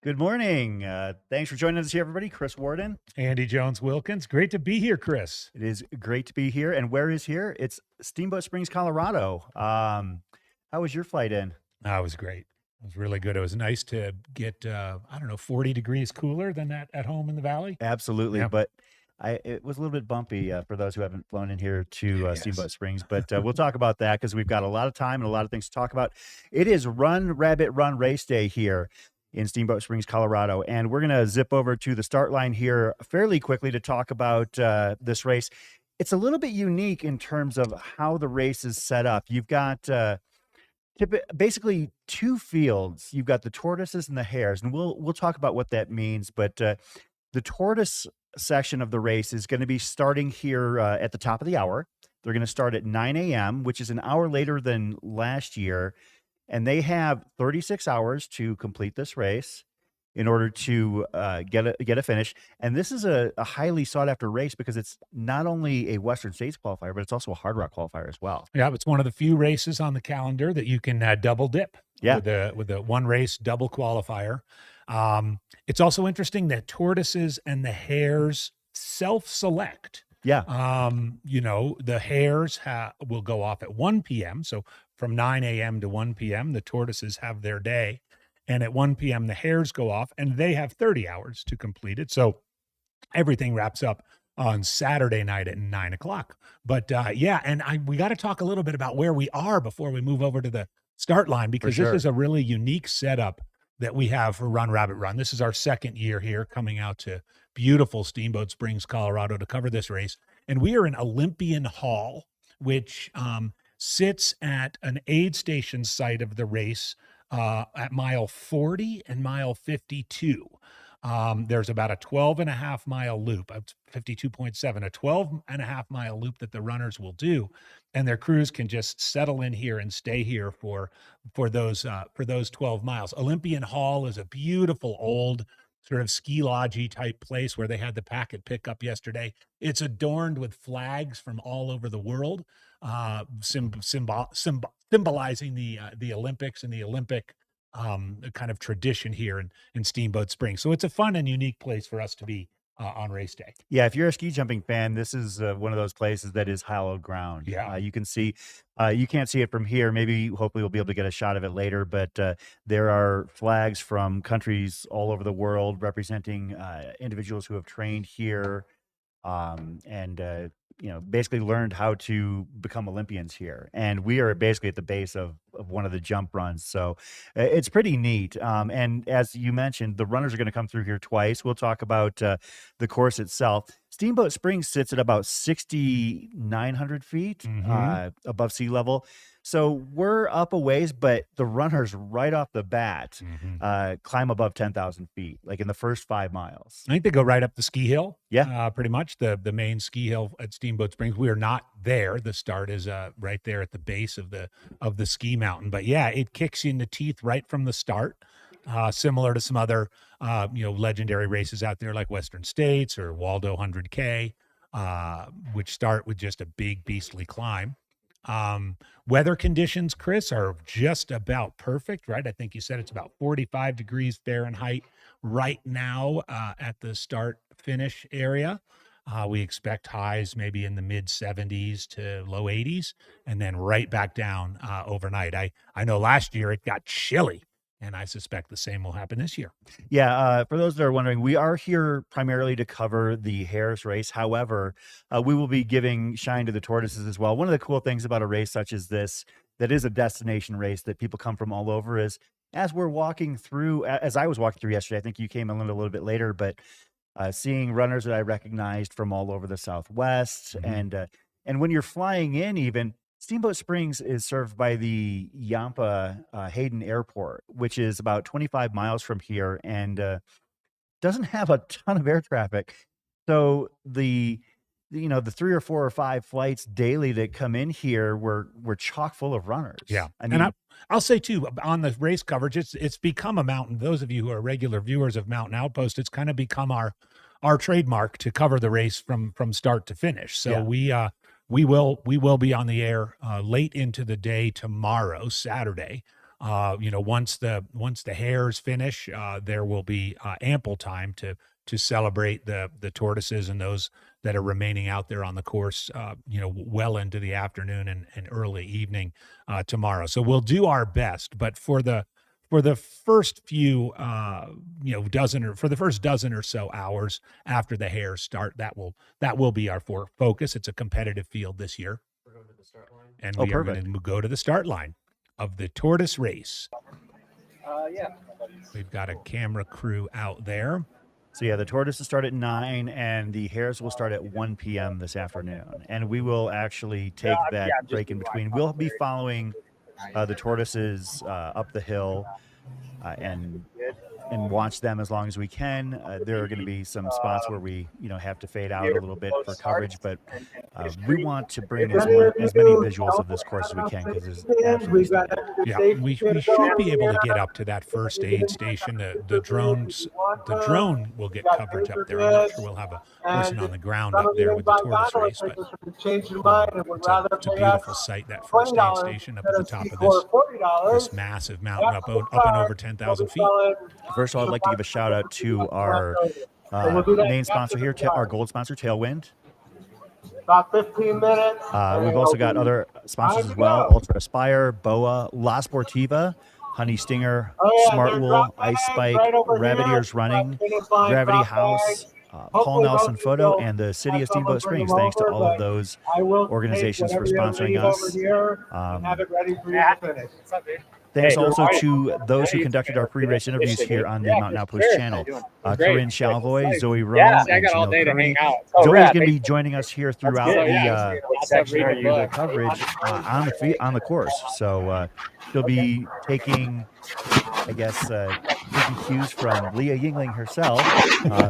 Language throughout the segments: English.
Good morning. Thanks for joining us here, everybody. Chris Warden. Andy Jones Wilkins. Great to be here, Chris. It is great to be here. And where is here? It's Steamboat Springs, Colorado. How was your flight in? That was great. It was really good. It was nice to get, 40 degrees cooler than that at home in the valley. Absolutely. Yeah. But it was a little bit bumpy for those who haven't flown in here to Yes. Steamboat Springs. But we'll talk about that because we've got a lot of time and a lot of things to talk about. It is Run Rabbit Run Race Day here in Steamboat Springs, Colorado. And we're going to zip over to the start line here fairly quickly to talk about this race. It's a little bit unique in terms of how the race is set up. You've got basically two fields. You've got the tortoises and the hares, and we'll talk about what that means. But the tortoise section of the race is going to be starting here at the top of the hour. They're going to start at 9 a.m., which is an hour later than last year. And they have 36 hours to complete this race in order to get a finish. And this is a highly sought after race because it's not only a Western States qualifier, but it's also a Hard Rock qualifier as well. Yeah, it's one of the few races on the calendar that you can double dip. Yeah. With the one race double qualifier. It's also interesting that tortoises and the hares self-select. Yeah. The hares will go off at 1 p.m. So from 9 a.m. to 1 p.m., the tortoises have their day. And at 1 p.m., the hares go off and they have 30 hours to complete it. So everything wraps up on Saturday night at 9 o'clock. But we got to talk a little bit about where we are before we move over to the start line, because sure. This is a really unique setup that we have for Run Rabbit Run. This is our second year here, coming out to beautiful Steamboat Springs, Colorado, to cover this race. And we are in Olympian Hall, which sits at an aid station site of the race at mile 40 and mile 52. There's about a 12.5-mile loop, 52.7, a 12.5-mile loop that the runners will do, and their crews can just settle in here and stay here for those 12 miles. Olympian Hall is a beautiful old sort of ski lodge-y type place where they had the packet pickup yesterday. It's adorned with flags from all over the world, symbolizing the Olympics and the Olympic kind of tradition here in Steamboat Springs. So it's a fun and unique place for us to be on race day. Yeah, if you're a ski jumping fan, this is one of those places that is hallowed ground. Yeah. You can see, you can't see it from here. Hopefully we'll be able to get a shot of it later, but there are flags from countries all over the world representing individuals who have trained here and basically learned how to become Olympians here. And we are basically at the base of one of the jump runs. So it's pretty neat. And as you mentioned, the runners are going to come through here twice. We'll talk about the course itself. Steamboat Springs sits at about 6,900 feet above sea level. So we're up a ways, but the runners right off the bat climb above 10,000 feet, like in the first 5 miles. I think they go right up the ski hill. Yeah. Pretty much the main ski hill at Steamboat Springs. We are not there. The start is right there at the base of the ski mountain. But yeah, it kicks you in the teeth right from the start. Similar to some other legendary races out there like Western States or Waldo 100K, which start with just a big beastly climb. Weather conditions, Chris, are just about perfect, right? I think you said it's about 45 degrees Fahrenheit right now at the start finish area. We expect highs maybe in the mid 70s to low 80s, and then right back down overnight. I know last year it got chilly, and I suspect the same will happen this year. Yeah, for those that are wondering, we are here primarily to cover the hares race. However, we will be giving shine to the tortoises as well. One of the cool things about a race such as this, that is a destination race that people come from all over, is as we're walking through, as I was walking through yesterday, I think you came in a little bit later, but seeing runners that I recognized from all over the Southwest. And when you're flying in even, Steamboat Springs is served by the Yampa Hayden Airport, which is about 25 miles from here and doesn't have a ton of air traffic. So the 3 or 4 or 5 flights daily that come in here were chock full of runners. Yeah. I mean, And I'll say too, on the race coverage, it's become a mountain. Those of you who are regular viewers of Mountain Outpost, it's kind of become our trademark to cover the race from start to finish. So Yeah. we will be on the air late into the day tomorrow, Saturday, Once the hares finish, there will be ample time to celebrate the tortoises and those that are remaining out there on the course, well into the afternoon and early evening tomorrow. So we'll do our best, but for the first few, for the first dozen or so hours after the hares start, that will be our focus. It's a competitive field this year, and we are going to go to the start line of the tortoise race. We've got a camera crew out there. So yeah, the tortoises start at 9, and the hares will start at 1 p.m. this afternoon. And we will actually take that break in between. We'll be following the tortoises up the hill and watch them as long as we can. There are going to be some spots where we, have to fade out a little bit for coverage, but we want to bring as many visuals of this course as we can because it's absolutely stunning. Yeah, we should be able to get up to that first aid station. The drone will get coverage up there. I'm not sure we'll have a person on the ground up there with the tortoise race, but it's a beautiful sight, that first aid station up at the top of this massive mountain up and over 10,000 feet. First of all, I'd like to give a shout out to our main sponsor here, our gold sponsor, Tailwind. About 15 minutes. We've also got other sponsors as well: Ultra Aspire, BOA, La Sportiva, Honey Stinger, Smart Wool, Ice Spike, Rabbit Ears Running, Gravity House, Paul Nelson Photo, and the City of Steamboat Springs. Thanks to all of those organizations for sponsoring us. Thanks also to those who conducted our pre-race interviews here on the Mountain Outpost channel. Corinne Chalvoy, Zoe Rome, and Janelle Curry. Zoe's going to be joining us here throughout the coverage on the course. So she'll be taking, taking cues from Leah Yingling herself,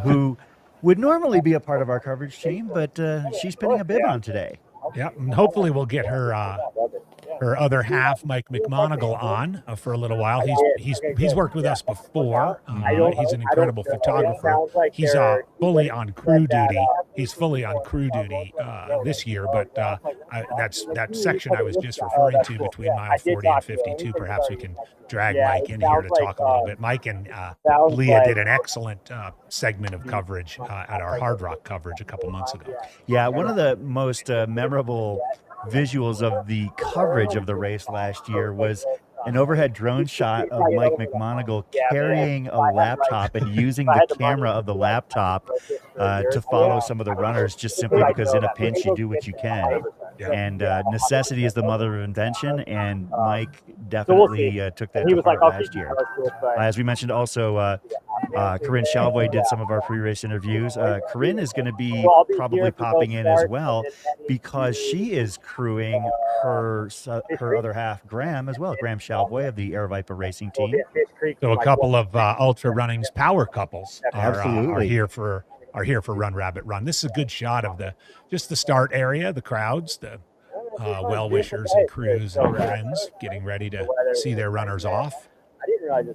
who would normally be a part of our coverage team, but she's pinning a bib on today. Yeah, and hopefully we'll get her other half, Mike McMonigal, on for a little while. He's worked with us before. He's an incredible photographer. He's fully on crew duty. He's fully on crew duty this year, but that section I was just referring to between mile 40 and 52. Perhaps we can drag Mike in here to talk a little bit. Mike and Leah did an excellent segment of coverage at our Hard Rock coverage a couple months ago. Yeah, one of the most memorable visuals of the coverage of the race last year was an overhead drone shot of Mike McMonigal carrying a laptop and using the camera of the laptop to follow some of the runners, just simply because in a pinch you do what you can. And necessity is the mother of invention, and Mike definitely took that to heart last year. As we mentioned also, Corinne Chalvoy did some of our pre-race interviews. Corinne is going to be probably popping in as well because she is crewing her other half, Graham, as well. Graham Chalvoy of the Air Viper Racing team. So a couple of Ultra Running's power couples Absolutely. are here for Run Rabbit Run. This is a good shot of the start area, the crowds, the well-wishers and crews and friends getting ready to see their runners off.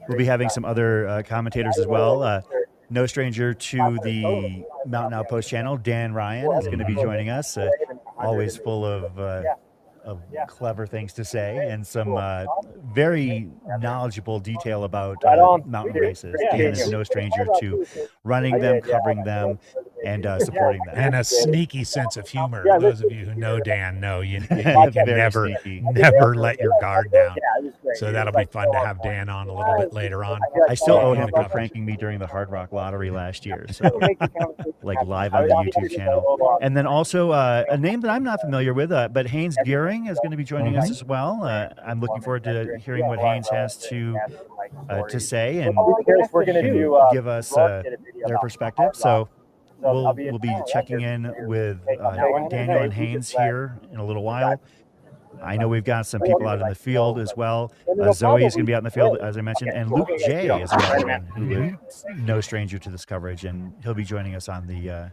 We'll be having some other commentators as well. No stranger to the Mountain Outpost channel, Dan Ryan is going to be joining us. Always full of clever things to say and some very knowledgeable detail about mountain races. Dan is no stranger to running them, covering them, and supporting them. And a sneaky sense of humor. Those of you who know Dan know you can never let your guard down. So that'll be fun to have Dan on a little bit later on. I still owe him for pranking me during the Hard Rock Lottery last year. So like live on the YouTube channel. And then also a name that I'm not familiar with, but Haynes Gearing is going to be joining us as well. I'm looking forward to hearing what Haynes has to say and give us their perspective. So we'll be checking in with Daniel and Haynes here in a little while. I know we've got some people out in the field as well. Zoe is going to be out in the field, as I mentioned, and Luke J is another one who is no stranger to this coverage, and he'll be joining us on the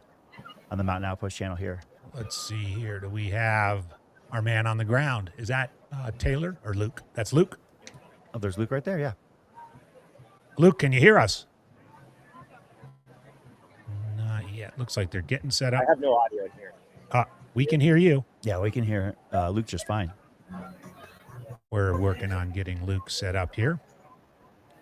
Mountain Outpost channel here. Let's see here. Do we have our man on the ground? Is that Taylor or Luke? That's Luke. Oh, there's Luke right there, yeah. Luke, can you hear us? Not yet. Looks like they're getting set up. I have no audio in here. We can hear you. Yeah, we can hear Luke just fine. We're working on getting Luke set up here.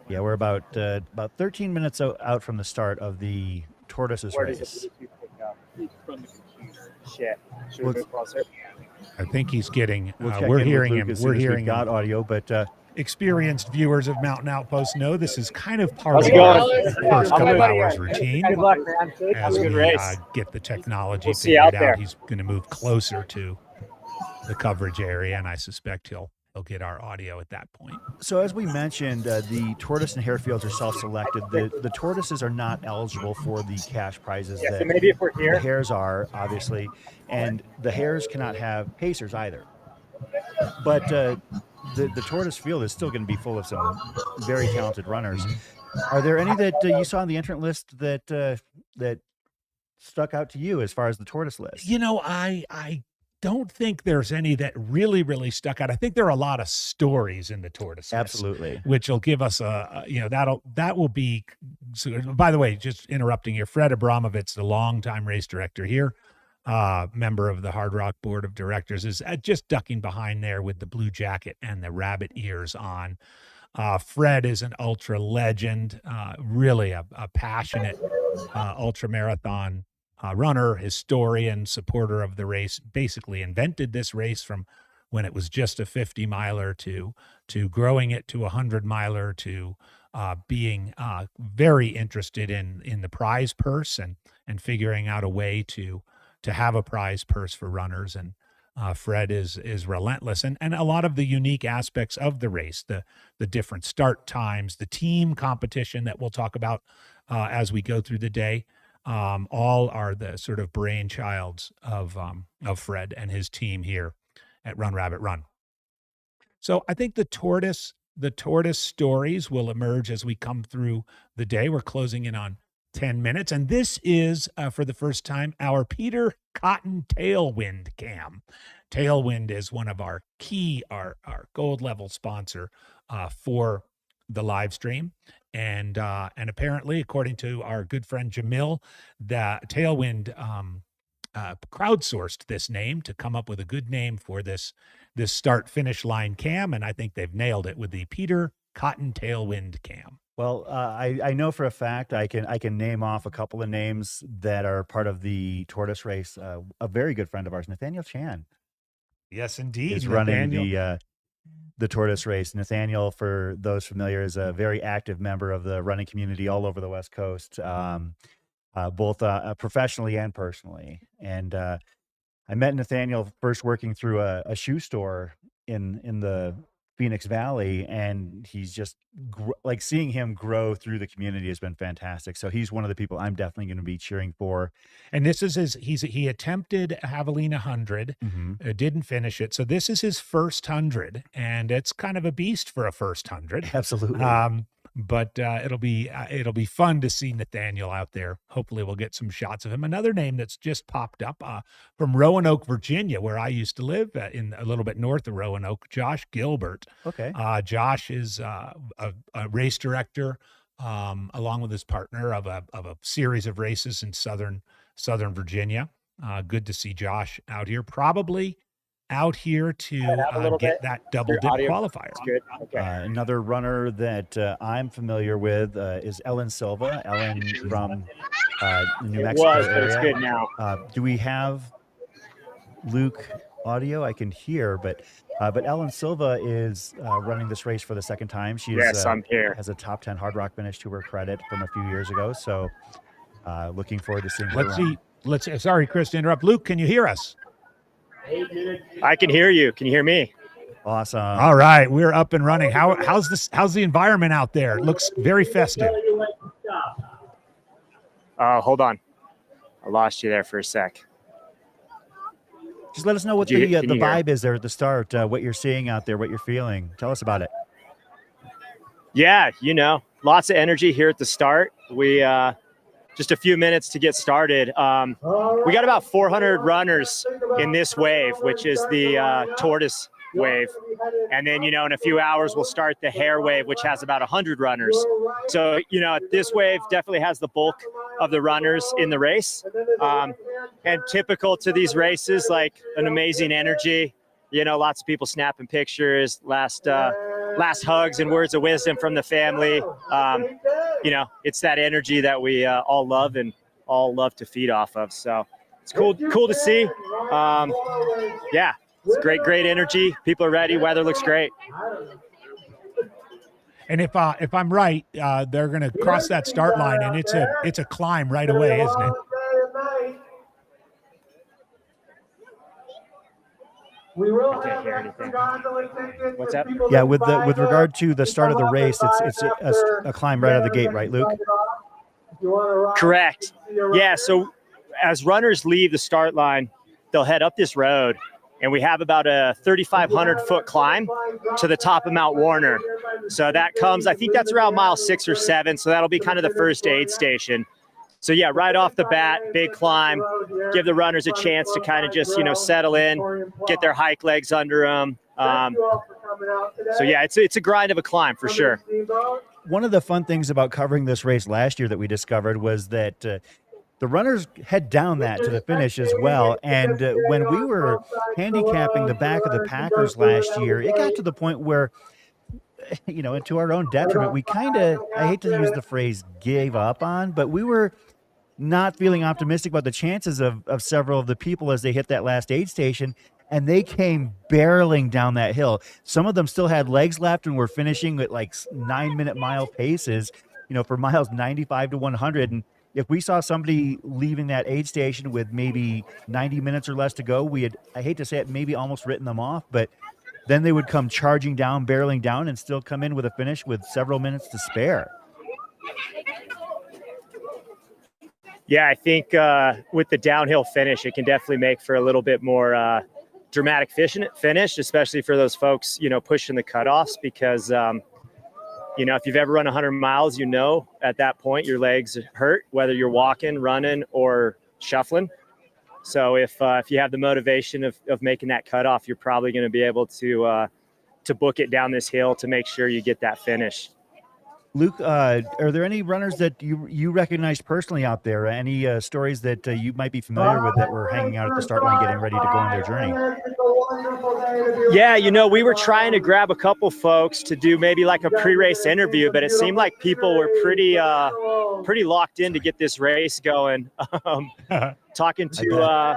Yeah, we're about 13 minutes out from the start of the Tortoises Where does race. the Bluetooth pick up? From the computer. Shit. Should we Let's- move closer? I think he's getting. We'll check We're in with hearing Luke him. as We're soon as hearing we've got him. audio, but Experienced viewers of Mountain Outpost know this is kind of part How's of it our going? first How couple about hours you? routine. Good luck, man. As Have a good we race. get the technology We'll see you figured out there. out, he's going to move closer to the coverage area, and I suspect he'll get our audio at that point. so as we mentioned, the tortoise and hare fields are self-selected. The tortoises are not eligible for the cash prizes Yeah, so that maybe if we're the here. hares are, obviously, and the hares cannot have pacers either. But the tortoise field is still going to be full of some very talented runners. Are there any that you saw on the entrant list that stuck out to you as far as the tortoise list? You know, I don't think there's any that really stuck out. I think there are a lot of stories in the tortoise list, Absolutely. which will give us that will be. So, by the way, just interrupting here, Fred Abramovitz, the longtime race director here, member of the Hard Rock Board of Directors, is just ducking behind there with the blue jacket and the rabbit ears on. Fred is an ultra legend, really a passionate ultra marathon runner, historian, supporter of the race. Basically invented this race from when it was just a 50 miler to growing it to a 100 miler to being very interested in the prize purse and figuring out a way to have a prize purse for runners. And Fred is relentless, and a lot of the unique aspects of the race, the different start times, the team competition that we'll talk about as we go through the day. All are the sort of brainchilds of Fred and his team here at Run Rabbit Run. So I think the tortoise stories will emerge as we come through the day. We're closing in on 10 minutes, and this is for the first time our Peter Cotton Tailwind cam. Tailwind is one of our gold level sponsor for the live stream. And apparently, according to our good friend Jamil, the Tailwind crowdsourced this name to come up with a good name for this start finish line cam, and I think they've nailed it with the Peter Cotton Tailwind cam. Well, I know for a fact I can name off a couple of names that are part of the tortoise race. A very good friend of ours, Nathaniel Chan, Yes, indeed. is running the tortoise race. Nathaniel, for those familiar, is a very active member of the running community all over the West Coast, both professionally and personally. And I met Nathaniel first working through a shoe store in the Phoenix Valley, and he's just like seeing him grow through the community has been fantastic. So he's one of the people I'm definitely going to be cheering for. And this is he attempted Javelina 100, didn't finish it. So this is his first 100, and it's kind of a beast for a first 100. Absolutely. But it'll be fun to see Nathaniel out there. Hopefully we'll get some shots of him. Another name that's just popped up from Roanoke, Virginia, where I used to live, in a little bit north of Roanoke, Josh Gilbert. Okay. Josh is a race director, along with his partner of a series of races in southern Virginia. Good to see Josh out here. Probably out here to get that double dip qualifier. Good. Okay. Another runner that I'm familiar with is Ellen Silva. Ellen from the New Mexico But area. it's good now. Do we have Luke audio? I can hear, but Ellen Silva is running this race for the second time. She Yes, I'm here. has a top 10 Hard Rock finish to her credit from a few years ago. So looking forward to seeing her run. Let's see. Sorry, Chris, to interrupt. Luke, can you hear us? I can hear you. Can you hear me? Awesome. All right, we're up and running. How's the environment out there? It looks very festive. Hold on. I lost you there for a sec. Just let us know what Can you the hear? vibe is there at the start, what you're seeing out there, what you're feeling. Tell us about it. Yeah, lots of energy here at the start. We just a few minutes to get started. We got about 400 runners in this wave, which is the tortoise wave. And then, in a few hours, we'll start the hare wave, which has about 100 runners. So, this wave definitely has the bulk of the runners in the race. And typical to these races, like an amazing energy, lots of people snapping pictures, last hugs and words of wisdom from the family. It's that energy that we all love and all love to feed off of. So it's cool to see. It's great energy. People are ready. Weather looks great. And if I'm right, they're going to cross that start line, and it's a climb right away, isn't it? I can't hear anything. What's up? Yeah, with regard to the start of the race, it's a climb right out of the gate, right, Luke? Correct. Yeah. So as runners leave the start line, they'll head up this road, and we have about a 3,500 foot climb to the top of Mount Warner. So that comes, I think that's around mile 6 or 7. So that'll be kind of the first aid station. So yeah, right off the bat, big climb, give the runners a chance to kind of just, settle in, get their hike legs under them. So yeah, it's a grind of a climb for sure. One of the fun things about covering this race last year that we discovered was that the runners head down that to the finish as well. And when we were handicapping the back of the Packers last year, it got to the point where, and to our own detriment, we kind of, I hate to use the phrase gave up on, but we were not feeling optimistic about the chances of several of the people as they hit that last aid station. And they came barreling down that hill. Some of them still had legs left and were finishing at like 9-minute mile paces, for miles 95 to 100. And if we saw somebody leaving that aid station with maybe 90 minutes or less to go, we had, I hate to say it, maybe almost written them off, but then they would come charging down, barreling down, and still come in with a finish with several minutes to spare. Yeah, I think with the downhill finish, it can definitely make for a little bit more dramatic finish, especially for those folks, pushing the cutoffs, because, if you've ever run 100 miles, at that point your legs hurt, whether you're walking, running, or shuffling. So if you have the motivation of making that cutoff, you're probably going to be able to book it down this hill to make sure you get that finish. Luke, are there any runners that you recognized personally out there? Any stories that you might be familiar with that were hanging out at the start line getting ready to go on their journey? Yeah, we were trying to grab a couple folks to do maybe like a pre-race interview, but it seemed like people were pretty locked in to get this race going. Talking to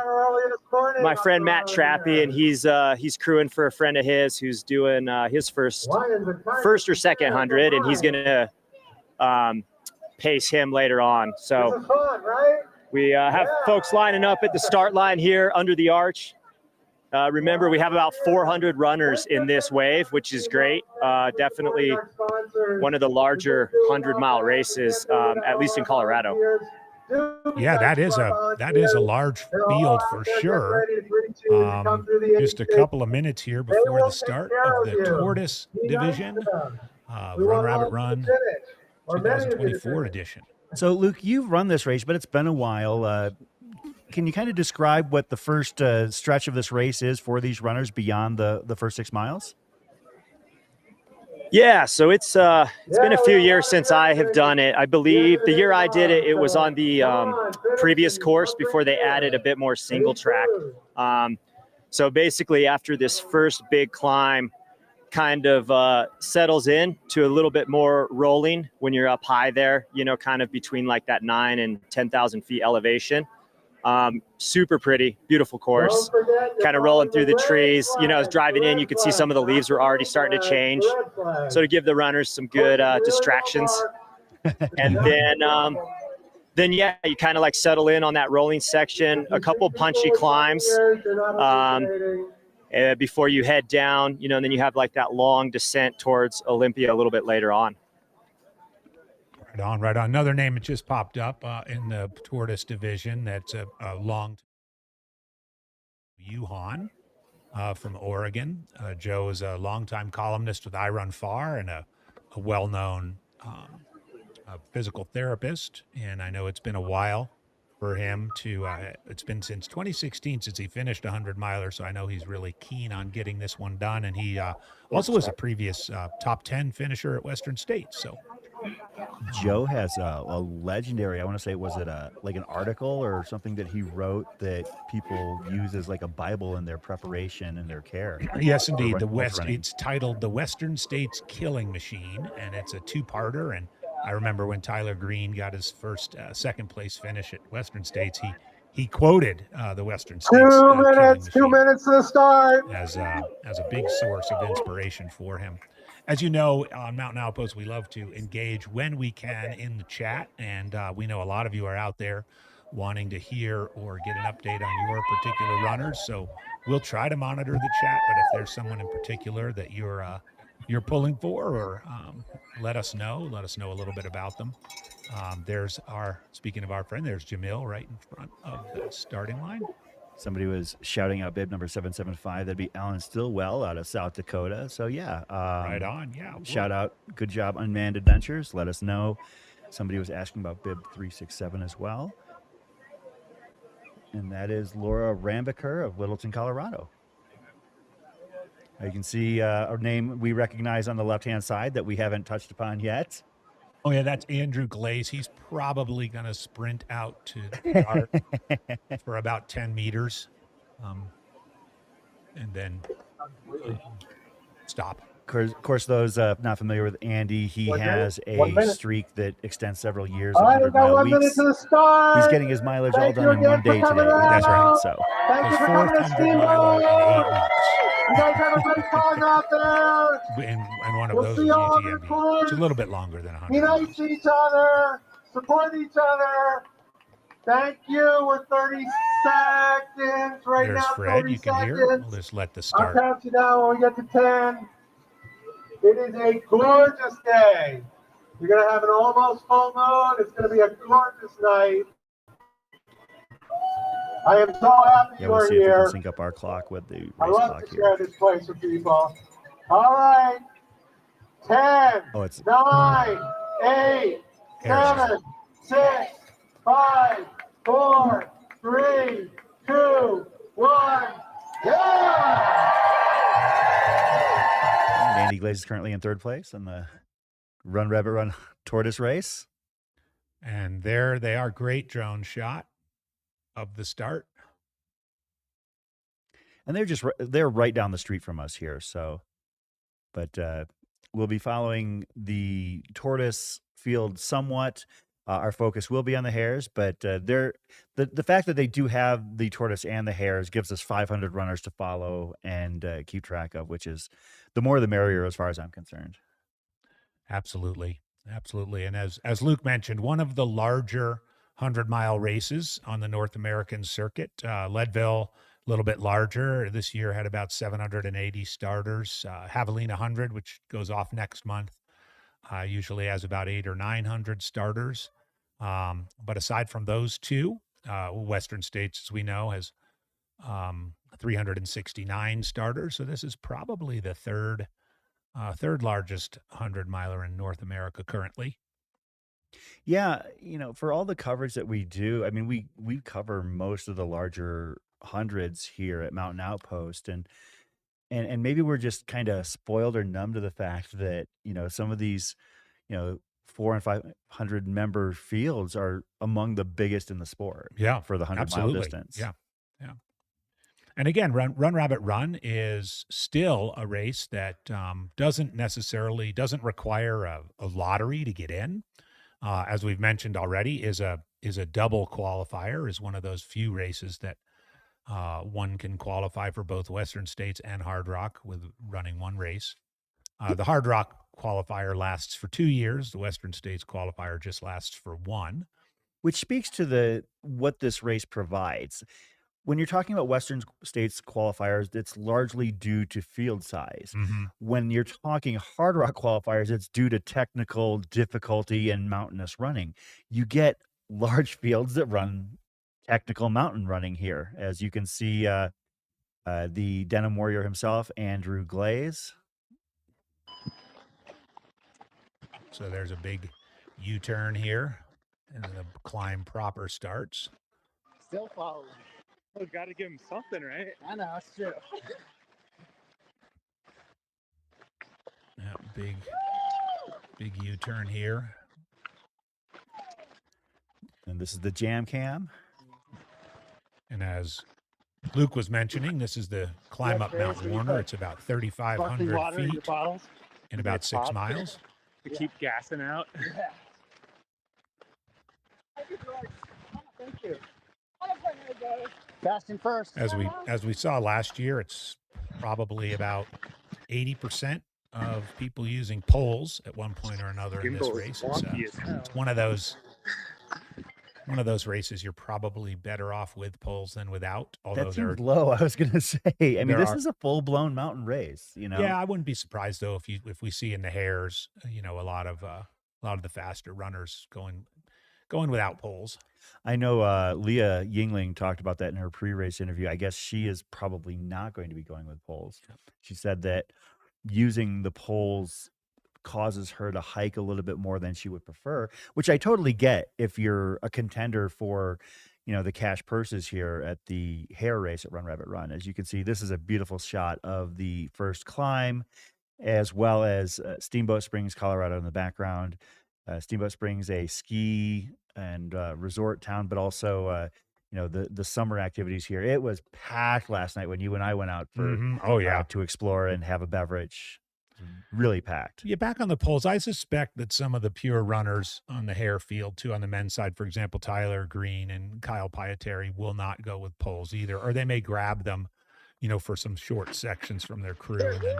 my friend Matt Trappy, and he's crewing for a friend of his who's doing his first or second 100, and he's gonna pace him later on. So we have folks lining up at the start line here under the arch. Remember, we have about 400 runners in this wave, which is great. Definitely one of the larger 100-mile races, at least in Colorado. Yeah, that is a large field for sure. Just a couple of minutes here before the start of the Tortoise division, Run Rabbit Run 2024 edition. So, Luke, you've run this race, but it's been a while. Can you kind of describe what the first stretch of this race is for these runners beyond the first 6 miles? Yeah, so it's been a few years since I have done it. I believe the year I did it, it was on the previous course before they added a bit more single track. So basically, after this first big climb, kind of settles in to a little bit more rolling when you're up high there, kind of between like that 9,000 and 10,000 feet elevation. Super pretty, beautiful course, kind of rolling through the trees. As driving in, you could see some of the leaves were already starting to change. So to give the runners some good distractions. And then yeah, you kind of like settle in on that rolling section, a couple punchy climbs before you head down, and then you have like that long descent towards Olympia a little bit later on. Right on. Another name that just popped up in the Tortoise division. That's a long Yuhan from Oregon. Joe is a longtime columnist with I Run Far and a well-known physical therapist. And I know it's been a while for him to, it's been since 2016 since he finished a 100-miler. So I know he's really keen on getting this one done. And he also was a previous top 10 finisher at Western States. So Joe has a legendary, I want to say, was it like an article or something that he wrote that people use as like a Bible in their preparation and their care? Yes, for indeed. horse running. It's titled "The Western States Killing Machine," and it's a two-parter. And I remember when Tyler Green got his first second place finish at Western States, he quoted the Western States Killing Machine 2 minutes to the start. as a big source of inspiration for him. As you know, on Mountain Outpost, we love to engage when we can in the chat, and we know a lot of you are out there wanting to hear or get an update on your particular runners. So we'll try to monitor the chat, but if there's someone in particular that you're pulling for, or let us know a little bit about them. Speaking of our friend, there's Jamil right in front of the starting line. Somebody was shouting out bib number 775. That'd be Alan Stillwell out of South Dakota. So yeah, Right on. Yeah. shout out, good job, Unmanned Adventures. Let us know. Somebody was asking about bib 367 as well, and that is Laura Rambiker of Littleton, Colorado. You can see a name we recognize on the left-hand side that we haven't touched upon yet. Oh yeah, that's Andrew Glaze. He's probably going to sprint out to the start for about 10 meters, and then stop. Of course, those not familiar with Andy, he has a streak that extends several years. All right, we've got 1 minute to the start. He's getting his mileage all done in one day today. That's right. So Thank you for His coming to 400 miler in 8 Steamboat. weeks. You guys have a great time out there. And one of We'll those see is you all on the UTMB. course. It's a little bit longer than 100 Be miles. nice to each other. Support each other. Thank you. We're 30 seconds right There's now. Fred. 30 You can hear. seconds. We'll just let the I'll start. count you down when we get to 10. It is a gorgeous day. You're going to have an almost full moon. It's going to be a gorgeous night. I am so happy yeah, you we'll are see if we can here. sync up our clock with the race I love clock to here. share this place with people. All right. 10, Oh, it's 9, 8, 7, 6, 5, 4, 3, 2, 1. Yeah! Andy Glaze is currently in third place in the Run Rabbit Run Tortoise race. And there they are. Great drone shot of the start. And they're right down the street from us here. So, but we'll be following the tortoise field somewhat. Our focus will be on the hares, but the fact that they do have the tortoise and the hares gives us 500 runners to follow and keep track of, which is the more the merrier as far as I'm concerned. Absolutely. Absolutely. And as Luke mentioned, one of the larger 100-mile races on the North American circuit, Leadville, a little bit larger. This year had about 780 starters. Javelina 100, which goes off next month, usually has about 800 or 900 starters. But aside from those two, Western States, as we know, has 369 starters. So this is probably the third largest 100-miler in North America currently. Yeah, for all the coverage that we do, I mean, we cover most of the larger hundreds here at Mountain Outpost, and maybe we're just kind of spoiled or numb to the fact that some of these 400 and 500 member fields are among the biggest in the sport. Yeah, for the 100-mile distance. Yeah. And again, Run Rabbit Run is still a race that doesn't require a lottery to get in. As we've mentioned already, is a double qualifier, is one of those few races that one can qualify for both Western States and Hard Rock with running one race. The Hard Rock qualifier lasts for 2 years. The Western States qualifier just lasts for 1. Which speaks to what this race provides. When you're talking about Western States qualifiers, it's largely due to field size. Mm-hmm. When you're talking Hard Rock qualifiers, it's due to technical difficulty and mountainous running. You get large fields that run technical mountain running here, as you can see the Denim Warrior himself, Andrew Glaze. So there's a big U-turn here, and the climb proper starts. Still following. Oh, got to give him something, right? I know, it's true. Yeah, Big U-turn here. And this is the jam cam. And as Luke was mentioning, this is the climb up Mount Warner. It's about 3,500 feet in about 6 miles. To keep gassing out. Thank you. Fast and first. As we saw last year, it's probably about 80% of people using poles at one point or another in this race. It's one of those races you're probably better off with poles than without. Although That seems low, I was gonna say. I mean, this is a full-blown mountain race, you know. Yeah, I wouldn't be surprised though if we see in the Hares, you know, a lot of the faster runners going without poles. I know Leah Yingling talked about that in her pre-race interview. I guess she is probably not going to be going with poles. She said that using the poles causes her to hike a little bit more than she would prefer, which I totally get if you're a contender for, you know, the cash purses here at the hare race at Run Rabbit Run. As you can see, this is a beautiful shot of the first climb, as well as Steamboat Springs, Colorado in the background. Steamboat Springs, a ski and resort town, but also you know, the summer activities here. It was packed last night when you and I went out for to explore and have a beverage. Really packed. Yeah, back on the poles, I suspect that some of the pure runners on the hare field too, on the men's side, for example, Tyler Green and Kyle Pietari will not go with poles either, or they may grab them, you know, for some short sections from their crew and then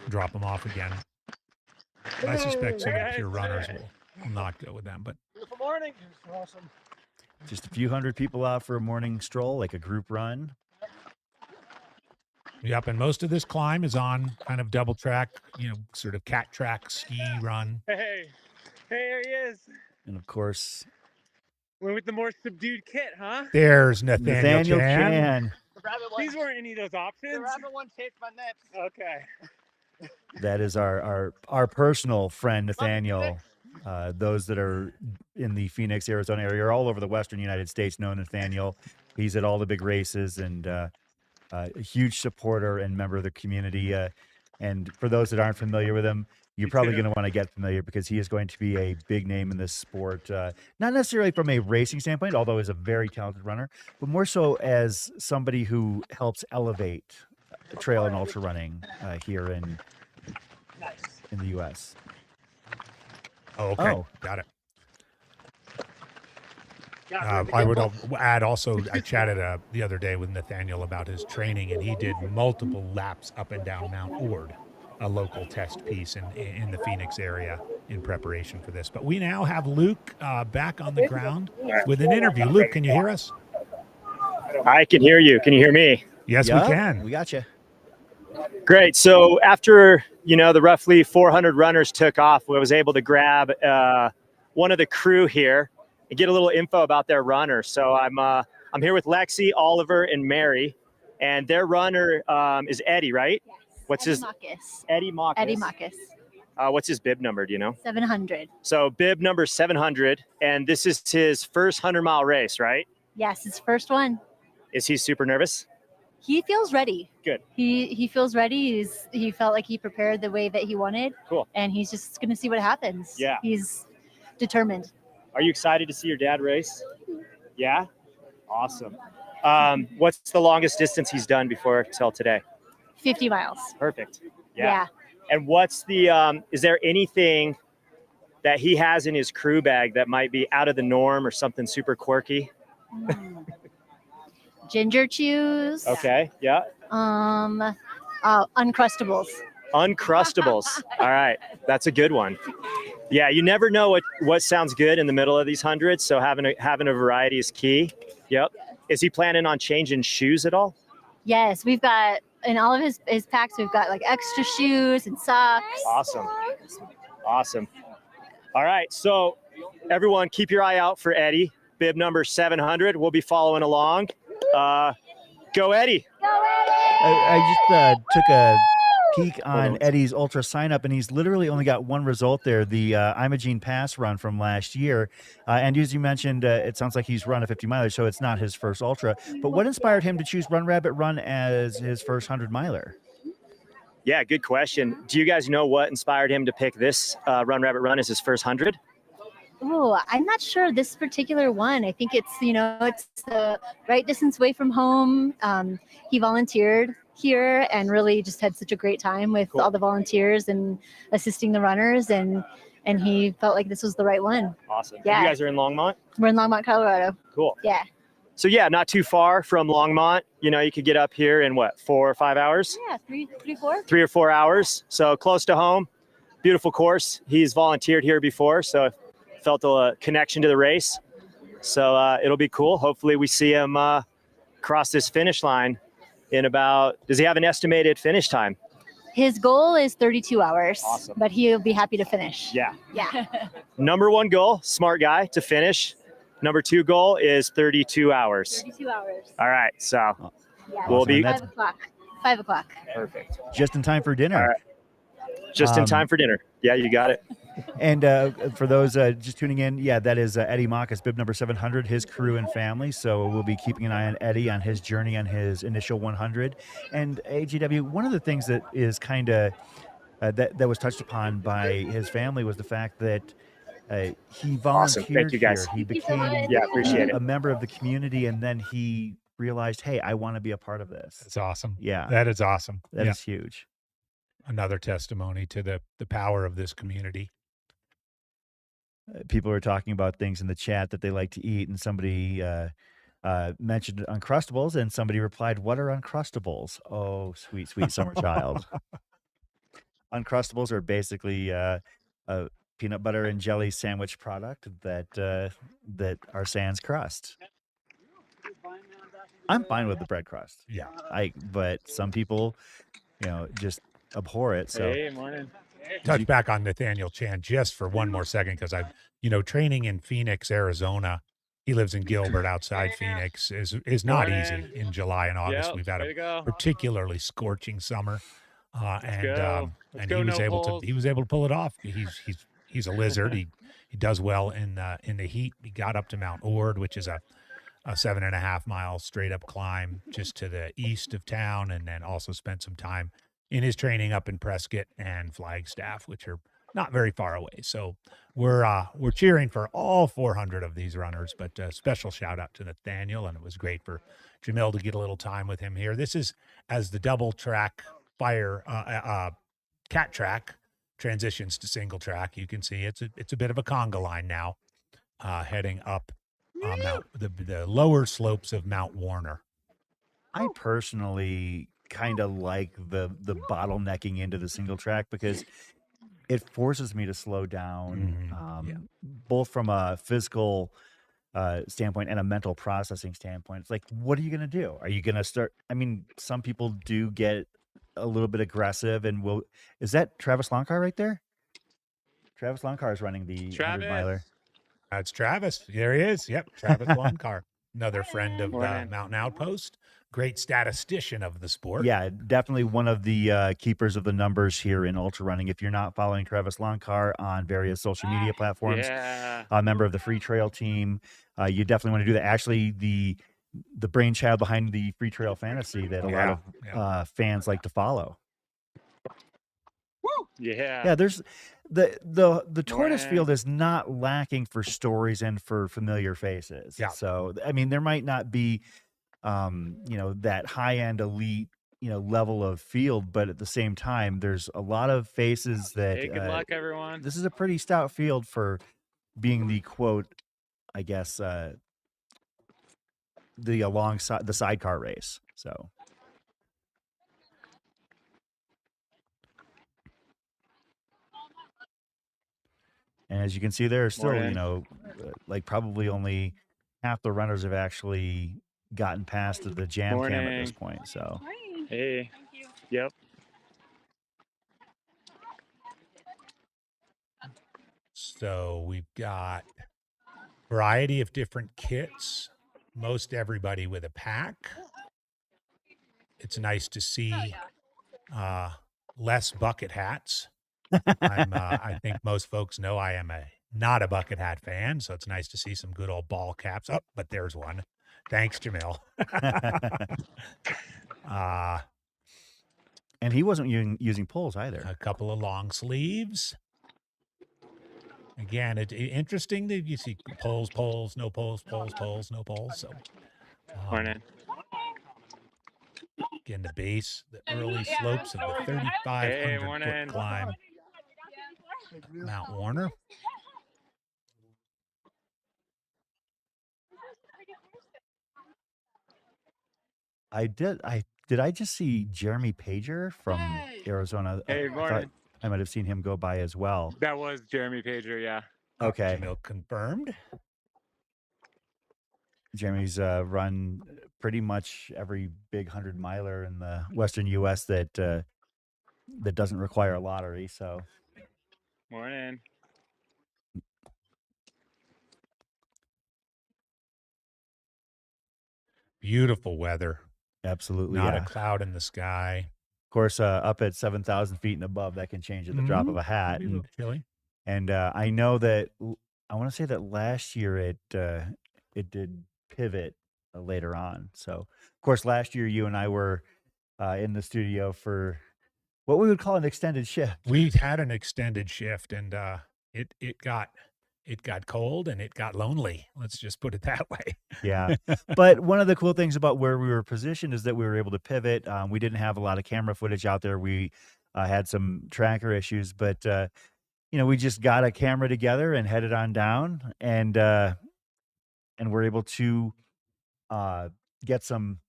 drop them off again. But I suspect some of the pure runners will not go with them. But Beautiful morning. Awesome. Just a few hundred people out for a morning stroll, like a group run. Yep, and most of this climb is on kind of double track, you know, sort of cat track ski run. Hey, there he is. And of course, went with the more subdued kit, huh? There's Nathaniel Chan. These weren't any of those options. The rabbit one taped my nips. Okay. That is our personal friend Nathaniel. Those that are in the Phoenix, Arizona area, or all over the Western United States know Nathaniel. He's at all the big races and a huge supporter and member of the community. And for those that aren't familiar with him, you're probably going to want to get familiar because he is going to be a big name in this sport. Not necessarily from a racing standpoint, although he's a very talented runner, but more so as somebody who helps elevate trail and ultra running here in the U.S. Oh, okay. Got it. I would add also, I chatted the other day with Nathaniel about his training, and he did multiple laps up and down Mount Ord, a local test piece in the Phoenix area in preparation for this. But we now have Luke back on the ground with an interview. Luke, can you hear us? I can hear you. Can you hear me? Yes, we can. We got you. Great. So after, you know, the roughly 400 runners took off, I was able to grab one of the crew here and get a little info about their runner. So I'm here with Lexi, Oliver, and Mary, and their runner is Eddie, right? Yes. What's Eddie his Marcus. Eddie Marcus. Eddie Marcus. What's his bib number? Do you know? 700. So bib number 700, and this is his first 100-mile race, right? Yes, his first one. Is he super nervous? He feels ready. Good. He feels ready. He felt like he prepared the way that he wanted. Cool. And he's just going to see what happens. Yeah. He's determined. Are you excited to see your dad race? Yeah? Awesome. What's the longest distance he's done before till today? 50 miles. Perfect. Yeah. And what's the, is there anything that he has in his crew bag that might be out of the norm or something super quirky? Ginger chews. Okay. Yeah. Uncrustables. Uncrustables. All right. That's a good one. Yeah. You never know what sounds good in the middle of these hundreds. So having a variety is key. Yep. Is he planning on changing shoes at all? Yes. We've got, in all of his packs, we've got like extra shoes and socks. Awesome. Awesome. All right. So everyone keep your eye out for Eddie, bib number 700. We'll be following along. Go Eddie. I just took a peek on Eddie's ultra sign up, and he's literally only got one result there, the Imogene Pass run from last year. And as you mentioned, it sounds like he's run a 50 miler, so it's not his first ultra. But what inspired him to choose Run Rabbit Run as his first 100 miler? Yeah, good question. Do you guys know what inspired him to pick this Run Rabbit Run as his first 100? Oh, I'm not sure this particular one. I think it's, it's the right distance away from home. He volunteered here and really just had such a great time with Cool. all the volunteers and assisting the runners, and he felt like this was the right one. Awesome. Yeah. You guys are in Longmont? We're in Longmont, Colorado. Cool. Yeah. So yeah, not too far from Longmont. You could get up here in what, 4 or 5 hours? Yeah, 4. 3 or 4 hours. So close to home. Beautiful course. He's volunteered here before, so felt a connection to the race. So it'll be cool. Hopefully we see him cross this finish line in about, does he have an estimated finish time? His goal is 32 hours, Awesome. but he'll be happy to finish. Yeah. Yeah. Number 1 goal, smart guy, to finish. Number 2 goal is 32 hours. 32 hours. All right, so Yeah. We'll be- 5 o'clock. 5 o'clock. perfect. Just in time for dinner. All right. Just in time for dinner. Yeah, you got it. And for those just tuning in, yeah, that is Eddie Mockus, bib number 700, his crew and family. So we'll be keeping an eye on Eddie on his journey on his initial 100. And AGW, one of the things that is kind of that was touched upon by his family was the fact that he volunteered Thank you, guys. here. He Thank you so became much. Yeah, appreciate it. a member of the community, and then he realized, hey, I want to be a part of this. That's awesome. Yeah, That is awesome. that Yeah. is huge. Another testimony to the power of this community. People are talking about things in the chat that they like to eat, and somebody mentioned Uncrustables, and somebody replied, "What are Uncrustables?" Oh, sweet, sweet summer child. Uncrustables are basically a peanut butter and jelly sandwich product that are sans crust. I'm fine with the bread crust. Yeah. But some people, just abhor it. So Hey, morning. Touch back on Nathaniel Chan just for one more second, because I've, training in Phoenix, Arizona. He lives in Gilbert outside Phoenix is not easy in July and August. Yep, We've had way to a go. particularly scorching summer. And go. Let's and go, he was no able polls. to pull it off. He's a lizard. He does well in the heat. He got up to Mount Ord, which is a 7.5 mile straight up climb just to the east of town, and then also spent some time in his training up in Prescott and Flagstaff, which are not very far away. So we're cheering for all 400 of these runners, but special shout out to Nathaniel, and it was great for Jamil to get a little time with him here. This is as the double track cat track transitions to single track. You can see it's a bit of a conga line now, heading up the lower slopes of Mount Warner. I personally kind of like the bottlenecking into the single track because it forces me to slow down, both from a physical standpoint and a mental processing standpoint. It's like, what are you going to do? Are you going to start? I mean, some people do get a little bit aggressive, and is that Travis Longcar right there? Travis Longcar is running the 100 miler. That's Travis. There he is. Yep, Travis Longcar, another friend of Morning. Mountain Outpost. Great statistician of the sport. Yeah, definitely one of the keepers of the numbers here in ultra running. If you're not following Travis Longcar on various social media platforms, Yeah. a member of the Free Trail team, you definitely want to do that. Actually, the brainchild behind the Free Trail Fantasy that a lot of fans like to follow. Yeah. Yeah, there's the tortoise Morning. field is not lacking for stories and for familiar faces. Yeah. So I mean, there might not be that high end elite level of field, but at the same time, there's a lot of faces that Hey, good luck, everyone. this is a pretty stout field for being the quote, I guess, the alongside the sidecar race. So. And as you can see, there are still, Morning. like probably only half the runners have actually gotten past the jam cam at this Morning. point. So Hey. Yep. So we've got variety of different kits. Most everybody with a pack. It's nice to see less bucket hats. I think most folks know I am not a bucket hat fan, so it's nice to see some good old ball caps. Oh, but there's one. Thanks, Jamil. And he wasn't using poles either. A couple of long sleeves. Again, interesting that you see poles, no poles, no poles. So, Morning. again, the base, the early slopes of the 3,500 foot morning. climb, Mount Warner. Did I just see Jeremy Pager from Arizona? Hey, I thought morning. I might have seen him go by as well. That was Jeremy Pager, yeah. Okay. Jamil confirmed. Jeremy's run pretty much every big 100-miler in the Western U.S. that doesn't require a lottery. So, Morning. Beautiful weather. absolutely, Not yeah. a cloud in the sky. Of course, up at 7,000 feet and above, that can change at the drop of a hat. Maybe a little chilly. And I know that I want to say that last year it did pivot later on. So, of course, last year you and I were in the studio for what we would call an extended shift. We had an extended shift, and it got cold and it got lonely. Let's just put it that way. Yeah. But one of the cool things about where we were positioned is that we were able to pivot. We didn't have a lot of camera footage out there. We had some tracker issues, but we just got a camera together and headed on down, and we're able to get some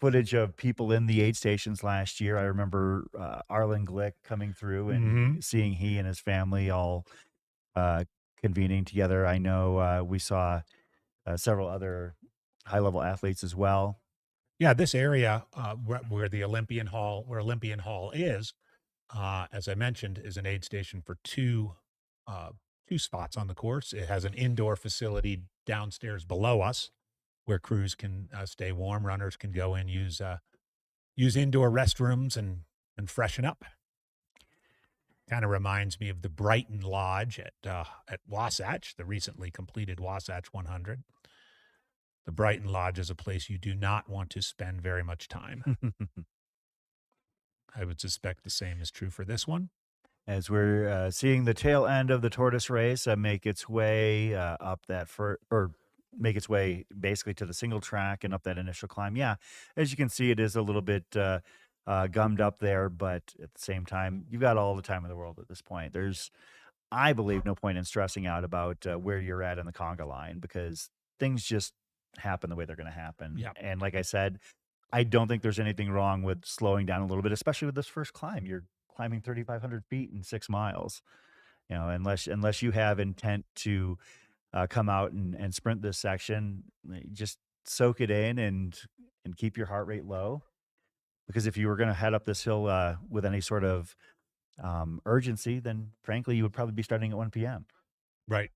footage of people in the aid stations last year. I remember Arlen Glick coming through and seeing he and his family all convening together. I know we saw several other high-level athletes as well. Yeah, this area where Olympian Hall is, as I mentioned, is an aid station for two spots on the course. It has an indoor facility downstairs below us, where crews can stay warm. Runners can go in, use indoor restrooms and freshen up. Kind of reminds me of the Brighton Lodge at Wasatch, the recently completed Wasatch 100. The Brighton Lodge is a place you do not want to spend very much time. I would suspect the same is true for this one. As we're seeing the tail end of the Tortoise race make its way up that make its way basically to the single track and up that initial climb. Yeah, as you can see, it is a little bit gummed up there, but at the same time, you've got all the time in the world at this point. There's, I believe, no point in stressing out about where you're at in the conga line, because things just happen the way they're going to happen. Yep. And like I said, I don't think there's anything wrong with slowing down a little bit, especially with this first climb. You're climbing 3,500 feet in 6 miles. Unless you have intent to come out and sprint this section, just soak it in and keep your heart rate low. Because if you were going to head up this hill with any sort of urgency, then frankly, you would probably be starting at 1 p.m. Right.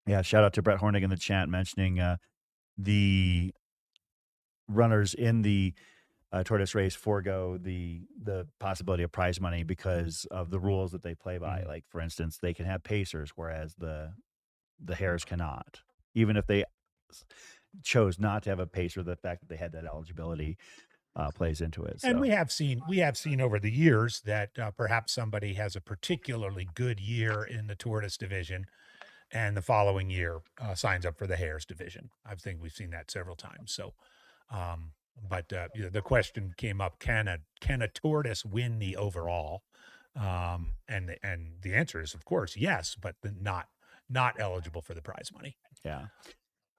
Yeah, shout out to Brett Hornig in the chat mentioning the runners in the Tortoise race forego the possibility of prize money because of the rules that they play by. Like, for instance, they can have pacers, whereas the hares cannot. Even if they chose not to have a pacer, the fact that they had that eligibility plays into it. And So, we have seen over the years that perhaps somebody has a particularly good year in the Tortoise division, and the following year signs up for the Hares division. I think we've seen that several times. So, but the question came up: Can a Tortoise win the overall? And the answer is, of course, yes, but not eligible for the prize money. yeah.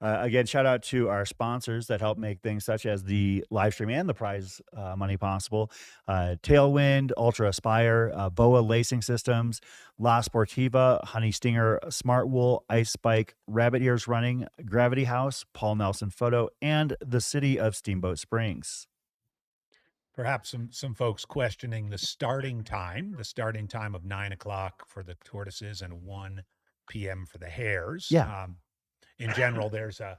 Again, shout out to our sponsors that help make things such as the live stream and the prize money possible. Tailwind, Ultra Aspire, BOA Lacing Systems, La Sportiva, Honey Stinger, Smart Wool, Ice Spike, Rabbit Ears Running, Gravity House, Paul Nelson Photo, and the City of Steamboat Springs. Perhaps some folks questioning the starting time of 9 o'clock for the Tortoises and 1 p.m. for the Hares. Yeah. In general, there's a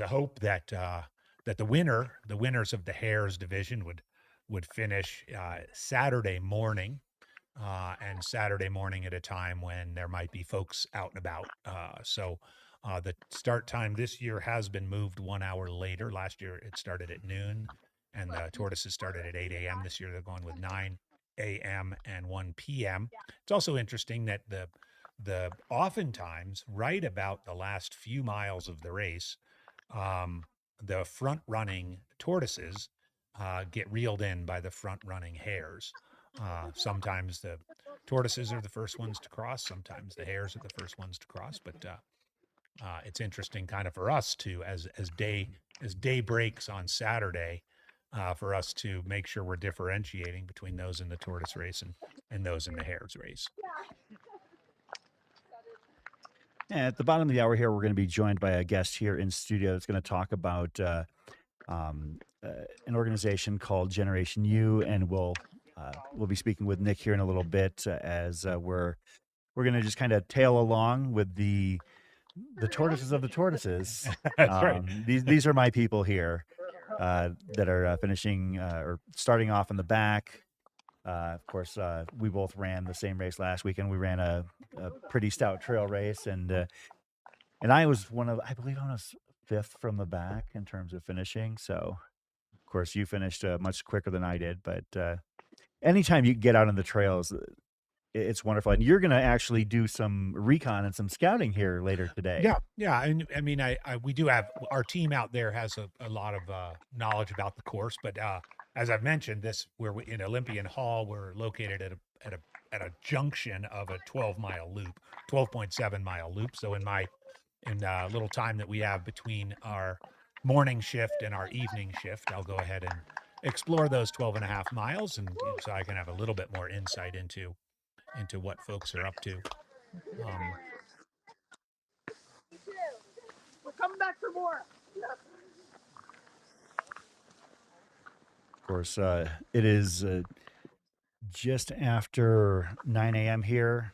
hope that the winners of the Hares division would finish Saturday morning, and Saturday morning at a time when there might be folks out and about. So The start time this year has been moved 1 hour later. Last year it started at noon, and the tortoises started at 8 a.m. This year they're going with 9 a.m. and 1 p.m. It's also interesting that the oftentimes right about the last few miles of the race, the front running tortoises get reeled in by the front running hares. Sometimes the tortoises are the first ones to cross. Sometimes the hares are the first ones to cross. But it's interesting, kind of for us to, as day breaks on Saturday, for us to make sure we're differentiating between those in the tortoise race and those in the hares race. And at the bottom of the hour here, we're going to be joined by a guest here in studio that's going to talk about an organization called Generation U, and we'll be speaking with Nick here in a little bit as we're going to just kind of tail along with the tortoises of the tortoises. That's right. These are my people here that are finishing or starting off in the back. Of course, we both ran the same race last weekend. We ran a pretty stout trail race, and I was I believe I was 5th from the back in terms of finishing. So, of course, you finished much quicker than I did. But anytime you get out on the trails, it's wonderful. And you're going to actually do some recon and some scouting here later today. Yeah. And I mean, we do have our team out there has a lot of knowledge about the course, but as I've mentioned, we're in Olympian Hall. We're located at a junction of a 12-mile loop, 12.7-mile loop. So in the little time that we have between our morning shift and our evening shift, I'll go ahead and explore those 12.5 miles, and so I can have a little bit more insight into what folks are up to. We're coming back for more. Of course, it is just after 9 a.m. here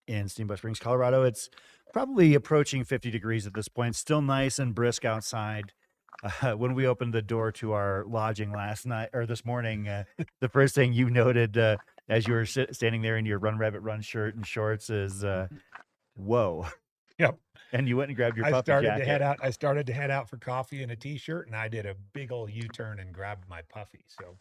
in Steamboat Springs, Colorado. It's probably approaching 50 degrees at this point. Still nice and brisk outside. When we opened the door to our lodging this morning, the first thing you noted as you were standing there in your Run Rabbit Run shirt and shorts is, whoa. Yep. And you went and grabbed your puffy I started to head out for coffee and a t-shirt, and I did a big old U-turn and grabbed my puffy. So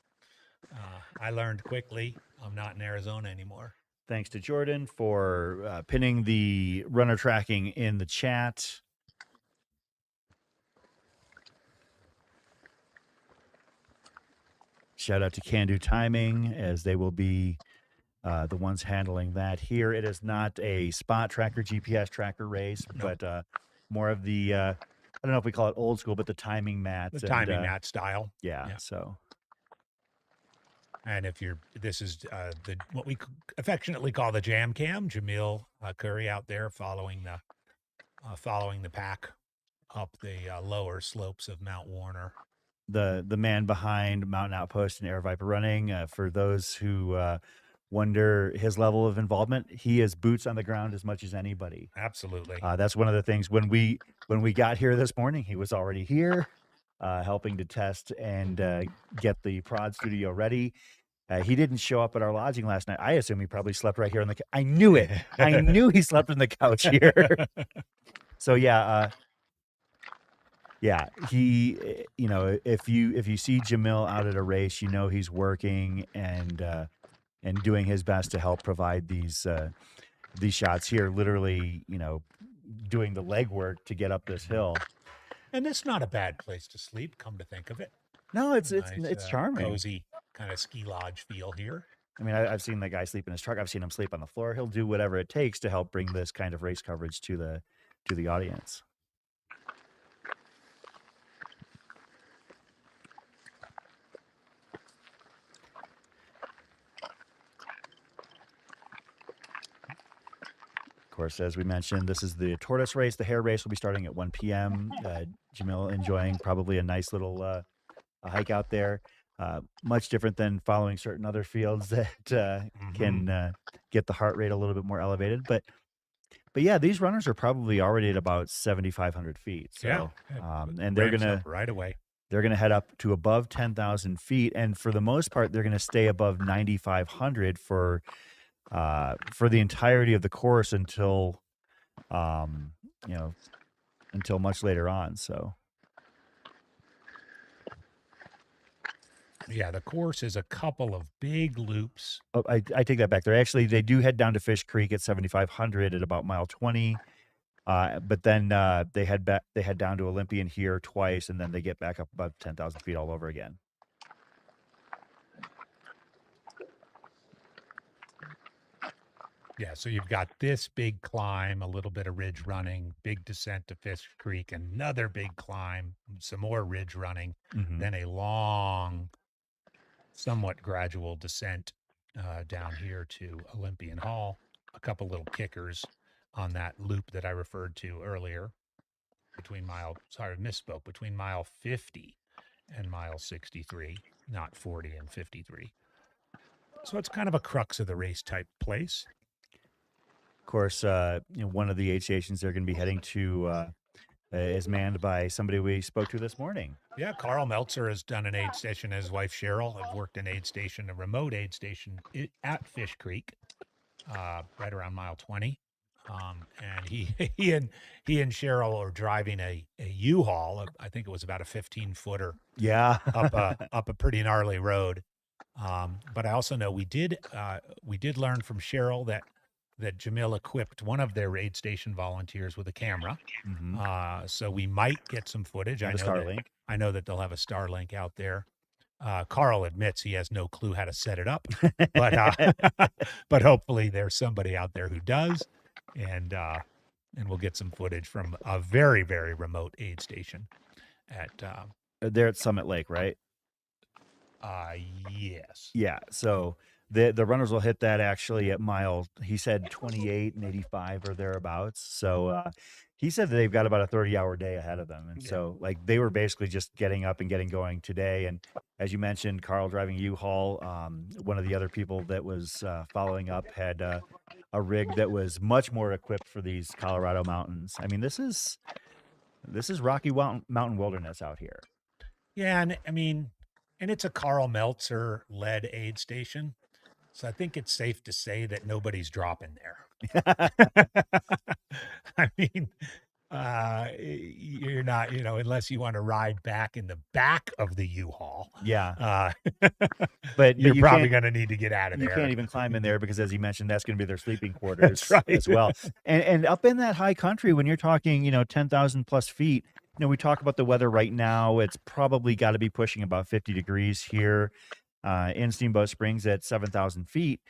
I learned quickly I'm not in Arizona anymore. Thanks to Jordan for pinning the runner tracking in the chat. Shout out to Can Do Timing, as they will be the ones handling that here. It is not a spot tracker, GPS tracker race, but more of the, I don't know if we call it old school, but the timing mat. The timing mat style. Yeah, so. And this is what we affectionately call the jam cam, Jamil Curry out there following the pack up the lower slopes of Mount Warner. The man behind Mountain Outpost and Air Viper Running. For those who wonder his level of involvement, he is boots on the ground as much as anybody. Absolutely. That's one of the things when we got here this morning, he was already here, helping to test and get the prod studio ready. He didn't show up at our lodging last night. I assume he probably slept right here on the. I knew it. I knew he slept on the couch here. So yeah. Yeah, he, if you see Jamil out at a race, he's working and doing his best to help provide these shots here. Literally, doing the legwork to get up this hill. And it's not a bad place to sleep. Come to think of it, no, it's nice, charming, cozy kind of ski lodge feel here. I mean, I've seen the guy sleep in his truck. I've seen him sleep on the floor. He'll do whatever it takes to help bring this kind of race coverage to the audience. Of course, as we mentioned, this is the tortoise race. The hare race will be starting at 1 p.m. Jamil enjoying probably a nice little hike out there. Much different than following certain other fields that can get the heart rate a little bit more elevated. But yeah, these runners are probably already at about 7,500 feet. So, and they're gonna right away. They're gonna head up to above 10,000 feet, and for the most part, they're gonna stay above 9,500 for the entirety of the course until until much later on. So Yeah, the course is a couple of big loops. oh, I take that back. They do head down to Fish Creek at 7,500 at about mile 20. But then they head back. They head down to Olympian here twice, and then they get back up about 10,000 feet all over again. Yeah, so you've got this big climb, a little bit of ridge running, big descent to Fish Creek, another big climb, some more ridge running, Mhm. then a long, somewhat gradual descent down here to Olympian Hall. A couple little kickers on that loop that I referred to earlier between between mile 50 and mile 63, not 40 and 53. So it's kind of a crux of the race type place. Of course, one of the aid stations they're going to be heading to is manned by somebody we spoke to this morning. Yeah, Carl Meltzer has done an aid station. His wife Cheryl have worked an aid station, a remote aid station at Fish Creek, right around mile 20. And he and Cheryl are driving a U-Haul. I think it was about a 15-footer. Yeah, up a pretty gnarly road. But I also know we did learn from Cheryl that Jamil equipped one of their aid station volunteers with a camera. Mhm. So we might get some footage. And a Starlink. I know that they'll have a Starlink out there. Carl admits he has no clue how to set it up, but but hopefully there's somebody out there who does, and we'll get some footage from a very, very remote aid station at They're at Summit Lake, right? yes. Yeah. So the runners will hit that actually at mile, he said 28 and 85 or thereabouts. So he said that they've got about a 30-hour day ahead of them. And so like they were basically just getting up and getting going today. And as you mentioned, Carl driving U-Haul, one of the other people that was following up had a rig that was much more equipped for these Colorado mountains. I mean, this is Rocky Mountain wilderness out here. Yeah, and I mean, and it's a Carl Meltzer led aid station. So I think it's safe to say that nobody's dropping there. I mean, you're not, unless you want to ride back in the back of the U-Haul. Yeah. But you're you probably can't- going to need to get out of You there. can't even climb in there because, as you mentioned, that's going to be their sleeping quarters That's right. as well. And up in that high country, when you're talking, 10,000 plus feet, we talk about the weather right now. It's probably got to be pushing about 50 degrees here in Steamboat Springs at 7,000 feet,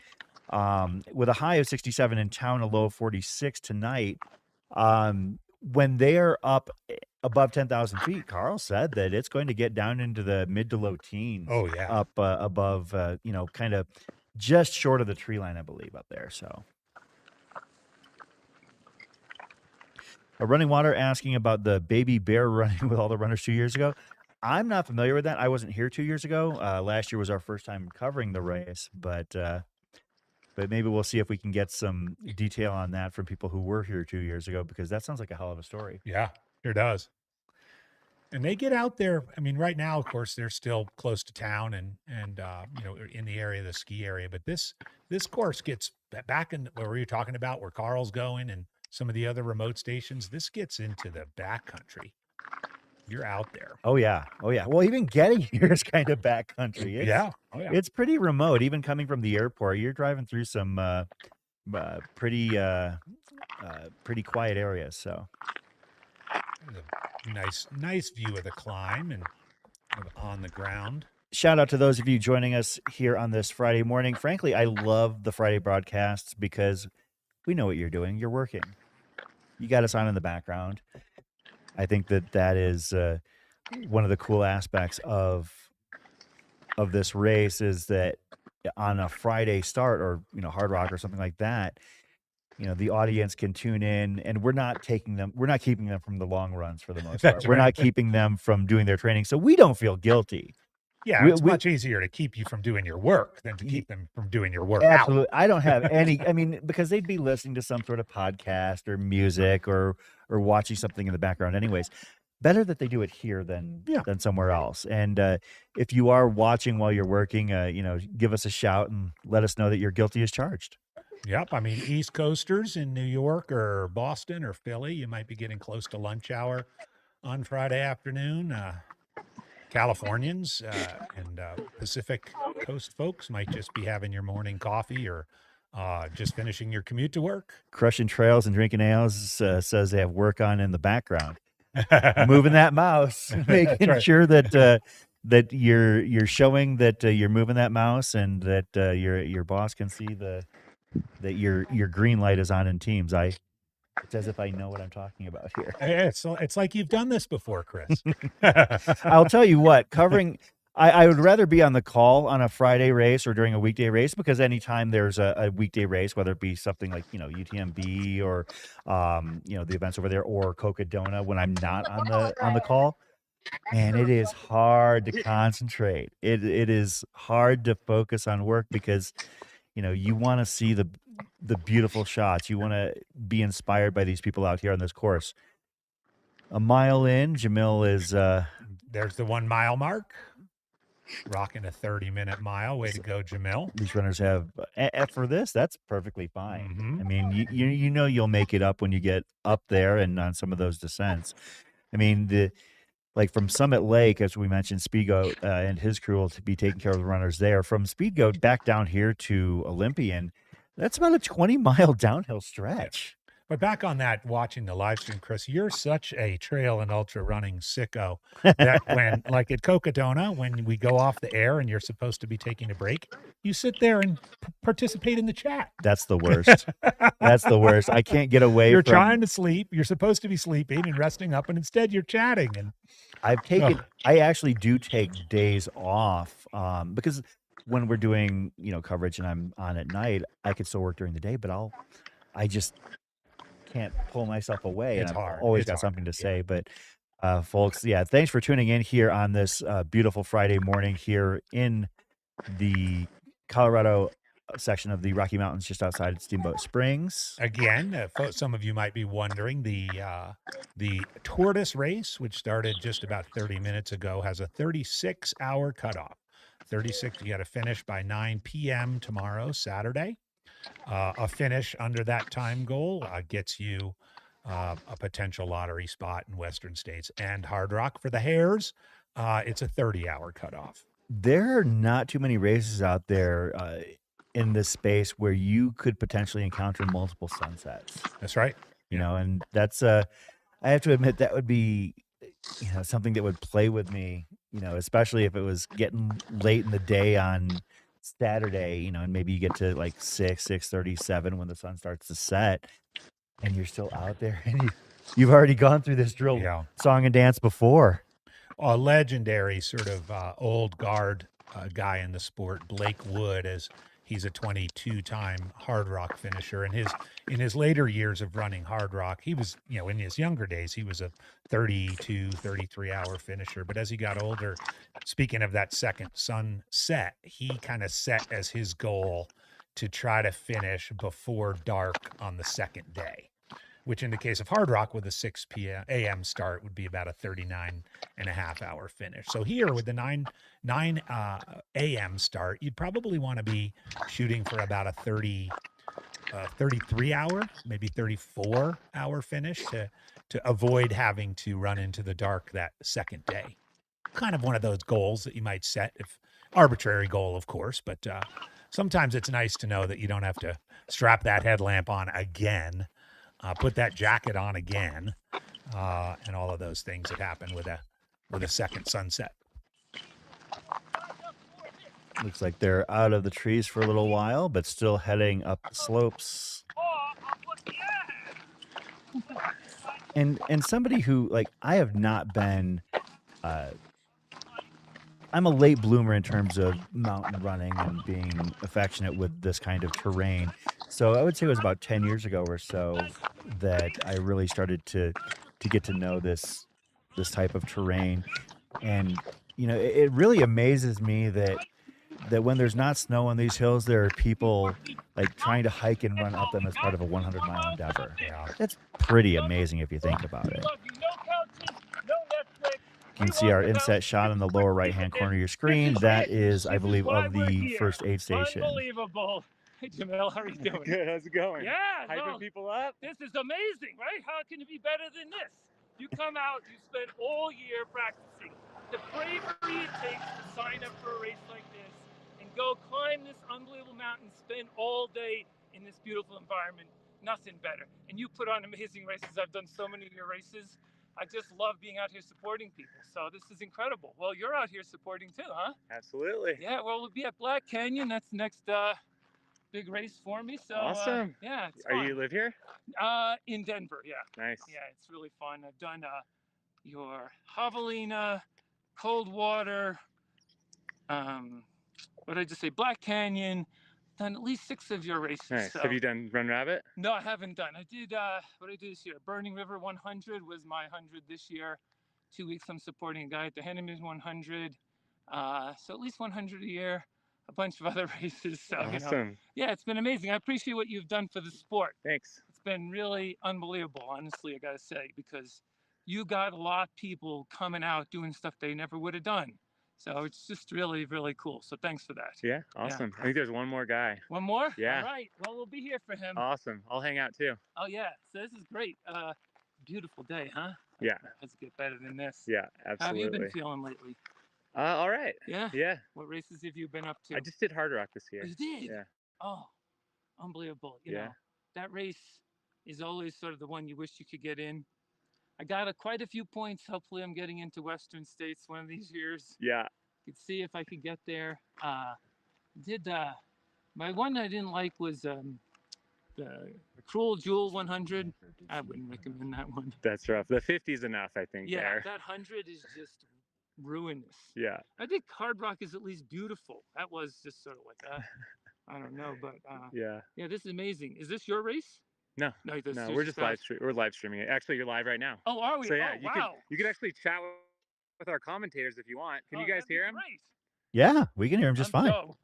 with a high of 67 in town, a low of 46 tonight. When they're up above 10,000 feet, Carl said that it's going to get down into the mid to low teens. Oh, yeah. Up above, kind of just short of the tree line, I believe, up there. So, Running Water asking about the baby bear running with all the runners 2 years ago. I'm not familiar with that. I wasn't here 2 years ago. Last year was our first time covering the race, but maybe we'll see if we can get some detail on that from people who were here 2 years ago, because that sounds like a hell of a story. Yeah, sure does. And they get out there. I mean, right now, of course, they're still close to town and in the area, the ski area. But this course gets back in where you're talking about, where Carl's going and some of the other remote stations. This gets into the backcountry. You're out there. Oh yeah. Well, even getting here is kind of backcountry. Yeah. Oh, yeah. It's pretty remote. Even coming from the airport, you're driving through some pretty quiet areas. So a nice view of the climb and on the ground. shout out to those of you joining us here on this Friday morning. Frankly, I love the Friday broadcasts because we know what you're doing. You're working. You got us on in the background. I think that is one of the cool aspects of this race, is that on a Friday start, or Hard Rock or something like that, the audience can tune in, and we're not keeping them from the long runs for the most part. We're not keeping them from doing their training, so we don't feel guilty. Yeah, it's much easier to keep you from doing your work than to keep them from doing your work. Absolutely. I don't have any, because they'd be listening to some sort of podcast or music or watching something in the background anyways. Better that they do it here than somewhere else. And if you are watching while you're working, give us a shout and let us know that you're guilty as charged. Yep. I mean, East Coasters in New York or Boston or Philly, you might be getting close to lunch hour on Friday afternoon. Californians and Pacific Coast folks might just be having your morning coffee or just finishing your commute to work. Crushing trails and drinking ales says they have work on in the background. Moving that mouse, making right. sure that that you're showing that you're moving that mouse and that your boss can see that your green light is on in Teams. It's as if I know what I'm talking about here. It's like you've done this before, Chris. I'll tell you what, I would rather be on the call on a Friday race or during a weekday race, because anytime there's a weekday race, whether it be something like, UTMB or, the events over there or Cocodona, when I'm not on the call, and it is hard to concentrate. It is hard to focus on work because, you want to see the beautiful shots. You want to be inspired by these people out here on this course. A mile in, Jamil is there's the 1 mile mark. Rocking a 30-minute mile. Way to go, Jamil. These runners have for this, that's perfectly fine. Mhm. I mean, you'll make it up when you get up there and on some of those descents. I mean, from Summit Lake, as we mentioned, Speedgoat and his crew will be taking care of the runners there. From Speedgoat back down here to Olympian, that's about a 20-mile downhill stretch. But back on that, watching the live stream, Chris, you're such a trail and ultra running sicko that when, like at Cocodona, when we go off the air and you're supposed to be taking a break, you sit there and participate in the chat. That's the worst. That's the worst. I can't get away You're from... trying to sleep. You're supposed to be sleeping and resting up, and instead you're chatting. And I actually do take days off because when we're doing, coverage and I'm on at night, I could still work during the day, but I just can't pull myself away. It's and I've hard. always It's got hard. something to say. But folks, thanks for tuning in here on this beautiful Friday morning here in the Colorado section of the Rocky Mountains, just outside Steamboat Springs. Again, some of you might be wondering, the Tortoise race, which started just about 30 minutes ago, has a 36-hour cutoff. 36, you got to finish by 9 p.m. tomorrow, Saturday. A finish under that time goal gets you a potential lottery spot in Western states. And Hard Rock for the Hares, it's a 30-hour cutoff. There are not too many races out there in this space where you could potentially encounter multiple sunsets. That's right. And that's I have to admit that would be something that would play with me, especially if it was getting late in the day on Saturday, and maybe you get to like 6:37 when the sun starts to set and you're still out there and you've already gone through this drill song and dance before. A legendary sort of old guard guy in the sport, Blake Wood, as he's a 22-time Hard Rock finisher. And in his later years of running Hard Rock, he was, in his younger days, he was a 32, 33-hour finisher. But as he got older, speaking of that second sunset, he kind of set as his goal to try to finish before dark on the second day, which in the case of Hard Rock with a 6 a.m. start would be about a 39.5-hour finish. So here with the 9 a.m. start, you'd probably want to be shooting for about a 33-hour, maybe 34-hour finish to avoid having to run into the dark that second day. Kind of one of those goals that you might set, if arbitrary goal, of course, but sometimes it's nice to know that you don't have to strap that headlamp on again. Put that jacket on again, and all of those things that happen with a second sunset. Looks like they're out of the trees for a little while, but still heading up the slopes. And somebody who, I have not been, I'm a late bloomer in terms of mountain running and being affectionate with this kind of terrain. So I would say it was about 10 years ago or so that I really started to get to know this type of terrain. And, it really amazes me that when there's not snow on these hills, there are people trying to hike and run up them as part of a 100-mile endeavor. Yeah. That's pretty amazing if you think about it. You can see our inset shot in the lower right-hand corner of your screen. That is, I believe, of the first aid station. Unbelievable. Hey, Jamil, how are you doing? Good. How's it going? Yeah, Hyping well, people up. this is amazing, right? How can it be better than this? You come out, you spend all year practicing. The bravery it takes to sign up for a race like this and go climb this unbelievable mountain, spend all day in this beautiful environment, nothing better. And you put on amazing races. I've done so many of your races. I just love being out here supporting people. So this is incredible. Well, you're out here supporting too, huh? Absolutely. Yeah, well, we'll be at Black Canyon. That's the next big race for me. So Awesome. yeah, it's Are fun. you live here? In Denver, yeah. Nice. Yeah, it's really fun. I've done your Javelina, Coldwater, what did I just say? Black Canyon. Done at least 6 of your races. Nice. So. Have you done Run Rabbit? No, I haven't done. I did what did I do this year? Burning River 100 was my 100 this year. 2 weeks I'm supporting a guy at the Henneman 100. So at least 100 a year. A bunch of other races. So Awesome. you know, yeah, it's been amazing. I appreciate what you've done for the sport. Thanks. It's been really unbelievable, honestly, I gotta say, because you got a lot of people coming out doing stuff they never would have done. So it's just really, really cool. So thanks for that. Yeah, awesome. I think there's one more guy. One more? Yeah. All right. Well, we'll be here for him. Awesome. I'll hang out too. Oh yeah. So this is great. Beautiful day, huh? Yeah. Let's get better than this. Yeah, absolutely. How have you been feeling lately? All right. Yeah. Yeah. What races have you been up to? I just did Hard Rock this year. Oh, you did? Yeah. Oh, unbelievable. You Yeah. know, that race is always sort of the one you wish you could get in. I got quite a few points. Hopefully I'm getting into Western States one of these years. Yeah. Could see if I could get there. My one I didn't like was the Cruel Jewel 100. I wouldn't recommend that one. That's rough. The 50's enough, I think. Yeah, there. that 100 is just ruinous. Yeah. I think Hard Rock is at least beautiful. That was just sort of like, I don't know, but Yeah. yeah, this is amazing. Is this your race? No. No, this No, is we're just we're live streaming it. Actually, you're live right now. Oh, are we? So yeah, Oh, wow. you can actually chat with our commentators if you want. Can you guys that'd be hear him? Great. Yeah, we can hear him just I'm fine. Joe.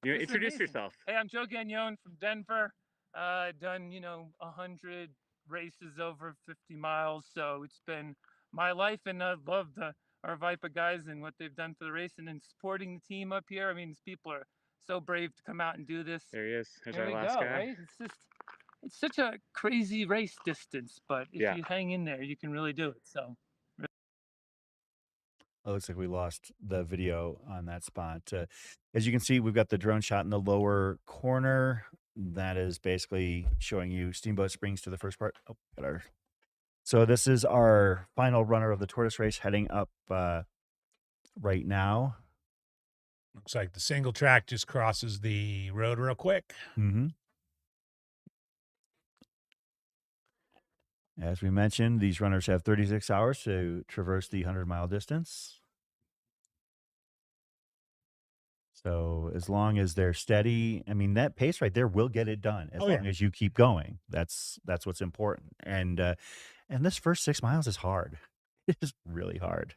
You This is introduce amazing. yourself. Hey, I'm Joe Gagnon from Denver. Done 100 races over 50 miles, so it's been my life, and I love our Viper guys and what they've done for the race, and then supporting the team up here. I mean, these people are so brave to come out and do this. There he is. There's There our we last go, guy. right? It's such a crazy race distance, but if Yeah. you hang in there, you can really do it. So. It looks like we lost the video on that spot. As you can see, we've got the drone shot in the lower corner. That is basically showing you Steamboat Springs to the first part. Oh, got our. So this is our final runner of the Tortoise race heading up right now. Looks like the single track just crosses the road real quick. Mm-hmm. As we mentioned, these runners have 36 hours to traverse the 100-mile distance. So as long as they're steady, I mean, that pace right there will get it done as long as you keep going. That's what's important. And this first 6 miles is hard. It is really hard.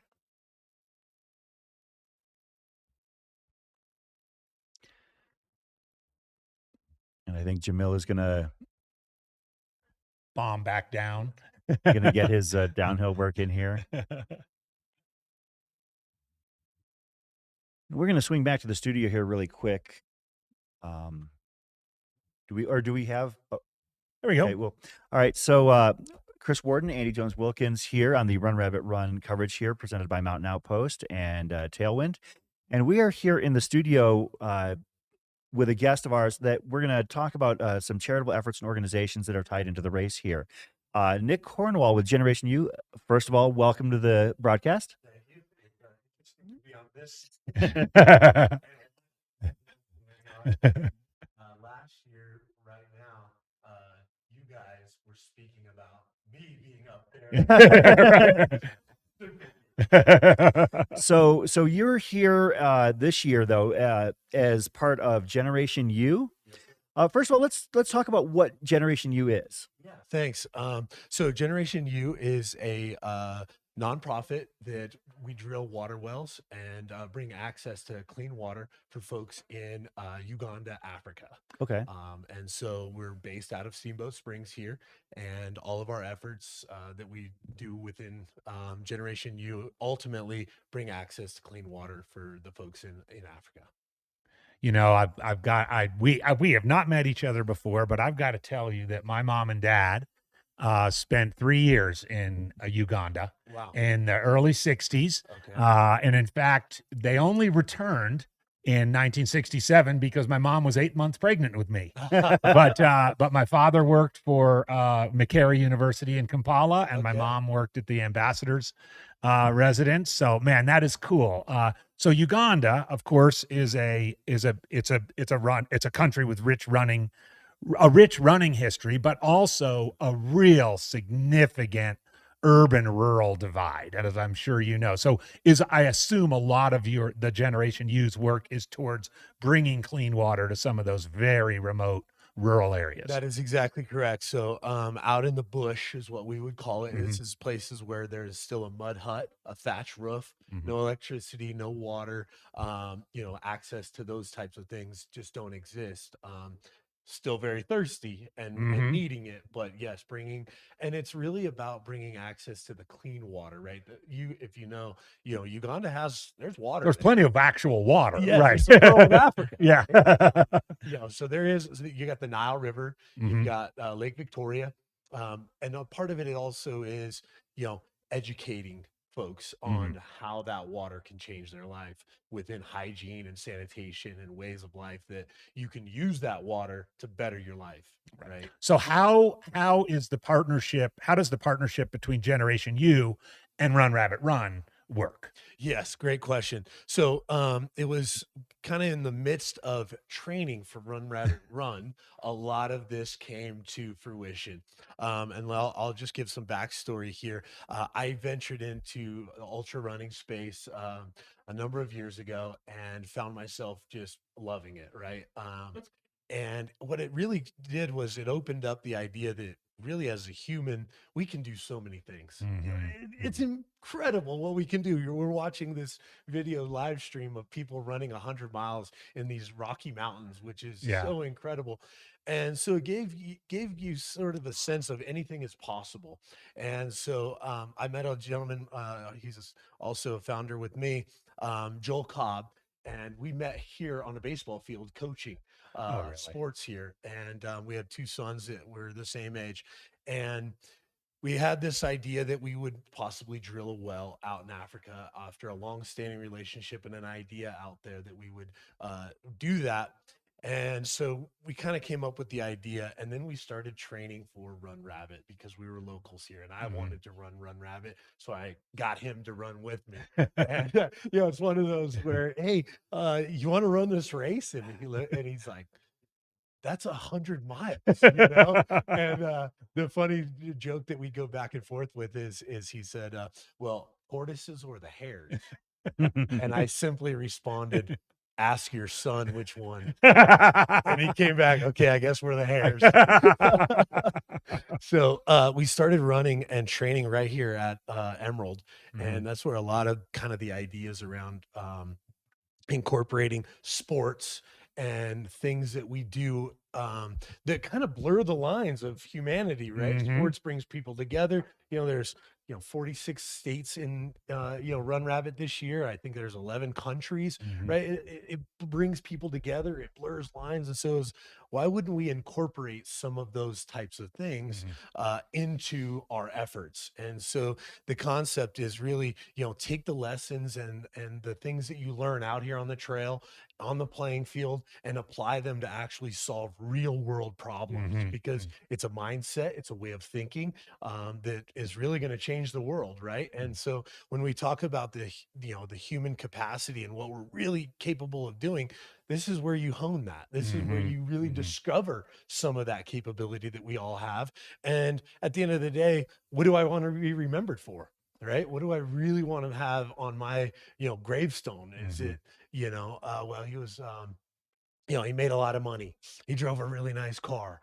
And I think Jamil is gonna bomb back down. Gonna get his downhill work in here. We're gonna swing back to the studio here really quick. Do we have? Oh, there we go. Okay, well, all right. So Chris Warden, Andy Jones Wilkins here on the Run Rabbit Run coverage here, presented by Mountain Outpost and Tailwind, and we are here in the studio with a guest of ours that we're going to talk about some charitable efforts and organizations that are tied into the race here. Nick Cornwall with Generation U. First of all, welcome to the broadcast. Thank you. Interesting to be on this. Last year, right now, you guys were speaking about me being up there. So you're here this year though as part of Generation U. First of all, let's talk about what Generation U is. Yeah, thanks. So Generation U is a nonprofit that we drill water wells and bring access to clean water for folks in Uganda, Africa. Okay. And so we're based out of Steamboat Springs here, and all of our efforts that we do within Generation U ultimately bring access to clean water for the folks in Africa. you know, we have not met each other before, but I've got to tell you that my mom and dad spent 3 years in Uganda Wow. in the early 60s. Okay. And in fact, they only returned in 1967 because my mom was 8 months pregnant with me. But my father worked for Makerere University in Kampala, and my Okay. mom worked at the ambassador's residence. So man, that is cool. So Uganda, of course, it's a country with a rich running history, but also a real significant urban rural divide, as I'm sure you know. So I assume a lot of the Generation U's work is towards bringing clean water to some of those very remote rural areas. That is exactly correct. So, out in the bush is what we would call it. Mhm. This is places where there's still a mud hut, a thatch roof, Mhm. no electricity, no water. Access to those types of things just don't exist. Still very thirsty and Mhm. needing it, but yes, and it's really about bringing access to the clean water, right? If you know, Uganda there's water. There's there. plenty of actual water, Yes, right? it's the pearl of Africa. Yeah. So you got the Nile River, Mhm. you've got Lake Victoria, and a part of it also is educating folks on how that water can change their life within hygiene and sanitation and ways of life that you can use that water to better your life, right? So how does the partnership between Generation U and Run Rabbit Run work? Yes, great question. So it was kind of in the midst of training for Run Rabbit Run, a lot of this came to fruition. And I'll just give some backstory here. I ventured into the ultra running space a number of years ago and found myself just loving it, right? And what it really did was it opened up the idea that really as a human, we can do so many things. It's incredible what we can do. We're watching this video live stream of people running 100 miles in these Rocky Mountains, which is so incredible. And so it gave you sort of a sense of anything is possible. And so I met a gentleman, he's also a founder with me, Joel Cobb, and we met here on a baseball field coaching Really? sports here. And we had two sons that were the same age. And we had this idea that we would possibly drill a well out in Africa after a long-standing relationship and an idea out there that we would do that. And so we kind of came up with the idea, and then we started training for Run Rabbit because we were locals here, and I wanted to run Rabbit, so I got him to run with me. And it's one of those where, hey, you want to run this race? And he's like, that's 100 miles, And the funny joke that we go back and forth with is he said, well, tortoises or the hares? And I simply responded, ask your son which one. And he came back, okay, I guess we're the hares. So we started running and training right here at Emerald. And that's where a lot of kind of the ideas around incorporating sports and things that we do that kind of blur the lines of humanity, right? Sports brings people together. There's 46 states in Run Rabbit this year. I think there's 11 countries, right? It brings people together. It blurs lines, and so why wouldn't we incorporate some of those types of things into our efforts? And so the concept is really take the lessons and the things that you learn out here on the trail, on the playing field, and apply them to actually solve real world problems, because it's a mindset, it's a way of thinking that is really going to change the world, right? And so when we talk about the human capacity and what we're really capable of doing, this is where you hone that. This is where you really discover some of that capability that we all have. And at the end of the day, what do I want to be remembered for? Right? What do I really want to have on my, gravestone? Is it, well, he was, he made a lot of money. He drove a really nice car,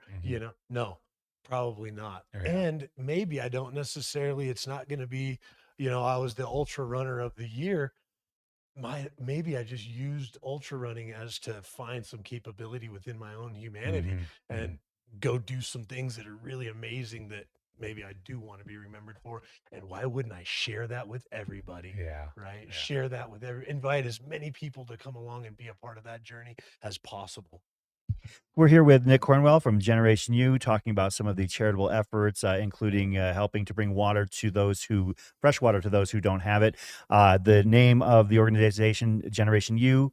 No, probably not. And maybe I don't necessarily, it's not going to be, I was the ultra runner of the year. Maybe I just used ultra running as to find some capability within my own humanity and go do some things that are really amazing that maybe I do want to be remembered for. And why wouldn't I share that with everybody? Yeah. Right. Yeah. Share that with invite as many people to come along and be a part of that journey as possible. We're here with Nick Cornwell from Generation U, talking about some of the charitable efforts, including helping to bring fresh water to those who don't have it. The name of the organization, Generation U,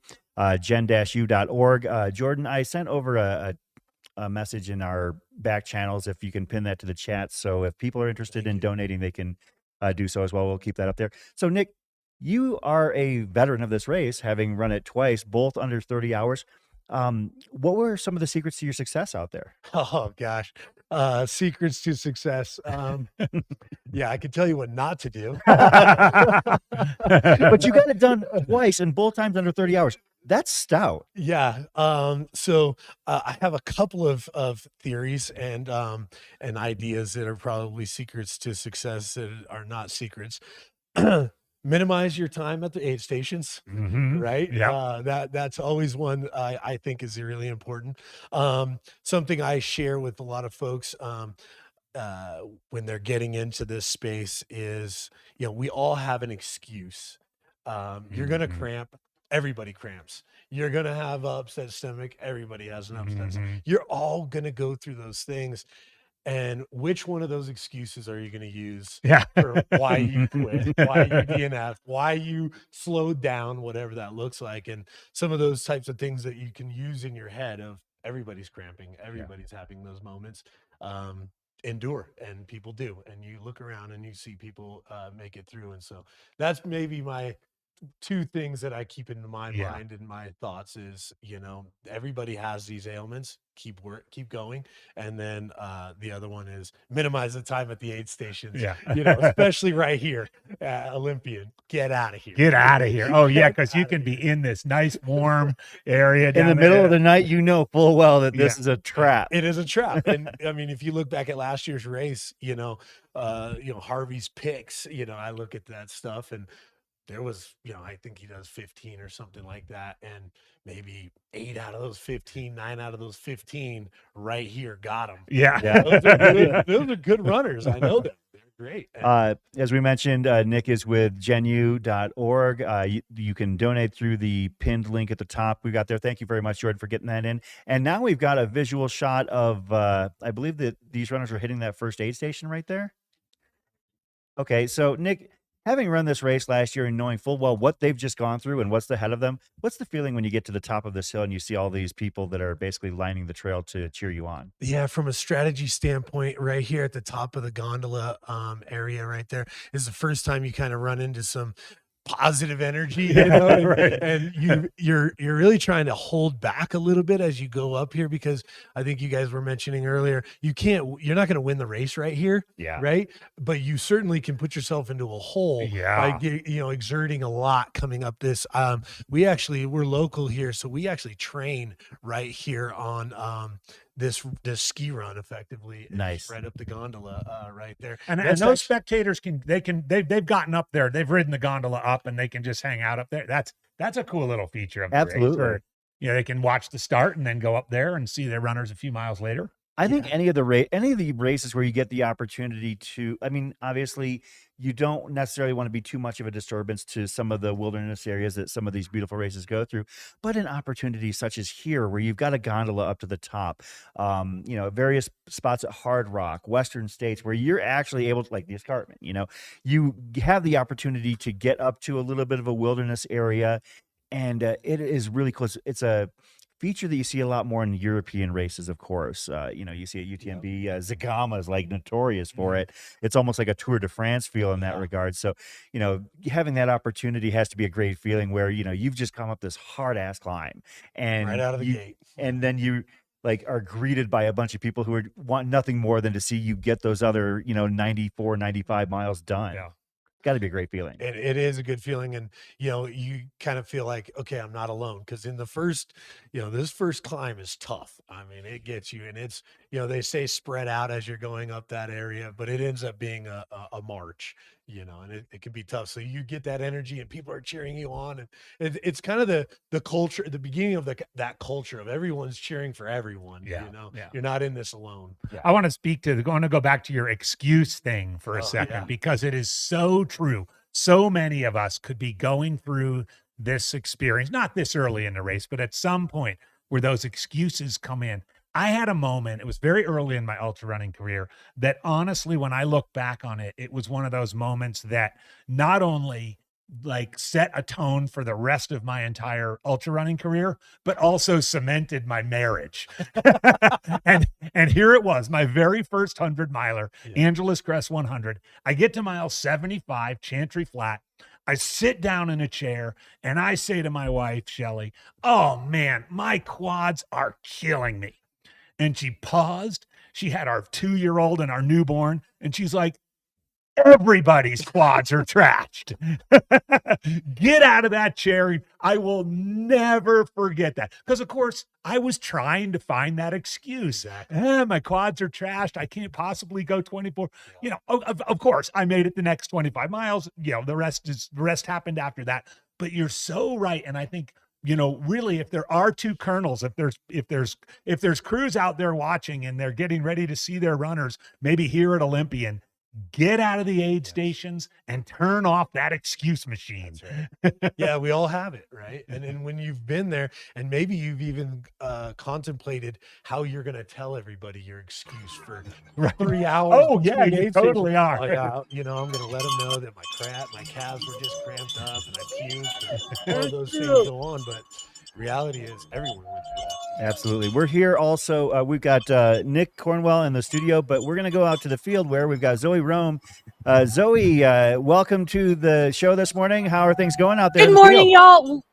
gen-u.org. Jordan, I sent over a message in our back channels, if you can pin that to the chat. So if people are interested in donating, they can do so as well. We'll keep that up there. So Nick, you are a veteran of this race, having run it twice, both under 30 hours. What were some of the secrets to your success out there? Oh gosh. Secrets to success. Yeah, I can tell you what not to do. But you got it done twice and both times under 30 hours. That's stout. Yeah. So I have a couple of theories and ideas that are probably secrets to success that are not secrets. Minimize your time at the aid stations, right? Yeah. That's always one I think is really important. Something I share with a lot of folks when they're getting into this space is, we all have an excuse. You're gonna cramp. Everybody cramps. You're gonna have an upset stomach. Everybody has an upset stomach. You're all gonna go through those things. And which one of those excuses are you going to use for why you quit, why you DNF, why you slowed down, whatever that looks like? And some of those types of things that you can use in your head of everybody's cramping, everybody's having those moments. Endure, and people do. And you look around and you see people make it through. And so that's maybe my two things that I keep in my mind and my thoughts is, everybody has these ailments, keep going. And then the other one is minimize the time at the aid stations, especially right here at Olympian. Get out of here. Get out of here. Oh yeah. Cause you can be in this nice warm area in the middle of the night, full well that this is a trap. It is a trap. And I mean, if you look back at last year's race, Harvey's picks, I look at that stuff and there was, I think he does 15 or something like that. And maybe 8 out of those 15, 9 out of those 15 right here got him. Yeah. Those are good runners. I know them. They're great. As we mentioned, Nick is with genu.org. You can donate through the pinned link at the top we got there. Thank you very much, Jordan, for getting that in. And now we've got a visual shot of, I believe that these runners are hitting that first aid station right there. Okay, so Nick, having run this race last year and knowing full well what they've just gone through and what's ahead of them, what's the feeling when you get to the top of this hill and you see all these people that are basically lining the trail to cheer you on? Yeah, from a strategy standpoint, right here at the top of the gondola area right there is the first time you kind of run into some positive energy, and you're really trying to hold back a little bit as you go up here, because I think you guys were mentioning earlier, you're not going to win the race right here, right? But you certainly can put yourself into a hole by exerting a lot coming up this. We're local here, so we actually train right here on this ski run effectively. Nice. Right up the gondola right there. And those spectators they've gotten up there, they've ridden the gondola up and they can just hang out up there. That's a cool little feature of the race where, they can watch the start and then go up there and see their runners a few miles later. I think any of the races where you get the opportunity to, obviously you don't necessarily want to be too much of a disturbance to some of the wilderness areas that some of these beautiful races go through, but an opportunity such as here where you've got a gondola up to the top, various spots at Hard Rock, Western States, where you're actually able to, like the escarpment, you have the opportunity to get up to a little bit of a wilderness area, and it is really close. It's a feature that you see a lot more in European races, of course. You see at UTMB, Zagama is like notorious for it. It's almost like a Tour de France feel in that regard. So, having that opportunity has to be a great feeling where, you've just come up this hard ass climb and right out of the gate. And then you are greeted by a bunch of people who want nothing more than to see you get those other, 94, 95 miles done. Yeah. Got to be a great feeling. It is a good feeling. And, you kind of feel like, okay, I'm not alone. Cause in the first, this first climb is tough. I mean, it gets you, and it's, they say spread out as you're going up that area, but it ends up being a march, and it can be tough. So you get that energy and people are cheering you on, and it's kind of the culture, the beginning of that culture of everyone's cheering for everyone. Yeah, You're not in this alone. I want to go back to your excuse thing for a second, because it is so true. So many of us could be going through this experience, not this early in the race, but at some point where those excuses come in. I had a moment, it was very early in my ultra running career, that honestly, when I look back on it, it was one of those moments that not only like set a tone for the rest of my entire ultra running career, but also cemented my marriage. and here it was, my very first 100 miler, Angeles Crest 100. I get to mile 75, Chantry Flat. I sit down in a chair and I say to my wife, Shelly, "Oh man, my quads are killing me." And she paused. She had our 2-year-old and our newborn, and she's like, "Everybody's quads are trashed." Get out of that chair. I will never forget that. Because, of course, I was trying to find that excuse. My quads are trashed. I can't possibly go 24. Of course, I made it the next 25 miles. The rest happened after that. But you're so right. And I think, really, if there are two colonels, if there's crews out there watching and they're getting ready to see their runners, maybe here at Olympian, get out of the aid stations and turn off that excuse machine. Right. Yeah, we all have it, right? And then when you've been there, and maybe you've even contemplated how you're going to tell everybody your excuse for 3 hours. Oh yeah, you totally are. Like, I'm going to let them know that my calves were just cramped up and I puked. And all those things go on, but reality is everyone went through that. Absolutely. We're here also. We've got Nick Cornwell in the studio, but we're going to go out to the field where we've got Zoe Rome. Zoe, welcome to the show this morning. How are things going out there? Good morning, y'all.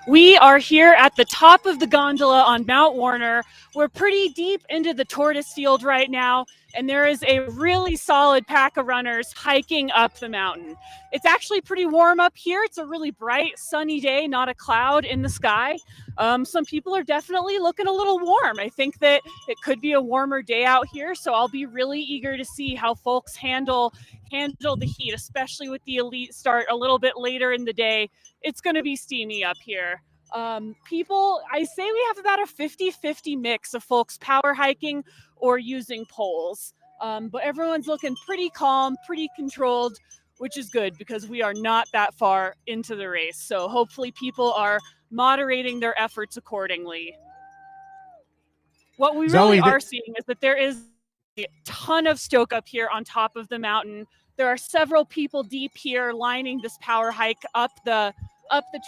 We are here at the top of the gondola on Mount Warner. We're pretty deep into the Tortoise field right now, and there is a really solid pack of runners hiking up the mountain. It's actually pretty warm up here. It's a really bright, sunny day, not a cloud in the sky. Some people are definitely looking a little warm. I think that it could be a warmer day out here, so I'll be really eager to see how folks handle the heat, especially with the elite start a little bit later in the day. It's going to be steamy up here. I say we have about a 50-50 mix of folks power hiking or using poles. But everyone's looking pretty calm, pretty controlled, which is good because we are not that far into the race. So hopefully people are moderating their efforts accordingly. What we really are seeing is that there is a ton of stoke up here on top of the mountain. There are several people deep here lining this power hike up the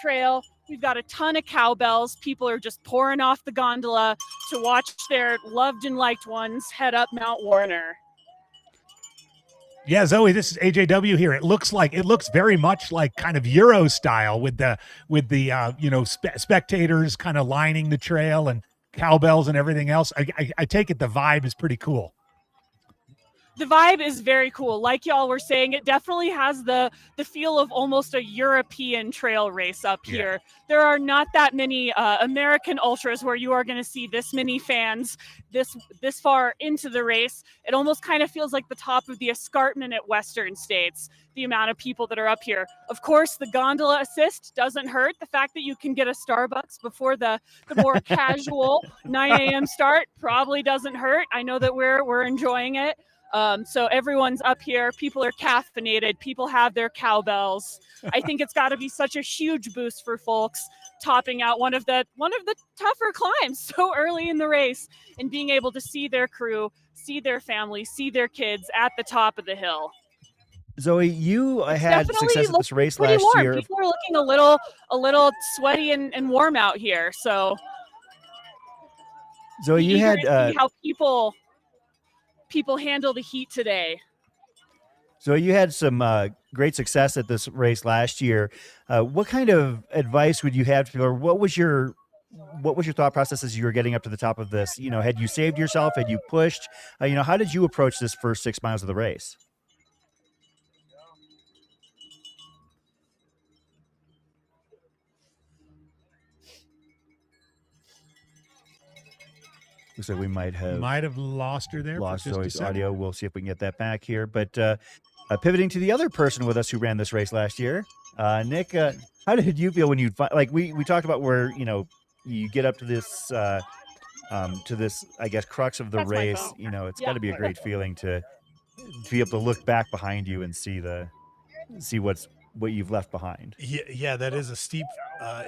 trail. We've got a ton of cowbells. People are just pouring off the gondola to watch their loved and liked ones head up Mount Warner. Yeah, Zoe, this is AJW here. It looks very much like kind of Euro style with the spectators kind of lining the trail and cowbells and everything else. I take it the vibe is pretty cool. The vibe is very cool. Like y'all were saying, it definitely has the feel of almost a European trail race up here. There are not that many American ultras where you are going to see this many fans this far into the race. It almost kind of feels like the top of the escarpment at Western States, the amount of people that are up here. Of course, the gondola assist doesn't hurt. The fact that you can get a Starbucks before the more casual 9 a.m. start probably doesn't hurt. I know that we're enjoying it. So everyone's up here. People are caffeinated. People have their cowbells. I think it's got to be such a huge boost for folks topping out one of the tougher climbs so early in the race and being able to see their crew, see their family, see their kids at the top of the hill. Zoe, you had success at this race last year. People are looking a little sweaty and warm out here. So Zoe, you had see how people handle the heat today. So you had some great success at this race last year. What kind of advice would you have, or what was your thought process as you were getting up to the top of this? Had you saved yourself? Had you pushed? How did you approach this first 6 miles of the race? Looks like we might have lost her there. Lost Zoe's audio. We'll see if we can get that back here. But Pivoting to the other person with us who ran this race last year, Nick, how did you feel when you we talked about where you get up to this I guess crux of the That's my race. phone. It's got to be a great feeling to be able to look back behind you and see what you've left behind. Yeah, that is a steep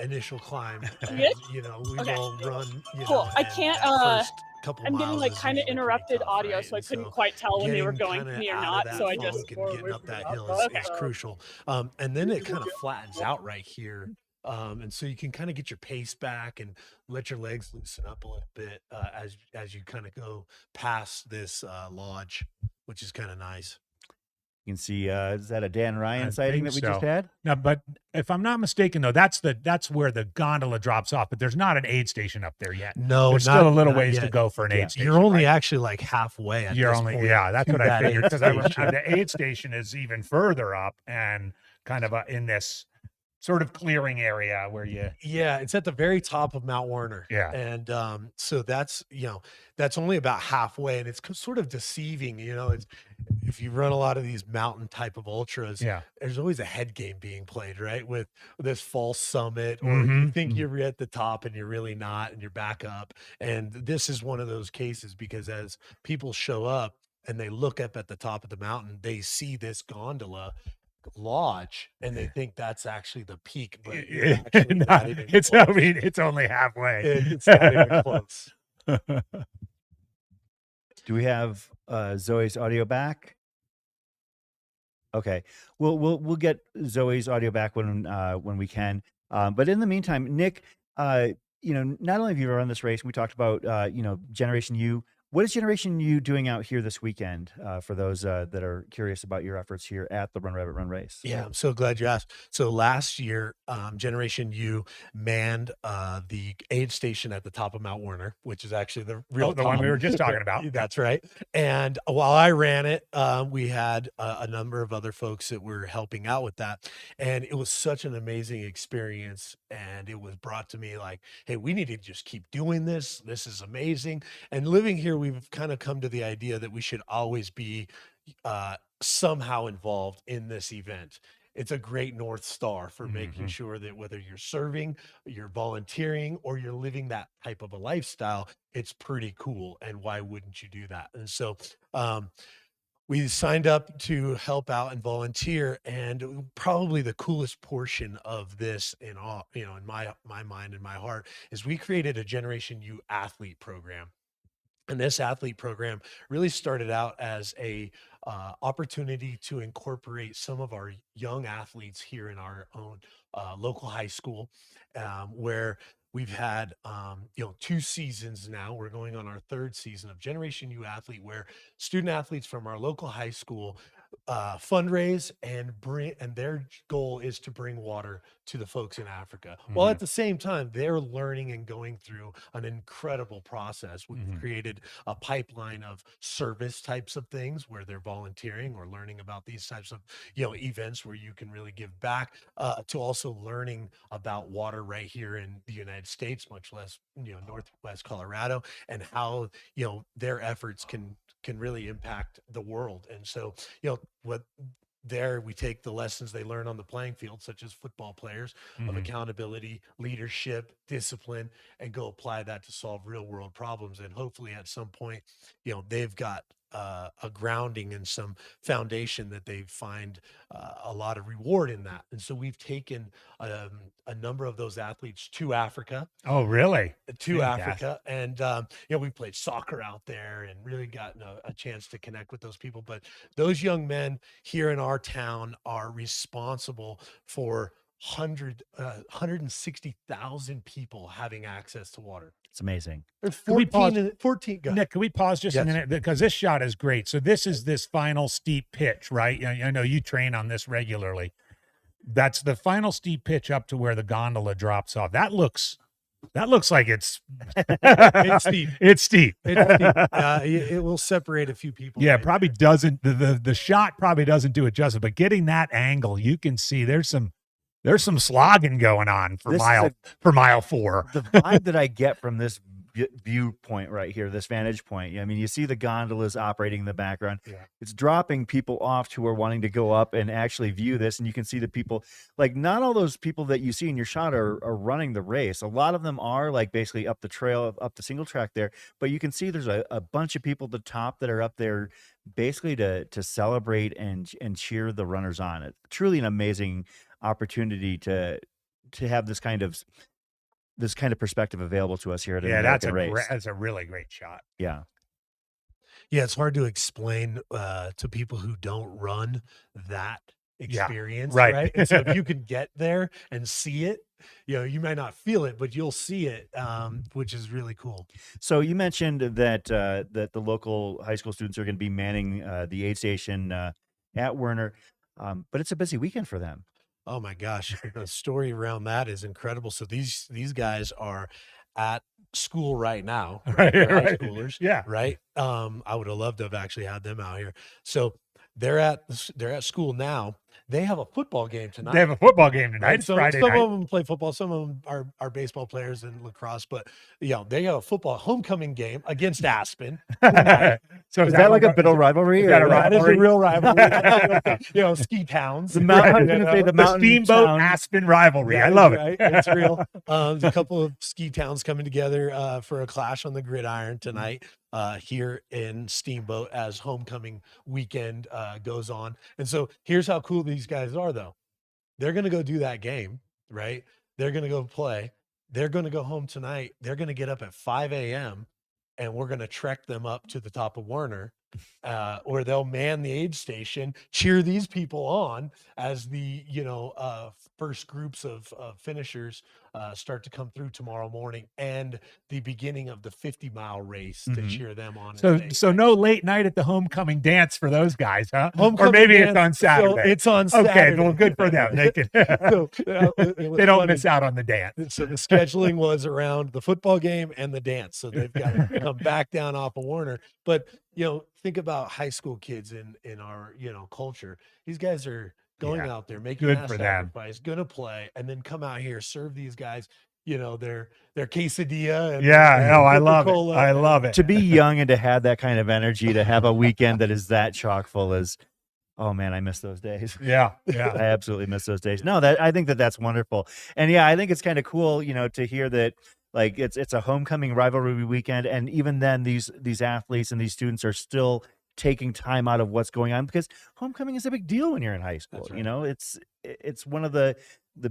initial climb. And, Yes? we Okay. will run. Cool. I and can't, that first couple I'm getting miles like is kind of usually pretty interrupted tough, audio, right? so I And couldn't so quite tell when they were getting going kinda to me or out of not. that So I funk just and getting up that hill is crucial. And then it kind of flattens out right here. And so you can kind of get your pace back and let your legs loosen up a little bit as you kind of go past this lodge, which is kind of nice. You can see, is that a Dan Ryan I sighting think that we just so. had? No, but if I'm not mistaken, though, that's where the gondola drops off. But there's not an aid station up there yet. No, There's not, still a little not ways yet. to go for an Yeah. aid station. You're only right? actually like halfway at You're this only point. yeah. That's to what I that figured aid because station. the aid station is even further up and kind of in this sort of clearing area where you Yeah, it's at the very top of Mount Warner. Yeah. And so that's only about halfway, and it's sort of deceiving. It's if you run a lot of these mountain type of ultras, yeah. there's always a head game being played, right? With this false summit, or you Mhm. think you're at the top and you're really not, and you're back up. And this is one of those cases because as people show up and they look up at the top of the mountain, they see this gondola lodge and they think that's actually the peak, but you're actually not even it's close. I mean it's only halfway. It's not even close. Do we have Zoe's audio back? Okay, we'll get Zoe's audio back when we can. But in the meantime, Nick, not only have you run this race, we talked about Generation U. What is Generation U doing out here this weekend for those that are curious about your efforts here at the Run Rabbit Run race? Yeah, I'm so glad you asked. So last year, Generation U manned the aid station at the top of Mount Warner, which is actually the real the one top. we were just talking about. That's right. And while I ran it, we had a number of other folks that were helping out with that. And it was such an amazing experience. And it was brought to me like, hey, we need to just keep doing this. This is amazing. And living here, we've kind of come to the idea that we should always be somehow involved in this event. It's a great North Star for making sure that whether you're serving, you're volunteering, or you're living that type of a lifestyle, it's pretty cool. And why wouldn't you do that? And so we signed up to help out and volunteer. And probably the coolest portion of this in my mind and my heart is we created a Generation U athlete program. And this athlete program really started out as a opportunity to incorporate some of our young athletes here in our own local high school, where we've had 2 seasons now. We're going on our 3rd season of Generation U Athlete, where student athletes from our local high school fundraise and their goal is to bring water to the folks in Africa. While at the same time, they're learning and going through an incredible process. We've created a pipeline of service types of things where they're volunteering or learning about these types of events where you can really give back, to also learning about water right here in the United States, much less Northwest Colorado, and how their efforts can really impact the world. And so we take the lessons they learn on the playing field, such as football players, of accountability, leadership, discipline, and go apply that to solve real world problems. And hopefully at some point, they've got a grounding and some foundation that they find a lot of reward in that. And so we've taken a number of those athletes to Africa. Oh, really? To Fantastic. Africa. And, we played soccer out there and really gotten a chance to connect with those people. But those young men here in our town are responsible for 160,000 people having access to water. It's amazing. There's Can we pause- 14 guys. Nick, can we pause just a Yes. minute? Because this shot is great. So this is this final steep pitch, right? I know you train on this regularly. That's the final steep pitch up to where the gondola drops off. That looks like it's It's steep. It's steep. It's steep. It will separate a few people. Yeah, right probably doesn't the shot probably doesn't do it justice, but getting that angle, you can see there's some slogging going on for This is mile 4. The vibe that I get from this viewpoint right here, this vantage point. I mean, you see the gondolas operating in the background. Yeah. It's dropping people off who are wanting to go up and actually view this. And you can see the people, like, not all those people that you see in your shot are running the race. A lot of them are like basically up the trail, up the single track there. But you can see there's a bunch of people at the top that are up there basically to celebrate and cheer the runners on. It's truly an amazing opportunity to have this kind of perspective available to us here at an that's American race. that's a really great shot. Yeah. Yeah, it's hard to explain to people who don't run that experience, right. right? And so if you can get there and see it, you might not feel it, but you'll see it, which is really cool. So you mentioned that that the local high school students are going to be manning the aid station at Werner, but it's a busy weekend for them. Oh my gosh, the story around that is incredible. So these guys are at school right now, right? They're high schoolers, Yeah. right? I would have loved to have actually had them out here. So they're at school now. They have a football game tonight. They have a football game tonight. Right? It's So Friday some night. of them play football. Some of them are baseball players and lacrosse. But they have a football homecoming game against Aspen. So Is that like a bit of rivalry? is that a or- That is a rivalry? real rivalry. Ski towns. The mountain, I was You gonna say know? the The mountain Steamboat town. Aspen rivalry. I That is love it. right. It's real. There's a couple of ski towns coming together for a clash on the gridiron tonight here in Steamboat as homecoming weekend goes on. And so here's how cool these guys are, though. They're going to go do that game, right? They're going to go play. They're going to go home tonight. They're going to get up at 5 a.m. and we're going to trek them up to the top of Werner, where they'll man the aid station, cheer these people on as the first groups of finishers start to come through tomorrow morning, and the beginning of the 50-mile race to Mhm. cheer them on. So no late night at the homecoming dance for those guys, huh? Or Homecoming maybe it's dance, on so Saturday. it's on Okay, Saturday. well, good for them. They can. So, it was They don't funny. miss out on the dance. So the scheduling was around the football game and the dance. So they've got to come back down off of Werner. But think about high school kids in our culture. These guys are going Yeah. out there making Good that for them. sacrifice, gonna play, and then come out here, serve these guys, their quesadilla. And Yeah, no, I love it. Coca-Cola I and- love it. To be young and to have that kind of energy, to have a weekend that is that chock full is, oh man, I miss those days. Yeah, I yeah. absolutely miss those days. No, I think that's wonderful. And yeah, I think it's kind of cool, to hear that like it's a homecoming rivalry weekend. And even then these athletes and these students are still taking time out of what's going on, because homecoming is a big deal when you're in high school. That's right. It's one of the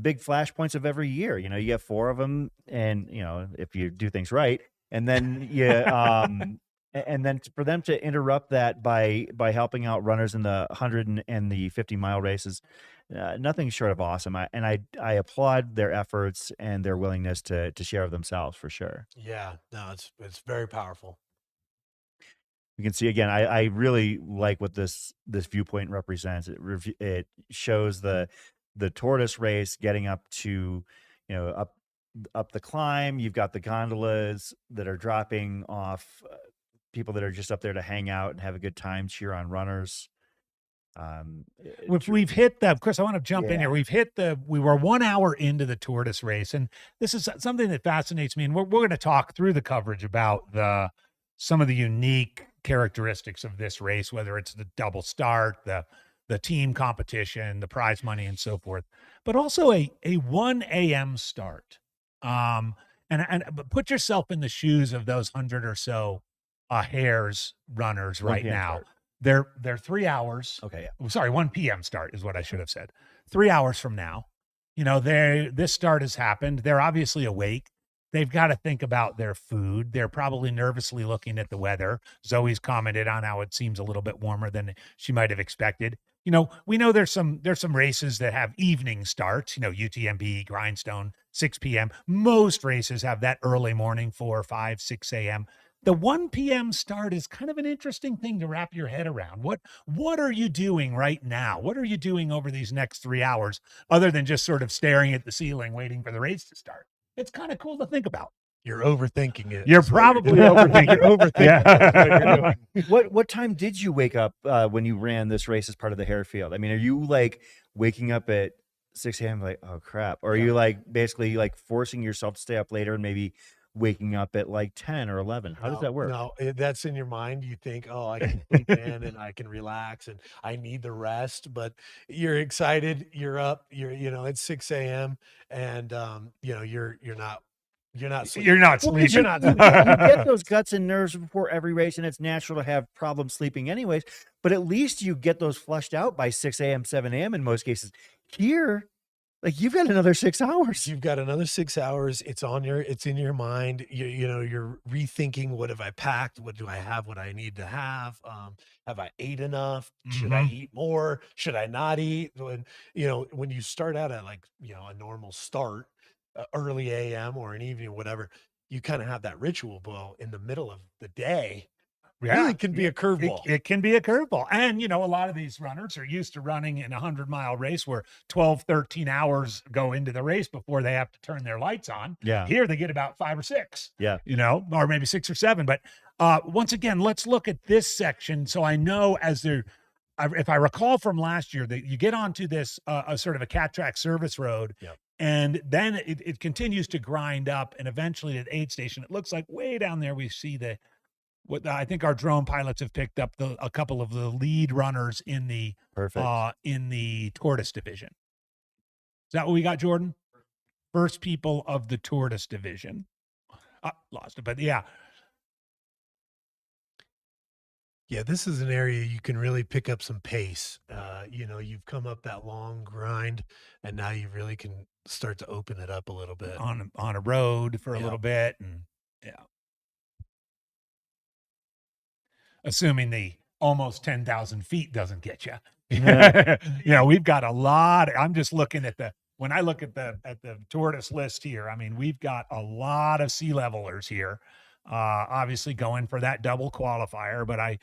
big flashpoints of every year. You have 4 of them, and if you do things right, and then and then for them to interrupt that by helping out runners in the 100 and the 50-mile races, nothing short of awesome. I applaud their efforts and their willingness to share of themselves, for sure. Yeah, no, it's very powerful. You can see again, I really like what this viewpoint represents. It shows the Tortoise race getting up to, up the climb. You've got the gondolas that are dropping off people that are just up there to hang out and have a good time, cheer on runners. We've hit the, Chris, I want to jump in Yeah. here. We were 1 hour into the Tortoise race, and this is something that fascinates me. And we're going to talk through the coverage about some of the unique characteristics of this race, whether it's the double start, the team competition, the prize money, and so forth, but also a 1 a.m. start. But put yourself in the shoes of those 100 or so Hares runners 1 right p.m. now. start. They're 3 hours. Okay. Sorry, 1 p.m. start is what I should have said. 3 hours from now, this start has happened. They're obviously awake. They've got to think about their food. They're probably nervously looking at the weather. Zoe's commented on how it seems a little bit warmer than she might have expected. We know there's some races that have evening starts, UTMB, Grindstone, 6 p.m. Most races have that early morning, 4, 5, 6 a.m. The 1 p.m. start is kind of an interesting thing to wrap your head around. What are you doing right now? What are you doing over these next 3 hours other than just sort of staring at the ceiling, waiting for the race to start? It's kind of cool to think about. You're overthinking it. You're That's what you're probably doing. overthinking. You're overthinking it. That's what you're doing. What time did you wake up when you ran this race as part of the Hare Field? I mean, are you like waking up at 6 a.m. like, oh crap? Or are you like basically like forcing yourself to stay up later and maybe waking up at like 10 or 11. How does that work? No, that's in your mind. You think, oh, I can sleep in and I can relax and I need the rest. But you're excited. You're up. It's 6 a.m. and you're not sleeping. You're not Well, 'cause sleeping. you get those guts and nerves before every race, and it's natural to have problems sleeping anyways. But at least you get those flushed out by 6 a.m., 7 a.m. in most cases. Here, like you've got another 6 hours. You've got another 6 hours. It's in your mind. You're rethinking, what have I packed? What do I have? What I need to have? Have I ate enough? Should I eat more? Should I not eat? When you start out at like, a normal start, early AM or an evening, whatever, you kind of have that ritual. Well, in the middle of the day, really can be a curveball. It can be a curveball. And, a lot of these runners are used to running in a 100-mile race where 12, 13 hours go into the race before they have to turn their lights on. Yeah. Here they get about 5 or 6. Yeah. Or maybe 6 or 7. But once again, let's look at this section. So I know if I recall from last year, that you get onto this a sort of a cat track service road. Yep. And then it continues to grind up, and eventually at aid station, it looks like way down there we see I think our drone pilots have picked up a couple of the lead runners in the Tortoise division. Is that what we got, Jordan? First people of the Tortoise division. Lost it, but yeah. Yeah, this is an area you can really pick up some pace. You've come up that long grind, and now you really can start to open it up a little bit on a road for a little bit, and assuming the almost 10,000 feet doesn't get you. We've got a lot. I'm just looking at when I look at the Tortoise list here, I mean, we've got a lot of sea levelers here. Obviously going for that double qualifier, but I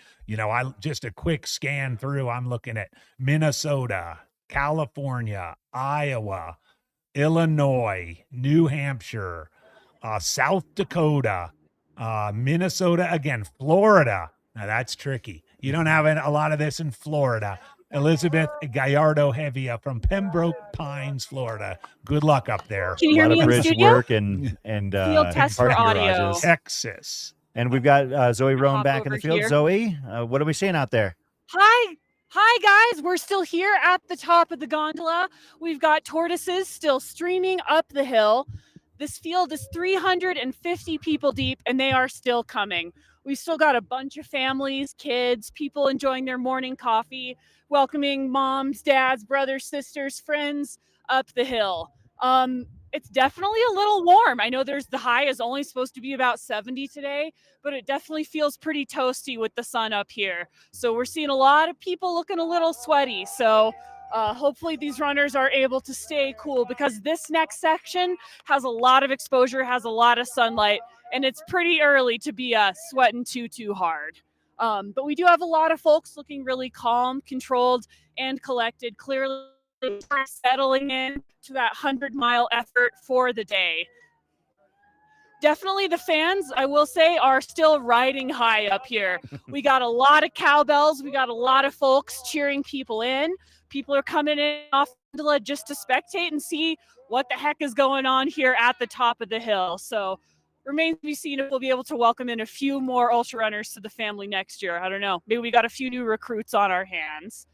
just a quick scan through, I'm looking at Minnesota, California, Iowa, Illinois, New Hampshire, South Dakota, Minnesota again, Florida. Now that's tricky. You don't have a lot of this in Florida. Elizabeth Gallardo Hevia from Pembroke Pines, Florida. Good luck up there. Can you hear me in bridge studio? work and Field test for parking audio. garages. Texas. And we've got Zoe Roan Hop back in the over field. here. Zoe, what are we seeing out there? Hi guys, we're still here at the top of the gondola. We've got tortoises still streaming up the hill. This field is 350 people deep, and they are still coming. We've still got a bunch of families, kids, people enjoying their morning coffee, welcoming moms, dads, brothers, sisters, friends up the hill. It's definitely a little warm. I know the high is only supposed to be about 70 today, but it definitely feels pretty toasty with the sun up here. So we're seeing a lot of people looking a little sweaty. So hopefully these runners are able to stay cool, because this next section has a lot of exposure, has a lot of sunlight, and it's pretty early to be sweating too hard. But we do have a lot of folks looking really calm, controlled, and collected, clearly settling in to that 100-mile effort for the day. Definitely the fans, I will say, are still riding high up here. We got a lot of cowbells. We got a lot of folks cheering people in. People are coming in off gondola just to spectate and see what the heck is going on here at the top of the hill. So remains to be seen if we'll be able to welcome in a few more ultra runners to the family next year. I don't know. Maybe we got a few new recruits on our hands.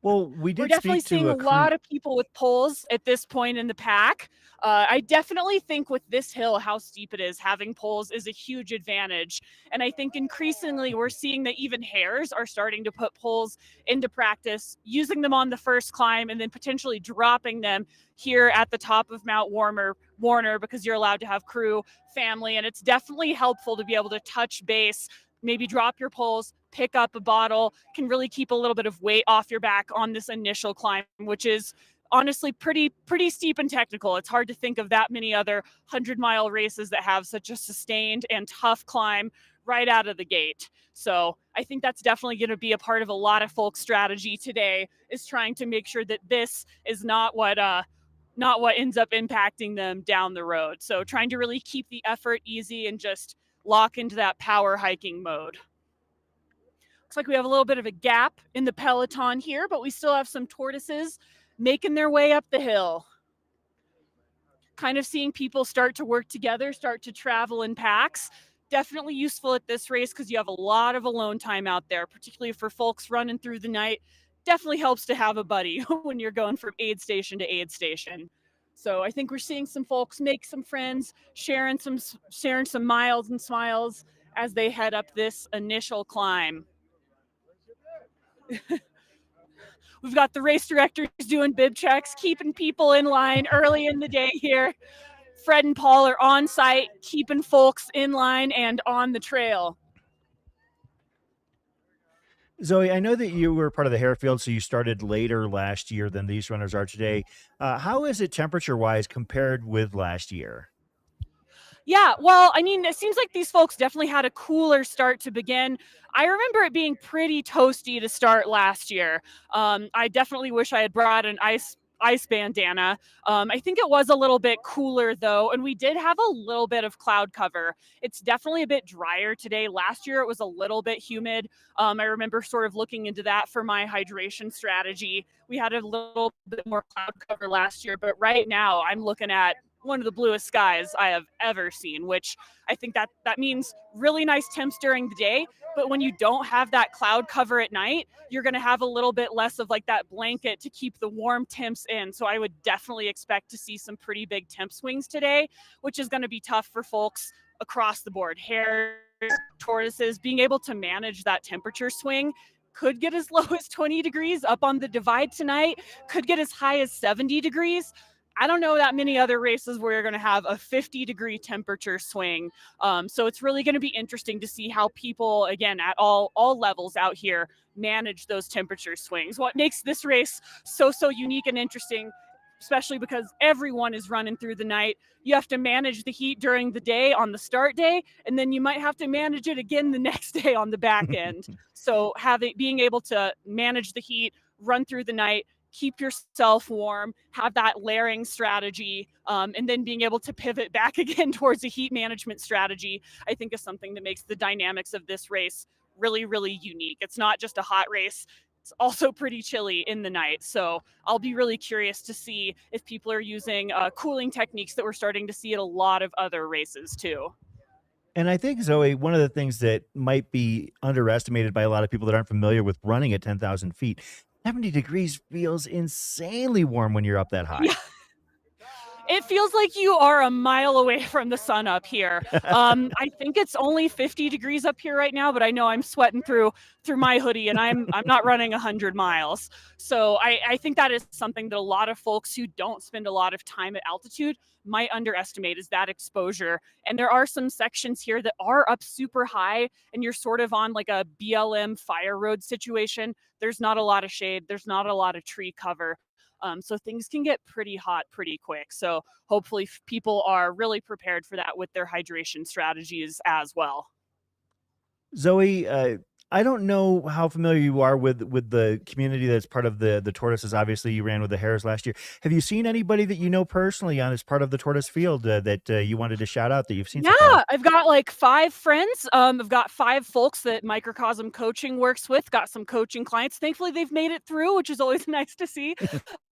Well, we're definitely seeing a lot of people with poles at this point in the pack. I definitely think with this hill, how steep it is, having poles is a huge advantage. And I think increasingly we're seeing that even hares are starting to put poles into practice, using them on the first climb and then potentially dropping them here at the top of Mount Warner, because you're allowed to have crew, family, and it's definitely helpful to be able to touch base, maybe drop your poles, pick up a bottle, can really keep a little bit of weight off your back on this initial climb, which is honestly pretty steep and technical. It's hard to think of that many other 100-mile races that have such a sustained and tough climb right out of the gate. So I think that's definitely going to be a part of a lot of folks' strategy today, is trying to make sure that this is not what ends up impacting them down the road. So trying to really keep the effort easy and just lock into that power hiking mode. Looks like we have a little bit of a gap in the peloton here, but we still have some tortoises making their way up the hill. kind of seeing people start to work together, start to travel in packs. Definitely useful at this race because you have a lot of alone time out there, particularly for folks running through the night. Definitely helps to have a buddy when you're going from aid station to aid station. So I think we're seeing some folks make some friends, sharing some miles and smiles as they head up this initial climb. We've got the race directors doing bib checks, keeping people in line early in the day here. Fred and Paul are on site, keeping folks in line and on the trail. Zoe, I know that you were part of the hare field, so you started later last year than these runners are today. How is it temperature-wise compared with last year? Yeah, well, I mean, it seems like these folks definitely had a cooler start to begin. I remember it being pretty toasty to start last year. I definitely wish I had brought an ice bandana. I think it was a little bit cooler though, and we did have a little bit of cloud cover. It's definitely a bit drier today. Last year it was a little bit humid. I remember sort of looking into that for my hydration strategy. We had a little bit more cloud cover last year, but right now I'm looking at one of the bluest skies I have ever seen, which I think that means really nice temps during the day. But when you don't have that cloud cover at night, you're going to have a little bit less of like that blanket to keep the warm temps in. So I would definitely expect to see some pretty big temp swings today, which is going to be tough for folks across the board. Hares, tortoises, being able to manage that temperature swing could get as low as 20 degrees up on the divide tonight, could get as high as 70 degrees. I don't know that many other races where you're going to have a 50-degree temperature swing. So it's really going to be interesting to see how people, again, at all levels out here, manage those temperature swings. What makes this race so unique and interesting, especially because everyone is running through the night. You have to manage the heat during the day on the start day, and then you might have to manage it again the next day on the back end. So being able to manage the heat, run through the night, keep yourself warm, have that layering strategy, and then being able to pivot back again towards a heat management strategy, I think is something that makes the dynamics of this race really, really unique. It's not just a hot race. It's also pretty chilly in the night. So I'll be really curious to see if people are using cooling techniques that we're starting to see at a lot of other races too. And I think, Zoe, one of the things that might be underestimated by a lot of people that aren't familiar with running at 10,000 feet, 70 degrees feels insanely warm when you're up that high. Yeah. It feels like you are a mile away from the sun up here. I think it's only 50 degrees up here right now, but I know I'm sweating through my hoodie, and I'm not running 100 miles. So I think that is something that a lot of folks who don't spend a lot of time at altitude might underestimate, is that exposure. And there are some sections here that are up super high, and you're sort of on like a BLM fire road situation. There's not a lot of shade. There's not a lot of tree cover. So things can get pretty hot pretty quick. So hopefully people are really prepared for that with their hydration strategies as well. Zoe, I don't know how familiar you are with the community that's part of the tortoises. Obviously, you ran with the hares last year. Have you seen anybody that you know personally on as part of the tortoise field that you wanted to shout out that you've seen? So far? Yeah, I've got like 5 friends. I've got 5 folks that Microcosm Coaching works with. Got some coaching clients. Thankfully, they've made it through, which is always nice to see.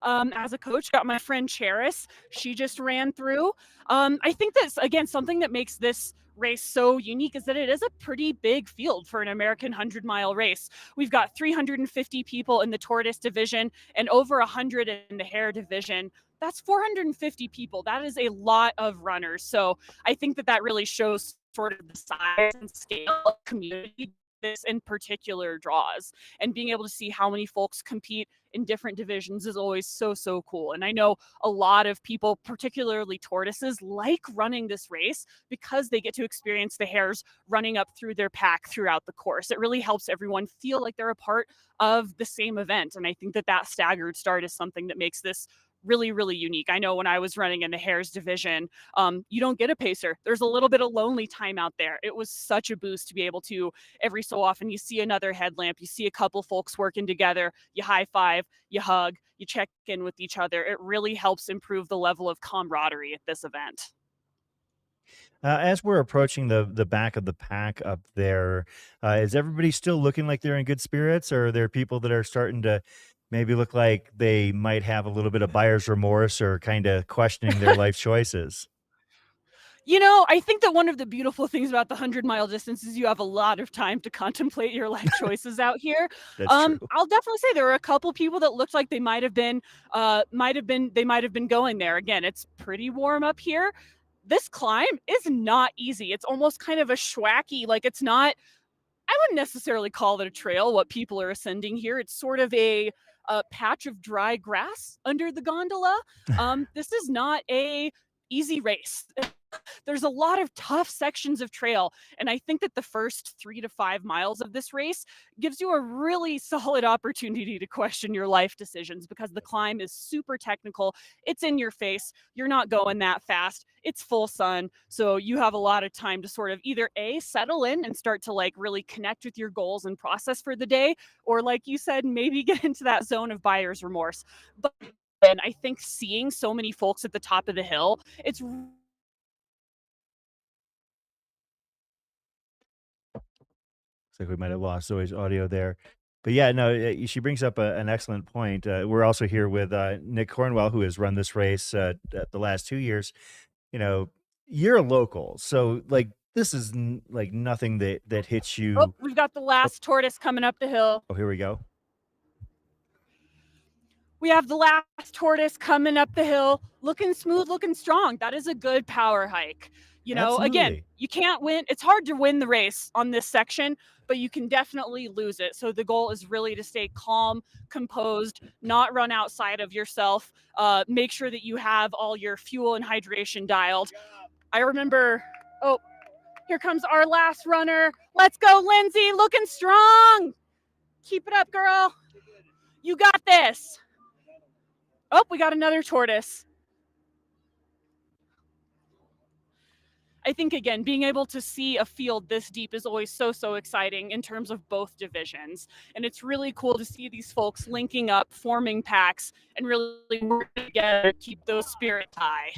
As a coach, got my friend Charis. She just ran through. I think that's, again, something that makes this race so unique is that it is a pretty big field for an American 100-mile race. We've got 350 people in the tortoise division and over 100 in the hare division. That's 450 people. That is a lot of runners. So I think that really shows sort of the size and scale of community this in particular draws, and being able to see how many folks compete in different divisions is always so cool. And I know a lot of people, particularly tortoises, like running this race because they get to experience the hares running up through their pack throughout the course. It really helps everyone feel like they're a part of the same event. And I think that staggered start is something that makes this really unique. I know when I was running in the hares division, you don't get a pacer. There's a little bit of lonely time out there. It was such a boost to be able to, every so often, you see another headlamp, you see a couple folks working together, you high five, you hug, you check in with each other. It really helps improve the level of camaraderie at this event. As we're approaching the back of the pack up there, is everybody still looking like they're in good spirits, or are there people that are starting to Maybe look like they might have a little bit of buyer's remorse or kind of questioning their life choices. You know, I think that one of the beautiful things about the 100-mile distance is you have a lot of time to contemplate your life choices out here. That's true. I'll definitely say there were a couple people that looked like they might have been going there. Again, it's pretty warm up here. This climb is not easy. It's almost kind of a schwacky, like it's not, I wouldn't necessarily call it a trail, what people are ascending here. It's sort of a patch of dry grass under the gondola. This is not a easy race. There's a lot of tough sections of trail, and I think that the first 3 to 5 miles of this race gives you a really solid opportunity to question your life decisions because the climb is super technical. It's in your face. You're not going that fast. It's full sun, so you have a lot of time to sort of either settle in and start to like really connect with your goals and process for the day, or like you said, maybe get into that zone of buyer's remorse. But and I think seeing so many folks at the top of the hill, it's Looks like we might have lost Zoe's audio there. But yeah, no, she brings up an excellent point. We're also here with Nick Cornwell, who has run this race the last 2 years. You know, you're a local, so like this is like nothing that hits you. Oh, we've got the last tortoise coming up the hill. Oh, here we go. We have the last tortoise coming up the hill, looking smooth, looking strong. That is a good power hike. You know, again, Absolutely. you can't win. It's hard to win the race on this section, but you can definitely lose it. So the goal is really to stay calm, composed, not run outside of yourself. Make sure that you have all your fuel and hydration dialed. I remember, oh, here comes our last runner. Let's go, Lindsay, looking strong. Keep it up, girl. You got this. Oh, we got another tortoise. I think, again, being able to see a field this deep is always so exciting in terms of both divisions. And it's really cool to see these folks linking up, forming packs, and really working together to keep those spirits high.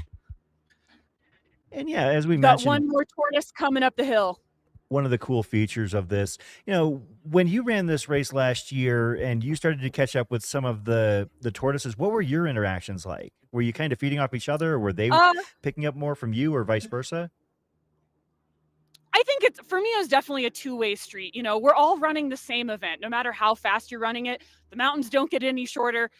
And yeah, as we Got mentioned, one more tortoise coming up the hill. one of the cool features of this, you know, when you ran this race last year and you started to catch up with some of the tortoises, what were your interactions like? Were you kind of feeding off each other, or were they picking up more from you, or vice versa? I think for me, it was definitely a two-way street. You know, we're all running the same event. No matter how fast you're running it, the mountains don't get any shorter.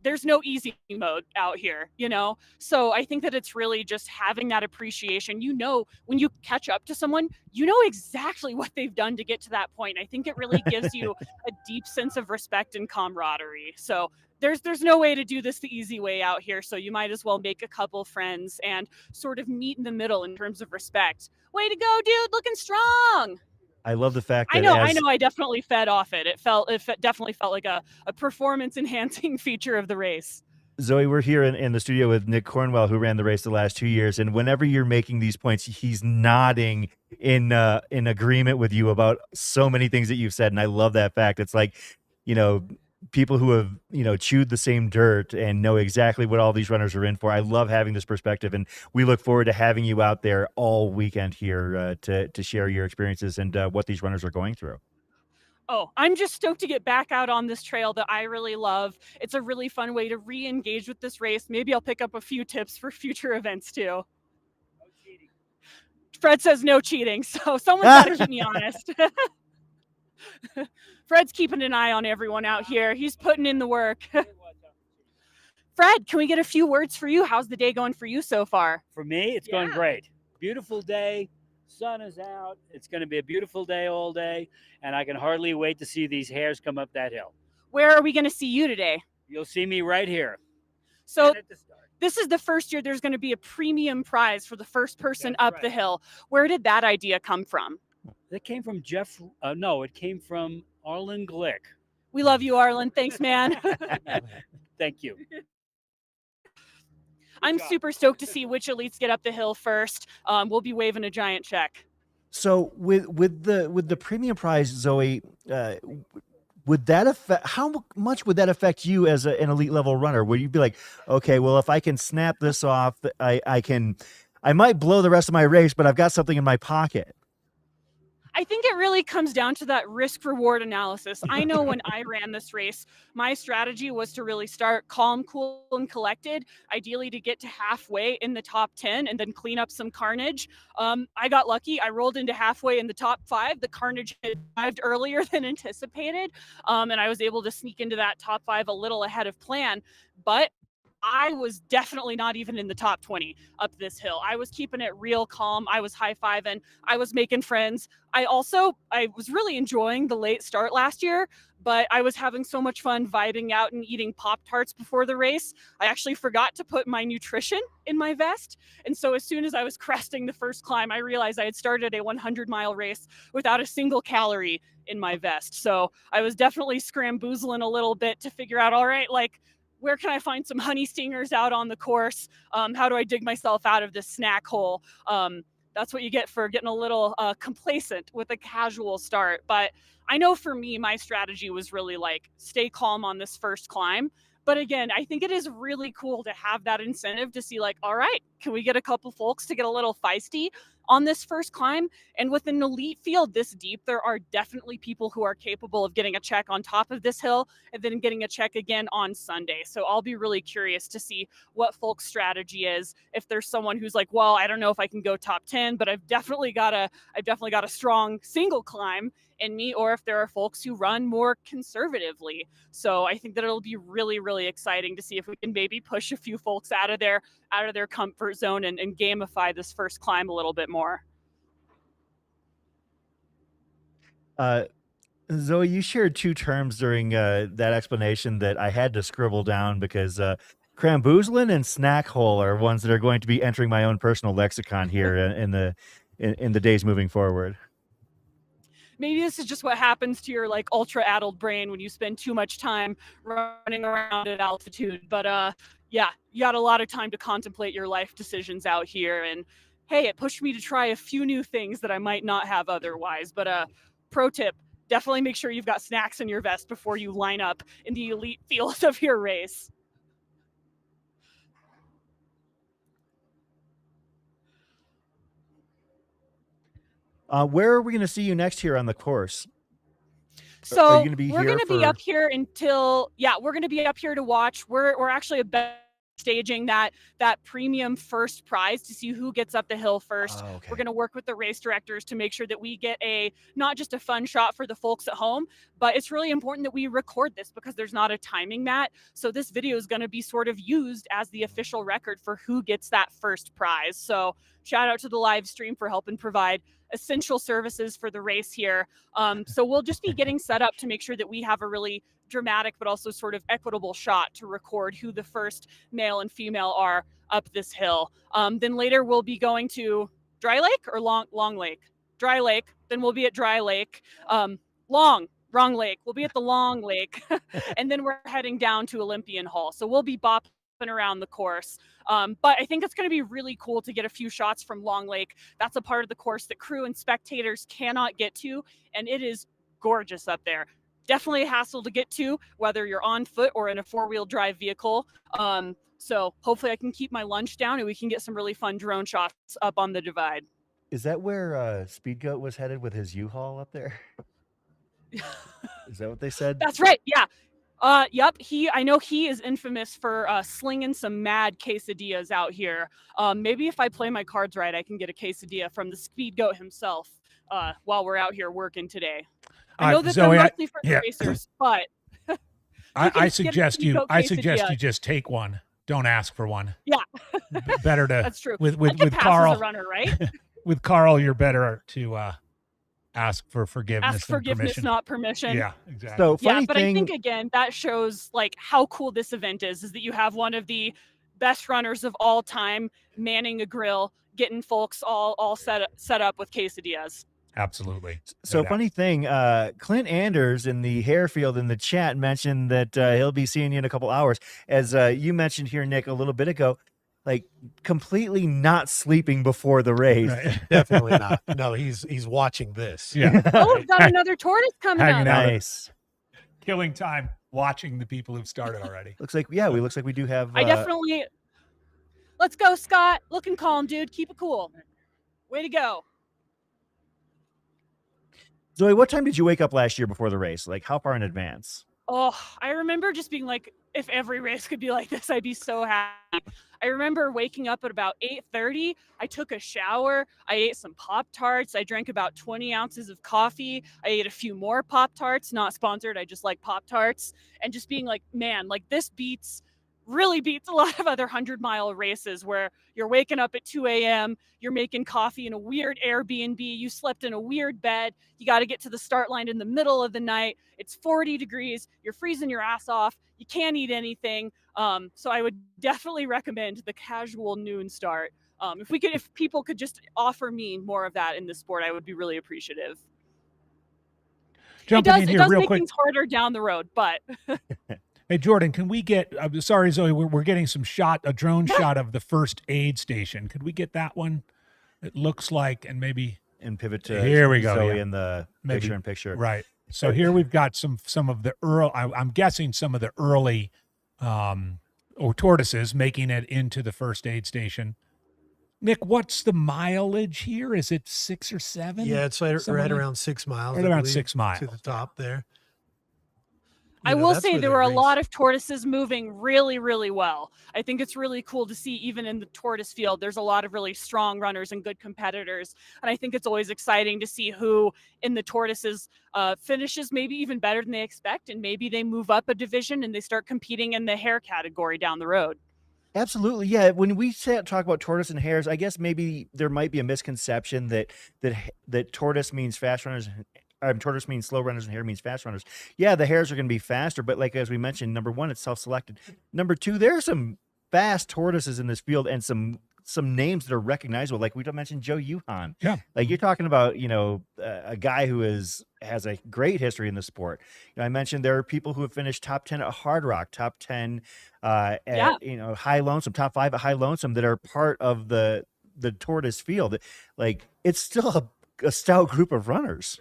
There's no easy mode out here, you know? So I think that it's really just having that appreciation. You know, when you catch up to someone, you know exactly what they've done to get to that point. I think it really gives you a deep sense of respect and camaraderie. So there's no way to do this the easy way out here. So you might as well make a couple friends and sort of meet in the middle in terms of respect. Way to go, dude, looking strong. I love the fact that I know. I definitely fed off it. It definitely felt like a performance-enhancing feature of the race. Zoe, we're here in the studio with Nick Cornwell, who ran the race the last 2 years. And whenever you're making these points, he's nodding in agreement with you about so many things that you've said. And I love that fact. It's like, you know, people who have, you know, chewed the same dirt and know exactly what all these runners are in for. I love having this perspective, and we look forward to having you out there all weekend here to share your experiences and what these runners are going through. Oh, I'm just stoked to get back out on this trail that I really love. It's a really fun way to re-engage with this race. Maybe I'll pick up a few tips for future events too. Fred says no cheating, so someone's got to keep me honest. Fred's keeping an eye on everyone out here. He's putting in the work. Fred, can we get a few words for you? How's the day going for you so far? For me, it's going great. Beautiful day. Sun is out. It's going to be a beautiful day all day. And I can hardly wait to see these hares come up that hill. Where are we going to see you today? You'll see me right here. So this is the first year there's going to be a premium prize for the first person up the hill. Where did that idea come from? That came from Jeff. No, it came from Arlen Glick. We love you, Arlen. Thanks, man. Thank you. I'm super stoked to see which elites get up the hill first. We'll be waving a giant check. So with the premium prize, Zoe, would that affect, how much would that affect you as an elite level runner? Would you be like, okay, well, if I can snap this off, I might blow the rest of my race, but I've got something in my pocket? I think it really comes down to that risk reward analysis. I know when I ran this race, my strategy was to really start calm, cool, and collected, ideally to get to halfway in the top 10 and then clean up some carnage. I got lucky. I rolled into halfway in the top 5. The carnage had arrived earlier than anticipated, and I was able to sneak into that top 5 a little ahead of plan. But I was definitely not even in the top 20 up this hill. I was keeping it real calm. I was high-fiving. I was making friends. I was really enjoying the late start last year, but I was having so much fun vibing out and eating Pop-Tarts before the race. I actually forgot to put my nutrition in my vest. And so as soon as I was cresting the first climb, I realized I had started a 100-mile race without a single calorie in my vest. So I was definitely scramboozling a little bit to figure out, all right, like, where can I find some honey stingers out on the course? How do I dig myself out of this snack hole? That's what you get for getting a little complacent with a casual start. But I know for me, my strategy was really like stay calm on this first climb. But again, I think it is really cool to have that incentive to see like, all right, can we get a couple folks to get a little feisty on this first climb? And with an elite field this deep, there are definitely people who are capable of getting a check on top of this hill and then getting a check again on Sunday. So I'll be really curious to see what folks' strategy is. If there's someone who's like, well, I don't know if I can go top 10, but I've definitely got a strong single climb in me, or if there are folks who run more conservatively. So I think that it'll be really, really exciting to see if we can maybe push a few folks out of their comfort zone and gamify this first climb a little bit more. Zoe, you shared 2 terms during that explanation that I had to scribble down because cramboozlin and snack hole are ones that are going to be entering my own personal lexicon here in the days moving forward. Maybe this is just what happens to your like ultra addled brain when you spend too much time running around at altitude. But yeah, you got a lot of time to contemplate your life decisions out here. And hey, it pushed me to try a few new things that I might not have otherwise. But pro tip, definitely make sure you've got snacks in your vest before you line up in the elite field of your race. Where are we going to see you next here on the course? So are you gonna be we're here going to be up here until, we're going to be up here to watch. We're actually staging that premium first prize to see who gets up the hill first. Oh, okay. We're going to work with the race directors to make sure that we get not just a fun shot for the folks at home, but it's really important that we record this because there's not a timing mat. So this video is going to be sort of used as the official record for who gets that first prize. So shout out to the live stream for helping provide essential services for the race here. So we'll just be getting set up to make sure that we have a really dramatic but also sort of equitable shot to record who the first male and female are up this hill. Then later we'll be going to Dry Lake or Long Lake? Dry Lake. Then we'll be at Dry Lake. Wrong lake. We'll be at the Long Lake. And then we're heading down to Olympian Hall. So we'll be bopping around the course. But I think it's going to be really cool to get a few shots from Long Lake. That's a part of the course that crew and spectators cannot get to, and it is gorgeous up there. Definitely a hassle to get to, whether you're on foot or in a 4-wheel drive vehicle. So hopefully I can keep my lunch down and we can get some really fun drone shots up on the divide. Is that where Speed Goat was headed with his U-Haul up there? Is that what they said? That's right. Yeah. Yep. I know he is infamous for slinging some mad quesadillas out here. Maybe if I play my cards right, I can get a quesadilla from the Speed Goat himself while we're out here working today. I know that Zoe, they're mostly for the racers, but I suggest you just take one. Don't ask for one. Yeah. Better to That's true. With Carl Carl as a runner, right? With Carl, you're better to ask for forgiveness. Ask forgiveness, not permission. Yeah, exactly. So funny but thing, I think again that shows like how cool this event is that you have one of the best runners of all time manning a grill, getting folks all set up with quesadillas. Absolutely. So funny thing, Clint Anders in the hare field in the chat mentioned that he'll be seeing you in a couple hours. As you mentioned here, Nick, a little bit ago, like completely not sleeping before the race. Right. Definitely not. No, he's watching this. Yeah. Oh, we've got another tortoise coming Hanging up. out. Nice. Killing time watching the people who've started already. Looks like we do have. I definitely. Let's go, Scott. Looking calm, dude. Keep it cool. Way to go. Zoe, what time did you wake up last year before the race? Like, how far in advance? Oh, I remember just being like, if every race could be like this, I'd be so happy. I remember waking up at about 8:30. I took a shower. I ate some Pop-Tarts. I drank about 20 ounces of coffee. I ate a few more Pop-Tarts, not sponsored. I just like Pop-Tarts. And just being like, man, like this really beats a lot of other 100-mile races where you're waking up at 2 a.m., you're making coffee in a weird Airbnb, you slept in a weird bed, you got to get to the start line in the middle of the night, it's 40 degrees, you're freezing your ass off, you can't eat anything. So I would definitely recommend the casual noon start. If people could just offer me more of that in this sport, I would be really appreciative. Jumping in It here does real make quick. things harder down the road, but Hey, Jordan, can we get, sorry, Zoe, we're getting a drone shot of the first aid station. Could we get that one? It looks like, and maybe. And pivot to Here we go, Zoe yeah. in the Maybe. picture-in-picture. Right. So here we've got some of the I'm guessing some of the early tortoises making it into the first aid station. Nick, what's the mileage here? Is it 6 or 7? Yeah, it's right around 6 miles. Right I around believe, 6 miles. to the top there. I will say there were a lot of tortoises moving really, really well. I think it's really cool to see, even in the tortoise field, there's a lot of really strong runners and good competitors. And I think it's always exciting to see who in the tortoises finishes maybe even better than they expect. And maybe they move up a division and they start competing in the hare category down the road. Absolutely, yeah. When we talk about tortoise and hares, I guess maybe there might be a misconception that tortoise means fast runners. Tortoise means slow runners and hare means fast runners. Yeah, the hares are going to be faster, but like as we mentioned, number one, it's self-selected. Number two, there are some fast tortoises in this field and some names that are recognizable. Like we mentioned, Joe Yuhan. Yeah, like you're talking about, a guy who has a great history in the sport. I mentioned there are people who have finished top 10 at Hard Rock, top 10 at High Lonesome, top 5 at High Lonesome that are part of the tortoise field. Like it's still a stout group of runners.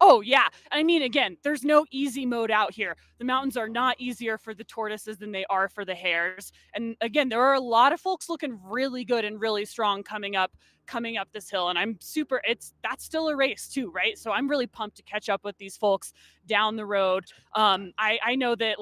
Oh, yeah. I mean, again, there's no easy mode out here. The mountains are not easier for the tortoises than they are for the hares. And again, there are a lot of folks looking really good and really strong coming up this hill. And I'm that's still a race too, right? So I'm really pumped to catch up with these folks down the road. I know that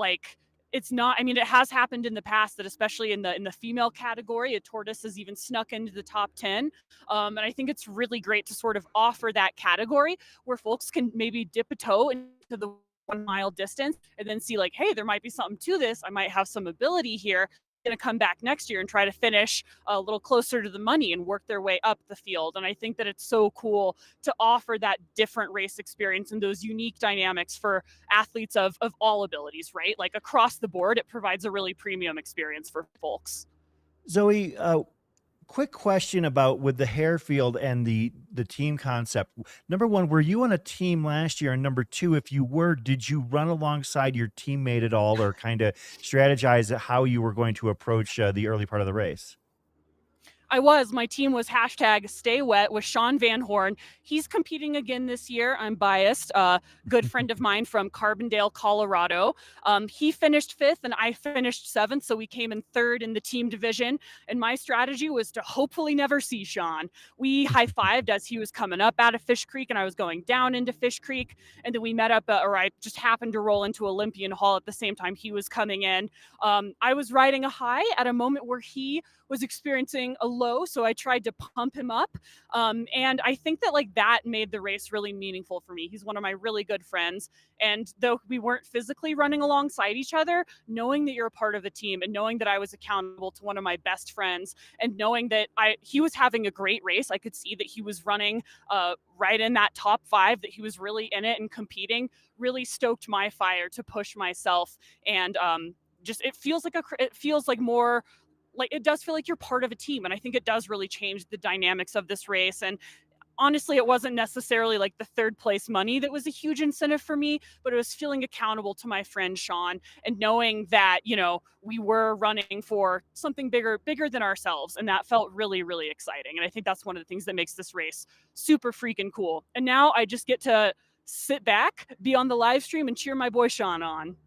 it's not, I mean, it has happened in the past that especially in the female category, a tortoise has even snuck into the top 10. And I think it's really great to sort of offer that category where folks can maybe dip a toe into the 1 mile distance and then see hey, there might be something to this. I might have some ability here. Going to come back next year and try to finish a little closer to the money and work their way up the field. And I think that it's so cool to offer that different race experience and those unique dynamics for athletes of all abilities, right? Like across the board, it provides a really premium experience for folks. Zoe, quick question about with the hare field and the team concept. Number one, were you on a team last year? And number two, if you were, did you run alongside your teammate at all or kind of strategize how you were going to approach the early part of the race? My team was #StayWet with Sean Van Horn. He's competing again this year. I'm biased. Good friend of mine from Carbondale, Colorado. He finished 5th and I finished 7th. So we came in 3rd in the team division. And my strategy was to hopefully never see Sean. We high-fived as he was coming up out of Fish Creek and I was going down into Fish Creek. And then we met up, or I just happened to roll into Olympian Hall at the same time he was coming in. I was riding a high at a moment where he was experiencing a low, so I tried to pump him up. And I think that that made the race really meaningful for me. He's one of my really good friends. And though we weren't physically running alongside each other, knowing that you're a part of a team and knowing that I was accountable to one of my best friends and knowing that he was having a great race, I could see that he was running right in that top 5, that he was really in it and competing, really stoked my fire to push myself. And it feels more it does feel like you're part of a team. And I think it does really change the dynamics of this race. And honestly, it wasn't necessarily the 3rd place money that was a huge incentive for me, but it was feeling accountable to my friend Sean and knowing that, we were running for something bigger than ourselves. And that felt really, really exciting. And I think that's one of the things that makes this race super freaking cool. And now I just get to sit back, be on the live stream and cheer my boy Sean on.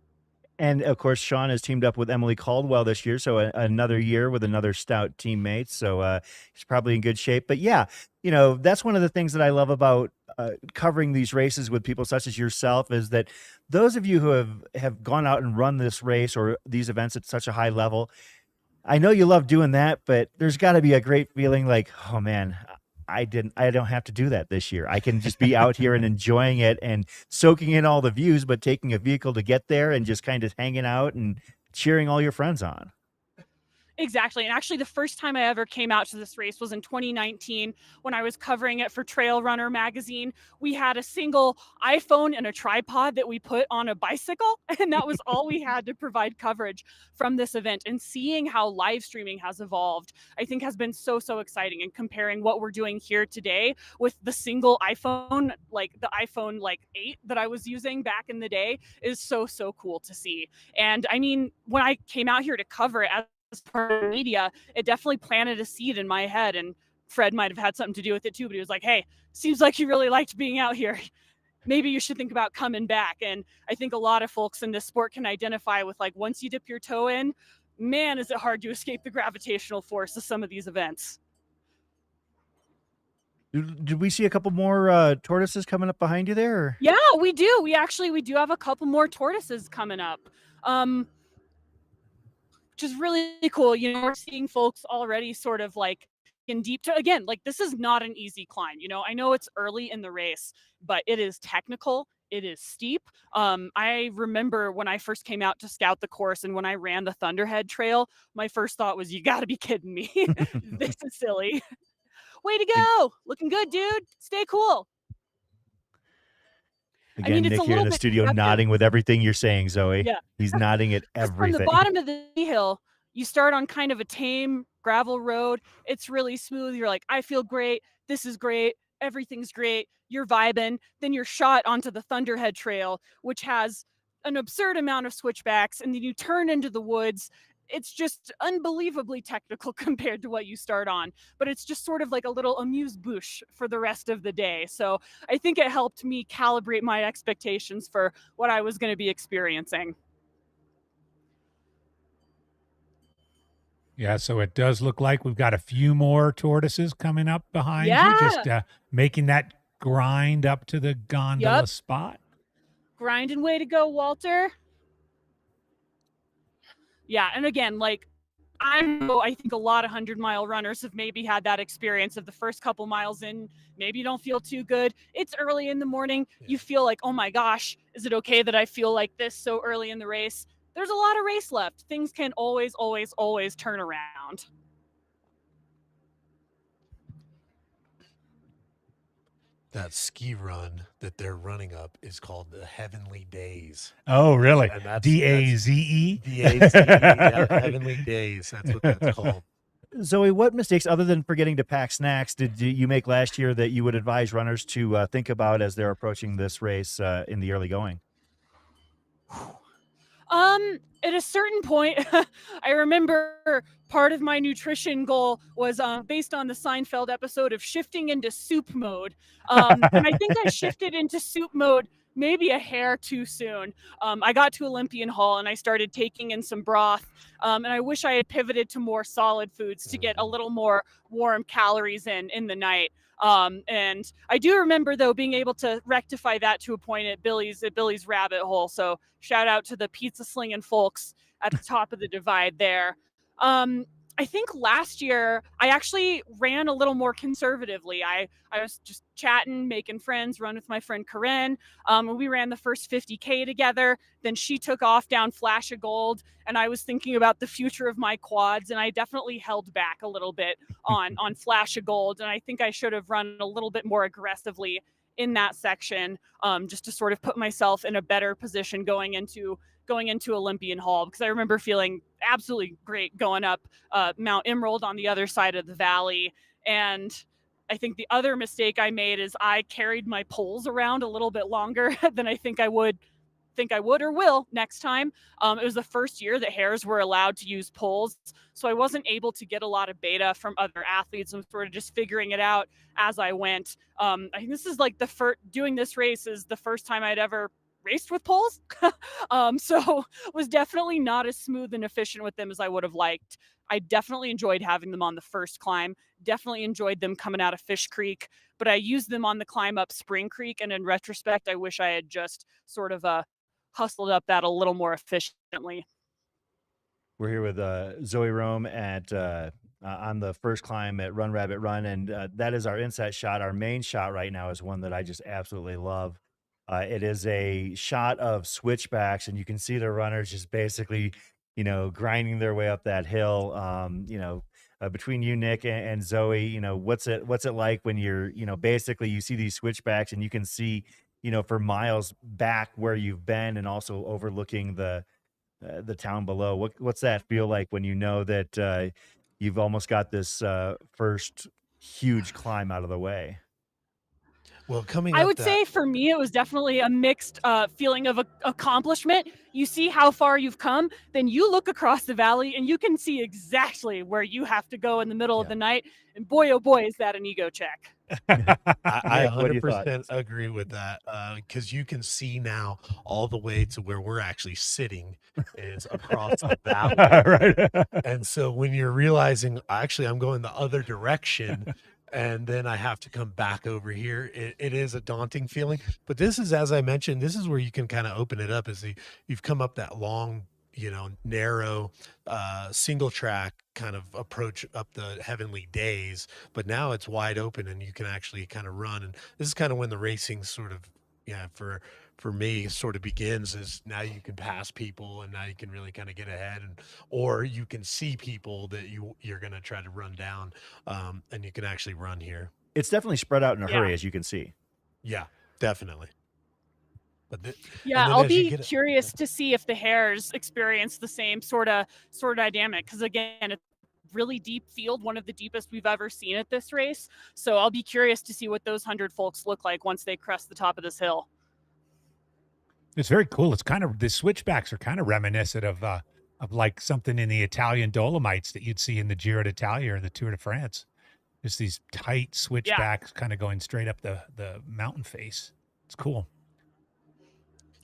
And of course, Sean has teamed up with Emily Caldwell this year. So another year with another stout teammate. So he's probably in good shape. But yeah, that's one of the things that I love about covering these races with people such as yourself is that those of you who have gone out and run this race or these events at such a high level, I know you love doing that, but there's got to be a great feeling like, oh man, I don't have to do that this year. I can just be out here and enjoying it and soaking in all the views, but taking a vehicle to get there and just kind of hanging out and cheering all your friends on. Exactly. And actually, the first time I ever came out to this race was in 2019 when I was covering it for Trail Runner magazine. We had a single iPhone and a tripod that we put on a bicycle, and that was all we had to provide coverage from this event. And seeing how live streaming has evolved, I think has been so, so exciting. And comparing what we're doing here today with the single iPhone, like the iPhone 8 that I was using back in the day, is so, so cool to see. And I mean, when I came out here to cover it as part of the media, it definitely planted a seed in my head, and Fred might have had something to do with it too, but he was like, hey, seems like you really liked being out here, maybe you should think about coming back. And I think a lot of folks in this sport can identify with, like, once you dip your toe in, man, is it hard to escape the gravitational force of some of these events. Did we see a couple more tortoises coming up behind you there? Or? Yeah, we do. We do have a couple more tortoises coming up, which is really cool. You know, we're seeing folks already sort of like in deep again, like, this is not an easy climb. You know, I know it's early in the race, but it is technical. It is steep. I remember when I first came out to scout the course and when I ran the Thunderhead Trail, my first thought was, you got to be kidding me. This is silly. Way to go. Looking good, dude. Stay cool. Again, I mean, it's Nick a here in little the bit studio deceptive. nodding with everything you're saying, Zoe. Yeah. He's nodding at From everything. the bottom of the hill, you start on kind of a tame gravel road. It's really smooth. You're like, I feel great. This is great. Everything's great. You're vibing. Then you're shot onto the Thunderhead Trail, which has an absurd amount of switchbacks. And then you turn into the woods. It's just unbelievably technical compared to what you start on, but it's just sort of like a little amuse-bouche for the rest of the day. So I think it helped me calibrate my expectations for what I was going to be experiencing. Yeah, so it does look like we've got a few more tortoises coming up behind Yeah. you, just making that grind up to the gondola spot. Grinding, way to go, Walter. Yeah, and again, like, I think a lot of 100-mile runners have maybe had that experience of the first couple miles in, maybe you don't feel too good. It's early in the morning. You feel like, oh my gosh, is it okay that I feel like this so early in the race? There's a lot of race left. Things can always, always, always turn around. That ski run that they're running up is called the Heavenly Days. Oh, really? And that's D-A-Z-E? D-A-Z-E, yeah, Right. Heavenly Days. That's what that's called. Zoe, what mistakes, other than forgetting to pack snacks, did you make last year that you would advise runners to think about as they're approaching this race in the early going? At a certain point, I remember part of my nutrition goal was based on the Seinfeld episode of shifting into soup mode. And I think I shifted into soup mode maybe a hair too soon. I got to Olympian Hall and I started taking in some broth. And I wish I had pivoted to more solid foods to get a little more warm calories in the night. And I do remember, though, being able to rectify that to a point at Billy's Rabbit Hole. So shout out to the pizza slinging folks at the top of the divide there. I think last year I actually ran a little more conservatively. I was just chatting, making friends, run with my friend Corinne. We ran the first 50K together. Then she took off down Flash of Gold, and I was thinking about the future of my quads, and I definitely held back a little bit on Flash of Gold. And I think I should have run a little bit more aggressively in that section, just to sort of put myself in a better position going into Olympian Hall, because I remember feeling absolutely great going up Mount Emerald on the other side of the valley. And I think the other mistake I made is I carried my poles around a little bit longer than I think I would or will next time. It was the first year that hares were allowed to use poles, so I wasn't able to get a lot of beta from other athletes. I'm sort of just figuring it out as I went. I think this is like doing this race is the first time I'd ever raced with poles. So was definitely not as smooth and efficient with them as I would have liked. I definitely enjoyed having them on the first climb, definitely enjoyed them coming out of Fish Creek, but I used them on the climb up Spring Creek. And in retrospect, I wish I had just sort of hustled up that a little more efficiently. We're here with Zoe Rome at on the first climb at Run Rabbit Run, and that is our inset shot. Our main shot right now is one that I just absolutely love. It is a shot of switchbacks, and you can see the runners just basically, grinding their way up that hill. Between you, Nick, and Zoe, what's it like when you're, basically you see these switchbacks and you can see, for miles back where you've been, and also overlooking the town below. What's that feel like when you know that you've almost got this first huge climb out of the way? Well, coming I up would that say for me, it was definitely a mixed feeling of accomplishment. You see how far you've come, then you look across the valley and you can see exactly where you have to go in the middle of the night. And boy, oh boy, is that an ego check. I Nick, what do you thought? 100% agree with that, because you can see now all the way to where we're actually sitting is across the valley. Right. And so when you're realizing, actually, I'm going the other direction, and then I have to come back over here, it is a daunting feeling. But this is, as I mentioned, this is where you can kind of open it up, is you've come up that long, narrow, single track kind of approach up the Heavenly Days, but now it's wide open and you can actually kind of run. And this is kind of when the racing sort of, for me, sort of begins, is now you can pass people and now you can really kind of get ahead, or you can see people that you're going to try to run down, and you can actually run here. It's definitely spread out in a Yeah. hurry, as you can see. Yeah, definitely. But Yeah, then I'll as you be get curious to see if the hares experience the same sort of dynamic, because again, it's a really deep field, one of the deepest we've ever seen at this race. So I'll be curious to see what those 100 folks look like once they crest the top of this hill. It's very cool. It's kind of, the switchbacks are kind of reminiscent of like something in the Italian Dolomites that you'd see in the Giro d'Italia or the Tour de France. Just these tight switchbacks kind of going straight up the mountain face. It's cool.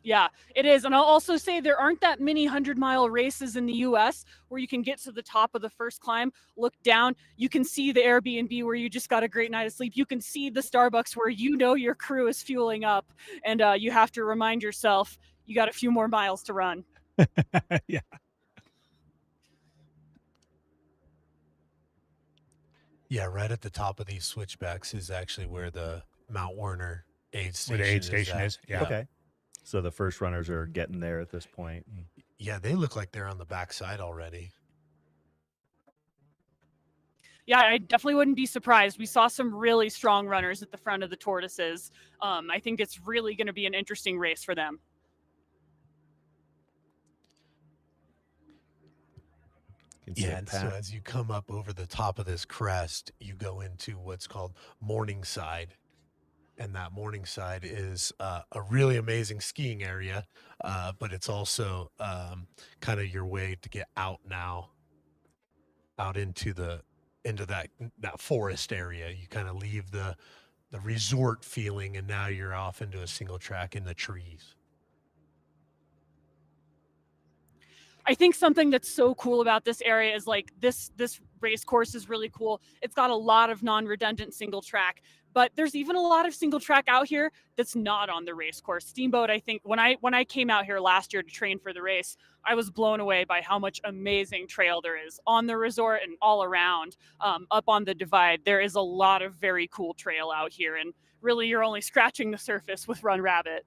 Yeah, it is. And I'll also say there aren't that many 100-mile races in the US where you can get to the top of the first climb, look down, you can see the Airbnb where you just got a great night of sleep. You can see the Starbucks where your crew is fueling up, and you have to remind yourself you got a few more miles to run. Yeah. Yeah, right at the top of these switchbacks is actually where the Mount Warner aid station, Where the aid station is. Yeah. Okay. So the first runners are getting there at this point. Yeah, they look like they're on the backside already. Yeah, I definitely wouldn't be surprised. We saw some really strong runners at the front of the Tortoises. I think it's really going to be an interesting race for them. Yeah, and so as you come up over the top of this crest, you go into what's called Morningside. And that Morningside is a really amazing skiing area, but it's also kind of your way to get out into that forest area. You kind of leave the resort feeling, and now you're off into a single track in the trees. I think something that's so cool about this area is like this race course is really cool. It's got a lot of non-redundant single track, but there's even a lot of single track out here that's not on the race course. Steamboat, I think when I came out here last year to train for the race, I was blown away by how much amazing trail there is on the resort and all around. Up on the divide, there is a lot of very cool trail out here, and really you're only scratching the surface with Run Rabbit.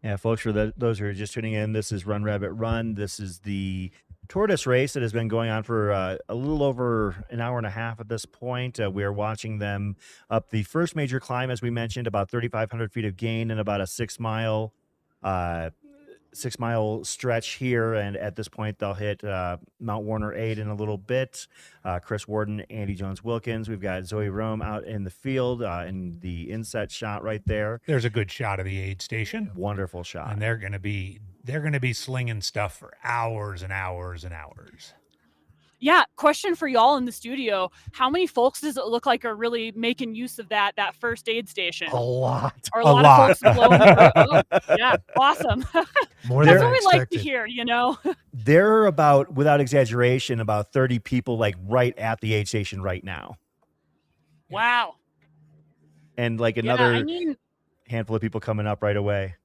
Yeah, folks, for those who are just tuning in, this is Run Rabbit Run. This is the Tortoise race that has been going on for a little over an hour and a half at this point. We are watching them up the first major climb, as we mentioned, about 3,500 feet of gain and about a 6 mile stretch here. And at this point, they'll hit Mount Warner 8 in a little bit. Chris Warden, Andy Jones-Wilkins. We've got Zoe Rome out in the field in the inset shot right there. There's a good shot of the aid station. Wonderful shot. And they're going to be slinging stuff for hours and hours and hours. Yeah, question for y'all in the studio. How many folks does it look like are really making use of that first aid station? A lot. Are a A lot lot. of folks blowing through? Oh, yeah, awesome. More That's than what I we like to expected. hear, you know? There are about, without exaggeration, about 30 people like right at the aid station right now. Wow. And like Yeah, another I mean, handful of people coming up right away.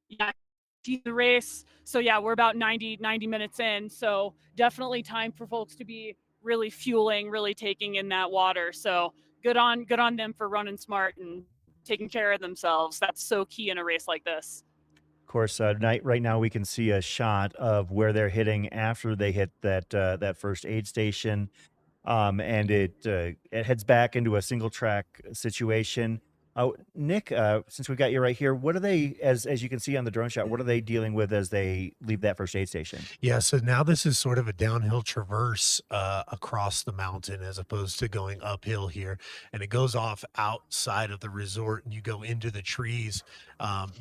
yeah, the race. So yeah, we're about 90 minutes in. So definitely time for folks to be really fueling, really taking in that water. So good on them for running smart and taking care of themselves. That's so key in a race like this. Of course, right now we can see a shot of where they're hitting after they hit that first aid station, and it heads back into a single track situation. Nick, since we got you right here, what are they, as you can see on the drone shot, what are they dealing with as they leave that first aid station? Yeah, so now this is sort of a downhill traverse across the mountain as opposed to going uphill here. And it goes off outside of the resort and you go into the trees.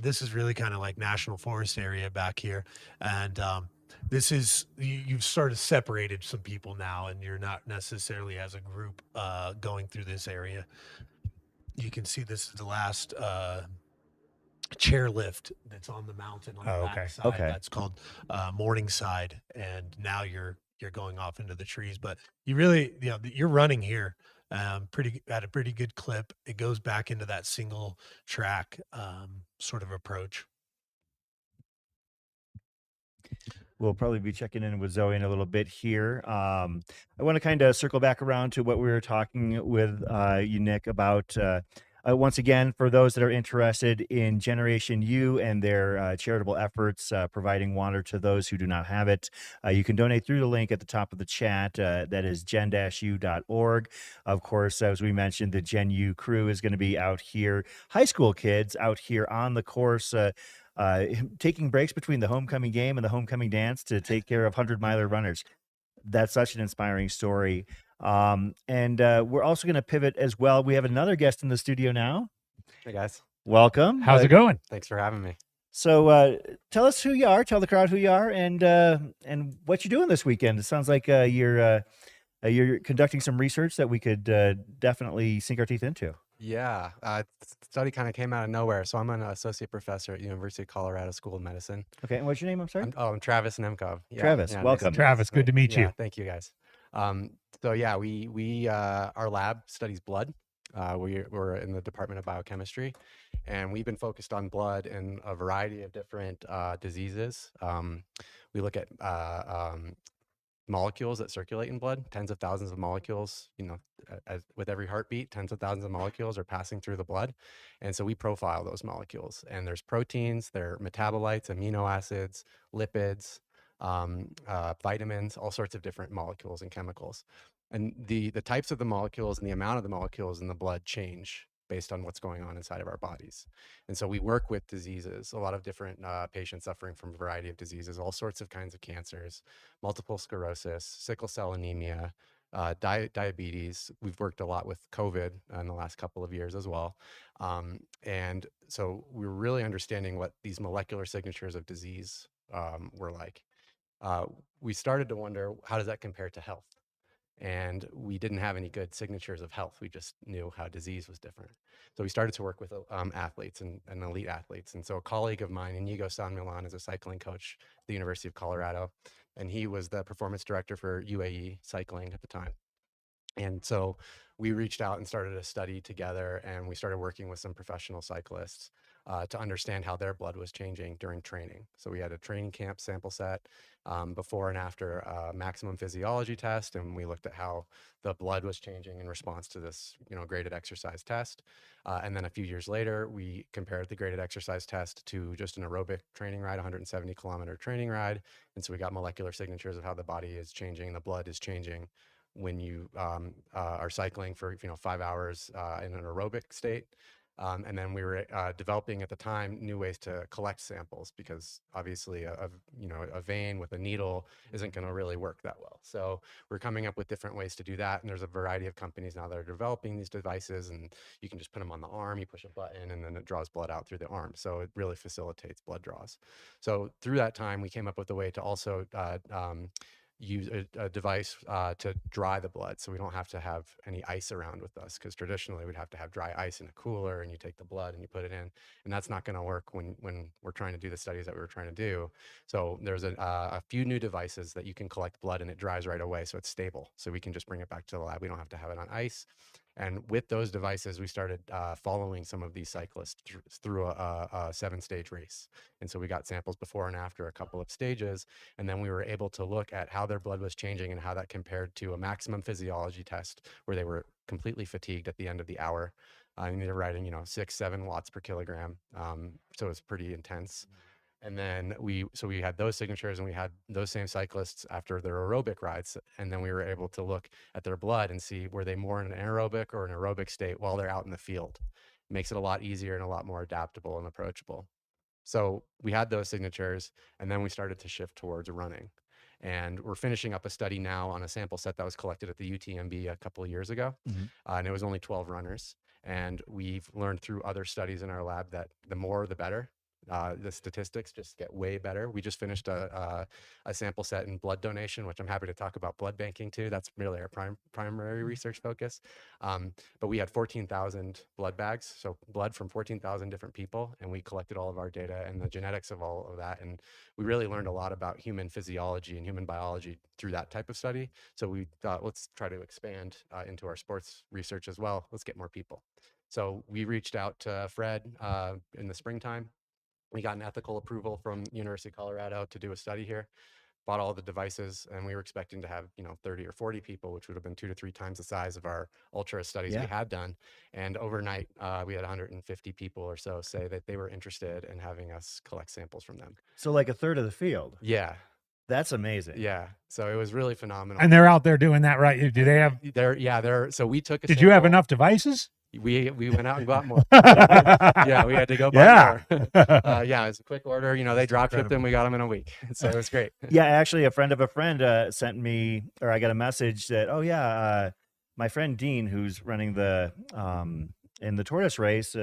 This is really kind of like national forest area back here. And this is, you've sort of separated some people now and you're not necessarily as a group going through this area. You can see this is the last chairlift that's on the mountain on the Oh, okay. backside. Okay. That's called Morningside, and now you're going off into the trees. But you really, you're running here pretty at a pretty good clip. It goes back into that single track sort of approach. We'll probably be checking in with Zoe in a little bit here. I want to kind of circle back around to what we were talking with you, Nick, about. Once again, for those that are interested in Generation U and their charitable efforts providing water to those who do not have it, you can donate through the link at the top of the chat. That is gen-u.org. Of course, as we mentioned, the Gen U crew is going to be out here, high school kids out here on the course, taking breaks between the homecoming game and the homecoming dance to take care of 100-miler runners. That's such an inspiring story. And we're also going to pivot as well. We have another guest in the studio now. Hey guys, Welcome. How's it going? thanks for having me. So tell us who you are, tell the crowd who you are, and what you're doing this weekend. It sounds like you're conducting some research that we could definitely sink our teeth into. Yeah, the study kind of came out of nowhere. So I'm an associate professor at University of Colorado School of Medicine. Okay, and what's your name? I'm sorry. I'm Travis Nemkov. Yeah, Travis, yeah, nice welcome. to- Travis, good to meet yeah, you. Thank you guys. So yeah, we our lab studies blood. We're in the Department of Biochemistry, and we've been focused on blood in a variety of different diseases. We look at molecules that circulate in blood, tens of thousands of molecules, with every heartbeat, tens of thousands of molecules are passing through the blood. And so we profile those molecules, and there's proteins, there are metabolites, amino acids, lipids, vitamins, all sorts of different molecules and chemicals. And the types of the molecules and the amount of the molecules in the blood change based on what's going on inside of our bodies. And so we work with diseases, a lot of different patients suffering from a variety of diseases, all sorts of kinds of cancers, multiple sclerosis, sickle cell anemia, diabetes. We've worked a lot with COVID in the last couple of years as well. And so we're really understanding what these molecular signatures of disease were like. We started to wonder, how does that compare to health? And we didn't have any good signatures of health. We just knew how disease was different. So we started to work with athletes and elite athletes. And so a colleague of mine, Inigo San Milan, is a cycling coach at the University of Colorado, and he was the performance director for UAE cycling at the time. And so we reached out and started a study together, and we started working with some professional cyclists to understand how their blood was changing during training. So we had a training camp sample set before and after a maximum physiology test, and we looked at how the blood was changing in response to this, graded exercise test. And then a few years later, we compared the graded exercise test to just an aerobic training ride, 170-kilometer training ride. And so we got molecular signatures of how the body is changing, the blood is changing when you are cycling for 5 hours in an aerobic state. And then we were developing at the time new ways to collect samples, because obviously a vein with a needle isn't going to really work that well. So we're coming up with different ways to do that. And there's a variety of companies now that are developing these devices, and you can just put them on the arm, you push a button, and then it draws blood out through the arm. So it really facilitates blood draws. So through that time, we came up with a way to also use a device to dry the blood, so we don't have to have any ice around with us, because traditionally we'd have to have dry ice in a cooler, and you take the blood and you put it in, and that's not going to work when we're trying to do the studies that we were trying to do. So there's a few new devices that you can collect blood and it dries right away, so it's stable, so we can just bring it back to the lab. We don't have to have it on ice. And with those devices, we started following some of these cyclists through a 7-stage race. And so we got samples before and after a couple of stages, and then we were able to look at how their blood was changing and how that compared to a maximum physiology test where they were completely fatigued at the end of the hour. And they were riding, 6-7 watts per kilogram. So it's pretty intense. And then we had those signatures, and we had those same cyclists after their aerobic rides. And then we were able to look at their blood and see, were they more in an anaerobic or an aerobic state while they're out in the field. It makes it a lot easier and a lot more adaptable and approachable. So we had those signatures, and then we started to shift towards running. And we're finishing up a study now on a sample set that was collected at the UTMB a couple of years ago. And it was only 12 runners. And we've learned through other studies in our lab that the more, the better. The statistics just get way better. We just finished a sample set in blood donation, which I'm happy to talk about blood banking too. That's really our primary research focus. But we had 14,000 blood bags, so blood from 14,000 different people, and we collected all of our data and the genetics of all of that. And we really learned a lot about human physiology and human biology through that type of study. So we thought, let's try to expand into our sports research as well. Let's get more people. So we reached out to Fred in the springtime. We got an ethical approval from University of Colorado to do a study here, bought all the devices, and we were expecting to have 30 or 40 people, which would have been 2 to 3 times the size of our ultra studies we had done. And overnight, we had 150 people or so say that they were interested in having us collect samples from them. So like a third of the field. Yeah. That's amazing. Yeah. So it was really phenomenal. And they're out there doing that, right? Do they have? So we took a Did you have enough devices? We went out and got more. Yeah, we had to go buy more. Yeah, it was a quick order. They drop shipped them. We got them in a week. So it was great. Yeah, actually, a friend of a friend sent me, or I got a message that, my friend Dean, who's running the in the Tortoise race,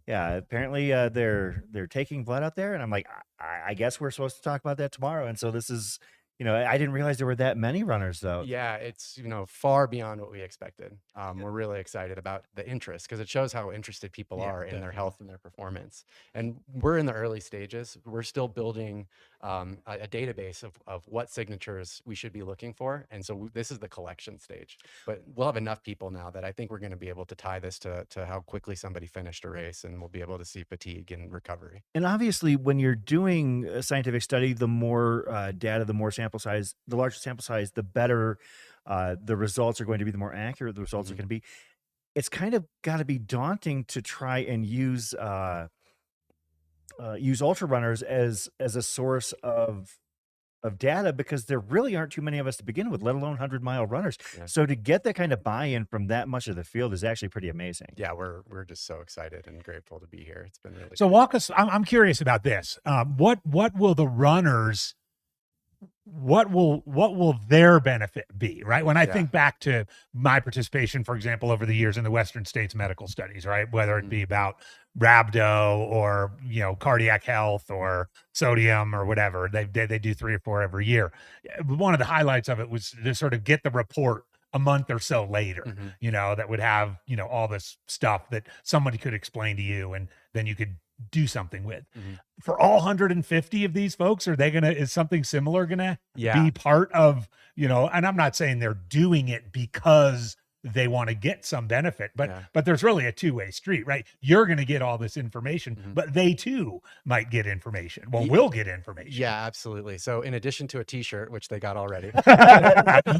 apparently they're taking blood out there, and I'm like, I guess we're supposed to talk about that tomorrow. And so this is. I didn't realize there were that many runners, though. Yeah, it's, far beyond what we expected. We're really excited about the interest, because it shows how interested people are in their health and their performance. And we're in the early stages. We're still building a database of what signatures we should be looking for. And so this is the collection stage. But we'll have enough people now that I think we're going to be able to tie this to how quickly somebody finished a race, and we'll be able to see fatigue and recovery. And obviously, when you're doing a scientific study, the more data, the more sample size, the larger sample size, the better the results are going to be, the more accurate the results are going to be. It's kind of got to be daunting to try and use ultra runners as a source of data, because there really aren't too many of us to begin with, let alone 100-mile runners. So to get that kind of buy-in from that much of the field is actually pretty amazing. Yeah, we're just so excited and grateful to be here. It's been really so walk us. I'm curious about this. What will the runners? What will their benefit be, right? When I think back to my participation, for example, over the years in the Western States medical studies, right? Whether it be about rhabdo or, cardiac health or sodium or whatever, they do 3 or 4 every year. One of the highlights of it was to sort of get the report a month or so later, that would have, all this stuff that somebody could explain to you, and then you could do something with. For all 150 of these folks, is something similar gonna be part of, and I'm not saying they're doing it because they want to get some benefit, but there's really a two-way street, right? You're going to get all this information, but they too might get information. Well, we'll get information. Yeah, absolutely. So in addition to a t-shirt, which they got already.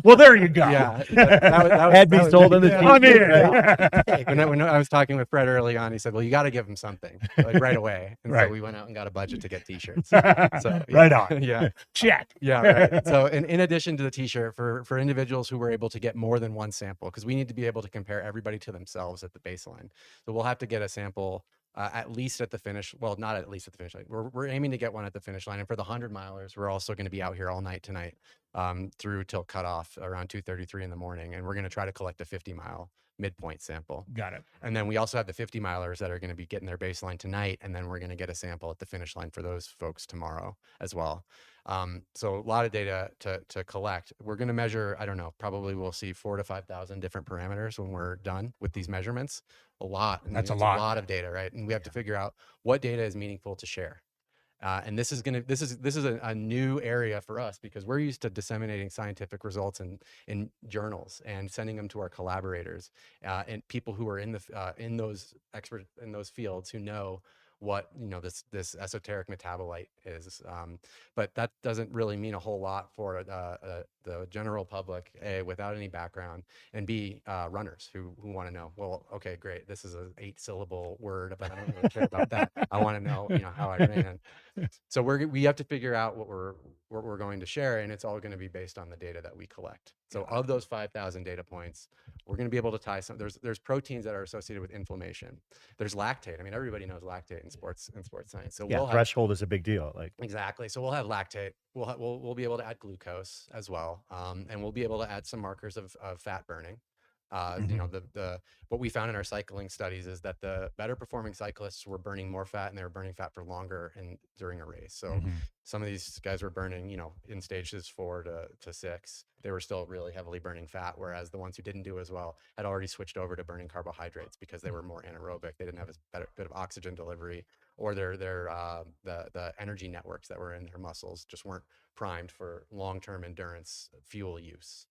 Well, there you go. Yeah. That had me sold in the t-shirt. When I was talking with Fred early on, he said, well, you got to give them something like right away. And so we went out and got a budget to get t-shirts. So, right on. Yeah. Check. Yeah. Right. So in addition to the t-shirt, for individuals who were able to get more than one sample, because we we need to be able to compare everybody to themselves at the baseline. So we'll have to get a sample at least at the finish. Well, not at least at the finish line. We're aiming to get one at the finish line. And for the 100 milers, we're also going to be out here all night tonight through till cutoff around 2:33 in the morning. And we're going to try to collect a 50-mile midpoint sample. Got it. And then we also have the 50 milers that are going to be getting their baseline tonight. And then we're going to get a sample at the finish line for those folks tomorrow as well. So a lot of data to collect. We're going to measure, I don't know, probably we'll see 4,000 to 5,000 different parameters when we're done with these measurements. A lot. I mean, That's a it's lot. A lot of data, right? And we have to figure out what data is meaningful to share. And this is a new area for us because we're used to disseminating scientific results in journals and sending them to our collaborators and people who are in those experts in those fields who know what this esoteric metabolite is, but that doesn't really mean a whole lot for the general public, A, without any background, and B, runners who want to know, well, okay, great, this is an 8-syllable word, but I don't really care about that. I want to know how I ran. So we have to figure out what we're going to share, and it's all going to be based on the data that we collect. So of those 5,000 data points, we're going to be able to tie some. There's proteins that are associated with inflammation. There's lactate. I mean, everybody knows lactate in sports science. So Yeah, threshold is a big deal. Like exactly. So we'll have lactate. We'll be able to add glucose as well, and we'll be able to add some markers of fat burning. What we found in our cycling studies is that the better performing cyclists were burning more fat, and they were burning fat for longer during a race. So some of these guys were burning, in stages 4 to 6, they were still really heavily burning fat, whereas the ones who didn't do as well had already switched over to burning carbohydrates because they were more anaerobic. They didn't have as bit of oxygen delivery, or the energy networks that were in their muscles just weren't primed for long-term endurance fuel use.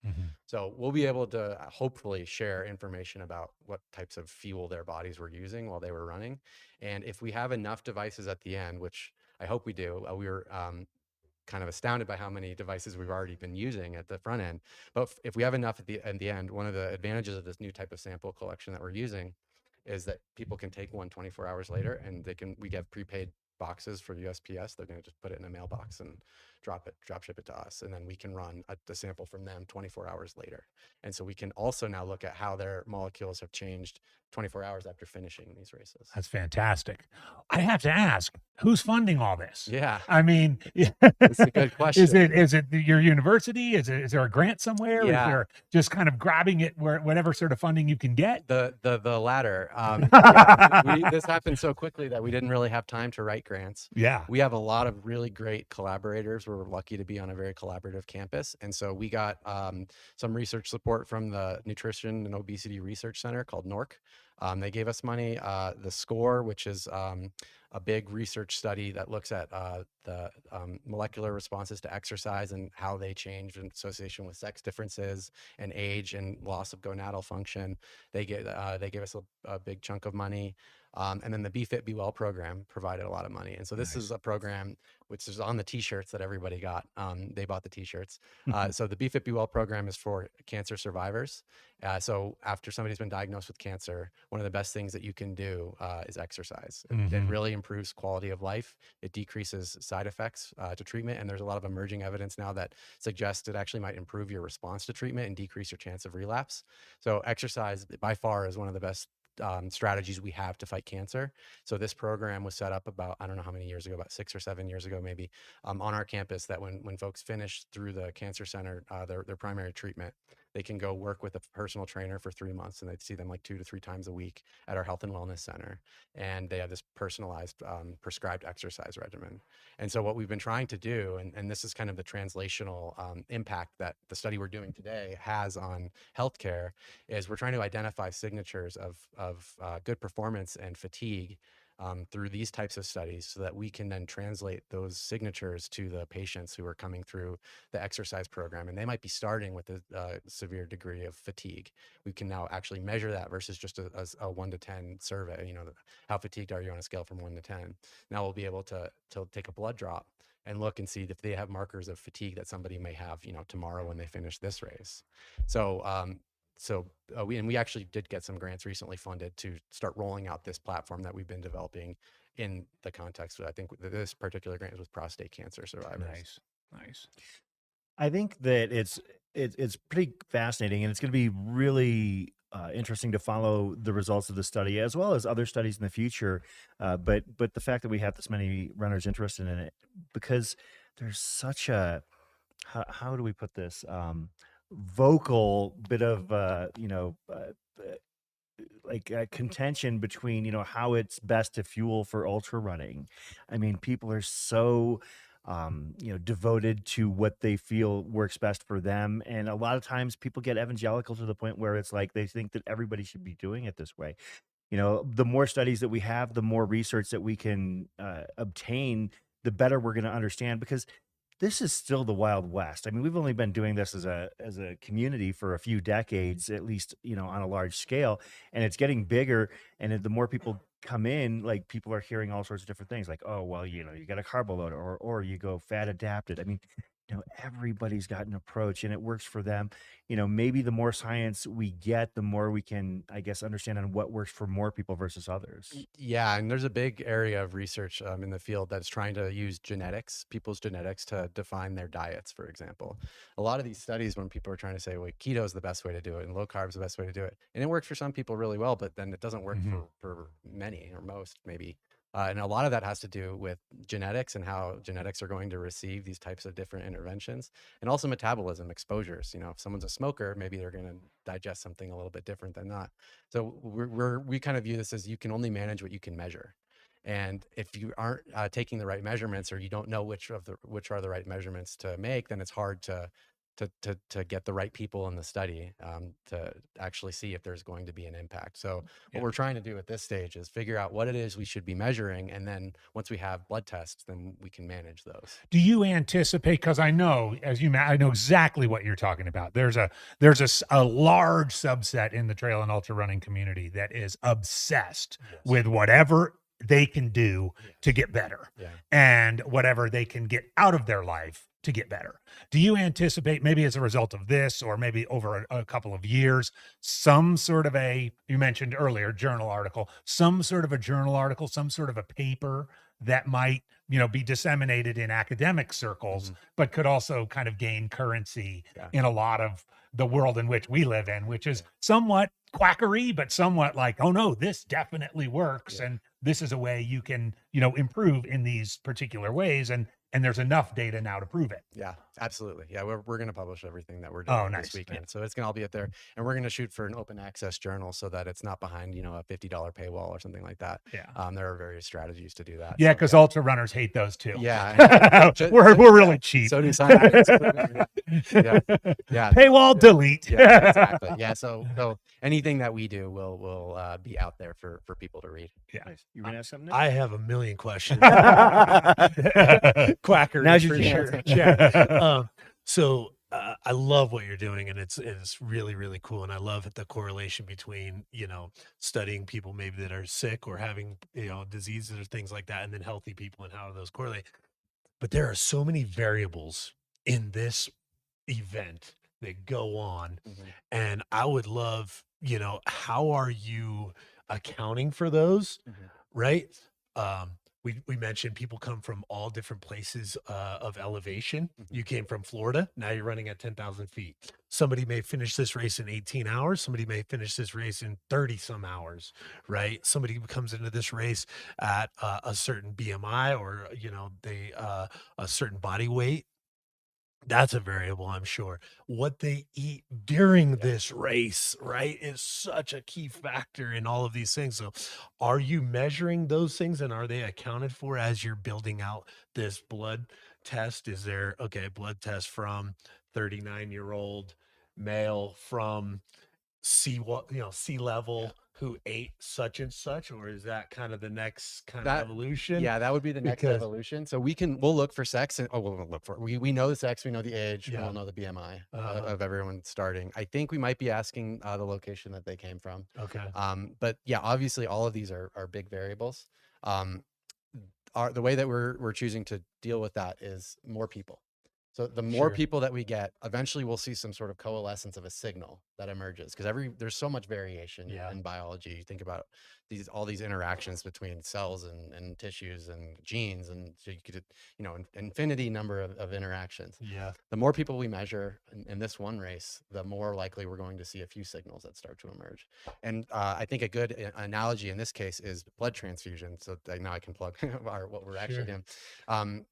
So we'll be able to hopefully share information about what types of fuel their bodies were using while they were running. And if we have enough devices at the end, which I hope we do, we were kind of astounded by how many devices we've already been using at the front end. But if we have enough at the end, one of the advantages of this new type of sample collection that we're using is that people can take one 24 hours later, and we get prepaid boxes for USPS. They're going to just put it in a mailbox and drop ship it to us, and then we can run the sample from them 24 hours later. And so we can also now look at how their molecules have changed 24 hours after finishing these races. That's fantastic. I have to ask, who's funding all this? Yeah, I mean, it's a good question. Is it your university? Is there a grant somewhere? Yeah. Is there just kind of grabbing it whatever sort of funding you can get? The latter. This happened so quickly that we didn't really have time to write grants. Yeah. We have a lot of really great collaborators. We're lucky to be on a very collaborative campus. And so we got some research support from the Nutrition and Obesity Research Center called NORC. They gave us money. The SCORE, which is a big research study that looks at the molecular responses to exercise and how they change in association with sex differences and age and loss of gonadal function. They gave us a big chunk of money. And then the Be Fit, Be Well program provided a lot of money. And so this is a program which is on the t-shirts that everybody got. They bought the t-shirts. So the Be Fit, Be Well program is for cancer survivors. So after somebody's been diagnosed with cancer, one of the best things that you can do is exercise. It really improves quality of life. It decreases side effects to treatment. And there's a lot of emerging evidence now that suggests it actually might improve your response to treatment and decrease your chance of relapse. So exercise by far is one of the best strategies we have to fight cancer. So this program was set up about, I don't know how many years ago, about 6 or 7 years ago, maybe, on our campus, that when folks finish through the cancer center, their primary treatment, they can go work with a personal trainer for 3 months, and they'd see them like 2 to 3 times a week at our health and wellness center. And they have this personalized prescribed exercise regimen. And so what we've been trying to do, and this is kind of the translational impact that the study we're doing today has on healthcare, is we're trying to identify signatures of good performance and fatigue through these types of studies, so that we can then translate those signatures to the patients who are coming through the exercise program. And they might be starting with a severe degree of fatigue. We can now actually measure that versus just a 1 to 10 survey. How fatigued are you on a scale from 1 to 10? Now we'll be able to take a blood drop and look and see if they have markers of fatigue that somebody may have, tomorrow when they finish this race. So we actually did get some grants recently funded to start rolling out this platform that we've been developing in the context of, I think this particular grant is with prostate cancer survivors. Nice. I think that it's it's pretty fascinating, and it's going to be really interesting to follow the results of the study as well as other studies in the future. But the fact that we have this many runners interested in it, because there's such a how do we put this vocal bit of like contention between how it's best to fuel for ultra running. I mean, people are so devoted to what they feel works best for them, and a lot of times people get evangelical to the point where it's like they think that everybody should be doing it this way. The more studies that we have, the more research that we can obtain, the better we're going to understand, because this is still the Wild West. I mean, we've only been doing this as a community for a few decades, at least, on a large scale, and it's getting bigger. And the more people come in, like, people are hearing all sorts of different things, like, oh, well, you got a carbo load, or you go fat adapted. I mean, everybody's got an approach, and it works for them. Maybe the more science we get, the more we can, I guess, understand on what works for more people versus others. Yeah, and there's a big area of research in the field that's trying to use people's genetics, to define their diets, for example. A lot of these studies, when people are trying to say, well, keto is the best way to do it and low carb is the best way to do it, and it works for some people really well, but then it doesn't work for many or most, maybe. And a lot of that has to do with genetics and how genetics are going to receive these types of different interventions, and also metabolism, exposures. If someone's a smoker, maybe they're going to digest something a little bit different than not. So we kind of view this as, you can only manage what you can measure. And if you aren't taking the right measurements, or you don't know which are the right measurements to make, then it's hard to get the right people in the study to actually see if there's going to be an impact. So what we're trying to do at this stage is figure out what it is we should be measuring, and then once we have blood tests, then we can manage those. Do you anticipate, because I know, I know exactly what you're talking about. There's a large subset in the trail and ultra running community that is obsessed with whatever they can do to get better, and whatever they can get out of their life to get better. Do you anticipate, maybe as a result of this, or maybe over a couple of years, some sort of you mentioned earlier, journal article, some sort of a paper that might, be disseminated in academic circles, but could also kind of gain currency in a lot of the world in which we live in, which is somewhat quackery, but somewhat like, oh no, this definitely works. And this is a way you can, improve in these particular ways. And there's enough data now to prove it. Yeah, absolutely. Yeah, we're going to publish everything that we're doing this weekend. So it's going to all be up there. And we're going to shoot for an open access journal, so that it's not behind, a $50 paywall or something like that. Yeah. There are various strategies to do that. Yeah, because ultra runners hate those too. Yeah. we're really cheap. So do scientists. Yeah. Paywall delete. Yeah, exactly. Yeah. So anything that we do will be out there for people to read. Yeah. Nice. You gonna ask something? I have a million questions. Quacker. Now's your for chance. sure. Yeah. So I love what you're doing, and it's really, really cool. And I love the correlation between, studying people maybe that are sick or having, diseases or things like that, and then healthy people, and how those correlate. But there are so many variables in this event that go on. And I would love, how are you accounting for those? Right. We mentioned people come from all different places of elevation. You came from Florida. Now you're running at 10,000 feet. Somebody may finish this race in 18 hours. Somebody may finish this race in 30 some hours, right? Somebody comes into this race at a certain BMI, or, they a certain body weight. That's a variable, I'm sure. What they eat during this race, right, is such a key factor in all of these things. So are you measuring those things, and are they accounted for as you're building out this blood test? Is there, blood test from 39-year-old male from sea level who ate such and such, or is that kind of the next kind of evolution? Yeah, that would be the next evolution. So we'll look for sex, and we'll look for, we know the sex, we know the age, we'll know the BMI of everyone starting. I think we might be asking the location that they came from. Okay. But yeah, obviously all of these are big variables. The way that we're choosing to deal with that is more people. So the more Sure. people that we get, eventually we'll see some sort of coalescence of a signal that emerges, because there's so much variation Yeah. in biology. You think about all these interactions between cells and tissues and genes, and so you could, an infinity number of interactions. Yeah. The more people we measure in this one race, the more likely we're going to see a few signals that start to emerge. And I think a good analogy in this case is blood transfusion. So now I can plug what we're actually Sure. doing.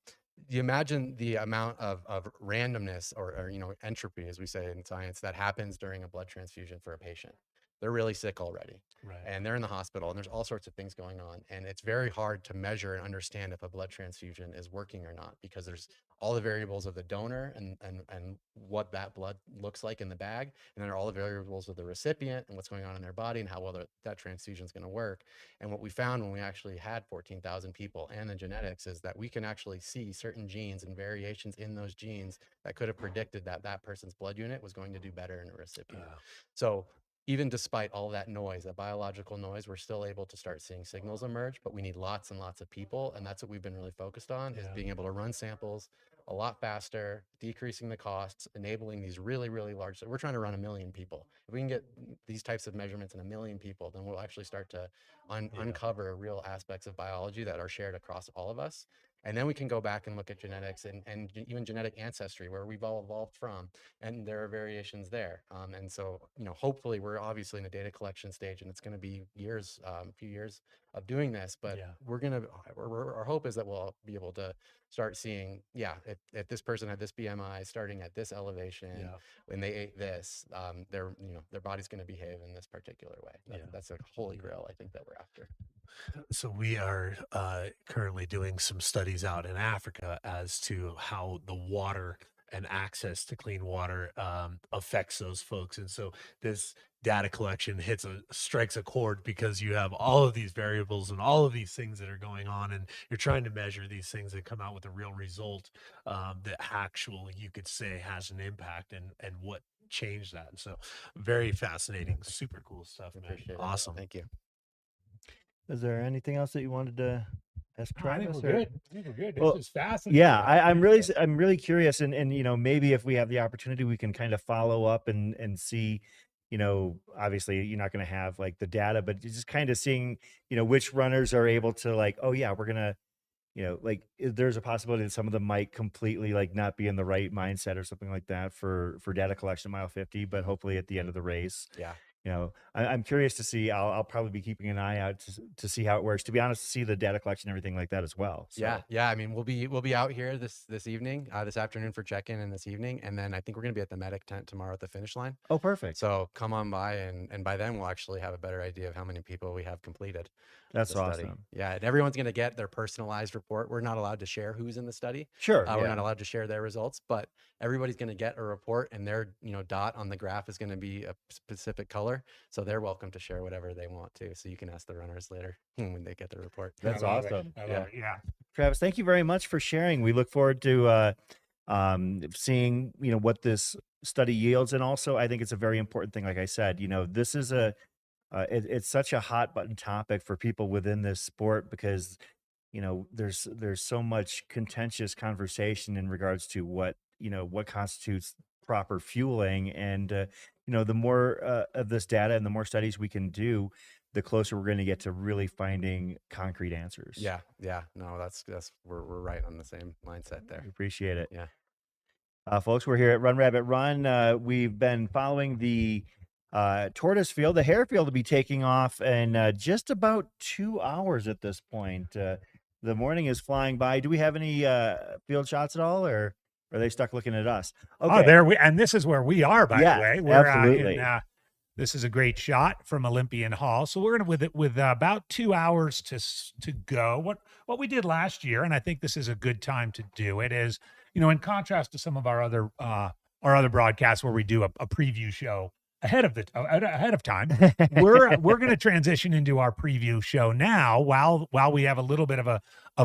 You imagine the amount of randomness or entropy, as we say in science, that happens during a blood transfusion for a patient. They're really sick already, Right. and they're in the hospital, and there's all sorts of things going on, and it's very hard to measure and understand if a blood transfusion is working or not, because there's all the variables of the donor and what that blood looks like in the bag, and then there are all the variables of the recipient and what's going on in their body and how well that transfusion is going to work. And what we found when we actually had 14,000 people and the genetics is that we can actually see certain genes and variations in those genes that could have predicted that that person's blood unit was going to do better in a recipient. So even despite all that noise, that biological noise, we're still able to start seeing signals emerge, but we need lots and lots of people. And that's what we've been really focused on, is being able to run samples a lot faster, decreasing the costs, enabling these really, really large. So we're trying to run 1 million people. If we can get these types of measurements in 1 million people, then we'll actually start to uncover real aspects of biology that are shared across all of us. And then we can go back and look at genetics and even genetic ancestry, where we've all evolved from, and there are variations there. And so, hopefully we're obviously in the data collection stage, and it's going to be years, a few years of doing this, but our hope is that we'll be able to start seeing, if this person had this BMI starting at this elevation, when they ate this, their body's going to behave in this particular way. That's a holy grail, I think, that we're after. So we are currently doing some studies out in Africa as to how the water and access to clean water affects those folks. And so this data collection strikes a chord, because you have all of these variables and all of these things that are going on, and you're trying to measure these things and come out with a real result that actually you could say has an impact, and what changed that. And so very fascinating, super cool stuff, man. Appreciate it. Awesome. Thank you. Is there anything else that you wanted to ask I think Travis? we're good. I think we're good. Well, This is fascinating. yeah, I'm really curious, and maybe if we have the opportunity, we can kind of follow up and see, obviously you're not going to have like the data, but just kind of seeing, which runners are able to, like, oh yeah, we're gonna, there's a possibility that some of them might completely like not be in the right mindset or something like that for data collection at mile 50, but hopefully at the end of the race. I'm curious to see. I'll probably be keeping an eye out to see how it works. To be honest, to see the data collection, everything like that as well. So. Yeah. I mean, we'll be out here this evening, this afternoon for check-in, and this evening, and then I think we're gonna be at the medic tent tomorrow at the finish line. Oh, perfect. So come on by, and by then we'll actually have a better idea of how many people we have completed. That's the study. awesome. Yeah, and everyone's gonna get their personalized report. We're not allowed to share who's in the study. Sure. We're not allowed to share their results, but everybody's gonna get a report, and their dot on the graph is gonna be a specific color. So they're welcome to share whatever they want to. So you can ask the runners later when they get the report. That's awesome. I love it. Yeah. Travis, thank you very much for sharing. We look forward to seeing what this study yields, and also I think it's a very important thing. Like I said, this is it's such a hot button topic for people within this sport, because there's so much contentious conversation in regards to what constitutes proper fueling, and the more of this data and the more studies we can do, the closer we're going to get to really finding concrete answers. Yeah. No, that's we're right on the same mindset there. Appreciate it. Yeah. Folks, we're here at Run Rabbit Run. We've been following the Tortoise field. The hare field will be taking off in just about 2 hours at this point. The morning is flying by. Do we have any field shots at all, or are they stuck looking at us? Okay. Oh, there we, and this is where we are, by the way. We're absolutely. This is a great shot from Olympian Hall. So we're gonna with about 2 hours to go. What we did last year, and I think this is a good time to do it, is in contrast to some of our other broadcasts where we do a preview show ahead of time, we're going to transition into our preview show now while we have a little bit of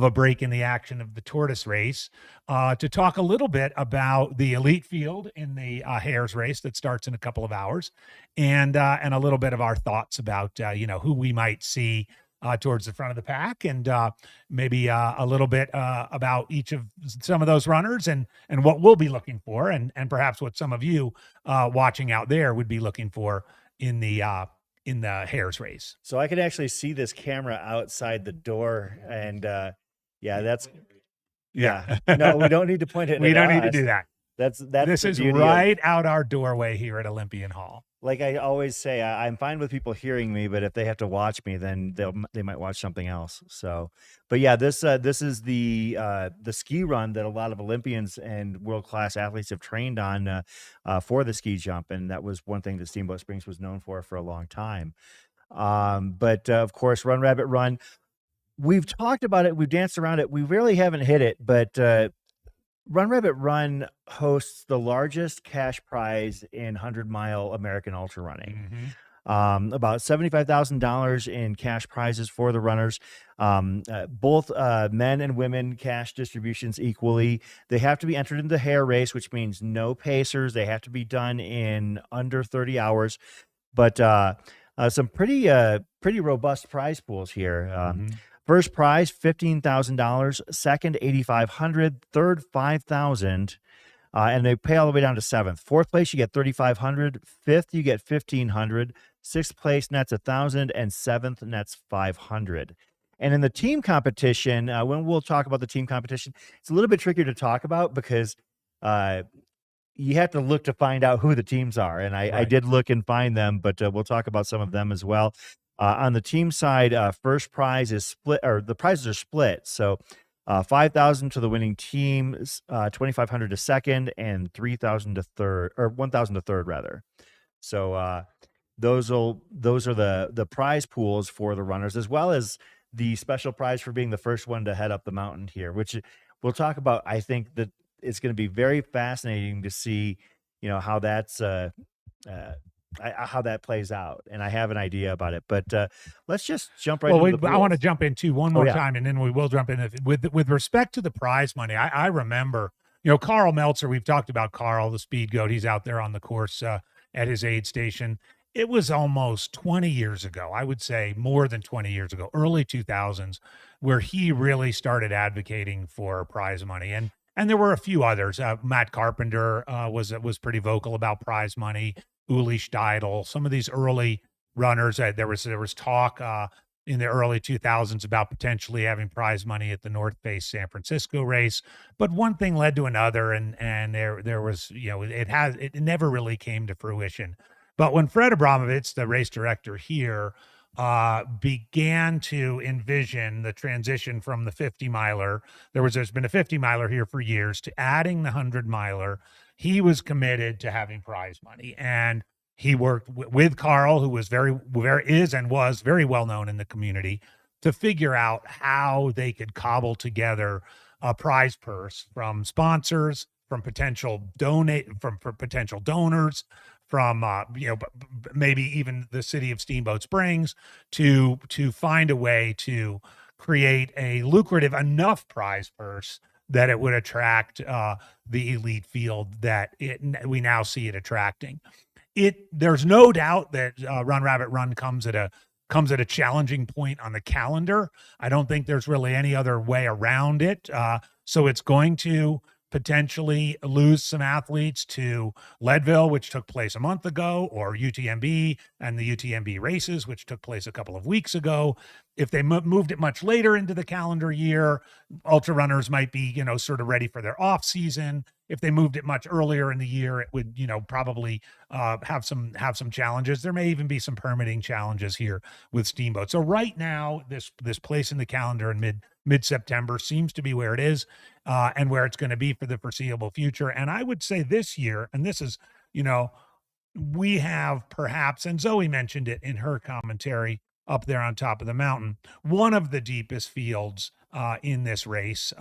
a break in the action of the Tortoise race, to talk a little bit about the elite field in the Hares race that starts in a couple of hours, and a little bit of our thoughts about who we might see towards the front of the pack, and maybe a little bit about each of some of those runners and what we'll be looking for, and perhaps what some of you watching out there would be looking for in the Hares race. So I can actually see this camera outside the door, and yeah, that's yeah. No, we don't need to point it. We at don't need to us. do that. That's This the is beauty right out our doorway here at Olympian Hall. like I always say, I'm fine with people hearing me, but if they have to watch me, then they might watch something else. So, but yeah, this is the ski run that a lot of Olympians and world class athletes have trained on for the ski jump, and that was one thing that Steamboat Springs was known for a long time. But of course, Run Rabbit Run. We've talked about it. We've danced around it. We really haven't hit it, but Run Rabbit Run hosts the largest cash prize in 100-mile American ultra running. About $75,000 in cash prizes for the runners. Both men and women cash distributions equally. They have to be entered into the hare race, which means no pacers. They have to be done in under 30 hours. But some pretty robust prize pools here. First prize, $15,000. Second, $8,500. Third, $5,000. And they pay all the way down to seventh. Fourth place, you get $3,500. Fifth, you get $1,500. Sixth place nets $1,000, and seventh nets $500. And in the team competition, when we'll talk about the team competition, it's a little bit trickier to talk about because you have to look to find out who the teams are. And I did look and find them, but we'll talk about some of them as well. On the team side, first prize is split, or the prizes are split. So $5,000 to the winning team, $2,500 to second, and $3,000 to third, or $1,000 to third rather. So those are the prize pools for the runners, as well as the special prize for being the first one to head up the mountain here, which we'll talk about. I think that it's going to be very fascinating to see, how that's how that plays out, and I have an idea about it. But let's just jump right. Into the I want to jump in too one more yeah. time, and then we will jump in with respect to the prize money. I remember, Carl Meltzer. We've talked about Carl, the speed goat. He's out there on the course at his aid station. It was almost 20 years ago. I would say more than 20 years ago, early 2000s, where he really started advocating for prize money. And there were a few others. Matt Carpenter was pretty vocal about prize money. Uli Steidl, some of these early runners. There was talk in the early 2000s about potentially having prize money at the North Face San Francisco race, but one thing led to another, and there was it never really came to fruition. But when Fred Abramovich, the race director here, began to envision the transition from the 50-miler, there's been a 50-miler here for years, to adding the 100-miler, he was committed to having prize money. And he worked with Carl, who was very well known in the community, to figure out how they could cobble together a prize purse from sponsors, from potential potential donors, from maybe even the city of Steamboat Springs, to find a way to create a lucrative enough prize purse that it would attract the elite field that we now see it attracting. There's no doubt that Run Rabbit Run comes at a challenging point on the calendar. I don't think there's really any other way around it. So it's going to potentially lose some athletes to Leadville, which took place a month ago, or UTMB and the UTMB races, which took place a couple of weeks ago. If they moved it much later into the calendar year, ultra runners might be, sort of ready for their off season. If they moved it much earlier in the year, it would, probably have some challenges. There may even be some permitting challenges here with Steamboat. So right now, this place in the calendar in mid-September seems to be where it is, and where it's going to be for the foreseeable future. And I would say this year, and this is, we have perhaps, and Zoe mentioned it in her commentary up there on top of the mountain, one of the deepest fields in this race,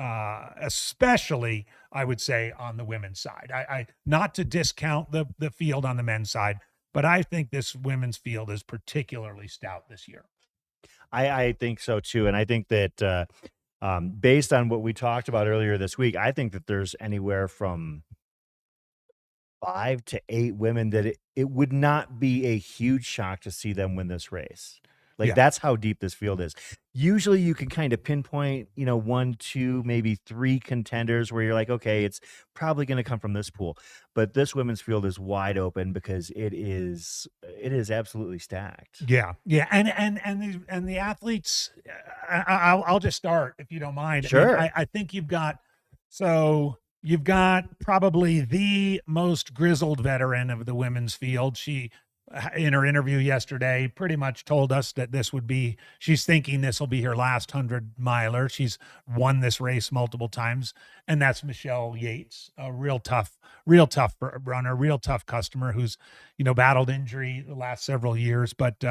especially, I would say, on the women's side. I not to discount the field on the men's side, but I think this women's field is particularly stout this year. I think so too. And I think that based on what we talked about earlier this week, I think that there's anywhere from 5 to 8 women that it would not be a huge shock to see them win this race. Like Yeah. that's how deep this field is. Usually you can kind of pinpoint, 1, 2, maybe 3 contenders where you're like, okay, it's probably going to come from this pool. But this women's field is wide open because it is absolutely stacked. Yeah, yeah, and the athletes. I'll just start if you don't mind. Sure. I think you've got probably the most grizzled veteran of the women's field. She, in her interview yesterday, pretty much told us that she's thinking this will be her last 100-miler. She's won this race multiple times, and that's Michelle Yates, a real tough runner, real tough customer who's, battled injury the last several years. But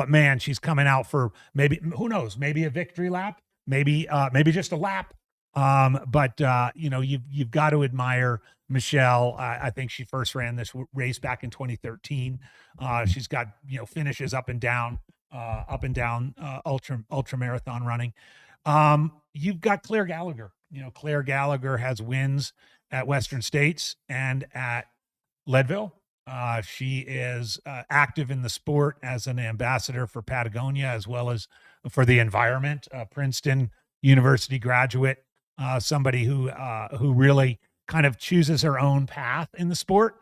man, she's coming out for maybe, who knows, maybe a victory lap, maybe just a lap. But you've got to admire Michelle. I think she first ran this race back in 2013. She's got, finishes up and down ultra marathon running. You've got Claire Gallagher. Claire Gallagher has wins at Western States and at Leadville. She is active in the sport as an ambassador for Patagonia as well as for the environment. Princeton University graduate. Somebody who really kind of chooses her own path in the sport,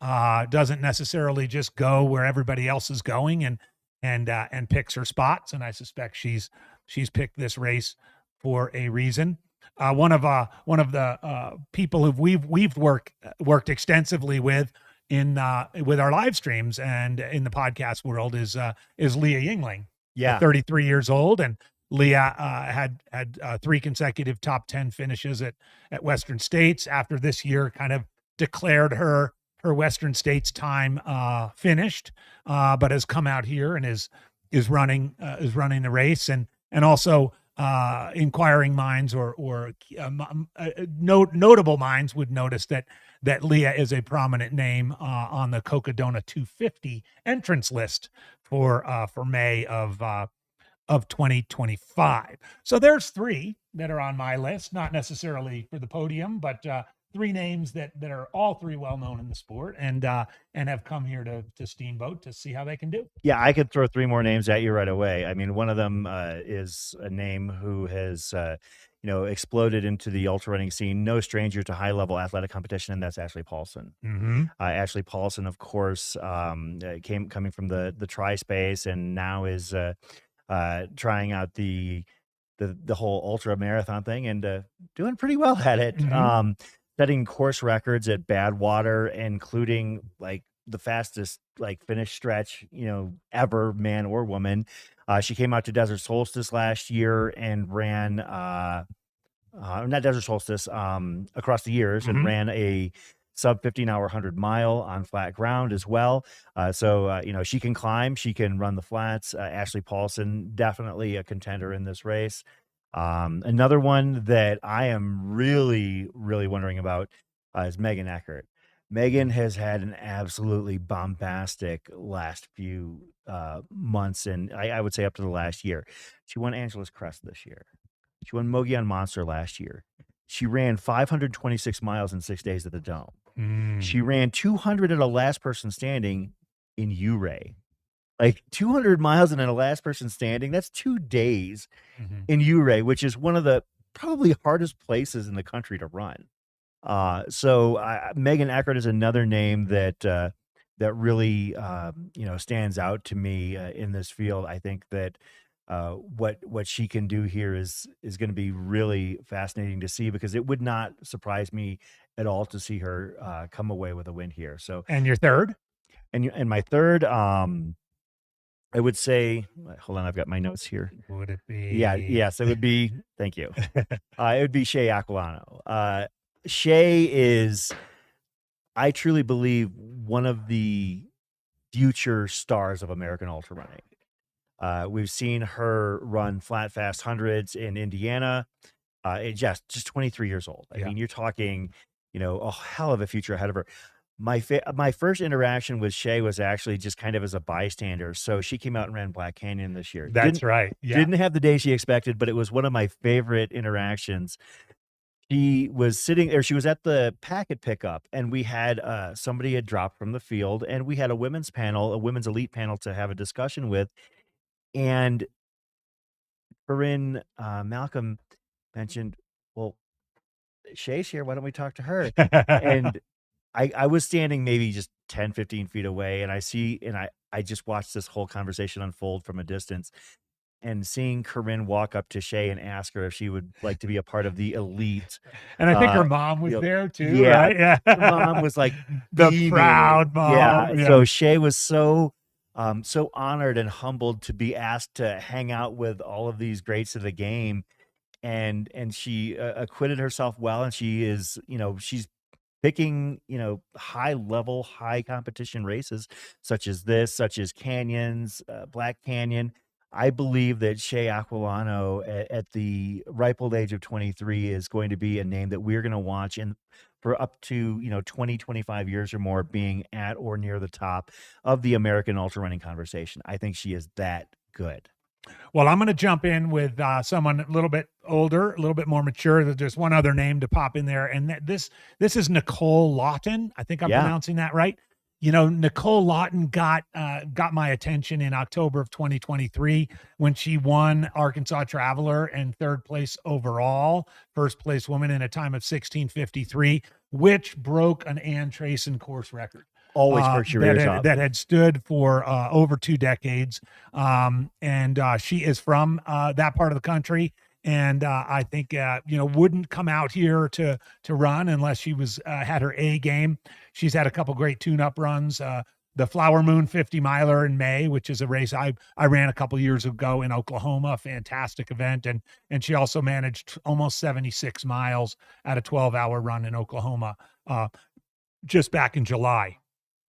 doesn't necessarily just go where everybody else is going and picks her spots. And I suspect she's picked this race for a reason. One of the people who we've worked extensively with with our live streams and in the podcast world is Leah Yingling. Yeah. 33 years old, and Leah had 3 consecutive top 10 finishes at Western States. After this year, kind of declared her Western States time finished, but has come out here and is running the race, and also inquiring minds or notable minds would notice that Leah is a prominent name on the Cocodona 250 entrance list for May of 2025. So there's 3 that are on my list, not necessarily for the podium, but 3 names that are all 3 well-known in the sport and have come here to Steamboat to see how they can do. Yeah, I could throw 3 more names at you right away. I mean, one of them is a name who has, exploded into the ultra running scene. No stranger to high-level athletic competition, and that's Ashley Paulson. Mm-hmm. Ashley Paulson, of course, coming from the tri-space, and now is trying out the whole ultra marathon thing and doing pretty well at it. Mm-hmm. Setting course records at Badwater, including like the fastest finish stretch, ever, man or woman. She came out to Desert Solstice last year and ran not Desert Solstice, across the years, and ran a sub 15-hour 100-mile on flat ground as well. So she can climb, she can run the flats. Ashley Paulson, definitely a contender in this race. Another one that I am really, really wondering about is Megan Eckert. Megan has had an absolutely bombastic last few months, and I would say up to the last year. She won Angeles Crest this year. She won Mogollon Monster last year. She ran 526 miles in 6 days at the Dome. She ran 200 at a last person standing in Ouray. Like 200 miles and in a last person standing, that's 2 days in Ouray, which is one of the probably hardest places in the country to run. So Megan Eckert is another name that really stands out to me in this field. I think that what she can do here is going to be really fascinating to see, because it would not surprise me at all to see her come away with a win here. So, and your third, and my third, I would say, hold on, I've got my notes here. Would it be? Yes, it would be. Thank you. It would be Shea Aquilano. Shea is, I truly believe, one of the future stars of American ultra running. We've seen her run flat fast hundreds in Indiana. Just 23 years old. I mean, you're talking, a hell of a future ahead of her. My first interaction with Shea was actually just kind of as a bystander. So she came out and ran Black Canyon this year. That's right. Yeah. Didn't have the day she expected, but it was one of my favorite interactions. She was she was at the packet pickup, and we had somebody had dropped from the field, and we had a women's panel, a women's elite panel to have a discussion with. And Corinne Malcolm mentioned, well, Shay's here. Why don't we talk to her? And I was standing maybe just 10, 15 feet away, and I just watched this whole conversation unfold from a distance. And seeing Corinne walk up to Shay and ask her if she would like to be a part of the elite. And I think her mom was there too, yeah, right? Yeah. Her mom was like the beaming. proud mom. Yeah. So Shay was so honored and humbled to be asked to hang out with all of these greats of the game. And she acquitted herself well. And she is, she's picking, high level, high competition races such as Canyons, Black Canyon. I believe that Shea Aquilano at the ripe old age of 23 is going to be a name that we're going to watch for up to, 20, 25 years or more, being at or near the top of the American ultra running conversation. I think she is that good. Well, I'm going to jump in with someone a little bit older, a little bit more mature. There's one other name to pop in there, and this is Nicole Lawton. I think I'm pronouncing that right. Nicole Lawton got my attention in October of 2023 when she won Arkansas Traveler and third place overall, first place woman in a time of 16:53, which broke an Ann Trayson course record. Always first year that had stood for over 2 decades. And she is from that part of the country. And I think, wouldn't come out here to run unless she had her A game. She's had a couple great tune-up runs. The Flower Moon 50 miler in May, which is a race I ran a couple years ago in Oklahoma, fantastic event. And she also managed almost 76 miles at a 12-hour run in Oklahoma just back in July.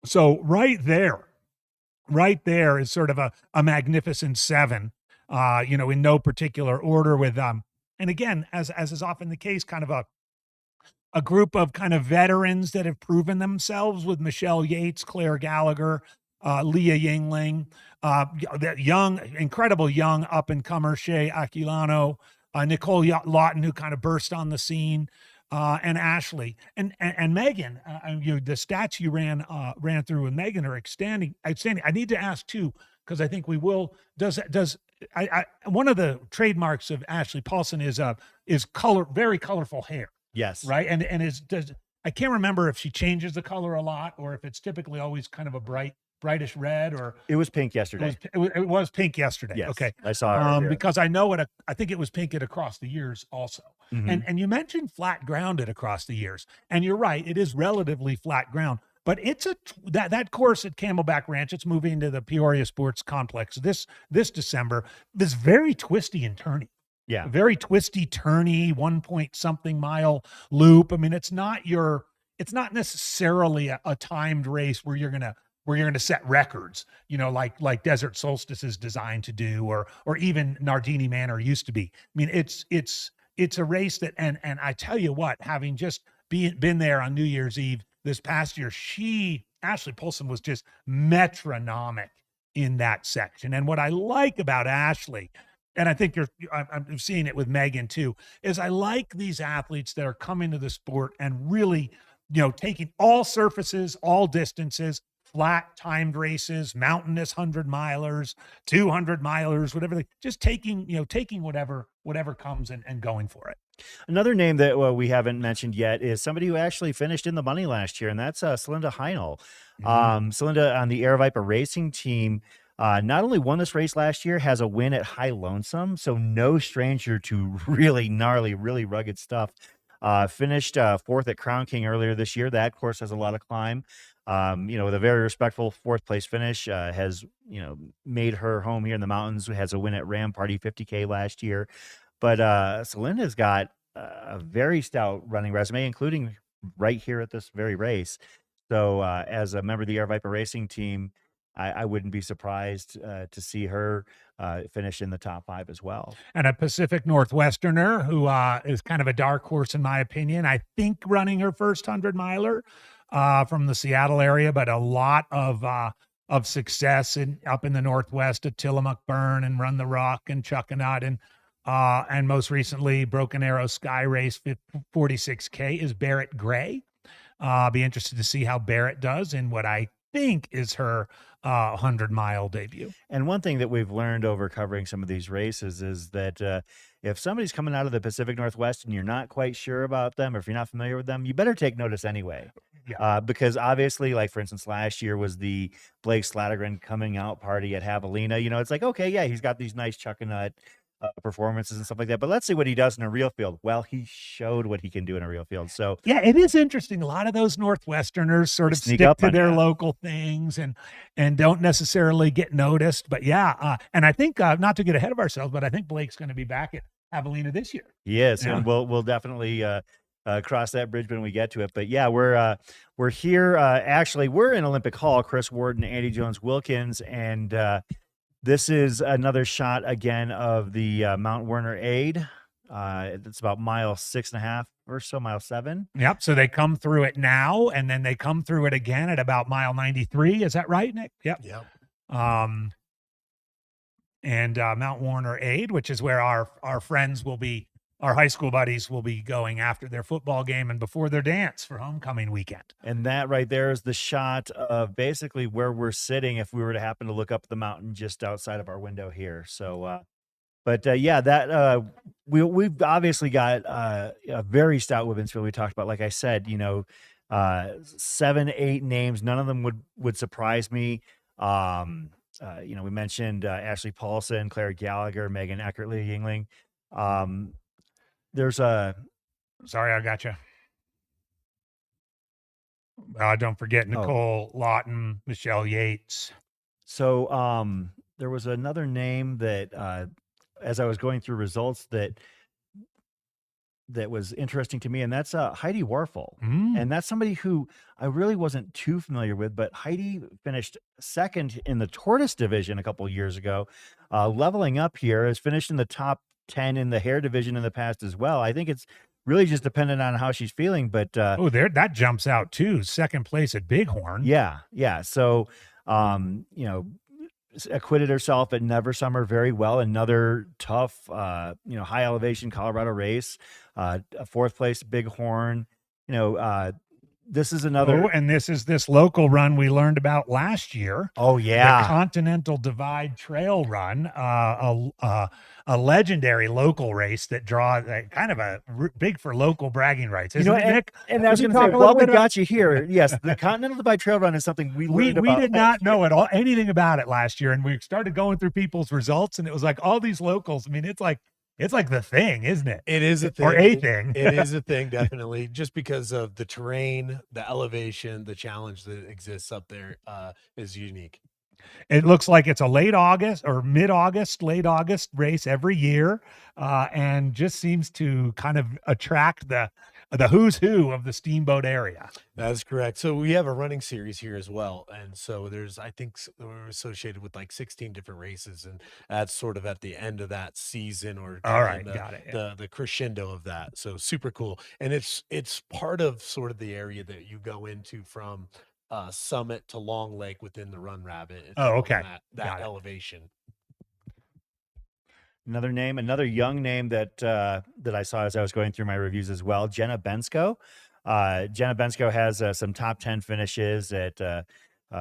So right there is sort of a magnificent 7, in no particular order with, and again, as is often the case, kind of a group of kind of veterans that have proven themselves with Michelle Yates, Claire Gallagher, Leah Yingling, that incredible young up and comer, Shea Aquilano, Nicole Lawton, who kind of burst on the scene, and Ashley and Megan. The stats you ran through with Megan are outstanding. I need to ask too, because I think we will. One of the trademarks of Ashley Paulson is very colorful hair. Yes. Right. And I can't remember if she changes the color a lot or if it's typically always kind of a brightish red, or it was pink yesterday. It was pink yesterday. Yes, okay. I saw it. Because I know it. I think it was pink at Across the Years also. Mm-hmm. And you mentioned flat ground at Across the Years, and you're right. It is relatively flat ground, but it's that course at Camelback Ranch. It's moving to the Peoria Sports Complex this December. This very twisty and turny. Yeah. Very twisty, turny, 1-point-something mile loop. I mean, it's not necessarily a timed race where you're gonna set records, like Desert Solstice is designed to do, or even Nardini Manor used to be. I mean, it's a race that, and I tell you what, having just been there on New Year's Eve this past year, Ashley Paulson was just metronomic in that section. And what I like about Ashley, and I think I'm seeing it with Megan too, is I like these athletes that are coming to the sport and really, taking all surfaces, all distances, flat timed races, mountainous 100-milers, 200-milers, whatever, just taking whatever comes and going for it. Another name that we haven't mentioned yet is somebody who actually finished in the money last year, and that's Celinda Heinel. Mm-hmm. Celinda on the Air Viper Racing team not only won this race last year, has a win at High Lonesome, so no stranger to really gnarly, really rugged stuff. Finished fourth at Crown King earlier this year. That course has a lot of climb. With a very respectful fourth place finish, has, made her home here in the mountains, has a win at Ram Party 50K last year. But Celinda's got a very stout running resume, including right here at this very race. So as a member of the Air Viper Racing team, I wouldn't be surprised to see her finish in the top 5 as well. And a Pacific Northwesterner who is kind of a dark horse, in my opinion. I think running her first 100-miler from the Seattle area, but a lot of success up in the Northwest at Tillamook Burn and Run the Rock and Chuckanut, and most recently Broken Arrow Sky Race 46K is Barrett Gray. Be interested to see how Barrett does in what I think is her 100-mile debut. And one thing that we've learned over covering some of these races is that if somebody's coming out of the Pacific Northwest and you're not quite sure about them, or if you're not familiar with them, you better take notice anyway. Yeah. Because obviously, like for instance, last year was the Blake Slattergren coming out party at Javelina. You know, it's like, okay, yeah, he's got these nice chuckanut performances and stuff like that. But let's see what he does in a real field. Well, he showed what he can do in a real field. So yeah, it is interesting. A lot of those Northwesterners sort of Sneak stick up to on their ya. local things and don't necessarily get noticed. But yeah, and I think not to get ahead of ourselves, but I think Blake's going to be back at Javelina this year. yes, Yeah. and we'll definitely cross that bridge when we get to it. But yeah, we're here. Actually, we're in Olympic Hall. Chris Ward and Andy Jones Wilkins, and this is another shot again of the Mount Werner Aid. It's about mile 6.5 or so, mile 7. Yep. So they come through it now, and then they come through it again at about mile 93. Is that right, Nick? Yep. Yep. And Mount Warner Aid, which is where our friends will be, our high school buddies will be going after their football game and before their dance for homecoming weekend. And that right there is the shot of basically where we're sitting if we were to happen to look up the mountain just outside of our window here. So, yeah, that we've obviously got a very stout women's field. We talked about, like I said, 7, 8 names. None of them would surprise me. We mentioned Ashley Paulson, Claire Gallagher, Megan Eckertley Yingling. There's a Sorry, I got you. Don't forget Nicole Lawton, Michelle Yates. So there was another name that as I was going through results that was interesting to me, and that's Heidi Warfel. And that's somebody who I really wasn't too familiar with, but Heidi finished second in the Tortoise division a couple years ago. Leveling up here, has finished in the top 10 in the hare division in the past as well. I think it's really just dependent on how she's feeling, but that jumps out too. Second place at Bighorn. yeah. So acquitted herself at Never Summer very well. Another tough high elevation Colorado race. A 4th place Bighorn. This is another. And this is this local run we learned about last year. Oh yeah, the Continental Divide Trail Run, a legendary local race that draws kind of big for local bragging rights. Isn't it, Nick? And I was going to say, well, we got you here. Yes, the Continental Divide Trail Run is something we learned about. We did not know anything about it last year, and we started going through people's results, and it was like all these locals. I mean, it's like the thing, isn't it? It is a thing. Or a thing. It is a thing, definitely, just because of the terrain, the elevation, the challenge that exists up there is unique. It looks like it's a late August or late August race every year, and just seems to kind of attract the who's who of the Steamboat area. That's correct. So we have a running series here as well, and so I think we're associated with like 16 different races, and that's sort of at the end of that season, or all right, got it. The crescendo of that. So super cool, and it's part of sort of the area that you go into from Summit to Long Lake within the Run Rabbit. It's okay, that elevation. Another young name that I saw as I was going through my reviews as well, Jenna Bensko. Jenna Bensko has some top 10 finishes at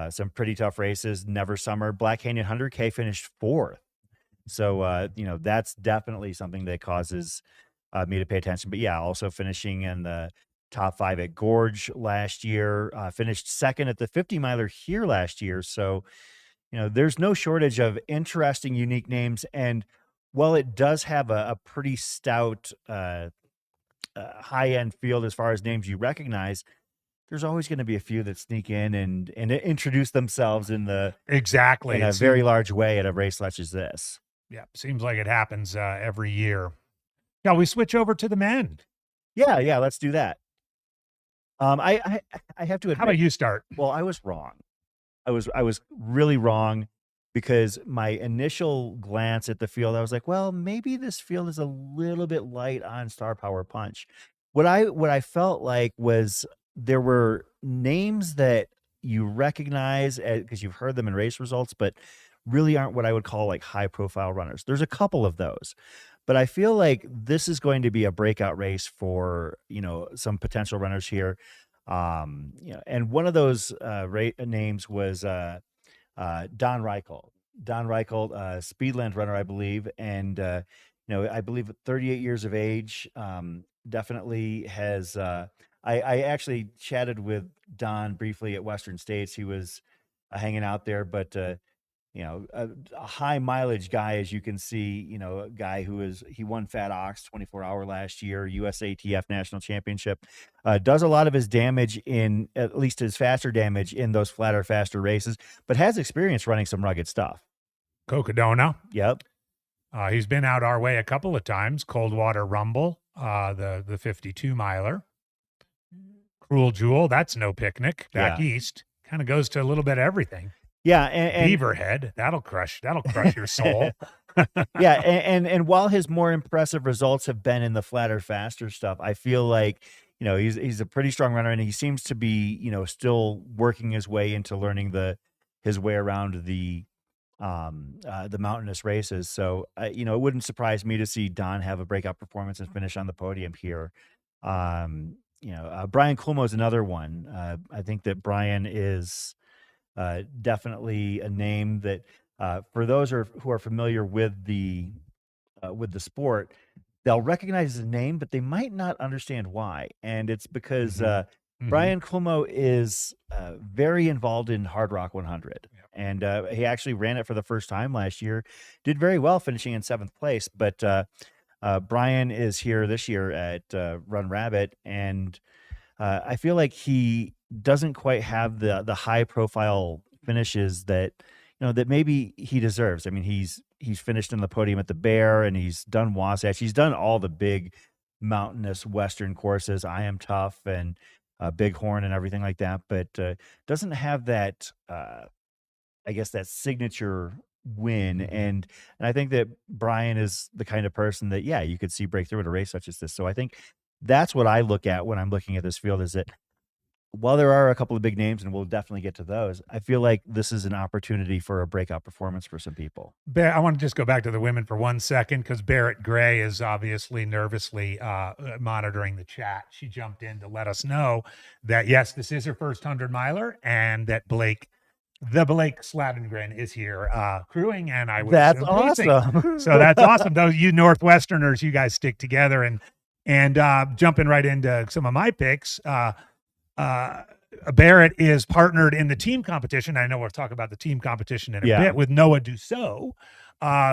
some pretty tough races. Never Summer, Black Canyon 100K finished 4th. So, that's definitely something that causes me to pay attention. But yeah, also finishing in the top 5 at Gorge last year, finished 2nd at the 50 miler here last year. So, there's no shortage of interesting, unique names. And while it does have a pretty stout high-end field as far as names you recognize, there's always going to be a few that sneak in and introduce themselves in a very large way at a race such as this. Yeah, seems like it happens every year. Shall we switch over to the men? Yeah, let's do that. I have to admit, how about you start? Well, I was wrong. I was really wrong, because my initial glance at the field, I was like, well, maybe this field is a little bit light on Star Power Punch. What I felt like was there were names that you recognize because you've heard them in race results, but really aren't what I would call like high profile runners. There's a couple of those, but I feel like this is going to be a breakout race for, some potential runners here. And one of those names was Don Reichel. Don Reichel, Speedland runner, I believe, and I believe at 38 years of age, definitely has. I actually chatted with Don briefly at Western States. He was hanging out there, but a high mileage guy, as you can see, a guy he won Fat Ox 24-hour last year, USATF national championship, does a lot of his damage at least his faster damage in those flatter, faster races, but has experience running some rugged stuff. Cocodona. Yep. He's been out our way a couple of times. Coldwater Rumble, the 52 miler. Cruel Jewel, that's no picnic. Back east, kind of goes to a little bit of everything. Yeah, and Beaverhead, that'll crush your soul. Yeah, and while his more impressive results have been in the flatter, faster stuff, I feel like he's a pretty strong runner, and he seems to be still working his way into learning his way around the mountainous races. So it wouldn't surprise me to see Don have a breakout performance and finish on the podium here. Brian Kulmo is another one. I think that Brian is definitely a name that for those who are familiar with the sport, they'll recognize his name, but they might not understand why. And it's because Brian Kulmo is very involved in Hard Rock 100. Yep. And he actually ran it for the first time last year, did very well, finishing in 7th place. But Brian is here this year at Run Rabbit, and I feel like he doesn't quite have the high profile finishes that that maybe he deserves. I mean, he's finished in the podium at the Bear, and he's done Wasatch. He's done all the big mountainous Western courses, I Am Tough and Bighorn and everything like that, but doesn't have that I guess that signature win. And I think that Brian is the kind of person that you could see break through at a race such as this. So I think that's what I look at when I'm looking at this field, is that while there are a couple of big names, and we'll definitely get to those, I feel like this is an opportunity for a breakout performance for some people. I want to just go back to the women for 1 second, because Barrett Gray is obviously nervously monitoring the chat. She jumped in to let us know that, yes, this is her first 100-miler, and that Blake Slavengren is here crewing, and I would That's assume awesome. pacing. So that's awesome. Those you Northwesterners, you guys stick together. And jumping right into some of my picks, Barrett is partnered in the team competition. I know we'll talk about the team competition in a bit, with Noah Dussault,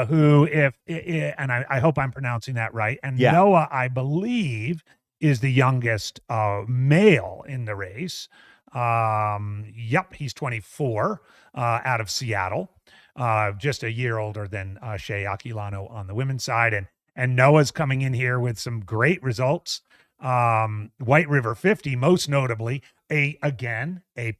who, and I hope I'm pronouncing that right. And Noah, I believe, is the youngest male in the race. He's 24, out of Seattle, just a year older than Shea Aquilano on the women's side. And Noah's coming in here with some great results. White River 50, most notably, a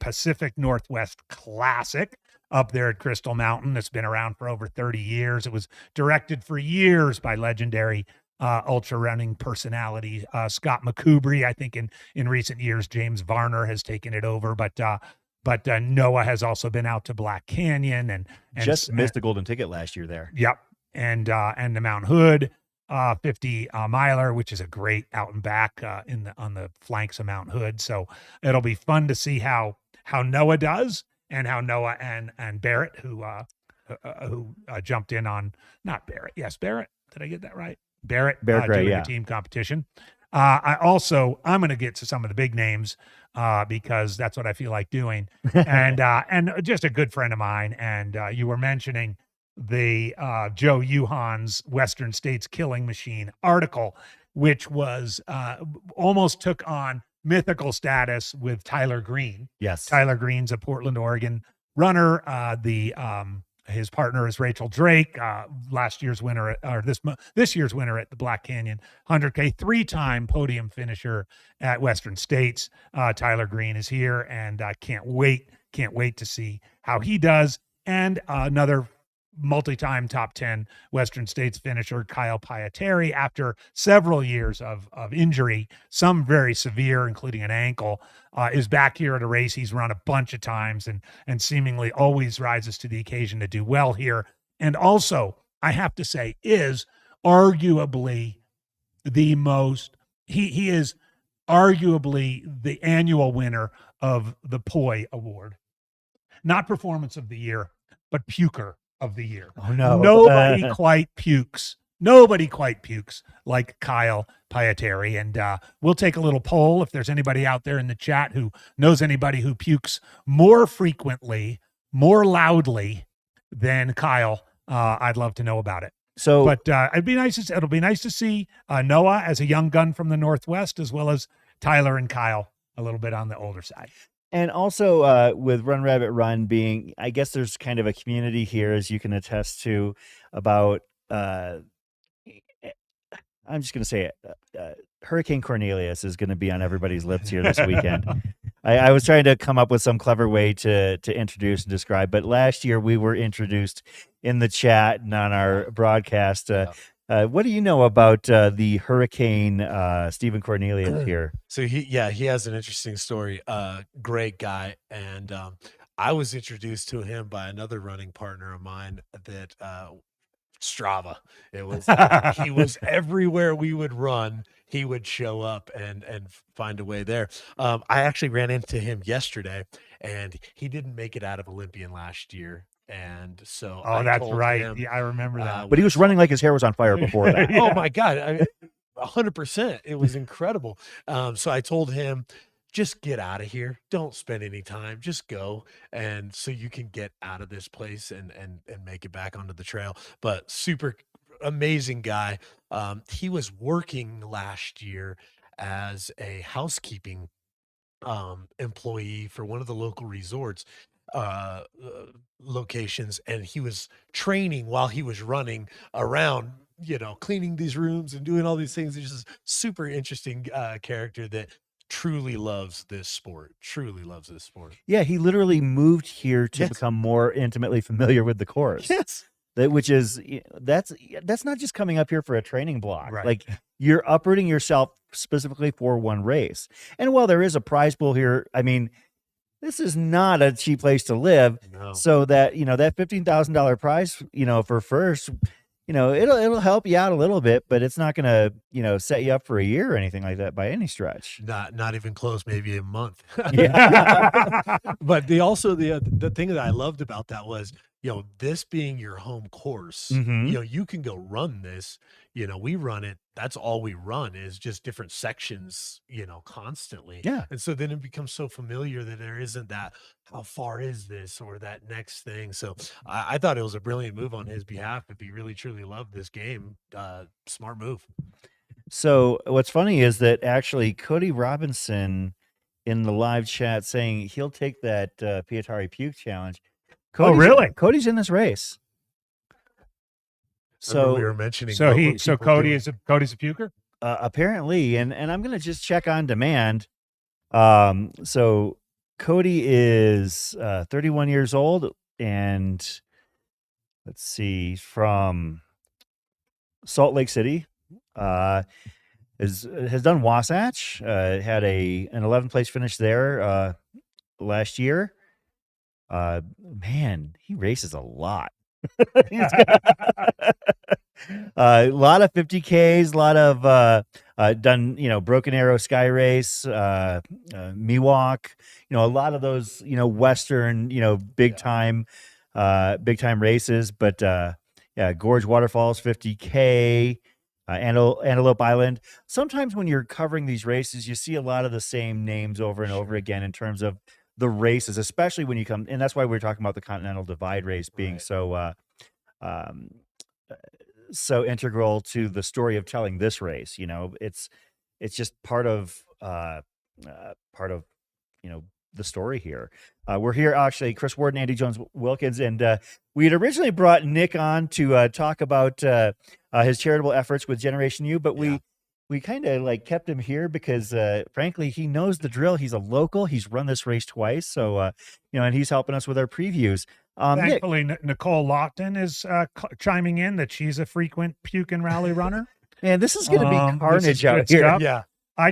Pacific Northwest classic up there at Crystal Mountain that's been around for over 30 years. It was directed for years by legendary ultra running personality Scott McCubry. I think in recent years James Varner has taken it over, but Noah has also been out to Black Canyon and just missed the golden ticket last year there. Yep, and the Mount Hood 50 miler, which is a great out and back on the flanks of Mount Hood. So it'll be fun to see how Noah does, and how Noah and Barrett, who jumped in on, not Barrett. Yes, Barrett. Did I get that right? Barrett Gray, doing the team competition. I'm going to get to some of the big names because that's what I feel like doing. And just a good friend of mine. And you were mentioning the Joe Yuhan's Western States Killing Machine article, which was almost took on mythical status with Tyler Green. Yes. Tyler Green's a Portland, Oregon runner. His partner is Rachel Drake, last year's winner, or this year's winner at the Black Canyon 100K, 3-time podium finisher at Western States. Tyler Green is here, and I can't wait to see how he does. And another multi-time top 10 Western States finisher, Kyle Piateri, after several years of injury, some very severe, including an ankle, is back here at a race he's run a bunch of times and seemingly always rises to the occasion to do well here. And also, I have to say, is arguably the most, he is arguably the annual winner of the Poi Award. Not performance of the year, but puker of the year. Oh no. Nobody quite pukes. Nobody quite pukes like Kyle Pietari. And we'll take a little poll if there's anybody out there in the chat who knows anybody who pukes more frequently, more loudly than Kyle. I'd love to know about it. So, But it'll be nice to see Noah as a young gun from the Northwest, as well as Tyler and Kyle a little bit on the older side. and also with Run Rabbit Run being, I guess there's kind of a community here, as you can attest to, about, I'm just going to say it. Hurricane Cornelius is going to be on everybody's lips here this weekend. I was trying to come up with some clever way to introduce and describe, but last year we were introduced in the chat and on our broadcast. What do you know about the Hurricane Stephen Cornelius here? So he has an interesting story. Great guy, and I was introduced to him by another running partner of mine that Strava. It was he was everywhere we would run. He would show up and find a way there. I actually ran into him yesterday, and he didn't make it out of Olympian last year. And so That's told right. him, Yeah, I remember that. But he was running like his hair was on fire before that. Oh my God. 100%. It was incredible. So I told him, just get out of here. Don't spend any time. Just go. And so you can get out of this place and make it back onto the trail. But super amazing guy. He was working last year as a housekeeping employee for one of the local resorts locations, and he was training while he was running around, cleaning these rooms and doing all these things. He's just a super interesting character that truly loves this sport. Yeah, he literally moved here to Yes. become more intimately familiar with the course. Yes. Which is that's not just coming up here for a training block. Right. Like, you're uprooting yourself specifically for one race. And while there is a prize pool here, I mean, this is not a cheap place to live. No. So that, that $15,000 prize, for first, it'll help you out a little bit, but it's not going to, set you up for a year or anything like that by any stretch. Not even close, maybe a month. Yeah. But the thing that I loved about that was, this being your home course, Mhm. you can go run this, we run it. That's all we run is just different sections, constantly. Yeah. And so then it becomes so familiar that there isn't that, how far is this or that next thing. So I thought it was a brilliant move on his behalf. If he really, truly loved this game, smart move. So what's funny is that actually Cody Robinson in the live chat saying he'll take that Pietari Puke challenge. Really? Cody's in this race. Remember we So were mentioning. So what he, were so people Cody doing? is Cody's a puker. apparently, and I'm gonna just check on demand. So Cody is 31 years old, and let's see, from Salt Lake City. Has done Wasatch. Had an 11th place finish there last year. Man, he races a lot. He's got a lot of 50Ks, a lot of done, Broken Arrow Sky Race, Miwok, a lot of those, Western, big time races. But yeah, Gorge Waterfalls 50K, Antelope Island. Sometimes when you're covering these races, you see a lot of the same names over and over again in terms of the races, especially when you come, and that's why we're talking about the Continental Divide race being Right. so integral to the story of telling this race. It's just part of the story here. We're here actually, Chris Ward and Andy Jones Wilkins, and we had originally brought Nick on to talk about his charitable efforts with Generation U, but we kind of kept him here because frankly, he knows the drill. He's a local. He's run this race twice, so and he's helping us with our previews. Nick, Thankfully, Nicole Lockton is chiming in that she's a frequent puke and rally runner. man, this is going to be This is carnage out good here. stuff. Yeah. I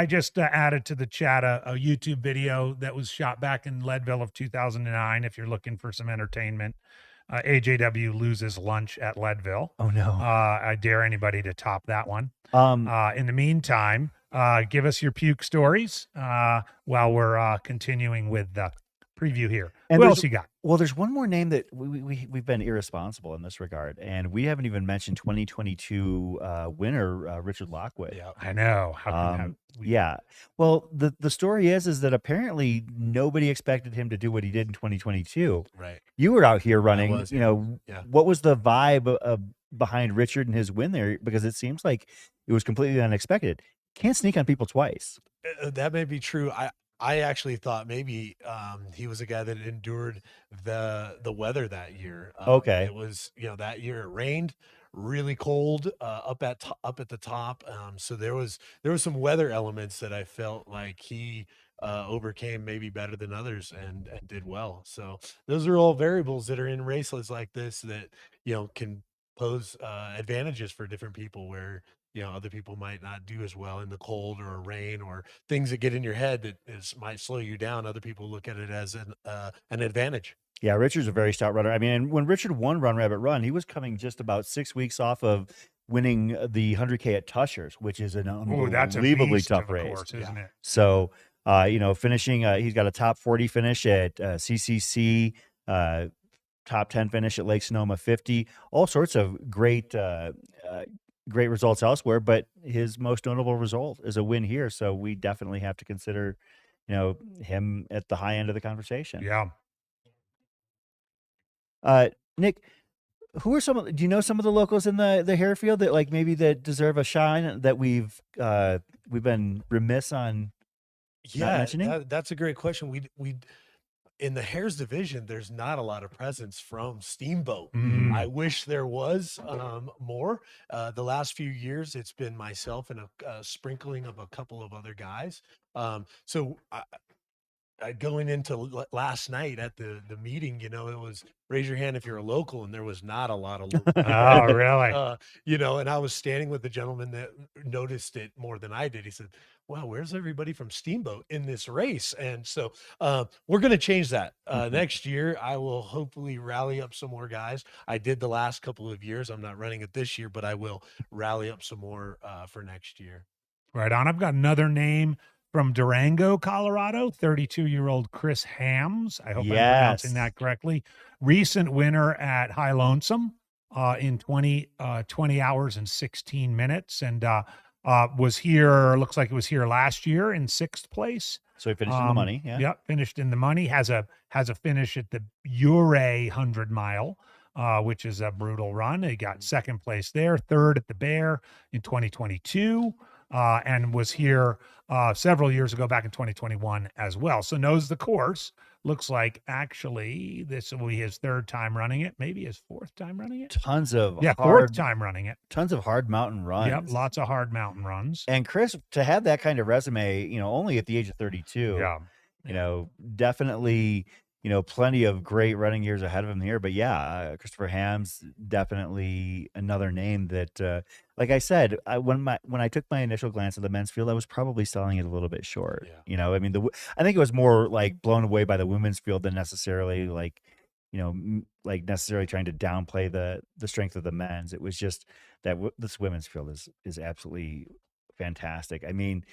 just added to the chat a YouTube video that was shot back in Leadville of 2009. If you're looking for some entertainment, AJW loses lunch at Leadville. Oh no. I dare anybody to top that one. In the meantime, give us your puke stories while we're continuing with the preview here. And Who there's- else you got? Well, there's one more name that we've been irresponsible in this regard, and we haven't even mentioned 2022 winner Richard Lockwood. Yeah. I know. How Yeah. Well, the story is that apparently nobody expected him to do what he did in 2022. Right. You were out here running. was, you yeah. know, Yeah. what was the vibe behind Richard and his win there? Because it seems like it was completely unexpected. Can't sneak on people twice. That may be true. I actually thought maybe he was a guy that endured the weather that year. Okay. It was, that year it rained really cold up at the top. So there was some weather elements that I felt like he overcame maybe better than others and did well. So those are all variables that are in races like this that can pose advantages for different people where other people might not do as well in the cold or rain or things that get in your head that might slow you down. Other people look at it as an advantage. Yeah, Richard's a very stout runner. I mean, and when Richard won Run Rabbit Run, he was coming just about 6 weeks off of winning the 100K at Tushers, which is an that's a unbelievably beast tough of a race. course, isn't it? So, finishing, he's got a top 40 finish at CCC, top 10 finish at Lake Sonoma 50, all sorts of great results elsewhere. But his most notable result is a win here. So we definitely have to consider, him at the high end of the conversation. Yeah. Nick, do you know some of the locals in the hare field that that deserve a shine that we've been remiss on not mentioning? That's a great question. We in the hares division, there's not a lot of presence from Steamboat. I wish there was more. The last few years, it's been myself and a sprinkling of a couple of other guys. So going into last night at the meeting, it was raise your hand if you're a local, and there was not a lot of local. Oh, really? And I was standing with the gentleman that noticed it more than I did. He said, "Wow, where's everybody from Steamboat in this race?" And so we're going to change that next year. I will hopefully rally up some more guys. I did the last couple of years. I'm not running it this year, but I will rally up some more for next year. Right on. I've got another name from Durango, Colorado, 32-year-old Chris Hams. I hope I'm pronouncing that correctly. Recent winner at High Lonesome in 20 hours and 16 minutes. And looks like it was here last year in 6th place. So he finished in the money. Yeah. Yep, finished in the money. Has a finish at the Ure 100 mile, which is a brutal run. He got 2nd place there, 3rd at the Bear in 2022. And was here several years ago, back in 2021 as well. So knows the course. Looks like actually this will be his 3rd time running it, maybe his 4th time running it. Tons of 4th time running it. Tons of hard mountain runs. Yep, lots of hard mountain runs. And Chris, to have that kind of resume, only at the age of 32, definitely, plenty of great running years ahead of him here. But yeah, Christopher Hams, definitely another name that, like I said, when I took my initial glance at the men's field, I was probably selling it a little bit short. Yeah. I mean, I think it was more like blown away by the women's field than necessarily necessarily trying to downplay the strength of the men's. It was just that this women's field is absolutely fantastic. I mean,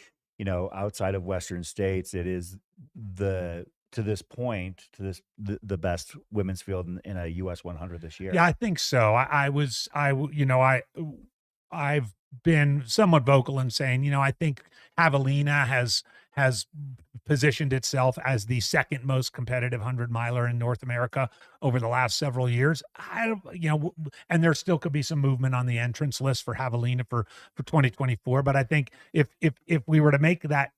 outside of Western states, it is the best women's field in a US 100 this year. Yeah, I think so. I've been somewhat vocal in saying, I think Javelina has positioned itself as the 2nd most competitive 100-miler in North America over the last several years. And there still could be some movement on the entrance list for Javelina for 2024. But I think if we were to make that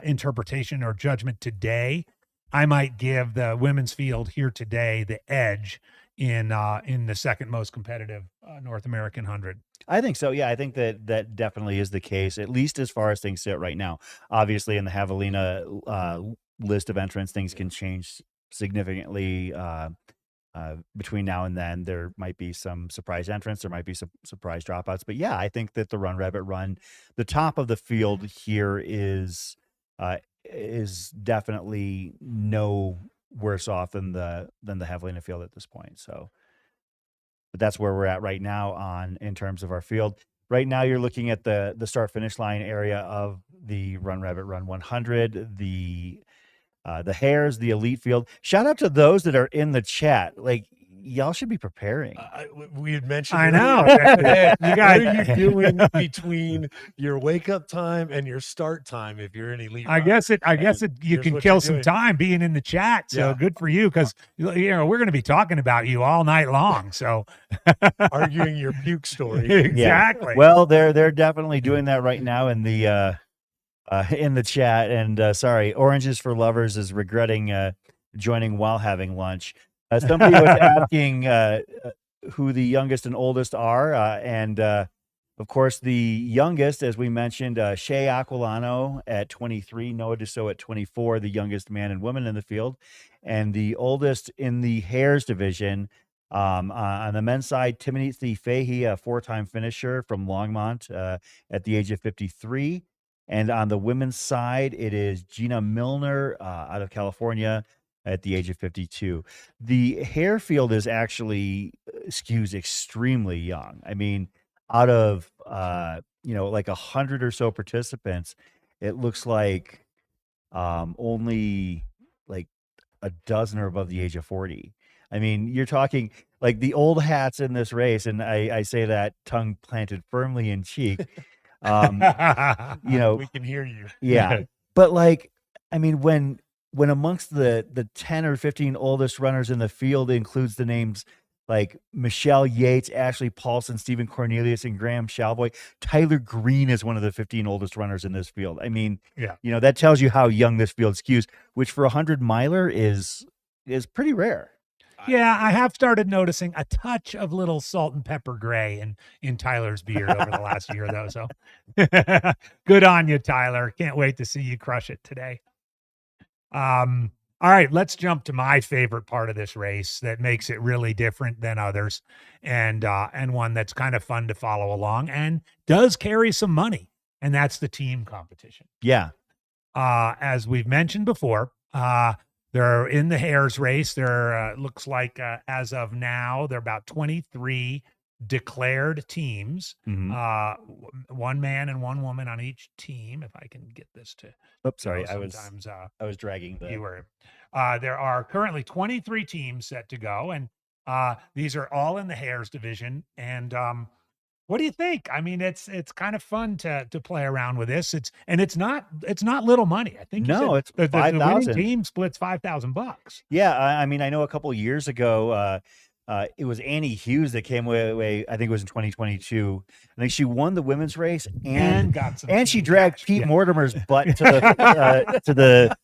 interpretation or judgment today, I might give the women's field here today the edge in the 2nd most competitive North American 100. I think so. Yeah, I think that definitely is the case, at least as far as things sit right now. Obviously, in the Javelina list of entrants, things can change significantly between now and then. There might be some surprise entrants. There might be some surprise dropouts. But yeah, I think that the Run Rabbit Run, the top of the field here is definitely no worse off than the Javelina field at this point. So, but that's where we're at right now in terms of our field. right now you're looking at the start finish line area of the Run Rabbit Run 100, the Hares, the elite field. Shout out to those that are in the chat. Like, y'all should be preparing. We had mentioned. I know. earlier, You guys- what are you doing between your wake up time and your start time if you're an elite? I guess you here's can what kill you're some doing. time being in the chat. So Yeah. good for you, because we're going to be talking about you all night long. So Arguing your puke story. exactly. Well, they're definitely doing that right now in the chat. And sorry, Oranges for Lovers is regretting joining while having lunch. Somebody was asking who the youngest and oldest are, and of course the youngest, as we mentioned, Shea Aquilano at 23, Noah Dussault at 24, the youngest man and woman in the field, and the oldest in the Hares division. On the men's side, Timothy Fahey, a 4-time finisher from Longmont, at the age of 53. And on the women's side, it is Gina Milner out of California at the age of 52. The hare field is actually skews extremely young. I mean, out of like 100 or so participants, it looks like only like a dozen are above the age of 40. I mean, you're talking like the old hats in this race, and I say that tongue planted firmly in cheek. We can hear you. Yeah. But like, I mean, when amongst the 10 or 15 oldest runners in the field includes the names like Michelle Yates, Ashley Paulson, Stephen Cornelius, and Graham Shalvoy, Tyler Green is one of the 15 oldest runners in this field. I mean, that tells you how young this field skews, which for a 100-miler is pretty rare. Yeah, I have started noticing a touch of little salt and pepper gray in Tyler's beard over the last year, though. So good on you, Tyler. Can't wait to see you crush it today. All right, let's jump to my favorite part of this race that makes it really different than others, and one that's kind of fun to follow along and does carry some money, and that's the team competition. Yeah. As we've mentioned before, they're in the Hares race. There looks like as of now, there are about 23 declared teams, one man and one woman on each team. If I can get this to, oops, sorry, I was dragging the. You were. There are currently 23 teams set to go, and these are all in the Hares division. And what do you think? I mean, it's kind of fun to play around with this. It's not little money. I think it's the winning 5,000. team splits $5,000. Yeah, I mean, I know a couple years ago, it was Annie Hughes that came away. I think it was in 2022. I think she won the women's race and got some she dragged Pete Mortimer's butt to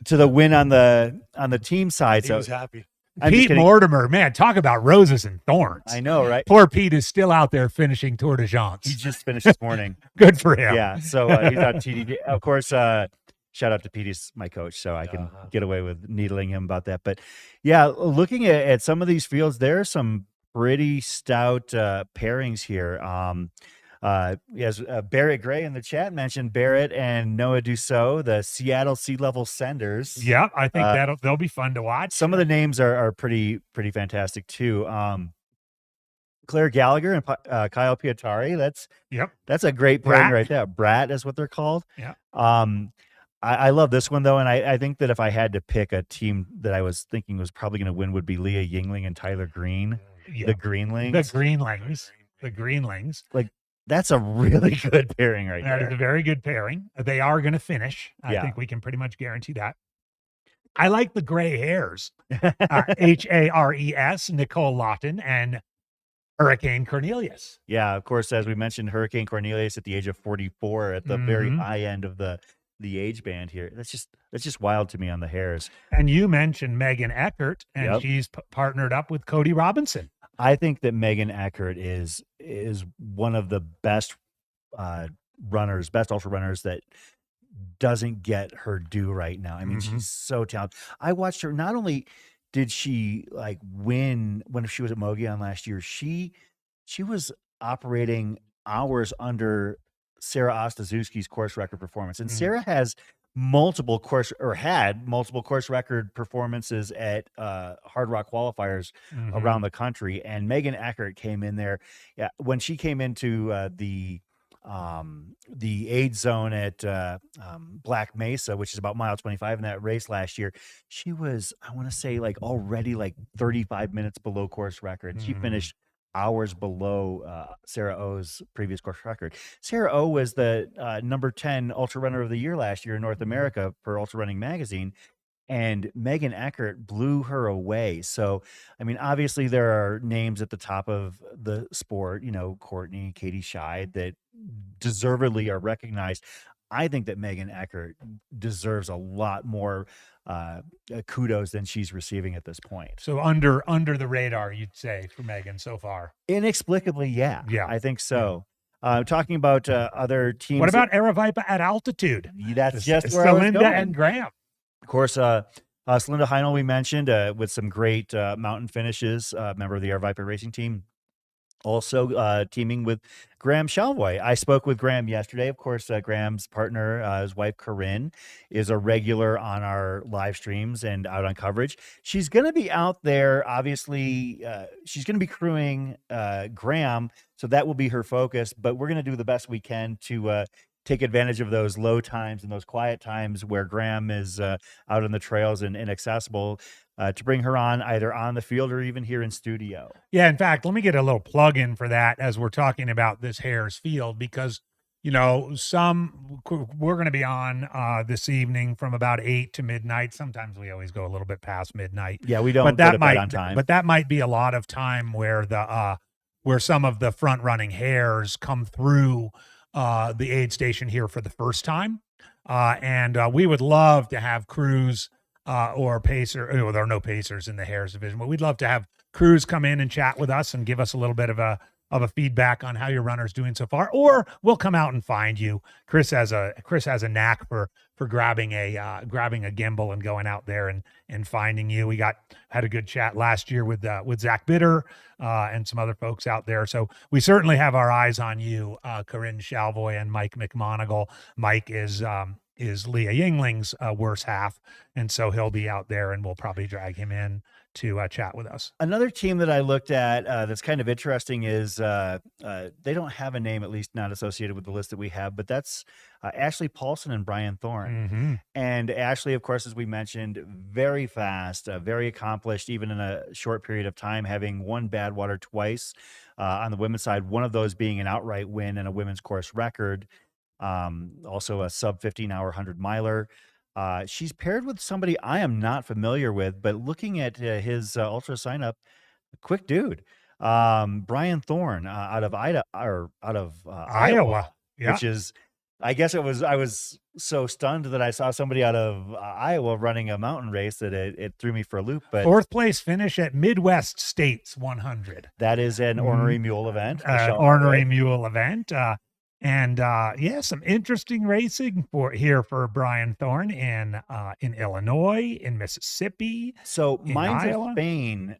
the win on the team side. He So was happy. I'm just Pete kidding. Mortimer, man, talk about roses and thorns. I know, right? Poor Pete is still out there finishing Tour de France. He just finished this morning. Good for him. Yeah, so he's on TDD. Of course, shout out to Pete, he's my coach, so I can get away with needling him about that. But yeah, looking at some of these fields, there are some pretty stout pairings here. Yes, Barrett Gray in the chat mentioned Barrett and Noah Dussault, the Seattle Sea Level Senders. Yeah, I think they'll be fun to watch. Some of the names are pretty fantastic too. Claire Gallagher and Kyle Pietari. That's a great pairing right there. Brat is what they're called. Yeah. I love this one though, and I think that if I had to pick a team that I was thinking was probably going to win, would be Leah Yingling and Tyler Green, the Greenlings. The Greenlings. Like, that's a really good pairing right there. That is a very good pairing. They are going to finish. I think we can pretty much guarantee that. I like the Gray Hares, Hares, Nicole Lawton, and Hurricane Cornelius. Yeah, of course, as we mentioned, Hurricane Cornelius at the age of 44 at the very high end of the age band here. That's just wild to me on the Hares. And you mentioned Megan Eckert, and she's partnered up with Cody Robinson. I think that Megan Eckert is one of the best runners, best ultra runners that doesn't get her due right now. I mean, she's so talented. I watched her. Not only did she like win when she was at Mogollon last year, she was operating hours under Sarah Ostaszewski's course record performance. And Sarah has multiple course or had multiple course record performances at Hard Rock qualifiers around the country. And Megan Eckert came in there. Yeah, when she came into the aid zone at Black Mesa, which is about mile 25 in that race last year, she was, I want to say, like already like 35 minutes below course record. She finished hours below Sarah O's previous course record. Sarah O was the number 10 ultra runner of the year last year in North America for Ultra Running Magazine, and Megan Eckert blew her away. So, I mean, obviously there are names at the top of the sport, you know, Courtney, Katie Scheid, that deservedly are recognized. I think that Megan Eckert deserves a lot more kudos than she's receiving at this point. So under the radar, you'd say, for Megan so far. Inexplicably, yeah. Yeah. I think so. Talking about other teams. What about Aravipa at altitude? That's just where I was Celinda going. and Graham. Of course, Celinda Heinel, we mentioned, with some great mountain finishes, member of the Air Viper racing team. Also teaming with Graham Shalvoy. I spoke with Graham yesterday. Of course, Graham's partner, his wife Corinne, is a regular on our live streams and out on coverage. She's going to be out there. Obviously, she's going to be crewing Graham, so that will be her focus. But we're going to do the best we can to take advantage of those low times and those quiet times where Graham is out on the trails and inaccessible, to bring her on either on the field or even here in studio. Yeah, in fact, let me get a little plug in for that as we're talking about this Hares field, because, you know, we're going to be on this evening from about 8 to midnight. Sometimes we always go a little bit past midnight. Yeah, we don't but go that to bed on time. But that might be a lot of time where where some of the front running hares come through the aid station here for the first time. And we would love to have crews or pacer. There are no pacers in the Hares division, but we'd love to have crews come in and chat with us and give us a little bit of a feedback on how your runner's doing so far, or we'll come out and find you. Chris has a knack for grabbing a gimbal and going out there and finding you. We had a good chat last year with Zach Bitter and some other folks out there. So we certainly have our eyes on you, Corinne Shalvoy and Mike McMonigal. Mike is Leah Yingling's worse half, and so he'll be out there, and we'll probably drag him in to chat with us. Another team that I looked at that's kind of interesting is they don't have a name, at least not associated with the list that we have, but that's Ashley Paulson and Brian Thorne. And Ashley, of course, as we mentioned, very fast, very accomplished, even in a short period of time, having won Badwater twice on the women's side, one of those being an outright win and a women's course record. Also a sub 15-hour 100 miler. She's paired with somebody I am not familiar with, but looking at his ultra sign up, quick dude, Brian Thorne out of Iowa, Yeah. which is, I guess I was so stunned that I saw somebody out of Iowa running a mountain race that it threw me for a loop. But Fourth place finish at Midwest States 100. that is an ornery mule event. Ornery mule event. Some interesting racing for Brian Thorne in Illinois, in Mississippi. So in Mines Iowa. of Spain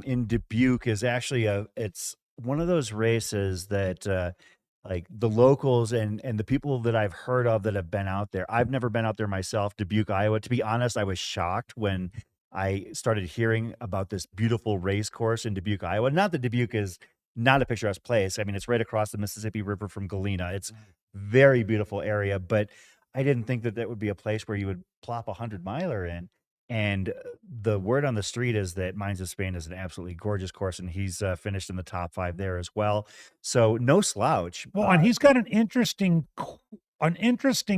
in Dubuque is actually it's one of those races that like the locals and the people that I've heard of that have been out there. I've never been out there myself, Dubuque, Iowa. To be honest, I was shocked when I started hearing about this beautiful race course in Dubuque, Iowa. Not that Dubuque is not a picturesque place. I mean, it's right across the Mississippi River from Galena. It's very beautiful area, but I didn't think that would be a place where you would plop a 100-miler in. And the word on the street is that Mines of Spain is an absolutely gorgeous course, and he's finished in the top 5 there as well. So no slouch. Well, and he's got an interesting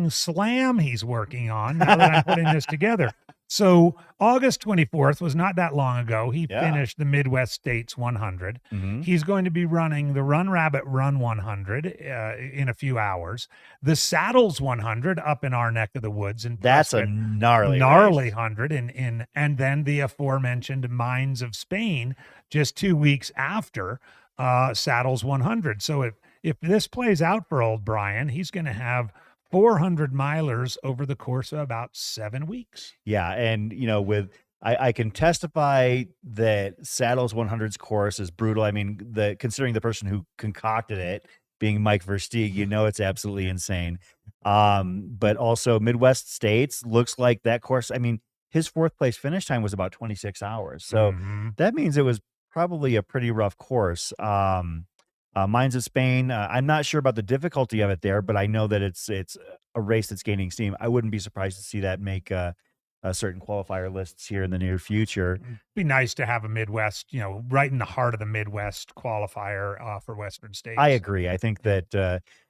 slam he's working on now that I'm putting this together. So August 24th was not that long ago. He finished the Midwest States 100. He's going to be running the Run Rabbit Run 100 in a few hours. The Saddles 100 up in our neck of the woods. And that's a gnarly 100 and then the aforementioned Mines of Spain just 2 weeks after Saddles 100. So if this plays out for old Brian, he's going to have 400 milers over the course of about 7 weeks. Yeah. And, you know, I can testify that Saddles 100's course is brutal. I mean, considering the person who concocted it being Mike Versteeg, you know, it's absolutely insane. But also Midwest states looks like that course. I mean, his fourth place finish time was about 26 hours. So Mhm. that means it was probably a pretty rough course. Mines of Spain. I'm not sure about the difficulty of it there, but I know that it's a race that's gaining steam. I wouldn't be surprised to see that make certain qualifier lists here in the near future. Be nice to have a Midwest, right in the heart of the Midwest qualifier for Western states. I agree. I think that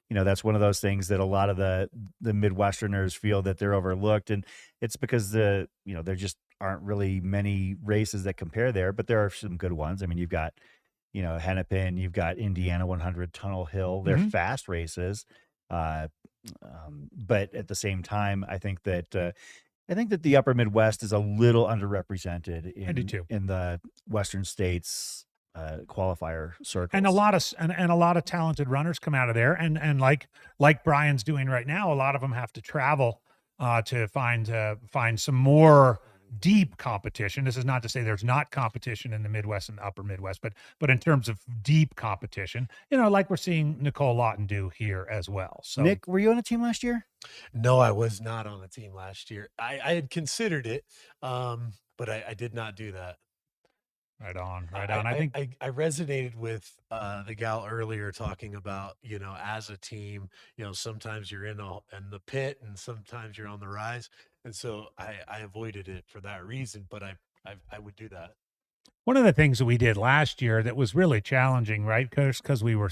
that's one of those things that a lot of the Midwesterners feel that they're overlooked, and it's because there just aren't really many races that compare there, but there are some good ones. I mean, you've got Hennepin, you've got Indiana 100, Tunnel Hill. They're Mhm. fast races, uh, but at the same time, I think that the Upper Midwest is a little underrepresented I do too. in the Western states qualifier circles. And a lot of talented runners come out of there, and like Brian's doing right now, a lot of them have to travel to find some more deep competition. This is not to say there's not competition in the Midwest and the Upper Midwest, but in terms of deep competition, like we're seeing Nicole Lawton do here as well. So Nick, were you on a team last year? No, I was not on a team last year. I had considered it, but I did not do that. right on. I think I resonated with the gal earlier talking about, as a team, sometimes you're in the pit and sometimes you're on the rise. And so I avoided it for that reason, but I would do that. one of the things that we did last year that was really challenging, right? Because we were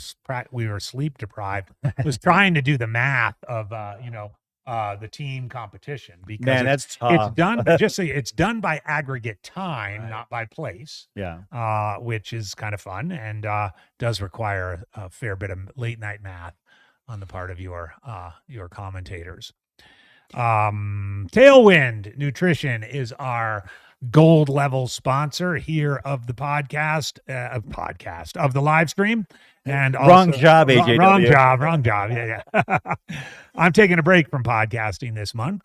sleep deprived, was trying to do the math of the team competition, because Man, that's it's tough. done just so it's done by aggregate time, Right. not by place, Yeah. which is kind of fun and does require a fair bit of late night math on the part of your commentators. Tailwind Nutrition is our gold level sponsor here of the podcast, of the live stream. And Wrong also- job, AJW. wrong job. Yeah. I'm taking a break from podcasting this month.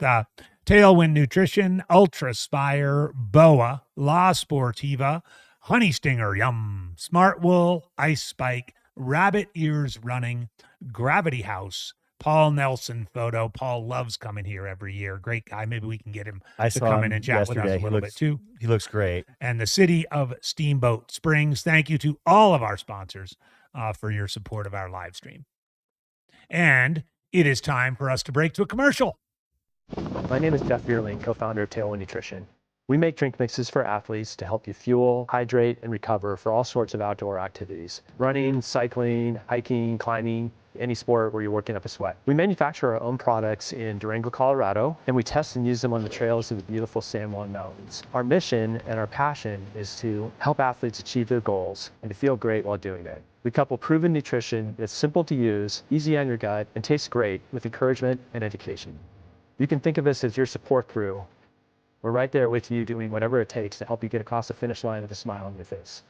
Tailwind Nutrition, Ultra Spire, BOA, La Sportiva, Honey Stinger, Yum, Smart Wool, Ice Spike, Rabbit Ears Running, Gravity House, Paul Nelson photo. Paul loves coming here every year. Great guy. Maybe we can get him I to saw come him in and chat with us yesterday. a little bit too. He looks great. And the city of Steamboat Springs. Thank you to all of our sponsors for your support of our live stream. And it is time for us to break to a commercial. My name is Jeff Bierling, co-founder of Tailwind Nutrition. We make drink mixes for athletes to help you fuel, hydrate, and recover for all sorts of outdoor activities. Running, cycling, hiking, climbing, any sport where you're working up a sweat. We manufacture our own products in Durango, Colorado, and we test and use them on the trails of the beautiful San Juan Mountains. Our mission and our passion is to help athletes achieve their goals and to feel great while doing it. We couple proven nutrition that's simple to use, easy on your gut, and tastes great with encouragement and education. You can think of us as your support crew. We're right there with you doing whatever it takes to help you get across the finish line with a smile on your face.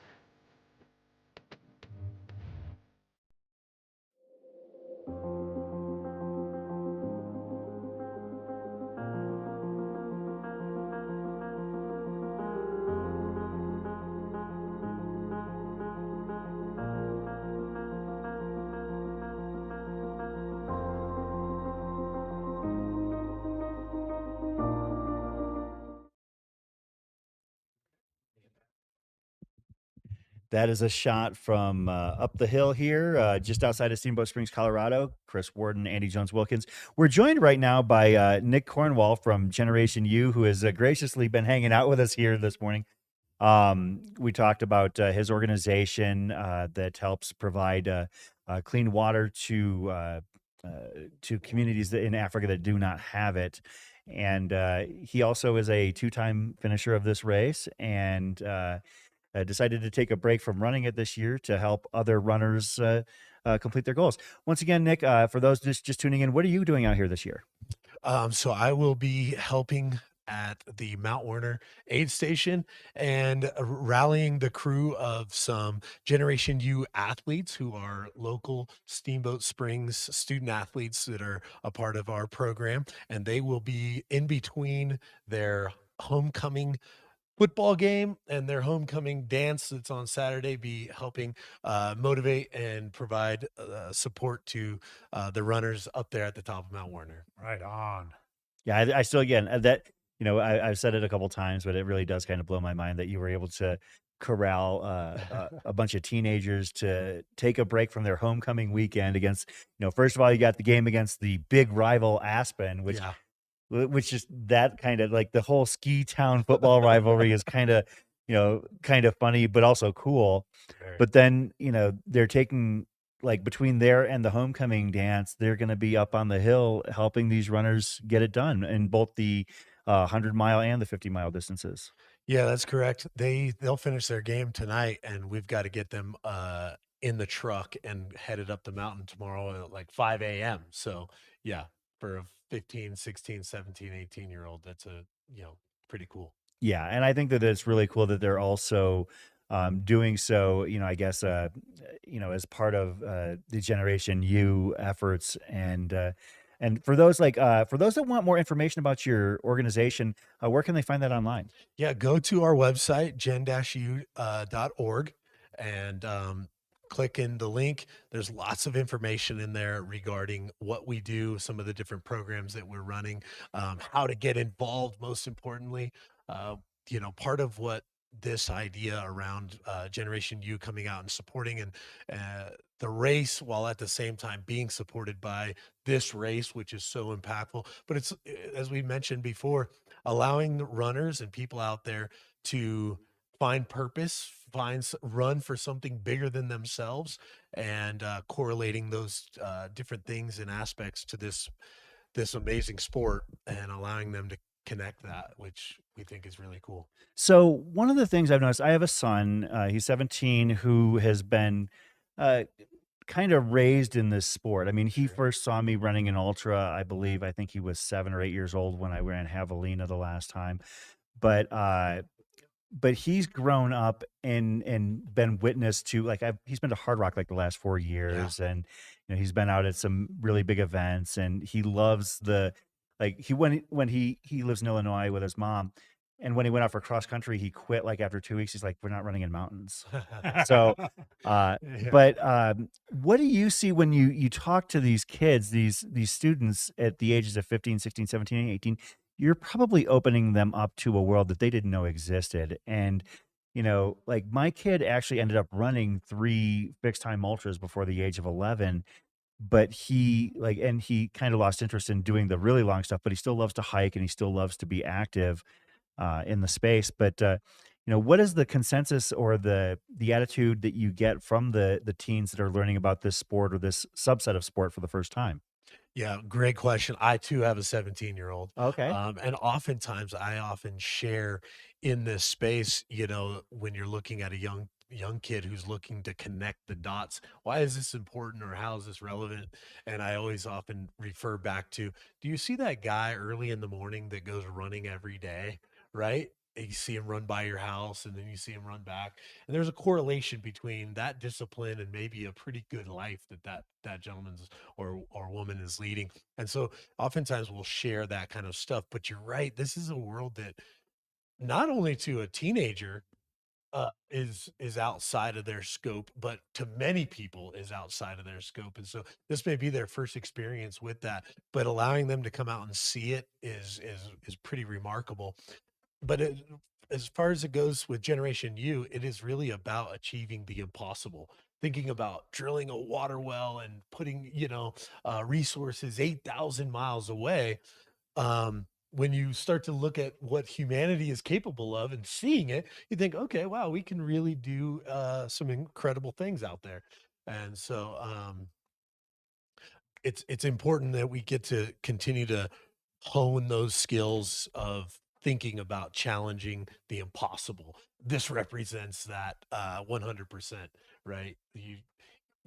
That is a shot from up the hill here, just outside of Steamboat Springs, Colorado. Chris Warden, Andy Jones Wilkins. We're joined right now by Nick Cornwall from Generation U, who has graciously been hanging out with us here this morning. We talked about his organization that helps provide clean water to communities in Africa that do not have it. And he also is a two-time finisher of this race, and decided to take a break from running it this year to help other runners complete their goals. Once again, Nick, for those just tuning in, what are you doing out here this year? So I will be helping at the Mount Warner aid station and rallying the crew of some Generation U athletes who are local Steamboat Springs student athletes that are a part of our program. And they will be in between their homecoming football game and their homecoming dance that's on Saturday be helping motivate and provide support to the runners up there at the top of Mount Warner. Right on. Yeah, I still, again, that, I've said it a couple times, but it really does kind of blow my mind that you were able to corral a bunch of teenagers to take a break from their homecoming weekend against, first of all, you got the game against the big rival Aspen, Yeah. which is that kind of like the whole ski town football rivalry is kind of, kind of funny, but also cool. Very. But then, they're taking, like, between there and the homecoming dance, they're going to be up on the hill helping these runners get it done in both the 100-mile and the 50-mile distances. Yeah, that's correct. They'll finish their game tonight, and we've got to get them in the truck and headed up the mountain tomorrow at like 5 a.m. So yeah, for a 15, 16, 17, 18-year-old, that's pretty cool. Yeah, and I think that it's really cool that they're also doing so, I guess, as part of the Generation U efforts. And for those for those that want more information about your organization, where can they find that online? Yeah, go to our website, gen-u.org, and click in the link. There's lots of information in there regarding what we do, some of the different programs that we're running, how to get involved, most importantly. Part of what this idea around Generation U coming out and supporting and the race, while at the same time being supported by this race, which is so impactful. But it's, as we mentioned before, allowing the runners and people out there to find purpose, run for something bigger than themselves, and correlating those different things and aspects to this amazing sport, and allowing them to connect that, which we think is really cool. So one of the things I've noticed, I have a son, he's 17, who has been kind of raised in this sport. I mean, he first saw me running an ultra, I think he was 7 or 8 years old when I ran Javelina the last time. But he's grown up and been witness to, like, he's been to Hard Rock like the last 4 years, and he's been out at some really big events, and he loves when he lives in Illinois with his mom, and when he went out for cross country, he quit like after 2 weeks. He's like, we're not running in mountains. So, but what do you see when you talk to these kids, these students at the ages of 15, 16, 17, and 18? You're probably opening them up to a world that they didn't know existed. And, like, my kid actually ended up running 3 fixed time ultras before the age of 11, but he kind of lost interest in doing the really long stuff, but he still loves to hike and he still loves to be active in the space. But, what is the consensus or the attitude that you get from the teens that are learning about this sport or this subset of sport for the first time? Yeah, great question. I too have a 17-year-old. Okay. And oftentimes I often share in this space, when you're looking at a young kid who's looking to connect the dots, why is this important or how is this relevant? And I always often refer back to, do you see that guy early in the morning that goes running every day, right? You see him run by your house and then you see him run back. And there's a correlation between that discipline and maybe a pretty good life that gentleman's or woman is leading. And so oftentimes we'll share that kind of stuff. But you're right, this is a world that not only to a teenager is outside of their scope, but to many people is outside of their scope. And so this may be their first experience with that, but allowing them to come out and see it is pretty remarkable. But as far as it goes with Generation U, it is really about achieving the impossible. Thinking about drilling a water well and putting, resources 8,000 miles away. When you start to look at what humanity is capable of and seeing it, you think, okay, wow, we can really do some incredible things out there. And so it's important that we get to continue to hone those skills of thinking about challenging the impossible. This represents that 100%, right?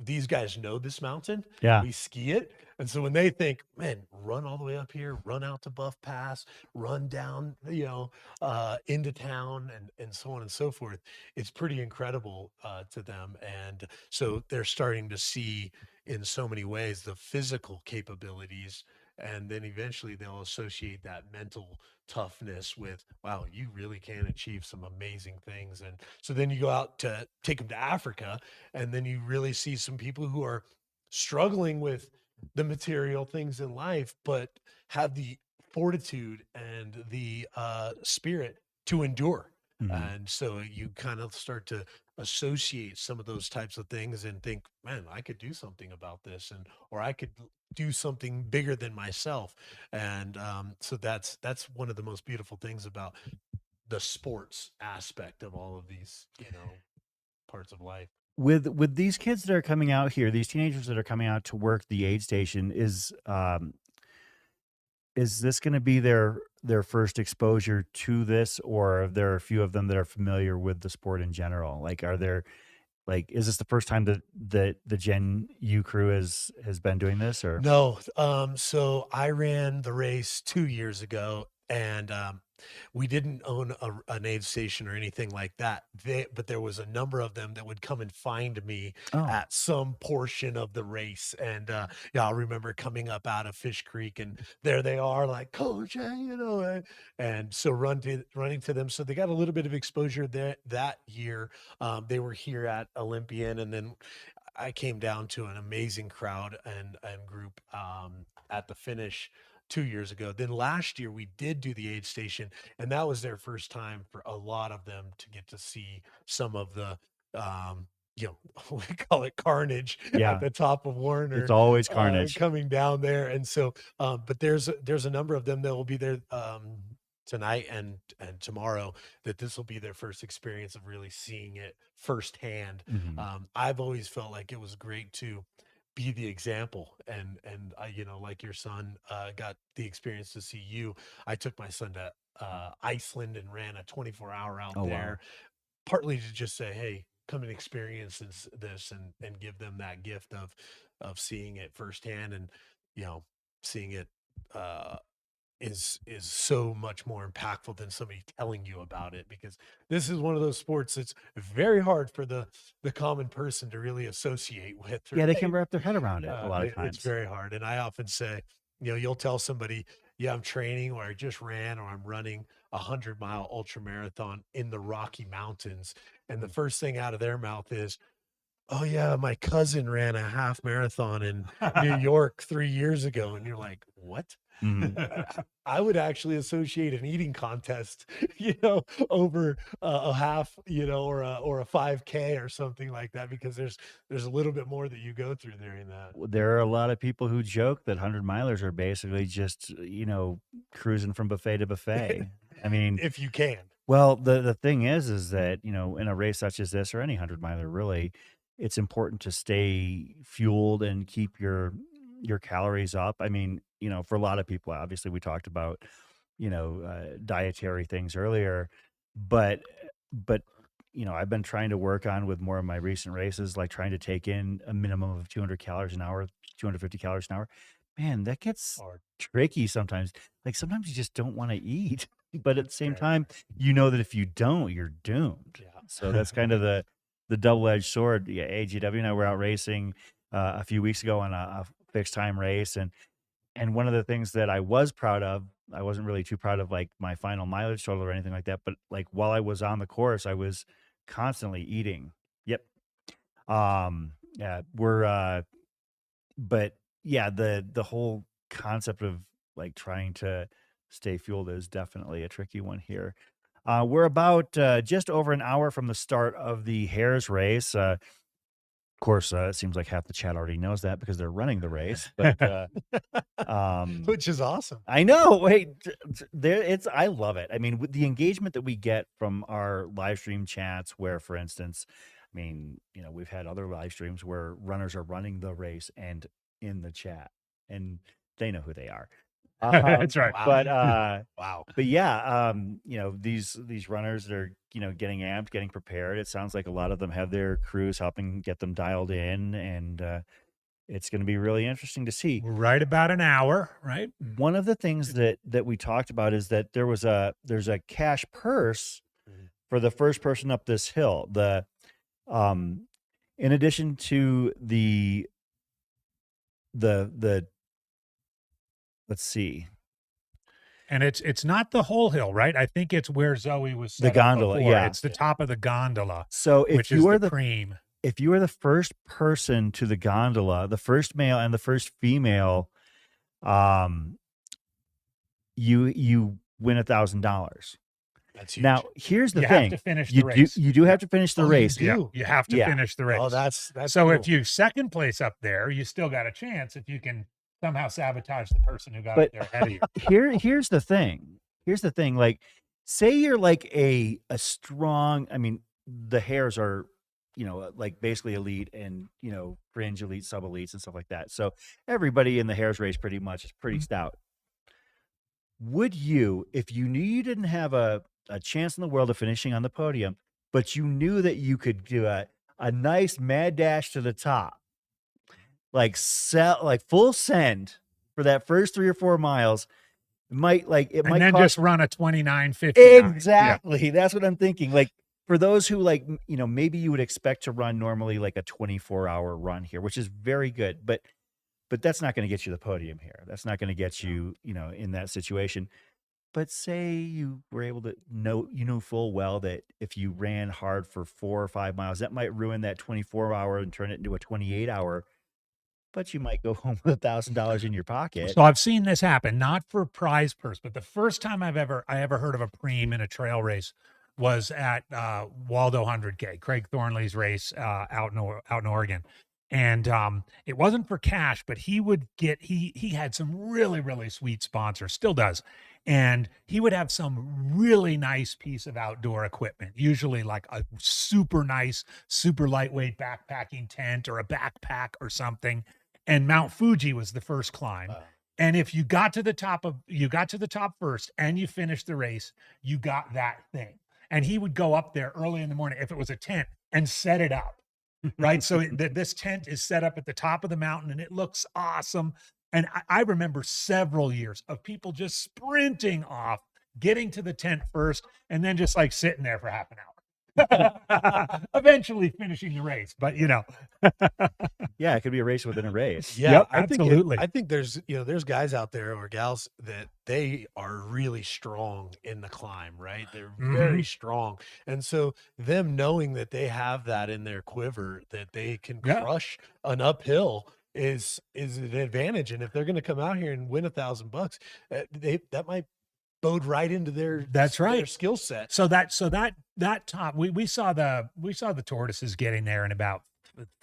These guys know this mountain. Yeah. We ski it. And so when they think, man, run all the way up here, run out to Buff Pass, run down, into town and so on and so forth, it's pretty incredible to them. And so they're starting to see in so many ways the physical capabilities and then eventually they'll associate that mental toughness with, wow, you really can achieve some amazing things. And so then you go out to take them to Africa, and then you really see some people who are struggling with the material things in life, but have the fortitude and the spirit to endure. Mhm. And so you kind of start to associate some of those types of things and think, man, I could do something about this, and or I could do something bigger than myself. And so that's one of the most beautiful things about the sports aspect of all of these, parts of life. With these kids that are coming out here, these teenagers that are coming out to work the aid station, is this going to be their first exposure to this, or are there a few of them that are familiar with the sport in general? Like, are there is this the first time that the Gen U crew has been doing this, or? No, so I ran the race 2 years ago, and we didn't own an aid station or anything like that. But there was a number of them that would come and find me Oh, at some portion of the race, and yeah, I remember coming up out of Fish Creek, and there they are, like, Coach, hey, and so running to them. So they got a little bit of exposure that year. They were here at Olympian, and then I came down to an amazing crowd and group at the finish 2 years ago. Then last year we did do the aid station, and that was their first time for a lot of them to get to see some of the um, we call it carnage at yeah, the top of it's Warner always carnage. coming down there. And so but there's a number of them that will be there tonight and tomorrow, that this will be their first experience of really seeing it firsthand. Mhm. I've always felt like it was great to be the example, and I, like your son got the experience to see you. I took my son to Iceland and ran a 24-hour out Oh, wow. there, partly to just say, hey, come and experience this, and give them that gift of seeing it firsthand. And seeing it uh is so much more impactful than somebody telling you about it, because this is one of those sports that's very hard for the common person to really associate with, Yeah, they can right? wrap their head around it a lot of It's times. very hard. And I often say, you'll tell somebody, yeah, I'm training, or I just ran, or I'm running 100-mile ultra marathon in the Rocky Mountains, and the first thing out of their mouth is, oh yeah, my cousin ran a half marathon in New York 3 years ago. And you're like, what? Mhm. I would actually associate an eating contest, over a half, or a 5K or something like that, because there's a little bit more that you go through during that. There are a lot of people who joke that 100-milers are basically just, cruising from buffet to buffet. I mean, If you can. well, the thing is that, in a race such as this, or any 100-miler really, it's important to stay fueled and keep your calories up. I mean, for a lot of people, obviously we talked about, dietary things earlier, but but I've been trying to work on, with more of my recent races, like trying to take in a minimum of 200 calories an hour, 250 calories an hour. Man, that gets Hard. tricky sometimes. Like, sometimes you just don't want to eat, but at the same Right. time, that if you don't, you're doomed. Yeah. So that's kind of the double-edged sword. Yeah, AGW and I were out racing a few weeks ago on a fixed time race, and one of the things that I was proud of, I wasn't really too proud of, like, my final mileage total or anything like that, but, like, while I was on the course, I was constantly eating. Yep. Yeah, but yeah, the whole concept of, like, trying to stay fueled is definitely a tricky one here. We're about just over an hour from the start of the Hares race. Of course, it seems like half the chat already knows that because they're running the race, but Which is awesome. I know. Wait, I love it. I mean, with the engagement that we get from our live stream chats, where, for instance, I mean, we've had other live streams where runners are running the race and in the chat, and they know who they are. That's right. But Wow. but yeah, these runners that are, getting amped, getting prepared. It sounds like a lot of them have their crews helping get them dialed in, and it's going to be really interesting to see. We're right about an hour, right? One of the things that we talked about is that there's a cash purse for the first person up this hill. In addition to the let's see. And it's not the whole hill, right? I think it's where Zoe was The set up gondola, before. yeah. It's the top of the gondola, So which is the cream. if you are the first person to the gondola, the first male and the first female, you win $1,000. That's huge. Now, here's the You thing. have to finish the race. You do have to finish the race. Yeah, you have to finish the race. Oh, that's so cool. if you second place up there, you still got a chance if you can somehow sabotage the person who got up there ahead of you. Here's the thing. Here's the thing. Like, say you're like a strong, I mean, the hares are, like basically elite and, fringe elite, sub elites and stuff like that. So everybody in the hares race pretty much is pretty stout. Would you, if you knew you didn't have a chance in the world of finishing on the podium, but you knew that you could do a nice mad dash to the top, like full send for that first 3 or 4 miles, might then cost, just run a 29.50. exactly. That's what I'm thinking. Like, for those who maybe you would expect to run normally like a 24-hour run here, which is very good, but that's not going to get you the podium here. That's not going to get you, in that situation. But say you were able to know full well that if you ran hard for 4 or 5 miles, that might ruin that 24-hour and turn it into a 28-hour. But you might go home with $1,000 in your pocket. So I've seen this happen, not for prize purse, but the first time I ever heard of a preem in a trail race was at Waldo 100K, Craig Thornley's race out in Oregon. And it wasn't for cash, but he had some really, really sweet sponsors, still does. And he would have some really nice piece of outdoor equipment, usually like a super nice, super lightweight backpacking tent or a backpack or something. And Mount Fuji was the first climb. And if you got to the top first and you finished the race, you got that thing. And he would go up there early in the morning, if it was a tent, and set it up. Right. So this tent is set up at the top of the mountain and it looks awesome. And I remember several years of people just sprinting off, getting to the tent first, and then just like sitting there for half an hour, eventually finishing the race. But yeah, it could be a race within a race. Yeah, yep, I absolutely. think there's guys out there or gals that they are really strong in the climb, right? They're very strong. And so them knowing that they have that in their quiver, that they can crush an uphill is an advantage. And if they're going to come out here and win $1,000, that might bode right into their their skill set. So that top we saw the tortoises getting there in about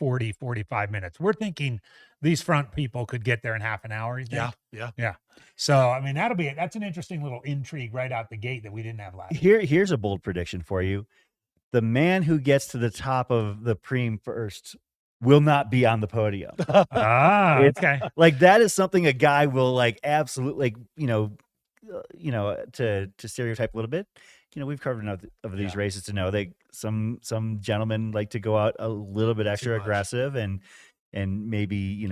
40-45 minutes. We're thinking these front people could get there in half an hour. You think? Yeah. So I mean that's an interesting little intrigue right out the gate that we didn't have last. Here's a bold prediction for you: the man who gets to the top of the preem first will not be on the podium. Okay. Like, that is something a guy will like absolutely, to stereotype a little bit. We've covered enough of these races to know that some gentlemen like to go out a little bit extra aggressive and maybe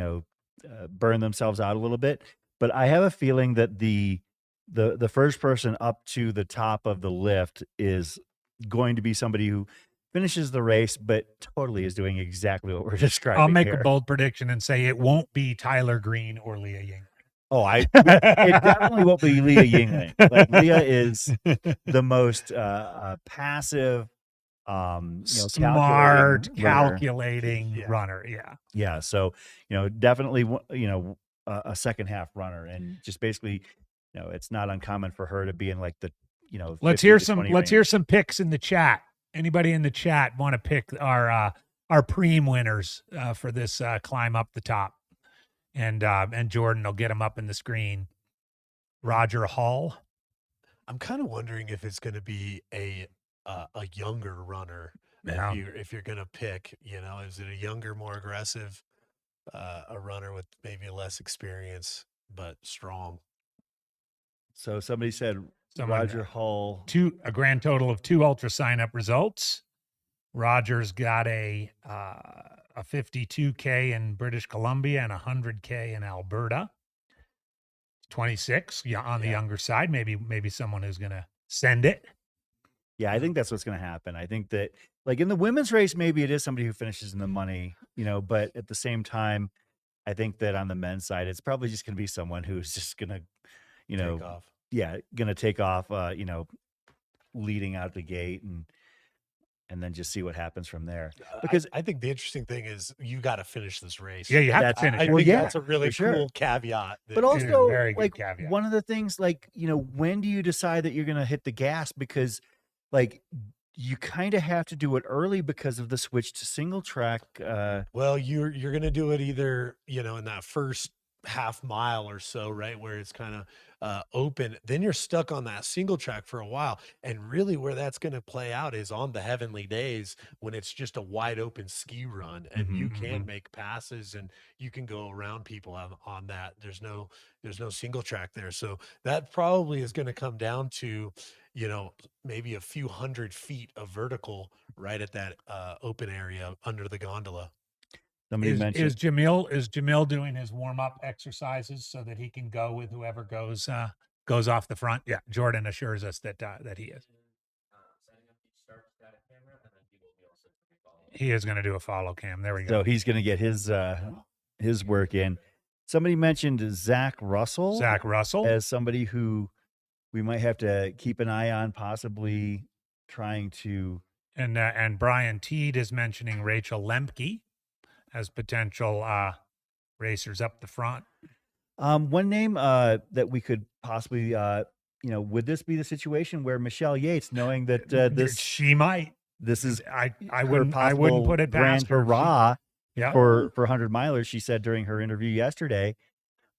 burn themselves out a little bit. But I have a feeling that the first person up to the top of the lift is going to be somebody who finishes the race, but totally is doing exactly what we're describing. I'll make here. a bold prediction and say it won't be Tyler Green or Leah Yingling. Oh, it definitely won't be Leah Yingling. Like, Leah is the most passive, smart, calculating runner. Yeah. So, definitely, a second half runner, and just basically, it's not uncommon for her to be in like the, Let's hear some picks in the chat. Anybody in the chat want to pick our preem winners for this climb up the top? And Jordan will get them up in the screen. Roger Hall. I'm kind of wondering if it's going to be a younger runner. Yeah. If you're going to pick, is it a younger, more aggressive, a runner with maybe less experience but strong? So somebody said Roger Hall. A grand total of 2 ultra sign up results. Roger's got a 52K in British Columbia and 100K in Alberta. 26 on the younger side. Maybe someone who's going to send it. Yeah, I think that's what's going to happen. I think that, like, in the women's race, maybe it is somebody who finishes in the money, but at the same time, I think that on the men's side, it's probably just going to be someone who's just going to, you know, Take off. yeah, going to take off, leading out the gate and then just see what happens from there. Because I think the interesting thing is you got to finish this race. Yeah, you have to That's- finish I it. Well, think yeah, that's a really for sure. cool caveat. that- But It is a also, very good like, caveat. one of the things, like, when do you decide that you're going to hit the gas? Because, like, you kind of have to do it early because of the switch to single track. well, you're gonna do it either in that first half mile or so, right, where it's kind of open. Then you're stuck on that single track for a while, and really where that's going to play out is on the heavenly days when it's just a wide open ski run, and you can make passes and you can go around people on that. There's no single track there, so that probably is going to come down to maybe a few 100 feet of vertical right at that open area under the gondola. Somebody mentioned. Is Jamil doing his warm up exercises so that he can go with whoever goes off the front? Yeah, Jordan assures us that he is. He is going to do a follow cam. There we go. So he's going to get his work in. Somebody mentioned Zach Russell. Zach Russell. As somebody who we might have to keep an eye on, possibly trying to. And Brian Teed is mentioning Rachel Lemke as potential racers up the front. One name that we could possibly, would this be the situation where Michelle Yates, knowing that she might, this is I her wouldn't put it grand past her. hurrah Yeah. for 100 milers, she said during her interview yesterday,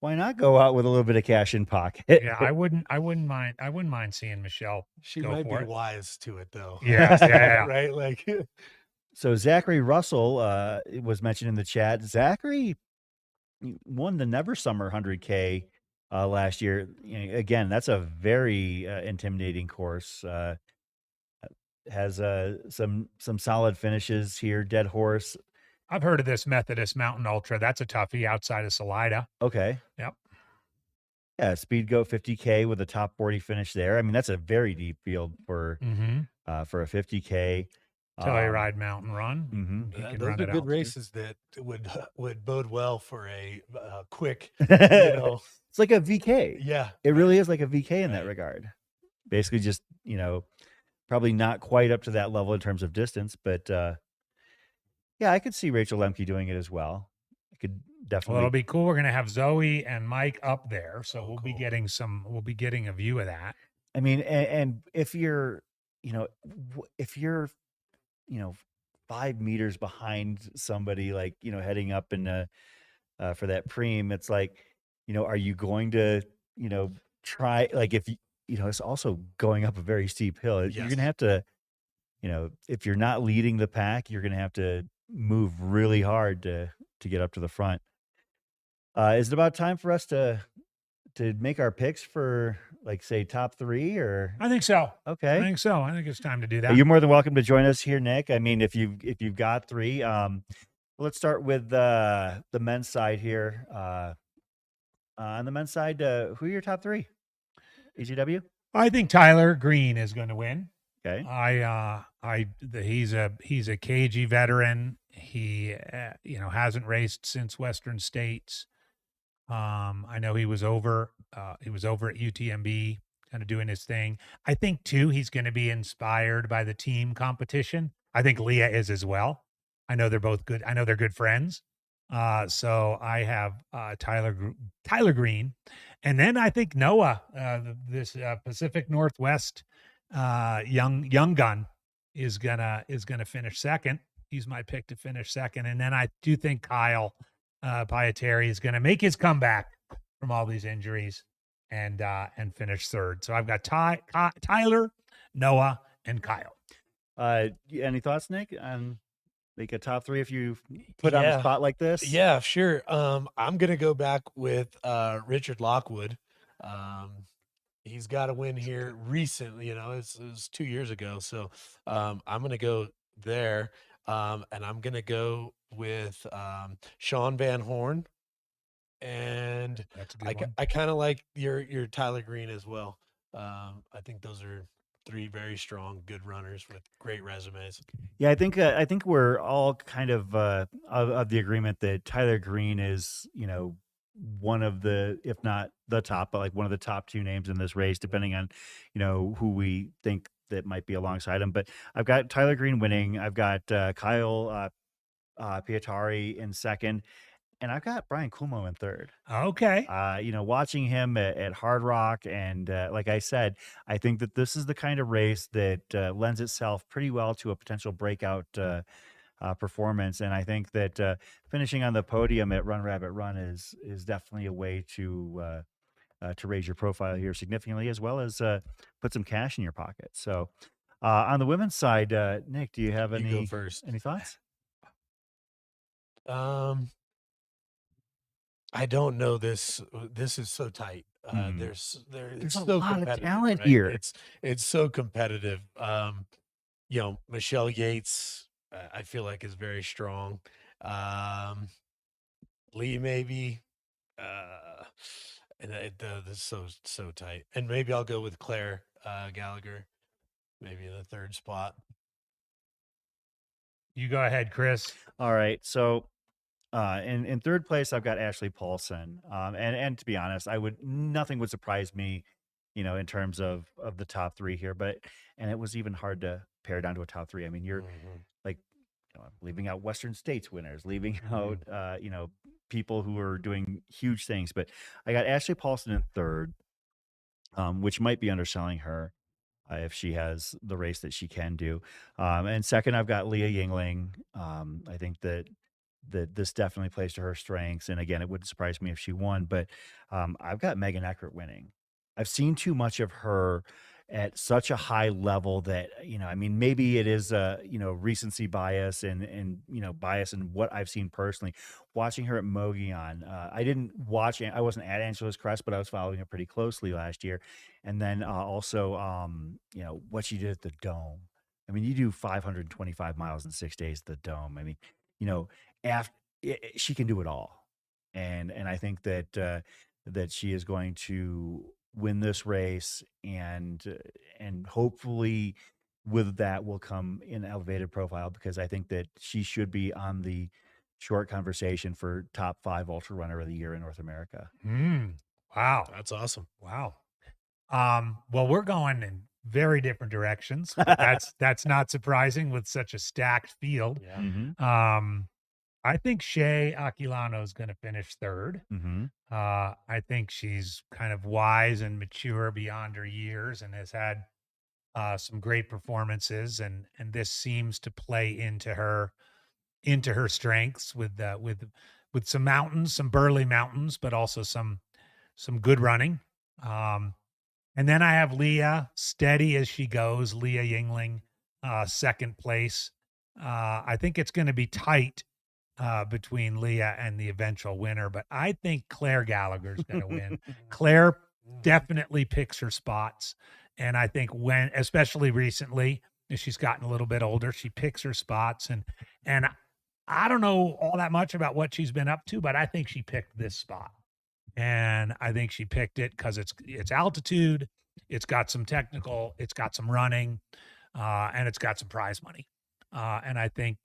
why not go out with a little bit of cash in pocket? Yeah, I wouldn't mind seeing Michelle. She go might for be it. wise to it though. Yes, yeah. Right, like. So Zachary Russell was mentioned in the chat. Zachary won the Never Summer 100K last year. Again, that's a very intimidating course. Has some solid finishes here. Dead Horse. I've heard of this Methodist Mountain Ultra. That's a toughie outside of Salida. Okay. Yep. Yeah, Speed Goat 50K with a top 40 finish there. I mean, that's a very deep field for a 50K. Telluride Mountain Run. Mm-hmm. Those are good races that would bode well for a quick, It's like a VK. Yeah. It really is like a VK in that regard. Basically just, probably not quite up to that level in terms of distance, but yeah, I could see Rachel Lemke doing it as well. I could definitely. Well, it'll be cool. We're going to have Zoe and Mike up there, so we'll be getting a view of that. I mean, and if you're, if you're 5 meters behind somebody, like, heading up in for that preem, it's like, are you going to, try, like, if it's also going up a very steep hill. You're going to have to, if you're not leading the pack, you're going to have to move really hard to get up to the front. Is it about time for us to make our picks for, like, say, top 3, or? I think so. Okay. I think so. I think it's time to do that. You're more than welcome to join us here, Nick. I mean, if you've got 3, let's start with the men's side here. On the men's side, who are your top 3? EGW? I think Tyler Green is going to win. Okay. He's a cagey veteran. He hasn't raced since Western States. I know he was over at UTMB kind of doing his thing. I think too he's going to be inspired by the team competition. I think Leah is as well. I know they're both good. I know they're good friends. So I have Tyler Green, and then I think Noah, this Pacific Northwest young gun, is gonna finish second. He's my pick to finish second, and then I do think Kyle Pietari is gonna make his comeback from all these injuries and finish third. So I've got Tyler, Noah, and Kyle. Any thoughts, Nick, on like a top 3 if you put on a spot like this? Yeah, sure. I'm gonna go back with Richard Lockwood. He's got a win here recently. It was 2 years ago. So I'm gonna go there, and I'm gonna go with Sean Van Horn, and That's a good one. I kind of like your Tyler Green as well. I think those are three very strong, good runners with great resumes. Yeah, I think we're all kind of the agreement that Tyler Green is, one of the, if not the top, but like one of the top two names in this race, depending on, who we think that might be alongside him. But I've got Tyler Green winning. I've got Kyle Pietari in second, and I've got Brian Cuomo in third. Okay. Watching him at Hard Rock, and like I said, I think that this is the kind of race that lends itself pretty well to a potential breakout performance. And I think that finishing on the podium at Run Rabbit Run is definitely a way to raise your profile here significantly, as well as put some cash in your pocket. So on the women's side, Nick, do you have You go any first. any thoughts? I don't know this. This is so tight. There's It's a so lot of competitive, talent right? here. It's so competitive. Michelle Yates, I feel like is very strong. Lee maybe, and this is so tight. And maybe I'll go with Claire Gallagher, maybe in the third spot. You go ahead, Chris. All right, so in third place, I've got Ashley Paulson. And to be honest, nothing would surprise me, in terms of the top three here. And it was even hard to pare down to a top three. I mean, you're like, leaving out Western States winners, leaving out, people who are doing huge things. But I got Ashley Paulson in third, which might be underselling her. If she has the race that she can do. And second, I've got Leah Yingling. I think that this definitely plays to her strengths. And again, it wouldn't surprise me if she won, but I've got Megan Eckert winning. I've seen too much of her at such a high level that, I mean, maybe it is recency bias and bias in what I've seen personally. Watching her at Mogollon, I wasn't at Angela's Crest, but I was following her pretty closely last year. And then also, what she did at the Dome. I mean, you do 525 miles in 6 days at the Dome. I mean, after she can do it all, and I think that that she is going to win this race, and hopefully with that will come an elevated profile, because I think that she should be on the short conversation for top 5 ultra runner of the year in North America. Wow. That's awesome. Wow. Well, we're going in very different directions. But that's not surprising with such a stacked field. Yeah. Mm-hmm. I think Shea Aquilano is going to finish third. Mm-hmm. I think she's kind of wise and mature beyond her years and has had some great performances, and this seems to play into her strengths with some mountains, some burly mountains, but also some good running. And then I have Leah, steady as she goes, Leah Yingling, second place. I think it's going to be tight between Leah and the eventual winner, but I think Claire Gallagher is going to win. Claire definitely picks her spots. And I think especially recently, as she's gotten a little bit older, she picks her spots. And I don't know all that much about what she's been up to, but I think she picked this spot. And I think she picked it because it's altitude, it's got some technical, it's got some running, and it's got some prize money. And I think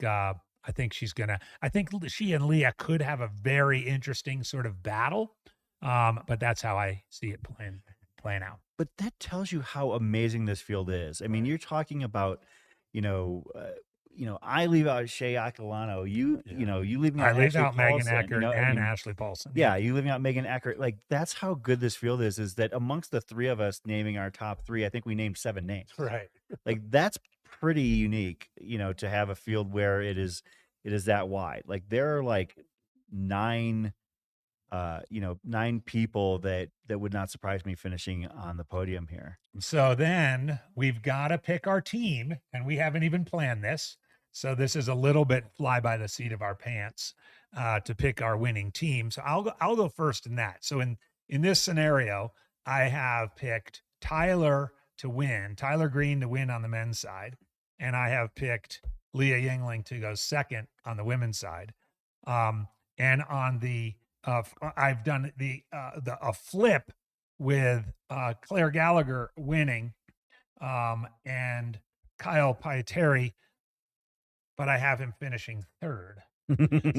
she and Leah could have a very interesting sort of battle. But that's how I see it playing out. But that tells you how amazing this field is. I mean, you're talking about, I leave out Shea Aquilano. You leaving out I leave Ashley out Megan Paulson, Eckert and Ashley Paulson. Yeah, you leaving out Megan Eckert. Like, that's how good this field is that amongst the three of us naming our top three, I think we named 7 names. Right. Like, that's pretty unique, to have a field where it is that wide. Like, there are like 9 people that would not surprise me finishing on the podium here. So then we've got to pick our team, and we haven't even planned this. So this is a little bit fly by the seat of our pants to pick our winning team. So I'll go first in that. So in this scenario, I have picked Tyler Green to win on the men's side, and I have picked Leah Yingling to go second on the women's side. And on the I've done a flip with Claire Gallagher winning and Kyle Pietari, but I have him finishing third.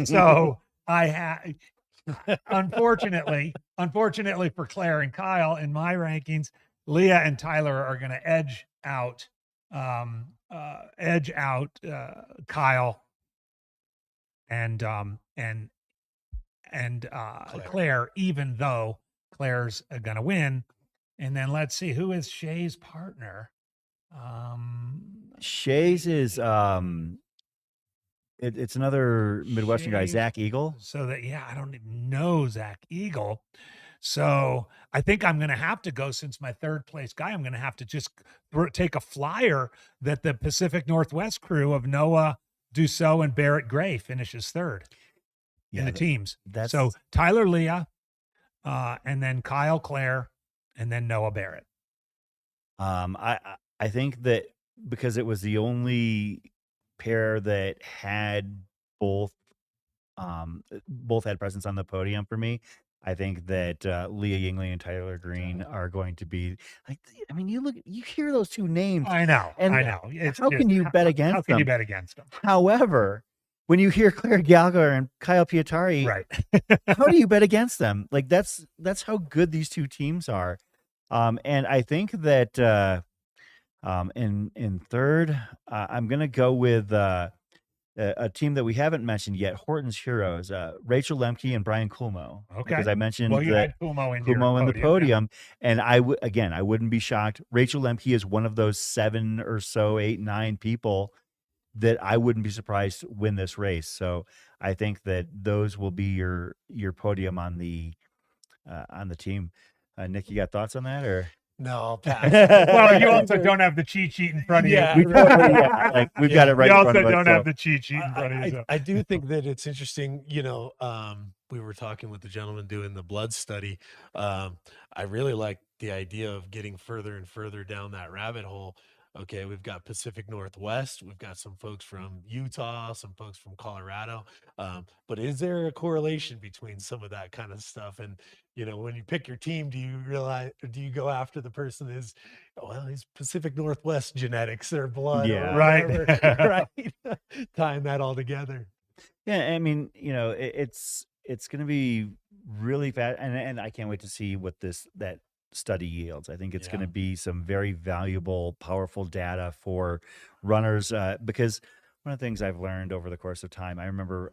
So I have, unfortunately for Claire and Kyle in my rankings, Leah and Tyler are going to edge out Kyle and Claire, even though Claire's going to win. And then let's see, who is Shay's partner? Shay's is it's another Midwestern guy, Shay's- Zach Eagle. So that, yeah, I don't even know Zach Eagle. So I think I'm going to have to go, since my third place guy, I'm going to have to just take a flyer that the Pacific Northwest crew of Noah Dussault and Barrett Gray finishes third in the teams. So Tyler Leah, and then Kyle Claire, and then Noah Barrett. I think that because it was the only pair that had both had presence on the podium for me, I think that Leah Yingley and Tyler Green are going to be like. I mean, you hear those two names. I know. How can you bet against them? How can you bet against them? However, when you hear Claire Gallagher and Kyle Pietari, right? How do you bet against them? Like that's how good these two teams are. And I think that in third, I'm gonna go with a team that we haven't mentioned yet, Horton's Heroes, Rachel Lemke and Brian Kulmo. Okay. Because I mentioned you had Kulmo in the podium. And I wouldn't be shocked. Rachel Lemke is one of those 7 or so, 8, 9 people that I wouldn't be surprised to win this race. So I think that those will be your podium on the team. Nick, you got thoughts on that, or? No, I'll pass. Well, you also don't have the cheat sheet in front of you. We've got it right You in also front of us, don't so. have the cheat sheet in front of you. I do think that it's interesting. We were talking with the gentleman doing the blood study. I really like the idea of getting further and further down that rabbit hole. Okay, we've got Pacific Northwest. We've got some folks from Utah, some folks from Colorado. But is there a correlation between some of that kind of stuff? And, when you pick your team, do you go after the person is, he's Pacific Northwest genetics or blood? Yeah. Or whatever, right. Tying that all together. Yeah, I mean, it's going to be really fast, and I can't wait to see what that study yields. I think it's going to be some very valuable, powerful data for runners, because one of the things I've learned over the course of time, I remember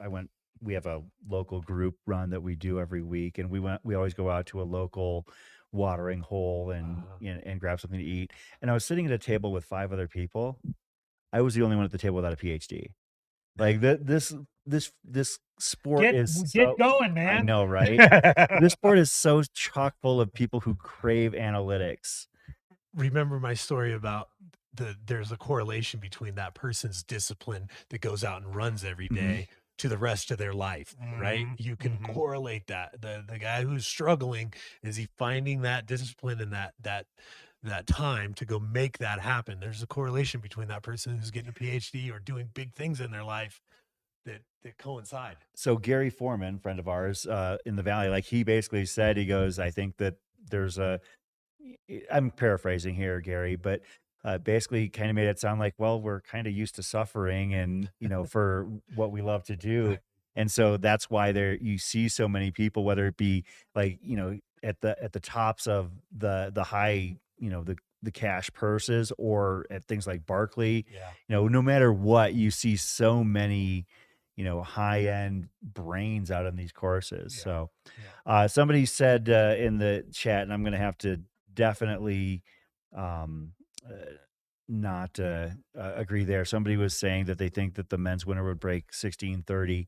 we have a local group run that we do every week, and we always go out to a local watering hole and grab something to eat. And I was sitting at a table with 5 other people. I was the only one at the table without a PhD. Like this sport get going, man. I know, right? This sport is so chock full of people who crave analytics. Remember my story about there's a correlation between that person's discipline that goes out and runs every day to the rest of their life, right? You can correlate that. The guy who's struggling, is he finding that discipline and that time to go make that happen? There's a correlation between that person who's getting a PhD or doing big things in their life that coincide. So Gary Foreman, friend of ours in the Valley, like he basically said, he goes, I think that I'm paraphrasing here, Gary, but basically kind of made it sound like, well, we're kind of used to suffering and, for what we love to do. And so that's why you see so many people, whether it be like, at the tops of the high, the cash purses, or at things like Barkley, no matter what, you see so many, high end brains out on these courses. So somebody said in the chat, and I'm going to have to definitely not agree there. Somebody was saying that they think that the men's winner would break 16:30.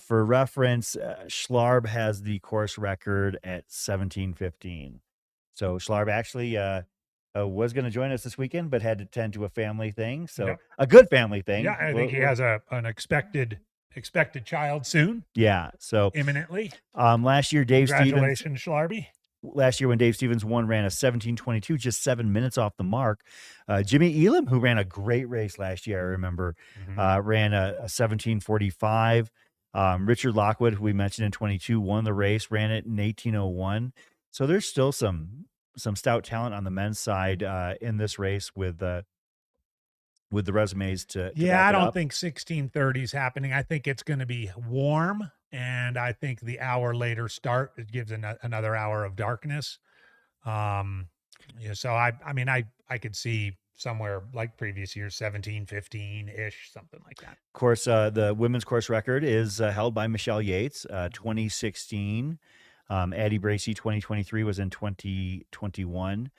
For reference, Schlarb has the course record at 17:15. So Schlarb actually was going to join us this weekend, but had to tend to a family thing. So a good family thing. Yeah, I think he has an expected child soon. Yeah, so imminently. Last year, Dave Stevens. Congratulations, Schlarby. Last year when Dave Stevens won, ran a 17:22, just 7 minutes off the mark. Jimmy Elam, who ran a great race last year, I remember, ran a 17:45. Richard Lockwood, who we mentioned in 22, won the race, ran it in 18:01. So there's still some stout talent on the men's side in this race with the resumes to Yeah, back I it don't up. think 16:30 is happening. I think it's going to be warm, and I think the hour later start it gives another hour of darkness. Yeah, so I mean I could see somewhere like previous years 17:15 ish, something like that. Of course, the women's course record is held by Michelle Yates, 2016. Addie Bracey, 2023, was in 2021.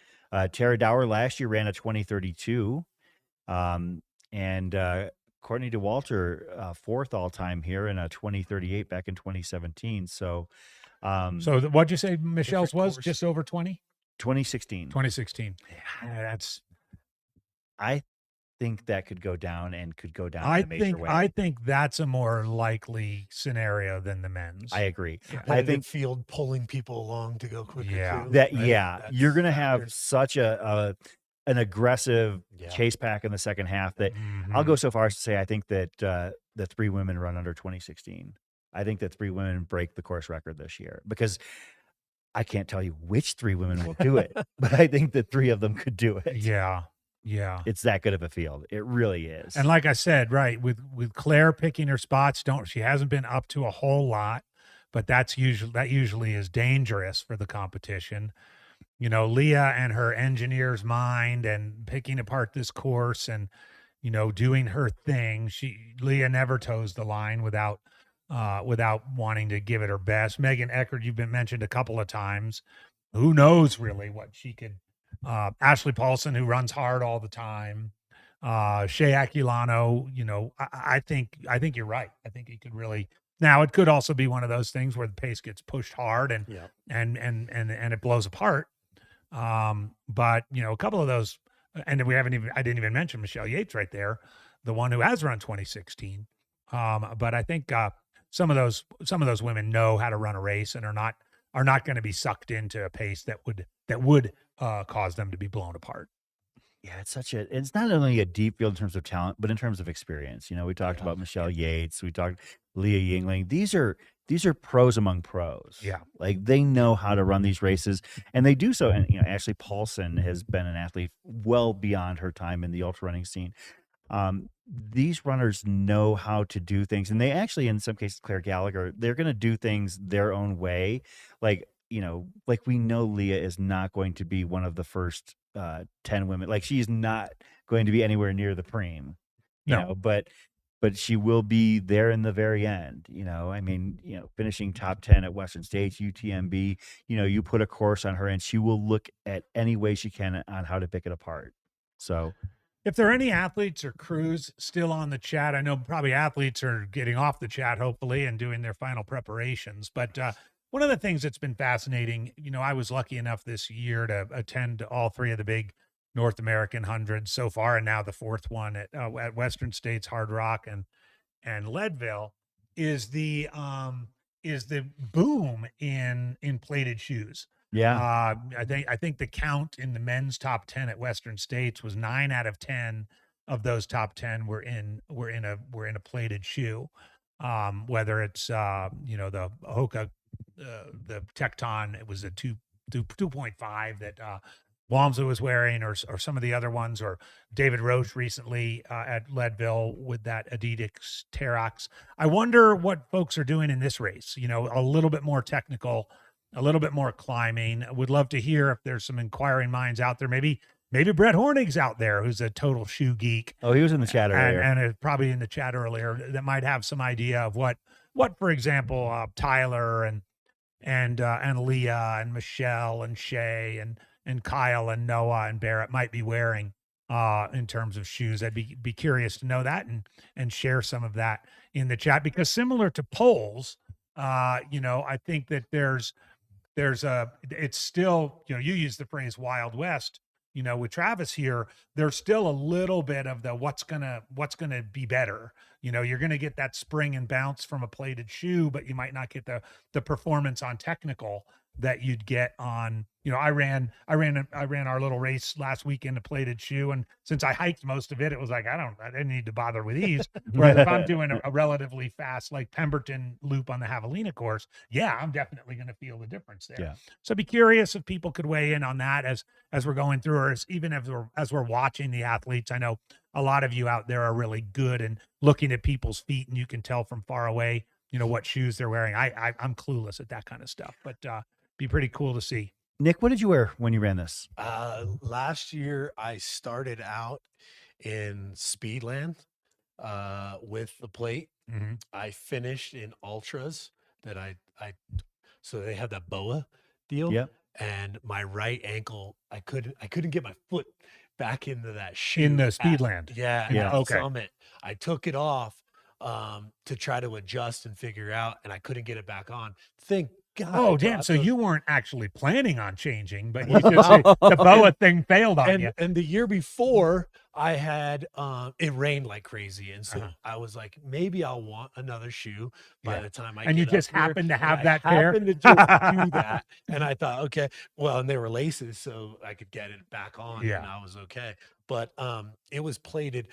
Tara Dower last year ran a 2032. And Courtney DeWalter, fourth all time here in a 2038 back in 2017. So, So what'd you say Michelle's was? course. Just over 20? 2016. 2016. Yeah, that's I think that could go down and could go down in I a major think way. I think that's a more likely scenario than the men's. I agree. I Competitive think field pulling people along to go quicker. Yeah. too, that right? you're That's going to have factors. such an aggressive Yeah. chase pack in the second half that Mhm. I'll go so far as to say I think that the three women run under 2016. I think that three women break the course record this year because I can't tell you which three women will do it, but I think that three of them could do it. Yeah. Yeah. It's that good of a field. It really is. And like I said, right, with Claire picking her spots, she hasn't been up to a whole lot, but that usually is dangerous for the competition. You know, Leah and her engineer's mind and picking apart this course and, you know, doing her thing. Leah never toes the line without wanting to give it her best. Megan Eckert, you've been mentioned a couple of times. Who knows really what she could Ashley Paulson, who runs hard all the time. Shea Aquilano, you know, I think you're right. I think he could really. Now it could also be one of those things where the pace gets pushed hard and Yeah. and it blows apart. But you know, a couple of those, and I didn't even mention Michelle Yates right there, the one who has run 2016. But I think some of those women know how to run a race and are not going to be sucked into a pace that would cause them to be blown apart. Yeah, it's not only a deep field in terms of talent, but in terms of experience. You know, we talked Yeah. about Michelle Yates, we talked Leah Yingling. These are pros among pros. Yeah. Like they know how to run these races and they do so. And you know, Ashley Paulson has been an athlete well beyond her time in the ultra running scene. These runners know how to do things, and they actually, in some cases, Claire Gallagher, they're going to do things their own way. Like, you know, like we know Leah is not going to be one of the first 10 women. Like she's not going to be anywhere near the preem, you No. know, but she will be there in the very end. You know, I mean, you know, finishing top 10 at Western States, UTMB, you know, you put a course on her and she will look at any way she can on how to pick it apart. So If there are any athletes or crews still on the chat, I know probably athletes are getting off the chat, hopefully, and doing their final preparations. But one of the things that's been fascinating, you know, I was lucky enough this year to attend all three of the big North American hundreds so far, and now the fourth one at Western States, Hard Rock and Leadville, is the boom in plated shoes. yeah, I think the count in the men's top 10 at Western States was 9 out of 10 of those top 10 were in a plated shoe. Whether it's you know, the Hoka, the Tecton, it was a 2.5 that Walmsley was wearing, or some of the other ones, or David Roche recently at Leadville with that Adidas Terox. I wonder what folks are doing in this race. You know, a little bit more technical, a little bit more climbing. Would love to hear if there's some inquiring minds out there. Maybe Brett Hornig's out there, who's a total shoe geek. oh, he was in the chat earlier. And is probably in the chat earlier, that might have some idea of what, for example, Tyler and Leah and Michelle and Shay and Kyle and Noah and Barrett might be wearing in terms of shoes. I'd be curious to know that and share some of that in the chat, because similar to polls, you know, I think that it's still, you know, you use the phrase Wild West, you know, with Travis here, there's still a little bit of the what's gonna be better. You know, you're gonna get that spring and bounce from a plated shoe, but you might not get the performance on technical. that you'd get on, you know, I ran our little race last weekend, a plated shoe. And since I hiked most of it, it was like, I didn't need to bother with these. Whereas if I'm doing a relatively fast, like Pemberton loop on the Javelina course, yeah, I'm definitely going to feel the difference there. Yeah. So I'd be curious if people could weigh in on that as we're going through, or even as we're watching the athletes. I know a lot of you out there are really good and looking at people's feet, and you can tell from far away, you know, what shoes they're wearing. I'm clueless at that kind of stuff, but be pretty cool to see. Nick, what did you wear when you ran this? Last year I started out in Speedland with the plate. Mm-hmm. I finished in ultras that I so they have that BOA deal. Yep. And my right ankle, I couldn't get my foot back into that shoe In the at- Speedland. yeah, Yeah. at Okay. Summit. I took it off to try to adjust and figure out, and I couldn't get it back on. Thank God. Oh, I damn. got So those- you weren't actually planning on changing, but you just, the BOA thing failed on you. and the year before I had it rained like crazy, and so Uh-huh. I was like, maybe I'll want another shoe by Yeah. the time I And you get up just here. happened to And have I that pair? happened to just do that, and I thought, okay, well, and they were laces, so I could get it back on, Yeah. and I was okay. But it was plated.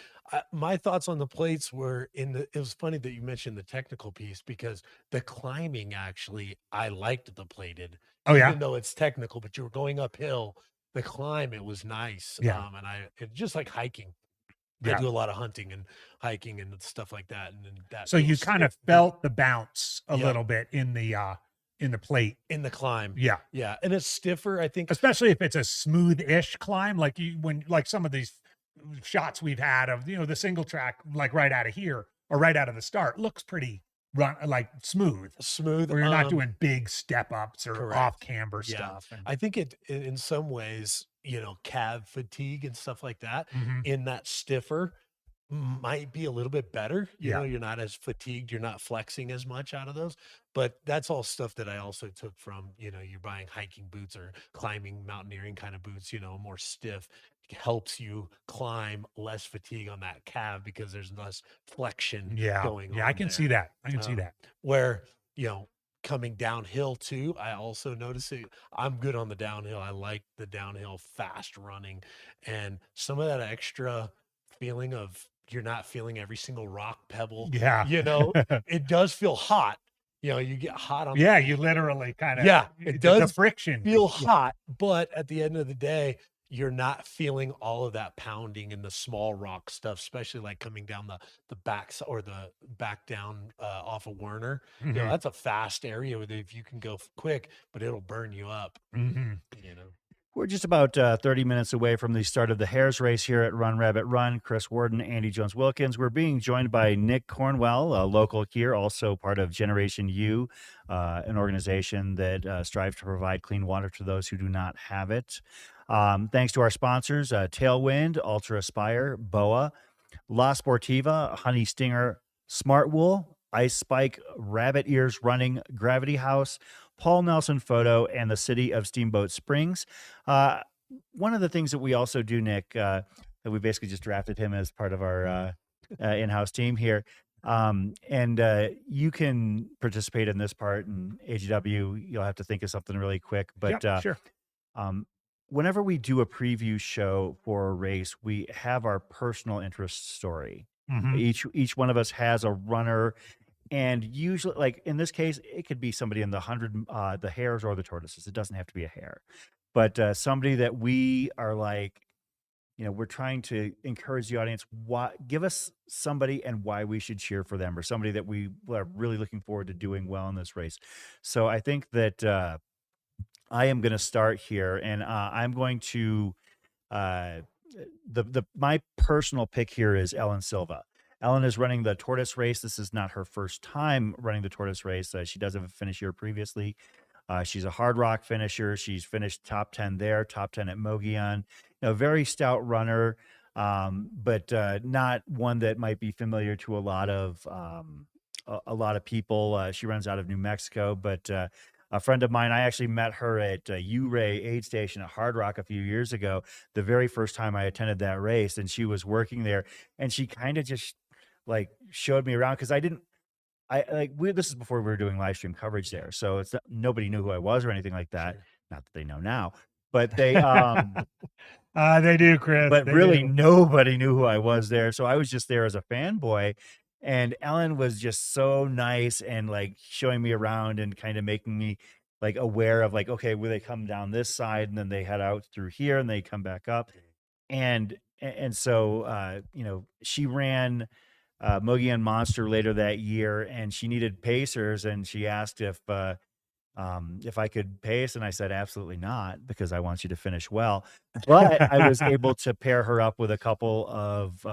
My thoughts on the plates were it was funny that you mentioned the technical piece, because the climbing, actually, I liked the plated. Oh, yeah? Even though it's technical, but you were going uphill, the climb, it was nice. Yeah. And it just like hiking. Yeah. I do a lot of hunting and hiking and stuff like that. And then that So you feels kind of stiff felt the bounce a Yeah. little bit in the plate. in the climb. Yeah. Yeah. And it's stiffer, I think. Especially if it's a smooth-ish climb, like like some of these shots we've had of, you know, the single track, like right out of here or right out of the start, looks pretty like smooth, Smooth. where you're not doing big step ups or correct. off camber Yeah. stuff. And, I think in some ways, you know, calf fatigue and stuff like that, Mhm. in that stiffer might be a little bit better. You Yeah. know, you're not as fatigued, you're not flexing as much out of those. But that's all stuff that I also took from, you know, you're buying hiking boots or climbing, mountaineering kind of boots, you know, more stiff, helps you climb, less fatigue on that calf because there's less flexion yeah. going on. Yeah, I can see there. that. I can see Um, that. Where, you know, coming downhill too, I also notice it. I'm good on the downhill. I like the downhill fast running, and some of that extra feeling of you're not feeling every single rock pebble. Yeah. You know, it does feel hot. You know, you get hot on Yeah, you literally kind of, Yeah, it the does friction. feel hot, but at the end of the day, you're not feeling all of that pounding in the small rock stuff, especially like coming down the back or the back down off of Werner. You know, Mhm. that's a fast area with if you can go quick, but it'll burn you up. Mhm. You know. We're just about 30 minutes away from the start of the Hares race here at Run Rabbit Run. Chris Warden, Andy Jones-Wilkins. We're being joined by Nick Cornwell, a local here, also part of Generation U, an organization that strives to provide clean water to those who do not have it. Thanks to our sponsors, Tailwind, Ultra Aspire, BOA, La Sportiva, Honey Stinger, Smart Wool, Ice Spike, Rabbit Ears Running, Gravity House, Paul Nelson Photo, and the city of Steamboat Springs. One of the things that we also do, Nick, that we basically just drafted him as part of our in-house team here. And you can participate in this part, and AGW, you'll have to think of something really quick. But Yep, sure. whenever we do a preview show for a race, we have our personal interest story. Mhm. Each one of us has a runner, and usually, like in this case, it could be somebody in the hares or the tortoises. It doesn't have to be a hare, but somebody that we are like, you know, we're trying to encourage the audience. Give us somebody and why we should cheer for them, or somebody that we are really looking forward to doing well in this race. So I think that I am going to start here, and I'm going to my personal pick here is Ellen Silva. Ellen is running the Tortoise race. This is not her first time running the Tortoise race. She does have a finish here previously. She's a hard rock finisher. She's finished top 10 there, top 10 at Mogollon. A very stout runner, but not one that might be familiar to a lot of people. She runs out of New Mexico, but a friend of mine, I actually met her at U-Ray aid station at Hard Rock a few years ago, the very first time I attended that race, and she was working there, and she kind of just like showed me around, because I didn't this is before we were doing live stream coverage there, so it's nobody knew who I was or anything like that. Sure. Not that they know now, but they They do, Chris. but They really do. nobody knew who I was there. So I was just there as a fanboy. And Ellen was just so nice and like showing me around and kind of making me like aware of like, okay, will they come down this side and then they head out through here and they come back up. And so she ran Mogollon Monster later that year and she needed pacers and she asked if I could pace, and I said absolutely not because I want you to finish well. But I was able to pair her up with a couple of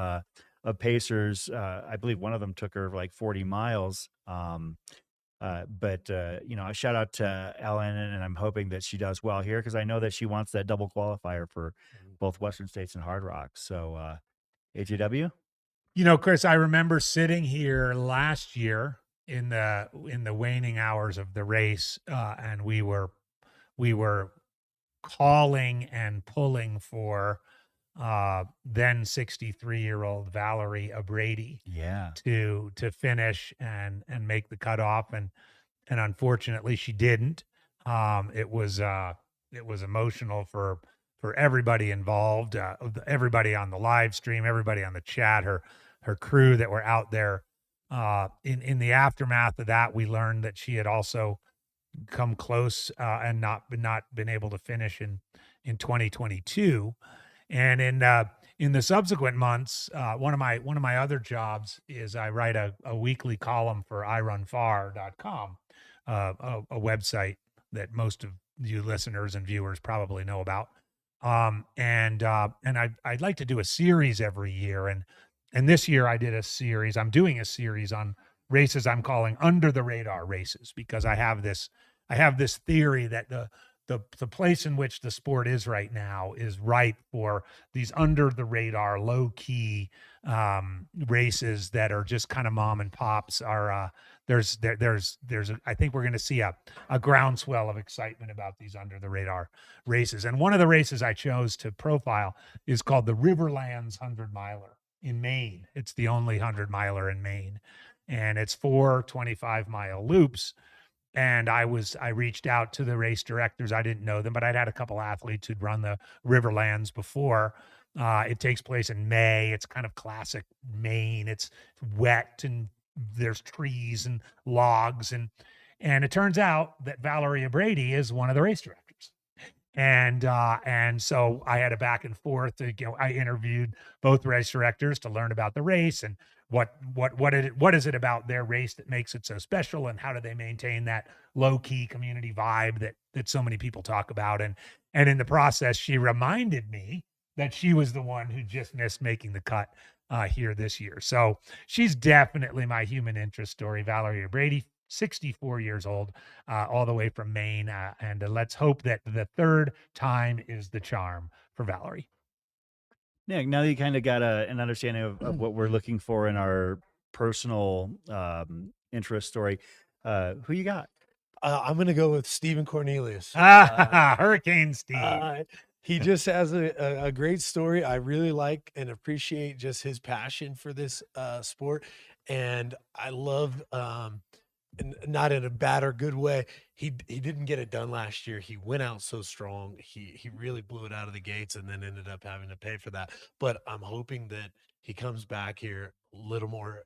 pacers. I believe one of them took her like 40 miles. But a shout out to Ellen, and I'm hoping that she does well here because I know that she wants that double qualifier for both Western States and Hard Rock. So AJW. Chris, I remember sitting here last year in the waning hours of the race, and we were calling and pulling for then 63-year-old Valerie Abrady to finish and make the cutoff, and unfortunately she didn't. It was emotional for everybody involved, everybody on the live stream, everybody on the chat, her crew that were out there. In the aftermath of that, we learned that she had also come close and not been able to finish in 2022. And in the subsequent months, one of my other jobs is I write a weekly column for irunfar.com, a website that most of you listeners and viewers probably know about. And I'd like to do a series every year, and this year I did a series. I'm doing a series on races I'm calling under the radar races because I have this theory that the place in which the sport is right now is ripe for these under the radar, low key races that are just kind of mom and pops. I think we're going to see a groundswell of excitement about these under the radar races. And one of the races I chose to profile is called the Riverlands 100 miler in Maine. It's the only 100 miler in Maine, and it's 4 25-mile loops. And I reached out to the race directors. I didn't know them, but I'd had a couple athletes who'd run the Riverlands before. It takes place in May. It's kind of classic Maine. It's wet and there's trees and logs. And it turns out that Valerie Abrady is one of the race directors. And so I had a back and forth. I interviewed both race directors to learn about the race and what is it about their race that makes it so special, and how do they maintain that low key community vibe that so many people talk about. And in the process, she reminded me that she was the one who just missed making the cut here this year. So she's definitely my human interest story, Valerie Abrady. 64 years old, all the way from Maine. And let's hope that the third time is the charm for Valerie. Yeah, now that you kind of got an understanding of what we're looking for in our personal interest story, who you got? I'm going to go with Stephen Cornelius. Hurricane Steve. He just has a great story. I really like and appreciate just his passion for this sport. And I love... not in a bad or good way. He didn't get it done last year. He went out so strong. He really blew it out of the gates and then ended up having to pay for that. But I'm hoping that he comes back here a little more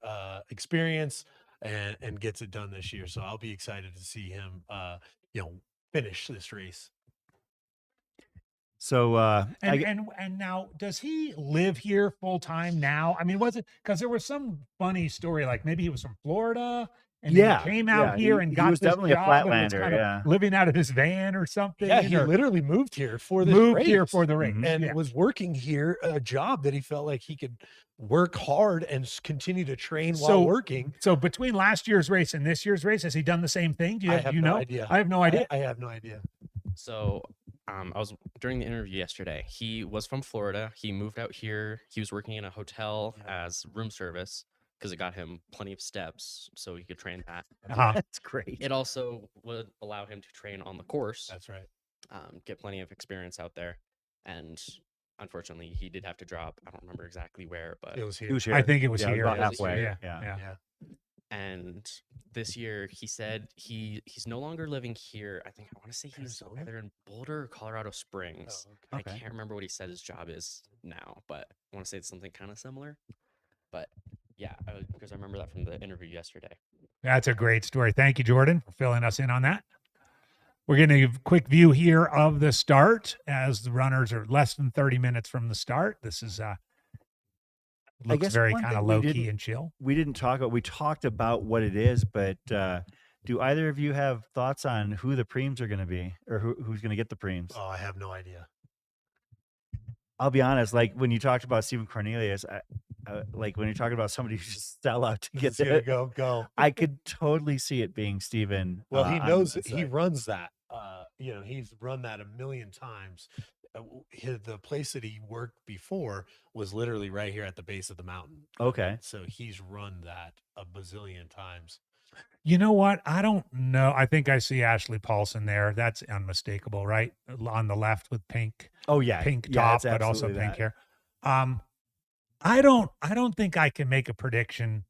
experience and gets it done this year. So I'll be excited to see him finish this race. So and now, does he live here full time now? I mean, was it because there was some funny story, like maybe he was from Florida and then he came out here and got he was this definitely job a and was flatlander, kind of living out of his van or something. Yeah, he literally moved here for this race. And was working here a job that he felt like he could work hard and continue to train while working. So between last year's race and this year's race, has he done the same thing? I have no idea. I have no idea. I have no idea. So I was during the interview yesterday. He was from Florida. He moved out here. He was working in a hotel as room service because it got him plenty of steps, so he could train that. That's great. It also would allow him to train on the course. That's right. Get plenty of experience out there. And unfortunately, he did have to drop. I don't remember exactly where, but it was here. I think it was here. About halfway. Yeah. And this year he said he's no longer living here. I want to say he's Arizona? either in Boulder or Colorado Springs. Oh, okay. I can't remember what he said his job is now, but I want to say it's something kind of similar. But yeah, because I remember that from the interview yesterday. That's a great story. Thank you, Jordan, for filling us in on that. We're getting a quick view here of the start as the runners are less than 30 minutes from the start. This is looks guess very one kind of thing we low key didn't- and chill. We talked about what it is, but do either of you have thoughts on who the preems are going to be, or who's going to get the preems? Oh, I have no idea. I'll be honest. Like when you talked about Stephen Cornelius, like when you're talking about somebody who just sell out to get It's gonna there, go. I could totally see it being Stephen. Well, he on knows that it. He side. runs that. He's run that a million times. The place that he worked before was literally right here at the base of the mountain. Okay. So he's run that a bazillion times. You know what? I don't know. I think I see Ashley Paulson there. That's unmistakable, right? On the left with pink. Oh yeah, Pink yeah, top, it's but also absolutely pink that. hair. I don't think I can make a prediction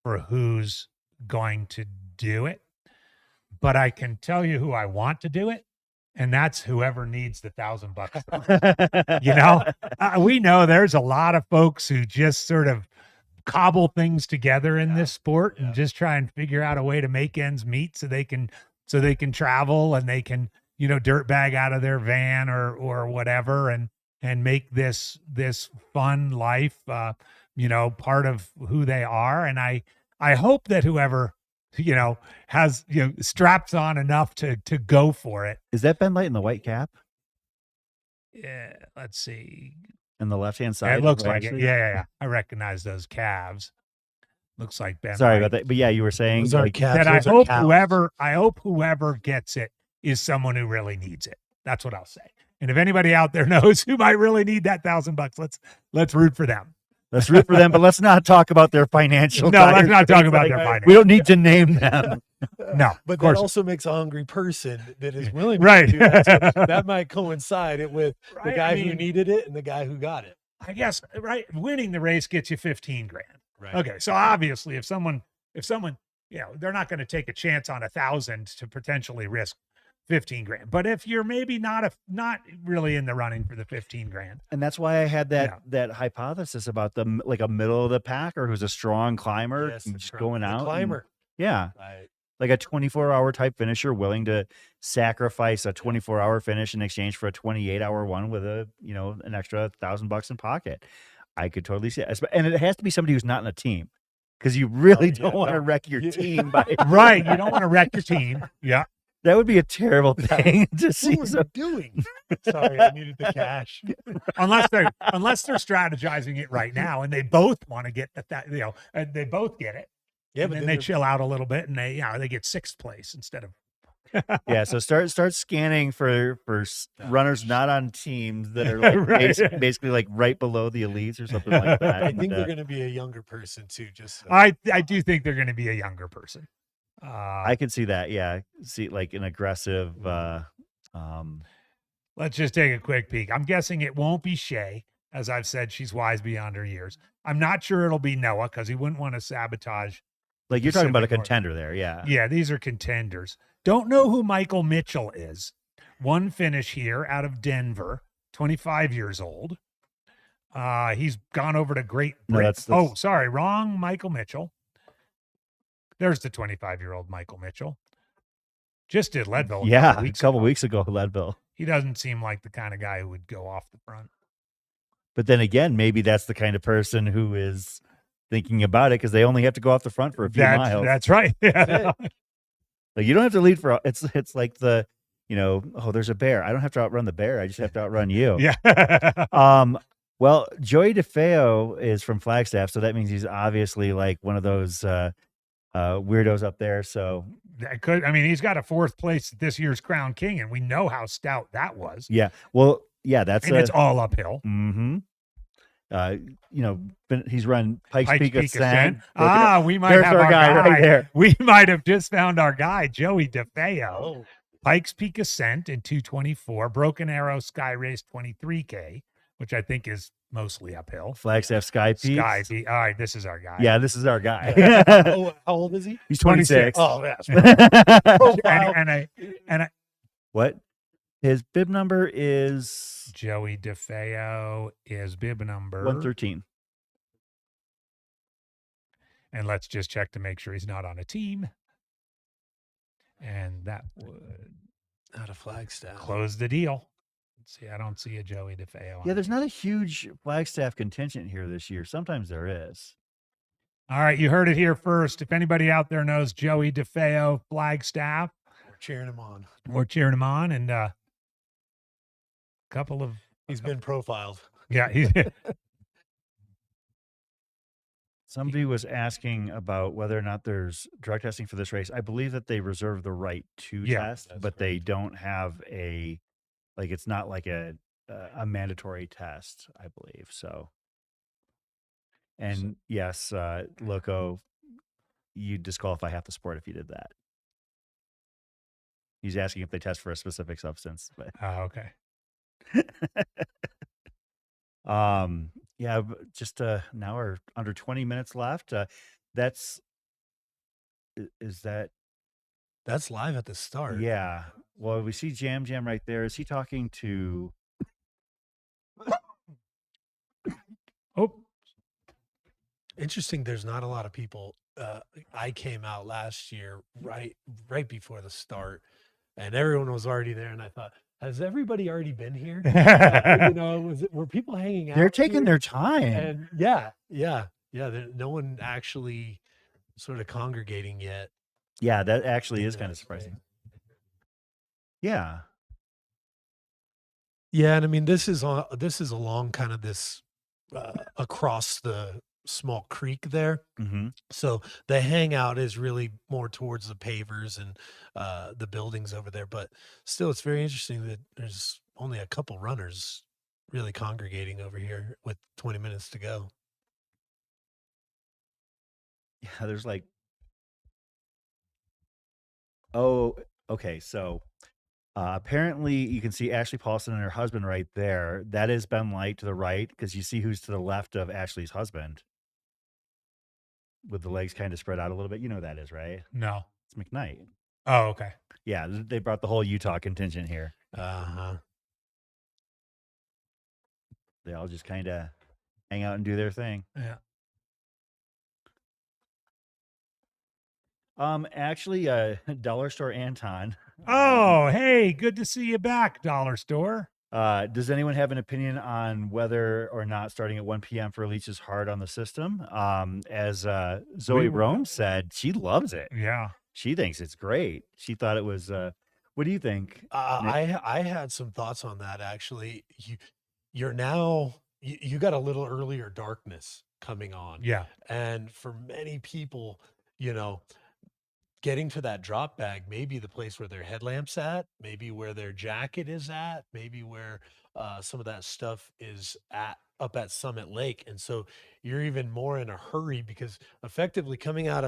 for who's going to do it, but I can tell you who I want to do it, and that's whoever needs the $1,000. You know, we know there's a lot of folks who just sort of cobble things together in this sport and just try and figure out a way to make ends meet so they can travel and they can, dirt bag out of their van or whatever and make this fun life, part of who they are. And I hope that whoever, has, straps on enough to go for it. Is that Ben Light in the white cap Yeah. Let's see. in the left hand side? It looks like it. actually? Yeah. I recognize those calves. Looks like Ben. Sorry Light. about that, but yeah, you were saying Those aren't like, calves, That I those are hope cows. whoever gets it is someone who really needs it. That's what I'll say. And if anybody out there knows who might really need that $1,000, let's root for them. let's root for them, but let's not talk about their financial. No, let's dire not talk straits. about Like, their finance. we don't need to name them. No, But of that course. also makes a hungry person that is willing Right. to do that. So that might coincide it with the Right, guy I who mean- needed it and the guy who got it. I guess, right. Winning the race gets you 15 grand. Right. Okay. So obviously if someone, they're not going to take a chance on 1,000 to potentially risk 15 grand. But if you're maybe not really in the running for the 15 grand. And that's why I had that hypothesis about like a middle of the packer who's a strong climber, Yes, and the just climber. going The out. and- climber. yeah. Right. Like a 24-hour type finisher willing to sacrifice a 24-hour finish in exchange for a 28-hour one with an extra $1,000 in pocket. I could totally see it. And it has to be somebody who's not in a team, because you really don't want to wreck your team by Right. You don't want to wreck your team. Yeah. That would be a terrible thing to see. What was I doing? Sorry, I needed the cash. unless they're strategizing it right now and they both want to get that, and they both get it. Yeah, And but then they chill out a little bit and they get 6th place instead of. Yeah, so start scanning for runners not on teams that are like Right. basically like right below the elites or something like that. I think And, they're going to be a younger person too. Just I do think they're going to be a younger person. I could see that. Yeah, see like an aggressive. Let's just take a quick peek. I'm guessing it won't be Shay. As I've said, she's wise beyond her years. I'm not sure it'll be Noah because he wouldn't want to sabotage. Like you're talking about a Pacific North. contender there, yeah. Yeah, these are contenders. Don't know who Michael Mitchell is. One finish here out of Denver, 25 years old. He's gone over to Great No, Britain. that's- Oh, sorry, wrong Michael Mitchell. There's the 25-year-old Michael Mitchell. Just did Leadville. Yeah, a couple weeks ago, Leadville. He doesn't seem like the kind of guy who would go off the front. But then again, maybe that's the kind of person who is thinking about it because they only have to go off the front for a few miles. That's right. Yeah. Like you don't have to lead for it's like the there's a bear. I don't have to outrun the bear. I just have to outrun you. Yeah. Well, Joey DeFeo is from Flagstaff, so that means he's obviously like one of those weirdos up there. So He's got a 4th place at this year's Crown King, and we know how stout that was. yeah, well, yeah, that's And it's all uphill. Mm-hmm. He's run Pikes Peak Ascent. We might There's have our our guy right there. We might have just found our guy, Joey DeFeo. Oh. Pikes Peak Ascent in 224, Broken Arrow Sky Race 23K, which I think is mostly uphill. Flagstaff Sky Peaks. Sky Peak. All right, this is our guy. Yeah, this is our guy. How old is he? He's 26. Oh, yes. and I What? His bib number is Joey DeFeo is bib number 113. And let's just check to make sure he's not on a team. And that would Out of Flagstaff. close the deal. Let's see, I don't see a Joey DeFeo. Yeah, there's not a huge Flagstaff contingent here this year. Sometimes there is. All right, you heard it here first. If anybody out there knows Joey DeFeo, Flagstaff, We're cheering him on. we're cheering him on. And couple of He's been profiled. yeah, he's Somebody was asking about whether or not there's drug testing for this race. I believe that they reserve the right to Yeah, test, that's but they don't have it's not like a mandatory test, I believe. So, and yes, Loco, you'd disqualify half the sport if you did that. He's asking if they test for a specific substance, but okay. yeah, just now we're under 20 minutes left. That's is that That's live at the start. yeah. Well, we see Jam right there. Is he talking to Oh, Interesting. There's not a lot of people. I came out last year right before the start, and everyone was already there. And I thought, has everybody already been here? Were people hanging out? they're taking here? their time. And yeah. No one actually sort of congregating yet. Yeah, that actually is Yeah, kind of so- surprising. Yeah. Yeah, and I mean this is along kind of this across the small creek there. Mm-hmm. So the hangout is really more towards the pavers and the buildings over there. But still, it's very interesting that there's only a couple runners really congregating over here with 20 minutes to go. Yeah, there's oh, okay. So apparently you can see Ashley Paulson and her husband right there. That is Ben Light to the right because you see who's to the left of Ashley's husband with the legs kind of spread out a little bit. You know who that is, right? no. It's McKnight. Oh, okay. Yeah, they brought the whole Utah contingent here. Uh-huh. They all just kind of hang out and do their thing. Yeah. Actually, Dollar Store Anton. Oh, hey, good to see you back, Dollar Store. Does anyone have an opinion on whether or not starting at 1 p.m. for Leach is hard on the system? As Zoe Rome said, she loves it. Yeah. She thinks it's great. She thought it was. What do you think? Nick? I had some thoughts on that actually. You got a little earlier darkness coming on. Yeah. And for many people, getting to that drop bag, maybe the place where their headlamp's at, maybe where their jacket is at, maybe where some of that stuff is up at Summit Lake. And so you're even more in a hurry because effectively coming out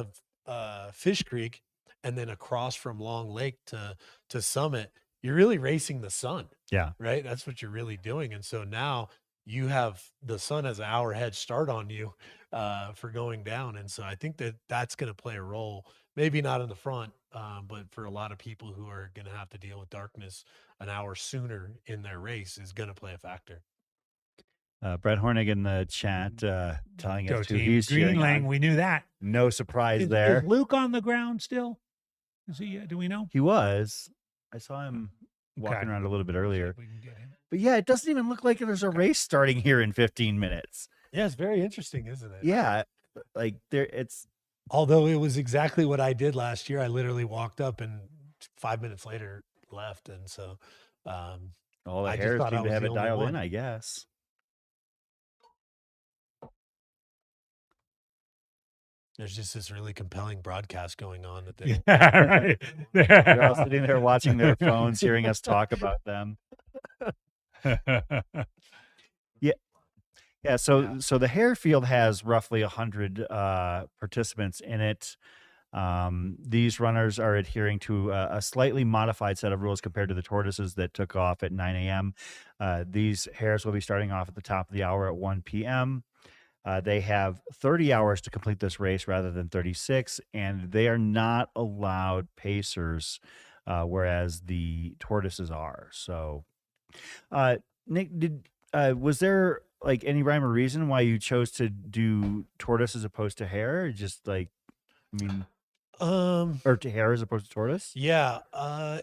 of Fish Creek and then across from Long Lake to Summit, you're really racing the sun. Yeah. Right. That's what you're really doing. And so now you have the sun as an hour head start on you for going down. And so I think that's going to play a role, maybe not in the front, but for a lot of people who are going to have to deal with darkness an hour sooner in their race is going to play a factor. Brett Hornig in the chat telling Go us who team he's cheering Greenling. on. We knew that. No surprise Is there. Luke on the ground still? Is he? Do we know? He was. I saw him walking Okay. around a little bit See earlier. if we can get him. But yeah, it doesn't even look like there's a race starting here in 15 minutes. Yeah, it's very interesting, isn't it? Yeah, like it's Although it was exactly what I did last year. I literally walked up and 5 minutes later left. And so all the I just Hares thought I seem to was have the it only dialed in, one. I guess. there's just this really compelling broadcast going on that they Yeah, right. They're all sitting there watching their phones, hearing us talk about them. Yeah, so the Hare field has roughly 100 participants in it. These runners are adhering to a slightly modified set of rules compared to the tortoises that took off at 9 a.m. These hares will be starting off at the top of the hour at 1 p.m. They have 30 hours to complete this race rather than 36, and they are not allowed pacers, whereas the tortoises are. So, Nick, was there like any rhyme or reason why you chose to do tortoise as opposed to hare? Or just like, I mean, or to hare as opposed to tortoise? Yeah,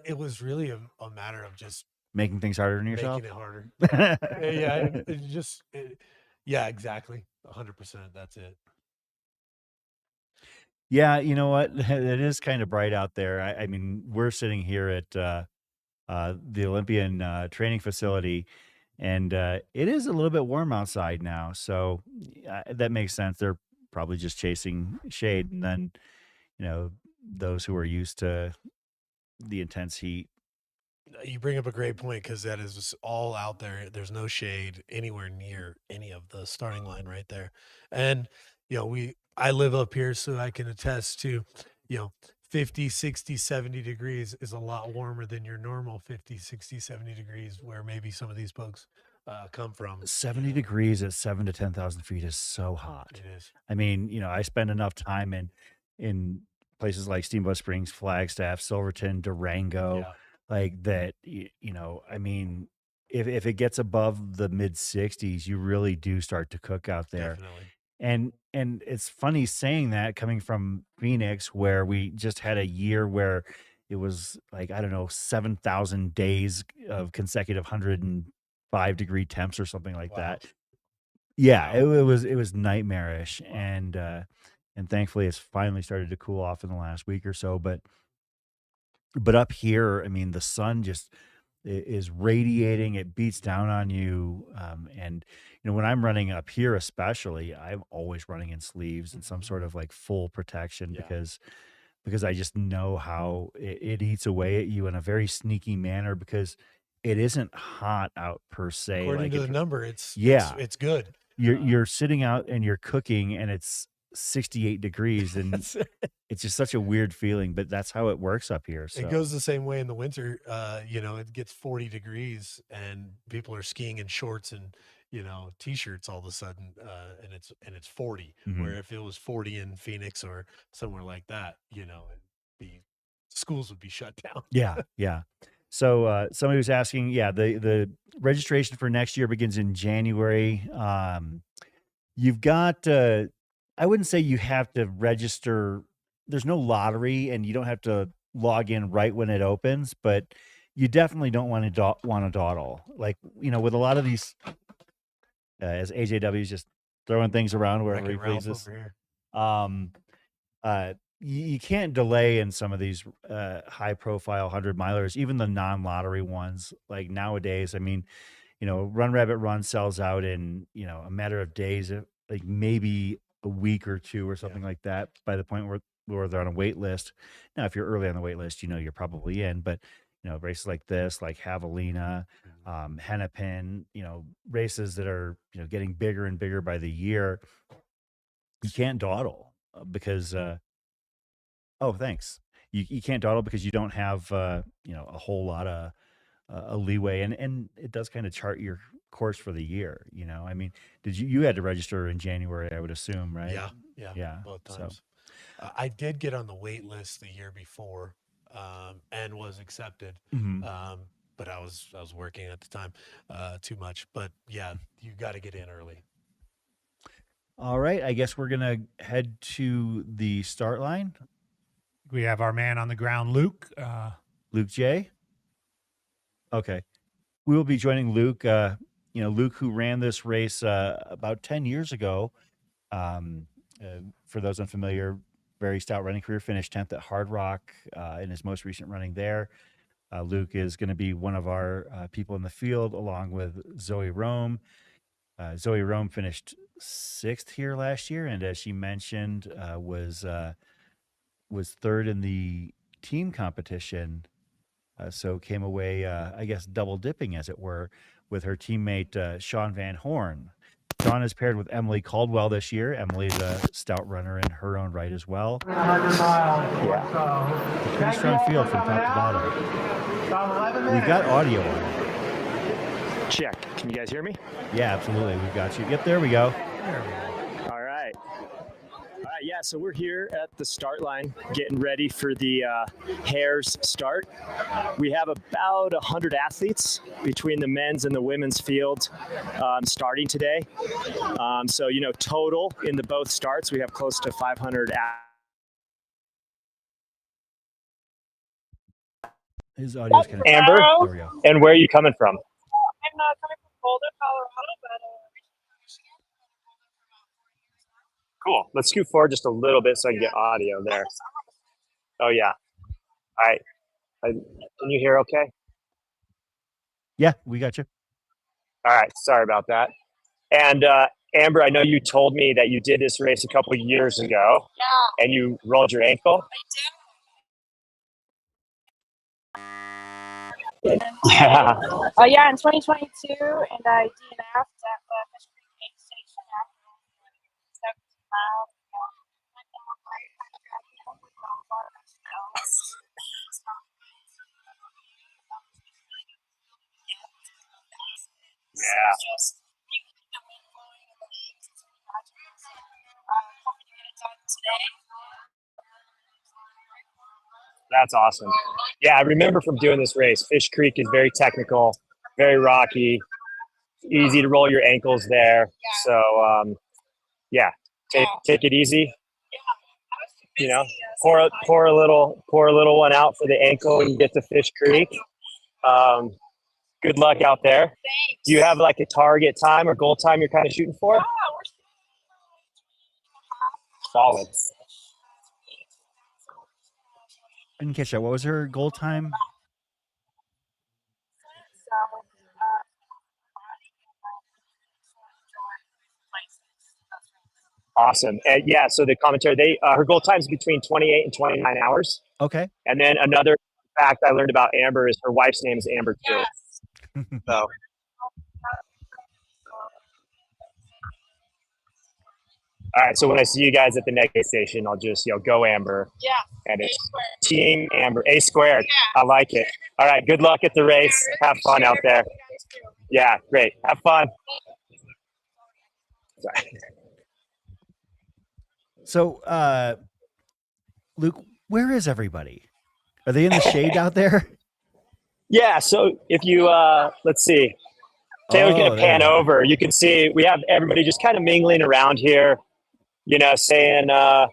it was really a matter of just Making things harder on yourself? making it harder. Yeah, exactly. 100%. That's it. Yeah, you know what? It is kind of bright out there. I mean, we're sitting here at the Olympian training facility, and it is a little bit warm outside now. So that makes sense. They're probably just chasing shade. And then, those who are used to the intense heat. You bring up a great point because that is just all out there. There's no shade anywhere near any of the starting line right there. And, I live up here, so I can attest to, 50, 60, 70 degrees is a lot warmer than your normal 50, 60, 70 degrees where maybe some of these folks come from. 70 degrees at 7 to 10,000 feet is so hot. It is. I mean, I spend enough time in places like Steamboat Springs, Flagstaff, Silverton, Durango, Yeah. like that. I mean, if it gets above the mid 60s, you really do start to cook out there. Definitely. And it's funny saying that coming from Phoenix, where we just had a year where it was like, I don't know, 7,000 days of consecutive 105-degree temps or something like Wow. that. Yeah, it was nightmarish. And thankfully it's finally started to cool off in the last week or so. But up here, I mean, the sun just is radiating. It beats down on you. And when I'm running up here, especially, I'm always running in sleeves and some sort of like full protection Yeah. because I just know how it eats away at you in a very sneaky manner, because it isn't hot out per se. According Like to it, the number, it's yeah, good. you're sitting out and you're cooking and it's 68 degrees, and That's- it's just such a weird feeling, but that's how it works up here. So It goes the same way in the winter. It gets 40 degrees and people are skiing in shorts and t-shirts all of a sudden, and it's 40. Mhm. Where if it was 40 in Phoenix or somewhere like that, schools would be shut down. Yeah. So somebody was asking, the registration for next year begins in January. You've got, I wouldn't say you have to register. There's no lottery, and you don't have to log in right when it opens, but you definitely don't want to dawdle. Like, with a lot of these, as AJW is just throwing things around wherever he Wreck-It Ralph pleases. over here. You can't delay in some of these high profile 100-milers, even the non-lottery ones. Like nowadays, I mean, Run Rabbit Run sells out in, a matter of days, like maybe a week or two or something like that, by the point where they're on a wait list. Now, if you're early on the wait list, you're probably in, but races like this, like Javelina, Hennepin, races that are, getting bigger and bigger by the year, you can't dawdle because, oh, thanks. You can't dawdle because you don't have, a whole lot of a leeway, and it does kind of chart your course for the year. I mean, you had to register in January, I would assume, right? Yeah, both so- times. I did get on the wait list the year before, and was accepted. Mhm. But I was working at the time too much. But yeah, you got to get in early. All right, I guess we're gonna head to the start line. We have our man on the ground, Luke. Luke J. Okay, we will be joining Luke. Luke, who ran this race about 10 years ago. For those unfamiliar, very stout running career, finished 10th at Hard Rock in his most recent running there. Luke is going to be one of our people in the field, along with Zoe Rome. Zoe Rome finished 6th here last year, and as she mentioned, was third in the team competition. So came away, I guess, double dipping, as it were, with her teammate Sean Van Horn. Sean is paired with Emily Caldwell this year. Emily's a stout runner in her own right as well. 100 miles. Yeah. A pretty strong field from top to bottom. We've got audio on it. Check. Can you guys hear me? Yeah, absolutely. We've got you. Yep, there we go. All right. Yeah, so we're here at the start line getting ready for the Hares start. We have about 100 athletes between the men's and the women's field starting today. So, you know, total in the both starts, we have close to 500 His audio is kind of Amber, there we go. And where are you coming from? I'm not coming from Boulder, Colorado, but Cool. Let's scoot forward just a little bit so I can get audio there. Oh, yeah. All right. Can you hear okay? Yeah, we got you. All right. Sorry about that. And Amber, I know you told me that you did this race a couple of years ago. Yeah. And you rolled your ankle. yeah. Oh yeah, in 2022, and I DNF'd at the Fish Creek aid station after 70 miles. Yeah. That's awesome. Yeah, I remember from doing this race, Fish Creek is very technical, very rocky, easy to roll your ankles there. So, yeah, take it easy. You know, pour a little one out for the ankle when you get to Fish Creek. Good luck out there. Thanks. Do you have like a target time or goal time you're kind of shooting for? Solid. I didn't catch that. What was her goal time? Awesome. Yeah, so the commentary, her goal time is between 28 and 29 hours. Okay. And then another fact I learned about Amber is her wife's name is Amber too. So. All right, so when I see you guys at the next station, I'll just, go Amber. Yeah. And it's Team Amber, A squared. Yeah. I like it. All right, good luck at the race. Have fun out there. Yeah, great. Have fun. Sorry. So, Luke, where is everybody? Are they in the shade out there? Yeah, so if you, let's see. Taylor's going to pan over. You can see we have everybody just kind of mingling around here, saying their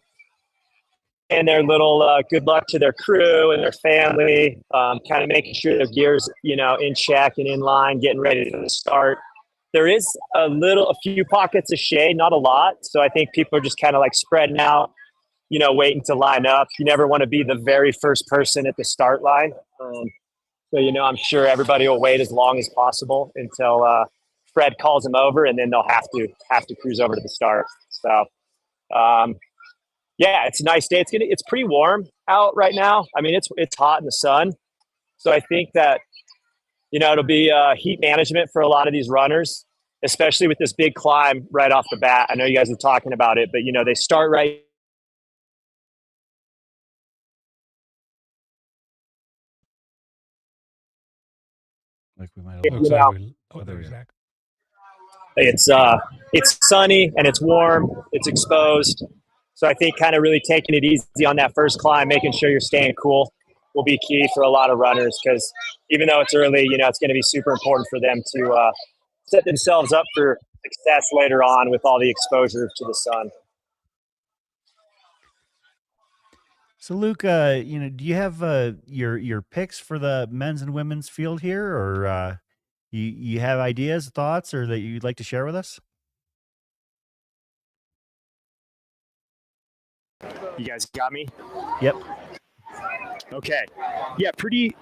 little good luck to their crew and their family, kind of making sure their gear's, in check and in line, getting ready to start. There is a few pockets of shade, not a lot. So I think people are just kind of like spreading out, waiting to line up. You never want to be the very first person at the start line. So, I'm sure everybody will wait as long as possible until Fred calls them over, and then they'll have to cruise over to the start. So, yeah, it's a nice day. It's pretty warm out right now. I mean, it's hot in the sun. So I think that, it'll be heat management for a lot of these runners, especially with this big climb right off the bat. I know you guys are talking about it, but, they start right. Like we might have. It's sunny and it's warm. It's exposed. So I think kind of really taking it easy on that first climb, making sure you're staying cool will be key for a lot of runners, because even though it's early, it's going to be super important for them to set themselves up for success later on with all the exposure to the sun. So Luke, do you have your picks for the men's and women's field here, or you have ideas, thoughts, or that you'd like to share with us? You guys got me? Yep. Okay. Yeah, pretty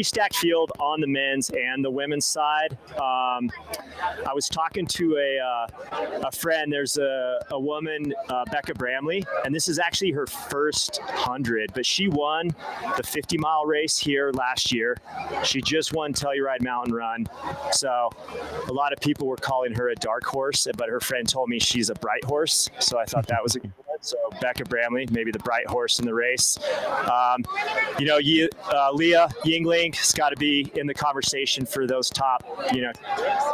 stacked field on the men's and the women's side. I was talking to a friend. There's a woman, Becca Bramley, and this is actually her first 100, but she won the 50-mile race here last year. She just won Telluride Mountain Run. So a lot of people were calling her a dark horse, but her friend told me she's a bright horse. So I thought that was a good one. So Becca Bramley, maybe the bright horse in the race. Leah Yingling has got to be in the conversation for those top,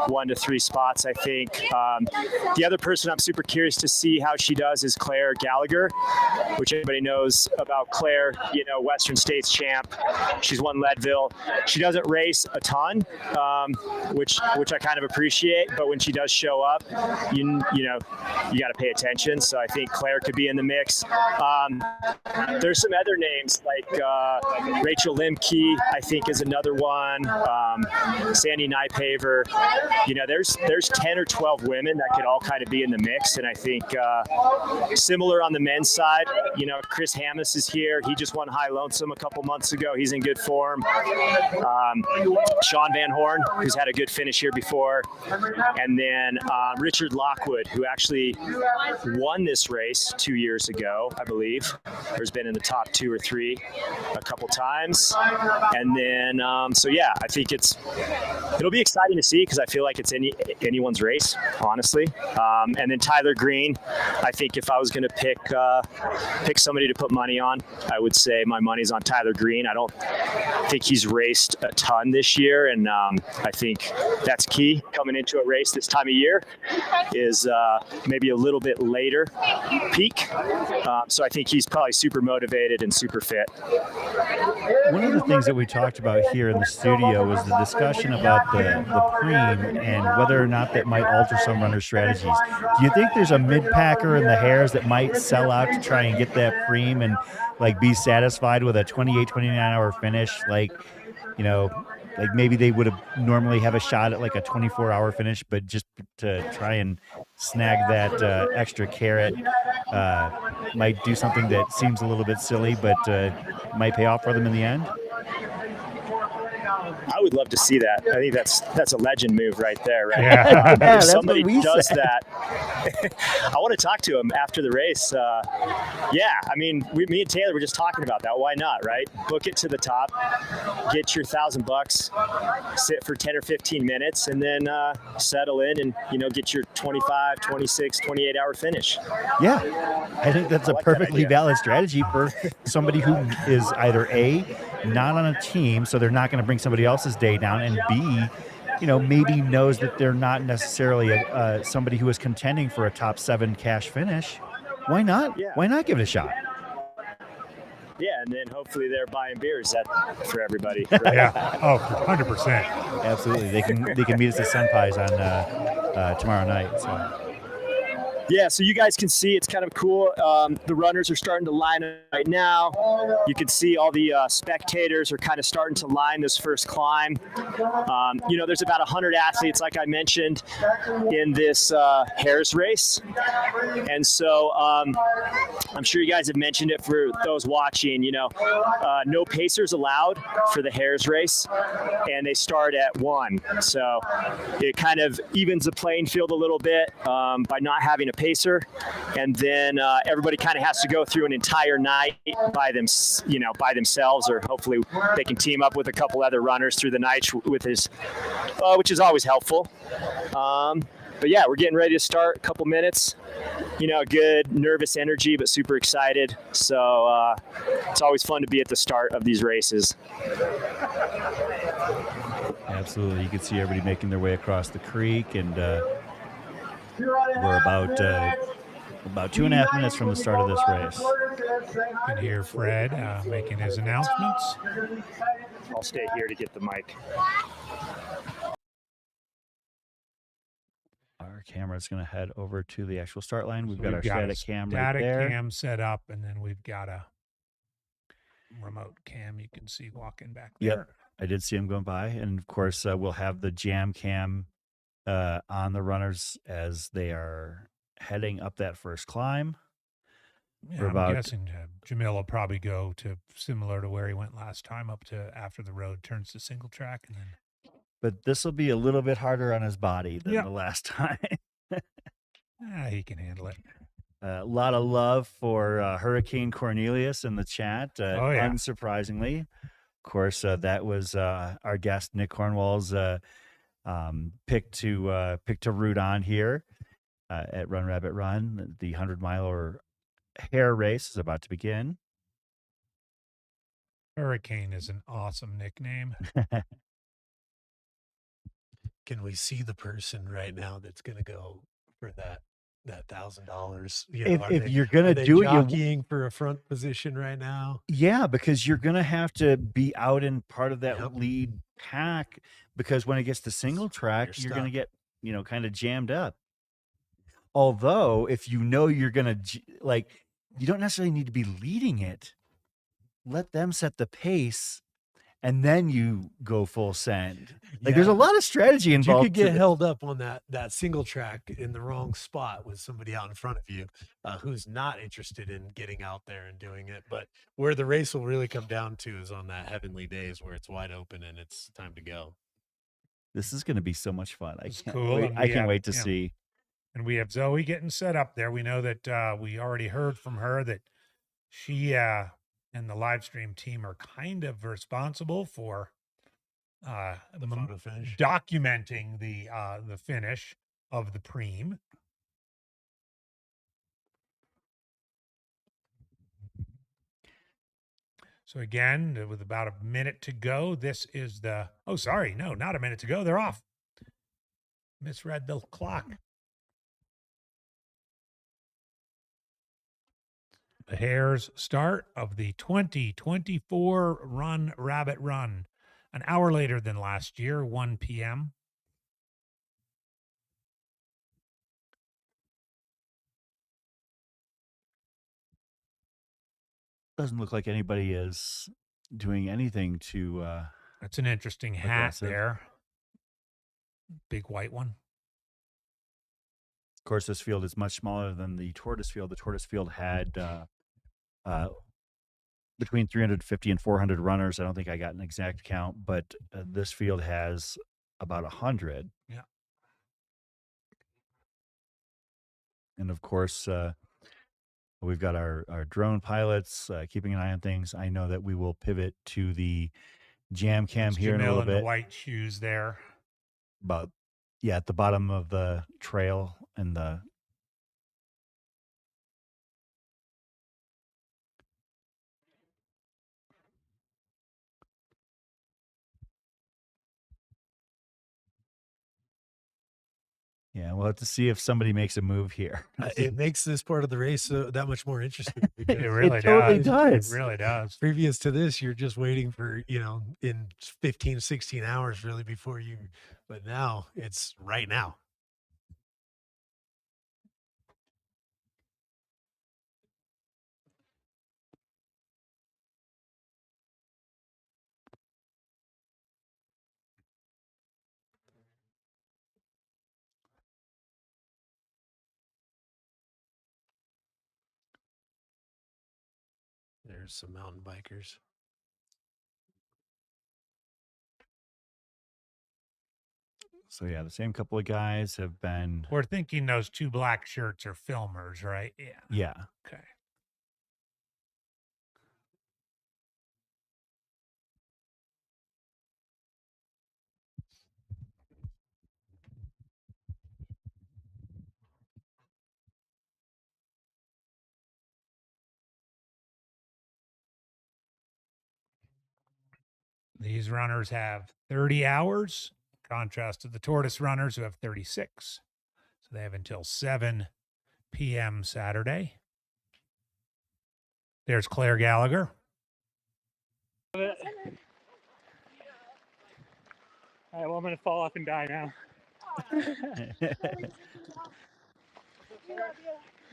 1 to 3 spots, I think. The other person I'm super curious to see how she does is Claire Gallagher, which everybody knows about Claire, Western States champ. She's won Leadville. She doesn't race a ton, which I kind of appreciate, but when she does show up, you got to pay attention. So I think Claire could be in the mix. There's some other names like Rachel Limke, I think, is another one. Sandy Nypaver. There's 10 or 12 women that could all kind of be in the mix, and I think similar on the men's side. Chris Hammis is here. He just won High Lonesome a couple months ago. He's in good form. Sean Van Horn, who's had a good finish here before, and then Richard Lockwood, who actually won this race 2 years ago, I believe. Has been in the top 2 or 3 a couple times, and then I think it'll be exciting to see because I feel like it's anyone's race, honestly. And then Tyler Green, I think if I was going to pick somebody to put money on, I would say my money's on Tyler Green. I don't think he's raced a ton this year, and I think that's key coming into a race this time of year is maybe a little bit later peak. So I think he's probably super motivated and super fit. One of the things that we talked about here in the studio was the discussion about the preem and whether or not that might alter some runner strategies. Do you think there's a mid-packer in the Hares that might sell out to try and get that preem and be satisfied with a 28, 29-hour finish? Like maybe they would have normally have a shot at like a 24-hour finish, but just to try and snag that extra carrot might do something that seems a little bit silly, but might pay off for them in the end. I would love to see that. I think that's a legend move right there, right? Yeah. If somebody does that, I want to talk to him after the race. Me and Taylor were just talking about that. Why not, right? Book it to the top, get your $1,000, sit for 10 or 15 minutes, and then settle in and get your 25, 26, 28-hour finish. Yeah, I think that's a perfectly valid strategy for somebody who is either A, not on a team, so they're not going to bring somebody else's day down, and B, maybe knows that they're not necessarily somebody who is contending for a top 7 cash finish. Why not? Yeah. Why not give it a shot? Yeah, and then hopefully they're buying beers for everybody. Right? Yeah. Oh, 100%. Absolutely. They can meet us at Sun Pies on tomorrow night. So. Yeah, so you guys can see it's kind of cool. The runners are starting to line up right now. You can see all the spectators are kind of starting to line this first climb. There's about 100 athletes, like I mentioned, in this Hares race. And so I'm sure you guys have mentioned it for those watching, no pacers allowed for the Hares race, and they start at 1. So it kind of evens the playing field a little bit by not having a pacer, and then everybody kind of has to go through an entire night by themselves, or hopefully they can team up with a couple other runners through the night which is always helpful. But yeah, we're getting ready to start. A couple minutes. Good nervous energy, but super excited. So it's always fun to be at the start of these races. Absolutely, you can see everybody making their way across the creek, and we're about 2.5 minutes from the start of this race. You can hear Fred making his announcements. I'll stay here to get the mic. Our camera is going to head over to the actual start line. We've got our a static cam right static there. cam set up, and then we've got a remote cam you can see walking back there. Yep, I did see him going by, and of course we'll have the jam cam on the runners as they are heading up that first climb. Yeah, We're I'm about guessing Jamil will probably go to similar to where he went last time, up to after the road turns to single track, and then but this will be a little bit harder on his body than the last time. he can handle it. A lot of love for Hurricane Cornelius in the chat. Oh, yeah. Unsurprisingly, of course, that was our guest Nick Cornwall's pick to root on here at Run Rabbit Run. The 100-mile or hare race is about to begin. Hurricane is an awesome nickname. Can we see the person right now that's going to go for that $1,000? If you're gonna do it, jockeying for a front position right now. Yeah, because you're gonna have to be out in part of that lead pack, because when it gets to single track, you're gonna get kind of jammed up. Although, if you know you're gonna you don't necessarily need to be leading it. Let them set the pace, and then you go full send. There's a lot of strategy involved. You could get held up on that single track in the wrong spot with somebody out in front of you who's not interested in getting out there and doing it. But where the race will really come down to is on that heavenly days where it's wide open and it's time to go. This is going to be so much fun. I can't cool. wait. I can't wait to see. And we have Zoe getting set up there. We know that we already heard from her that she and the live stream team are kind of responsible for the photo finish, documenting the finish of the preem. So again, with about a minute to go, this is the not a minute to go. They're off. Misread the clock. The Hares start of the 2024 Run Rabbit Run, an hour later than last year, 1 p.m. Doesn't look like anybody is doing anything to. That's an interesting hat there. Big white one. Of course, this field is much smaller than the Tortoise field. The Tortoise field had between 350 and 400 runners. I don't think I got an exact count, but this field has about 100. Yeah. And of course, we've got our drone pilots keeping an eye on things. I know that we will pivot to the jam cam here in a little bit. The white shoes there. But yeah, at the bottom of the trail and the. Yeah, we'll have to see if somebody makes a move here. It makes this part of the race that much more interesting. It really totally does. It really does. Previous to this, you're just waiting for, in 15, 16 hours really before you, but now it's right now. There's some mountain bikers. So yeah, the same couple of guys have been. We're thinking those two black shirts are filmers, right? Yeah. Yeah. Okay. These runners have 30 hours, contrast to the Tortoise runners who have 36. So they have until 7 p.m. Saturday. There's Claire Gallagher. All right, well, I'm going to fall off and die now.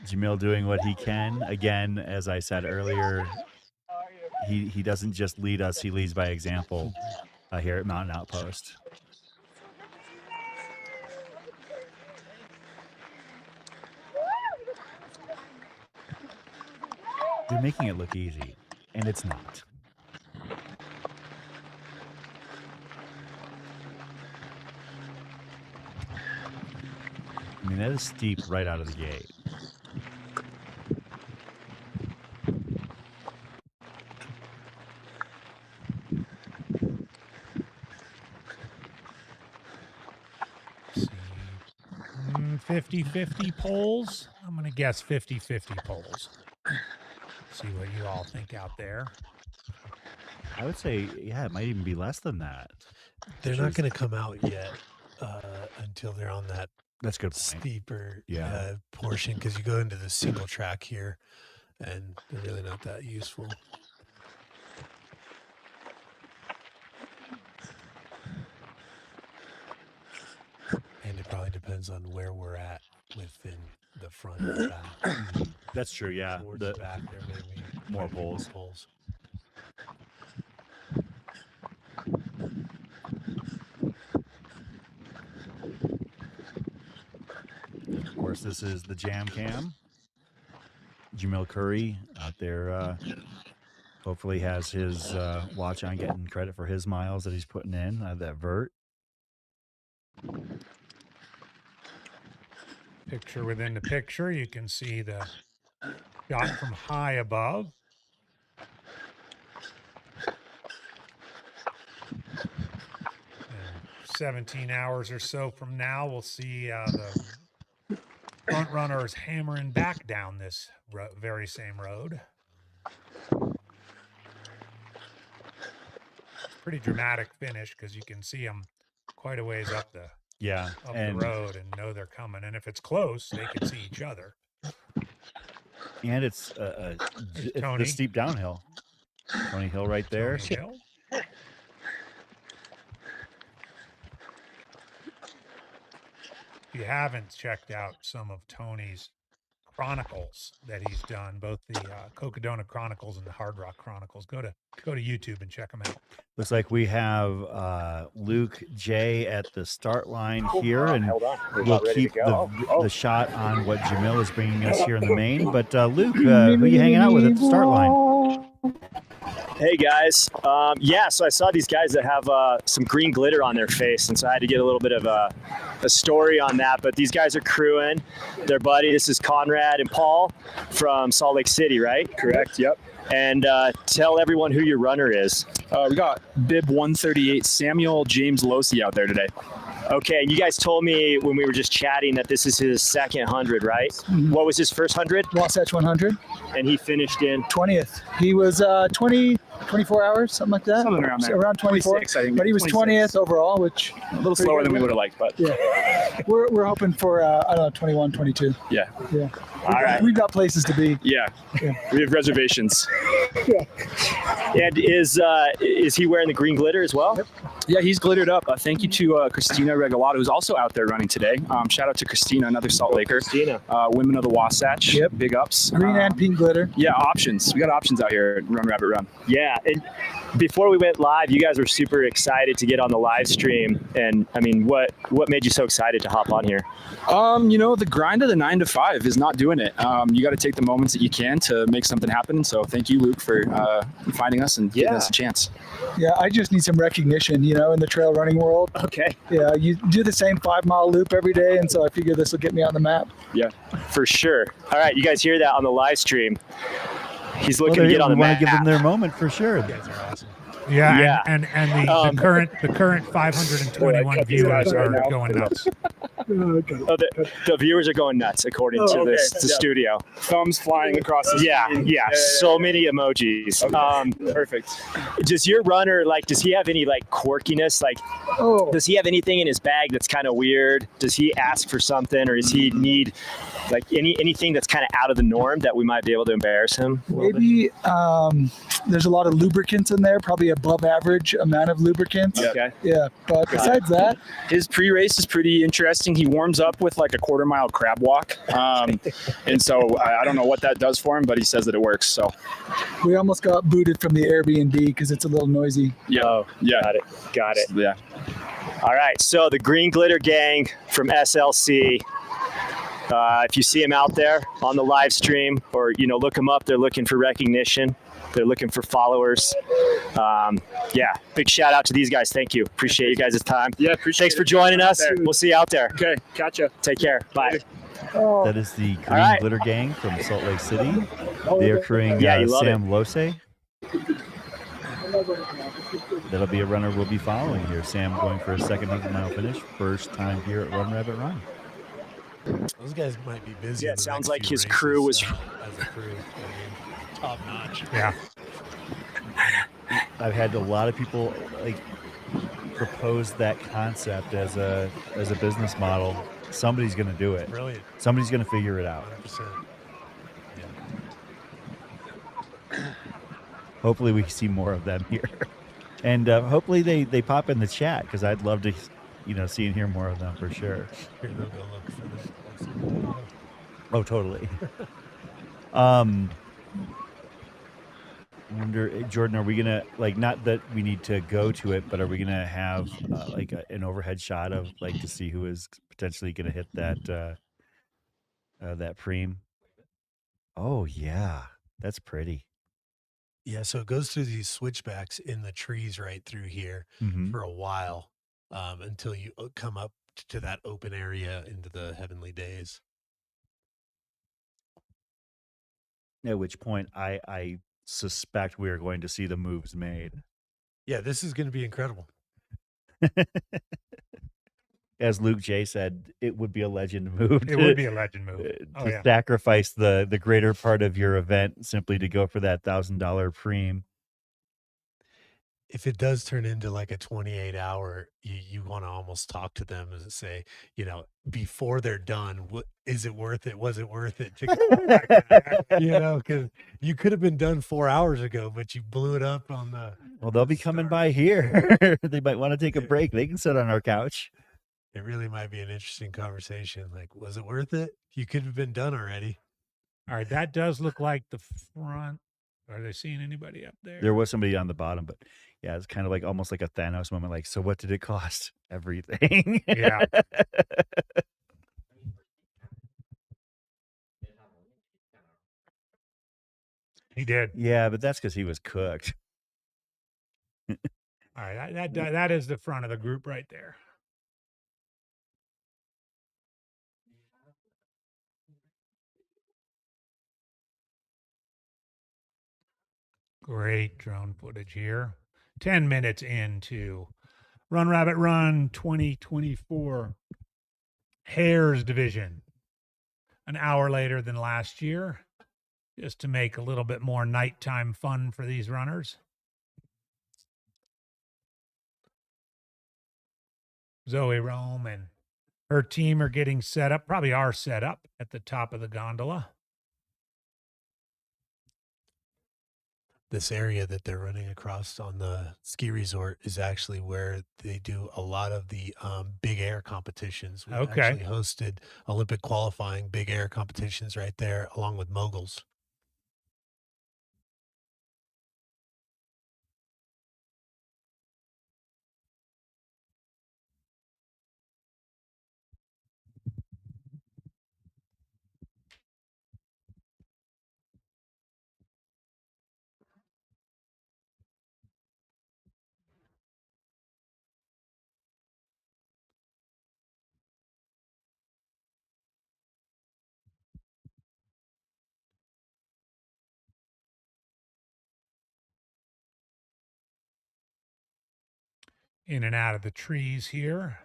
Jamil doing what he can. Again, as I said earlier, he doesn't just lead us, he leads by example here at Mountain Outpost. They're making it look easy, and it's not. I mean, that is steep right out of the gate. See, 50-50 polls. I'm going to guess 50-50 polls. See what you all think out there. I would say, yeah, it might even be less than that. They're not going to come out yet until they're on that That's a good point. steeper Yeah. portion, because you go into the single track here, and they're really not that useful. And it probably depends on where we're at within the front and back. That's true, yeah. Towards The the back, there may be more quite a few poles. Of course, this is the Jam Cam. Jamil Curry out there hopefully has his watch on, getting credit for his miles that he's putting in, that vert. Picture within the picture, you can see the shot from high above. And 17 hours or so from now, we'll see the front runners hammering back down this very same road. Pretty dramatic finish, because you can see them quite a ways up the and the road and know they're coming. And if it's close, they can see each other. And it's the steep downhill. Tony Hill right there. Tony Hill. If you haven't checked out some of Tony's chronicles that he's done, both the Cocodona Chronicles and the Hard Rock Chronicles, go to YouTube and check them out. Looks like we have Luke J at the start line here, and we'll keep the shot on what Jamil is bringing us here in the main. But Luke, who are you hanging out with at the start line? Hey guys, so I saw these guys that have some green glitter on their face, and so I had to get a little bit of a story on that. But these guys are crewing their buddy. This is Conrad and Paul from Salt Lake City, right? Correct. Yep. And tell everyone who your runner is. We got bib 138 Samuel James Losi out there today. Okay, and you guys told me when we were just chatting that this is his second 100, right? Mm-hmm. What was his first 100? Wasatch 100. And he finished in 20th. He was 24 hours, something like that. Something around there. Around 24. 26, I think. But he was 20th overall, which a little slower than we would have liked, but yeah. We're hoping for I don't know, 21, 22. Yeah. Yeah. All right. We've got places to be. Yeah. We have reservations. Yeah. And is he wearing the green glitter as well? Yep. Yeah, he's glittered up. Thank you to Christina Regalado, who's also out there running today. Shout out to Christina, another Salt Laker. Christina. Women of the Wasatch. Yep. Big ups. Green and pink glitter. Yeah, options. We got options out here at Run Rabbit Run. Yeah. And before we went live, you guys were super excited to get on the live stream. And I mean, what made you so excited to hop on here? The grind of the 9 to 5 is not doing it. You got to take the moments that you can to make something happen. So thank you, Luke, for finding us and giving us a chance. Yeah, I just need some recognition, in the trail running world. Okay. Yeah, you do the same 5-mile loop every day, and so I figure this will get me on the map. Yeah, for sure. All right, you guys hear that on the live stream. He's looking to get on the map. We want to give them their moment for sure. You guys are awesome. Yeah. And the current 521 viewers are going nuts. Oh, the viewers are going nuts, according to the studio. Thumbs flying across the screen. Yeah. So many emojis. Okay. Perfect. Does your runner, does he have any, quirkiness? Does he have anything in his bag that's kind of weird? Does he ask for something, or does he need, anything that's kind of out of the norm that we might be able to embarrass him? Maybe there's a lot of lubricants in there, probably above average amount of lubricants. Okay. Yeah, but besides that, his pre-race is pretty interesting. He warms up with a 1/4-mile crab walk, and so I don't know what that does for him, but he says that it works. So we almost got booted from the Airbnb because it's a little noisy. Yeah. Oh, yeah. Got it. Yeah. All right. So the Green Glitter Gang from SLC. If you see them out there on the live stream, or look them up, they're looking for recognition. They're looking for followers. Yeah, big shout out to these guys. Thank you. Appreciate you guys' time. Yeah, appreciate Thanks for joining us. We'll see you out there. Okay, gotcha. Take care. Bye. That is the Green Glitter Gang from Salt Lake City. They are crewing Sam Lose. That'll be a runner we'll be following here. Sam going for a second 100-mile finish. First time here at Run Rabbit Run. Those guys might be busy. Yeah, it sounds like his crew was as a crew. I mean, top notch. Yeah. I've had a lot of people propose that concept as a business model. Somebody's going to do it. Brilliant. Somebody's going to figure it out. 100%. Yeah. Hopefully we see more of them here. And hopefully they pop in the chat, because I'd love to see and hear more of them for sure. Here, they'll go look for this. Oh, totally. Wonder, Jordan, are we gonna not that we need to go to it, but are we gonna have an overhead shot of to see who is potentially gonna hit that that preem? Oh yeah, that's pretty. Yeah, so it goes through these switchbacks in the trees right through here for a while until you come up to that open area into the heavenly days. At which point I suspect we are going to see the moves made. Yeah, this is going to be incredible. As Luke J said, it would be a legend move. It would be a legend move. To sacrifice the greater part of your event simply to go for that $1,000 preem. If it does turn into like a 28-hour, you want to almost talk to them and say, before they're done, is it worth it? Was it worth it? Because you could have been done 4 hours ago, but you blew it up on the. Well, they'll be coming by here. They might want to take a break. They can sit on our couch. It really might be an interesting conversation. Like, was it worth it? You could have been done already. All right, that does look like the front. Are they seeing anybody up there? There was somebody on the bottom, but yeah, it's kind of almost like a Thanos moment. So what did it cost? Everything. Yeah. He did. Yeah, but that's because he was cooked. All right, that is the front of the group right there. Great drone footage here. 10 minutes into Run Rabbit Run 2024 Hares Division. An hour later than last year, just to make a little bit more nighttime fun for these runners. Zoe Rome and her team are getting set up, probably are set up at the top of the gondola. This area that they're running across on the ski resort is actually where they do a lot of the big air competitions. We actually hosted Olympic qualifying big air competitions right there, along with moguls. In and out of the trees here.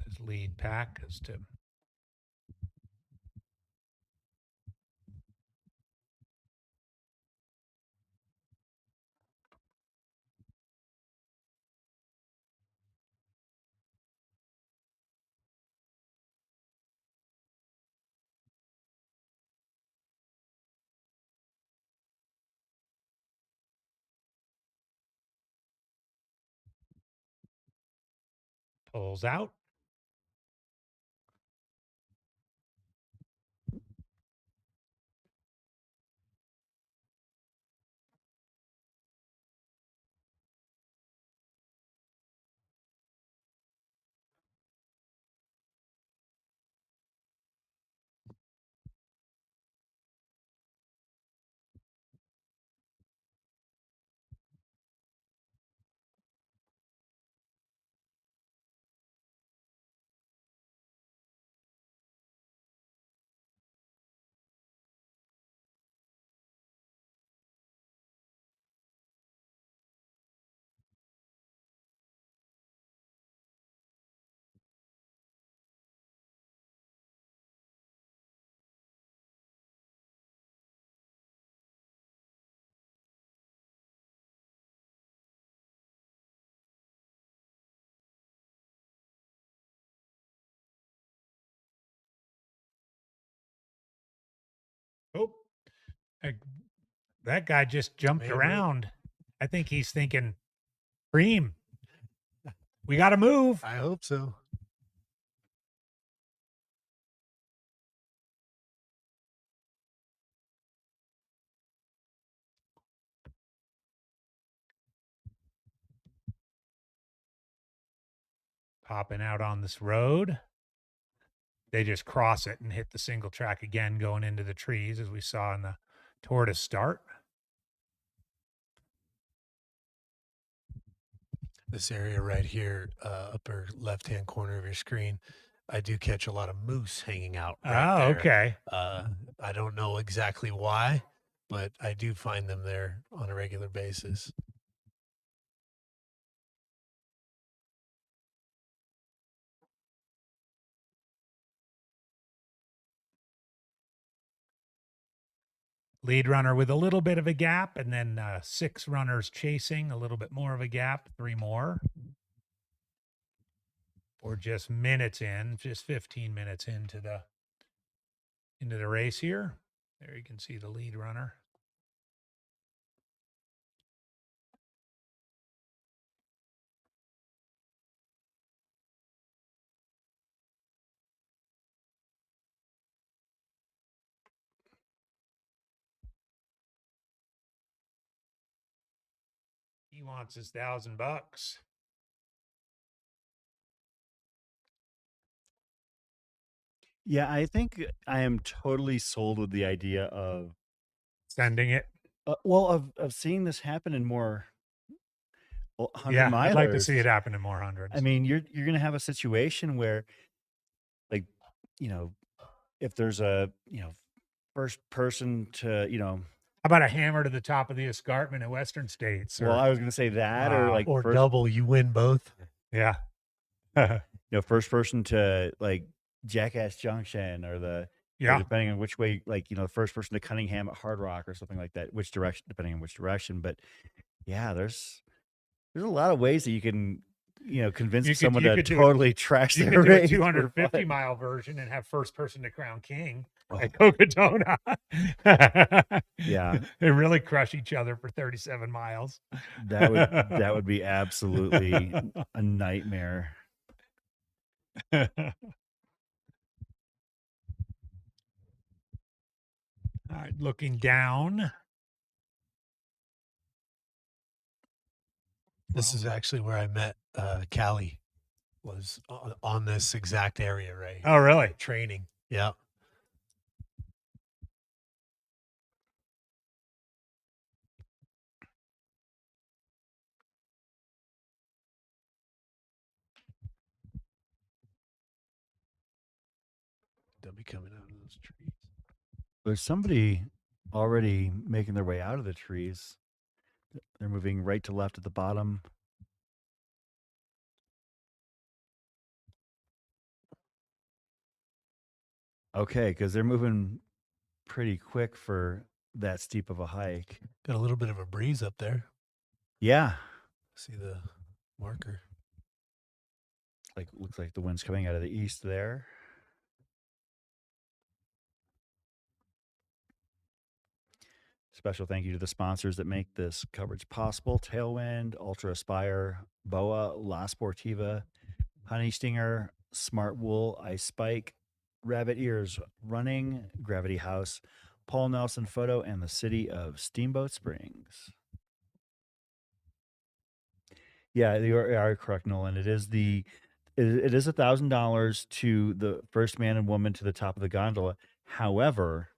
This lead pack is to pulls out. That guy just jumped around. I think he's thinking, cream. We got to move. I hope so. Popping out on this road. They just cross it and hit the single track again, going into the trees, as we saw in the Tortoise start. This area right here, upper left-hand corner of your screen, I do catch a lot of moose hanging out right there. Okay. I don't know exactly why, but I do find them there on a regular basis. Lead runner with a little bit of a gap, and then 6 runners chasing, a little bit more of a gap, 3 more. Or just minutes in, just 15 minutes into the race here. There you can see the lead runner. He wants his $1,000. Yeah, I think I am totally sold with the idea of sending it. Of seeing this happen in more 100 Yeah, milers. I'd like to see it happen in more hundreds. I mean, you're going to have a situation where, like, if there's a first person to How about a hammer to the top of the escarpment in Western States? Well, I was going to say that, or like or double, you win both. Yeah. First person to like Jackass Junction, or depending on which way, the first person to Cunningham at Hard Rock or something like that, depending on which direction. But yeah, there's a lot of ways that you can, convince someone to totally trash their race. You could do a 250-mile version and have first person to crown king at Cocodona. Yeah. They really crush each other for 37 miles. That would be absolutely a nightmare. All right, looking down. This is actually where I met Callie, was on this exact area right here. Oh, really? Training. Yeah. They'll be coming out of those trees. There's somebody already making their way out of the trees. They're moving right to left at the bottom. Okay, because they're moving pretty quick for that steep of a hike. Got a little bit of a breeze up there. Yeah. See the marker. Looks like the wind's coming out of the east there. Special thank you to the sponsors that make this coverage possible: Tailwind, Ultra Aspire, BOA, La Sportiva, Honey Stinger, Smart Wool, Ice Spike, Rabbit Ears Running, Gravity House, Paul Nelson Photo, and the city of Steamboat Springs. Yeah, you are correct, Nolan. It is $1,000 to the first man and woman to the top of the gondola. However,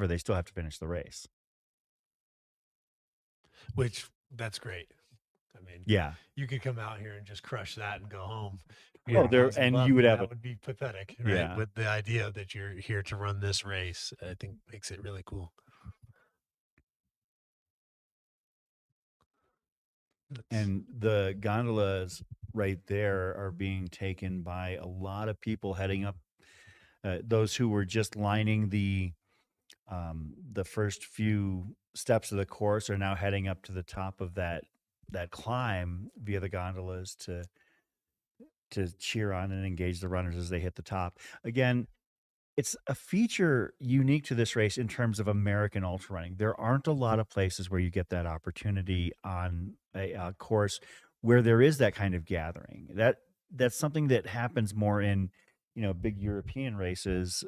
they still have to finish the race. Which, that's great. I mean, yeah, you could come out here and just crush that and go home. Oh, you would have that would be pathetic, right? Yeah. But the idea that you're here to run this race, I think, makes it really cool. And the gondolas right there are being taken by a lot of people heading up. Those who were just lining the first few steps of the course are now heading up to the top of that climb via the gondolas to cheer on and engage the runners as they hit the top. Again, it's a feature unique to this race in terms of American ultra running. There aren't a lot of places where you get that opportunity on a course where there is that kind of gathering. That's something that happens more in, big European races,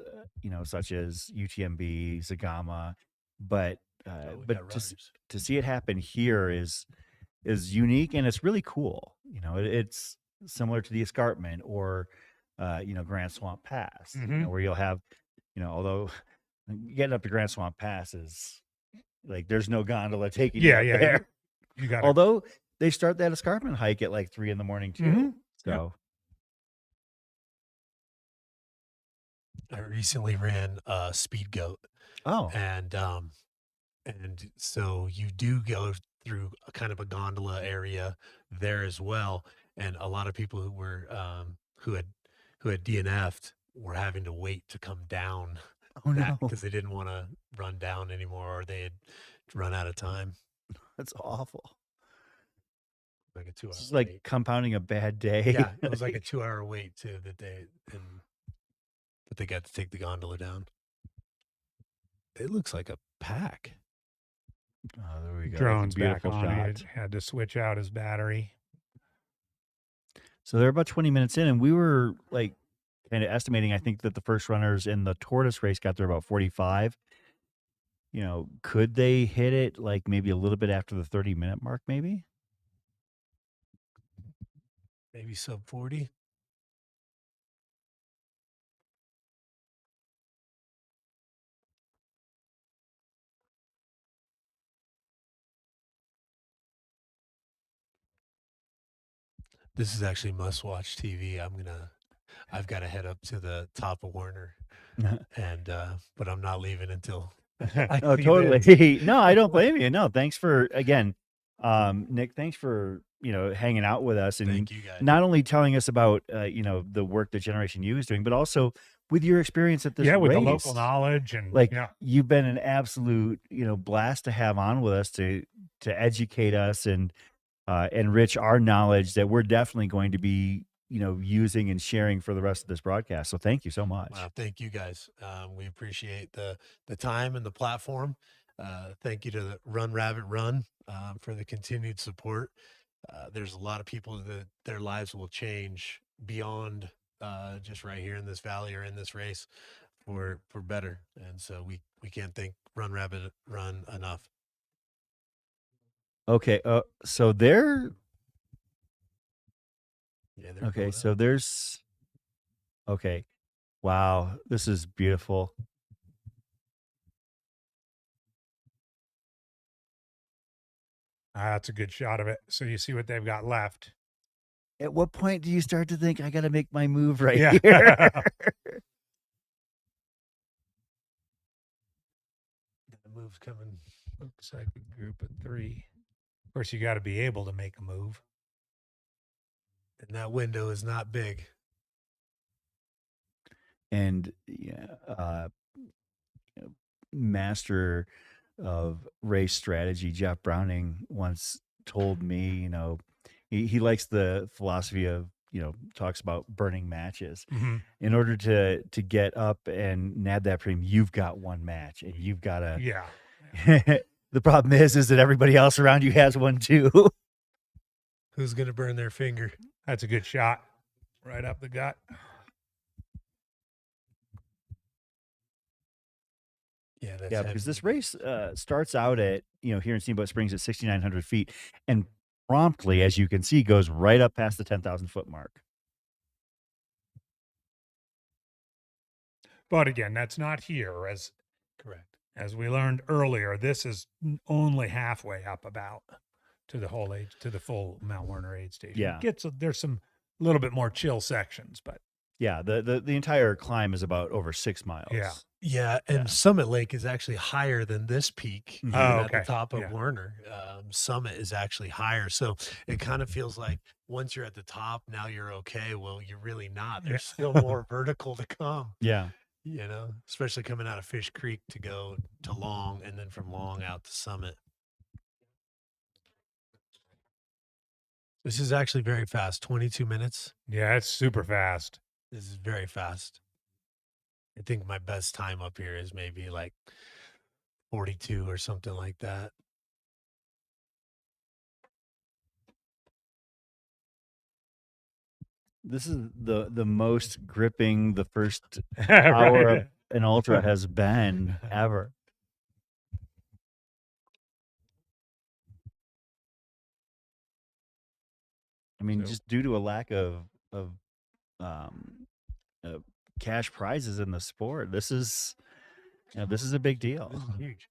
such as UTMB, Zagama, but Oh, we but got to runners. to see it happen here is unique, and it's really cool. It's similar to the escarpment or Grand Swamp Pass, where you'll have, although getting up to Grand Swamp Pass is like there's no gondola taking you Yeah, up yeah. there. You got to. Although they start that escarpment hike at like 3 a.m. too. Mhm. So I recently ran Speed Goat, oh, and so you do go through a kind of a gondola area there as well, and a lot of people who were who had DNF'd were having to wait to come down oh that no, because they didn't want to run down anymore or they had run out of time. that's awful. Like a 2 hour It's just like wait. compounding a bad day. Yeah, it was like a 2 hour wait too but they got to take the gondola down. It looks like a pack. Oh, there we go. That's a Drone's back beautiful on. He shot. had to switch out his battery. So they're about 20 minutes in, and we were like kind of estimating. I think that the first runners in the Tortoise race got there about 45. Could they hit it like maybe a little bit after the 30-minute mark, maybe? Maybe sub 40. This is actually must-watch TV. I've got to head up to the top of Warner, and but I'm not leaving until I Oh, see this. totally. No, I don't blame you. No, thanks for again, Nick. Thanks for hanging out with us and Thank you guys. not only telling us about the work that Generation U is doing, but also with your experience at this Yeah, with the race. local knowledge and Like yeah. you've been an absolute blast to have on with us to educate us and enrich our knowledge that we're definitely going to be using and sharing for the rest of this broadcast. So thank you so much. Wow, thank you guys. We appreciate the time and the platform. Thank you to the Run Rabbit Run for the continued support. There's a lot of people that their lives will change beyond just right here in this valley or in this race for better. And so we can't thank Run Rabbit Run enough. Okay, so they're Yeah, they're okay. going So up. there's okay. Wow, this is beautiful. That's a good shot of it. So you see what they've got left. At what point do you start to think I got to make my move right Yeah. here? The move's coming. Looks like a group of 3. Of course, you got to be able to make a move. And that window is not big. And yeah, master of race strategy, Jeff Browning once told me, he likes the philosophy of, talks about burning matches. Mhm. In order to get up and nab that premium, you've got one match and you've got to. Yeah. The problem is that everybody else around you has one too. Who's going to burn their finger? That's a good shot. Right up the gut. Yeah, that's Yeah, heavy. because this race starts out at, here in Steamboat Springs at 6,900 feet and promptly, as you can see, goes right up past the 10,000 foot mark. But again, that's not here. Correct. As we learned earlier, this is only halfway up about to the full Mount Warner aid station. Yeah. There's some little bit more chill sections, but Yeah, the entire climb is about over 6 miles. Yeah. Yeah, and Summit Lake is actually higher than this peak. Mhm. Even Oh, at the okay. top of Yeah. Werner, Summit is actually higher. So it kind of feels like once you're at the top, now you're okay. Well, you're really not. There's still more vertical to come. Yeah. Especially coming out of Fish Creek to go to Long and then from Long out to Summit. This is actually very fast, 22 minutes. Yeah, it's super fast. This is very fast. I think my best time up here is maybe like 42 or something like that. This is the most gripping the first hour of an ultra has been ever. I mean, just due to a lack of um, cash prizes in the sport, this is a big deal. This is huge.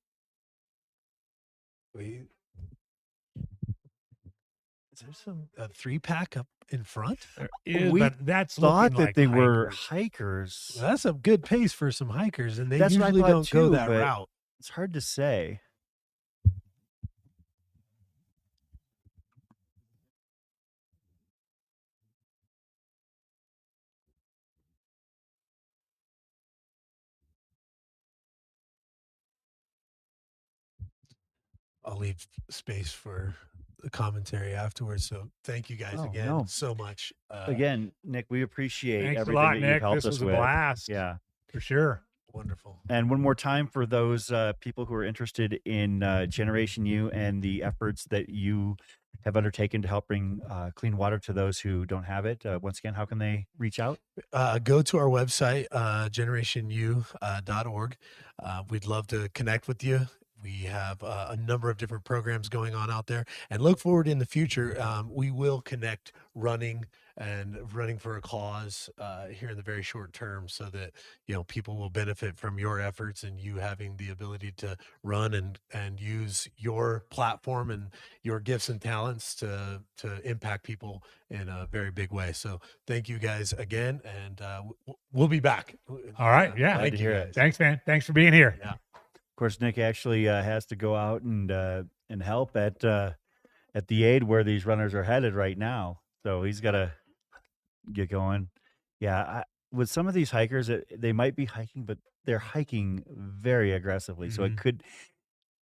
Is there some a 3-pack up in front? We but that's thought looking that like they were hikers. hikers. Well, that's a good pace for some hikers, and they That's what I usually thought don't go too, that but route. It's hard to say. I'll leave space for the commentary afterwards. So thank you guys Oh, again no. so much. Again, Nick, we appreciate Thanks a everything lot, that you've Nick. helped This us was a with. blast. Yeah. For sure. Wonderful. And one more time for those people who are interested in Generation U and the efforts that you have undertaken to help bring clean water to those who don't have it. Once again, how can they reach out? Go to our website, generationu.org. We'd love to connect with you. We have a number of different programs going on out there, and look forward in the future. We will connect running for a cause here in the very short term, so that people will benefit from your efforts and you having the ability to run and use your platform and your gifts and talents to impact people in a very big way. So thank you guys again, and we'll be back. All right. Yeah. Glad to hear it. Thanks, man. Thanks for being here. Yeah. Of course, Nick actually has to go out and help at the aid where these runners are headed right now. So he's got to get going. Yeah, with some of these hikers, they might be hiking, but they're hiking very aggressively. So it could.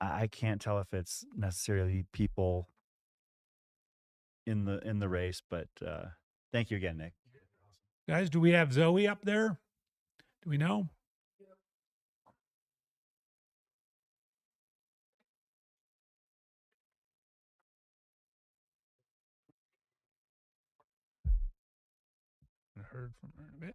I can't tell if it's necessarily people in the race, but thank you again, Nick. Guys, do we have Zoe up there? Do we know? I heard from her in a bit.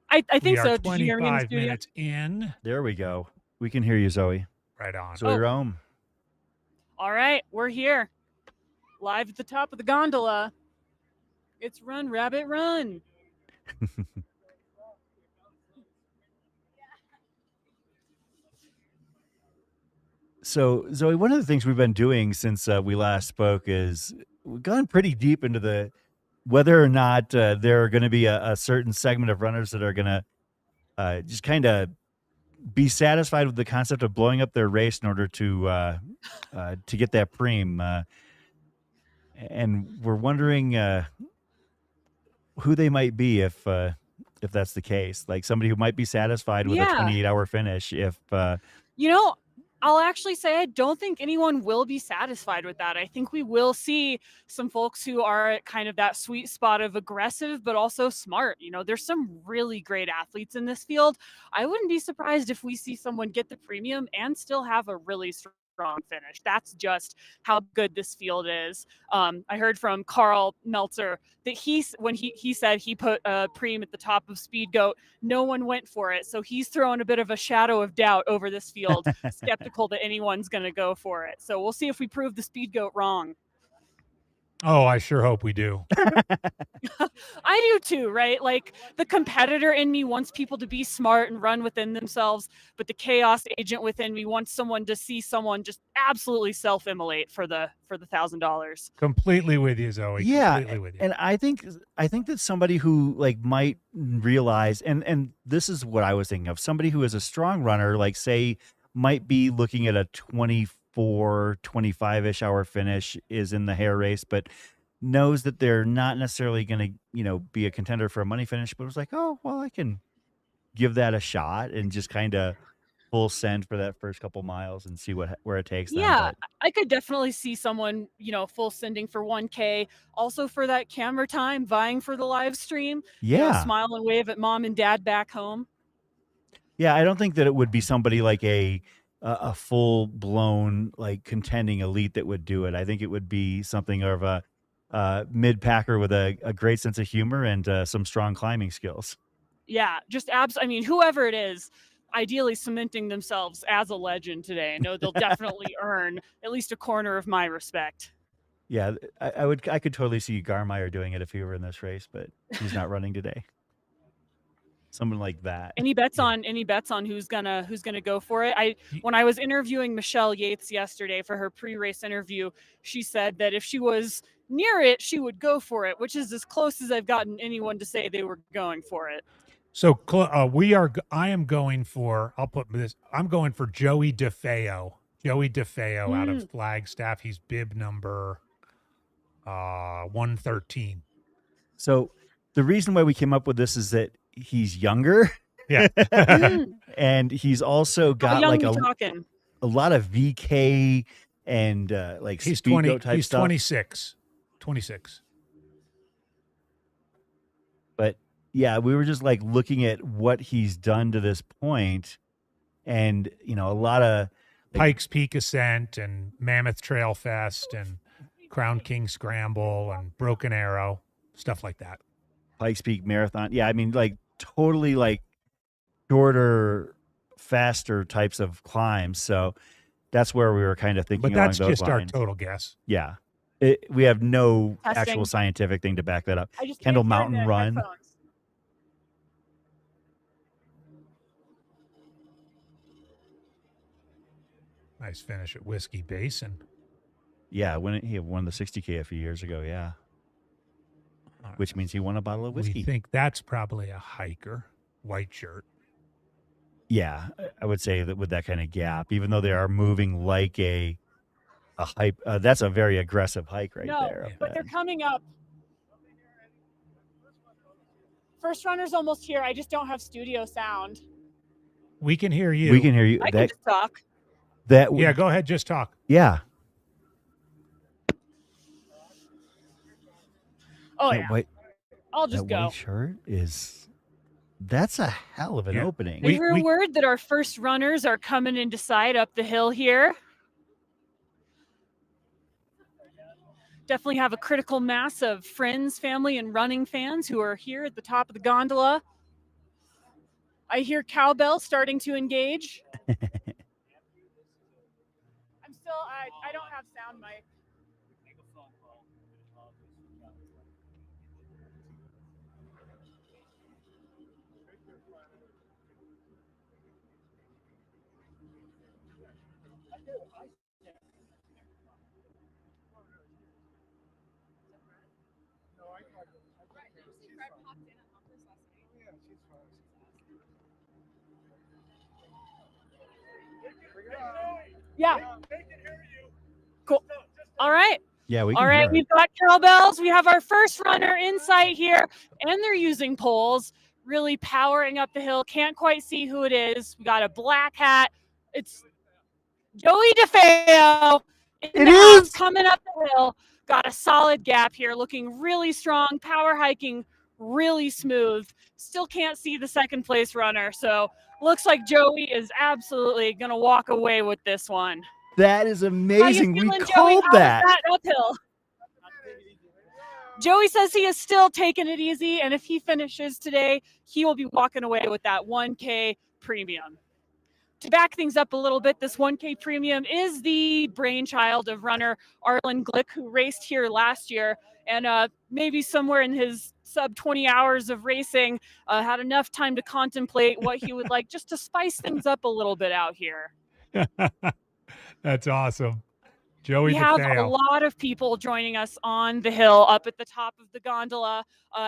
I We think are so. Did you hear me in the 25 studio? minutes in. There we go. We can hear you, Zoe. Right on. Zoe Rome. All right, we're here, live at the top of the gondola. It's Run Rabbit Run. So, Zoe, one of the things we've been doing since we last spoke is we've gone pretty deep into whether or not there are going to be a certain segment of runners that are going to just kind of be satisfied with the concept of blowing up their race in order to get that preem. And we're wondering who they might be if that's the case. Like somebody who might be satisfied with a 28-hour finish if I'll actually say I don't think anyone will be satisfied with that. I think we will see some folks who are at kind of that sweet spot of aggressive, but also smart. There's some really great athletes in this field. I wouldn't be surprised if we see someone get the premium and still have a really strong finish. That's just how good this field is. I heard from Carl Meltzer that when he said he put a preem at the top of Speed Goat, no one went for it. So he's throwing a bit of a shadow of doubt over this field, skeptical that anyone's going to go for it. So we'll see if we prove the Speed Goat wrong. Oh, I sure hope we do. I do too, right? Like the competitor in me wants people to be smart and run within themselves, but the chaos agent within me wants someone to see someone just absolutely self-immolate for the $1,000. Completely with you, Zoe. Yeah, Completely with you. and I think that somebody who might realize, and this is what I was thinking of, somebody who is a strong runner, like say might be looking at a 24, 25-ish hour finish is in the hare race, but knows that they're not necessarily going to, be a contender for a money finish, but was like, oh, well, I can give that a shot and just kind of full send for that first couple miles and see where it takes them. Yeah, But I could definitely see someone, full sending for 1K. Also for that camera time, vying for the live stream. yeah, Smile and wave at mom and dad back home. yeah, I don't think that it would be somebody like a full blown like contending elite that would do it. I think it would be something of a mid packer with a great sense of humor and some strong climbing skills. Yeah, just whoever it is, ideally cementing themselves as a legend today. I know they'll definitely earn at least a corner of my respect. Yeah, I could totally see Garmire doing it if he were in this race, but he's not running today. Someone like that. Any bets on who's gonna go for it? When I was interviewing Michelle Yates yesterday for her pre-race interview, she said that if she was near it, she would go for it, which is as close as I've gotten anyone to say they were going for it. So I am going for, I'm going for Joey DeFeo. Joey DeFeo out of Flagstaff. He's bib number 113. So the reason why we came up with this is that he's younger. Yeah. And he's also got like a lot of VK and like he's speed goat type he's stuff. 26. But yeah, we were just like looking at what he's done to this point, and a lot of Pikes Peak Ascent and Mammoth Trail Fest and Crown King Scramble and Broken Arrow, stuff like that. Pikes Peak Marathon. Yeah, I mean, like totally like shorter, faster types of climbs. So that's where we were kind of thinking. But that's along those just lines. our total guess. Yeah. We have no Testing. actual scientific thing to back that up. I just Kendall can't hear Mountain the Run. headphones. Nice finish at Whiskey Basin. Yeah, he won the 60K a few years ago. Yeah. Which means he won a bottle of whiskey. We think that's probably a hiker, white shirt. Yeah, I would say that with that kind of gap, even though they are moving like a hike, that's a very aggressive hike right there. But they're coming up. First runner's almost here. I just don't have studio sound. We can hear you. We can hear you. I can just talk. Yeah, go ahead. Just talk. Yeah. Oh, That yeah. white- I'll just that go. white shirt that's a hell of an opening. I hear word that our first runners are coming into sight up the hill here. Definitely have a critical mass of friends, family, and running fans who are here at the top of the gondola. I hear cowbell starting to engage. I don't have sound mic. Yeah. Cool. All right. Yeah, we can All hear right, it. we've got cowbells. We have our first runner in sight here, and they're using poles, really powering up the hill. Can't quite see who it is. We got a black hat. It's Joey DeFeo. It is coming up the hill. Got a solid gap here, looking really strong, power hiking, really smooth. Still can't see the second place runner, so looks like Joey is absolutely going to walk away with this one. That is amazing. We feeling, Joey? called How was that. uphill? Joey says he is still taking it easy, and if he finishes today, he will be walking away with that 1K premium. To back things up a little bit, this 1K premium is the brainchild of runner Arlen Glick, who raced here last year, and maybe somewhere in his sub 20 hours of racing, had enough time to contemplate what he would like just to spice things up a little bit out here. That's awesome. Joey We have DeFeo. a lot of people joining us on the hill up at the top of the gondola.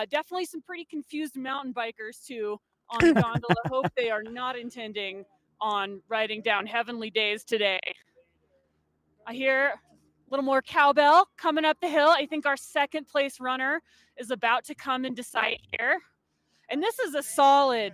Definitely some pretty confused mountain bikers too on the gondola. Hope they are not intending on riding down heavenly days today. I hear a little more cowbell coming up the hill. I think our second place runner is about to come into sight here. And this is a solid,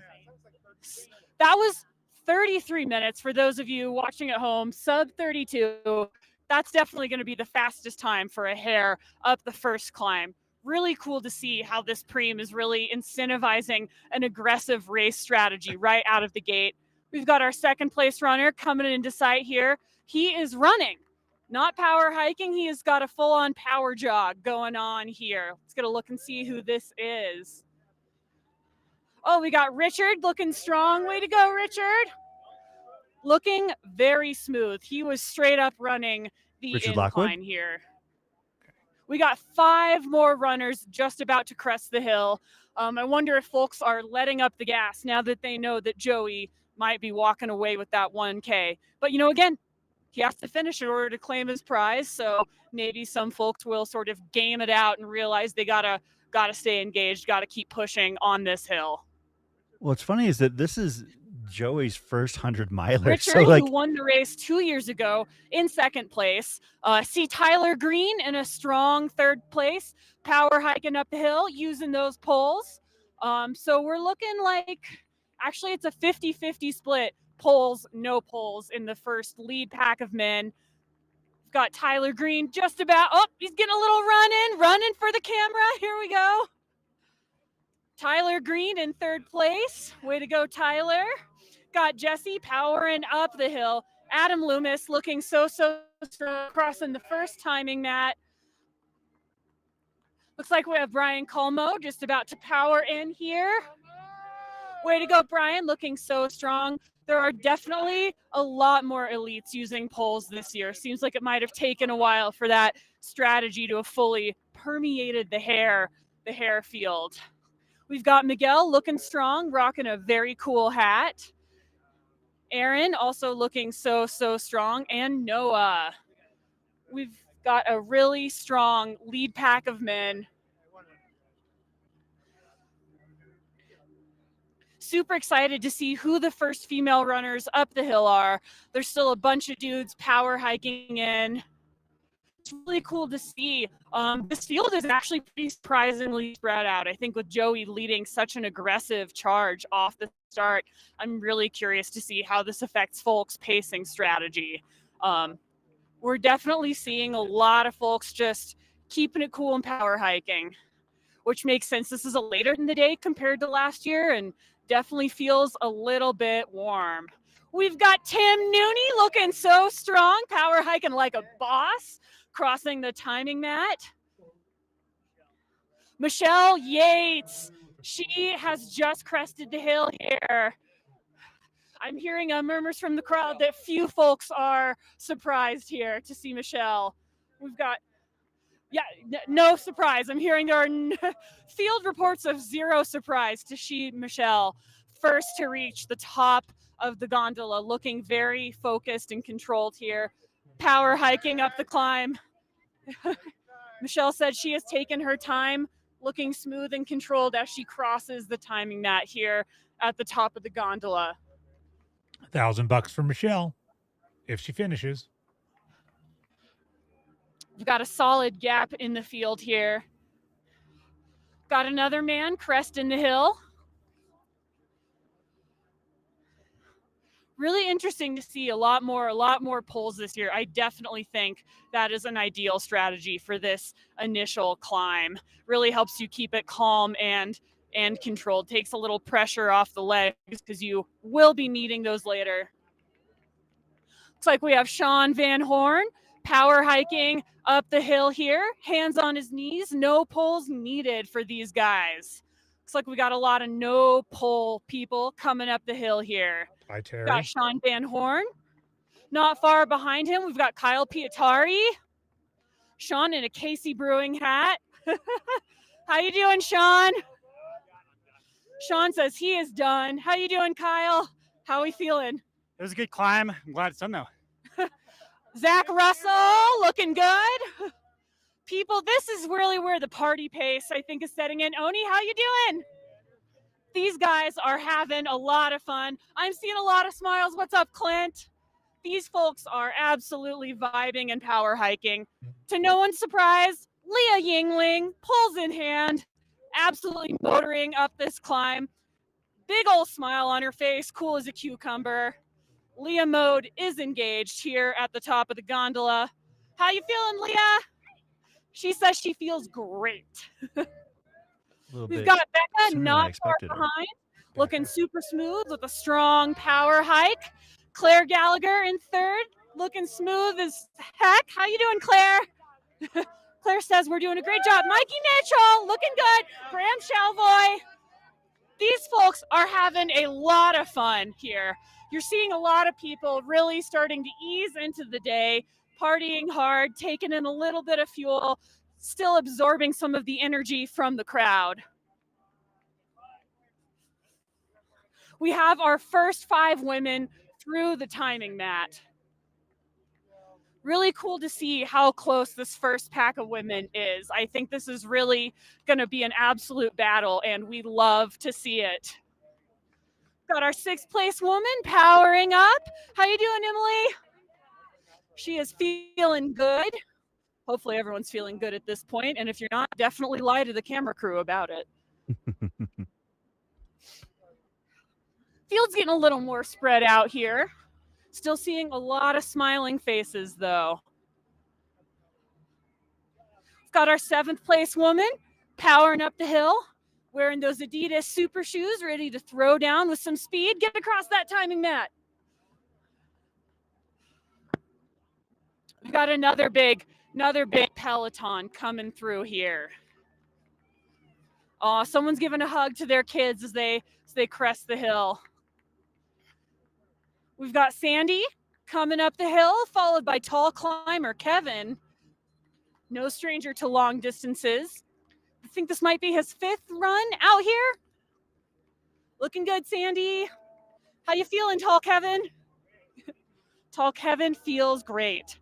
that was 33 minutes for those of you watching at home, sub 32. That's definitely going to be the fastest time for a hare up the first climb. Really cool to see how this preem is really incentivizing an aggressive race strategy right out of the gate. We've got our second place runner coming into sight here. He is running, not power hiking. He has got a full-on power jog going on here. Let's get a look and see who this is. Oh, we got Richard looking strong. Way to go, Richard. Looking very smooth. He was straight up running the Richard incline Lockwood? here. We got 5 more runners just about to crest the hill. I wonder if folks are letting up the gas now that they know that Joey might be walking away with that 1K. But, you know, again, he has to finish in order to claim his prize. So maybe some folks will sort of game it out and realize they gotta stay engaged, gotta keep pushing on this hill. What's funny is that this is Joey's first 100 miler. Richard, So like who won the race 2 years ago in second place. See Tyler Green in a strong third place, power hiking up the hill using those poles. So we're looking like, actually it's a 50-50 split, poles, no poles in the first lead pack of men. We've got Tyler Green just about, oh, he's getting a little running for the camera. Here we go. Tyler Green in third place. Way to go, Tyler. Got Jesse powering up the hill. Adam Loomis looking so strong, crossing the first timing mat. Looks like we have Brian Colmo just about to power in here. Way to go, Brian, looking so strong. There are definitely a lot more elites using poles this year. Seems like it might have taken a while for that strategy to have fully permeated the hare field. We've got Miguel looking strong, rocking a very cool hat. Aaron also looking so strong, and Noah. We've got a really strong lead pack of men. Super excited to see who the first female runners up the hill are. There's still a bunch of dudes power hiking in. It's really cool to see. This field is actually pretty surprisingly spread out. I think with Joey leading such an aggressive charge off the start, I'm really curious to see how this affects folks' pacing strategy. We're definitely seeing a lot of folks just keeping it cool and power hiking, which makes sense. This is a later in the day compared to last year and definitely feels a little bit warm. We've got Tim Nooney looking so strong, power hiking like a boss, crossing the timing mat. Michelle Yates, she has just crested the hill here. I'm hearing murmurs from the crowd that few folks are surprised here to see Michelle. We've got, yeah, no surprise. I'm hearing there are field reports of zero surprise to see Michelle first to reach the top of the gondola, looking very focused and controlled here, power hiking up the climb. Michelle said she has taken her time, looking smooth and controlled as she crosses the timing mat here at the top of the gondola. $1,000 for Michelle if she finishes. We've got a solid gap in the field here. Got another man cresting the hill. Really interesting to see a lot more poles this year. I definitely think that is an ideal strategy for this initial climb. Really helps you keep it calm and controlled. Takes a little pressure off the legs because you will be needing those later. Looks like we have Sean Van Horn power hiking up the hill here. Hands on his knees, no poles needed for these guys. Looks like we got a lot of no pole people coming up the hill here. Hi, Terry. Got Sean Van Horn. Not far behind him, we've got Kyle Pietari. Sean in a Casey Brewing hat. How you doing, Sean? Sean says he is done. How you doing, Kyle? How are we feeling? It was a good climb. I'm glad it's done though. Zach Russell looking good. People, this is really where the party pace, I think, is setting in. Oni, how you doing? These guys are having a lot of fun. I'm seeing a lot of smiles. What's up, Clint? These folks are absolutely vibing and power hiking. To no one's surprise, Leah Yingling, poles in hand, absolutely motoring up this climb. Big old smile on her face, cool as a cucumber. Leah Mode is engaged here at the top of the gondola. How you feeling, Leah? She says she feels great. We've got Becca sooner than I not far expected. behind, looking super smooth with a strong power hike. Claire Gallagher in third, looking smooth as heck. How you doing, Claire? Claire says we're doing a great job. Mikey Mitchell, looking good. Graham Shalvoy. These folks are having a lot of fun here. You're seeing a lot of people really starting to ease into the day, partying hard, taking in a little bit of fuel, still absorbing some of the energy from the crowd. We have our first 5 women through the timing mat. Really cool to see how close this first pack of women is. I think this is really going to be an absolute battle, and we love to see it. Got our 6th place woman powering up. How you doing, Emily? She is feeling good. Hopefully everyone's feeling good at this point, and if you're not, definitely lie to the camera crew about it. Field's getting a little more spread out here. Still seeing a lot of smiling faces, though. We've got our 7th place woman powering up the hill, wearing those Adidas super shoes, ready to throw down with some speed. Get across that timing mat. We've got another big peloton coming through here. Oh, someone's giving a hug to their kids as they crest the hill. We've got Sandy coming up the hill, followed by tall climber Kevin. No stranger to long distances. I think this might be his 5th run out here. Looking good, Sandy. How you feeling, tall Kevin? Tall Kevin feels great.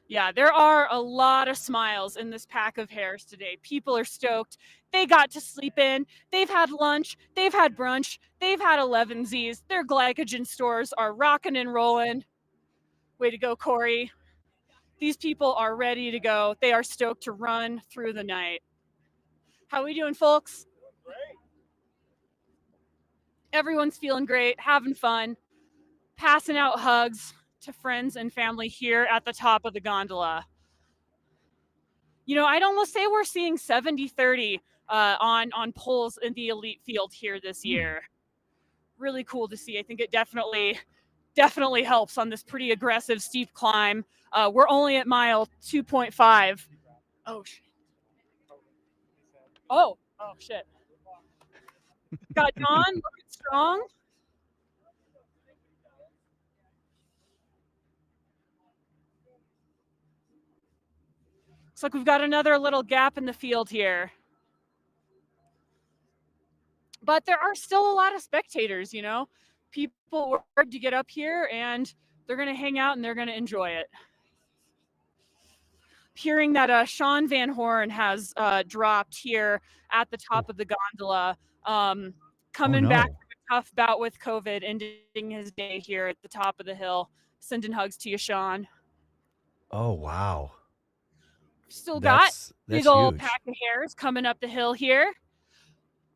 Yeah, there are a lot of smiles in this pack of hares today. People are stoked. They got to sleep in. They've had lunch. They've had brunch. They've had 11sies. Their glycogen stores are rocking and rolling. Way to go, Corey. These people are ready to go. They are stoked to run through the night. How we doing, folks? Great. Everyone's feeling great, having fun, passing out hugs to friends and family here at the top of the gondola. You know, I'd almost say we're seeing 70-30 on polls in the elite field here this year. Really cool to see. I think it definitely helps on this pretty aggressive steep climb. We're only at mile 2.5. Oh shit. Oh shit. Got Don looking strong. Looks like we've got another little gap in the field here. But there are still a lot of spectators, you know. People worked to get up here, and they're going to hang out and they're going to enjoy it. Hearing that Sean Van Horn has dropped here at the top of the gondola, coming back from a tough bout with COVID, ending his day here at the top of the hill. Sending hugs to you, Sean. Oh, wow. Still got That's big old huge. pack of hares coming up the hill here.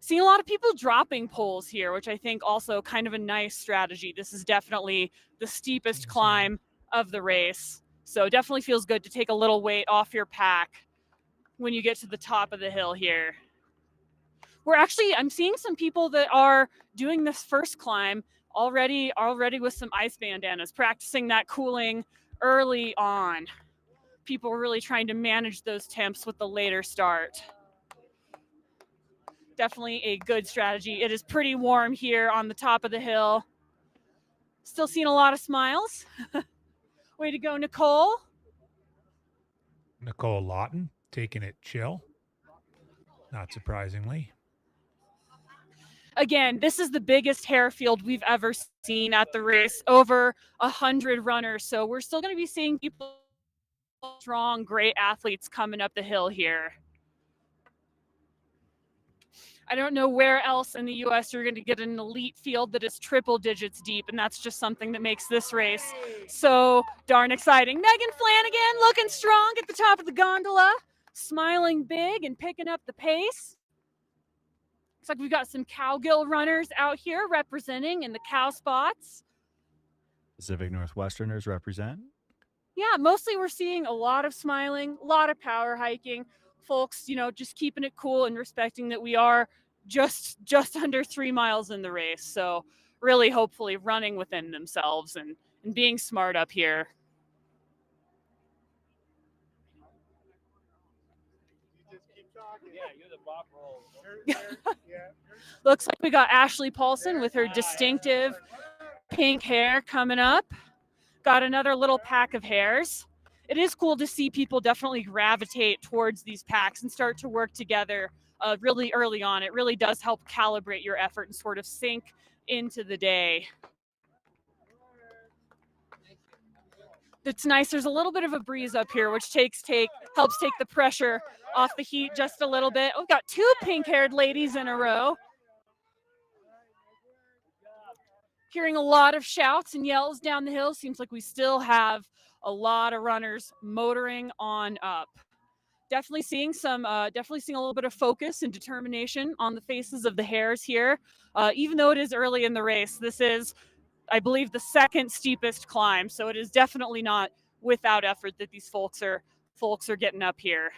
Seeing a lot of people dropping poles here, which I think also kind of a nice strategy. This is definitely the steepest climb of the race. So definitely feels good to take a little weight off your pack when you get to the top of the hill here. I'm seeing some people that are doing this first climb already with some ice bandanas, practicing that cooling early on. People are really trying to manage those temps with the later start. Definitely a good strategy. It is pretty warm here on the top of the hill. Still seeing a lot of smiles. Way to go, Nicole. Nicole Lawton taking it chill, not surprisingly. Again, this is the biggest hare field we've ever seen at the race, over 100 runners. So we're still going to be seeing people, strong, great athletes coming up the hill here. I don't know where else in the U.S. you're going to get an elite field that is triple digits deep, and that's just something that makes this race so darn exciting. Megan Flanagan looking strong at the top of the gondola. smiling big and picking up the pace. Looks like we've got some cowgill runners out here representing in the cow spots. Pacific Northwesterners represent. Yeah, mostly we're seeing a lot of smiling, a lot of power hiking. Folks, just keeping it cool and respecting that we are just under 3 miles in the race. So really hopefully running within themselves and being smart up here. Looks like we got Ashley Paulson with her distinctive pink hair coming up. Got another little pack of hares. It is cool to see people definitely gravitate towards these packs and start to work together really early on. It really does help calibrate your effort and sort of sink into the day. It's nice. There's a little bit of a breeze up here, which helps take the pressure off the heat just a little bit. We've got 2 pink-haired ladies in a row. Hearing a lot of shouts and yells down the hill. Seems like we still have a lot of runners motoring on up. Definitely seeing a little bit of focus and determination on the faces of the hares here. Even though it is early in the race, this is, I believe, the second steepest climb. So it is definitely not without effort that these folks are getting up here.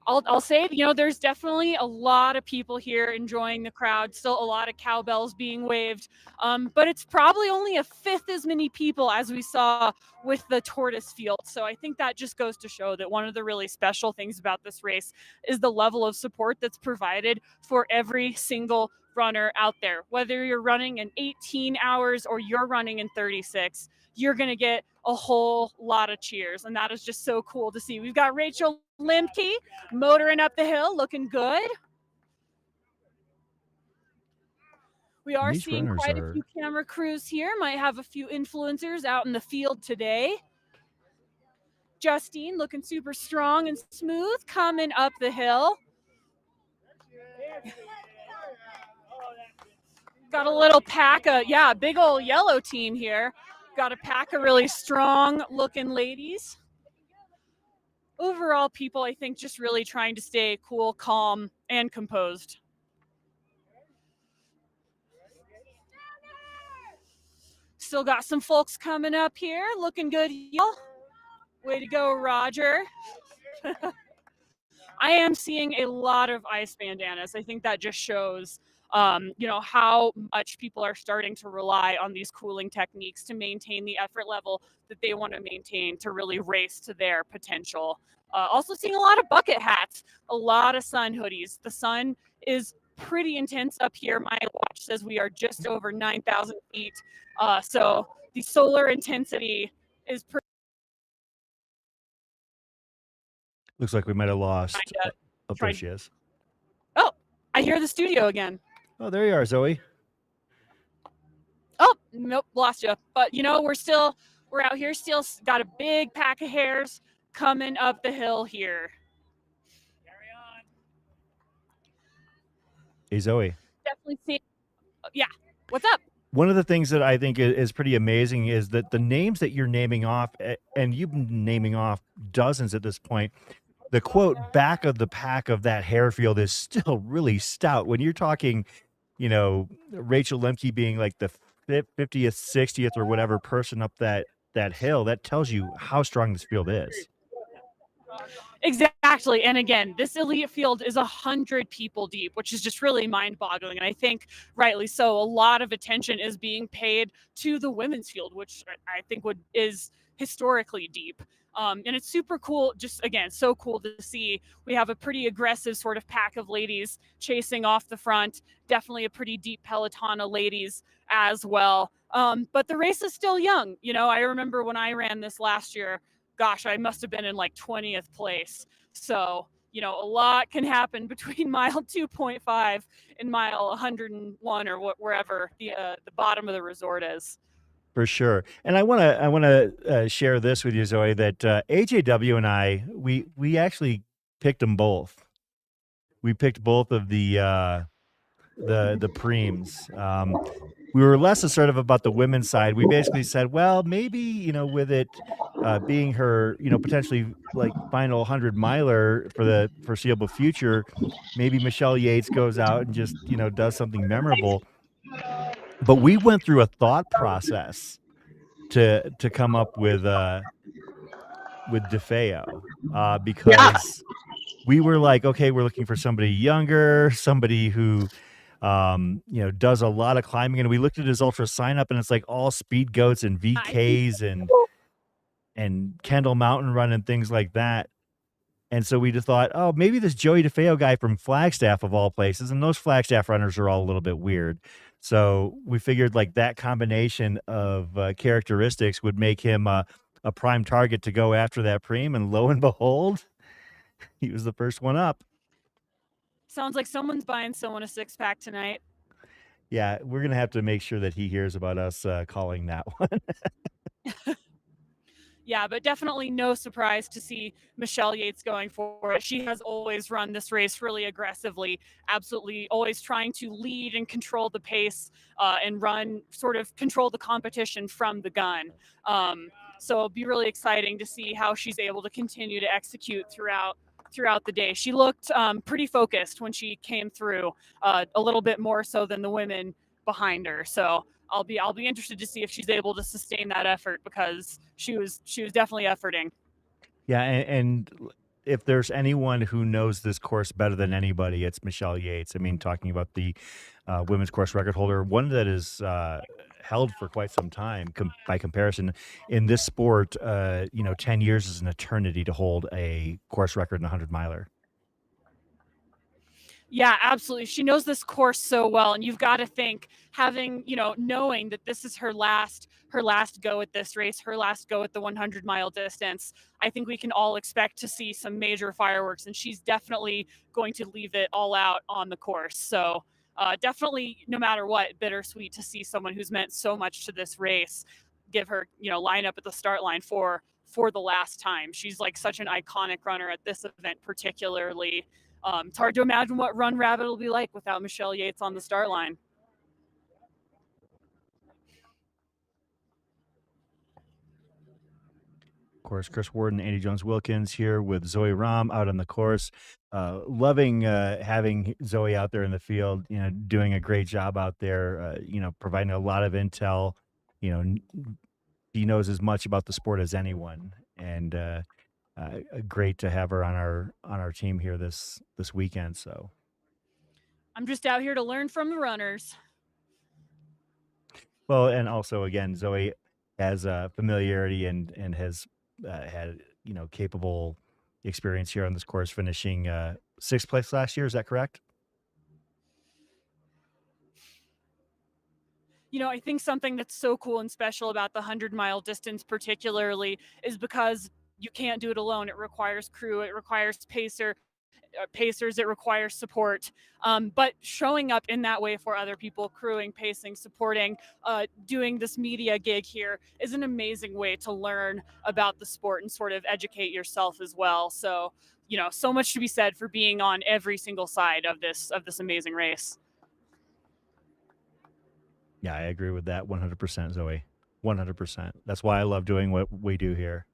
I'll say, there's definitely a lot of people here enjoying the crowd. Still a lot of cowbells being waved, but it's probably only a fifth as many people as we saw with the Tortoise field. So I think that just goes to show that one of the really special things about this race is the level of support that's provided for every single runner out there. Whether you're running in 18 hours or you're running in 36, you're going to get a whole lot of cheers. And that is just so cool to see. We've got Rachel Lemke motoring up the hill, looking good. We are seeing quite a few camera crews here. Might have a few influencers out in the field today. Justine looking super strong and smooth coming up the hill. Got a little pack of, big old yellow team here. Got a pack of really strong looking ladies. Overall, people, I think, just really trying to stay cool, calm, and composed. Still got some folks coming up here. Looking good, y'all. Way to go, Roger. I am seeing a lot of ice bandanas. I think that just shows how much people are starting to rely on these cooling techniques to maintain the effort level that they want to maintain to really race to their potential. Also seeing a lot of bucket hats, a lot of sun hoodies. The sun is pretty intense up here. My watch says we are just over 9,000 feet. So the solar intensity is pretty. Looks like we might have lost. Oh, there she is. Oh, I hear the studio again. Oh, there you are, Zoe. Oh, nope, lost you. But we're out here, still got a big pack of hares coming up the hill here. Carry on. Hey, Zoe. Definitely see. Yeah. What's up? One of the things that I think is pretty amazing is that the names that you're naming off, and you've been naming off dozens at this point, the quote back of the pack of that hare field is still really stout. When you're talking, Rachel Lemke being like the 50th, 60th, or whatever person up that hill, that tells you how strong this field is. Exactly. And again, this elite field is 100 people deep, which is just really mind-boggling. And I think rightly so, a lot of attention is being paid to the women's field, which I think is historically deep. And it's super cool. Just again, so cool to see. We have a pretty aggressive sort of pack of ladies chasing off the front. Definitely a pretty deep peloton of ladies as well. But the race is still young. I remember when I ran this last year, gosh, I must have been in like 20th place. So, a lot can happen between mile 2.5 and mile 101 or wherever the bottom of the resort is. For sure. And I want to share this with you, Zoe, that AJW and I, we actually picked them both. We picked both of the preems. we were less assertive about the women's side. We basically said, well, maybe, with it being her, potentially like final 100-miler for the foreseeable future, maybe Michelle Yates goes out and just, does something memorable. But we went through a thought process to come up with DeFeo because we were like, okay, we're looking for somebody younger, somebody who does a lot of climbing. And we looked at his ultra sign up and it's like all speed goats and VKs and Kendall Mountain Run and things like that. And so we just thought, oh, maybe this Joey DeFeo guy from Flagstaff of all places, and those Flagstaff runners are all a little bit weird. So we figured like that combination of characteristics would make him a prime target to go after that preem. And lo and behold, he was the first one up. Sounds like someone's buying someone a 6-pack tonight. Yeah, we're going to have to make sure that he hears about us calling that one. Yeah, but definitely no surprise to see Michelle Yates going for it. She has always run this race really aggressively, absolutely always trying to lead and control the pace and control the competition from the gun. So it'll be really exciting to see how she's able to continue to execute throughout the day. She looked pretty focused when she came through, a little bit more so than the women behind her. So I'll be interested to see if she's able to sustain that effort because she was definitely efforting. Yeah, and if there's anyone who knows this course better than anybody, it's Michelle Yates. I mean, talking about the women's course record holder, one that is held for quite some time by comparison in this sport. 10 years is an eternity to hold a course record in a 100-miler. Yeah, absolutely. She knows this course so well, and you've got to think knowing that this is her last go at this race, her last go at the 100-mile distance. I think we can all expect to see some major fireworks, and she's definitely going to leave it all out on the course. So definitely, no matter what, bittersweet to see someone who's meant so much to this race give her, line up at the start line for the last time. She's like such an iconic runner at this event, particularly. It's hard to imagine what Run Rabbit will be like without Michelle Yates on the start line. Of course, Chris Warden, Andy Jones-Wilkins here with Zoe Rahm out on the course. Loving having Zoe out there in the field, doing a great job out there, providing a lot of intel. She knows as much about the sport as anyone. And great to have her on our team here this weekend. So I'm just out here to learn from the runners. Well, and also again, Zoe has familiarity and has had capable experience here on this course, finishing 6th place last year. Is that correct? I think something that's so cool and special about the 100-mile distance particularly is because you can't do it alone. It requires crew, it requires pacers, it requires support. But showing up in that way for other people, crewing, pacing, supporting, doing this media gig here is an amazing way to learn about the sport and sort of educate yourself as well. So, so much to be said for being on every single side of this amazing race. Yeah, I agree with that 100%, Zoe. 100%. That's why I love doing what we do here.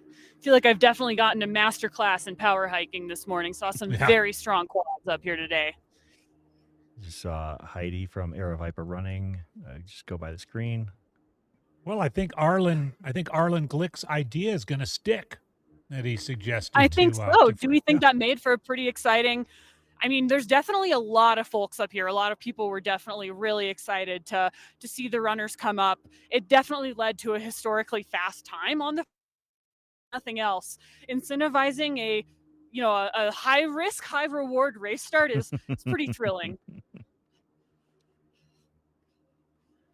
I feel like I've definitely gotten a master class in power hiking this morning. Saw some very strong quads up here today. Just saw Heidi from Aero Viper running. Just go by the screen. Well, I think Arlen Glick's idea is going to stick that he suggested. I think so. Do we think that made for a pretty exciting? I mean, there's definitely a lot of folks up here. A lot of people were definitely really excited to see the runners come up. It definitely led to a historically fast time on the nothing else. Incentivizing a high risk, high reward race start it's pretty thrilling.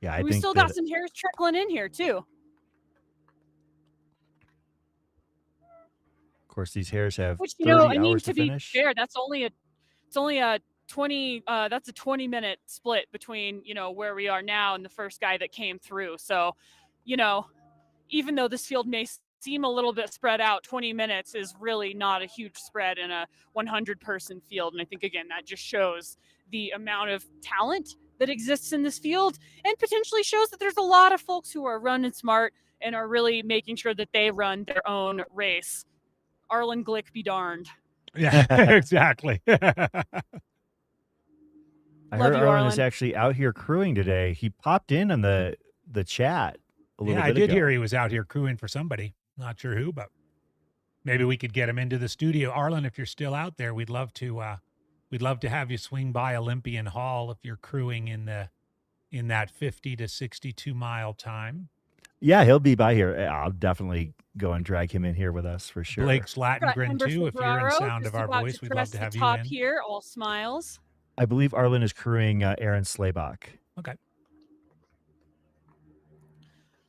Yeah, we still got some hares trickling in here too. Of course, these hares have 30 hours to finish. Be fair, that's only a 20-minute split between where we are now and the first guy that came through. So, even though this field may seem a little bit spread out, 20 minutes is really not a huge spread in a 100-person field. And I think, again, that just shows the amount of talent that exists in this field, and potentially shows that there's a lot of folks who are running smart and are really making sure that they run their own race. Arlen Glick be darned. Yeah, exactly. I Love heard you, Arlen is Arlen. actually out here crewing today. He popped in on the chat a little Yeah, bit I did ago. hear he was out here crewing for somebody. Not sure who, but maybe we could get him into the studio. Arlen, if you're still out there, we'd love to have you swing by Olympian Hall if you're crewing in that 50 to 62 mile time. Yeah, he'll be by here. I'll definitely go and drag him in here with us for sure. Blake's Latin Got Grin Ember too. If you're in Ferraro sound of just our about voice, to we'd love press to the have you top in. here, all smiles. I believe Arlen is crewing Aaron Slaybach. Okay.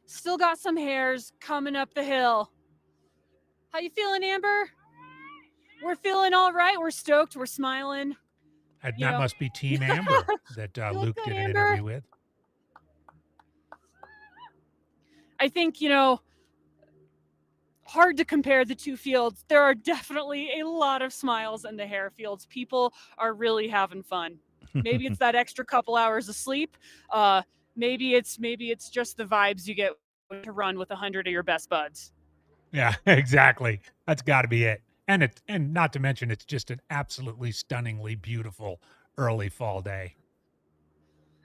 Still got some hares coming up the hill. How you feeling, Amber? We're feeling all right. We're stoked. We're smiling. That You know. must be Team Amber that Feel Luke good, did an Amber. interview with. I think, hard to compare the two fields. There are definitely a lot of smiles in the hare fields. People are really having fun. Maybe it's that extra couple hours of sleep. Maybe it's just the vibes you get to run with 100 of your best buds. Yeah, exactly. That's got to be it. And not to mention, it's just an absolutely stunningly beautiful early fall day.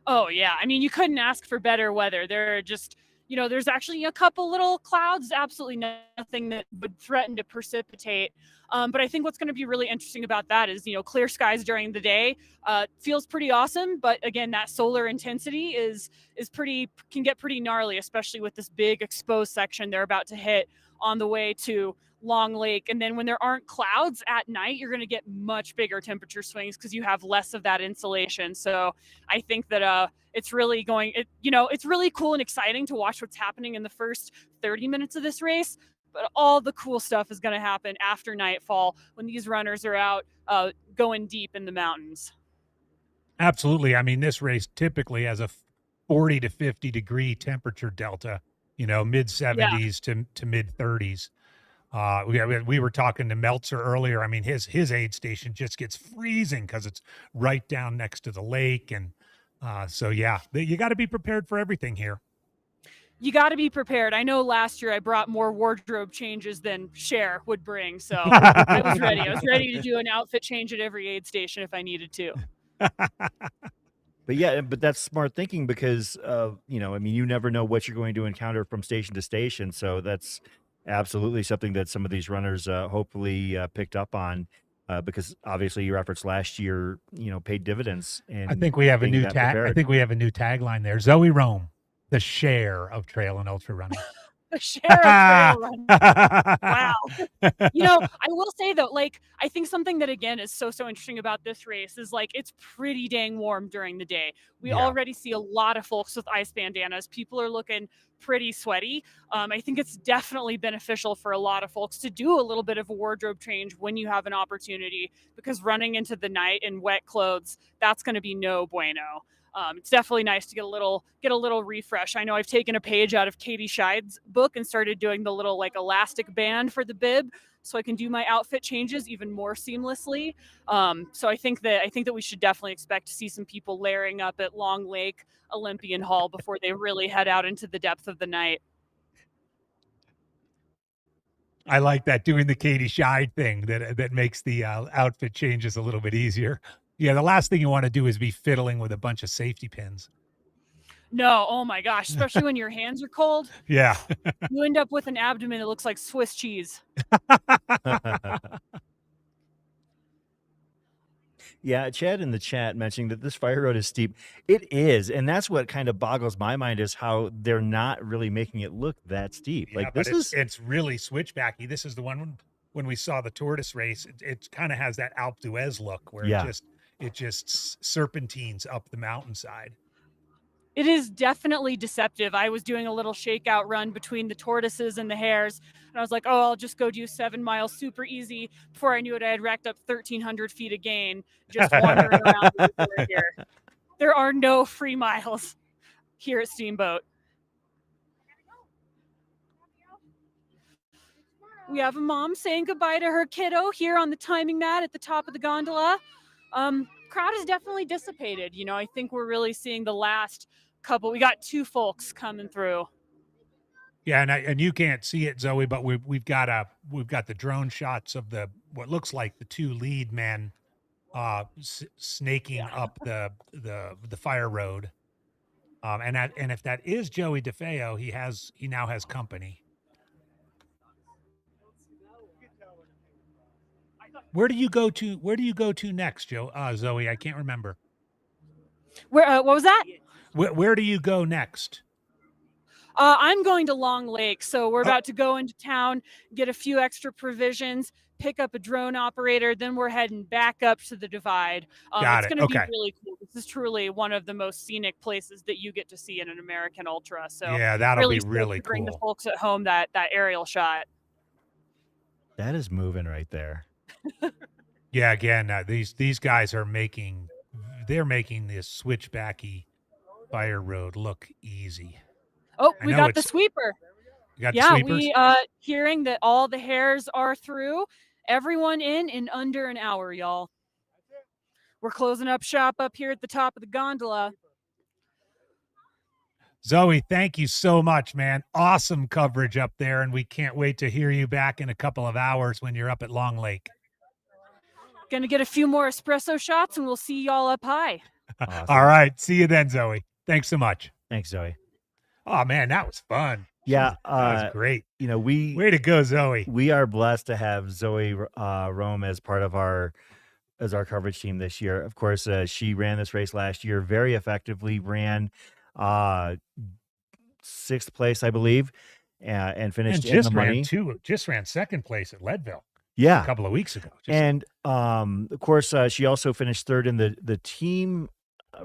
Oh yeah, I mean, you couldn't ask for better weather. There are just, there's actually a couple little clouds, absolutely nothing that would threaten to precipitate. But I think what's going to be really interesting about that is, clear skies during the day feels pretty awesome. But again, that solar intensity can get pretty gnarly, especially with this big exposed section they're about to hit on the way to Long Lake. And then when there aren't clouds at night, you're going to get much bigger temperature swings because you have less of that insulation. So I think that it's really it's really cool and exciting to watch what's happening in the first 30 minutes of this race. But all the cool stuff is going to happen after nightfall when these runners are out going deep in the mountains. Absolutely. I mean, this race typically has a 40 to 50 degree temperature delta, mid 70s to mid 30s. We were talking to Meltzer earlier. I mean, his aid station just gets freezing because it's right down next to the lake. And so, yeah, you got to be prepared for everything here. You got to be prepared. I know last year I brought more wardrobe changes than Cher would bring. So I was ready. I was ready to do an outfit change at every aid station if I needed to. But that's smart thinking because, you never know what you're going to encounter from station to station. So that's absolutely something that some of these runners hopefully picked up on because obviously your efforts last year, paid dividends. And I think we have a being new that prepared. I think we have a new tagline there. Zoe Rome, the Cher of trail and ultra running. The Cher of trail running. Wow. I will say though, I think something that again is so interesting about this race is it's pretty dang warm during the day. We already see a lot of folks with ice bandanas. People are looking pretty sweaty. I think it's definitely beneficial for a lot of folks to do a little bit of a wardrobe change when you have an opportunity, because running into the night in wet clothes, that's going to be no bueno. It's definitely nice to get a little refresh. I know I've taken a page out of Katie Scheid's book and started doing the little elastic band for the bib, so I can do my outfit changes even more seamlessly. So I think that we should definitely expect to see some people layering up at Long Lake Olympian Hall before they really head out into the depth of the night. I like that, doing the Katie Scheid thing that makes the outfit changes a little bit easier. Yeah, the last thing you want to do is be fiddling with a bunch of safety pins. No, oh my gosh, especially when your hands are cold. Yeah. You end up with an abdomen that looks like Swiss cheese. Yeah, Chad in the chat mentioning that this fire road is steep. It is, and that's what kind of boggles my mind is how they're not really making it look that steep. Yeah, but it's really switchbacky. This is the one when we saw the Tortoise race. It kind of has that Alpe d'Huez look where it just serpentines up the mountainside. It is definitely deceptive. I was doing a little shakeout run between the Tortoises and the Hares, and I was like, oh, I'll just go do 7 miles super easy. Before I knew it, I had racked up 1,300 feet of gain just wandering around the resort here. There are no free miles here at Steamboat. We have a mom saying goodbye to her kiddo here on the timing mat at the top of the gondola. Crowd is definitely dissipated. You know, I think we're really seeing the last couple. We got 2 folks coming through. Yeah, and you can't see it, Zoe, but we've got the drone shots of what looks like the 2 lead men snaking up the fire road. And if that is Joey DeFeo, he now has company. Where do you go to next, Zoe? I can't remember. Where? What was that? Where do you go next? I'm going to Long Lake, so we're about to go into town, get a few extra provisions, pick up a drone operator, then we're heading back up to the divide. It's going to be really cool. This is truly one of the most scenic places that you get to see in an American Ultra. So yeah, that'll be really cool. Bring the folks at home that aerial shot. That is moving right there. Yeah, again, these guys are making this switchbacky fire road look easy. Oh, we got the sweeper. You got the sweepers? We hearing that all the hares are through. Everyone in under an hour, y'all. We're closing up shop up here at the top of the gondola. Zoe, thank you so much, man. Awesome coverage up there, and we can't wait to hear you back in a couple of hours when you're up at Long Lake. Gonna get a few more espresso shots, and we'll see y'all up high. Awesome. All right. See you then, Zoe. Thanks so much. Thanks, Zoe. Oh, man, that was fun. Yeah. That was great. You know, way to go, Zoe. We are blessed to have Zoe Rome as part of our coverage team this year. Of course, she ran this race last year very effectively, ran 6th place, I believe, and finished in the money. Just ran 2nd place at Leadville. Yeah, a couple of weeks ago. Of course, she also finished 3rd in the team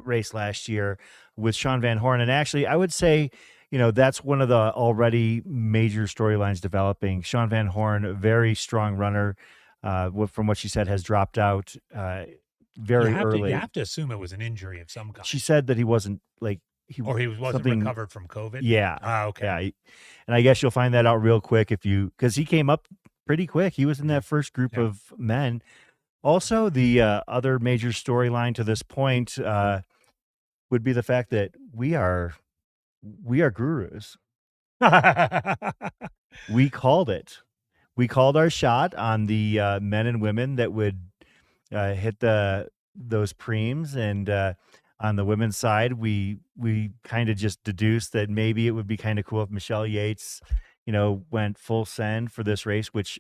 race last year with Sean Van Horn. And actually, I would say, you know, that's one of the already major storylines developing. Sean Van Horn, a very strong runner, from what she said, has dropped out very early. You have to assume it was an injury of some kind. She said that he wasn't he wasn't recovered from COVID. Yeah. Okay. Yeah. And I guess you'll find that out real quick because he came up pretty quick. He was in that first group of men. Also, the other major storyline to this point would be the fact that we are gurus. We called it. We called our shot on the men and women that would hit those preems, and on the women's side, we kind of just deduced that maybe it would be kind of cool if Michelle Yates, you know, went full send for this race, which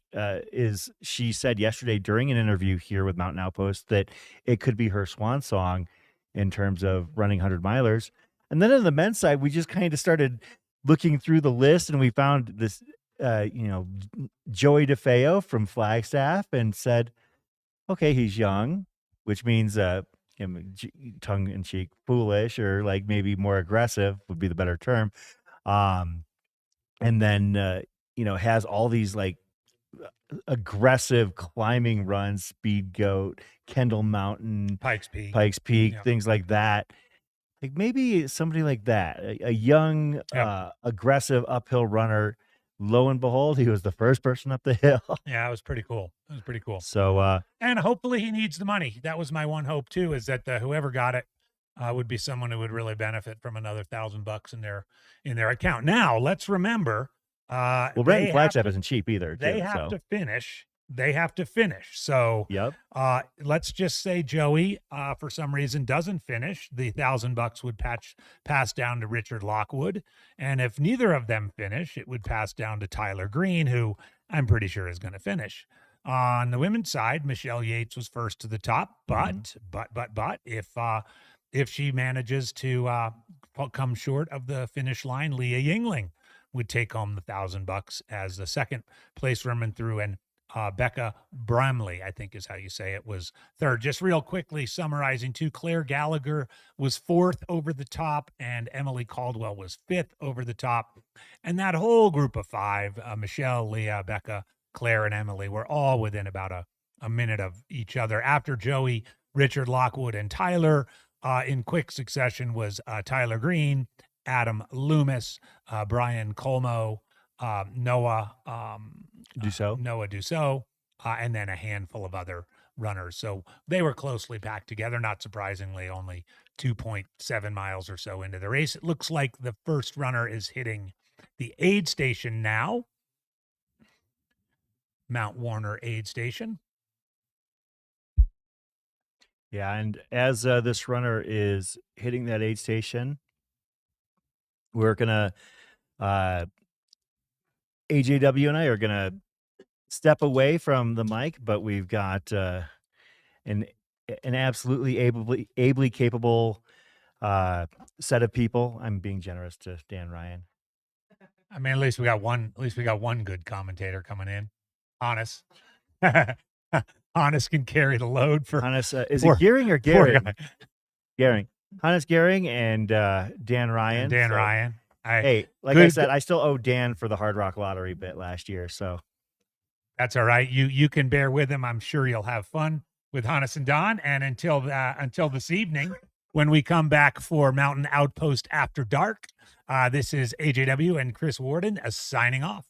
she said yesterday during an interview here with Mountain Outpost that it could be her swan song in terms of running 100 milers. And then on the men's side, we just kind of started looking through the list, and we found this, Joey DeFeo from Flagstaff, and said, okay, he's young, which means tongue in cheek, foolish, or like maybe more aggressive would be the better term. And then, has all these like aggressive climbing runs, Speed Goat, Kendall Mountain, Pikes Peak, things like that. Like maybe somebody like that, a young, aggressive uphill runner. Lo and behold, he was the first person up the hill. Yeah, it was pretty cool. So, and hopefully he needs the money. That was my one hope too, is that whoever got it would be someone who would really benefit from another $1,000 in their account. Now, let's remember. Renton Flagstaff isn't cheap either. They have to finish. They have to finish. So, let's just say Joey, for some reason, doesn't finish. The $1,000 would pass down to Richard Lockwood, and if neither of them finish, it would pass down to Tyler Green, who I'm pretty sure is going to finish. On the women's side, Michelle Yates was first to the top, but if she manages to come short of the finish line, Leah Yingling would take home the $1,000 as the second place runner through, and Becca Bramley, I think is how you say it, was third. Just real quickly summarizing too, Claire Gallagher was fourth over the top, and Emily Caldwell was fifth over the top. And that whole group of five, Michelle, Leah, Becca, Claire, and Emily, were all within about a minute of each other. After Joey, Richard Lockwood, and Tyler, in quick succession was Tyler Green, Adam Loomis, Brian Colmo, Noah Dussault. Noah Dussault, and then a handful of other runners. So they were closely packed together. Not surprisingly, only 2.7 miles or so into the race. It looks like the first runner is hitting the aid station now. Mount Warner aid station. Yeah, and as this runner is hitting that aid station, we're gonna AJW and I are gonna step away from the mic, but we've got an absolutely ably capable set of people. I'm being generous to Dan Ryan. I mean, at least we got one. At least we got one good commentator coming in. Honest, Honest can carry the load for. Hannes, is it Gearing or Gehring? Gehring. Hannes Gehring and Dan Ryan. And Dan Ryan. Hey, like I said, I still owe Dan for the Hard Rock Lottery bit last year, so that's all right. You can bear with him. I'm sure you'll have fun with Hannes and Don. And until this evening, when we come back for Mountain Outpost After Dark, this is AJW and Chris Warden signing off.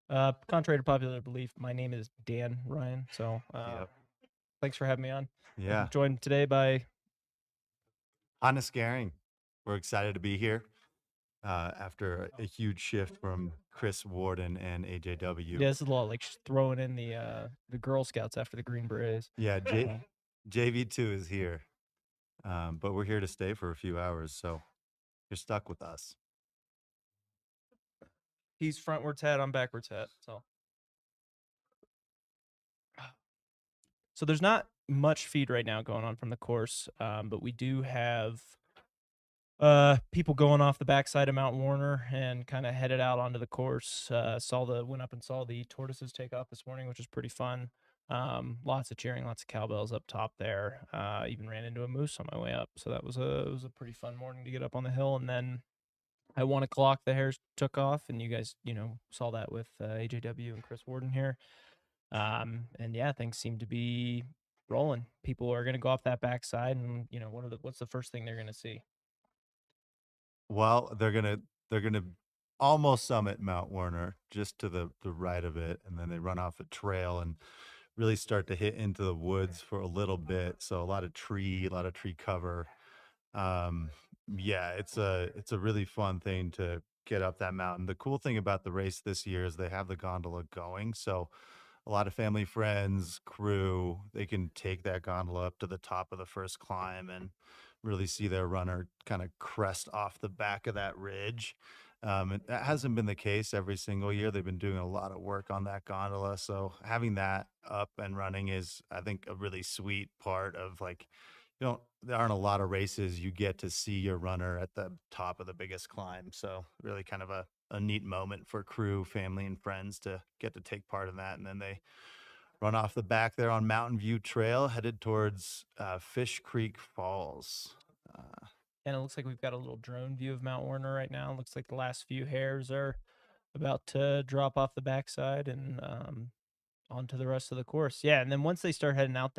Contrary to popular belief, my name is Dan Ryan. So thanks for having me on. Yeah. I'm joined today by Honest Scaring. We're excited to be here after a huge shift from Chris Warden and AJW. Yeah, this is a lot like throwing in the Girl Scouts after the Green Berets. Yeah, JV2 is here, but we're here to stay for a few hours, so you're stuck with us. He's frontwards hat, I'm backwards hat. So there's not much feed right now going on from the course, but we do have people going off the backside of Mount Warner and kind of headed out onto the course. Went up and saw the Tortoises take off this morning, which was pretty fun. Lots of cheering, lots of cowbells up top there. Even ran into a moose on my way up, so that was a pretty fun morning to get up on the hill. And then at 1 o'clock, the hares took off, and you guys, saw that with AJW and Chris Warden here. And yeah, things seem to be rolling. People are going to go off that backside, and what's the first thing they're going to see? Well, they're gonna almost summit Mount Warner, just to the right of it, and then they run off a trail and really start to hit into the woods for a little bit. So a lot of tree cover. Yeah, it's a really fun thing to get up that mountain. The cool thing about the race this year is they have the gondola going, so a lot of family, friends, crew, they can take that gondola up to the top of the first climb and really see their runner kind of crest off the back of that ridge. That hasn't been the case every single year. They've been doing a lot of work on that gondola. So having that up and running is, I think, a really sweet part of there aren't a lot of races you get to see your runner at the top of the biggest climb. So really kind of a neat moment for crew, family, and friends to get to take part in that. And then they run off the back there on Mountain View Trail, headed towards Fish Creek Falls. And it looks like we've got a little drone view of Mount Warner right now. It looks like the last few hares are about to drop off the backside and onto the rest of the course. Yeah, and then once they start heading out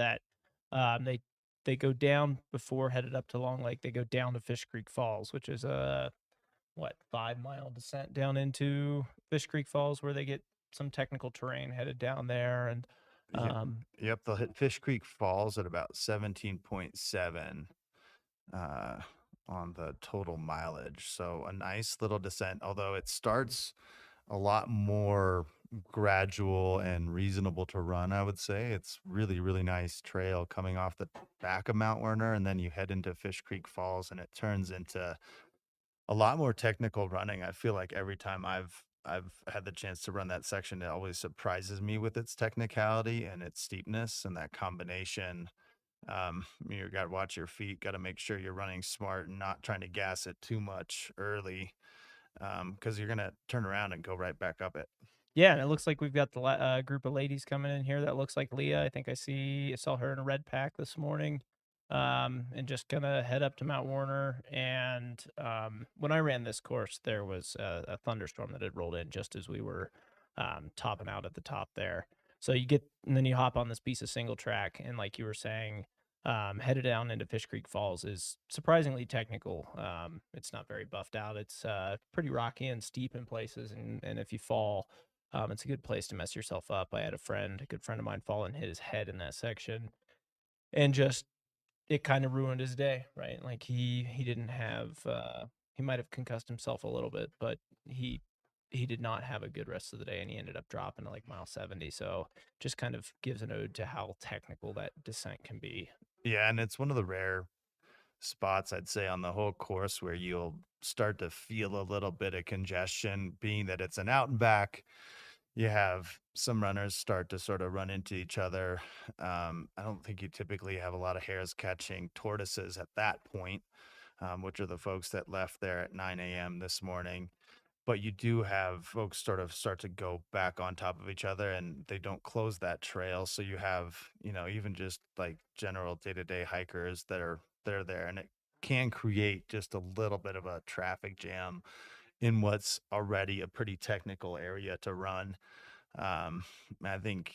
they go down before headed up to Long Lake. They go down to Fish Creek Falls, which is a 5-mile descent down into Fish Creek Falls, where they get some technical terrain headed down there. And Yep, they'll hit Fish Creek Falls at about 17.7 on the total mileage. So a nice little descent, although it starts a lot more gradual and reasonable to run, I would say. It's really, really nice trail coming off the back of Mount Werner, and then you head into Fish Creek Falls, and it turns into a lot more technical running. I feel like every time I've had the chance to run that section, it always surprises me with its technicality and its steepness, and that combination. You got to watch your feet, got to make sure you're running smart and not trying to gas it too much early, because you're going to turn around and go right back up it. Yeah, and it looks like we've got the group of ladies coming in here. That looks like Leah. I think I saw her in a red pack this morning, and just gonna head up to Mount Warner. And when I ran this course, there was a thunderstorm that had rolled in just as we were topping out at the top there. So and then you hop on this piece of single track, and like you were saying, headed down into Fish Creek Falls is surprisingly technical. It's not very buffed out. It's pretty rocky and steep in places, and if you fall, it's a good place to mess yourself up. I had a good friend of mine, fall and hit his head in that section, and it kind of ruined his day, right? Like he didn't have, he might have concussed himself a little bit, but he did not have a good rest of the day, and he ended up dropping to like mile 70. So just kind of gives an ode to how technical that descent can be. Yeah, and it's one of the rare spots, I'd say, on the whole course where you'll start to feel a little bit of congestion, being that it's an out and back. You have some runners start to sort of run into each other. I don't think you typically have a lot of hares catching tortoises at that point, which are the folks that left there at 9 a.m. this morning. But you do have folks sort of start to go back on top of each other, and they don't close that trail. So you have, even just like general day-to-day hikers they're there, and it can create just a little bit of a traffic jam in what's already a pretty technical area to run. I think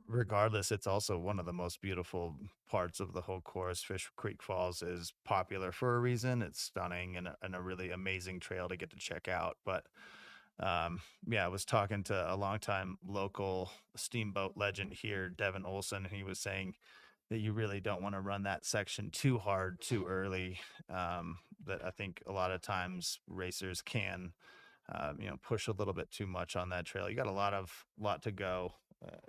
regardless, it's also one of the most beautiful parts of the whole course. Fish Creek Falls is popular for a reason. It's stunning and a really amazing trail to get to check out. But Yeah, I was talking to a longtime local steamboat legend here, Devin Olson, and he was saying that you really don't want to run that section too hard too early. That I think a lot of times racers can, push a little bit too much on that trail. You got lot to go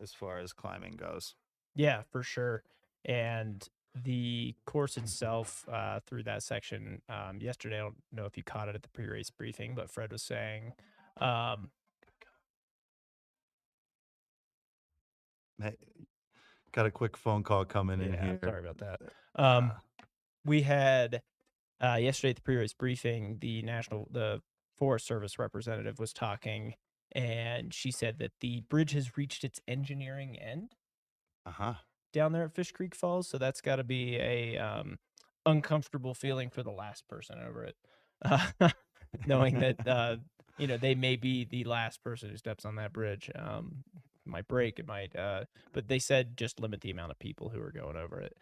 as far as climbing goes. Yeah, for sure. And the course itself through that section yesterday, I don't know if you caught it at the pre-race briefing, but Fred was saying, um, Hey, got a quick phone call coming in yeah, here. sorry about that. We had yesterday at the pre-race briefing, the Forest Service representative was talking, and she said that the bridge has reached its engineering end Uh-huh. down there at Fish Creek Falls. So that's got to be a uncomfortable feeling for the last person over it, knowing that they may be the last person who steps on that bridge. It might break, it might, but they said just limit the amount of people who are going over it,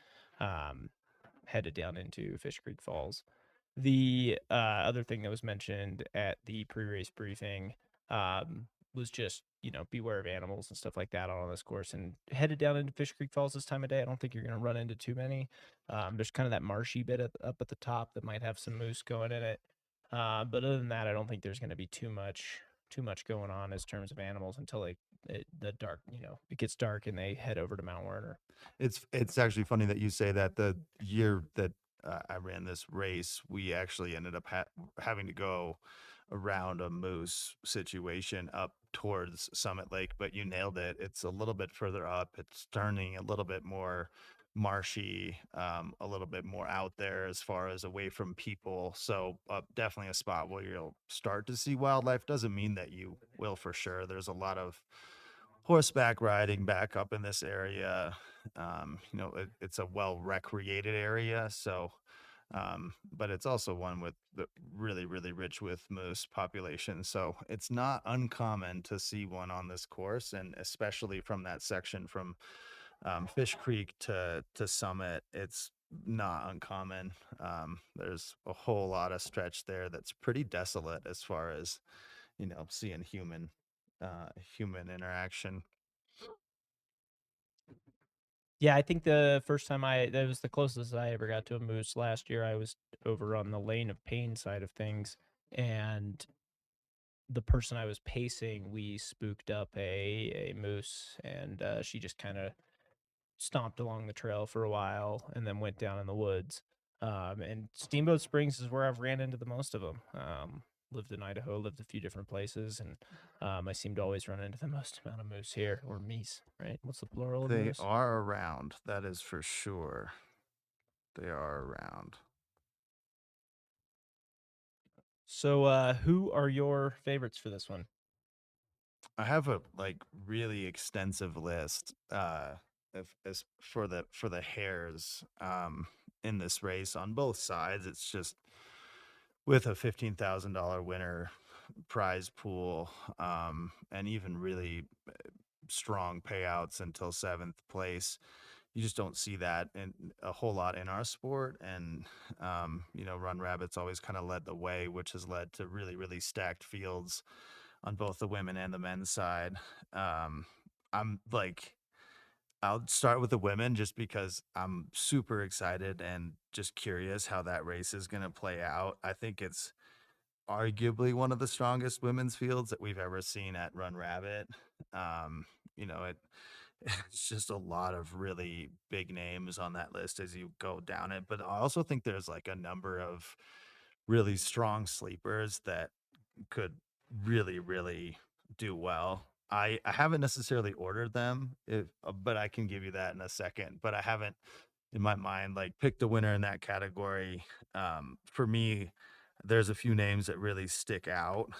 headed down into Fish Creek Falls. The other thing that was mentioned at the pre-race briefing was just, beware of animals and stuff like that on this course. And headed down into Fish Creek Falls this time of day, I don't think you're going to run into too many. There's kind of that marshy bit up at the top that might have some moose going in it. But other than that, I don't think there's going to be too much going on as terms of animals until the dark, it gets dark and they head over to Mount Werner. It's actually funny that you say that. The year that I ran this race, we actually ended up having to go around a moose situation up towards Summit Lake, but you nailed it. It's a little bit further up. It's turning a little bit more marshy, a little bit more out there as far as away from people. So definitely a spot where you'll start to see wildlife. Doesn't mean that you will for sure. There's a lot of horseback riding back up in this area. It's a well recreated area. So, but it's also one with the really, really rich with moose population. So it's not uncommon to see one on this course, and especially from that section from Fish Creek to Summit, it's not uncommon. There's a whole lot of stretch there that's pretty desolate as far as seeing human interaction. Yeah, I think the first time that was the closest I ever got to a moose last year. I was over on the Lane of Pain side of things, and the person I was pacing, we spooked up a moose, and she just kind of stomped along the trail for a while and then went down in the woods. And Steamboat Springs is where I've ran into the most of them. Lived in Idaho, lived a few different places, and I seem to always run into the most amount of moose here, or meese, right? What's the plural of They moose? are around. That is for sure. They are around. So, who are your favorites for this one? I have a really extensive list as for the hares in this race on both sides. It's just with a $15,000 winner prize pool, and even really strong payouts until 7th place. You just don't see that in a whole lot in our sport. And Run Rabbit's always kind of led the way, which has led to really, really stacked fields on both the women and the men's side. I'll start with the women just because I'm super excited and just curious how that race is going to play out. I think it's arguably one of the strongest women's fields that we've ever seen at Run Rabbit. It's just a lot of really big names on that list as you go down it. But I also think there's a number of really strong sleepers that could really, really do well. I haven't necessarily ordered them, but I can give you that in a second. But I haven't, in my mind, picked a winner in that category. For me, there's a few names that really stick out.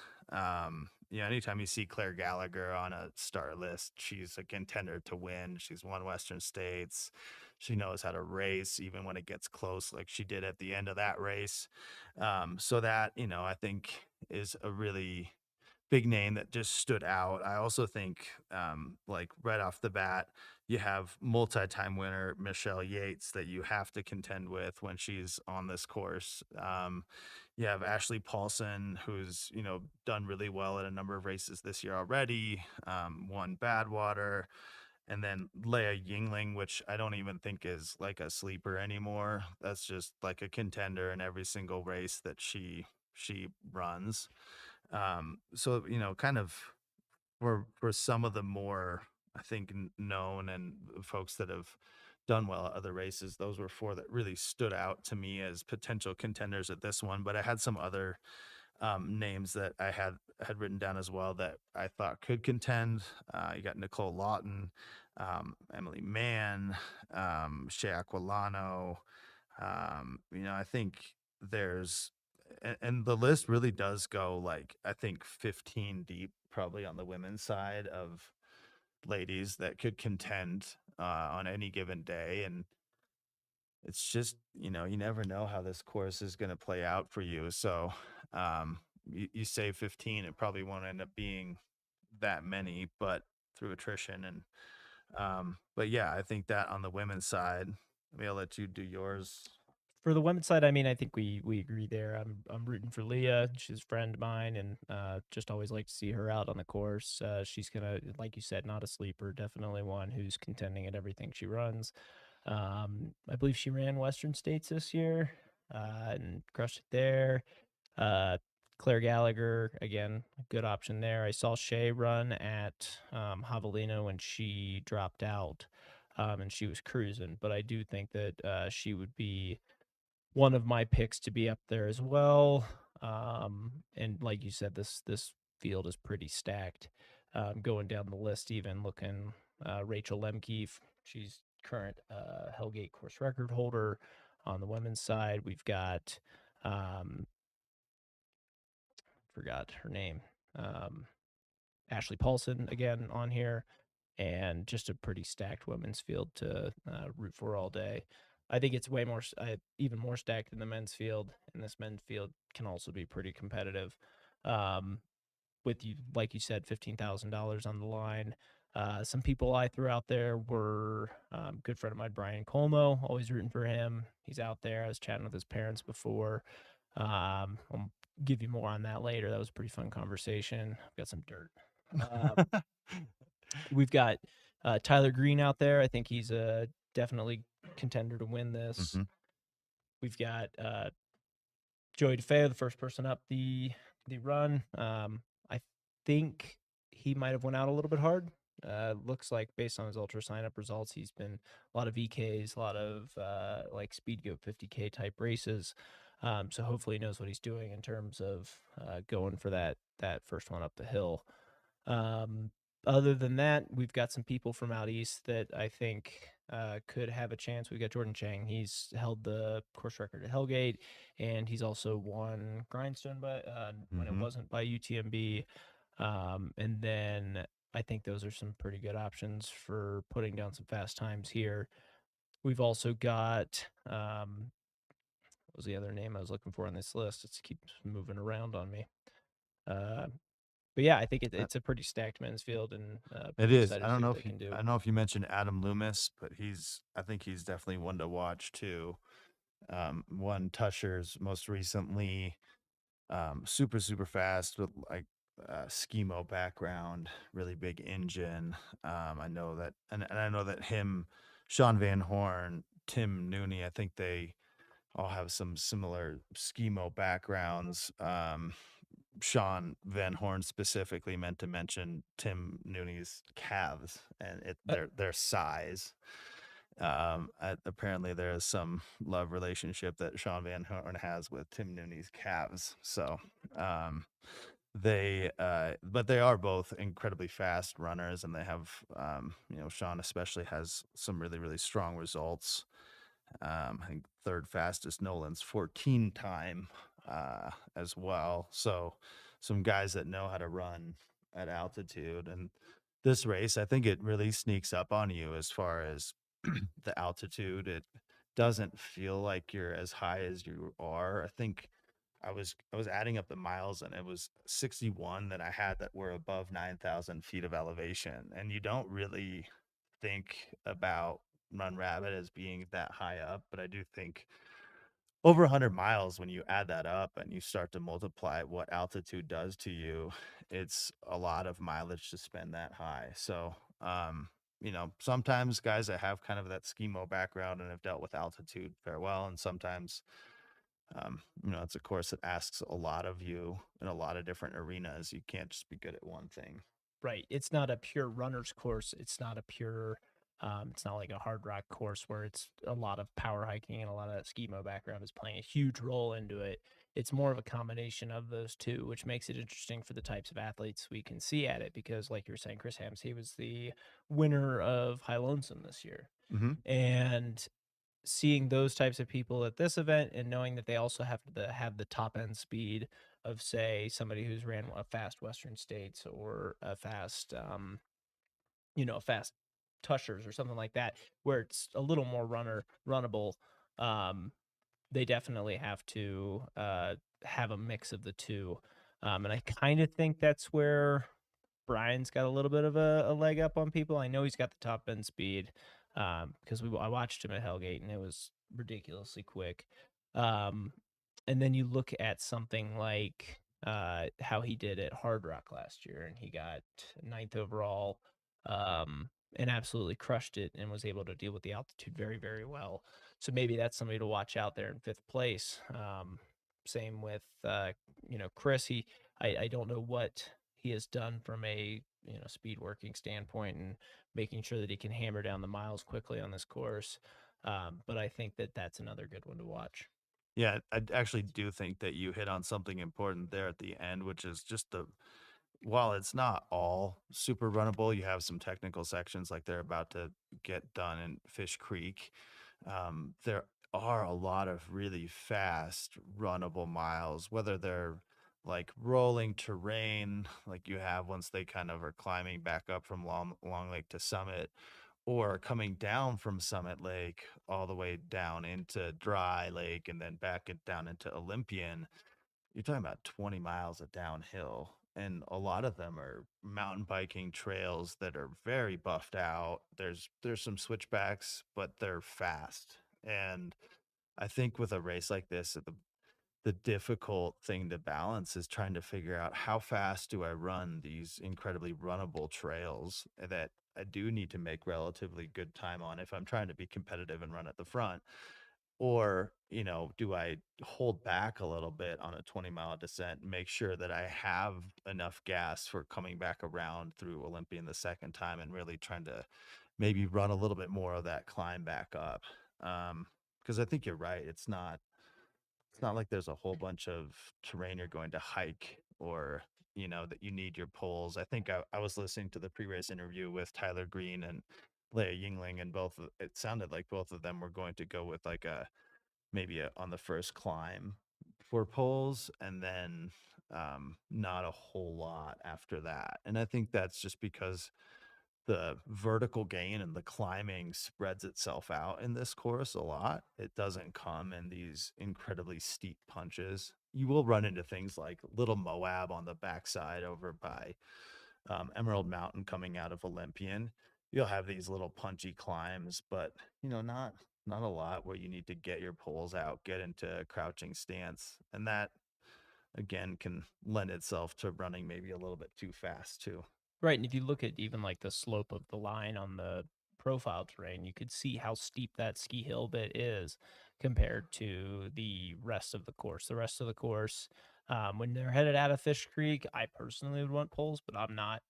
Anytime you see Claire Gallagher on a start list, she's a contender to win. She's won Western States. She knows how to race, even when it gets close, like she did at the end of that race. So that, I think is a really big name that just stood out. I also think, right off the bat, you have multi-time winner Michelle Yates that you have to contend with when she's on this course. You have Ashley Paulson, who's, you know, done really well at a number of races this year already, won Badwater, and then Leia Yingling, which I don't even think is like a sleeper anymore. That's just like a contender in every single race that she runs. So, you know, kind of for some of the more, I think, known and folks that have done well at other races, those were four that really stood out to me as potential contenders at this one. But I had some other names that I had written down as well that I thought could contend. You got Nicole Lawton, Emily Mann, Shea Aquilano. You know, I think there's and the list really does go, like, I think 15 deep probably on the women's side of ladies that could contend on any given day. And it's just, you know, you never know how this course is going to play out for you. So you say 15, it probably won't end up being that many, but through attrition. And but yeah, I think that on the women's side, maybe I'll let you do yours. For the women's side, I mean, I think we agree there. I'm rooting for Leah. She's a friend of mine, and just always like to see her out on the course. She's gonna, like you said, not a sleeper. Definitely one who's contending at everything she runs. I believe she ran Western States this year and crushed it there. Claire Gallagher, again, a good option there. I saw Shay run at Javelina when she dropped out, and she was cruising. But I do think that she would be one of my picks to be up there as well. And like you said, this field is pretty stacked. Going down the list, even looking, Rachel Lemke, she's current Hellgate course record holder on the women's side. We've got forgot her name, Ashley Paulson again on here, and just a pretty stacked women's field to root for all day. I think it's way more, even more stacked than the men's field, and this men's field can also be pretty competitive. With you, like you said, $15,000 on the line. Some people I threw out there were good friend of mine, Brian Colmo. Always rooting for him. He's out there. I was chatting with his parents before. I'll give you more on that later. That was a pretty fun conversation. I've got some dirt. We've got Tyler Green out there. I think he's a definitely contender to win this. We've got Joey DeFeo, the first person up the run. I think he might have went out a little bit hard. Looks like based on his ultra sign up results, he's been a lot of VKs, a lot of like speed goat 50K type races. So hopefully he knows what he's doing in terms of going for that first one up the hill. Other than that, we've got some people from out east that I think could have a chance. We've got Jordan Chang. He's held the course record at Hellgate, and he's also won Grindstone by when it wasn't by UTMB. And then I think those are some pretty good options for putting down some fast times here. We've also got what was the other name I was looking for on this list? It keeps moving around on me. But yeah, I think it's a pretty stacked men's field, and It is. excited I to don't see know what if they can do. I don't know if you mentioned Adam Loomis, but I think he's definitely one to watch too. Won Tushers most recently. Super fast with like schemo background, really big engine. I know that, and I know that him, Sean Van Horn, Tim Nooney, I think they all have some similar schemo backgrounds. Sean Van Horn specifically meant to mention Tim Nooney's calves and their size. Apparently there is some love relationship that Sean Van Horn has with Tim Nooney's calves. So but they are both incredibly fast runners, and they have Sean especially has some really strong results. I think third fastest Nolan's 14 time as well. So some guys that know how to run at altitude. And this race, I think it really sneaks up on you as far as the altitude. It doesn't feel like you're as high as you are. I think I was adding up the miles, and it was 61 that I had that were above 9,000 feet of elevation. And you don't really think about Run Rabbit as being that high up, but I do think over 100 miles, when you add that up and you start to multiply what altitude does to you, it's a lot of mileage to spend that high. So, sometimes guys that have kind of that skimo background and have dealt with altitude fare well, and sometimes, it's a course that asks a lot of you in a lot of different arenas. You can't just be good at one thing. Right. It's not a pure runner's course. It's not a pure, it's not like a hard rock course where it's a lot of power hiking and a lot of that skimo background is playing a huge role into it. It's more of a combination of those two, which makes it interesting for the types of athletes we can see at it. Because, like you were saying, Chris Hams, he was the winner of High Lonesome this year. Mm-hmm. And seeing those types of people at this event and knowing that they also have to have the top end speed of, say, somebody who's ran a fast Western States or a fast a fast Tushers or something like that, where it's a little more runnable. They definitely have to have a mix of the two. And I kind of think that's where Brian's got a little bit of a leg up on people. I know he's got the top end speed because I watched him at Hellgate and it was ridiculously quick. And then you look at something like how he did at Hard Rock last year, and he got 9th overall and absolutely crushed it and was able to deal with the altitude very, very well. So maybe that's somebody to watch out there in 5th place. Same with Chris. I don't know what he has done from a speed working standpoint and making sure that he can hammer down the miles quickly on this course. But I think that that's another good one to watch. Yeah, I actually do think that you hit on something important there at the end, which is just while it's not all super runnable, you have some technical sections like they're about to get done in Fish Creek. There are a lot of really fast runnable miles, whether they're like rolling terrain, like you have once they kind of are climbing back up from Long Lake to Summit, or coming down from Summit Lake all the way down into Dry Lake and then back down into Olympian. You're talking about 20 miles of downhill, and a lot of them are mountain biking trails that are very buffed out. There's some switchbacks, but they're fast. And I think with a race like this, the difficult thing to balance is trying to figure out how fast do I run these incredibly runnable trails that I do need to make relatively good time on if I'm trying to be competitive and run at the front. Or, do I hold back a little bit on a 20-mile descent and make sure that I have enough gas for coming back around through Olympian the second time and really trying to maybe run a little bit more of that climb back up? Because I think you're right. It's not like there's a whole bunch of terrain you're going to hike or, that you need your poles. I think I was listening to the pre-race interview with Tyler Green and Leia Yingling, and it sounded like both of them were going to go with like maybe on the first climb for poles and then not a whole lot after that. And I think that's just because the vertical gain and the climbing spreads itself out in this course a lot. It doesn't come in these incredibly steep punches. You will run into things like Little Moab on the backside over by Emerald Mountain coming out of Olympian. You'll have these little punchy climbs, but not a lot where you need to get your poles out, get into a crouching stance, and that again can lend itself to running maybe a little bit too fast too. Right. And if you look at even like the slope of the line on the profile terrain, you could see how steep that ski hill bit is compared to the rest of the course. The rest of the course, when they're headed out of Fish Creek, I personally would want poles, but I'm not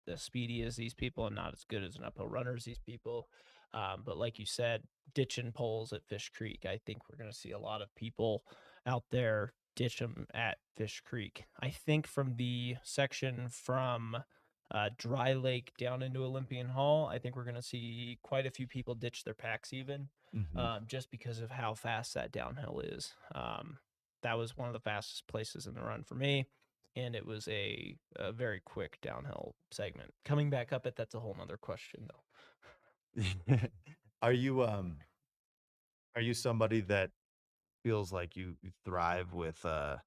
as speedy as these people and not as good as an uphill runner as these people. But like you said, ditching poles at Fish Creek, I think we're going to see a lot of people out there ditch them at Fish Creek. I think from the section from Dry Lake down into Olympian Hall, I think we're going to see quite a few people ditch their packs even, just because of how fast that downhill is. That was one of the fastest places in the run for me, and it was a very quick downhill segment. Coming back up it, that's a whole nother question though. Are you somebody that feels like you thrive with a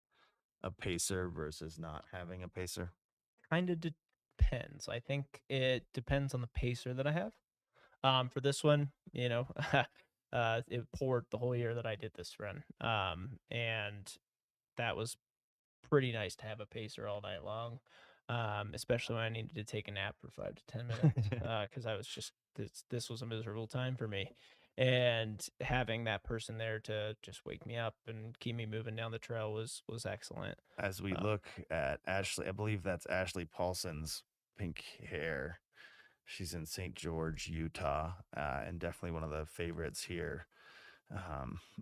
pacer versus not having a pacer? Kind of depends. I think it depends on the pacer that I have. For this one, it poured the whole year that I did this run. And that was pretty nice to have a pacer all night long, especially when I needed to take a nap for 5 to 10 minutes because I was just this was a miserable time for me. And having that person there to just wake me up and keep me moving down the trail was excellent. As we Um, look at Ashley, I believe that's Ashley Paulson's pink hair. She's in St. George, Utah, and definitely one of the favorites here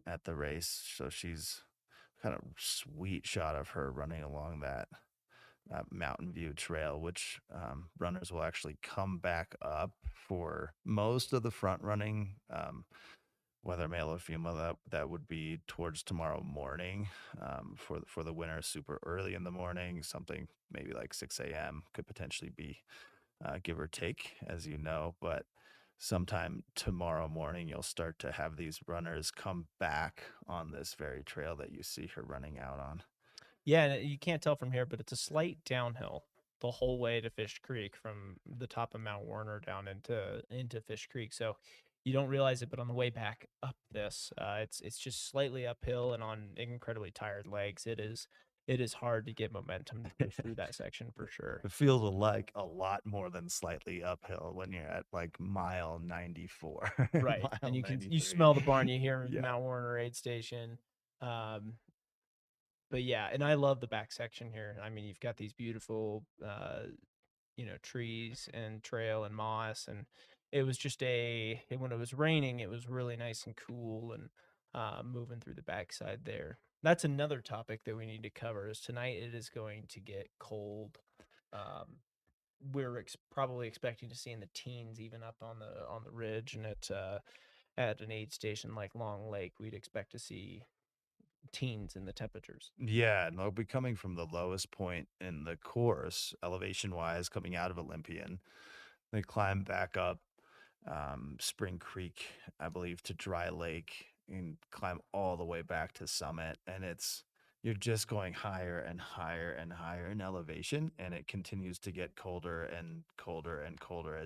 at the race. So she's kind of sweet shot of her running along that Mountain View Trail, which runners will actually come back up for most of the front running. Whether male or female, that would be towards tomorrow morning. For the winner, super early in the morning, something maybe like 6 a.m. could potentially be give or take, as you know. But sometime tomorrow morning, you'll start to have these runners come back on this very trail that you see her running out on. Yeah, and you can't tell from here, but it's a slight downhill the whole way to Fish Creek from the top of Mount Warner down into Fish Creek. So you don't realize it, but on the way back up this, it's just slightly uphill and on incredibly tired legs. It is hard to get momentum through that section for sure. It feels like a lot more than slightly uphill when you're at like mile 94. Right. Mile And you 93. smell the barn, you hear Yeah. Mount Warner aid station. But yeah, and I love the back section here. I mean, you've got these beautiful trees and trail and moss, and it was just when it was raining, it was really nice and cool and moving through the backside there. That's another topic that we need to cover is tonight it is going to get cold. We're probably expecting to see in the teens even up on the ridge, and at an aid station like Long Lake, we'd expect to see teens in the temperatures. Yeah, and they'll be coming from the lowest point in the course, elevation wise, coming out of Olympian. They climb back up Spring Creek, I believe, to Dry Lake and climb all the way back to Summit. And you're just going higher and higher and higher in elevation, and it continues to get colder and colder and colder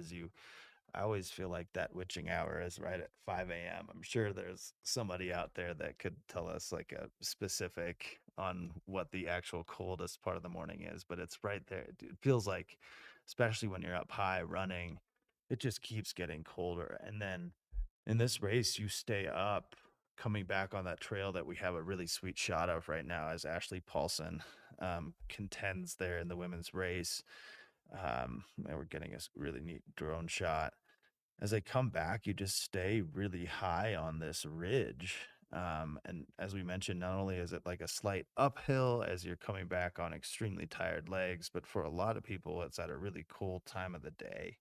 I always feel like that witching hour is right at 5 a.m. I'm sure there's somebody out there that could tell us like a specific on what the actual coldest part of the morning is, but it's right there. It feels like, especially when you're up high running, it just keeps getting colder. And then in this race, you stay up coming back on that trail that we have a really sweet shot of right now as Ashley Paulson contends there in the women's race. And we're getting a really neat drone shot. As they come back, you just stay really high on this ridge. And as we mentioned, not only is it like a slight uphill as you're coming back on extremely tired legs, but for a lot of people, it's at a really cold time of the day.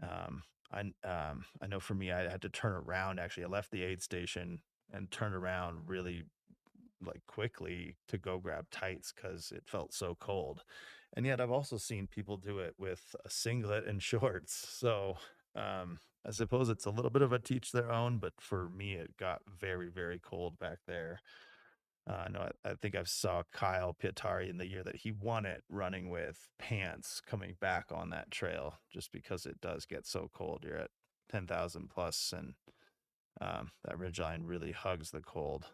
I know for me, I had to turn around. Actually, I left the aid station and turned around really like quickly to go grab tights because it felt so cold. And yet I've also seen people do it with a singlet and shorts. So I suppose it's a little bit of a teach their own, but for me, it got very, very cold back there. I think I saw Kyle Pietari in the year that he won it running with pants coming back on that trail just because it does get so cold. You're at 10,000 plus, and that ridgeline really hugs the cold.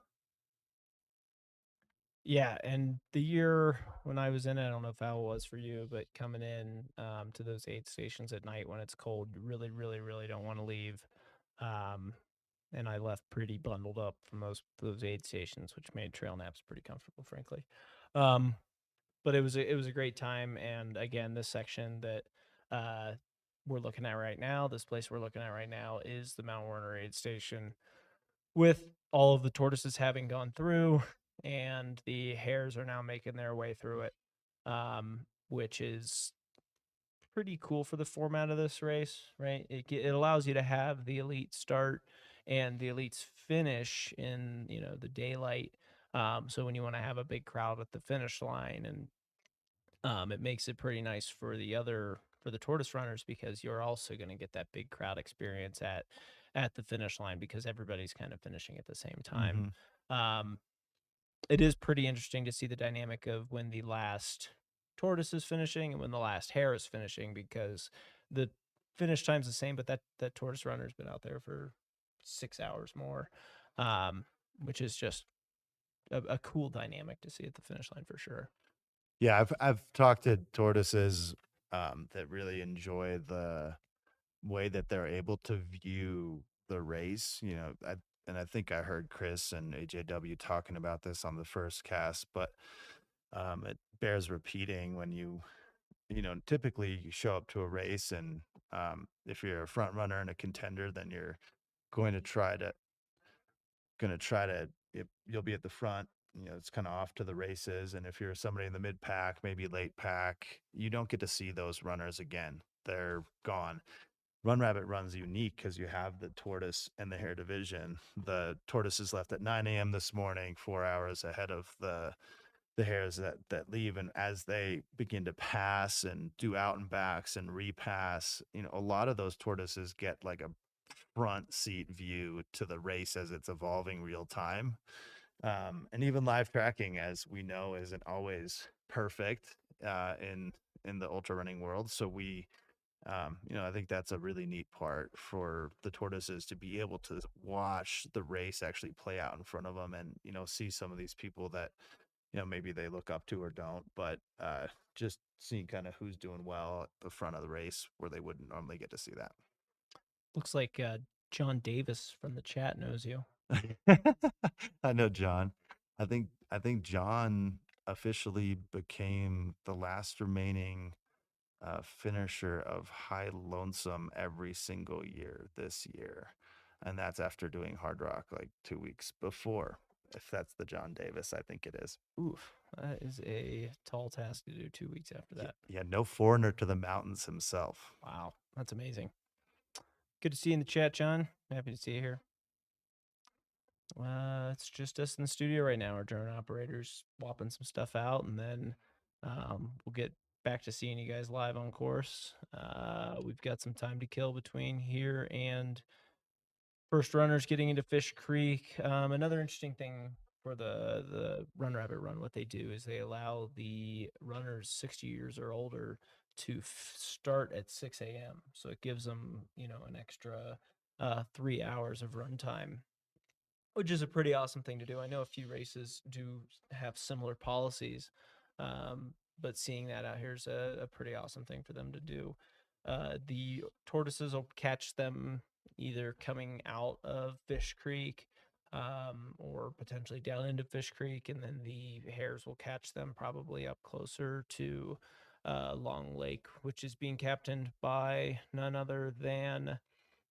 Yeah, and the year when I was in it, I don't know if how it was for you, but coming in to those aid stations at night when it's cold, you really, really, really don't want to leave. And I left pretty bundled up from those aid stations, which made trail naps pretty comfortable, frankly. But it was a great time, and again, this section that we're looking at right now, this place we're looking at right now, is the Mount Warner aid station, with all of the tortoises having gone through, and the hares are now making their way through it, which is pretty cool for the format of this race, right? It allows you to have the elite start and the elites finish in the daylight. So when you want to have a big crowd at the finish line, and it makes it pretty nice for the tortoise runners because you're also going to get that big crowd experience at the finish line because everybody's kind of finishing at the same time. It is pretty interesting to see the dynamic of when the last tortoise is finishing and when the last hare is finishing, because the finish time's the same, but that tortoise runner's been out there for 6 hours more, which is just a cool dynamic to see at the finish line for sure. Yeah, I've talked to tortoises that really enjoy the way that they're able to view the race. I think I heard Chris and AJW talking about this on the first cast, but it bears repeating when typically you show up to a race and if you're a front runner and a contender, then you're going to try to you'll be at the front. It's kind of off to the races. And if you're somebody in the mid pack, maybe late pack, you don't get to see those runners again. They're gone. Run Rabbit Run's unique because you have the tortoise and the hare division. The tortoises left at 9 a.m. this morning, 4 hours ahead of the hares that leave. And as they begin to pass and do out and backs and repass, a lot of those tortoises get like a front seat view to the race as it's evolving real time. And even live tracking, as we know, isn't always perfect in the ultra running world. So I think that's a really neat part for the tortoises to be able to watch the race actually play out in front of them and, see some of these people that, maybe they look up to or don't, but just seeing kind of who's doing well at the front of the race where they wouldn't normally get to see that. Looks like John Davis from the chat knows you. I know John. I think John officially became the last remaining finisher of High Lonesome every single year this year. And that's after doing Hard Rock like 2 weeks before. If that's the John Davis, I think it is. Oof, that is a tall task to do 2 weeks after that. Yeah, no foreigner to the mountains himself. Wow, that's amazing. Good to see you in the chat, John. Happy to see you here. It's just us in the studio right now. Our drone operators swapping some stuff out, and then we'll get back to seeing you guys live on course. We've got some time to kill between here and first runners getting into Fish Creek. Another interesting thing for the Run Rabbit Run, what they do is they allow the runners 60 years or older to start at 6 a.m. So it gives them, an extra 3 hours of run time, which is a pretty awesome thing to do. I know a few races do have similar policies, but seeing that out here is a pretty awesome thing for them to do. The tortoises will catch them either coming out of Fish Creek or potentially down into Fish Creek, and then the hares will catch them probably up closer to Long Lake, which is being captained by none other than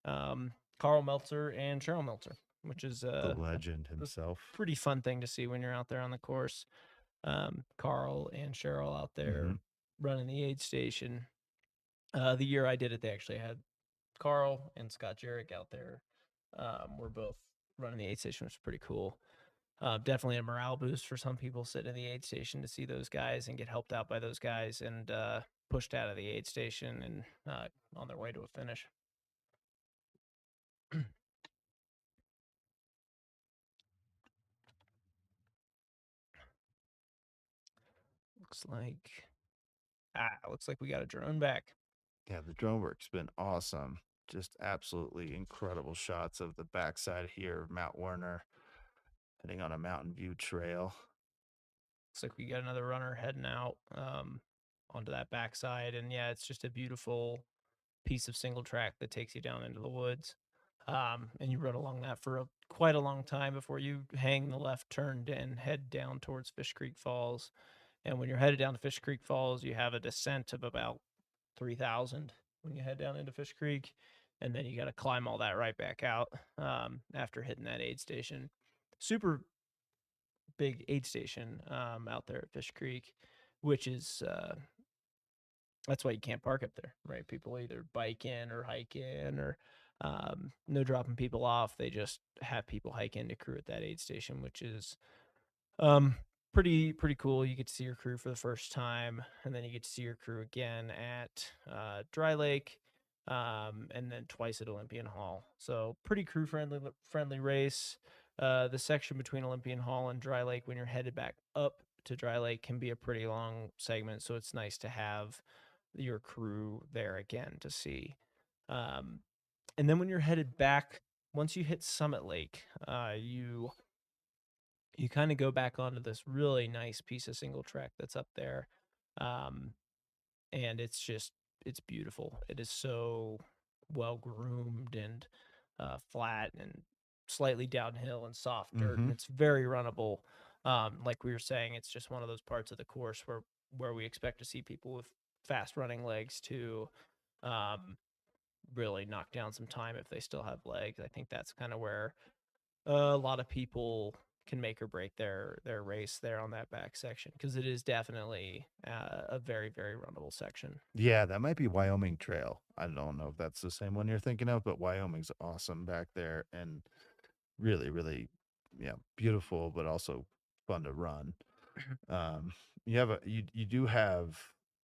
Carl Meltzer and Cheryl Meltzer, which is the legend himself. Pretty fun thing to see when you're out there on the course. Carl and Cheryl out there running the aid station. The year I did it, they actually had Carl and Scott Jarrick out there. We're both running the aid station, which is pretty cool. Definitely a morale boost for some people sitting in the aid station to see those guys and get helped out by those guys and pushed out of the aid station and on their way to a finish. Looks like we got a drone back. Yeah, the drone work's been awesome. Just absolutely incredible shots of the backside here of Mount Werner, heading on a mountain view trail. Looks like we got another runner heading out onto that backside. And yeah, it's just a beautiful piece of single track that takes you down into the woods. And you run along that for quite a long time before you hang the left turn and head down towards Fish Creek Falls. And when you're headed down to Fish Creek Falls, you have a descent of about 3,000 when you head down into Fish Creek. And then you got to climb all that right back out after hitting that aid station. Super big aid station out there at Fish Creek, which is that's why you can't park up there, right? People either bike in or hike in, or no dropping people off. They just have people hike in to crew at that aid station, which is pretty cool. You get to see your crew for the first time, and then you get to see your crew again at Dry Lake, and then twice at Olympian Hall. So pretty crew friendly race. The section between Olympian Hall and Dry Lake, when you're headed back up to Dry Lake, can be a pretty long segment. So it's nice to have your crew there again to see. And then when you're headed back, once you hit Summit Lake, you kind of go back onto this really nice piece of single track that's up there. And it's beautiful. It is so well groomed and flat and slightly downhill and soft dirt, and it's very runnable. Like we were saying, it's just one of those parts of the course where we expect to see people with fast running legs to really knock down some time if they still have legs. I think that's kind of where a lot of people can make or break their race there on that back section, because it is definitely a very, very runnable section. Yeah, that might be Wyoming Trail. I don't know if that's the same one you're thinking of, but Wyoming's awesome back there and really, really, yeah, beautiful, but also fun to run. You do have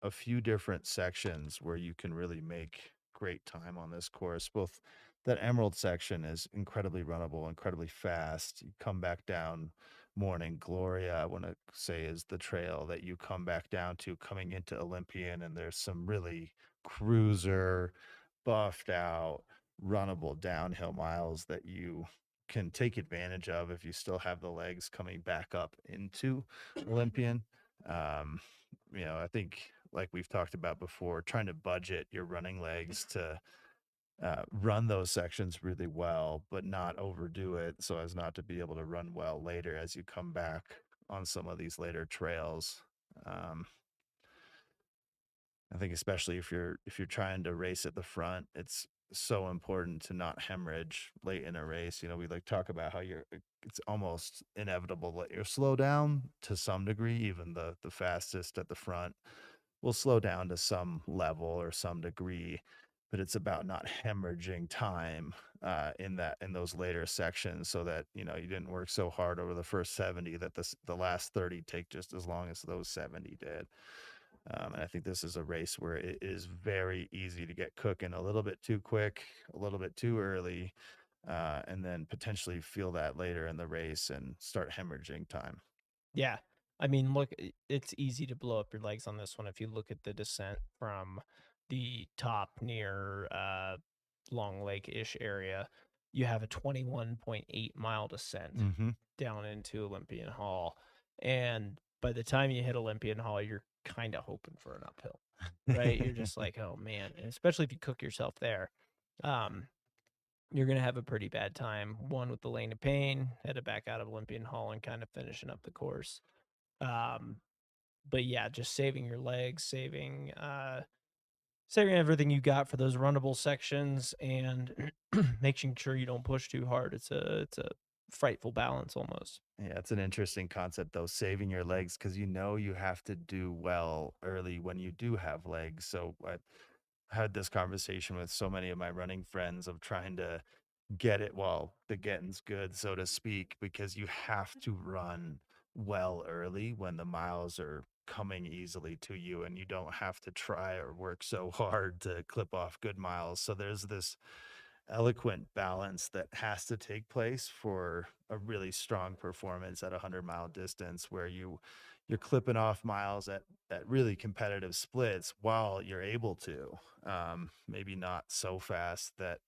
a few different sections where you can really make great time on this course. Both that Emerald section is incredibly runnable, incredibly fast. You come back down Morning Gloria, I want to say, is the trail that you come back down to coming into Olympian, and there's some really cruiser, buffed out, runnable downhill miles that you can take advantage of if you still have the legs coming back up into Olympian. I think, like we've talked about before, trying to budget your running legs to run those sections really well, but not overdo it so as not to be able to run well later as you come back on some of these later trails. I think especially if you're trying to race at the front, it's so important to not hemorrhage late in a race. We like talk about how it's almost inevitable that you'll slow down to some degree. Even the fastest at the front will slow down to some level or some degree, but it's about not hemorrhaging time in those later sections, so that you didn't work so hard over the first 70 that the last 30 take just as long as those 70 did. And I think this is a race where it is very easy to get cooking a little bit too quick, a little bit too early, and then potentially feel that later in the race and start hemorrhaging time. Yeah. I mean, look, it's easy to blow up your legs on this one. If you look at the descent from the top near Long Lake-ish area, you have a 21.8-mile descent down into Olympian Hall. And by the time you hit Olympian Hall, you're kind of hoping for an uphill, right? You're just like, oh man, and especially if you cook yourself there. You're going to have a pretty bad time. One, with the lane of pain, headed back out of Olympian Hall and kind of finishing up the course. But yeah, just saving your legs, saving everything you got for those runnable sections, and making sure you don't push too hard. It's a frightful balance almost. Yeah, it's an interesting concept though, saving your legs, because you have to do well early when you do have legs. So I had this conversation with so many of my running friends of trying to get it while the getting's good, so to speak, because you have to run well early when the miles are coming easily to you and you don't have to try or work so hard to clip off good miles. So there's this eloquent balance that has to take place for a really strong performance at a 100-mile distance, where you're clipping off miles at really competitive splits while you're able to, maybe not so fast that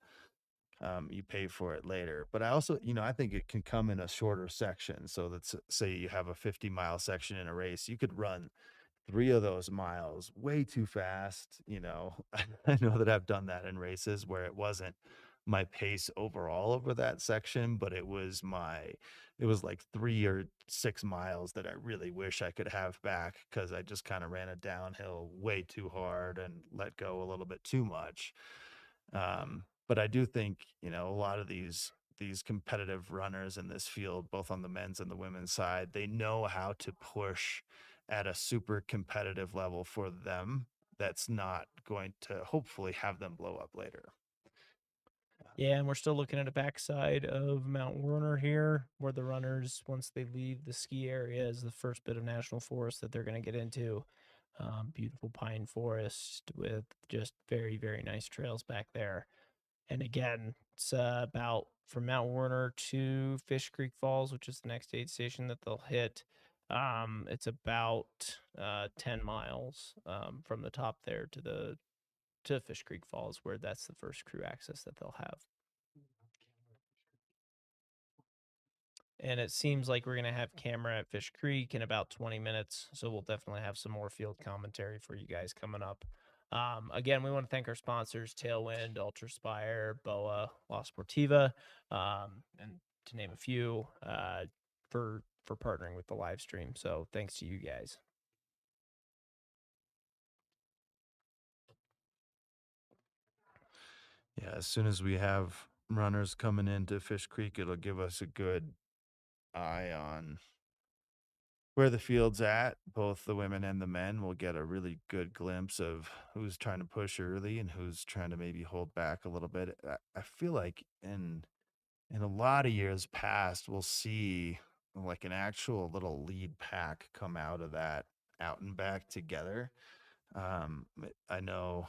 you pay for it later. But I also, I think it can come in a shorter section. So let's say you have a 50-mile section in a race, you could run 3 of those miles way too fast. I know that I've done that in races where it wasn't my pace overall over that section, but it was like 3 or 6 miles that I really wish I could have back, because I just kind of ran it downhill way too hard and let go a little bit too much. But I do think, a lot of these competitive runners in this field, both on the men's and the women's side, they know how to push at a super competitive level for them that's not going to hopefully have them blow up later. Yeah, and we're still looking at a backside of Mount Werner here, where the runners, once they leave the ski area, is the first bit of national forest that they're going to get into. Beautiful pine forest with just very, very nice trails back there. And again, it's about from Mount Werner to Fish Creek Falls, which is the next aid station that they'll hit. It's about 10 miles from the top there to the to Fish Creek Falls, where that's the first crew access that they'll have. And it seems like we're going to have camera at Fish Creek in about 20 minutes. So we'll definitely have some more field commentary for you guys coming up. Again, we want to thank our sponsors, Tailwind, Ultraspire, BOA, La Sportiva, and to name a few, for partnering with the live stream. So thanks to you guys. Yeah, as soon as we have runners coming into Fish Creek, it'll give us a good eye on where the field's at. Both the women and the men will get a really good glimpse of who's trying to push early and who's trying to maybe hold back a little bit. I feel like in a lot of years past, we'll see like an actual little lead pack come out of that out and back together. I know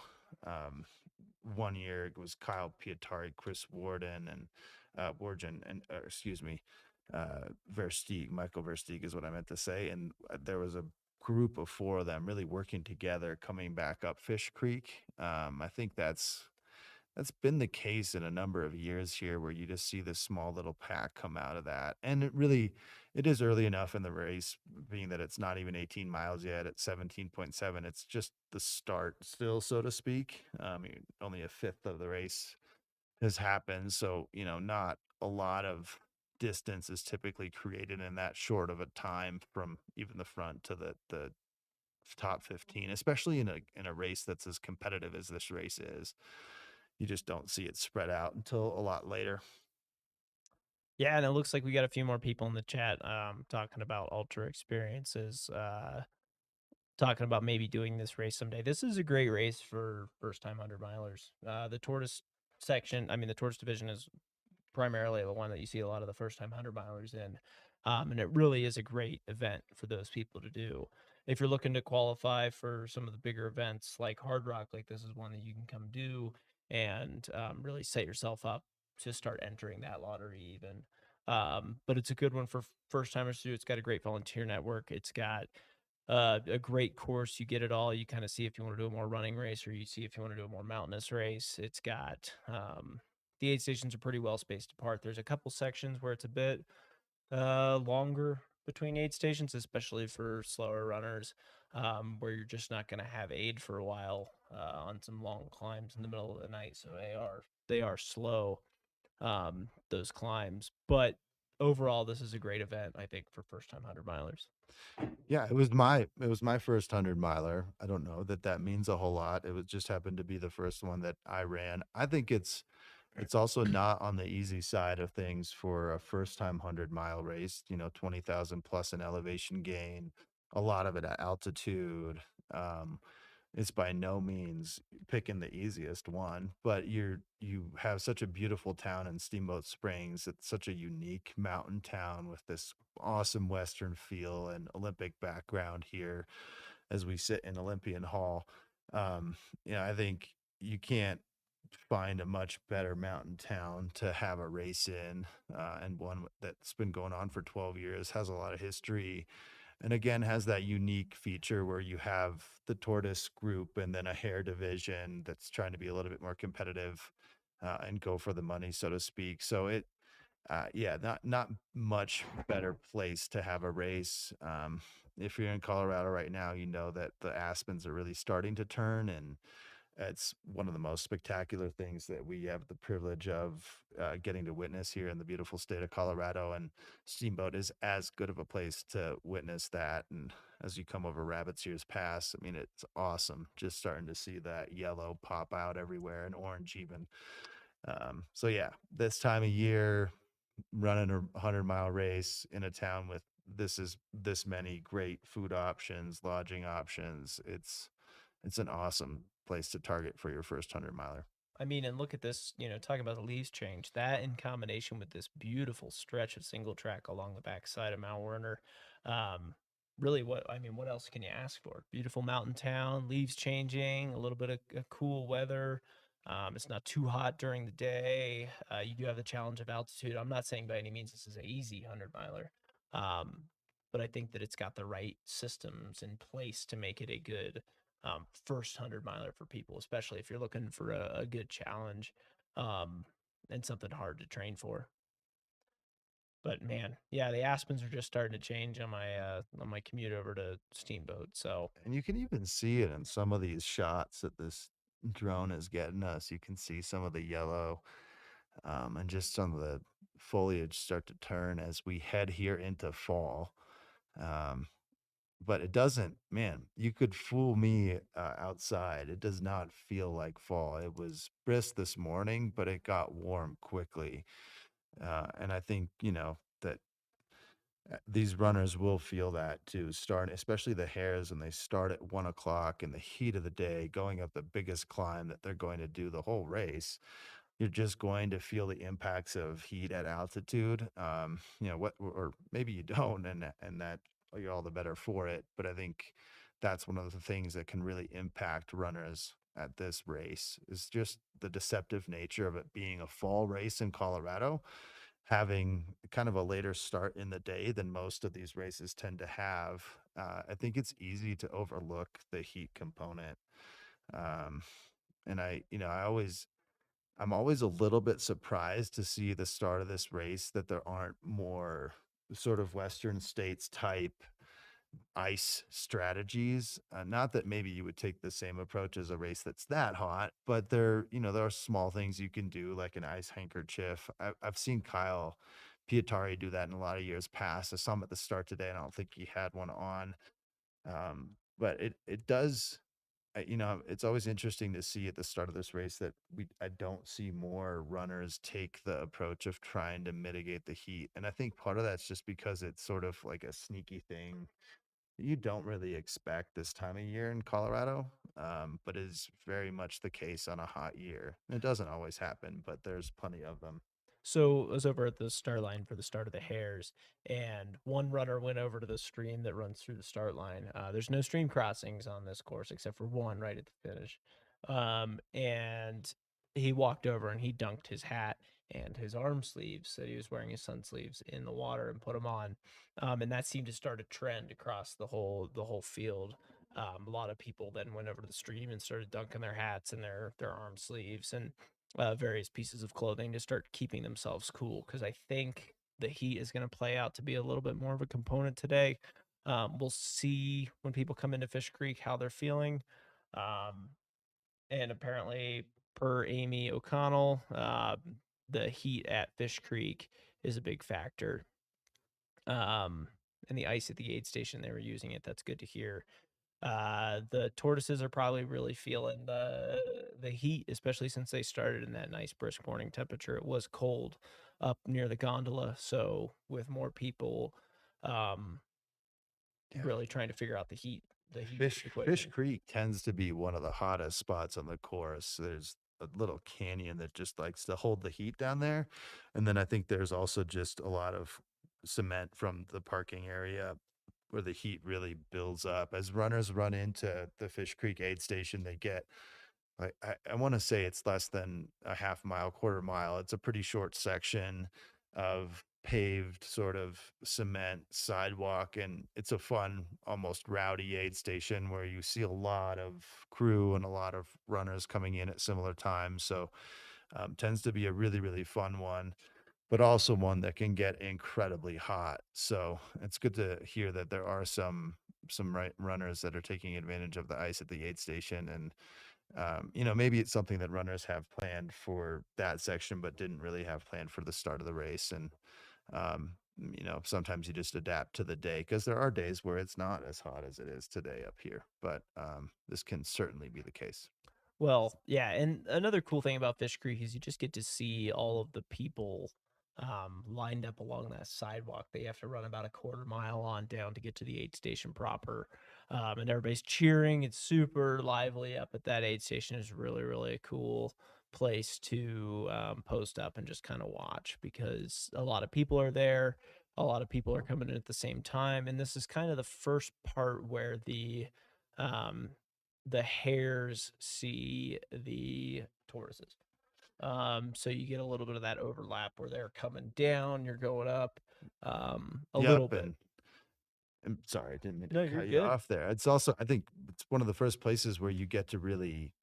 one year it was Kyle Pietari, Chris Warden, and Warden, and excuse me, Versteeg. Michael Versteeg is what I meant to say. And there was a group of four of them really working together, coming back up Fish Creek. I think that's been the case in a number of years here, where you just see this small little pack come out of that. And it is early enough in the race, being that it's not even 18 miles yet at 17.7. It's just the start still, so to speak. Only a fifth of the race has happened. So, not a lot of distance is typically created in that short of a time from even the front to the top 15, especially in a race that's as competitive as this race is. You just don't see it spread out until a lot later. Yeah, and it looks like we got a few more people in the chat talking about ultra experiences, talking about maybe doing this race someday. This is a great race for first-time 100-milers. The Tortoise section, the Tortoise division is primarily the one that you see a lot of the first-time 100-milers in, and it really is a great event for those people to do. If you're looking to qualify for some of the bigger events like Hard Rock, like this is one that you can come do and really set yourself up to start entering that lottery even. But it's a good one for first-timers to do. It's got a great volunteer network. It's got a great course. You get it all. You kind of see if you want to do a more running race, or you see if you want to do a more mountainous race. It's got the aid stations are pretty well spaced apart. There's a couple sections where it's a bit longer between aid stations, especially for slower runners, where you're just not going to have aid for a while on some long climbs in the middle of the night. So they are slow, those climbs. But overall, this is a great event, I think, for first-time 100-milers. Yeah, it was my first 100-miler. I don't know that means a whole lot. It was just happened to be the first one that I ran. I think it's also not on the easy side of things for a first-time 100-mile race. 20,000 plus in elevation gain, a lot of it at altitude. It's by no means picking the easiest one, but you have such a beautiful town in Steamboat Springs. It's such a unique mountain town with this awesome Western feel and Olympic background here as we sit in Olympian Hall. I think you can't find a much better mountain town to have a race in, and one that's been going on for 12 years, has a lot of history, and again has that unique feature where you have the Tortoise group and then a hare division that's trying to be a little bit more competitive and go for the money, so to speak. So not much better place to have a race. If you're in Colorado right now, you know that the aspens are really starting to turn, and it's one of the most spectacular things that we have the privilege of getting to witness here in the beautiful state of Colorado. And Steamboat is as good of a place to witness that. And as you come over Rabbit's Ears Pass, it's awesome just starting to see that yellow pop out everywhere, and orange even. So yeah, this time of year, running a 100-mile race in a town with this many great food options, lodging options, it's an awesome place to target for your first 100-miler. And look at this, talking about the leaves change, that in combination with this beautiful stretch of single track along the backside of Mount Werner. Really, what else can you ask for? Beautiful mountain town, leaves changing, a little bit of cool weather. It's not too hot during the day. You do have the challenge of altitude. I'm not saying by any means this is an easy 100-miler, but I think that it's got the right systems in place to make it a good first 100 miler for people, especially if you're looking for a good challenge and something hard to train for. But man, yeah, the aspens are just starting to change on my commute over to Steamboat. So And you can even see it in some of these shots that this drone is getting us. You can see some of the yellow, and just some of the foliage start to turn as we head here into fall. Um, but it doesn't, man, you could fool me outside. It does not feel like fall. It was brisk this morning, but it got warm quickly. And I think, that these runners will feel that too, especially the hares, when they start at 1 o'clock in the heat of the day, going up the biggest climb that they're going to do the whole race. You're just going to feel the impacts of heat at altitude. Or maybe you don't, and that you're all the better for it. But I think that's one of the things that can really impact runners at this race is just the deceptive nature of it being a fall race in Colorado, having kind of a later start in the day than most of these races tend to have. I think it's easy to overlook the heat component. Um, and I'm always a little bit surprised to see the start of this race that there aren't more sort of Western states type ice strategies. Not that maybe you would take the same approach as a race that's that hot, but there are small things you can do, like an ice handkerchief. I've seen Kyle Pietari do that in a lot of years past. I saw him at the start today, and I don't think he had one on. But it does. It's always interesting to see at the start of this race that I don't see more runners take the approach of trying to mitigate the heat. And I think part of that's just because it's sort of like a sneaky thing you don't really expect this time of year in Colorado, but is very much the case on a hot year. It doesn't always happen, but there's plenty of them. So I was over at the start line for the start of the Hares, and one runner went over to the stream that runs through the start line. There's no stream crossings on this course except for one right at the finish. And he walked over and he dunked his hat and his arm sleeves that he was wearing, his sun sleeves, in the water and put them on. And that seemed to start a trend across the whole field. A lot of people then went over to the stream and started dunking their hats and their arm sleeves and various pieces of clothing to start keeping themselves cool, because I think the heat is going to play out to be a little bit more of a component today. We'll see when people come into Fish Creek how they're feeling. And apparently, per Amy O'Connell, the heat at Fish Creek is a big factor. And the ice at the aid station, they were using it. That's good to hear. The tortoises are probably really feeling the heat, especially since they started in that nice brisk morning temperature. It was cold up near the gondola, so with more people really trying to figure out the heat Fish equation. Creek tends to be one of the hottest spots on the course. There's a little canyon that just likes to hold the heat down there. And then I think there's also just a lot of cement from the parking area where the heat really builds up. As runners run into the Fish Creek aid station, they get I want to say it's less than a half mile, quarter mile. It's a pretty short section of paved sort of cement sidewalk, and it's a fun, almost rowdy aid station where you see a lot of crew and a lot of runners coming in at similar times. So tends to be a really, really fun one, but also one that can get incredibly hot. So it's good to hear that there are some runners that are taking advantage of the ice at the aid station. And maybe it's something that runners have planned for that section, but didn't really have planned for the start of the race. And, sometimes you just adapt to the day, because there are days where it's not as hot as it is today up here, but this can certainly be the case. Well, yeah, and another cool thing about Fish Creek is you just get to see all of the people lined up along that sidewalk. They have to run about a quarter mile on down to get to the aid station proper, and everybody's cheering. It's super lively up at that aid station. Is really, really a cool place to post up and just kind of watch, because a lot of people are there. A lot of people are coming in at the same time, and this is kind of the first part where um, the hares see the tortoises. So you get a little bit of that overlap where they're coming down, you're going up a little bit. I'm sorry, I didn't mean to No, you're cut you good. off there. It's also, I think it's one of the first places where you get to really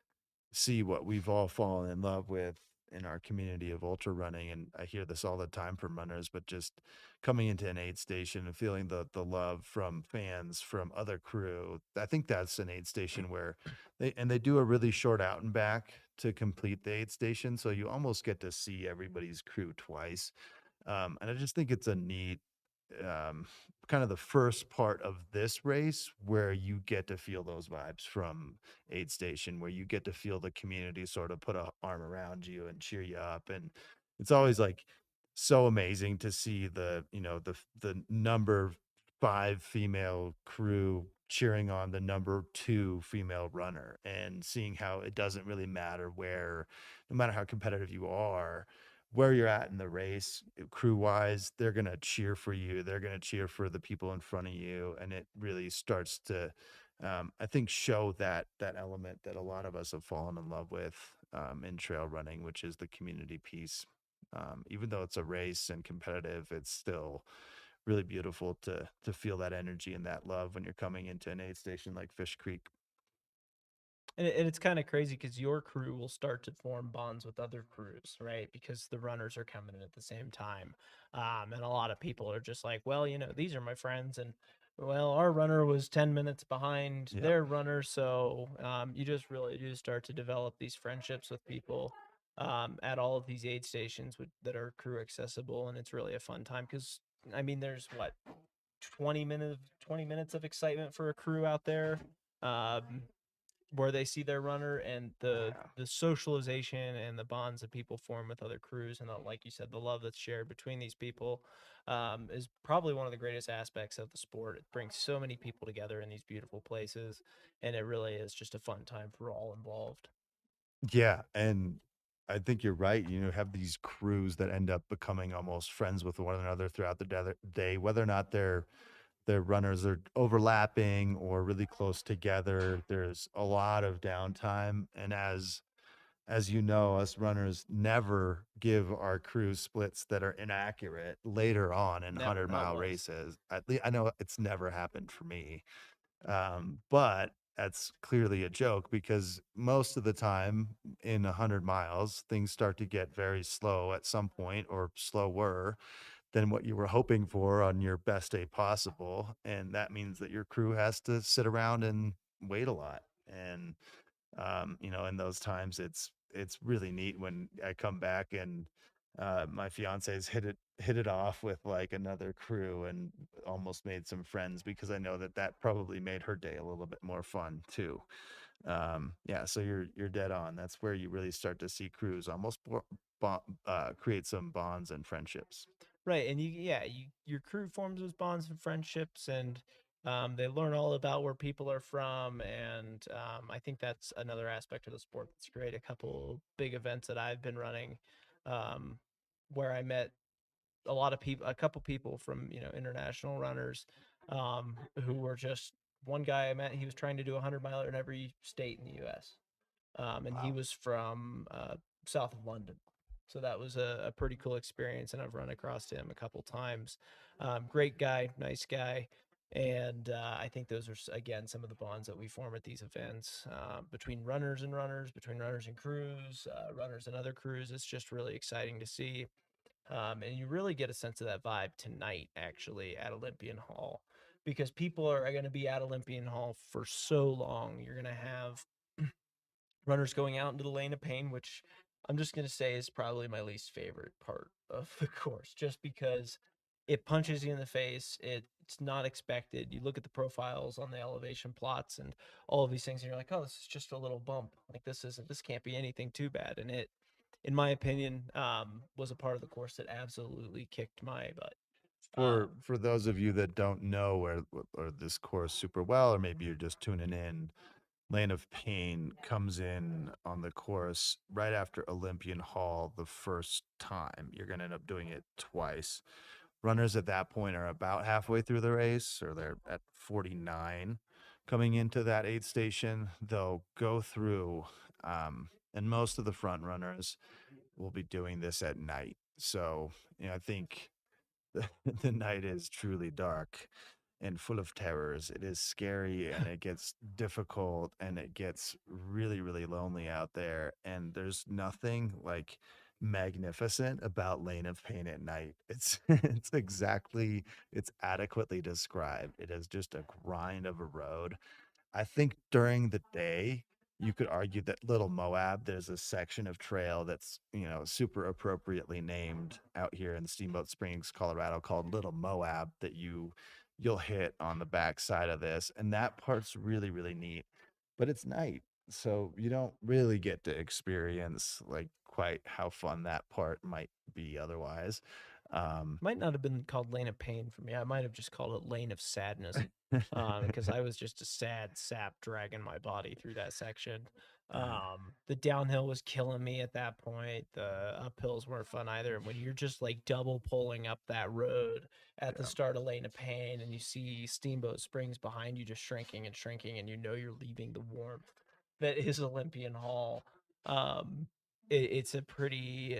see what we've all fallen in love with in our community of ultra running. And I hear this all the time from runners, but just coming into an aid station and feeling the love from fans, from other crew. I think that's an aid station where they do a really short out and back to complete the aid station. So you almost get to see everybody's crew twice. And I just think it's a neat, um, kind of the first part of this race where you get to feel those vibes from aid station, where you get to feel the community sort of put a arm around you and cheer you up. And it's always like so amazing to see the number 5 female crew cheering on the number 2 female runner, and seeing how it doesn't really matter where, no matter how competitive you are, where you're at in the race, crew wise, they're going to cheer for you. They're going to cheer for the people in front of you. And it really starts to, I think, show that element that a lot of us have fallen in love with, in trail running, which is the community piece. Even though it's a race and competitive, it's still really beautiful to feel that energy and that love when you're coming into an aid station like Fish Creek. And it's kind of crazy because your crew will start to form bonds with other crews, right? Because the runners are coming in at the same time. And a lot of people are just like, well, these are my friends. And well, our runner was 10 minutes behind Yeah. their runner. So you just really do start to develop these friendships with people at all of these aid stations that are crew accessible. And it's really a fun time because, I mean, there's what, 20 minutes of excitement for a crew out there. Where they see their runner, and the socialization and the bonds that people form with other crews, and like you said, the love that's shared between these people is probably one of the greatest aspects of the sport. It brings so many people together in these beautiful places, and it really is just a fun time for all involved. Yeah, and I think you're right. You have these crews that end up becoming almost friends with one another throughout the day, whether or not their runners are overlapping or really close together. There's a lot of downtime, and as you know, us runners never give our crews splits that are inaccurate later on in Never, not 100-mile once. races. At least I know it's never happened for me. But that's clearly a joke, because most of the time in 100 miles, things start to get very slow at some point, or slower than what you were hoping for on your best day possible. And that means that your crew has to sit around and wait a lot. And, in those times, it's really neat when I come back and my fiance's hit it off with like another crew and almost made some friends, because I know that probably made her day a little bit more fun too. Yeah, so you're dead on. That's where you really start to see crews almost create some bonds and friendships. Right, and your crew forms those bonds and friendships, and they learn all about where people are from, and I think that's another aspect of the sport that's great. A couple big events that I've been running, um, where I met a couple people from international runners, who were just one guy I met. He was trying to do a 100-miler in every state in the U.S. And he was from south of London. So that was a pretty cool experience, and I've run across him a couple times. Great guy, nice guy, and I think those are again some of the bonds that we form at these events, between runners and runners, between runners and crews, runners and other crews. It's just really exciting to see, and you really get a sense of that vibe tonight, actually, at Olympian Hall, because people are going to be at Olympian Hall for so long. You're going to have runners going out into the lane of pain, which I'm just going to say is probably my least favorite part of the course, just because it punches you in the face. It's not expected. You look at the profiles on the elevation plots and all of these things, and you're like, oh, this is just a little bump. Like this can't be anything too bad. And it, in my opinion, was a part of the course that absolutely kicked my butt. For those of you that don't know or this course super well, or maybe you're just tuning in, Lane of Pain comes in on the course right after Olympian Hall the first time. You're going to end up doing it twice. Runners at that point are about halfway through the race, or they're at 49 coming into that aid station. They'll go through, and most of the front runners will be doing this at night. So, I think the night is truly dark. and full of terrors. It is scary and it gets difficult and it gets really, really lonely out there. And there's nothing like magnificent about Lane of Pain at night. It's it's adequately described. It is just a grind of a road. I think during the day, you could argue that Little Moab, there's a section of trail that's, super appropriately named out here in Steamboat Springs, Colorado, called Little Moab that you'll hit on the backside of this. And that part's really, really neat. But it's night. So you don't really get to experience like quite how fun that part might be otherwise. Might not have been called Lane of Pain for me. I might have just called it Lane of Sadness, because I was just a sad sap dragging my body through that section. The downhill was killing me at that point. The uphills weren't fun either. And when you're just like double pulling up that road at the start of Lane of Pain, and you see Steamboat Springs behind you just shrinking and shrinking, and you're leaving the warmth that is Olympian Hall. It's a pretty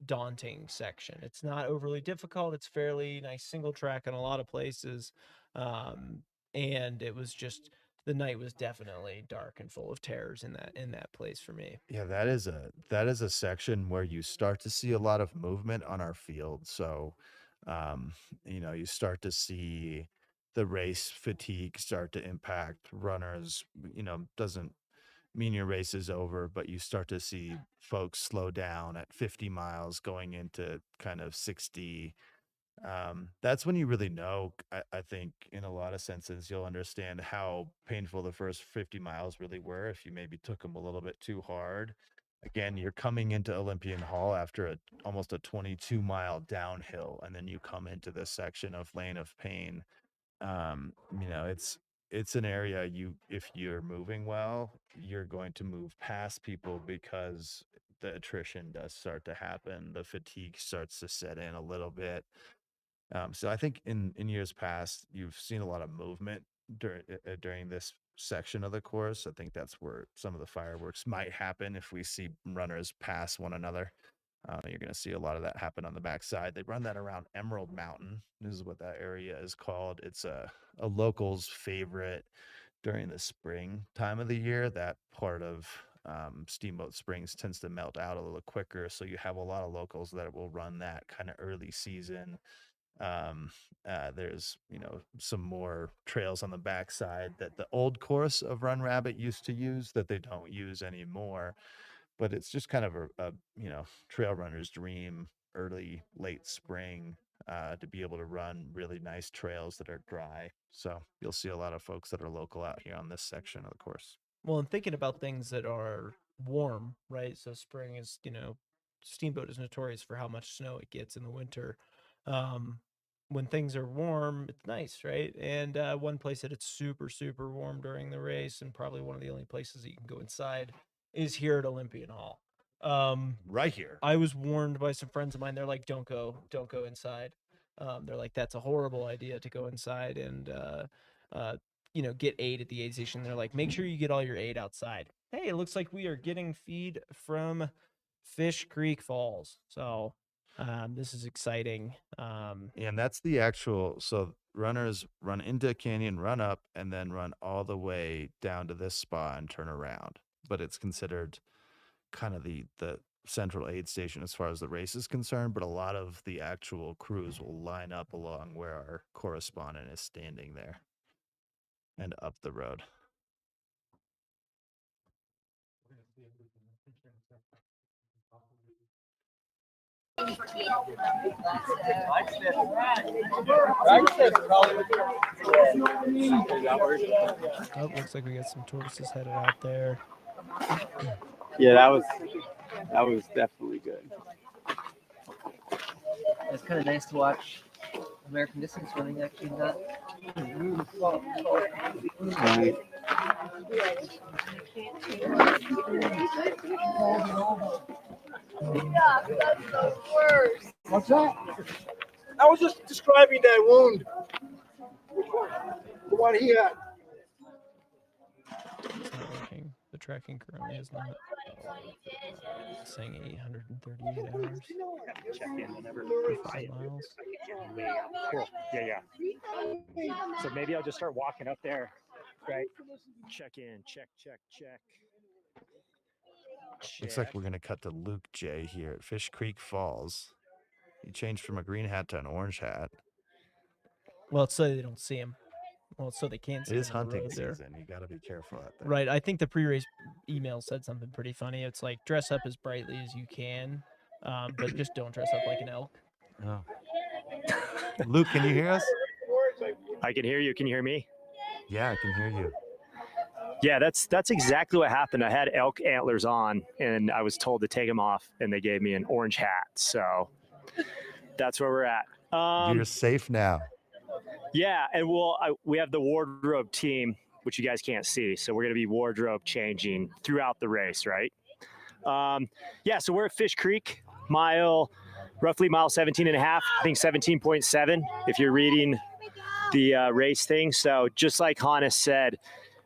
daunting section. It's not overly difficult. It's fairly nice single track in a lot of places. And it was just, the night was definitely dark and full of terrors in that place for me. Yeah, that is a section where you start to see a lot of movement on our field. So, you start to see the race fatigue start to impact runners. Doesn't mean your race is over, but you start to see folks slow down at 50 miles going into kind of 60. That's when you really know, I think in a lot of senses, you'll understand how painful the first 50 miles really were if you maybe took them a little bit too hard. Again, you're coming into Olympian Hall after almost a 22-mile downhill, and then you come into this section of Lane of Pain. It's an area if you're moving well, you're going to move past people because the attrition does start to happen. The fatigue starts to set in a little bit. So I think in years past, you've seen a lot of movement during this section of the course. I think that's where some of the fireworks might happen if we see runners pass one another. You're going to see a lot of that happen on the backside. They run that around Emerald Mountain. This is what that area is called. It's a local's favorite during the spring time of the year. That part of Steamboat Springs tends to melt out a little quicker. So you have a lot of locals that will run that kind of early season. There's some more trails on the backside that the old course of Run Rabbit used to use that they don't use anymore, but it's just kind of a trail runner's dream early late spring to be able to run really nice trails that are dry. So you'll see a lot of folks that are local out here on this section of the course. Well, and thinking about things that are warm, right? So spring is, Steamboat is notorious for how much snow it gets in the winter. When things are warm, it's nice, right? And one place that it's super, super warm during the race, and probably one of the only places that you can go inside, is here at Olympian Hall. Right here. I was warned by some friends of mine. They're like, don't go inside. They're like, that's a horrible idea to go inside and get aid at the aid station. They're like, make sure you get all your aid outside. Hey, it looks like we are getting feed from Fish Creek Falls. So this is exciting. And that's the actual, so runners run into a canyon, run up, and then run all the way down to this spot and turn around. But it's considered kind of the central aid station as far as the race is concerned. But a lot of the actual crews will line up along where our correspondent is standing there and up the road. Oh, looks like we got some tortoises headed out there. Yeah, that was definitely good. It's kind of nice to watch American distance running actually not. That's the worst. What's that? I was just describing that wound. The one he had. It's not working. The tracking currently is not saying 838 hours Check in whenever. for 5 miles. Cool. Yeah. So maybe I'll just start walking up there, right? Check in, check. Looks like we're going to cut to Luke J here at Fish Creek Falls. He changed from a green hat to an orange hat. Well, it's so they don't see him. Well, it's so they can't see It him is on the hunting road there. season. You got to be careful out there. Right. I think the pre-race email said something pretty funny. It's like dress up as brightly as you can, but just don't dress up like an elk. Oh. Luke, can you hear us? I can hear you. Can you hear me? Yeah, I can hear you. Yeah, that's exactly what happened. I had elk antlers on, and I was told to take them off, and they gave me an orange hat. So that's where we're at. You're safe now. Yeah, and we have the wardrobe team, which you guys can't see. So we're going to be wardrobe changing throughout the race, right? Yeah, so we're at Fish Creek, roughly mile 17 and a half, I think 17.7 if you're reading the race thing. So just like Hannes said,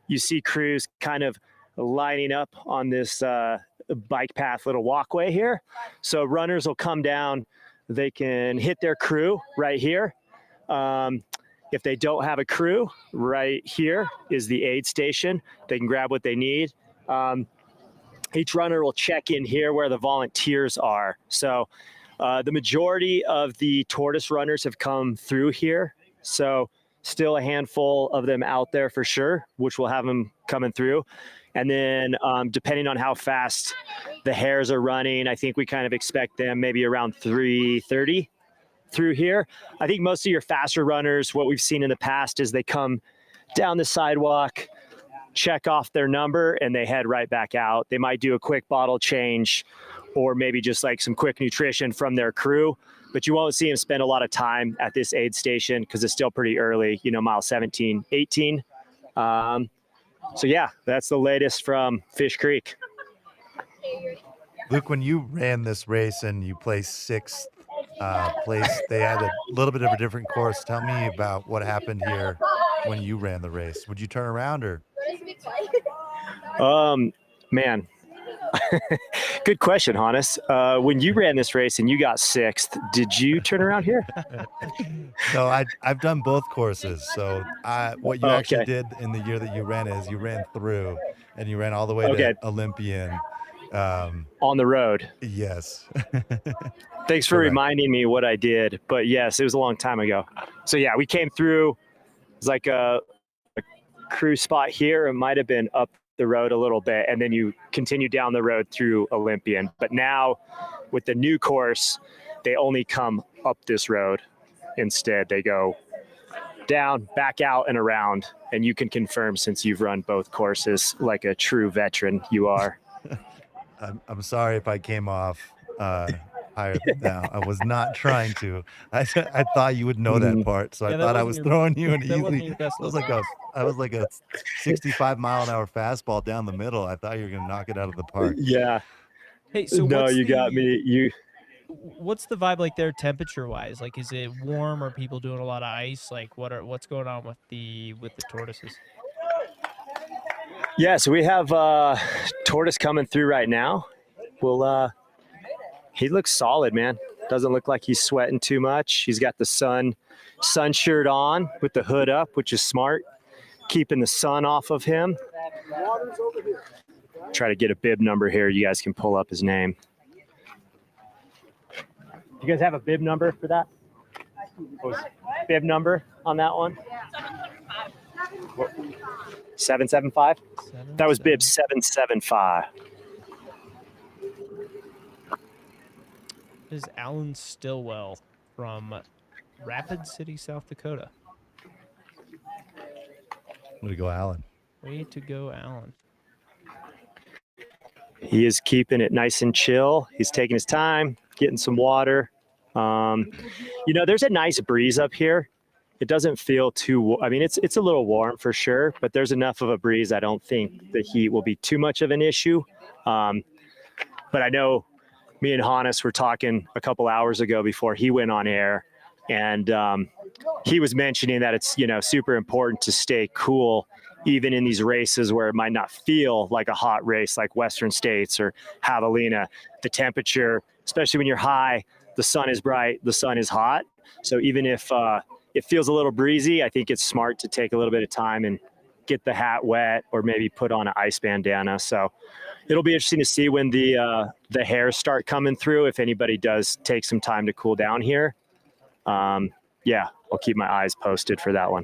you see crews kind of lining up on this bike path little walkway here. So runners will come down. They can hit their crew right here. If they don't have a crew, right here is the aid station. They can grab what they need. Each runner will check in here where the volunteers are. So the majority of the Tortoise runners have come through here. So still a handful of them out there for sure, which will have them coming through. And then depending on how fast the hares are running, I think we kind of expect them maybe around 3:30 through here. I think most of your faster runners, what we've seen in the past is they come down the sidewalk, check off their number, and they head right back out. They might do a quick bottle change or maybe just like some quick nutrition from their crew, but you won't see them spend a lot of time at this aid station because it's still pretty early, mile 17, 18. So yeah, that's the latest from Fish Creek. Luke, when you ran this race and you placed sixth place, they had a little bit of a different course. Tell me about what happened here when you ran the race. Would you turn around or? Man, good question, Hannes. When you ran this race and you got sixth, did you turn around here? No, I've done both courses. So what you actually did in the year that you ran is you ran through and you ran all the way to Olympian. On the road. Yes. Thanks for reminding me what I did. But yes, it was a long time ago. So yeah, we came through. It's like a crew spot here. It might have been up the road a little bit, and then you continue down the road through Olympian. But now with the new course, they only come up this road. Instead, they go down, back out, and around. And you can confirm, since you've run both courses like a true veteran you are. I'm sorry if I came off higher than that. I was not trying to. I thought you would know that part, so I thought I was throwing you an easy. I was like a 65-mile-an-hour fastball down the middle. I thought you were going to knock it out of the park. Yeah. Hey, so no, you got me. What's the vibe like there, temperature-wise? Like, is it warm? Are people doing a lot of ice? Like, what's going on with the tortoises? Yeah, so we have Tortoise coming through right now. He looks solid, man. Doesn't look like he's sweating too much. He's got the sun shirt on with the hood up, which is smart, keeping the sun off of him. Try to get a bib number here. You guys can pull up his name. You guys have a bib number for that? Bib number on that one? 775? That was bib 775. Is Alan Stillwell from Rapid City, South Dakota. Way to go, Alan. Way to go, Alan. He is keeping it nice and chill. He's taking his time, getting some water. There's a nice breeze up here. It doesn't feel too, it's a little warm for sure, but there's enough of a breeze. I don't think the heat will be too much of an issue. But I know me and Hannes were talking a couple hours ago before he went on air, and he was mentioning that it's, super important to stay cool even in these races where it might not feel like a hot race like Western States or Javelina, the temperature, especially when you're high, the sun is bright, the sun is hot. So even if it feels a little breezy, I think it's smart to take a little bit of time and get the hat wet or maybe put on an ice bandana. So it'll be interesting to see when the hares start coming through, if anybody does take some time to cool down here. Yeah, I'll keep my eyes posted for that one.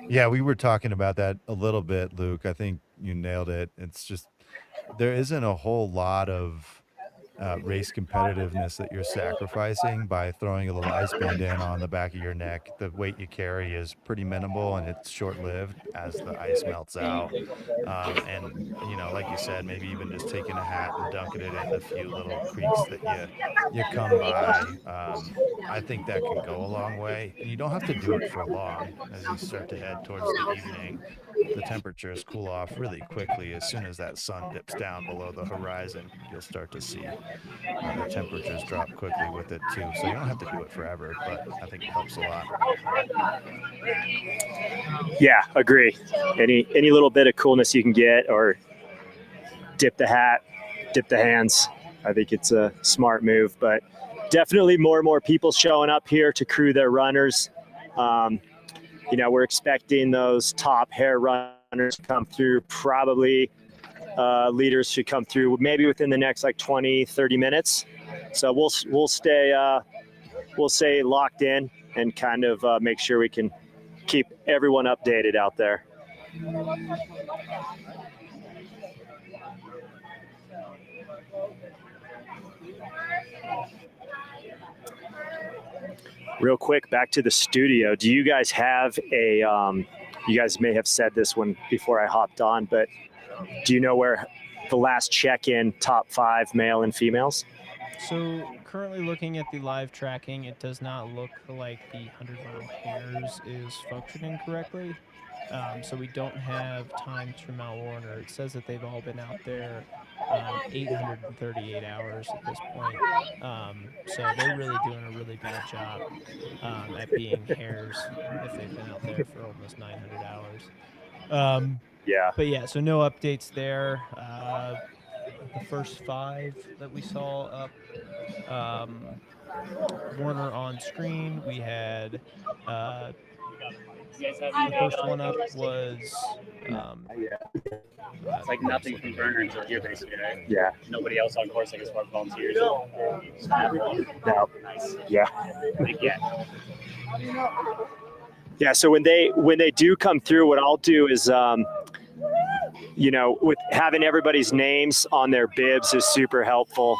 Yeah, we were talking about that a little bit, Luke. I think you nailed it. It's just there isn't a whole lot of race competitiveness that you're sacrificing by throwing a little ice bandana on the back of your neck. The weight you carry is pretty minimal and it's short-lived as the ice melts out. And you know, like you said, maybe even just taking a hat and dunking it in a few little creeks that you come by. I think that can go a long way, and you don't have to do it for long. As you start to head towards the evening, the temperatures cool off really quickly. As soon as that sun dips down below the horizon, you'll start to see the temperatures drop quickly with it too. So you don't have to do it forever, but I think it helps a lot. Yeah, agree. Any little bit of coolness you can get, or dip the hat, dip the hands, I think it's a smart move. But definitely more and more people showing up here to crew their runners. You know, we're expecting those top hare runners to come through. Probably leaders should come through maybe within the next like 20-30 minutes. So we'll stay locked in and kind of make sure we can keep everyone updated out there. Real quick, back to the studio. Do you guys have a, you guys may have said this one before I hopped on, but do you know where the last check-in top 5 male and females? So currently looking at the live tracking, it does not look like the 100-mile hares is functioning correctly. So we don't have times for Mount Warner. It says that they've all been out there 838 hours at this point. So they're really doing a really bad job at being hares if they've been out there for almost 900 hours. Yeah. But yeah, so no updates there. The first 5 that we saw up, Warner on screen, we had the first one up was it's like nothing from burner until here, basically, right? Yeah. Nobody else on course, like as far as volunteers. No. Nice. Yeah. Yeah. Yeah. So when they do come through, what I'll do is, you know, with having everybody's names on their bibs is super helpful.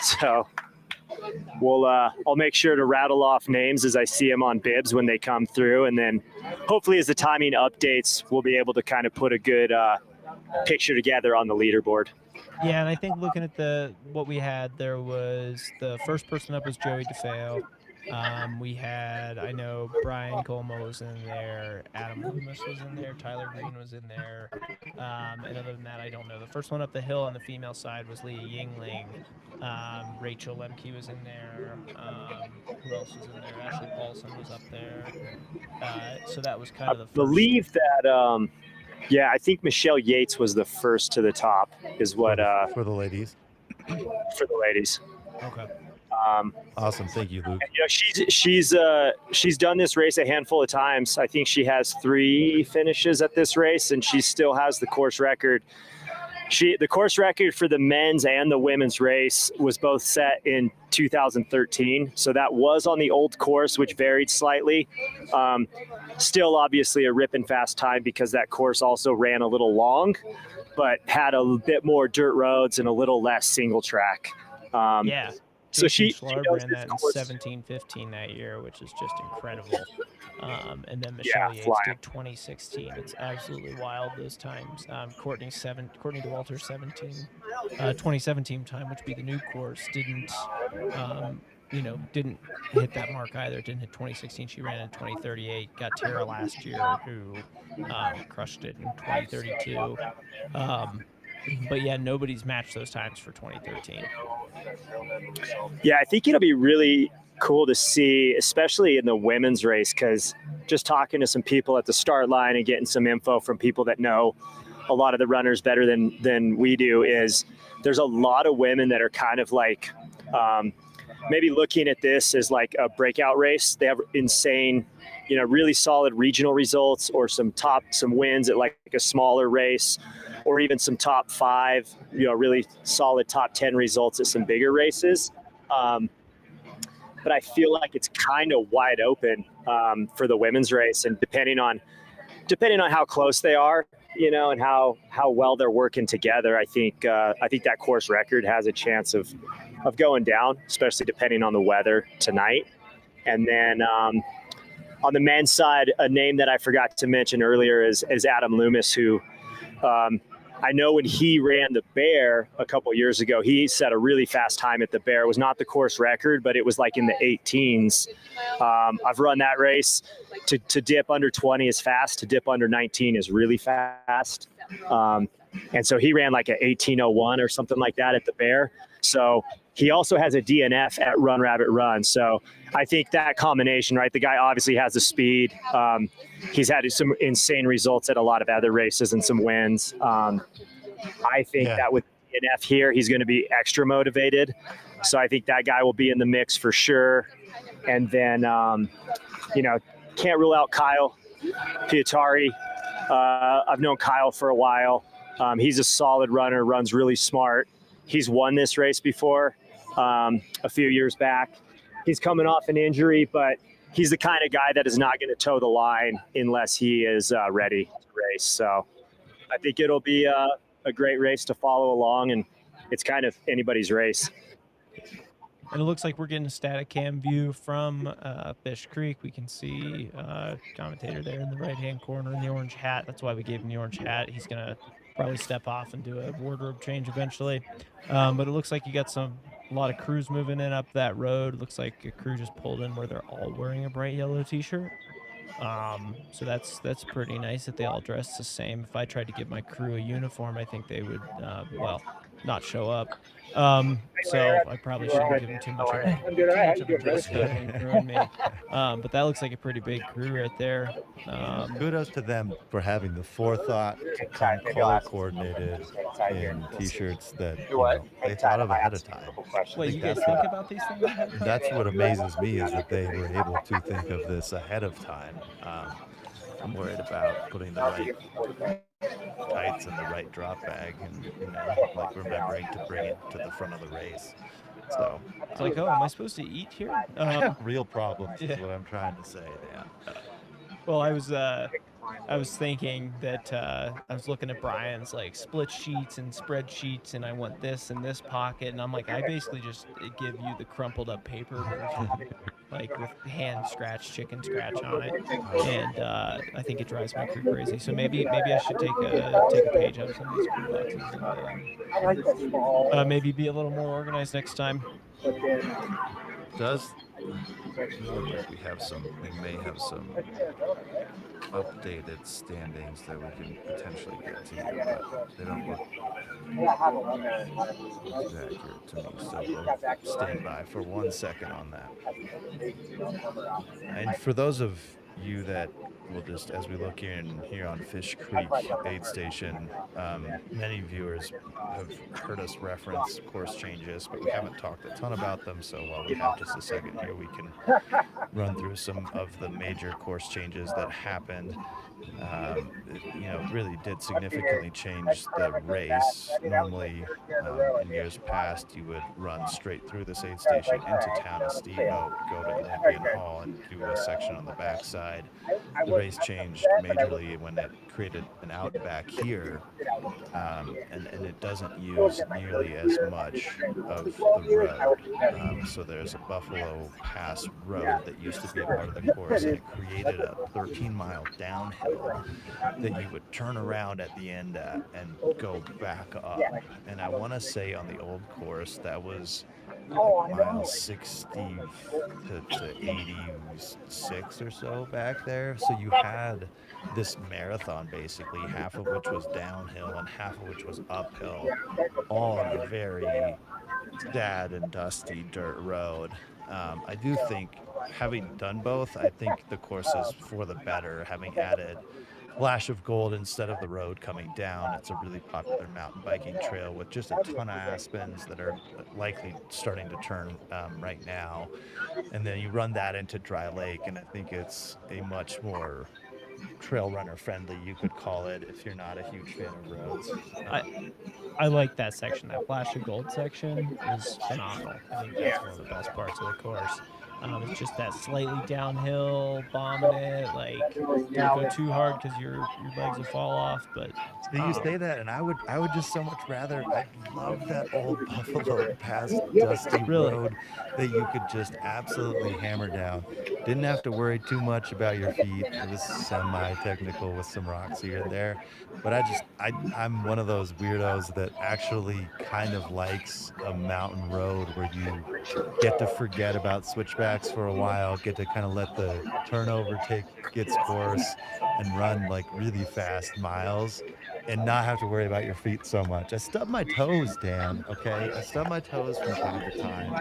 So I'll make sure to rattle off names as I see them on bibs when they come through, and then hopefully as the timing updates, we'll be able to kind of put a good picture together on the leaderboard. Yeah, and I think looking at what we had, there was the first person up was Joey DeFeo. We had, I know Brian Colmo was in there, Adam Loomis was in there, Tyler Green was in there, and other than that, I don't know. The first one up the hill on the female side was Leah Yingling. Rachel Lemke was in there. Who else was in there? Ashley Paulson was up there. So that was kind of the first. I believe that, yeah, I think Michelle Yates was the first to the top, is what for the ladies. For the ladies. Okay. Awesome, thank you, Luke. And, you know, she's done this race a handful of times. I think she has 3 finishes at this race, and she still has the course record. The course record for the men's and the women's race was both set in 2013. So that was on the old course, which varied slightly. Still, obviously, a ripping fast time because that course also ran a little long, but had a bit more dirt roads and a little less single track. Yeah. So Jason she Schlarb knows ran this that in course. 17:15 that year, which is just incredible. And then Yeah, Michelle Yates flying. did 2016. It's absolutely wild those times. Courtney DeWalter's 2017 time, which would be the new course, didn't hit that mark either. Didn't hit 2016. She ran in 2038. Got Tara last year, who crushed it in 2032. But yeah, nobody's matched those times for 2013. Yeah, I think it'll be really cool to see, especially in the women's race, because just talking to some people at the start line and getting some info from people that know a lot of the runners better than we do, is there's a lot of women that are kind of like maybe looking at this as like a breakout race. They have insane, really solid regional results, or some wins at like a smaller race, or even some top 5, really solid top 10 results at some bigger races. But I feel like it's kind of wide open for the women's race, and depending on how close they are, and how well they're working together, I think that course record has a chance of going down, especially depending on the weather tonight. And then on the men's side, a name that I forgot to mention earlier is Adam Loomis, who I know when he ran the Bear a couple years ago, he set a really fast time at the Bear. It was not the course record, but it was like in the 18s. I've run that race. To dip under 20 is fast. To dip under 19 is really fast. And so he ran like a 18:01 or something like that at the Bear. So he also has a DNF at Run Rabbit Run. So I think that combination, right? The guy obviously has the speed. He's had some insane results at a lot of other races and some wins. I think that with DNF here, he's going to be extra motivated. So I think that guy will be in the mix for sure. And then, can't rule out Kyle Pietari. I've known Kyle for a while. He's a solid runner, runs really smart. He's won this race before a few years back. He's coming off an injury, but he's the kind of guy that is not going to toe the line unless he is ready to race. So I think it'll be a great race to follow along, and it's kind of anybody's race. And it looks like we're getting a static cam view from Fish Creek. We can see commentator there in the right-hand corner in the orange hat. That's why we gave him the orange hat. He's going to probably step off and do a wardrobe change eventually. But it looks like you got a lot of crews moving in up that road. It looks like a crew just pulled in where they're all wearing a bright yellow t-shirt. So that's pretty nice that they all dress the same. If I tried to give my crew a uniform, I think they would, not show up. So I probably shouldn't give them too much of a dress code when crewing me. But that looks like a pretty big crew right there. Kudos to them for having the forethought to come color coordinated in t-shirts that they thought of ahead of time. Wait, you guys think about these things ahead of time? That's what amazes me, is that they were able to think of this ahead of time. I'm worried about putting the right tights in the right drop bag, and like remembering to bring it to the front of the race. So it's like, oh, am I supposed to eat here? Real problems is what I'm trying to say, Dan. Well, I was thinking that I was looking at Brian's like split sheets and spreadsheets, and I want this in this pocket, and I'm like, I basically just give you the crumpled up paper version, like with hand scratch, chicken scratch on it, and I think it drives my crew crazy. So maybe I should take a page out of some of these crew boxes and maybe be a little more organized next time. Does look like we may have some updated standings that we can potentially get to, but they don't look accurate to me, so we'll stand by for 1 second on that. And for those of you that will just, as we look here on Fish Creek aid station, many viewers have heard us reference course changes, but we haven't talked a ton about them. So while we have just a second here, we can run through some of the major course changes that happened. It really did significantly change the race. Normally, in years past, you would run straight through this aid station into town, a Steamboat, go to Olympian Hall, and do a section on the backside. The race changed majorly when it created an outback here, and it doesn't use nearly as much of the road. So there's a Buffalo Pass road that used to be a part of the course, and it created a 13-mile downhill that you would turn around at the end at and go back up. And I want to say on the old course that was mile 60 to 86 or so back there. So you had this marathon, basically, half of which was downhill and half of which was uphill, all on a very sad and dusty dirt road. I do think, having done both, I think the course is for the better, having added Flash of Gold instead of the road coming down. It's a really popular mountain biking trail with just a ton of aspens that are likely starting to turn right now. And then you run that into Dry Lake, and I think it's a much more trail runner friendly, you could call it, if you're not a huge fan of roads. I like that section. That Flash of Gold section is phenomenal. I think that's one of the best parts of the course. It's just that slightly downhill, bombing it. Like, don't go too hard because your legs will fall off. But So you say that, and I would just so much rather. I love that old Buffalo Pass dusty road that you could just absolutely hammer down. Didn't have to worry too much about your feet. It was semi-technical with some rocks here and there, but I'm one of those weirdos that actually kind of likes a mountain road where you get to forget about switchbacks for a while, get to kind of let the turnover take its course and run like really fast miles and not have to worry about your feet so much. I stub my toes, Dan, okay? I stub my toes from time to time.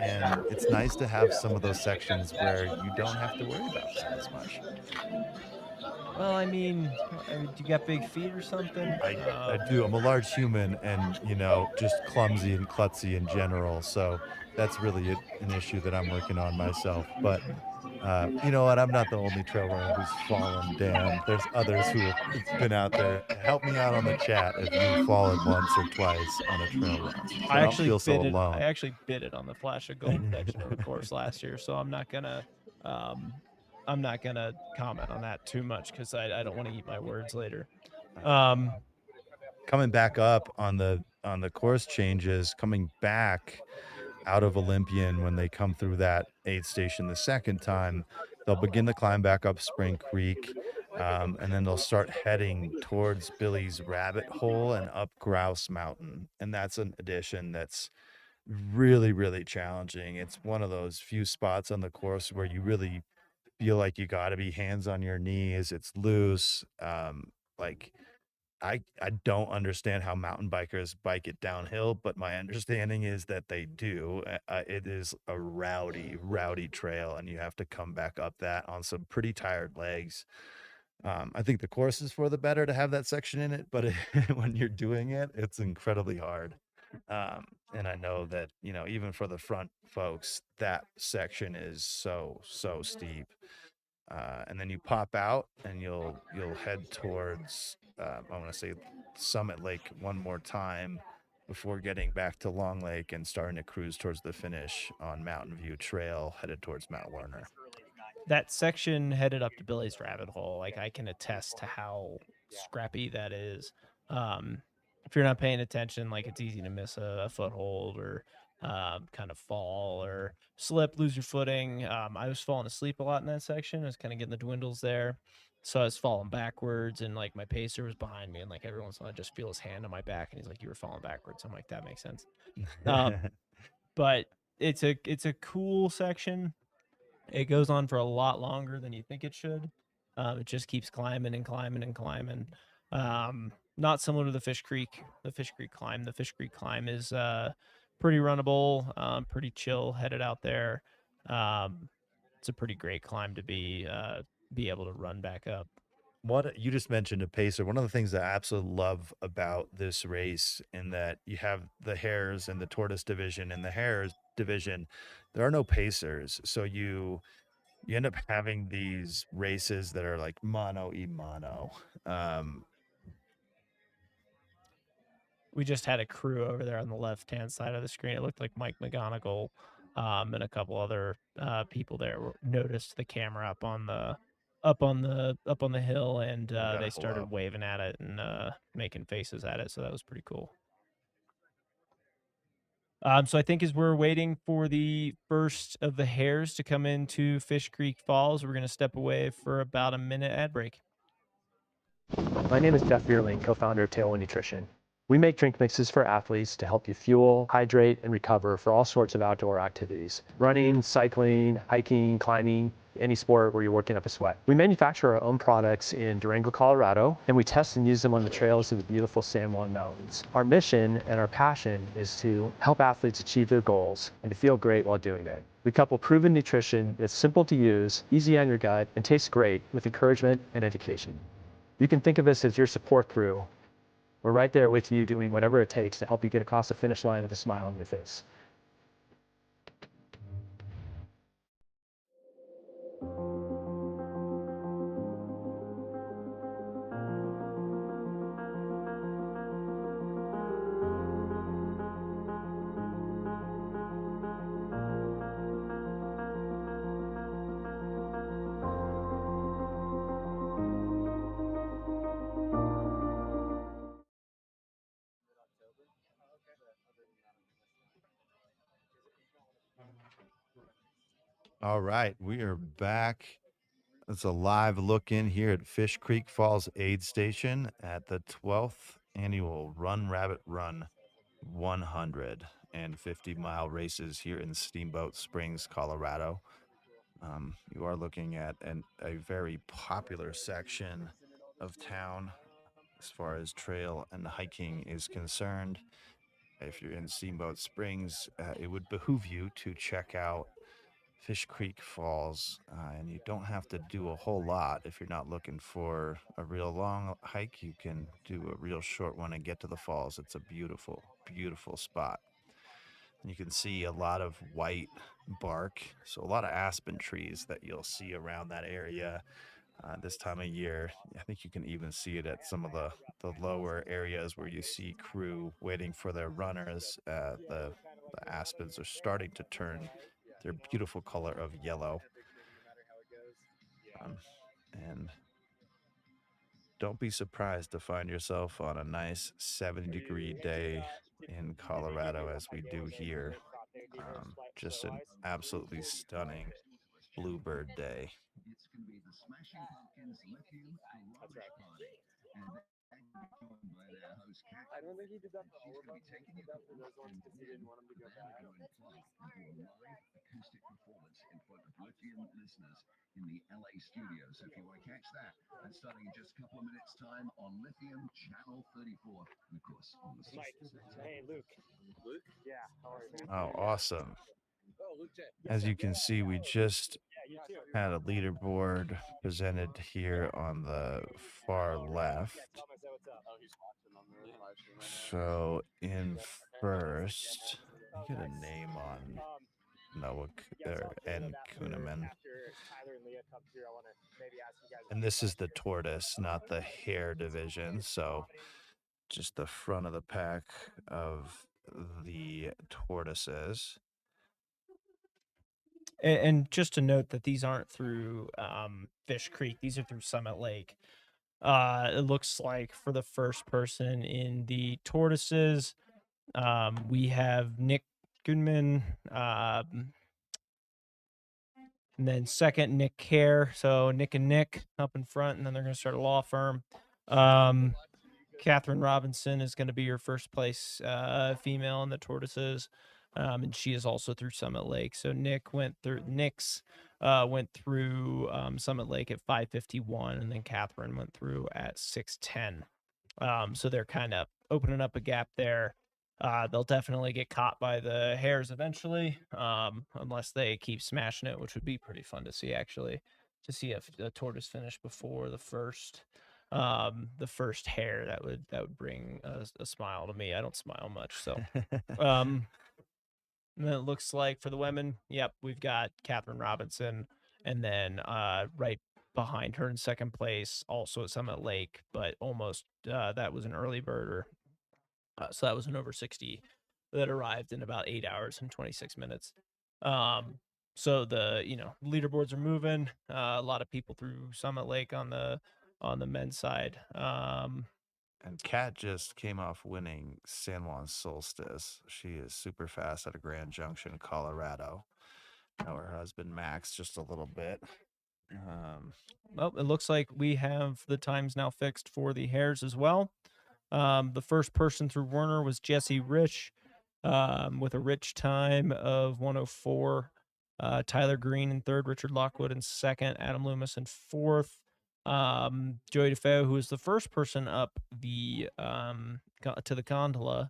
And it's nice to have some of those sections where you don't have to worry about that as much. well, I mean, do you got big feet or something? I do. I'm a large human and, just clumsy and klutzy in general. So that's really an issue that I'm working on myself. But you know what? I'm not the only trail runner who's fallen, Dan. There's others who have been out there. Help me out on the chat if you've fallen once or twice on a trail run. So I don't actually feel so bid it. alone. I actually bid it on the Flash of Gold section of the course last year, so I'm not gonna comment on that too much because I don't want to eat my words later. Coming back up on the course changes, coming back out of Olympian when they come through that aid station the second time, they'll begin to climb back up Spring Creek, and then they'll start heading towards Billy's Rabbit Hole and up Grouse Mountain. And that's an addition that's really, really challenging. It's one of those few spots on the course where you really feel like you got to be hands on your knees. It's loose. Like I don't understand how mountain bikers bike it downhill, but my understanding is that they do. It is a rowdy trail, and you have to come back up that on some pretty tired legs. I think the course is for the better to have that section in it, but when you're doing it, it's incredibly hard. And I know that, even for the front folks, that section is so steep. And then you pop out and you'll head towards I want to say Summit Lake one more time before getting back to Long Lake and starting to cruise towards the finish on Mountain View Trail headed towards Mount Werner. That section headed up to Billy's Rabbit Hole, like I can attest to how scrappy that is. If you're not paying attention, like it's easy to miss a foothold or kind of fall or slip, lose your footing. I was falling asleep a lot in that section. I was kind of getting the dwindles there. So I was falling backwards and like my pacer was behind me and like every once in a while I just feel his hand on my back and he's like, you were falling backwards. I'm like, that makes sense. But it's a cool section. It goes on for a lot longer than you think it should. It just keeps climbing and climbing and climbing. Not similar to the Fish Creek climb. The Fish Creek climb is pretty runnable, pretty chill headed out there. It's a pretty great climb to be able to run back up. What you just mentioned a pacer. One of the things that I absolutely love about this race in that you have the Hares and the Tortoise division. In the Hares division, there are no pacers. So you end up having these races that are like mano a mano. We just had a crew over there on the left-hand side of the screen. It looked like Mike McGonigal and a couple other people there noticed the camera up on the hill, and they started waving at it and making faces at it. So that was pretty cool. So I think as we're waiting for the first of the Hares to come into Fish Creek Falls, we're going to step away for about a minute ad break. My name is Jeff Vierling, co-founder of Tailwind Nutrition. We make drink mixes for athletes to help you fuel, hydrate, and recover for all sorts of outdoor activities. Running, cycling, hiking, climbing. any sport where you're working up a sweat. We manufacture our own products in Durango, Colorado, and we test and use them on the trails of the beautiful San Juan Mountains. Our mission and our passion is to help athletes achieve their goals and to feel great while doing it. We couple proven nutrition that's simple to use, easy on your gut, and tastes great with encouragement and education. You can think of us as your support crew. We're right there with you doing whatever it takes to help you get across the finish line with a smile on your face. All right, we are back. It's a live look in here at Fish Creek Falls Aid Station at the 12th annual Run Rabbit Run 150-mile races here in Steamboat Springs, Colorado. You are looking at a very popular section of town as far as trail and hiking is concerned. If you're in Steamboat Springs, it would behoove you to check out Fish Creek Falls, and you don't have to do a whole lot. If you're not looking for a real long hike, you can do a real short one and get to the falls. It's a beautiful, beautiful spot. And you can see a lot of white bark, so a lot of aspen trees that you'll see around that area this time of year. I think you can even see it at some of the lower areas where you see crew waiting for their runners. The aspens are starting to turn their beautiful color of yellow. And don't be surprised to find yourself on a nice 70-degree day in Colorado as we do here. Just an absolutely stunning bluebird day. It's going to be the Smashing Pumpkins Lithium Garage Party. And they're going to be joined by their host, Kat. I don't think he did that for all of them. She's going to be taking you to those ones because he didn't want them to go back. They're going to play and do a live acoustic performance in front of Lithium listeners in the LA studio. So if you want to catch that, that's starting in just a couple of minutes' time on Lithium Channel 34. And of course, on the Hey, Luke. Luke? Yeah. How are you? Oh, awesome. As you can see, we just had a leaderboard presented here on the far left. So in first, get a name on Noah and Kuhneman. And this is the Tortoise, not the hare division. So just the front of the pack of the Tortoises. And just to note that these aren't through Fish Creek; these are through Summit Lake. It looks like for the first person in the Tortoises, we have Nick Goodman, and then second Nick Hare. So Nick and Nick up in front, and then they're going to start a law firm. Catherine Robinson is going to be your first place female in the Tortoises. And she is also through Summit Lake. So Nick went through Summit Lake at 5:51, and then Catherine went through at 6:10. So they're kind of opening up a gap there. They'll definitely get caught by the hares eventually, unless they keep smashing it, which would be pretty fun to see, actually, to see if the Tortoise finish before the first hare. That would bring a smile to me. I don't smile much, so. And then it looks like for the women, yep, we've got Catherine Robinson, and then right behind her in second place, also at Summit Lake, but almost that was an early birder. So that was an over 60 that arrived in about 8 hours and 26 minutes. So the leaderboards are moving. A lot of people through Summit Lake on the men's side. And Kat just came off winning San Juan Solstice. She is super fast out of Grand Junction, Colorado. Now her husband Max just a little bit. Well, it looks like we have the times now fixed for the hares as well. The first person through Werner was Jesse Rich, with a Rich time of 104. Tyler Green in third, Richard Lockwood in second, Adam Loomis in fourth. Joey DeFeo, who was the first person up the to the gondola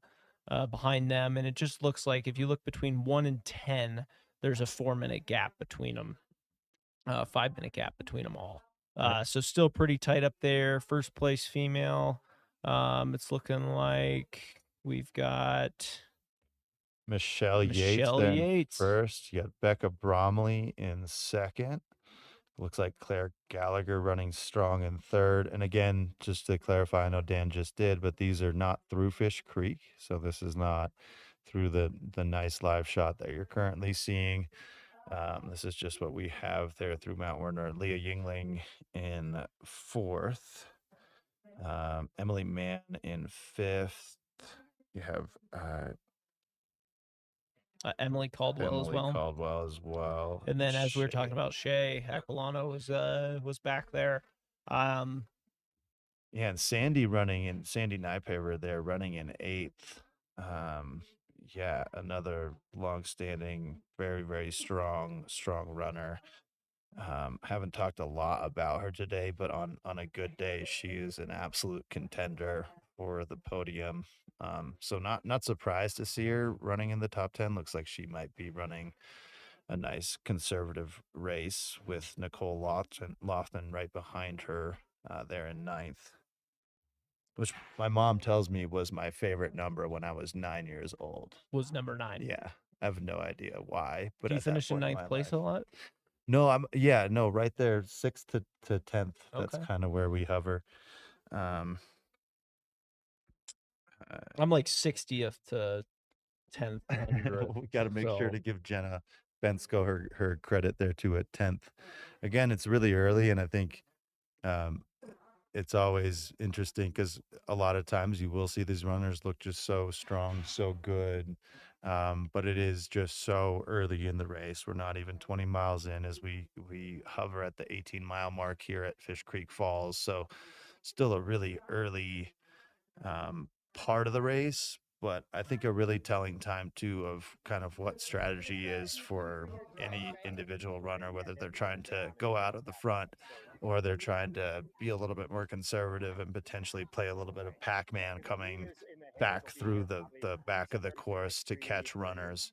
behind them, and it just looks like if you look between 1 and 10, there's a 4-minute gap between them, 5-minute gap between them all. So still pretty tight up there. First place female. It's looking like we've got Michelle Yates then first. You got Becca Bromley in second. Looks like Claire Gallagher running strong in third. And again, just to clarify, I know Dan just did, but these are not through Fish Creek. So this is not through the nice live shot that you're currently seeing. This is just what we have there through Mount Werner. Leah Yingling in fourth. Emily Mann in fifth. You have Emily Caldwell as well. And then, as we were talking about, Shay Aquilano was back there. Yeah, and Sandy Nypaver there running in eighth. Yeah, another long-standing, very, very strong runner. Haven't talked a lot about her today, but on a good day, she is an absolute contender for the podium. So not surprised to see her running in the top 10. Looks like she might be running a nice conservative race with Nicole Lofton right behind her there in ninth, which my mom tells me was my favorite number when I was 9 years old. Was number 9. Yeah. I have no idea why, but Do you finish in ninth place a lot? No, right there, 6th to 10th. That's kind of where we hover. I'm like 60th to 10th. We got to make sure to give Jenna Bensko her credit there too at 10th. Again, it's really early, and I think it's always interesting because a lot of times you will see these runners look just so strong, so good. But it is just so early in the race. We're not even 20 miles in as we hover at the 18-mile mark here at Fish Creek Falls. So still a really early part of the race, but I think a really telling time too of kind of what strategy is for any individual runner, whether they're trying to go out at the front or they're trying to be a little bit more conservative and potentially play a little bit of Pac-Man coming back through the back of the course to catch runners.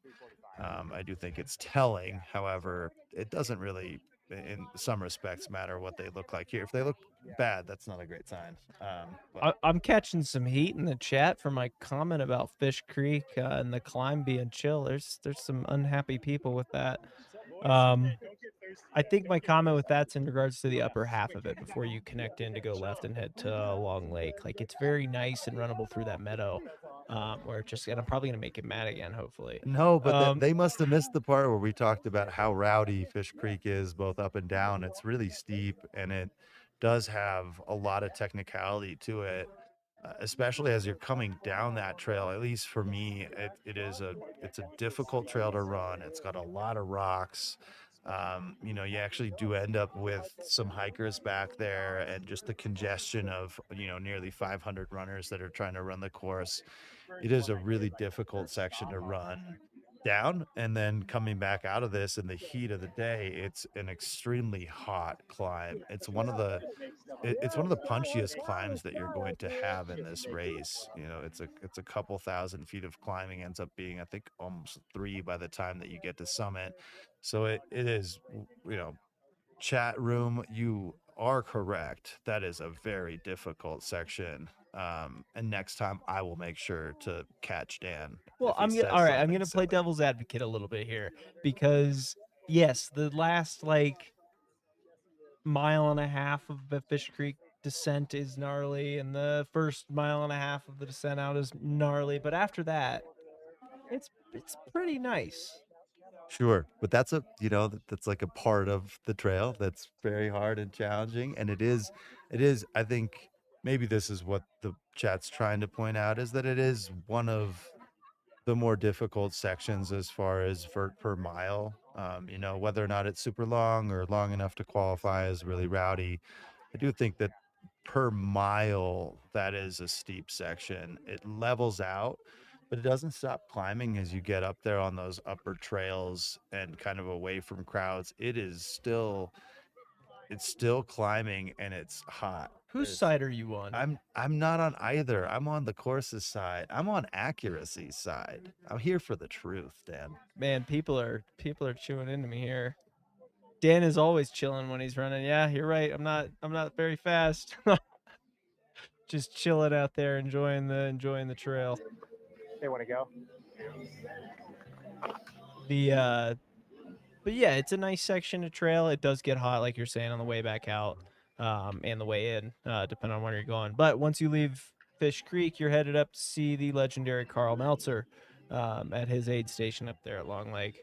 I do think it's telling. However, it doesn't really, in some respects, matter what they look like here. If they look bad, that's not a great sign. I'm catching some heat in the chat for my comment about Fish Creek and the climb being chill. There's some unhappy people with that. I think my comment with that's in regards to the upper half of it before you connect in to go left and head to Long Lake. Like, it's very nice and runnable through that meadow, where it just, and I'm probably gonna make it mad again, hopefully. No, but they must have missed the part where we talked about how rowdy Fish Creek is, both up and down. It's really steep, and it does have a lot of technicality to it, especially as you're coming down that trail. At least for me, it's a difficult trail to run. It's got a lot of rocks. You actually do end up with some hikers back there, and just the congestion of nearly 500 runners that are trying to run the course. It is a really difficult section to run down, and then coming back out of this in the heat of the day, it's an extremely hot climb. It's one of the punchiest climbs that you're going to have in this race. It's a couple thousand feet of climbing, ends up being, I think, almost 3 by the time that you get to summit. So it is, chat room, you are correct. That is a very difficult section. And next time I will make sure to catch Dan. Well, I'm gonna play devil's advocate a little bit here, because yes, the last mile and a half of the Fish Creek descent is gnarly, and the first mile and a half of the descent out is gnarly, but after that, it's pretty nice. Sure, but that's that's like a part of the trail that's very hard and challenging, and it is. I think maybe this is what the chat's trying to point out, is that it is one of the more difficult sections as far as per mile. Whether or not it's super long or long enough to qualify as really rowdy, I do think that per mile that is a steep section. It levels out but it doesn't stop climbing as you get up there on those upper trails and kind of away from crowds. It's still climbing, and it's hot. Whose side are you on? I'm not on either. I'm on the course's side. I'm on accuracy's side. I'm here for the truth, Dan. Man, people are chewing into me here. Dan is always chilling when he's running. Yeah, you're right. I'm not very fast. Just chilling out there, enjoying the trail. They want to go. But yeah, it's a nice section of trail. It does get hot, like you're saying, on the way back out, and the way in, depending on where you're going. But once you leave Fish Creek, you're headed up to see the legendary Carl Meltzer at his aid station up there at Long Lake.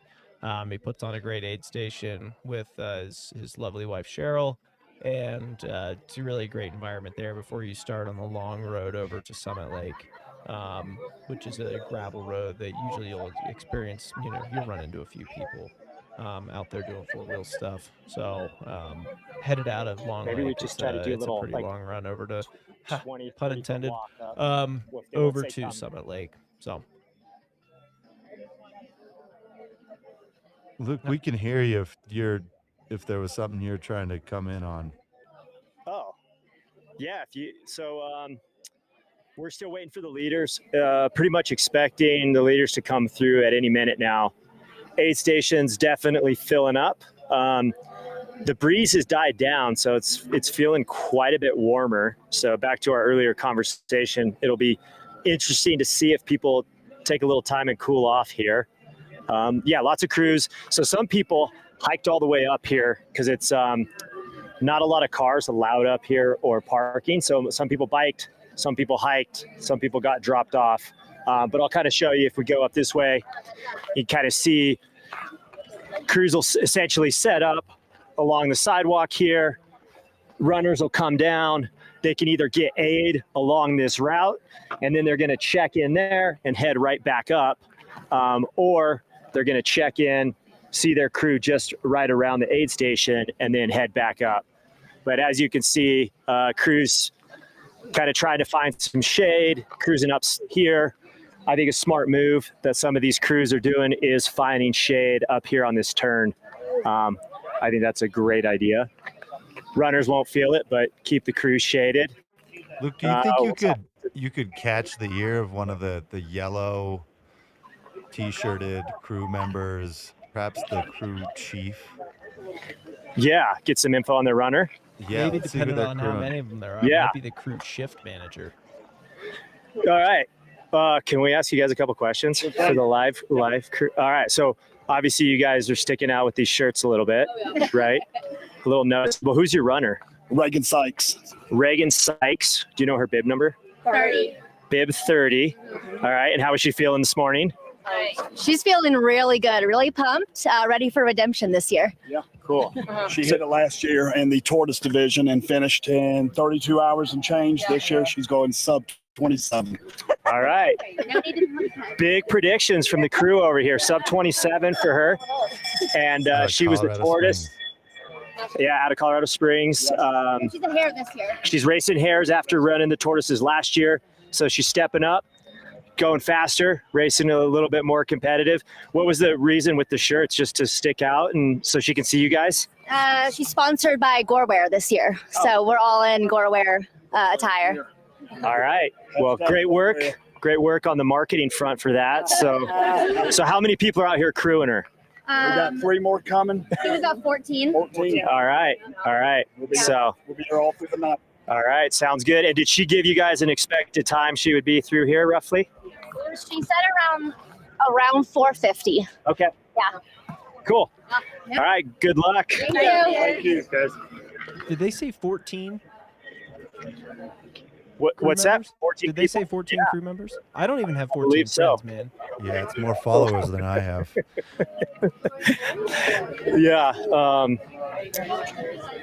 He puts on a great aid station with his lovely wife Cheryl, and it's a really great environment there before you start on the long road over to Summit Lake, which is a gravel road that usually you'll experience. You'll run into a few people out there doing four-wheel stuff. So headed out of Long Lake. Maybe we just try to do a little, pretty long run over to 20, pun 30 intended, walk up. They won't over say to come. Summit Lake. So. Luke, we can hear you if there was something you're trying to come in on. Oh, yeah. We're still waiting for the leaders. Pretty much expecting the leaders to come through at any minute now. Aid station's definitely filling up. The breeze has died down, so it's feeling quite a bit warmer. So back to our earlier conversation, it'll be interesting to see if people take a little time and cool off here. Yeah, lots of crews. So some people hiked all the way up here because it's not a lot of cars allowed up here or parking. So some people biked, some people hiked, some people got dropped off. But I'll kind of show you if we go up this way, you kind of see crews will essentially set up along the sidewalk here. Runners will come down. They can either get aid along this route, and then they're going to check in there and head right back up, or they're going to check in, see their crew just right around the aid station, and then head back up. But as you can see, crews kind of trying to find some shade, cruising up here. I think a smart move that some of these crews are doing is finding shade up here on this turn. I think that's a great idea. Runners won't feel it, but keep the crew shaded. Luke, do you think you could catch the ear of one of the yellow t-shirted crew members, perhaps the crew chief? Yeah, get some info on the runner. Yeah, maybe depending on how many of them there are. Yeah. Might be the crew shift manager. All right. Can we ask you guys a couple questions for the live crew? All right. So obviously you guys are sticking out with these shirts a little bit, right? A little noticeable. Who's your runner? Reagan Sykes. Reagan Sykes. Do you know her bib number? 30. Bib 30. All right. And how was she feeling this morning? She's feeling really good, really pumped, ready for redemption this year. Yeah. Cool. She hit it last year in the Tortoise division and finished in 32 hours and change. This year she's going sub 27. All right. Big predictions from the crew over here. Sub 27 for her. And she was the Tortoise. Yeah, out of Colorado Springs. She's a hare this year. She's racing hares after running the Tortoises last year. So she's stepping up, going faster, racing a little bit more competitive. What was the reason with the shirts? Just to stick out and so she can see you guys? She's sponsored by Gorewear this year. So we're all in Gorewear attire. All right. Well, great work. Great work on the marketing front for that. So how many people are out here crewing her? We got 3 more coming. We've got 14. 14. All right. We'll be here all through the night. All right. Sounds good. And did she give you guys an expected time she would be through here roughly? She said around 4:50. Okay. Yeah. Cool. Yep. All right. Good luck. Thank you. Thank you, guys. Did they say 14? What's that? 14 Did they say 14 crew members? I don't even have 14 believe so. friends, man. Yeah, it's more followers than I have. Yeah.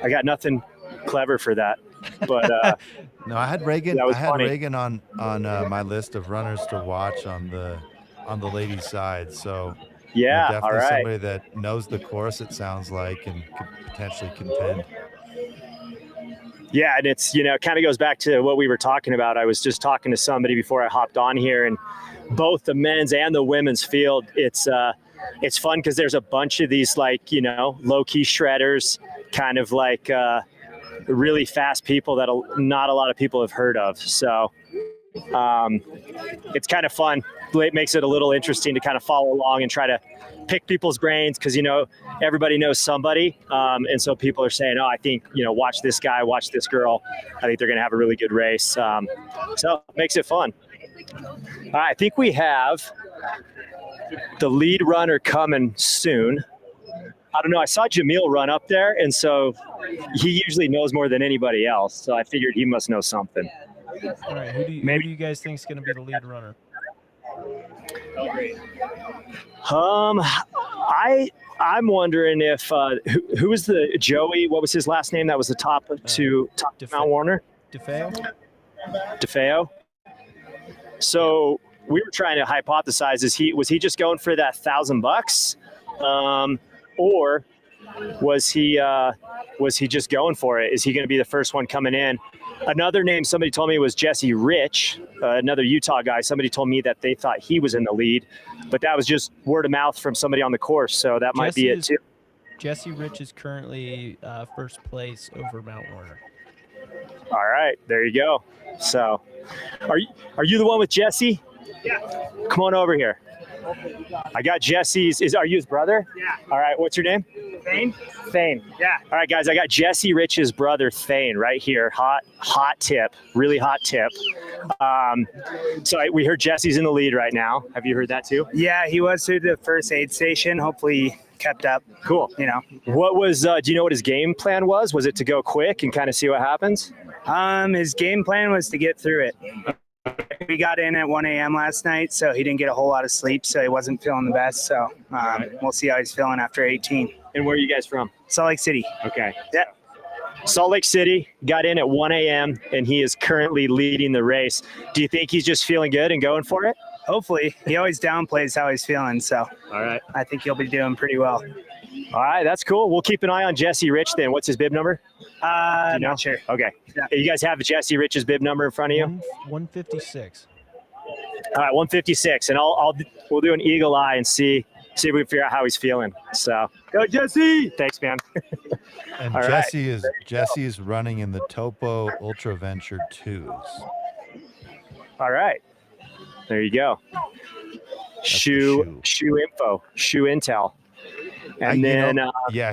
I got nothing clever for that, but no, I had Reagan. That was I had funny. Reagan on my list of runners to watch on the ladies' side. So yeah, definitely all right. somebody that knows the course. It sounds like and could potentially contend. Yeah, and it's, it kind of goes back to what we were talking about. I was just talking to somebody before I hopped on here, and both the men's and the women's field, it's fun because there's a bunch of these low-key shredders, kind of like really fast people that not a lot of people have heard of. So it's kind of fun. It makes it a little interesting to kind of follow along and try to pick people's brains because, everybody knows somebody. And so people are saying, oh, I think, watch this guy, watch this girl. I think they're going to have a really good race. So it makes it fun. All right, I think we have the lead runner coming soon. I don't know. I saw Jamil run up there, and so he usually knows more than anybody else. So I figured he must know something. All right, who do you guys think is going to be the lead runner? I'm wondering if who was the Joey? What was his last name? That was the top Mount Warner. DeFeo. So we were trying to hypothesize: was he just going for that $1,000, or was he just going for it? Is he going to be the first one coming in? Another name somebody told me was Jesse Rich, another Utah guy. Somebody told me that they thought he was in the lead, but that was just word of mouth from somebody on the course. So that might be it too. Jesse Rich is currently first place over Mount Warner. All right, there you go. So, are you the one with Jesse? Yeah. Come on over here. I got Jesse's. Are you his brother? Yeah. All right. What's your name? Thane. Yeah. All right, guys. I got Jesse Rich's brother, Thane, right here. Hot tip. Really hot tip. We heard Jesse's in the lead right now. Have you heard that too? Yeah, he was through the first aid station. Hopefully he kept up. Cool. What was, do you know what his game plan was? Was it to go quick and kind of see what happens? His game plan was to get through it. We got in at 1 a.m. last night, so he didn't get a whole lot of sleep, so he wasn't feeling the best. So we'll see how he's feeling after 18. And where are you guys from? Salt Lake City. Okay. Yeah. Salt Lake City, got in at 1 a.m., and he is currently leading the race. Do you think he's just feeling good and going for it? Hopefully. He always downplays how he's feeling, so all right. I think he'll be doing pretty well. All right, that's cool. We'll keep an eye on Jesse Rich then. What's his bib number? Not sure. Okay. Yeah. You guys have Jesse Rich's bib number in front of you? 156. All right, 156, and we'll do an eagle eye and see if we can figure out how he's feeling. So go Jesse! Thanks, man. And All Jesse is running in the Topo Ultra Venture 2s. All right, there you go. Shoe info, shoe intel. And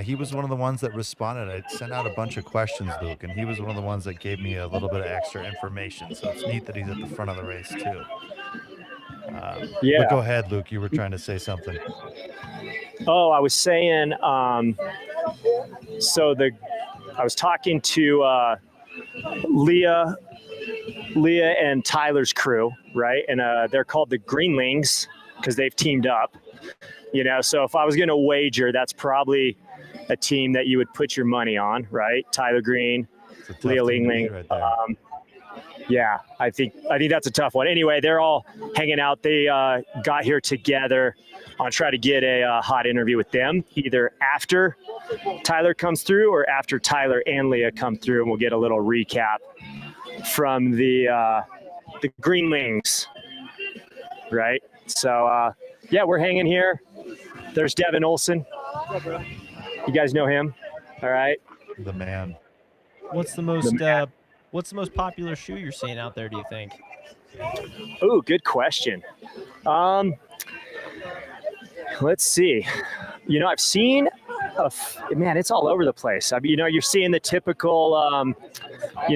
he was one of the ones that responded. I sent out a bunch of questions, Luke, and he was one of the ones that gave me a little bit of extra information. So it's neat that he's at the front of the race too. But go ahead, Luke. You were trying to say something. Oh, I was saying. I was talking to Leah and Tyler's crew, right? And they're called the Greenlings because they've teamed up. So if I was going to wager, that's probably a team that you would put your money on, right? Tyler Green, Leah Lingling. Right yeah, I think that's a tough one. Anyway, they're all hanging out. They got here together. I'll try to get a hot interview with them, either after Tyler comes through or after Tyler and Leah come through, and we'll get a little recap from the Greenlings, right? So, we're hanging here. There's Devin Olson. You guys know him, all right? The man. What's the most popular shoe you're seeing out there, do you think? Oh, good question. Let's see. I've seen it's all over the place. You're seeing the typical,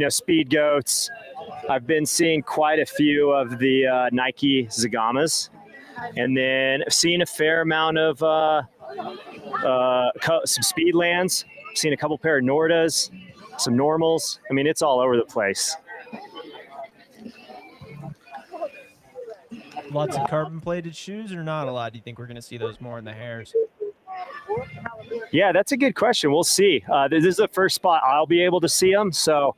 speed goats. I've been seeing quite a few of the Nike Zagamas. And then I've seen a fair amount of some Speedlands. I've seen a couple pair of Nordas, some normals. It's all over the place. Lots of carbon plated shoes or not a lot? Do you think we're going to see those more in the Hares? Yeah, that's a good question. We'll see. This is the first spot I'll be able to see them. So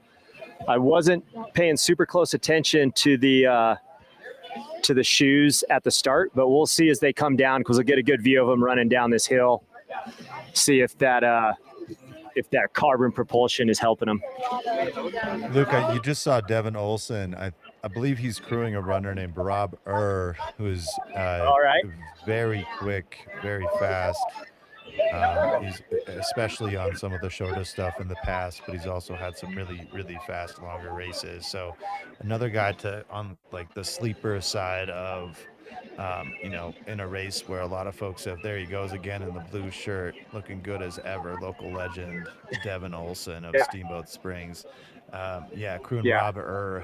I wasn't paying super close attention to the shoes at the start, but we'll see as they come down because we'll get a good view of them running down this hill. See if that if that carbon propulsion is helping them. Luca, you just saw Devin Olson. I believe he's crewing a runner named Rob who's All right. very quick, very fast. He's especially on some of the shorter stuff in the past, but he's also had some really, really fast, longer races. So another guy on like the sleeper side of, in a race where a lot of folks have, there he goes again in the blue shirt, looking good as ever, local legend, Devin Olson of Steamboat Springs. Crewing Rob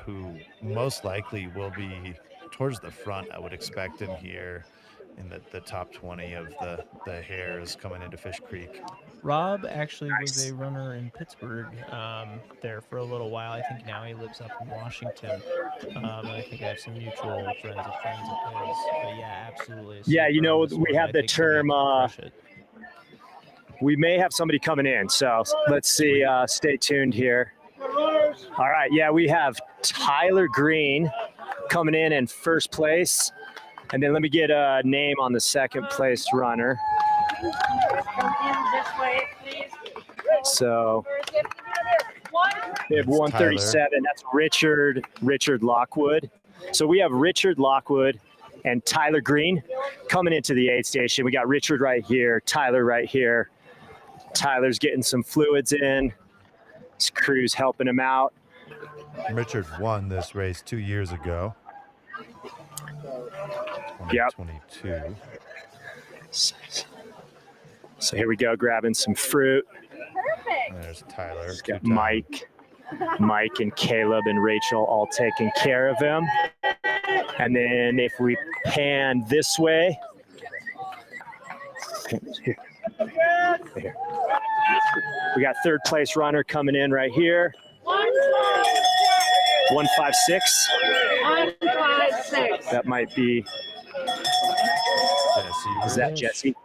who most likely will be towards the front, I would expect him here in the top 20 of the hares coming into Fish Creek. Rob actually was a runner in Pittsburgh there for a little while. I think now he lives up in Washington. And I think I have some mutual friends of his. But yeah, absolutely. Yeah, we have the term, we may have somebody coming in. So let's see, stay tuned here. All right, yeah, we have Tyler Green coming in first place. And then let me get a name on the second place runner. So we have 137. That's Richard Lockwood. So we have Richard Lockwood and Tyler Green coming into the aid station. We got Richard right here, Tyler right here. Tyler's getting some fluids in. His crew's helping him out. Richard won this race 2 years ago. 2022. So here we go, grabbing some fruit. There's Tyler. He's got Mike and Caleb and Rachel all taking care of him. And then if we pan this way, here. We got third place runner coming in right here. 156. 156. That might be. Is that Jesse?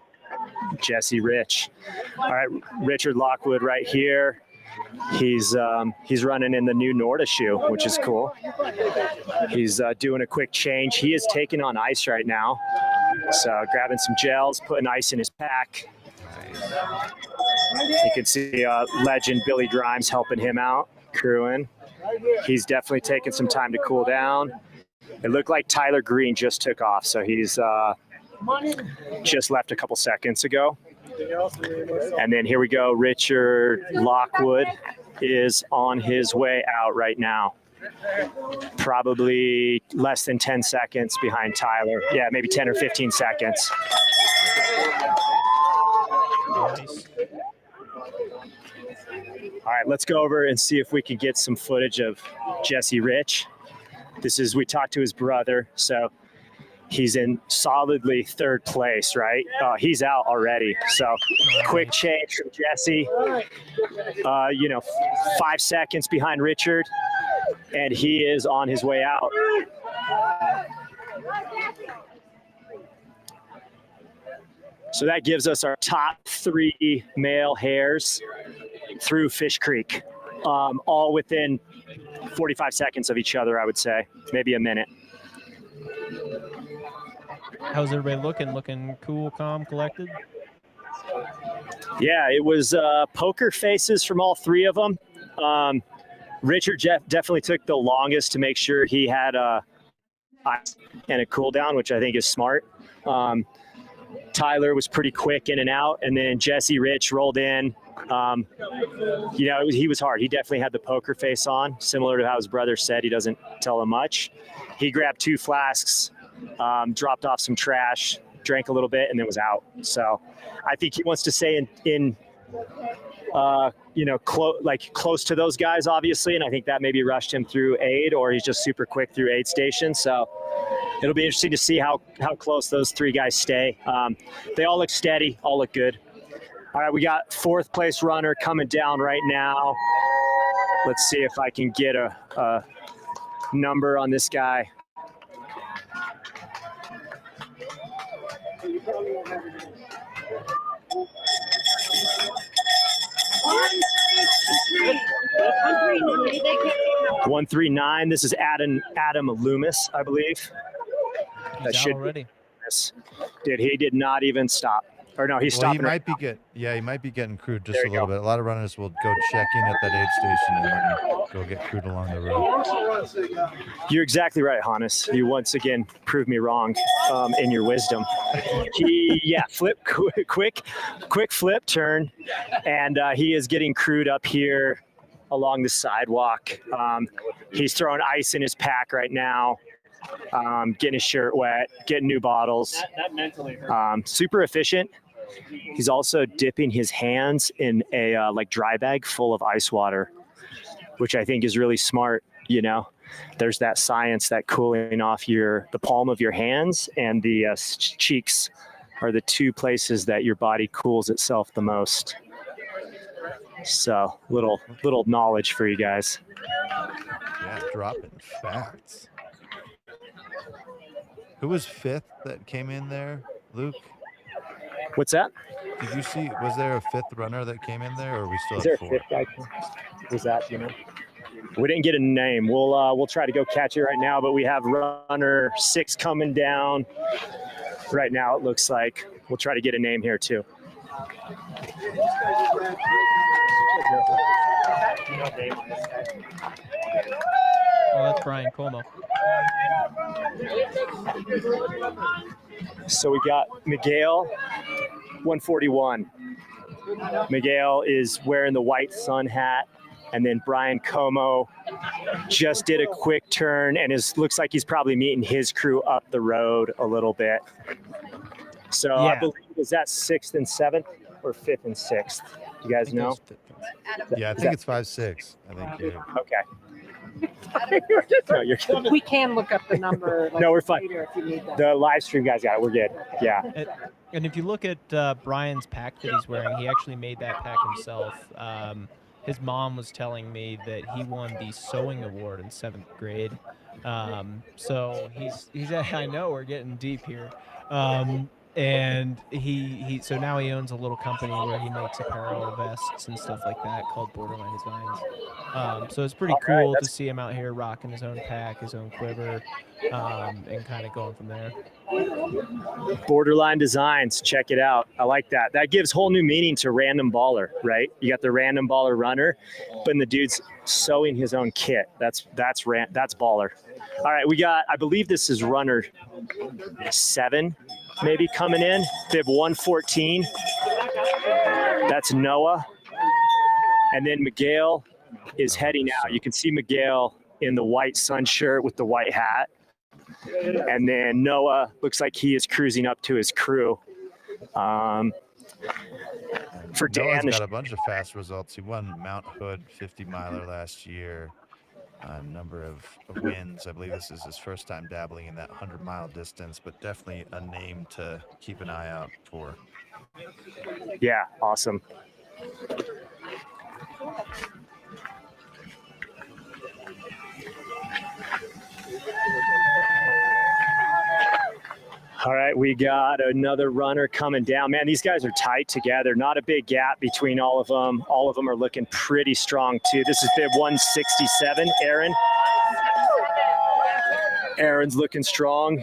Jesse Rich. All right, Richard Lockwood right here. He's running in the new Norda shoe, which is cool. He's doing a quick change. He is taking on ice right now. So grabbing some gels, putting ice in his pack. You can see legend Billy Grimes helping him out, crewing. He's definitely taking some time to cool down. It looked like Tyler Green just took off, so he's just left a couple seconds ago. And then here we go. Richard Lockwood is on his way out right now. Probably less than 10 seconds behind Tyler. Yeah, maybe 10 or 15 seconds. All right, let's go over and see if we can get some footage of Jesse Rich. We talked to his brother, so he's in solidly third place, right? He's out already. So quick change from Jesse. 5 seconds behind Richard, and he is on his way out. So that gives us our top 3 male hares through Fish Creek, all within 45 seconds of each other, I would say, maybe a minute. How's everybody looking? Looking cool, calm, collected? Yeah, it was poker faces from all 3 of them. Richard definitely took the longest to make sure he had ice and a cool down, which I think is smart. Tyler was pretty quick in and out, and then Jesse Rich rolled in. He was hard. He definitely had the poker face on, similar to how his brother said. He doesn't tell him much. He grabbed 2 flasks, dropped off some trash, drank a little bit, and then was out. So I think he wants to stay close to those guys, obviously, and I think that maybe rushed him through aid, or he's just super quick through aid station. So it'll be interesting to see how close those 3 guys stay. They all look steady, all look good. All right, we got 4th place runner coming down right now. Let's see if I can get a number on this guy. $139. This is Adam Loomis, I believe. He's out already. Dude, he did not even stop. Or no, he's Well, stopping. he right might be he might be getting crewed just There a you little go. bit. A lot of runners will go check in at that aid station and then go get crewed along the road. You're exactly right, Hannes. You once again proved me wrong in your wisdom. Flip, quick flip turn, and he is getting crewed up here along the sidewalk. He's throwing ice in his pack right now, getting his shirt wet, getting new bottles. That mentally hurt. Super efficient. He's also dipping his hands in a dry bag full of ice water, which I think is really smart. You know, there's that science that cooling off the palm of your hands and the cheeks are the two places that your body cools itself the most. So little knowledge for you guys. Yeah, dropping facts. Who was fifth that came in there, Luke? What's that? Did you see? Was there a fifth runner that came in there, or are we still Is there at a four? fifth guy? Was that, you know? We didn't get a name. We'll try to go catch it right now, but we have runner 6 coming down right now. It looks like we'll try to get a name here too. Oh, that's Brian Como. So we got Miguel, 141. Miguel is wearing the white sun hat, and then Brian Como just did a quick turn and looks like he's probably meeting his crew up the road a little bit. So I believe, is that 6th and 7th or 5th and 6th? You guys know? Yeah, I think it's 5-6. I think you. Okay. No, you're good. We can look up the number. No, we're fine. later if you need that. The live stream guys got it. We're good. Yeah. And if you look at Brian's pack that he's wearing, he actually made that pack himself. His mom was telling me that he won the sewing award in 7th grade. So he's I know we're getting deep here. And he so now he owns a little company where he makes apparel, vests, and stuff like that called Borderline Designs. So it's pretty cool to see him out here rocking his own pack, his own quiver, and kind of going from there. Borderline Designs, check it out. I like that. That gives whole new meaning to random baller, right? You got the random baller runner, but the dude's sewing his own kit. That's baller. All right, we got, I believe this is runner 7 maybe coming in, bib 114. That's Noah. And then Miguel is heading out. You can see Miguel in the white sun shirt with the white hat. And then Noah looks like he is cruising up to his crew. For Dan, Noah's got a bunch of fast results. He won Mount Hood 50 miler last year. A number of wins. I believe this is his first time dabbling in that 100-mile distance, but definitely a name to keep an eye out for. Yeah, awesome. All right, we got another runner coming down. Man, these guys are tight together. Not a big gap between all of them. All of them are looking pretty strong, too. This is bib 167, Aaron. Aaron's looking strong.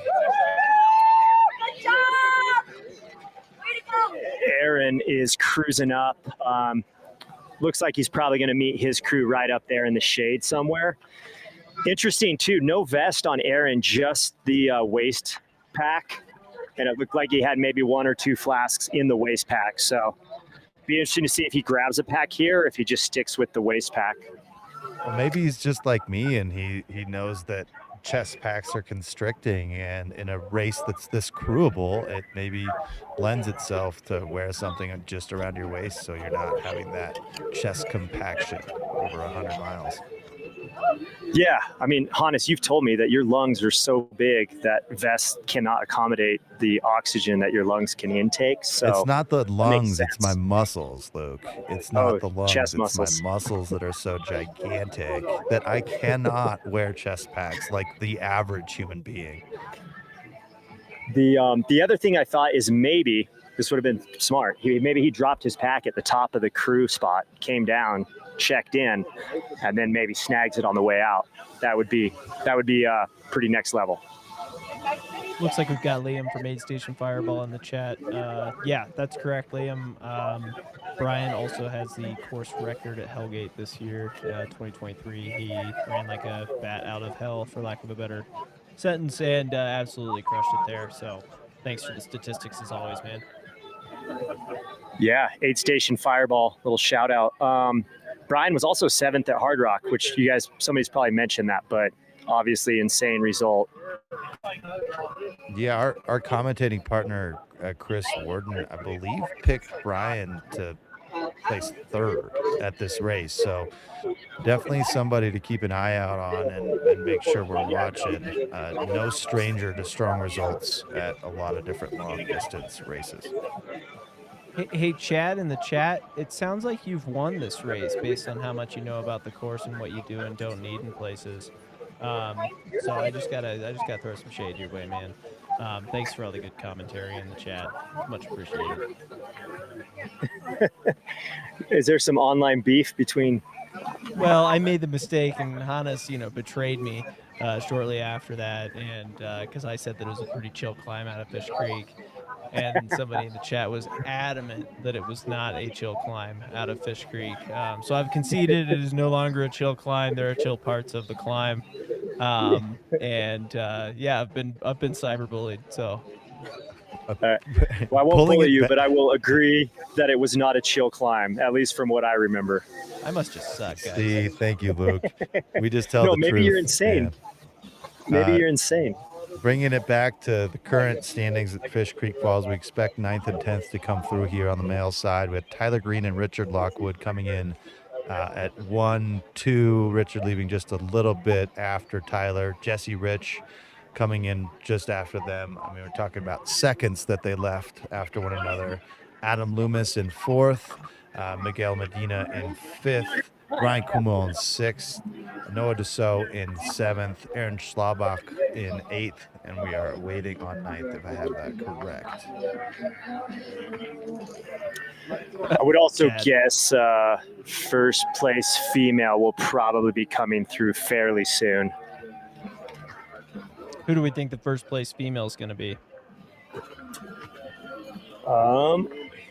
Aaron is cruising up. Looks like he's probably going to meet his crew right up there in the shade somewhere. Interesting, too. No vest on Aaron, just the waist pack. And it looked like he had maybe 1 or 2 flasks in the waist pack. So be interesting to see if he grabs a pack here or if he just sticks with the waist pack. Well, maybe he's just like me and he knows that chest packs are constricting, and in a race that's this crewable, it maybe lends itself to wear something just around your waist so you're not having that chest compaction over 100 miles. Yeah, I mean, Hannes, you've told me that your lungs are so big that vests cannot accommodate the oxygen that your lungs can intake. So it's not the lungs, it's my muscles, Luke. It's not the lungs, chest it's muscles. my muscles that are so gigantic that I cannot wear chest packs like the average human being. The other thing I thought is maybe this would have been smart. Maybe he dropped his pack at the top of the crew spot, came down, checked in, and then maybe snags it on the way out. That would be pretty next level. Looks like we've got Liam from Aid Station Fireball in the chat. Yeah, that's correct, Liam. Brian also has the course record at Hellgate this year, 2023. He ran like a bat out of hell, for lack of a better sentence, and absolutely crushed it there. So thanks for the statistics as always, man. Yeah, Aid Station Fireball, little shout out. Brian was also 7th at Hard Rock, which you guys, somebody's probably mentioned that, but obviously insane result. Yeah, our commentating partner, Chris Warden, I believe, picked Brian to place 3rd at this race. So definitely somebody to keep an eye out on and make sure we're watching. No stranger to strong results at a lot of different long distance races. Hey, Chad in the chat, it sounds like you've won this race based on how much you know about the course and what you do and don't need in places. So I just gotta throw some shade your way, man. Thanks for all the good commentary in the chat. Much appreciated. Is there some online beef between? Well, I made the mistake, and Hannes, betrayed me shortly after that, and because I said that it was a pretty chill climb out of Fish Creek, and somebody in the chat was adamant that it was not a chill climb out of Fish Creek. So I've conceded it is no longer a chill climb. There are chill parts of the climb, and yeah, I've been cyberbullied. So. Well, I won't bully you, but I will agree that it was not a chill climb, at least from what I remember. I must just suck, guys. See, thank you, Luke. We just tell the truth. No, maybe you're insane. Yeah. Maybe you're insane. Bringing it back to the current standings at Fish Creek Falls, we expect 9th and 10th to come through here on the male side with Tyler Green and Richard Lockwood coming in at 1, 2. Richard leaving just a little bit after Tyler. Jesse Rich coming in just after them. I mean, we're talking about seconds that they left after one another. Adam Loomis in 4th, Miguel Medina in 5th, Ryan Kummel in 6th, Noah Dussault in 7th, Aaron Schlabach in 8th, and we are waiting on 9th, if I have that correct. I would also guess first place female will probably be coming through fairly soon. Who do we think the first place female is going to be?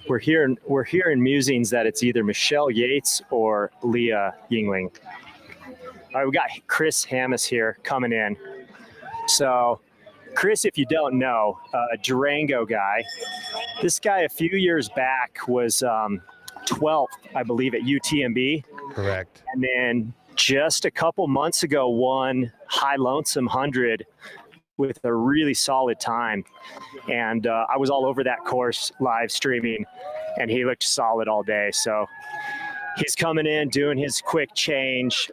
We're hearing musings that it's either Michelle Yates or Leah Yingling. All right, we got Chris Hammis here coming in. So, Chris, if you don't know, Durango guy. This guy a few years back was 12th, I believe, at UTMB. Correct. And then just a couple months ago won High Lonesome 100 with a really solid time. And I was all over that course live streaming, and he looked solid all day. So he's coming in, doing his quick change.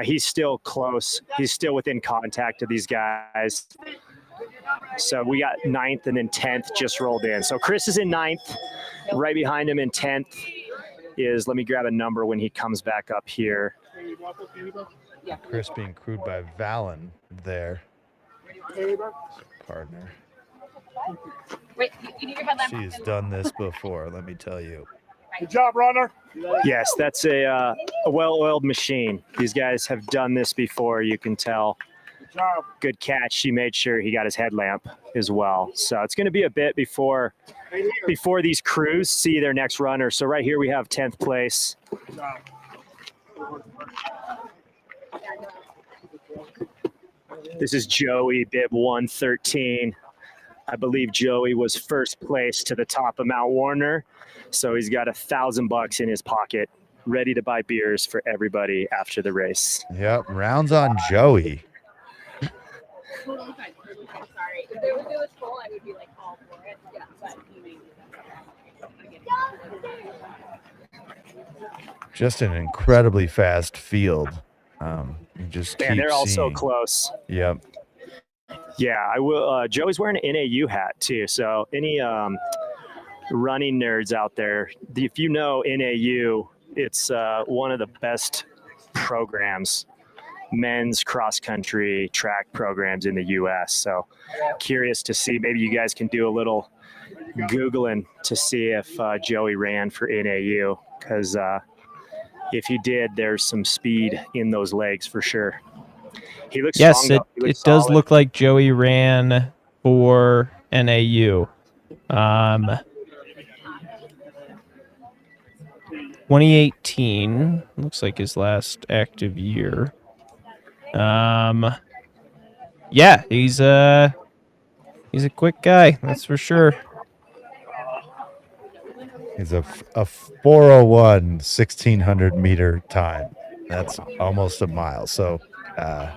He's still close. He's still within contact of these guys. So we got 9th and then 10th just rolled in. So Chris is in 9th. Right behind him in 10th is, let me grab a number when he comes back up here. Chris being crewed by Valen there. Partner. Wait, you need your headlamp. She's done this before, let me tell you. Good job, runner. Yes, that's a well-oiled machine. These guys have done this before, you can tell. Good job. Good catch. She made sure he got his headlamp as well. So it's going to be a bit before these crews see their next runner. So right here we have 10th place. Good job. This is Joey, bib 113. I believe Joey was first place to the top of Mount Warner. So he's got $1,000 in his pocket, ready to buy beers for everybody after the race. Yep, rounds on Joey. Sorry. If it was full, I would be like all for it. Yeah, but you may do that. Just an incredibly fast field. You just keep they're all so seeing. close. Yep. Yeah, I will. Joey's wearing an NAU hat too. So any running nerds out there, if you know NAU, it's one of the best programs, men's cross country track programs in the U.S. So curious to see. Maybe you guys can do a little Googling to see if Joey ran for NAU, because if he did, there's some speed in those legs for sure. He looks Yes, strong, it, though. He looks it does solid. look like Joey ran for NAU. 2018 looks like his last active year. Yeah, he's a quick guy, that's for sure. He's a 401 1600 meter time. That's almost a mile. So, yeah,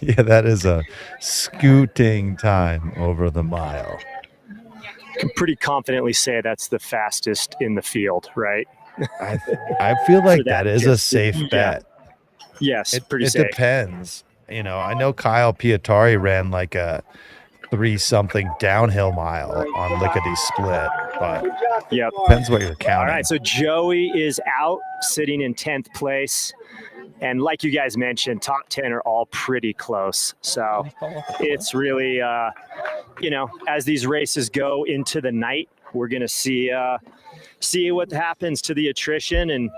that is a scooting time over the mile. Can pretty confidently say that's the fastest in the field, right? I feel like that is a safe bet. Yes, pretty it safe. depends. You know, I know Kyle Pietari ran like a 3-something downhill mile on Lickety Split, but Yep. depends what you're counting. All right, so Joey is out, sitting in 10th place. And like you guys mentioned, top 10 are all pretty close. So it's really, you know, as these races go into the night, we're going to see what happens to the attrition and,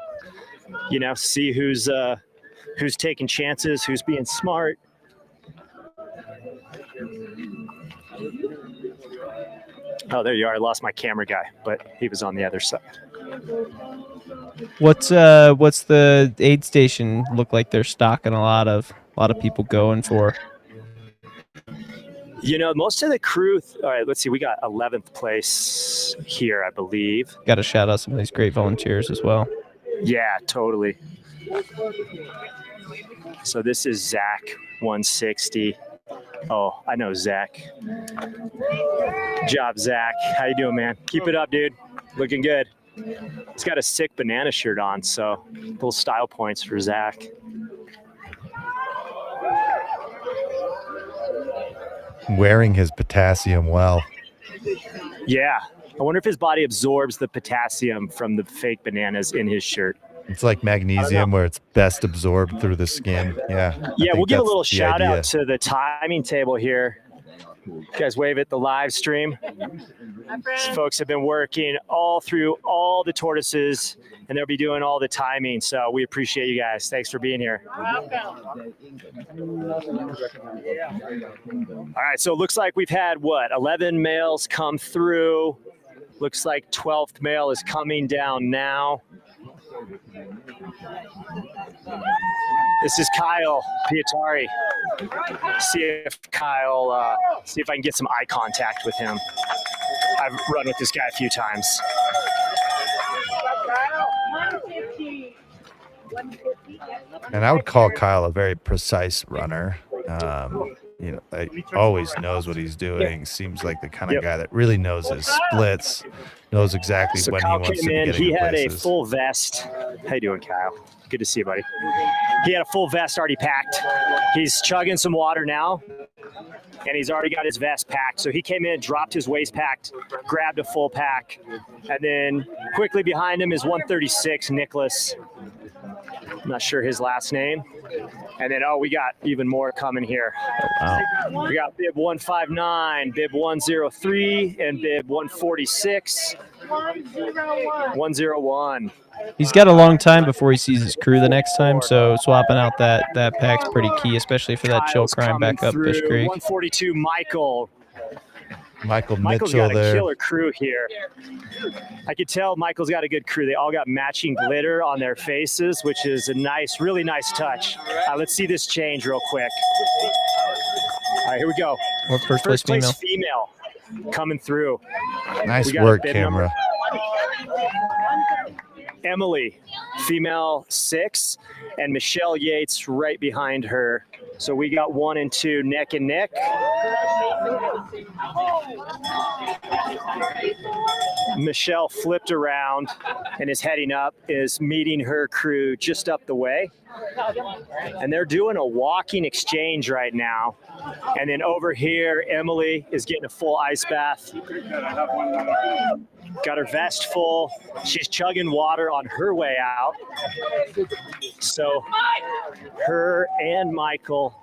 you know, see who's taking chances, who's being smart. Oh, there you are. I lost my camera guy, but he was on the other side. What's the aid station look like? They're stocking a lot of people going for. You know, most of the crew. All right, let's see. We got 11th place here, I believe. Got to shout out some of these great volunteers as well. Yeah, totally. So this is Zach, 160. Oh, I know Zach. Good job, Zach. How you doing, man? Keep it up, dude. Looking good. He's got a sick banana shirt on, so little style points for Zach. Wearing his potassium well. Yeah. I wonder if his body absorbs the potassium from the fake bananas in his shirt. It's like magnesium where it's best absorbed through the skin. Yeah. Yeah, we'll give a little that's the shout idea. out to the timing table here. You guys wave at the live stream. These folks have been working all through all the tortoises, and they'll be doing all the timing. So we appreciate you guys. Thanks for being here. All right, so it looks like we've had, 11 males come through. Looks like 12th male is coming down now. This is Kyle Pietari. See if I can get some eye contact with him. I've run with this guy a few times. And I would call Kyle a very precise runner. You know, he always knows what he's doing. Seems like the kind of guy that really knows his splits, knows exactly So when Kyle he wants to came be in. getting He in had places. a full vest. How you doing, Kyle? Good to see you, buddy. He had a full vest already packed. He's chugging some water now, and he's already got his vest packed. So he came in, dropped his waist pack, grabbed a full pack, and then quickly behind him is 136, Nicholas. I'm not sure his last name. And then, we got even more coming here. Wow. We got bib 159, bib 103, and bib 146. 101. He's got a long time before he sees his crew the next time, so swapping out that pack's pretty key, especially for that chill Kyle's crime back up coming Fish through. Creek. 142, Michael. Michael's Michael's Mitchell got a there. killer crew here. I could tell Michael's got a good crew. They all got matching glitter on their faces, which is a nice, really nice touch. Let's see this change real quick. All right, here we go. What first place female coming through. Nice We got a work, bib camera. Emily, female 6, and Michelle Yates right behind her. So we got 1 and 2 neck and neck. Michelle flipped around and is heading up, is meeting her crew just up the way. And they're doing a walking exchange right now. And then over here, Emily is getting a full ice bath. Got her vest full. She's chugging water on her way out. So her and Michael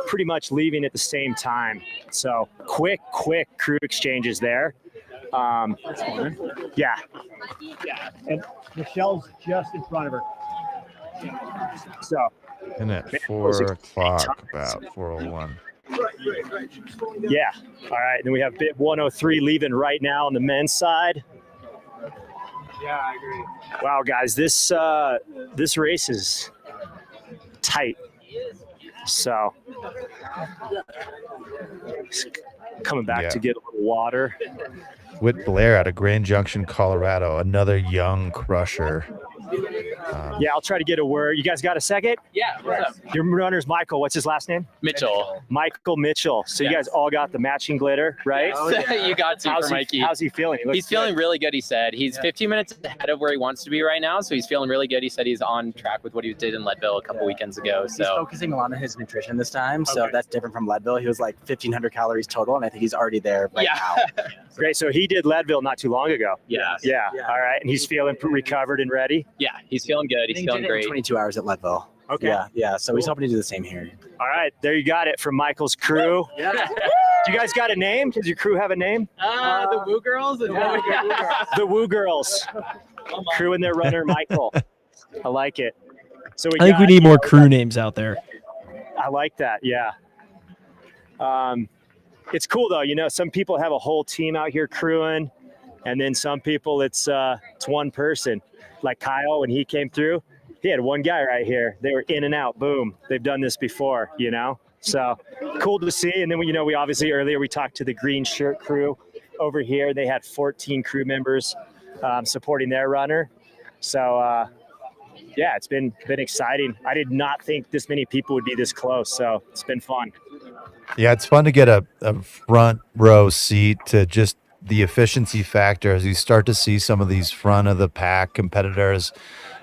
pretty much leaving at the same time. So quick crew exchanges there. Yeah. And Michelle's just in front of her. So And at Man, 4 o'clock, times. about 4:01. Yeah. All right. Then we have bib 103 leaving right now on the men's side. Yeah, I agree. Wow, guys, this race is tight. So coming back to get a little water. Whit Blair out of Grand Junction, Colorado, another young crusher. Yeah, I'll try to get a word. You guys got a second? Yeah, what's up? Your runner's Michael. What's his last name? Mitchell. Michael Mitchell. So you Yes. guys all got the matching glitter, right? You got to for Mikey. How's he feeling? He's feeling really good, he said. He's 15 minutes ahead of where he wants to be right now, so he's feeling really good. He said he's on track with what he did in Leadville a couple weekends ago. He's So focusing a lot on his nutrition this time, so that's different from Leadville. He was like 1,500 calories total, and I think he's already there right now. Great. So he did Leadville not too long ago. Yeah. Yeah. All right. And he's feeling recovered and ready? Yeah, he's feeling good. He's He feeling did it in great. 22 hours at Leadville. Okay. Yeah. So he's Cool. hoping to do the same here. All right. There you got it from Michael's crew. Yeah. Do you guys got a name? Does your crew have a name? The Woo Girls? The Woo Girls. Crew and their runner, Michael. I like it. So I think we need more crew names out there. I like that. Yeah. It's cool though. You know, some people have a whole team out here crewing, and then some people it's one person. Like Kyle, when he came through, he had one guy right here. They were in and out. Boom. They've done this before. You know, so cool to see. And then we obviously earlier we talked to the green shirt crew over here. They had 14 crew members supporting their runner. So yeah, it's been exciting. I did not think this many people would be this close. So it's been fun. Yeah, it's fun to get a front row seat to just the efficiency factor as you start to see some of these front of the pack competitors.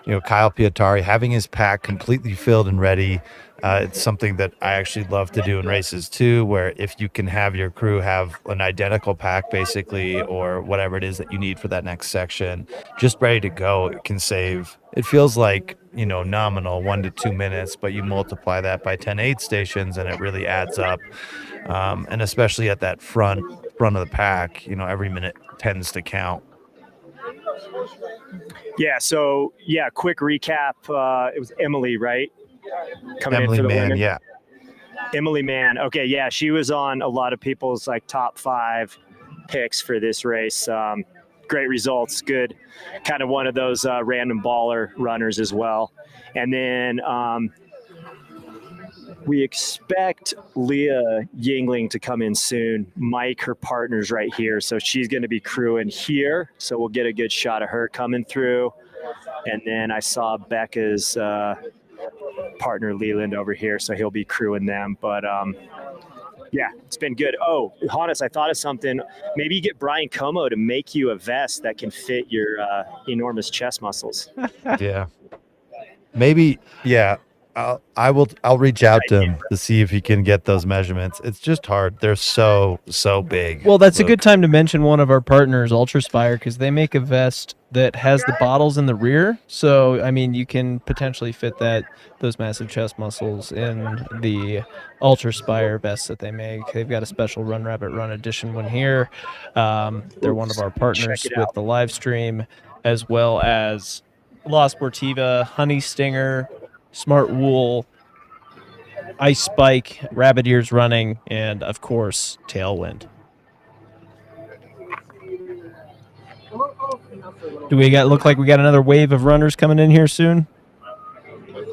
You know, Kyle Piatari having his pack completely filled and ready. It's something that I actually love to do in races too, where if you can have your crew have an identical pack basically, or whatever it is that you need for that next section, just ready to go, it can save. It feels like, nominal 1 to 2 minutes, but you multiply that by 10 aid stations and it really adds up. And especially at that front of the pack, every minute tends to count. Yeah. So quick recap. It was Emily, right? Emily Mann, women. yeah. Emily Mann. Okay. Yeah. She was on a lot of people's top 5 picks for this race. Great results. Good. Kind of one of those random baller runners as well. And then we expect Leah Yingling to come in soon. Mike, her partner's right here. So she's going to be crewing here. So we'll get a good shot of her coming through. And then I saw Becca's partner Leland over here. So he'll be crewing them. But yeah, it's been good. Oh, Hannes, I thought of something. Maybe you get Brian Como to make you a vest that can fit your enormous chest muscles. Yeah. Maybe, yeah. I'll reach out to him to see if he can get those measurements. It's just hard. They're so big. Well, that's a good time to mention one of our partners, Ultraspire, because they make a vest that has the bottles in the rear. So, I mean, you can potentially fit those massive chest muscles in the Ultraspire vests that they make. They've got a special Run Rabbit Run edition one here. They're one of our partners with the live stream, as well as La Sportiva, Honey Stinger, Smart Wool, Ice Spike, Rabbit Ears Running, and of course, Tailwind. Do we look like we got another wave of runners coming in here soon?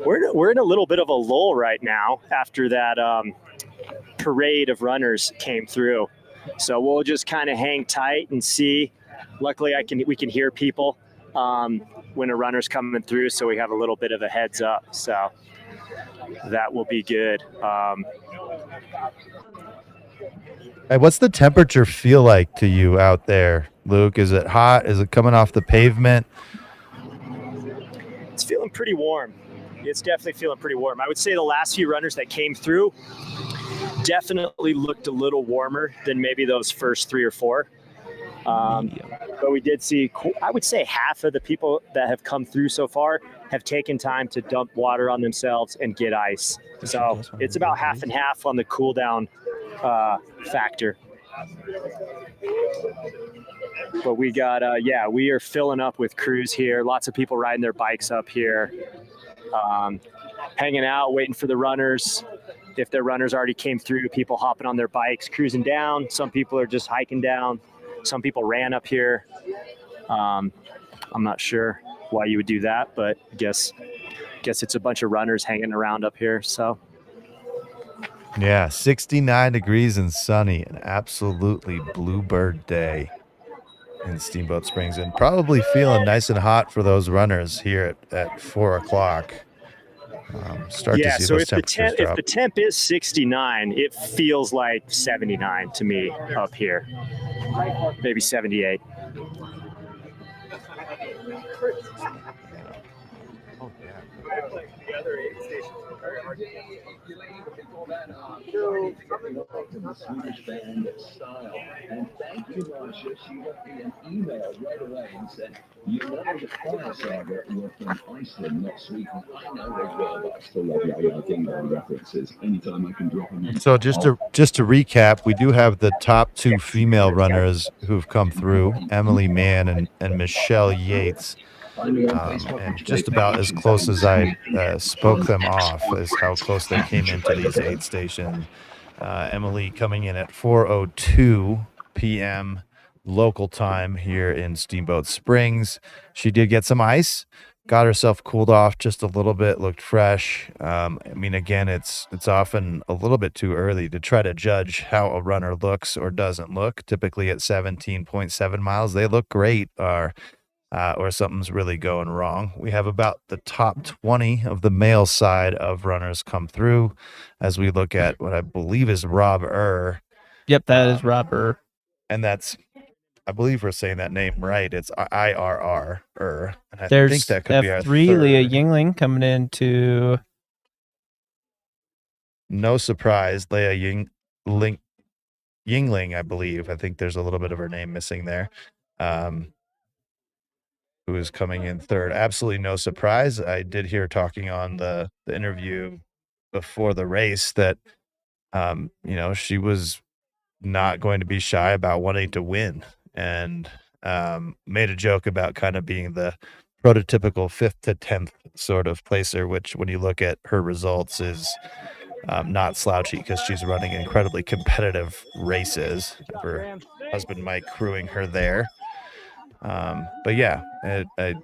We're in a little bit of a lull right now after that parade of runners came through. So we'll just kind of hang tight and see. Luckily, we can hear people when a runner's coming through, so we have a little bit of a heads up. So that will be good. Hey, what's the temperature feel like to you out there, Luke? Is it hot? Is it coming off the pavement? It's feeling pretty warm. It's definitely feeling pretty warm. I would say the last few runners that came through definitely looked a little warmer than maybe those first 3 or 4. But we did see, I would say half of the people that have come through so far have taken time to dump water on themselves and get ice. So it's about half and half on the cool down factor. But we got, we are filling up with crews here. Lots of people riding their bikes up here. hanging out, waiting for the runners. If their runners already came through, people hopping on their bikes, cruising down. Some people are just hiking down. Some people ran up here. I'm not sure why you would do that, but I guess it's a bunch of runners hanging around up here. So Yeah, 69 degrees and sunny, an absolutely bluebird day in Steamboat Springs, and probably feeling nice and hot for those runners here at 4 o'clock. Start to see so those if the temperatures drop. if the temp is 69, it feels like 79 to me up here, maybe 78. Swedish band Style. And thank you, Marcia. She left me an email right away and said, "You know the choir saga were from Iceland, not Sweden." I know as well, but I still love your Dingo references. Anytime I can drop them. So just to recap, we do have the top 2 female runners who've come through, Emily Mann and Michelle Yates. And just about as close as I spoke them off is how close they came into these aid stations. Emily coming in at 4:02 p.m. local time here in Steamboat Springs. She did get some ice, got herself cooled off just a little bit, looked fresh. I mean, again, it's often a little bit too early to try to judge how a runner looks or doesn't look. Typically at 17.7 miles, they look great, or something's really going wrong. We have about the top 20 of the male side of runners come through as we look at what I believe is Rob Yep, that is Rob And that's, I believe we're saying that name right. It's IRR. And I There's think that could be our F3, third. Leah Yingling coming into. No surprise, Leah Yingling, I believe. I think there's a little bit of her name missing there. Who is coming in third. Absolutely no surprise. I did hear talking on the interview before the race that, she was not going to be shy about wanting to win, and made a joke about kind of being the prototypical 5th to 10th sort of placer, which when you look at her results is not slouchy because she's running incredibly competitive races. Her husband Mike crewing her there. But yeah, I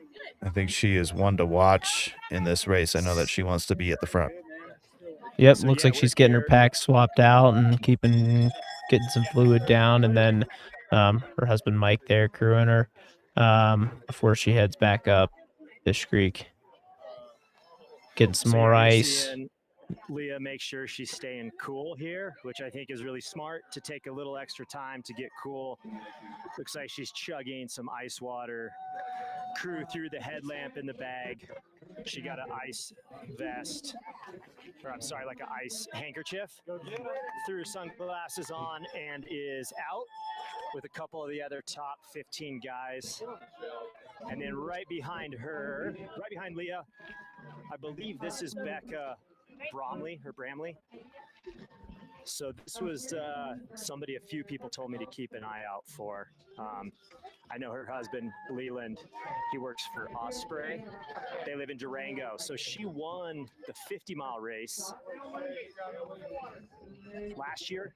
think she is one to watch in this race. I know that she wants to be at the front. Yep, looks like she's getting her pack swapped out and getting some fluid down, and then her husband Mike there crewing her before she heads back up Fish Creek. Getting some more ice. Leah make sure she's staying cool here, which I think is really smart, to take a little extra time to get cool. Looks like she's chugging some ice water. Crew through the headlamp in the bag. She got an ice vest, or I'm sorry, like an ice handkerchief. Threw sunglasses on and is out with a couple of the other top 15 guys. And then right behind her, right behind Leah, I believe this is Becca Bramley. So this was somebody a few people told me to keep an eye out for. I know her husband, Leland, he works for Osprey. They live in Durango. So she won the 50-mile race last year,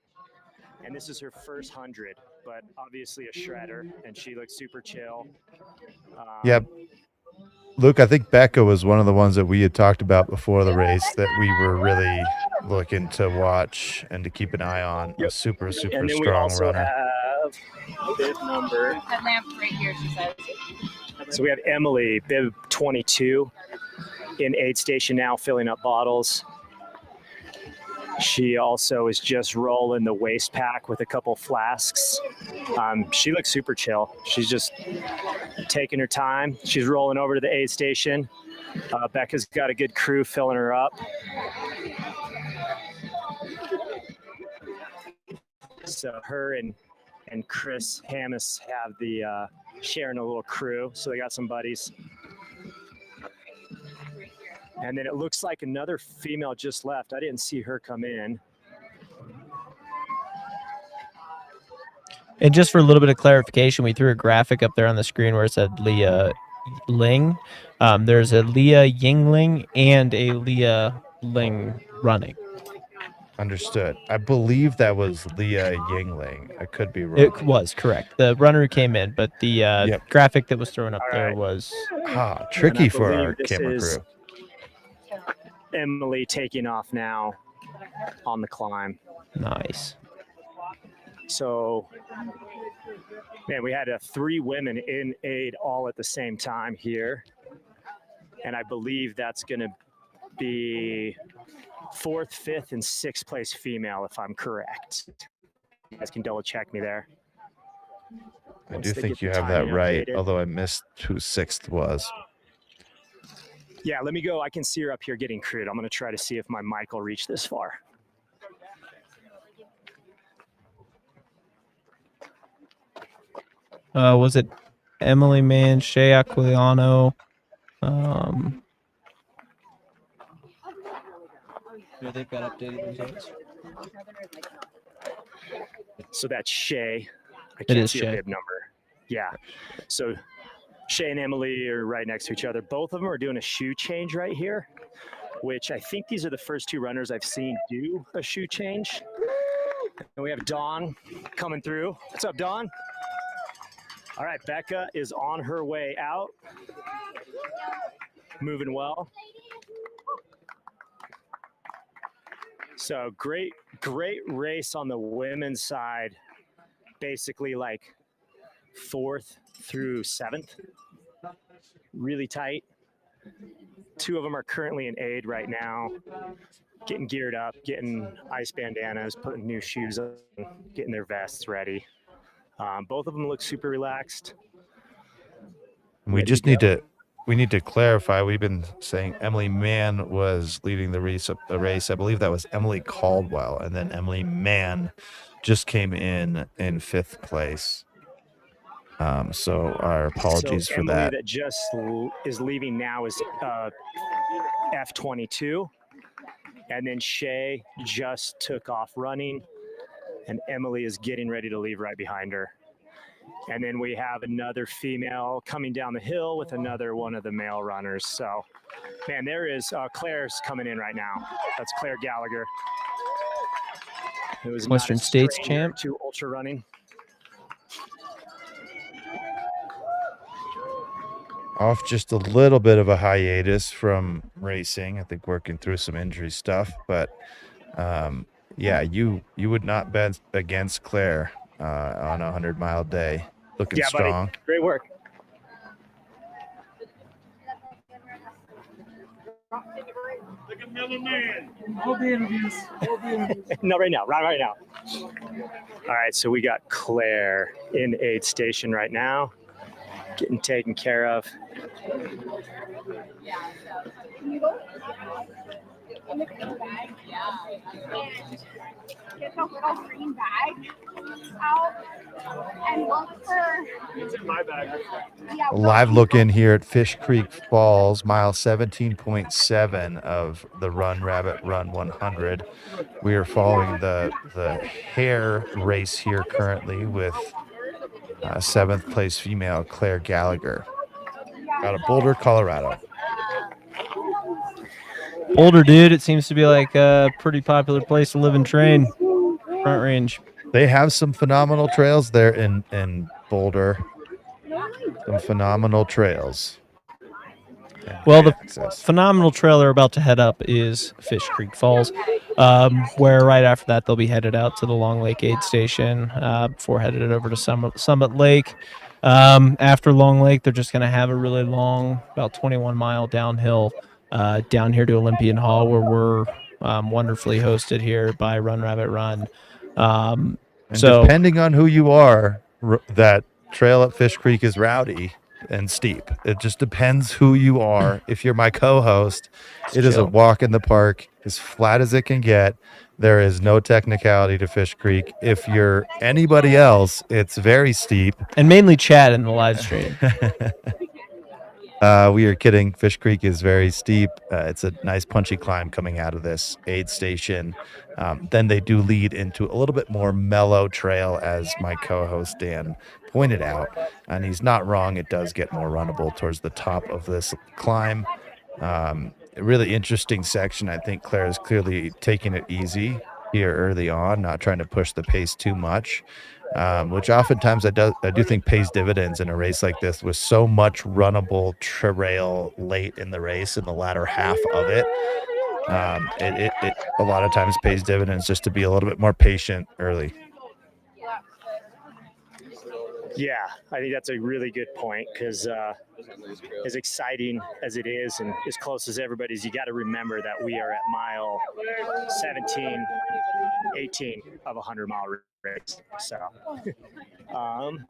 and this is her first 100, but obviously a shredder, and she looks super chill. Yep. Luke, I think Becca was one of the ones that we had talked about before the race that we were really looking to watch and to keep an eye on. A super And then we strong also runner. have bib number. Headlamp right here, she says. So we have Emily, bib 22, in aid station now, filling up bottles. She also is just rolling the waist pack with a couple flasks. She looks super chill. She's just taking her time. She's rolling over to the aid station. Becca's got a good crew filling her up. So her and Chris Hammis have the sharing a little crew. So they got some buddies. And then it looks like another female just left. I didn't see her come in. And just for a little bit of clarification, we threw a graphic up there on the screen where it said Leah Ling. There's a Leah Yingling and a Leah Ling running. Understood. I believe that was Leah Yingling. I could be wrong. It was correct. The runner came in, but the graphic that was thrown up there was tricky And I for believe our this camera is crew. Emily taking off now on the climb. Nice. So, man, we had 3 women in aid all at the same time here. And I believe that's going to be 4th, 5th, and 6th place female, if I'm correct. You guys can double check me there. I Once do they think get you the have that timing right, updated. although I missed who 6th was. Yeah, let me go. I can see her up here getting crewed. I'm going to try to see if my mic will reach this far. Was it Emily Mann, Shea Aquiliano? They've got updated results. So that's Shay. I It can't is see Shay. a bib number. Yeah. So Shay and Emily are right next to each other. Both of them are doing a shoe change right here, which I think these are the first 2 runners I've seen do a shoe change. And we have Dawn coming through. What's up, Dawn? All right, Becca is on her way out. Moving well. So great race on the women's side. Basically like 4th through 7th. Really tight. 2 of them are currently in aid right now. Getting geared up, getting ice bandanas, putting new shoes on, getting their vests ready. Both of them look super relaxed. We just need to clarify. We've been saying Emily Mann was leading the race. I believe that was Emily Caldwell, and then Emily Mann just came in 5th place. So our apologies So for Emily that. that just is leaving now is F22. And then Shay just took off running, and Emily is getting ready to leave right behind her. And then we have another female coming down the hill with another one of the male runners. So, man, there is Claire's coming in right now. That's Claire Gallagher. It was Western not a States stranger champ. to ultra running. Off just a little bit of a hiatus from racing. I think working through some injury stuff, but yeah, you would not bet against Claire on a 100-mile day. Looking strong. Buddy. Great work. Like another man. All the interviews. Not right now. Right now. All right, so we got Claire in aid station right now, getting taken care of. Get the little green bag out and look for. It's in my bag. Yeah, A live look in here at Fish Creek Falls, mile 17.7 of the Run Rabbit Run 100. We are following the hare race here currently with 7th place female Claire Gallagher out of Boulder, Colorado. Boulder, dude. It seems to be like a pretty popular place to live and train. Front Range. They have some phenomenal trails there in Boulder. Some phenomenal trails. Well, the phenomenal trail they're about to head up is Fish Creek Falls, where right after that they'll be headed out to the Long Lake Aid Station before headed over to Summit Lake. After Long Lake, they're just going to have a really long, about 21-mile downhill down here to Olympian Hall, where we're wonderfully hosted here by Run Rabbit Run. And So depending on who you are, that trail at Fish Creek is rowdy and steep. It just depends who you are. If you're my co-host, it is a chill. walk in the park, as flat as it can get. There is no technicality to Fish Creek. If you're anybody else, it's very steep. And mainly Chad in the live stream. We are kidding. Fish Creek is very steep. It's a nice punchy climb coming out of this aid station. Then they do lead into a little bit more mellow trail, as my co-host Dan pointed out. And he's not wrong. It does get more runnable towards the top of this climb. A really interesting section. I think Claire is clearly taking it easy here early on, not trying to push the pace too much. Which oftentimes I do think pays dividends in a race like this with so much runnable trail late in the race in the latter half of it. It a lot of times pays dividends just to be a little bit more patient early. Yeah, I think that's a really good point because as exciting as it is and as close as everybody's, you got to remember that we are at mile 17, 18 of a 100-mile race. So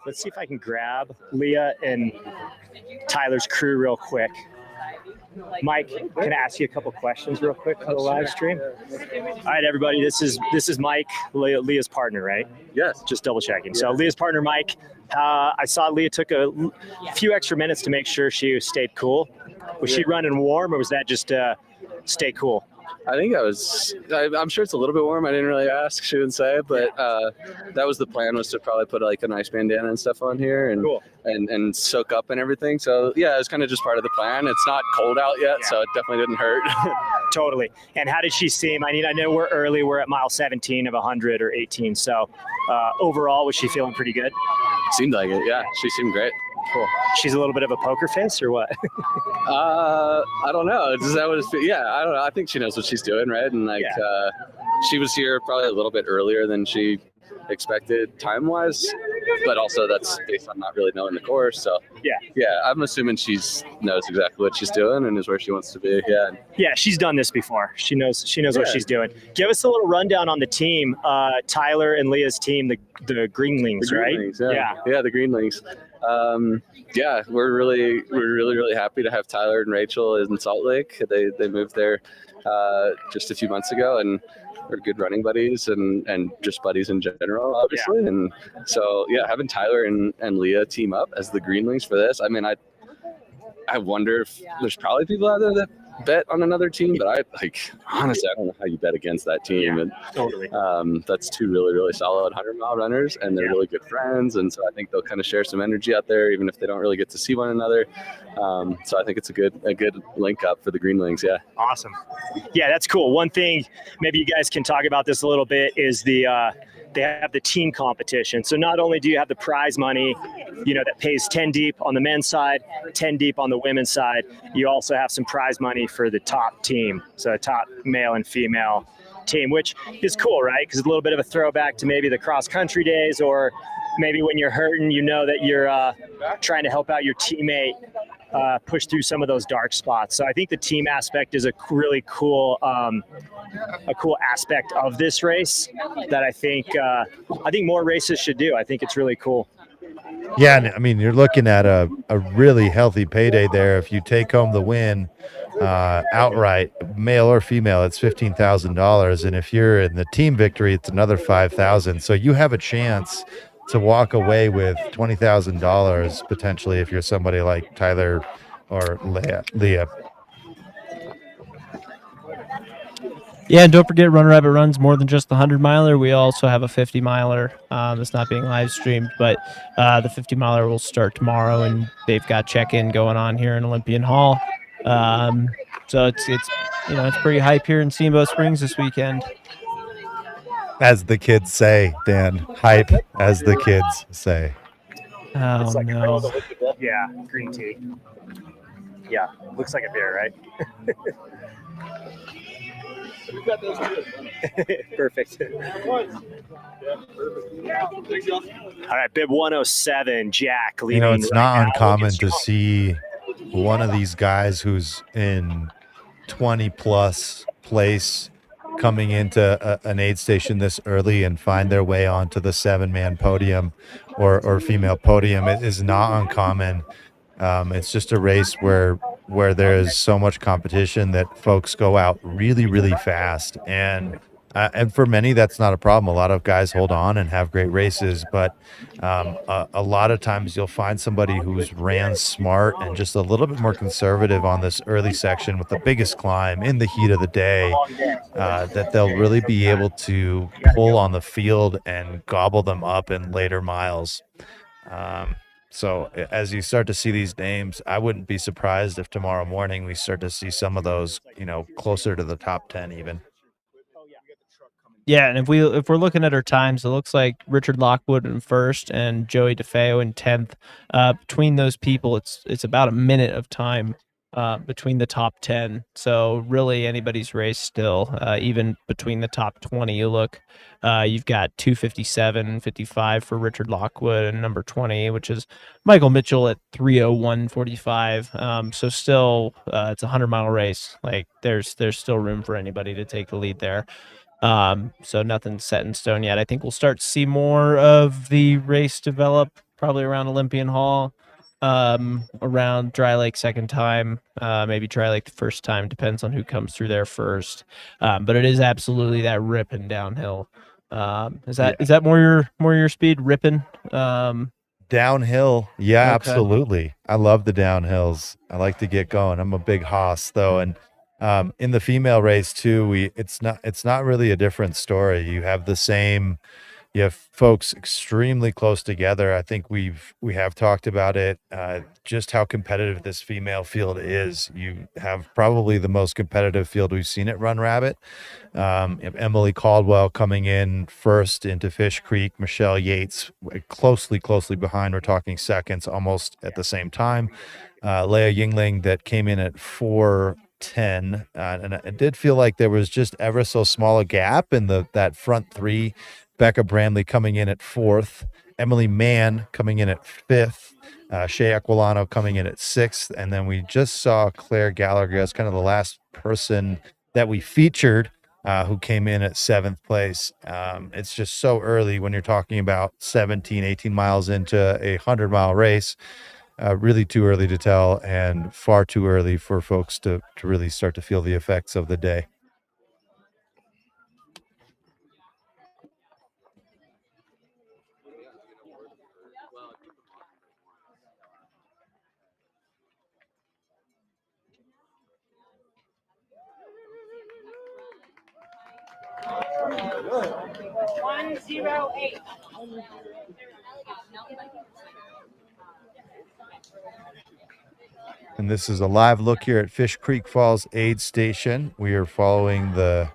let's see if I can grab Leah and Tyler's crew real quick. Mike, can I ask you a couple questions real quick for the live stream? All right, everybody, this is Mike, Leah's partner, right? Yes. Just double checking. So Leah's partner, Mike. I saw Leah took a few extra minutes to make sure she stayed cool. Was she running warm, or was that just stay cool? I think I'm sure it's a little bit warm. I didn't really ask. She didn't say, but that was the plan, was to probably put like a nice bandana and stuff on here and cool. and soak up and everything. So yeah, it was kind of just part of the plan. It's not cold out yet, so it definitely didn't hurt. Totally. And how did she seem? I know we're early. We're at mile 17 of 100 or 18. So overall, was she feeling pretty good? Seemed like it. Yeah, she seemed great. Cool. She's a little bit of a poker face, or what? I don't know. Is that what it's? Yeah, I don't know. I think she knows what she's doing, right? And like, she was here probably a little bit earlier than she expected time-wise, but also that's based on not really knowing the course. So yeah, I'm assuming she's knows exactly what she's doing and is where she wants to be. Yeah, she's done this before. She knows what she's doing. Give us a little rundown on the team. Tyler and Leah's team, the Greenlings, right? Yeah, the Greenlings. We're really happy to have Tyler and Rachel in Salt Lake. They moved there just a few months ago, and we're good running buddies and just buddies in general, obviously. And so having Tyler and Leah team up as the Greenlings for this, I mean, I wonder if there's probably people out there that bet on another team, but honestly, I don't know how you bet against that team. And totally. That's two really solid 100-mile runners, and they're really good friends. And so I think they'll kind of share some energy out there, even if they don't really get to see one another. So I think it's a good link up for the Greenlings. Yeah. Awesome. Yeah, that's cool. One thing, maybe you guys can talk about this a little bit, is they have the team competition. So not only do you have the prize money, that pays 10 deep on the men's side, 10 deep on the women's side, you also have some prize money for the top team. So top male and female team, which is cool, right? Because it's a little bit of a throwback to maybe the cross country days, or maybe when you're hurting, that you're trying to help out your teammate push through some of those dark spots. So I think the team aspect is a really cool aspect of this race that I think more races should do. I think it's really cool. Yeah, and I mean, you're looking at a really healthy payday there. If you take home the win outright, male or female, it's $15,000, and if you're in the team victory, it's another $5,000. So you have a chance to walk away with $20,000 potentially if you're somebody like Tyler or Leah. Yeah, and don't forget, Run Rabbit runs more than just the 100-miler. We also have a 50-miler that's not being live streamed, but the 50-miler will start tomorrow, and they've got check-in going on here in Olympian Hall. So it's pretty hype here in Steamboat Springs this weekend. As the kids say, Dan, hype, as the kids say. Oh, it's like no. Yeah, green tea. Yeah, looks like a beer, right? Perfect. All right, bib 107, Jack. It's not uncommon to see one of these guys who's in 20-plus place coming into an aid station this early and find their way onto the 7-man podium or female podium. It is not uncommon. It's just a race where there's so much competition that folks go out really fast, and And for many, that's not a problem. A lot of guys hold on and have great races, but a lot of times you'll find somebody who's ran smart and just a little bit more conservative on this early section with the biggest climb in the heat of the day, that they'll really be able to pull on the field and gobble them up in later miles. So as you start to see these names, I wouldn't be surprised if tomorrow morning we start to see some of those, closer to the top 10 even. Yeah, and if we're looking at our times, it looks like Richard Lockwood in first and Joey DeFeo in 10th. Between those people, it's about a minute of time between the top 10. So really anybody's race still. Even between the top 20, you look, you've got 2:57, 55 for Richard Lockwood and number 20, which is Michael Mitchell at 3:01:45. So still, it's a 100-mile race. Like there's still room for anybody to take the lead there. So nothing's set in stone yet. I think we'll start to see more of the race develop probably around Olympian Hall, around Dry Lake second time, maybe Dry Lake the first time, depends on who comes through there first. But it is absolutely that ripping downhill. Is that more your speed, ripping? Downhill. Yeah, Okay. absolutely. I love the downhills. I like to get going. I'm a big hoss though. And in the female race too, it's not really a different story. You have folks extremely close together. I think we have talked about it, just how competitive this female field is. You have probably the most competitive field we've seen at Run Rabbit. You have Emily Caldwell coming in first into Fish Creek, Michelle Yates closely behind. We're talking seconds, almost at the same time. Leah Yingling that came in at 4:10, and it did feel like there was just ever so small a gap in that front three. Becca Bramley coming in at 4th, Emily Mann coming in at 5th, Shea Aquilano coming in at 6th, and then we just saw Claire Gallagher as kind of the last person that we featured, who came in at 7th place. It's just so early when you're talking about 17, 18 miles into a 100-mile race. Really too early to tell, and far too early for folks to really start to feel the effects of the day. And this is a live look here at Fish Creek Falls Aid Station. We are following the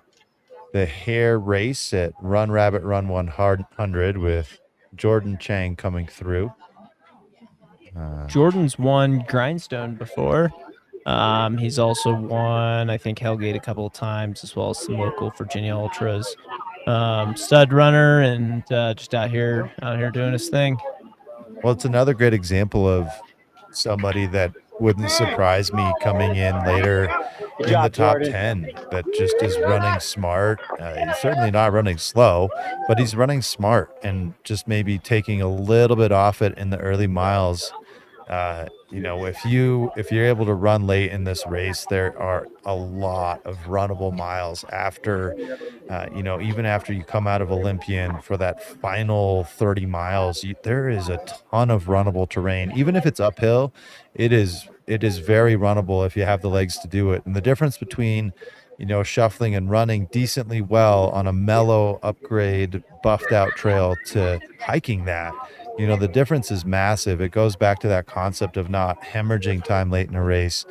hare race at Run Rabbit Run 100 with Jordan Chang coming through. Jordan's won Grindstone before. He's also won, I think, Hellgate a couple of times, as well as some local Virginia Ultras. Stud runner and just out here doing his thing. Well, it's another great example of somebody that wouldn't surprise me coming in later in the top 10 that just is running smart. He's certainly not running slow, but he's running smart and just maybe taking a little bit off it in the early miles. If you're able to run late in this race, there are a lot of runnable miles after, even after you come out of Olympian for that final 30 miles, there is a ton of runnable terrain. Even if it's uphill, it is very runnable if you have the legs to do it. And the difference between, shuffling and running decently well on a mellow upgrade buffed out trail to hiking that, the difference is massive. It goes back to that concept of not hemorrhaging time late in a race,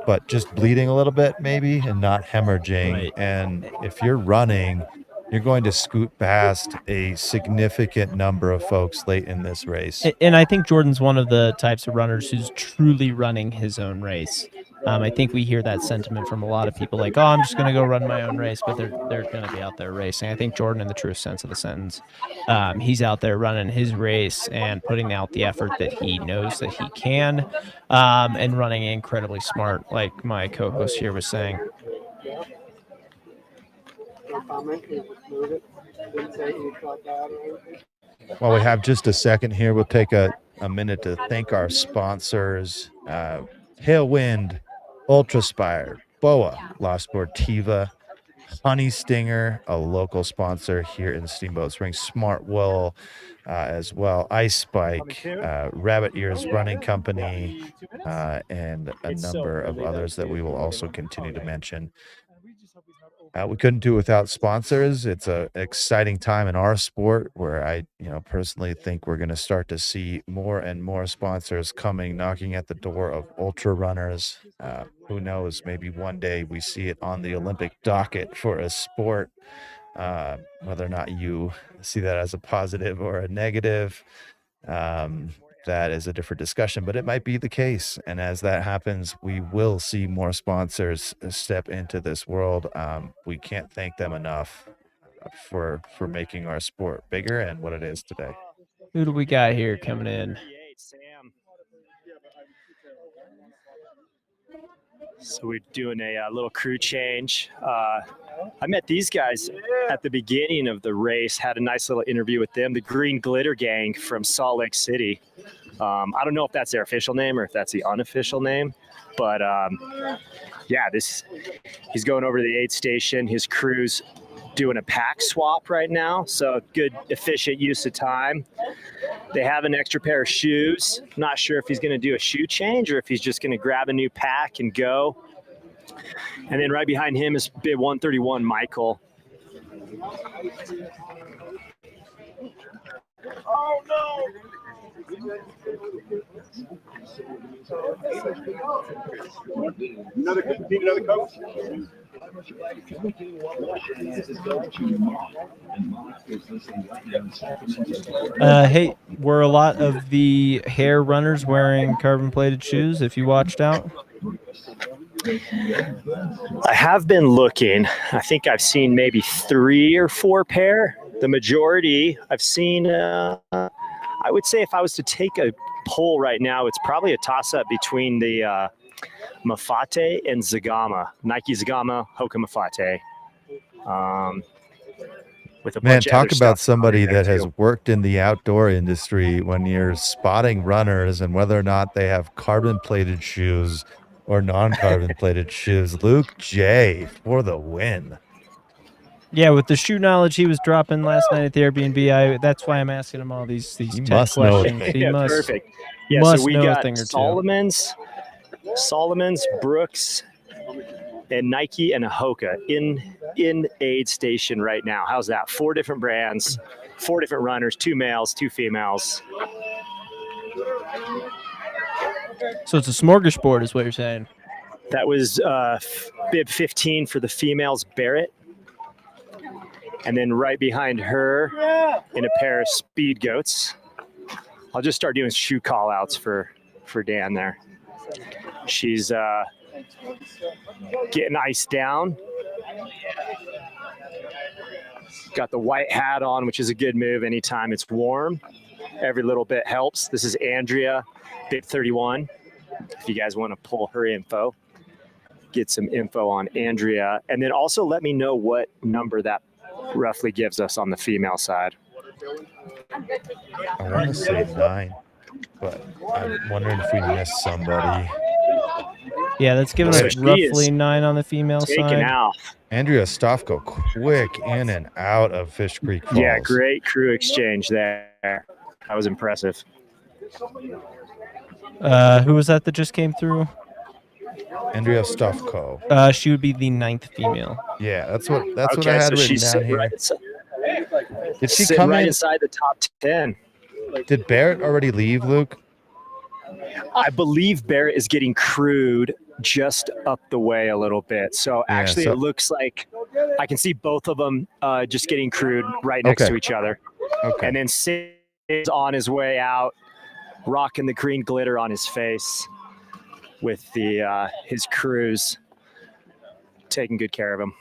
but just bleeding a little bit maybe and not hemorrhaging. Right. And if you're running, you're going to scoot past a significant number of folks late in this race. And I think Jordan's one of the types of runners who's truly running his own race. I think we hear that sentiment from a lot of people like, oh, I'm just going to go run my own race, but they're going to be out there racing. I think Jordan, in the truest sense of the sentence, he's out there running his race and putting out the effort that he knows that he can, and running incredibly smart, like my co-host here was saying. While we have just a second here, we'll take a minute to thank our sponsors, Hailwind, Ultraspire, BOA, La Sportiva, Honey Stinger, a local sponsor here in Steamboat Springs, Smart Wool as well, Ice Spike, Rabbit Ears Running Company, and a number of others that we will also continue to mention. We couldn't do it without sponsors. It's an exciting time in our sport where I, personally think we're going to start to see more and more sponsors coming, knocking at the door of ultra runners. Who knows? Maybe one day we see it on the Olympic docket for a sport. Whether or not you see that as a positive or a negative, that is a different discussion, but it might be the case. And as that happens, we will see more sponsors step into this world. We can't thank them enough for making our sport bigger and what it is today. Who do we got here coming in? So we're doing a little crew change. I met these guys at the beginning of the race, had a nice little interview with them, the Green Glitter Gang from Salt Lake City. I don't know if that's their official name or if that's the unofficial name, but yeah, he's going over to the aid station. His crew's doing a pack swap right now, so good, efficient use of time. They have an extra pair of shoes. Not sure if he's going to do a shoe change or if he's just going to grab a new pack and go. And then right behind him is bib 131, Michael. Oh no! Another coach? Hey, were a lot of the hare runners wearing carbon plated shoes if you watched out? I have been looking. I think I've seen maybe 3 or 4 pair. The majority I've seen, I would say if I was to take a poll right now, it's probably a toss-up between the Mafate and Zagama. Nike Zagama, Hoka Mafate. With a Man, bunch of talk other about stuff somebody on there that has too. worked in the outdoor industry when you're spotting runners and whether or not they have carbon plated shoes or non-carbon plated shoes. Luke J for the win. Yeah, with the shoe knowledge he was dropping last night at the Airbnb, that's why I'm asking him all these He tech must know a questions. thing. He Yeah, must, perfect. Yeah, must so we know a got thing or two. Solomon's, Brooks, and Nike and a Hoka in aid station right now. How's that? 4 different brands, 4 different runners, 2 males, 2 females. So it's a smorgasbord is what you're saying. That was bib 15 for the females, Barrett. And then right behind her in a pair of Speed Goats. I'll just start doing shoe call outs for Dan there. She's getting iced down. Got the white hat on, which is a good move anytime it's warm. Every little bit helps. This is Andrea, bib 31. If you guys want to pull her info, get some info on Andrea. And then also let me know what number that roughly gives us on the female side. I want to say 9, but I'm wondering if we missed somebody. Yeah, that's giving us roughly 9 on the female Taken side. out. Andrea Stofko, quick in and out of Fish Creek Falls. Yeah, great crew exchange there. That was impressive. Who was that just came through? Andrea Stofko. She would be the 9th female. Yeah, that's what Okay, I had so written she's down sitting here. right inside, Did she sitting come right in? inside the top 10. Did Barrett already leave, Luke? I believe Barrett is getting crewed just up the way a little bit. So Yeah, actually, so- it looks like I can see both of them just getting crewed right next Okay. to each other. Okay. And then Sid is on his way out, rocking the green glitter on his face with the his crews taking good care of him.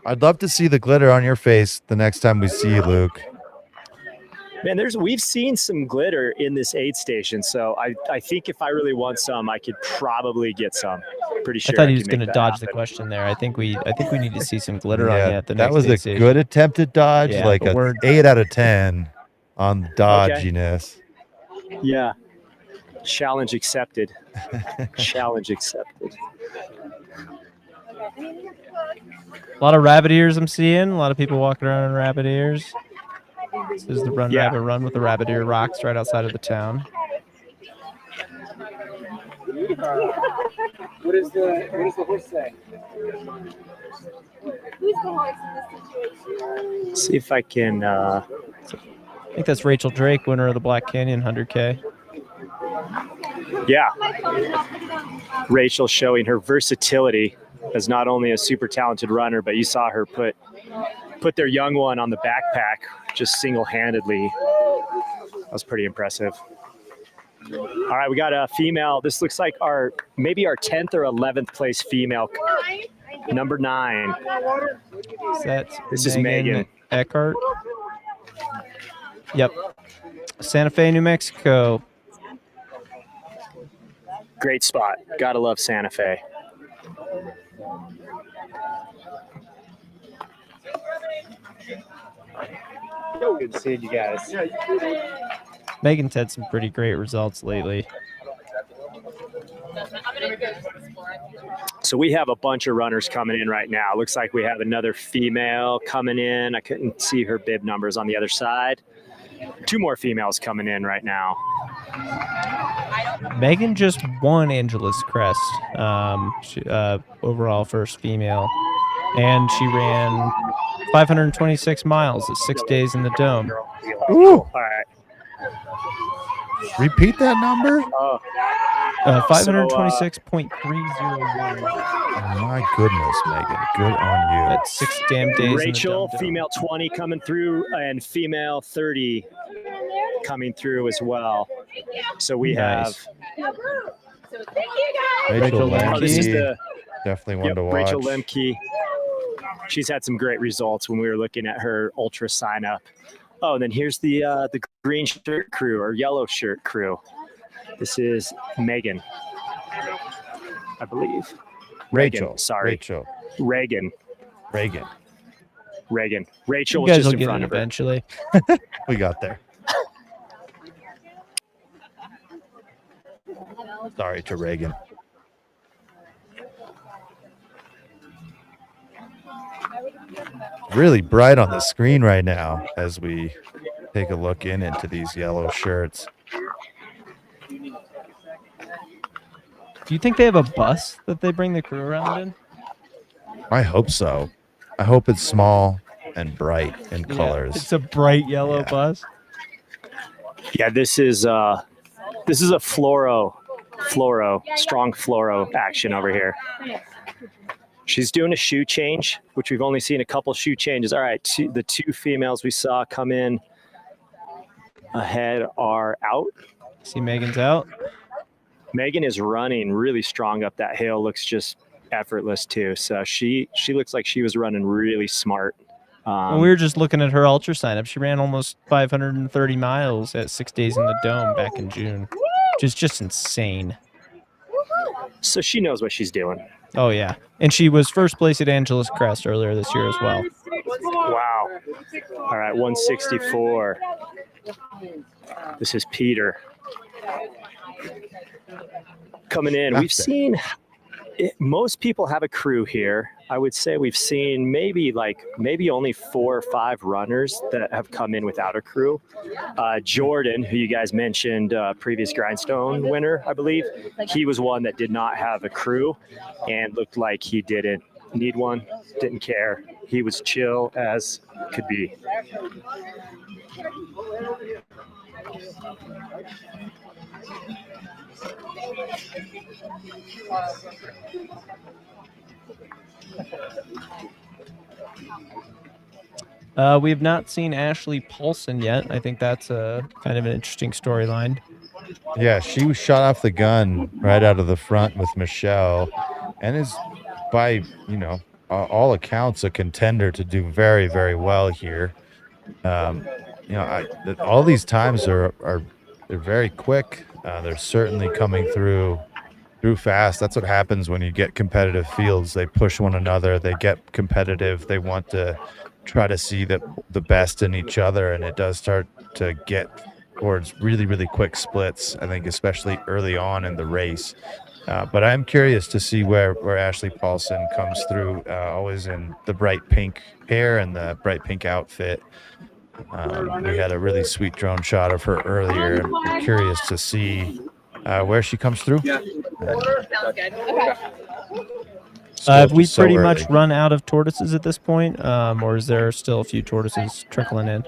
I'd love to see the glitter on your face the next time we see you, Luke. Man, we've seen some glitter in this aid station, so I think if I really want some, I could probably get some. Pretty sure. I thought he can was make going to that dodge the happen. question there. I think we need to see some glitter on you at the that next was aid a station. good attempted dodge, Yeah, like but a we're- 8 out of 10 on dodginess. Yeah. Challenge accepted. Challenge accepted. A lot of rabbit ears I'm seeing. A lot of people walking around in rabbit ears. This is the Run Yeah. Rabbit Run with the rabbit ear rocks right outside of the town. What does the horse say? Who's the horse in this situation? See if I can. I think that's Rachel Drake, winner of the Black Canyon 100K. Yeah. Rachel showing her versatility as not only a super talented runner, but you saw her put their young one on the backpack just single-handedly. That was pretty impressive. All right, we got a female. This looks like maybe our 10th or 11th place female, number 9. This is Megan Eckhart. Yep. Santa Fe, New Mexico. Great spot. Gotta love Santa Fe. Good seeing you guys. Megan's had some pretty great results lately. So we have a bunch of runners coming in right now. Looks like we have another female coming in. I couldn't see her bib numbers on the other side. 2 more females coming in right now. Megan just won Angela's Crest, overall first female, and she ran 526 miles at 6 days in the Dome. Ooh. All right. Repeat that number? 526.301. My goodness, Megan. Good on you. That's 6 damn days. Rachel, in the Dome. female 20 coming through, and female 30 coming through as well. So we Nice. have Rachel Oh, this is Lemke, the definitely one yep, to watch. Rachel Lemke. She's had some great results when we were looking at her ultra sign up. Oh, and then here's the green shirt crew or yellow shirt crew. This is Megan, I believe. Rachel. Reagan, sorry. Rachel. Reagan. Reagan. Rachel You was guys just will in get front it of her. eventually. We got there. Sorry to Reagan. Really bright on the screen right now as we take a look into these yellow shirts. Do you think they have a bus that they bring the crew around in? I hope so. I hope it's small and bright in Yeah, colors. it's a bright yellow Yeah. bus. Yeah, this is a strong fluoro action over here. She's doing a shoe change, which we've only seen a couple shoe changes. All right, the 2 females we saw come in ahead are out. See Megan's out. Megan is running really strong up that hill. Looks just effortless too. So she looks like she was running really smart. When we were just looking at her ultra sign up, she ran almost 530 miles at 6 days in the Dome back in June, which is just insane. So she knows what she's doing. Oh, yeah. And she was first place at Angela's Crest earlier this year as well. Wow. All right, 164. This is Peter coming in. We've seen most people have a crew here. I would say we've seen maybe only 4 or 5 runners that have come in without a crew. Jordan, who you guys mentioned, previous Grindstone winner, I believe, he was one that did not have a crew and looked like he didn't need one, didn't care. He was chill as could be. We have not seen Ashley Paulson yet. I think that's a kind of an interesting storyline. Yeah, she was shot off the gun right out of the front with Michelle and is by, all accounts a contender to do very, very well here. All these times are they're very quick. They're certainly coming through fast. That's what happens when you get competitive fields. They push one another. They get competitive. They want to try to see the best in each other, and it does start to get towards really, really quick splits. I think especially early on in the race. But I'm curious to see where Ashley Paulson comes through, always in the bright pink hair and the bright pink outfit. We had a really sweet drone shot of her earlier. I'm curious to see where she comes through. Sounds good. Okay. Have we so pretty early. much run out of tortoises at this point, or is there still a few tortoises trickling in?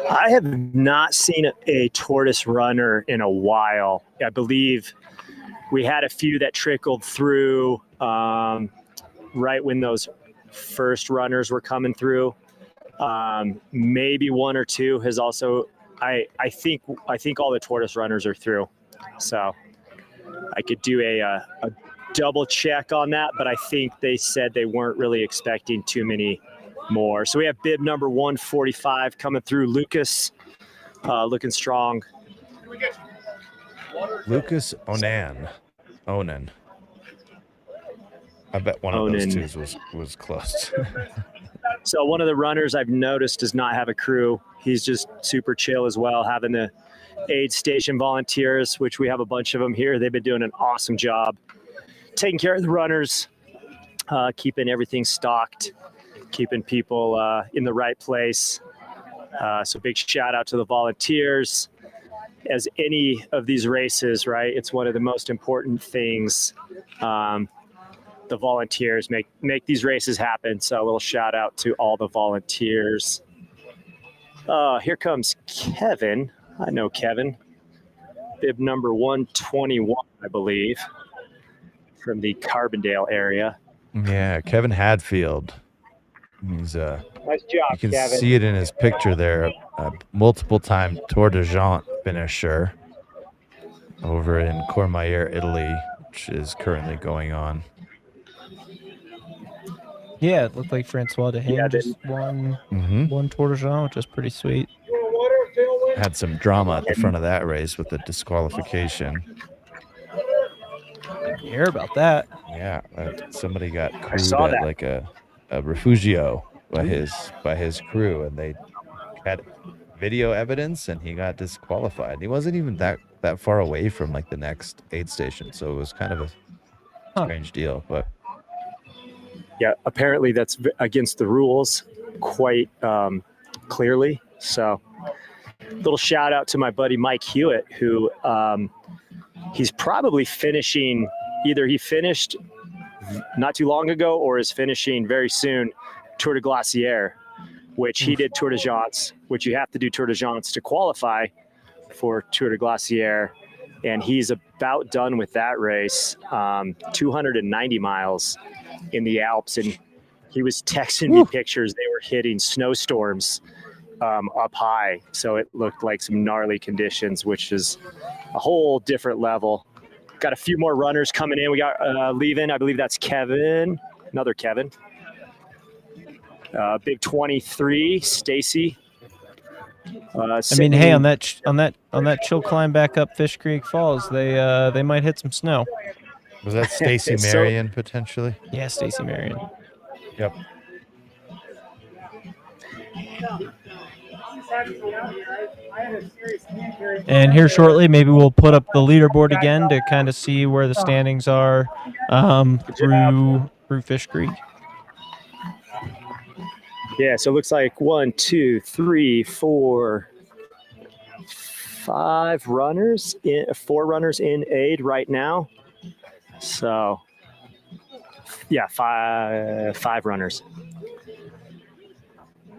I have not seen a tortoise runner in a while. I believe we had a few that trickled through right when those first runners were coming through. Maybe one or two has also. I think all the tortoise runners are through, so I could do a double check on that. But I think they said they weren't really expecting too many more. So we have bib number 145 coming through. Lucas, looking strong. Lucas Onan. I bet one of those twos was close. So one of the runners I've noticed does not have a crew. He's just super chill as well, having the aid station volunteers, which we have a bunch of them here. They've been doing an awesome job taking care of the runners, keeping everything stocked, keeping people in the right place. So big shout out to the volunteers. As any of these races, right, it's one of the most important things. The volunteers make these races happen. So a little shout out to all the volunteers. Here comes Kevin. I know Kevin. Bib number 121, I believe, from the Carbondale area. Yeah, Kevin Hadfield. He's Nice job, you can Kevin. see it in his picture there. Multiple-time Tour de Gent finisher over in Courmayeur, Italy, which is currently going on. Yeah, it looked like Francois Dehaene just won one Tour de Jean, which is pretty sweet. Had some drama at the front of that race with the disqualification. You hear about that? Yeah, somebody got crewed saw at that. like a refugio by his crew, and they had video evidence, and he got disqualified. He wasn't even that far away from like the next aid station, so it was kind of a strange deal. But Yeah, apparently that's against the rules quite clearly. So little shout out to my buddy Mike Hewitt, who he's probably finishing, either he finished not too long ago or is finishing very soon Tour de Glacier, which he did Tour de Gens, which you have to do Tour de Gens to qualify for Tour de Glacier. And he's about done with that race, 290 miles in the Alps. And he was texting me pictures. They were hitting snowstorms up high. So it looked like some gnarly conditions, which is a whole different level. Got a few more runners coming in. We got leaving. I believe that's Kevin, another Kevin. Big 23, Stacy. I mean, hey, on that chill climb back up Fish Creek Falls, they might hit some snow. was that Stacy Marion potentially? Yeah, Stacy Marion. Yep. And here shortly, maybe we'll put up the leaderboard again to kind of see where the standings are through Fish Creek. Yeah, so it looks like 1, 2, 3, 4, 5 runners in 4 runners in aid right now. So yeah, five runners.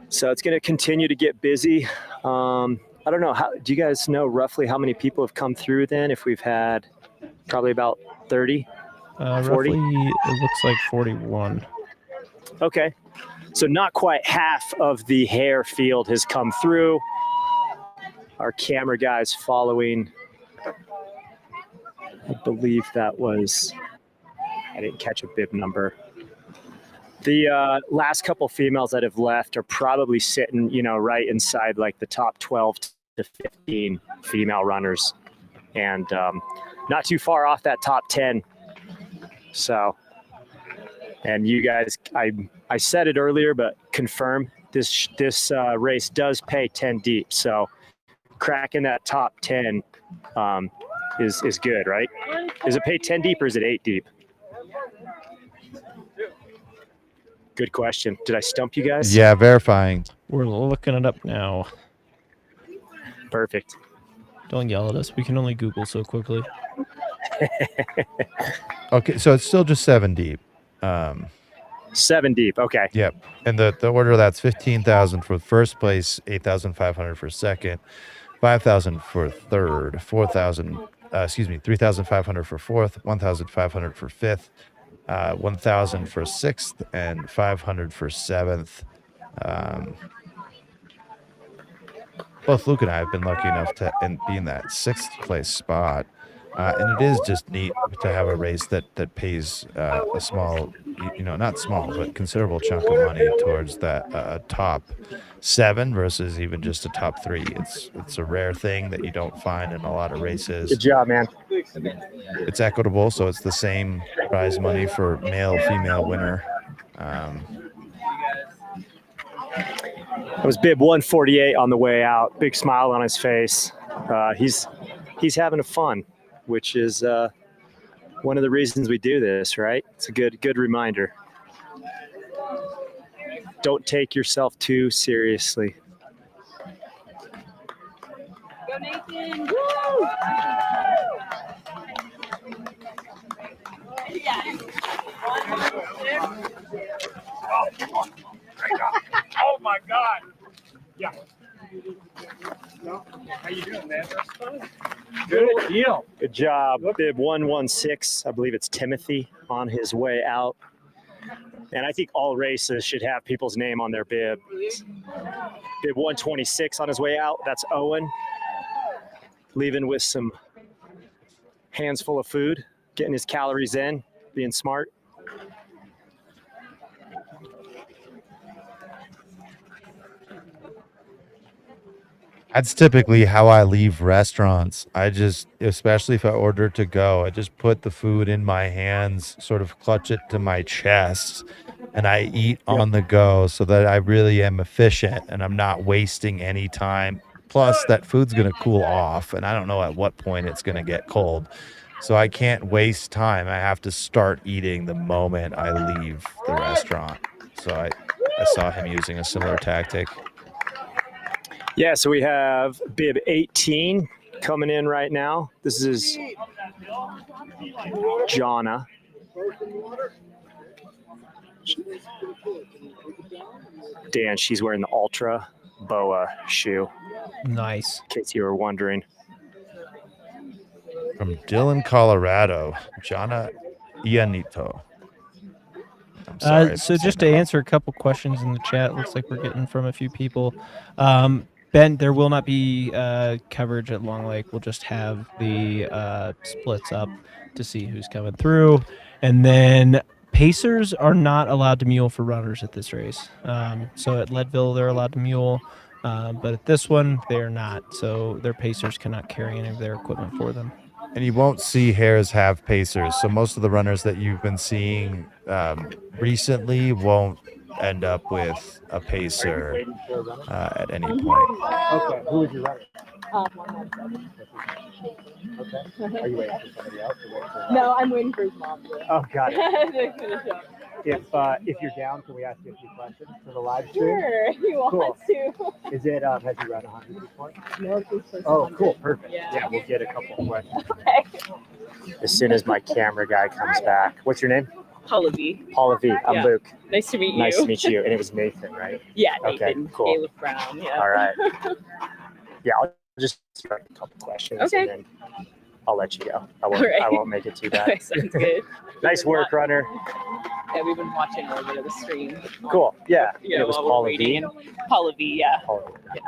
So it's going to continue to get busy. I don't know. Do you guys know roughly how many people have come through then? If we've had probably about 30, 40? Roughly, it looks like 41. Okay. So not quite half of the hare field has come through. Our camera guy's following. I believe that was, I didn't catch a bib number. The last couple females that have left are probably sitting, right inside like the top 12 to 15 female runners, and not too far off that top 10. So, and you guys, I said it earlier, but confirm this race does pay 10 deep. So cracking that top 10 is good, right? Is it paid 10 deep or is it 8 deep? Good question. Did I stump you guys? Yeah, verifying. We're looking it up now. Perfect. Don't yell at us. We can only Google so quickly. Okay, so it's still just 7 deep. 7 deep. Okay. Yep. And the order of that's 15,000 for first place, 8,500 for second, 5,000 for third, 3,500 for fourth, 1,500 for fifth, 1,000 for sixth, and 500 for seventh. Both Luke and I have been lucky enough to be in that sixth place spot. And it is just neat to have a race that pays a small, not small, but considerable chunk of money towards that top 7 versus even just a top 3. It's a rare thing that you don't find in a lot of races. Good job, man. It's equitable, so it's the same prize money for male, female winner. It was bib 148 on the way out. Big smile on his face. He's having fun, which is one of the reasons we do this, right? It's a good reminder. Don't take yourself too seriously. Go Nathan! Woo! Oh my God. Yeah. How you doing, man? Good deal. Good job. Bib 116. I believe it's Timothy on his way out. And I think all races should have people's name on their bib. Bib 126 on his way out. That's Owen. Leaving with some hands full of food, getting his calories in, being smart. That's typically how I leave restaurants. Especially if I order to go, I just put the food in my hands, sort of clutch it to my chest, and I eat on the go so that I really am efficient and I'm not wasting any time. Plus, that food's going to cool off, and I don't know at what point it's going to get cold. So I can't waste time. I have to start eating the moment I leave the restaurant. So I saw him using a similar tactic. Yeah, so we have bib 18 coming in right now. This is Jonna. Dan, she's wearing the Ultra Boa shoe. Nice. In case you were wondering. From Dillon, Colorado, Jonna Ianito. So just to answer a couple questions in the chat, looks like we're getting from a few people. Ben, there will not be coverage at Long Lake. We'll just have the splits up to see who's coming through. And then Pacers are not allowed to mule for runners at this race. So at Leadville, they're allowed to mule. But at this one, they're not. So their Pacers cannot carry any of their equipment for them. And you won't see hares have pacers. So most of the runners that you've been seeing recently won't end up with a pacer at any point. Okay, who is your runner? Okay. Are you waiting for somebody else? No, I'm waiting for his mom. Oh, got it. To finish up. If you're down, can we ask you a few questions for the live stream? Sure, he wants to. Is it, has you run 100 before? No, it's his first Oh, 100. cool, perfect. Yeah. We'll get a couple of questions. Okay. As soon as my camera guy comes back. What's your name? Paula V. Paula V. I'm Yeah. Luke. Nice to meet you. Nice to meet you. And it was Nathan, right? Yeah, Okay, Nathan. cool. Caleb Brown. Yeah. All right. Yeah, I'll just start a couple questions Okay. and then I'll let you go. I All right. won't make it too bad. Sounds good. Nice work, runner. Yeah, we've been watching a little bit of the stream. Cool. Yeah. Yeah, It was while we're Paula waiting. V. And Paula V. Yeah. Paula V.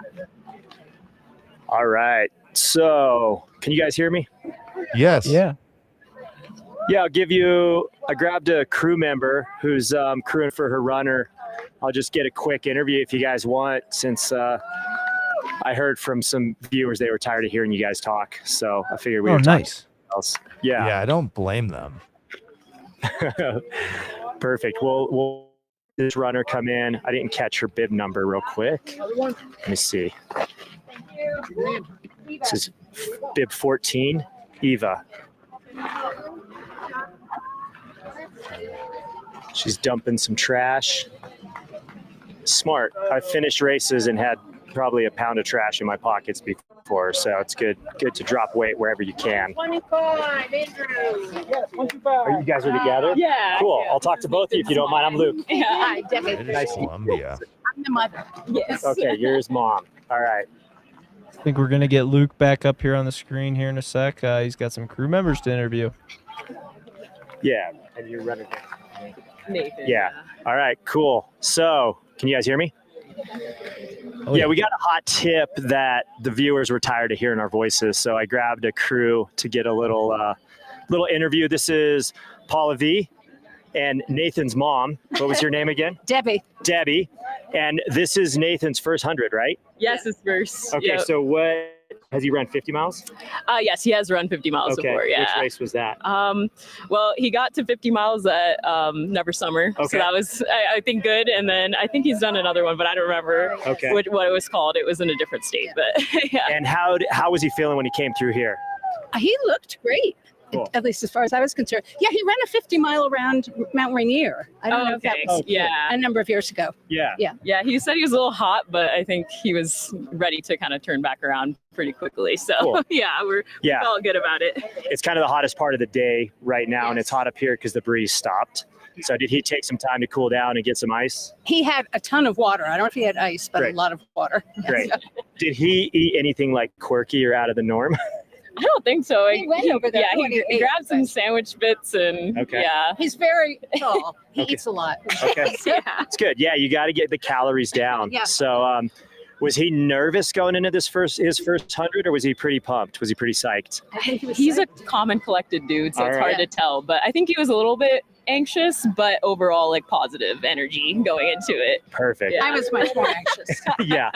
All right. So, can you guys hear me? Yes. Yeah. Yeah, I grabbed a crew member who's crewing for her runner. I'll just get a quick interview if you guys want, since I heard from some viewers they were tired of hearing you guys talk. So I figured we were talking nice. else. Yeah. Yeah, I don't blame them. Perfect. We'll this runner come in. I didn't catch her bib number real quick. Let me see. This is bib 14. Eva. She's dumping some trash. Smart. I've finished races and had probably a pound of trash in my pockets before, so it's good to drop weight wherever you can. 25, Andrew. Are you guys are together? Yeah. Cool. I'll talk to both of you if you don't mind. I'm Luke. Yeah. Hi, Debbie. Nice to meet you. Columbia. I'm the mother. Yes. Okay, yours mom. All right. I think we're gonna get Luke back up here on the screen here in a sec. He's got some crew members to interview. Yeah. And you're running Nathan. Yeah. All right, cool. So, can you guys hear me? Oh, yeah, we got a hot tip that the viewers were tired of hearing our voices, so I grabbed a crew to get a little interview. This is Paula V and Nathan's mom. What was your name again? Debbie. Debbie. And this is Nathan's first 100, right? Yes, it's first. Okay, Yep. so what has he run 50 miles? Yes, he has run 50 miles Okay, before. Yeah. which race was that? Well, he got to 50 miles at Never Summer, Okay. so that was I think good. And then I think he's done another one, but I don't remember Okay. what it was called. It was in a different state, but yeah. And how was he feeling when he came through here? He looked great, Cool. at least as far as I was concerned. Yeah, he ran a 50-mile around Mount Rainier. I don't know if that was yeah. a number of years ago. Yeah. Yeah, he said he was a little hot, but I think he was ready to kind of turn back around pretty quickly. So Cool. yeah, we Yeah. felt good about it. It's kind of the hottest part of the day right now, and it's hot up here because the breeze stopped. So did he take some time to cool down and get some ice? He had a ton of water. I don't know if he had ice, but Great. a lot of water. Great. Did he eat anything like quirky or out of the norm? I don't think so. He went over there. Yeah, when he ate, grabbed some sandwich bits and Okay. yeah. He's very tall. He Okay. eats a lot. Okay. Yeah. It's good. Yeah, you got to get the calories down. Yeah. So was he nervous going into his first 100, or was he pretty pumped? Was he pretty psyched? I think he was He's a calm and collected dude, so All it's right. hard to tell. But I think he was a little bit anxious, but overall like positive energy going into it. Perfect. Yeah. I was much more anxious. Yeah.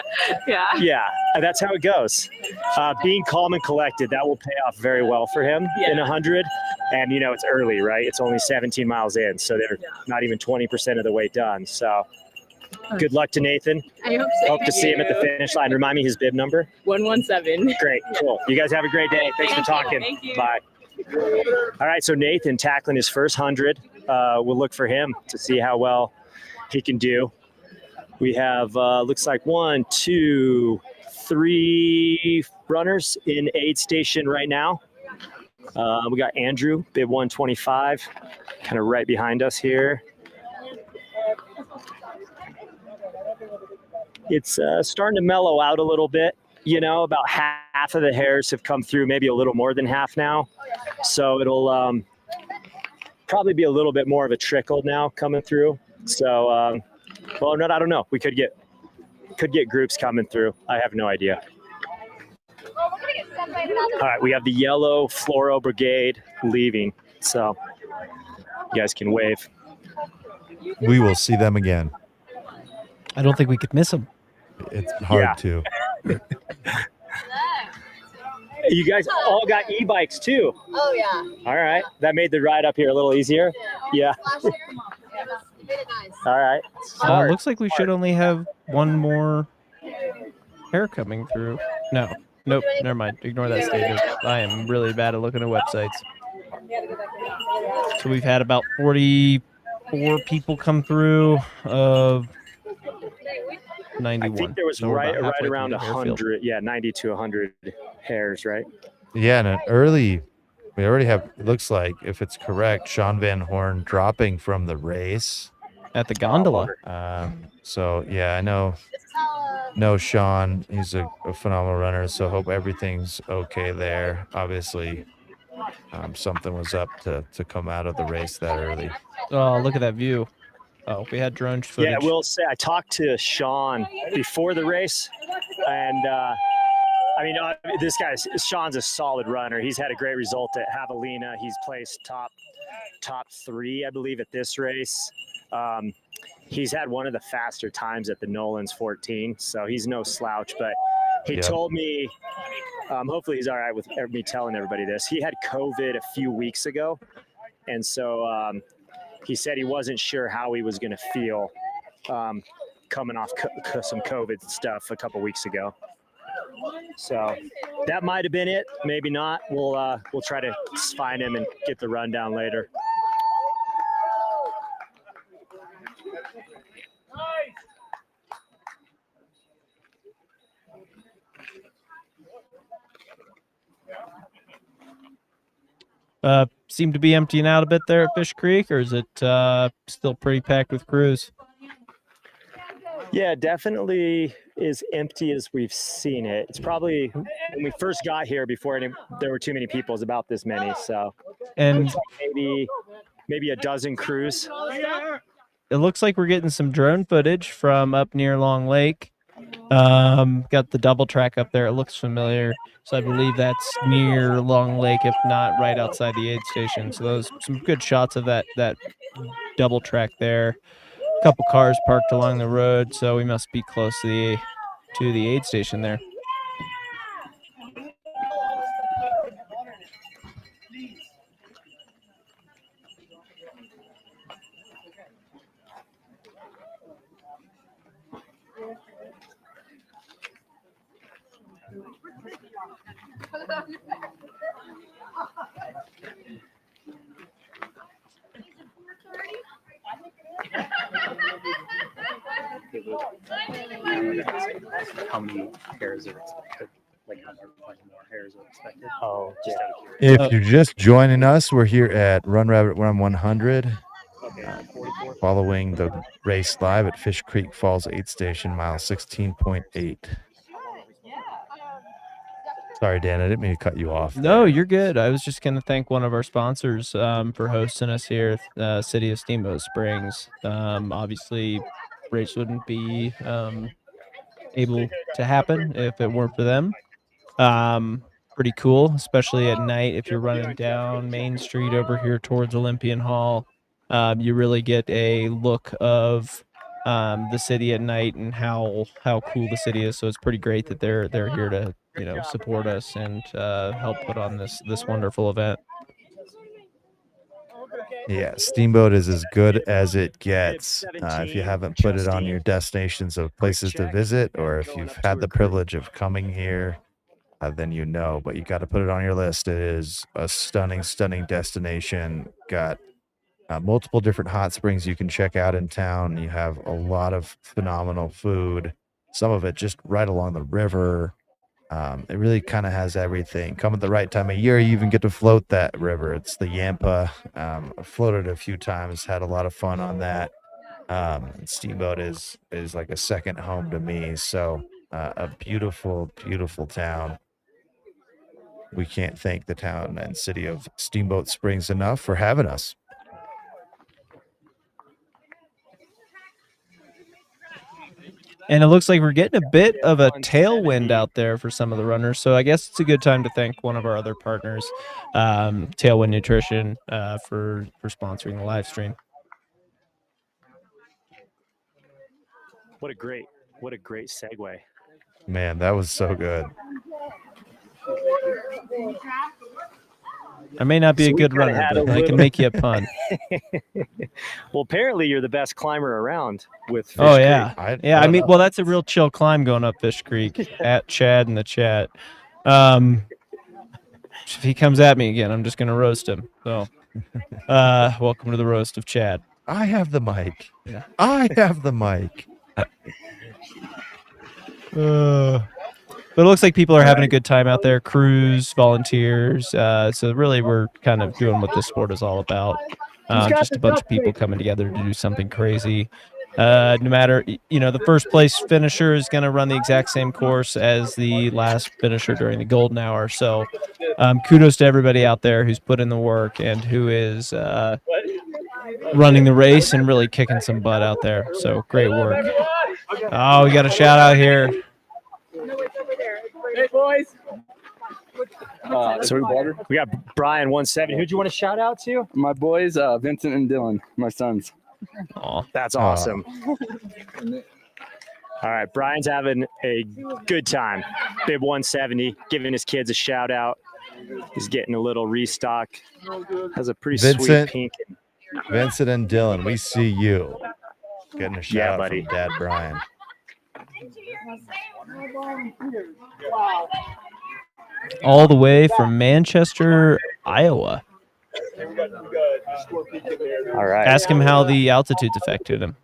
Yeah. Yeah. That's how it goes. Being calm and collected, that will pay off very well for him in 100. And, it's early, right? It's only 17 miles in, so they're not even 20% of the way done. So good luck to Nathan. I hope so. Hope to see him at the finish line. Remind me his bib number. 117. Great. Cool. You guys have a great day. Thanks for talking. Thank you. Bye. All right. So Nathan tackling his first 100. We'll look for him to see how well he can do. We have, looks like 1, 2, 3 runners in aid station right now. We got Andrew, bib 125, kind of right behind us here. It's starting to mellow out a little bit. About half of the hares have come through, maybe a little more than half now. So it'll probably be a little bit more of a trickle now coming through. So, I don't know. We could get groups coming through. I have no idea. All right, we have the yellow Floro Brigade leaving. So you guys can wave. We will see them again. I don't think we could miss him. It's hard Yeah. to. You guys all got e-bikes too. Oh, yeah. All right. That made the ride up here a little easier. Yeah. Last year, it made it nice. All right. It looks like we should only have one more hare coming through. No. Nope. Never mind. Ignore that statement. I am really bad at looking at websites. So we've had about 44 people come through of 91. I think there was So we're right about halfway around through the hare field. 100. Yeah, 90 to 100 hares, right? Yeah, and we already have, it looks like, if it's correct, Sean Van Horn dropping from the race. At the gondola. So, yeah, I know Sean. He's a phenomenal runner, so hope everything's okay there. Obviously, something was up to come out of the race that early. Oh, look at that view. Oh, we had drone footage. Yeah, I will say I talked to Sean before the race, and Sean's a solid runner. He's had a great result at Javelina. He's placed top 3, I believe, at this race. He's had one of the faster times at the Nolan's 14, so he's no slouch. But he told me, hopefully he's all right with me telling everybody this. He had COVID a few weeks ago, and so he said he wasn't sure how he was going to feel coming off some COVID stuff a couple weeks ago. So that might have been it. Maybe not. We'll try to find him and get the rundown later. Seem to be emptying out a bit there at Fish Creek, or is it still pretty packed with crews? Yeah, definitely as empty as we've seen it. It's probably when we first got here before there were too many people. It's about this many. So And looks like maybe a dozen crews. it looks like we're getting some drone footage from up near Long Lake. Got the double track up there. It looks familiar. So I believe that's near Long Lake, if not right outside the aid station. So those some good shots of that double track there. A couple cars parked along the road, so we must be close to the aid station there. How many hares are expected? Like how many more hares are expected? Oh, just out of curiosity. If you're just joining us, we're here at Run Rabbit Run 100, following the race live at Fish Creek Falls Aid Station, mile 16.8. Sorry, Dan, I didn't mean to cut you off. No, you're good. I was just going to thank one of our sponsors for hosting us here at City of Steamboat Springs. Obviously, race wouldn't be able to happen if it weren't for them. Pretty cool, especially at night if you're running down Main Street over here towards Olympian Hall. You really get a look of the city at night and how cool the city is. So it's pretty great that they're here to support us and help put on this wonderful event. Yeah, Steamboat is as good as it gets. If you haven't put it on your destinations of places to visit, or if you've had the privilege of coming here, then you know, but you got to put it on your list. It is a stunning, stunning destination. Got multiple different hot springs you can check out in town. You have a lot of phenomenal food, some of it just right along the river. It really kind of has everything. Come at the right time of year, you even get to float that river. It's the Yampa. I've floated a few times, had a lot of fun on that. Steamboat is like a second home to me. So a beautiful, beautiful town. We can't thank the town and city of Steamboat Springs enough for having us. And it looks like we're getting a bit of a tailwind out there for some of the runners. So I guess it's a good time to thank one of our other partners, Tailwind Nutrition, for sponsoring the live stream. What a great segue. Man, that was so good. I may not be a good runner, but I can make you a pun. Well, apparently you're the best climber around with Fish Oh, yeah. Creek. I mean, well, that's a real chill climb going up Fish Creek at Chad in the chat. If he comes at me again, I'm just going to roast him. So, welcome to the roast of Chad. I have the mic. Yeah. I have the mic. But it looks like people are having a good time out there. Crews, volunteers. So really, we're kind of doing what this sport is all about. Just a bunch of people coming together to do something crazy. No matter, the first place finisher is going to run the exact same course as the last finisher during the golden hour. So kudos to everybody out there who's put in the work and who is running the race and really kicking some butt out there. So great work. Oh, we got a shout out here. Hey, boys. So we got Brian 170. Who'd you want to shout out to? My boys, Vincent and Dylan, my sons. Oh, that's awesome. All right, Brian's having a good time. Bib 170, giving his kids a shout out. He's getting a little restock. Has a pretty sweet pink. Vincent and Dylan, we see you. Getting a shout out buddy. from Dad Brian. All the way from Manchester, Iowa. All right. Ask him how the altitude's affected him.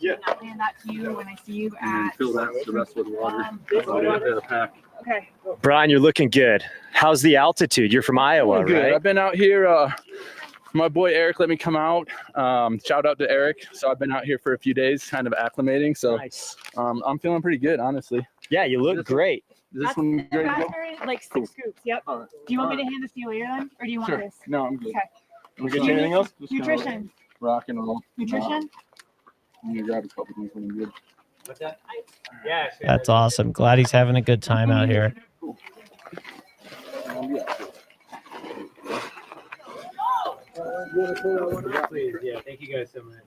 Yeah. I'll hand that to you when I see you at. Fill that the rest with water. Okay. Brian, you're looking good. How's the altitude? You're from Iowa, Good. right? I've been out here. My boy Eric let me come out. Shout out to Eric. So I've been out here for a few days, kind of acclimating. So Nice. I'm feeling pretty good, honestly. Yeah, you look great. Is this one great? to go? Like 6 scoops. Yep. Do you want me to hand this to you later then, or do you want Sure. this? No, I'm good. Okay. We get you anything else? Just kinda Nutrition. rock and roll. Nutrition. I'm gonna grab a couple things when you're good. What's that? Yeah. That's awesome. Glad he's having a good time out here. Please, yeah. Thank you guys so much.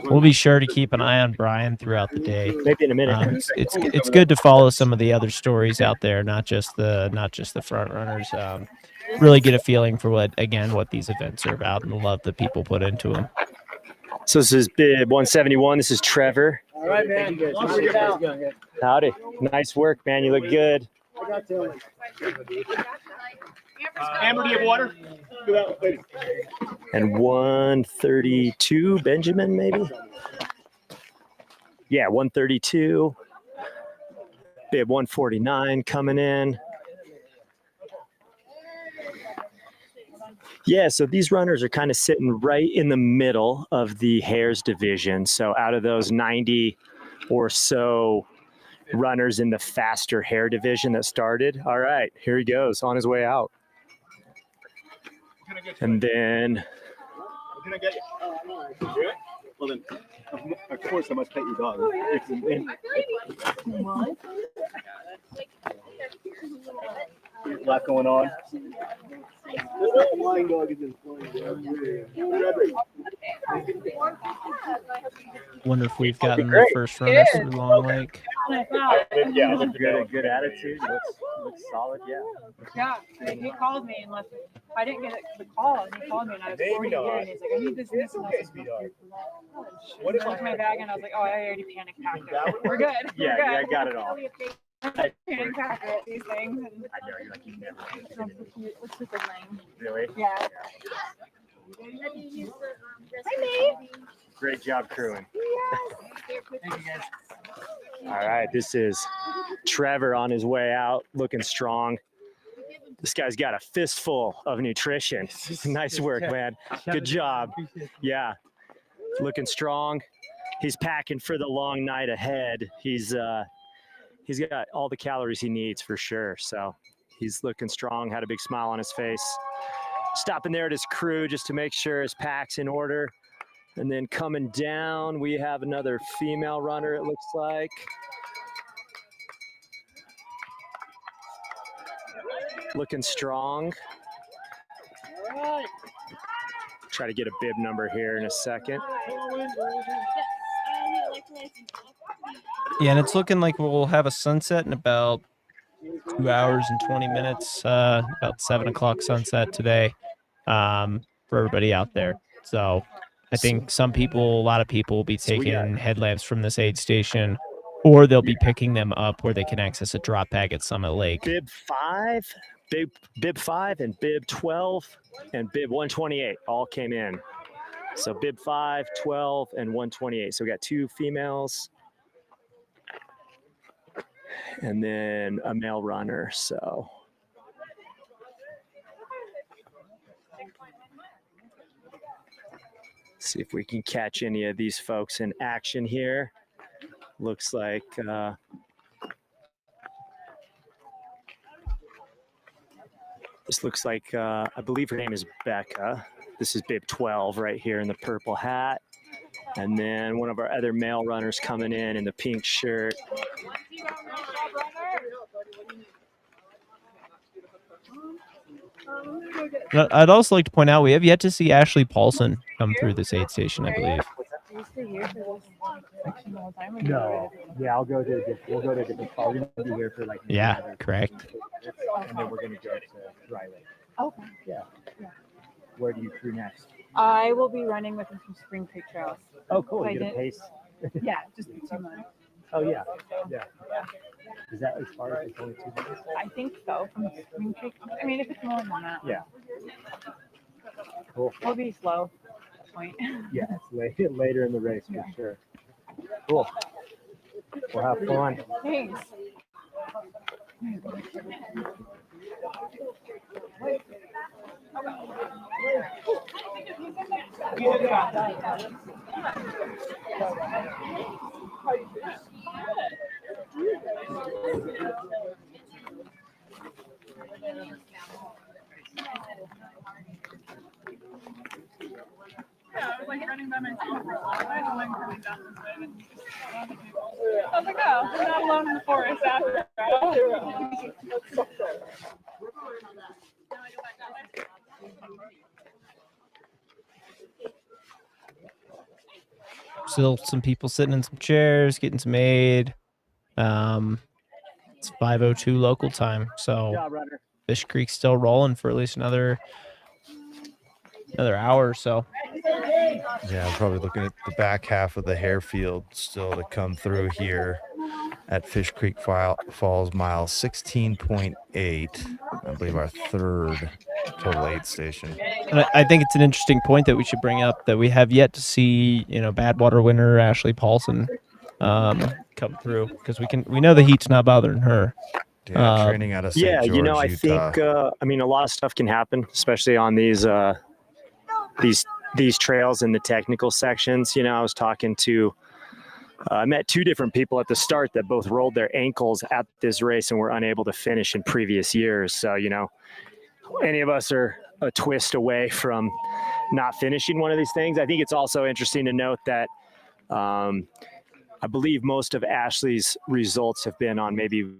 We'll be sure to keep an eye on Brian throughout the day. Maybe in a minute. It's good to follow some of the other stories out there, not just the front runners. Really get a feeling for what these events are about and the love that people put into them. So this is bib 171. This is Trevor. All right, man. Howdy. Nice work, man. You look good. Amber, do you have water? And 132, Benjamin, maybe? Yeah, 132. Bib 149 coming in. Yeah, so these runners are kind of sitting right in the middle of the Hares division. So out of those 90 or so runners in the faster hare division that started, all right, here he goes on his way out. And then Can I get you? Well then, of course I must pet your dog. A lot going on. This flying dog is in flying dog. Wonder if we've gotten the first runners through Long Lake. yeah, good attitude. Looks solid. Yeah. Yeah, he called me and left. I didn't get the call, and he called me, and I was already here, and he's like, "I need this, and this, and this." What if I took my bag, and I was like, "Oh, I already panic packed it. We're good. Yeah, We're good. yeah, I got it all. Panic pack it, these things. And I know you're like you never. it's super lame. Really? Yeah. Hi, Nate. Great job crewing. All right, this is Trevor on his way out, looking strong. This guy's got a fistful of nutrition. Nice work, man. Good job. Yeah, looking strong. He's packing for the long night ahead. He's got all the calories he needs for sure. So he's looking strong, had a big smile on his face. Stopping there at his crew just to make sure his pack's in order. And then coming down, we have another female runner, it looks like. Looking strong. Try to get a bib number here in a second. Yeah, and it's looking like we'll have a sunset in about 2 hours and 20 minutes, about 7 o'clock sunset today, for everybody out there. So I think a lot of people will be taking headlamps from this aid station, or they'll be picking them up where they can access a drop bag at Summit Lake. Bib 5, bib 5 and bib 12 and bib 128 all came in. So bib 5, 12, and 128. So we got 2 females and then a male runner. So see if we can catch any of these folks in action here. Looks like this looks like I believe her name is Becca. This is bib 12 right here in the purple hat. And then one of our other male runners coming in the pink shirt. I'd also like to point out we have yet to see Ashley Paulson come through this aid station, I believe. No. Yeah, we'll go to a different spot. We're gonna be here for like. Yeah, correct. And then we're gonna go to Dry Lake. Okay. Yeah. Where do you crew next? I will be running with him from Spring Creek Trails. Oh, cool. So You get a pace. Yeah, just 2 months. Oh yeah, yeah. Is that as far as it's only 2 months? I think so. From Spring Creek. I mean, if it's more than that. Yeah. Cool. We'll be slow at that point. Yeah, it's later in the race for sure. Cool. We'll have fun. Thanks. Yeah, I was like running by myself for a while. I was like coming down this way and I was like, oh, I'm not alone in the forest after all. Still some people sitting in some chairs, getting some aid. It's 5:02 local time, so Fish Creek's still rolling for at least another hour or so. Yeah, I'm probably looking at the back half of the hare field still to come through here at Fish Creek Falls, mile 16.8. I believe our third total aid station. And I think it's an interesting point that we should bring up that we have yet to see, Badwater winner Ashley Paulson come through, because we know the heat's not bothering her. Yeah, training out of St. Yeah, George, I Utah. think a lot of stuff can happen, especially on these trails in the technical sections. I was talking to I met two different people at the start that both rolled their ankles at this race and were unable to finish in previous years. So, any of us are a twist away from not finishing one of these things. I think it's also interesting to note that I believe most of Ashley's results have been on maybe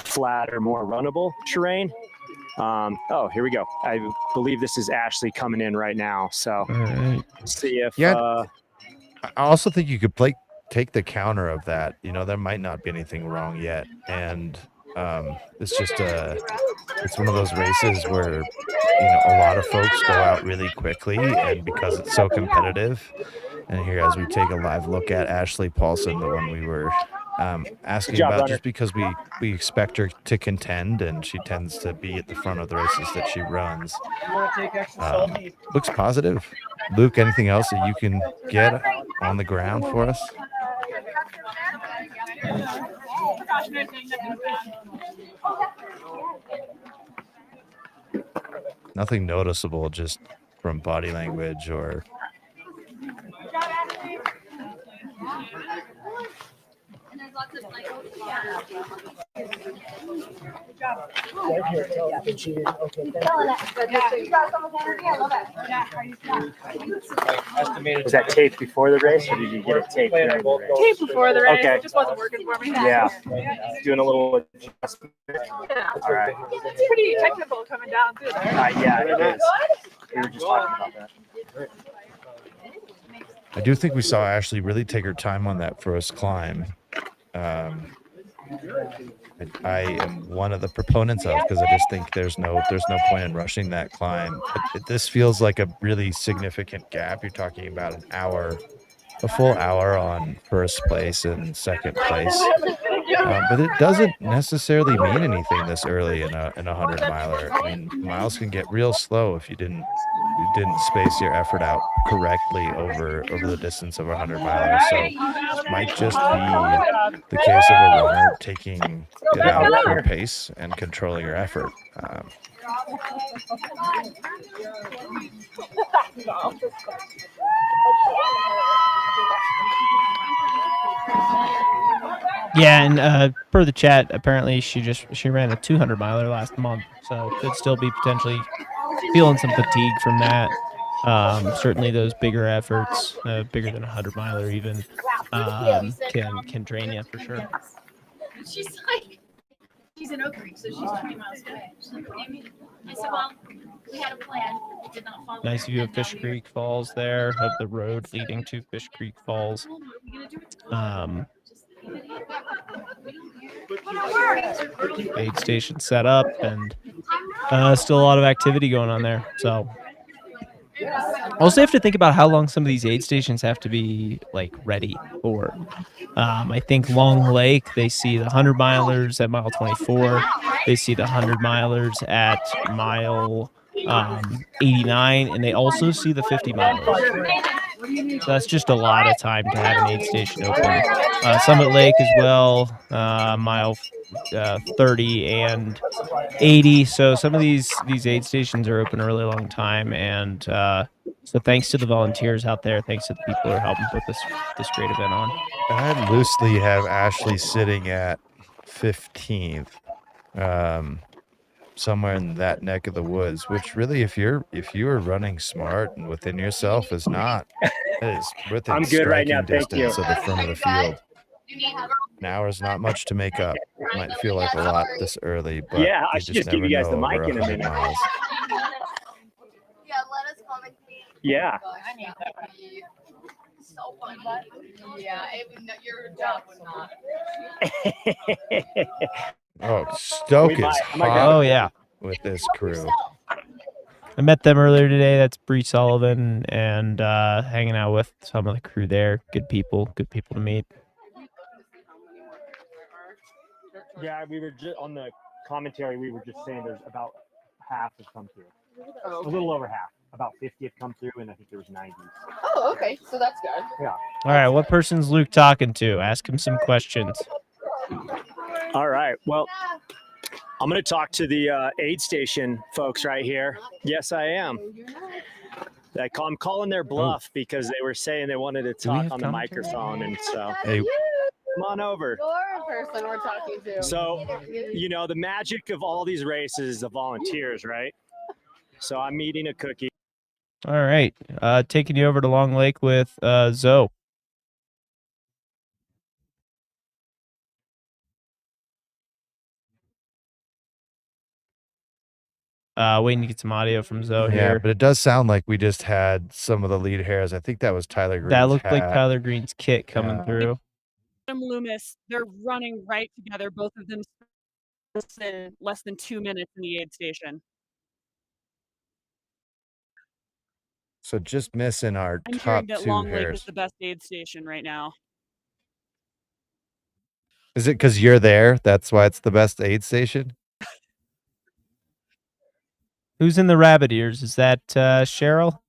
flat or more runnable terrain. Oh, here we go. I believe this is Ashley coming in right now. So see if. Yeah, I also think you could take the counter of that. There might not be anything wrong yet, and it's just it's one of those races where a lot of folks go out really quickly, and because it's so competitive. And here, as we take a live look at Ashley Paulson, the one we were asking about, runner. just because we expect her to contend, and she tends to be at the front of the races that she runs. Looks positive. Luke, anything else that you can get on the ground for us? Nothing noticeable, just from body language or. Was that taped before the race, or did you get it taped during the race? Taped before the race. Okay. It just wasn't working for me. Yeah. Doing a little adjustment. Yeah. All right. It's pretty technical coming down too. Yeah, it is. We were just talking about that. I do think we saw Ashley really take her time on that first climb. I am one of the proponents of, because I just think there's no point in rushing that climb. But this feels like a really significant gap. You're talking about a full hour on first place and second place. But it doesn't necessarily mean anything this early in a 100-miler. I mean, miles can get real slow if you didn't space your effort out correctly over the distance of a 100-miler. So it might just be the case of a runner taking it out at her pace and controlling her effort. Yeah, and per the chat, apparently she ran a 200-miler last month, so could still be potentially feeling some fatigue from that. Certainly those bigger efforts, bigger than a 100-miler even, can drain you for sure. She's in Oak Creek, so she's 20 miles away. She's like, what do you mean? I said, well, we had a plan. It did not follow. Nice view of Fish Creek Falls there, of the road leading to Fish Creek Falls. Aid station set up, and still a lot of activity going on there. So Also, have to think about how long some of these aid stations have to be like ready for. I think Long Lake, they see the 100 milers at mile 24. They see the 100 milers at mile 89, and they also see the 50 milers. So that's just a lot of time to have an aid station open. Summit Lake as well, mile 30 and 80. So some of these aid stations are open a really long time, and so thanks to the volunteers out there, thanks to the people who are helping put this great event on. I loosely have Ashley sitting at 15th, somewhere in that neck of the woods. Which really, if you are running smart and within yourself, is not. It is within I'm good right now, striking thank you. distance of the front of the field. An hour is not much to make up. Might feel like a lot this early, but Yeah, I you should just just give never you guys the know mic over in a 100 minute. miles. Yeah. So fun. Yeah, your job would not. Oh, Stoke We is might- I might hot. Oh, yeah. With this crew. I met them earlier today. That's Bree Sullivan, and hanging out with some of the crew there. Good people to meet. Yeah, we were just on the commentary. We were just saying there's about half have come through. A little over half. About 50 have come through, and I think there was 90. Oh, okay. So that's good. Yeah. All right, what person's Luke talking to? Ask him some questions. All right. Well, I'm going to talk to the aid station folks right here. Yes, I am. I'm calling their bluff because they were saying they wanted to talk on the microphone, and so Hey, come on over. You're a person we're talking to. So, you know, the magic of all these races is the volunteers, right? So I'm eating a cookie. All right, taking you over to Long Lake with Zoe. Waiting to get some audio from Zoe yeah, here. but it does sound like we just had some of the lead hares. I think that was Tyler Green's That looked like hat. Tyler Green's kit coming Yeah. through. Adam Loomis, they're running right together, both of them in less than 2 minutes in the aid station. So just missing our I'm top hearing that 2 Long Lake is hares. the best aid station right now. Is it because you're there? That's why it's the best aid station? Who's in the rabbit ears? Is that Cheryl?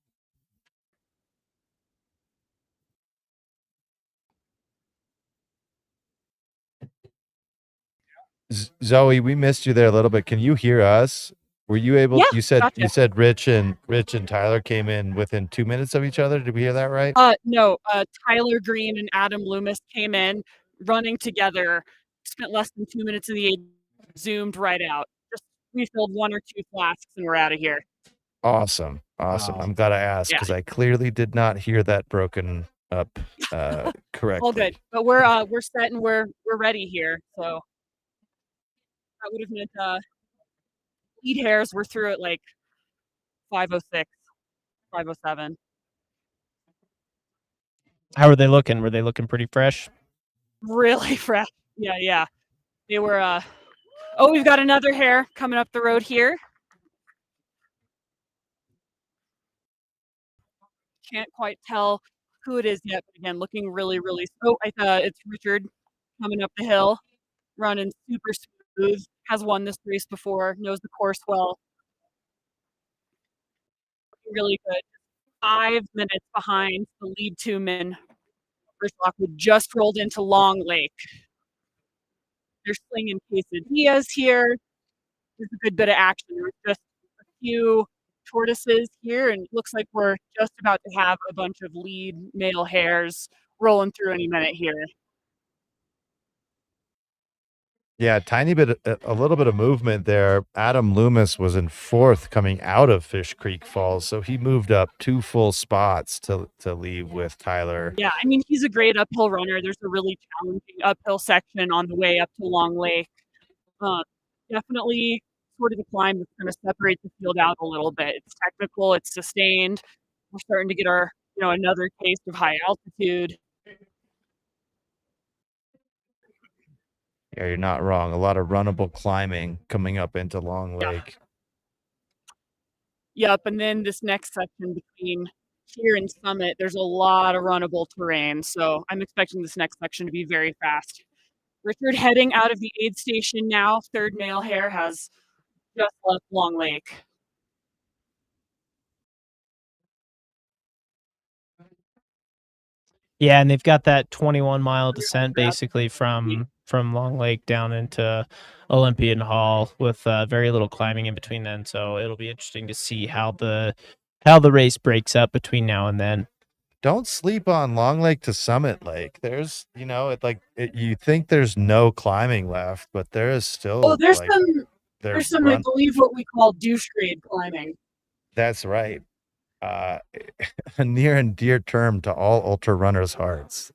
Zoe, we missed you there a little bit. Can you hear us? Were you able? Yeah, you said gotcha. Rich and Tyler came in within 2 minutes of each other. Did we hear that right? No, Tyler Green and Adam Loomis came in running together, spent less than 2 minutes in the aid, zoomed right out. Just refilled 1 or 2 flasks and we're out of here. Awesome. I'm glad I asked Yeah. because I clearly did not hear that broken up correctly. All good, but we're set and we're ready here. So that would have meant lead hares were through at like 5:06, 5:07. How were they looking? Were they looking pretty fresh? Really fresh. Yeah. They were. Oh, we've got another hare coming up the road here. Can't quite tell who it is yet, but again, looking really. Oh, it's Richard coming up the hill, running super smooth. Has won this race before, knows the course well. Really good. 5 minutes behind the lead 2 men. First Lockwood just rolled into Long Lake. They're slinging quesadillas here. There's a good bit of action. There's just a few tortoises here, and it looks like we're just about to have a bunch of lead male hares rolling through any minute here. Yeah, a little bit of movement there. Adam Loomis was in 4th coming out of Fish Creek Falls, so he moved up 2 full spots to leave with Tyler. Yeah, I mean, he's a great uphill runner. There's a really challenging uphill section on the way up to Long Lake. Definitely sort of the climb that's going to separate the field out a little bit. It's technical, it's sustained. We're starting to get our, another taste of high altitude. Yeah, you're not wrong. A lot of runnable climbing coming up into Long Lake. Yep, and then this next section between here and Summit, there's a lot of runnable terrain, so I'm expecting this next section to be very fast. Richard heading out of the aid station now. Third male hare has just left Long Lake. Yeah, and they've got that 21-mile descent basically from Long Lake down into Olympian Hall with very little climbing in between then. So it'll be interesting to see how the race breaks up between now and then. Don't sleep on Long Lake to Summit Lake. There's, you think there's no climbing left, but there is still. Oh, there's some, I believe, what we call douche grade climbing. That's right. A near and dear term to all ultra runners' hearts.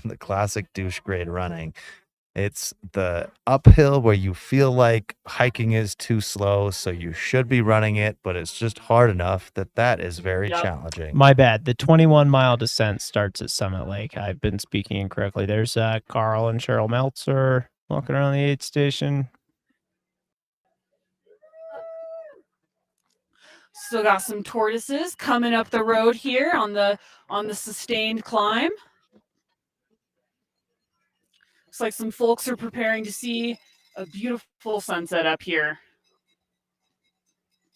The classic douche grade running. It's the uphill where you feel like hiking is too slow, so you should be running it, but it's just hard enough that is very challenging. My bad. The 21-mile descent starts at Summit Lake. I've been speaking incorrectly. There's Carl and Cheryl Meltzer walking around the aid station. Still got some tortoises coming up the road here on the sustained climb. Looks like some folks are preparing to see a beautiful sunset up here.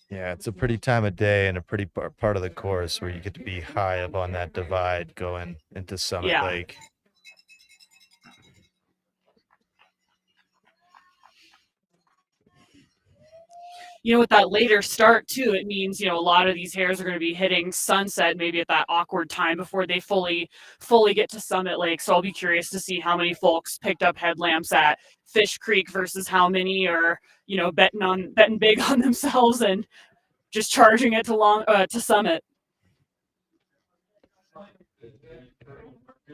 Yeah, it's a pretty time of day and a pretty part of the course where you get to be high up on that divide going into Summit Lake. With that later start too, it means, a lot of these hares are going to be hitting sunset maybe at that awkward time before they fully get to Summit Lake. So I'll be curious to see how many folks picked up headlamps at Fish Creek versus how many are, betting big on themselves and just charging it to Summit.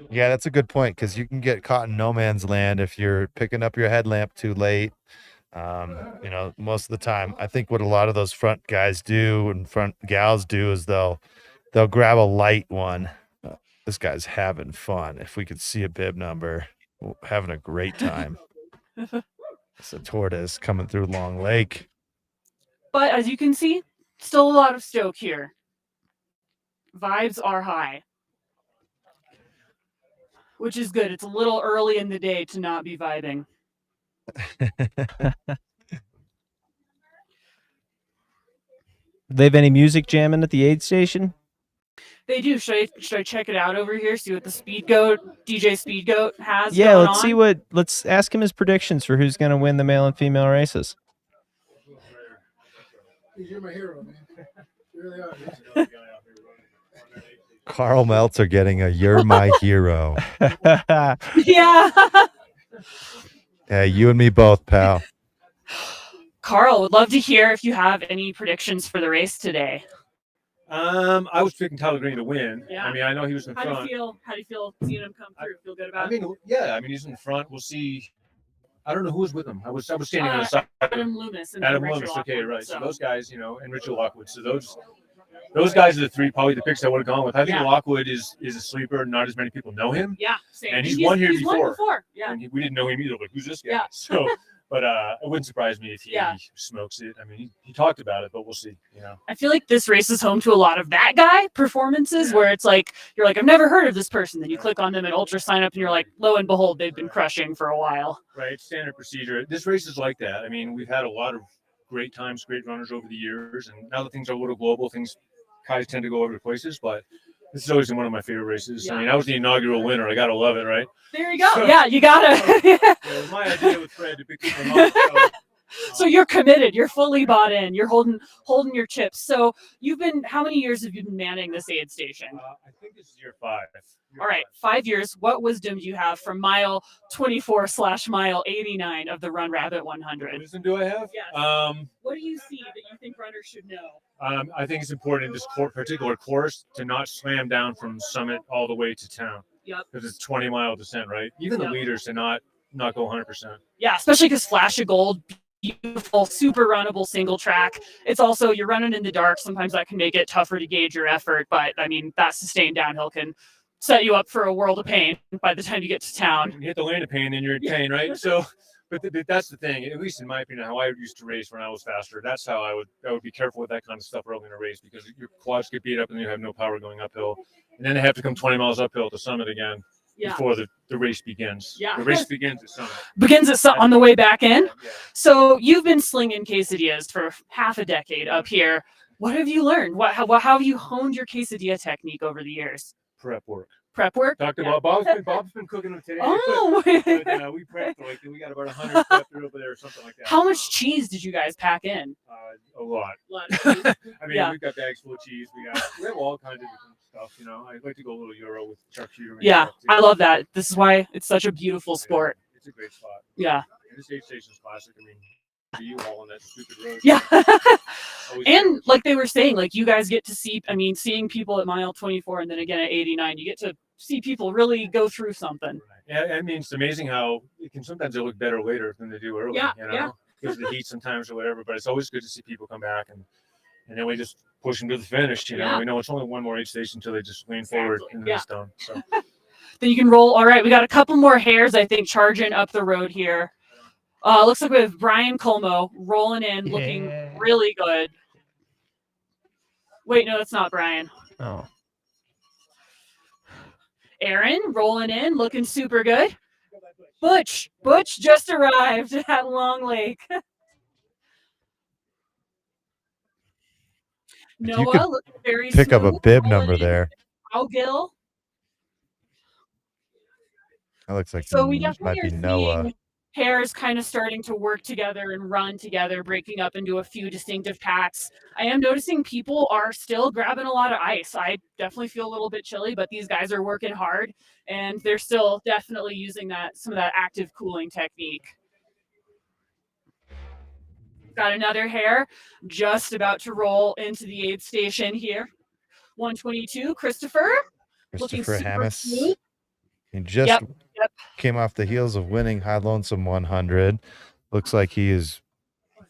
Yeah, that's a good point, because you can get caught in no man's land if you're picking up your headlamp too late. Most of the time, I think what a lot of those front guys do and front gals do is they'll grab a light one. This guy's having fun. If we could see a bib number, having a great time. It's a tortoise coming through Long Lake. But as you can see, still a lot of stoke here. Vibes are high, which is good. It's a little early in the day to not be vibing. They have any music jamming at the aid station? They do. Should I check it out over here? See what the DJ Speed Goat has. Yeah, going let's on? see let's ask him his predictions for who's going to win the male and female races. You're my hero, man. You really are. Carl Meltzer getting a "You're my hero." Yeah. Yeah, you and me both, pal. Carl, would love to hear if you have any predictions for the race today. I was picking Tyler Green to win. Yeah. I mean, I know he was in front. How do you feel seeing him come through? Feel good about it? I mean, he's in front. We'll see. I don't know who was with him. I was standing on the side. Adam Loomis. And Adam Richard Loomis. Lockwood, Okay, right. So those guys, and Richard Lockwood. So those guys are the three, probably the picks I would have gone with. I think Lockwood is a sleeper. Not as many people know him. Yeah, same. And he's won here before. before. Won before. Yeah. And we didn't know him either. Like, who's this guy? Yeah. So, but it wouldn't surprise me if he smokes it. I mean, he talked about it, but we'll see. I feel like this race is home to a lot of that guy performances where it's like, you're like, I've never heard of this person. Then you click on them at Ultra Sign Up and you're like, lo and behold, they've been crushing for a while. Right. Standard procedure. This race is like that. I mean, we've had a lot of great times, great runners over the years. And now that things are a little global, guys tend to go over to places, but this has always been one of my favorite races. Yeah. I mean, I was the inaugural winner. I got to love it, right? There you go. So, yeah, you got to. It was my idea with Fred to pick this one up. So you're committed. You're fully bought in. You're holding your chips. So how many years have you been manning this aid station? I think this is year 5. All right, 5 years. What wisdom do you have from mile 24/mile 89 of the Run Rabbit 100? What wisdom do I have? Yes. What do you see that you think runners should know? I think it's important in this particular course to not slam down from Summit all the way to town. Yep. Because it's 20-mile descent, right? Even the leaders to not go 100%. Yeah, especially because Flash of Gold, beautiful, super runnable single track. It's also, you're running in the dark. Sometimes that can make it tougher to gauge your effort. But I mean, that sustained downhill can set you up for a world of pain by the time you get to town. You hit the lane of pain and you're in pain, right? So, But that's the thing. At least in my opinion, how I used to race when I was faster. That's how I would be careful with that kind of stuff early in a race because your quads get beat up and you have no power going uphill, and then they have to come 20 miles uphill to summit again before the race begins. Yeah. The race begins at summit. On the way back in. So you've been slinging quesadillas for half a decade up here. What have you learned? How have you honed your quesadilla technique over the years? Prep work. Prep work? Talked Yeah. about Bob's been cooking them today. Oh. but we prepped like we got about 100 prepped over there or something like that. How much cheese did you guys pack in? A lot. Of cheese. I mean, Yeah. we've got bags full of cheese. We have all kinds of different stuff. You know, I like to go a little Euro with charcuterie. Yeah, stuff, too. I love that. This is why it's such a beautiful sport. It's a great spot. Yeah. And this aid station's classic. I mean, the U-Haul on that stupid road. Yeah. Always And like they were saying, like you guys get to see, I mean, seeing people at mile 24 and then again at 89, you get to see people really go through something. Yeah, I mean, it's amazing how it can sometimes they look better later than they do early. Yeah, you know, yeah. because of the heat sometimes or whatever. But it's always good to see people come back and then we just push them to the finish. You know, Yeah. we know it's only one more aid station until they just lean forward into Yeah. the stone. So Then you can roll. All right, we got a couple more hares, I think, charging up the road here. Looks like we have Brian Colmo rolling in, looking really good. Wait, no, that's not Brian. Oh. Aaron rolling in, looking super good. Butch just arrived at Long Lake. If you Noah could looking very pick up a smooth, bib rolling number in. there. Cowgill. That looks like So we might definitely be are Noah. seeing hares kind of starting to work together and run together, breaking up into a few distinctive packs. I am noticing people are still grabbing a lot of ice. I definitely feel a little bit chilly, but these guys are working hard and they're still definitely using some of that active cooling technique. Got another hare just about to roll into the aid station here. 122, Christopher. Looking Christopher super Hammis. smooth. He just Yep. came off the heels of winning High Lonesome 100. Looks like he is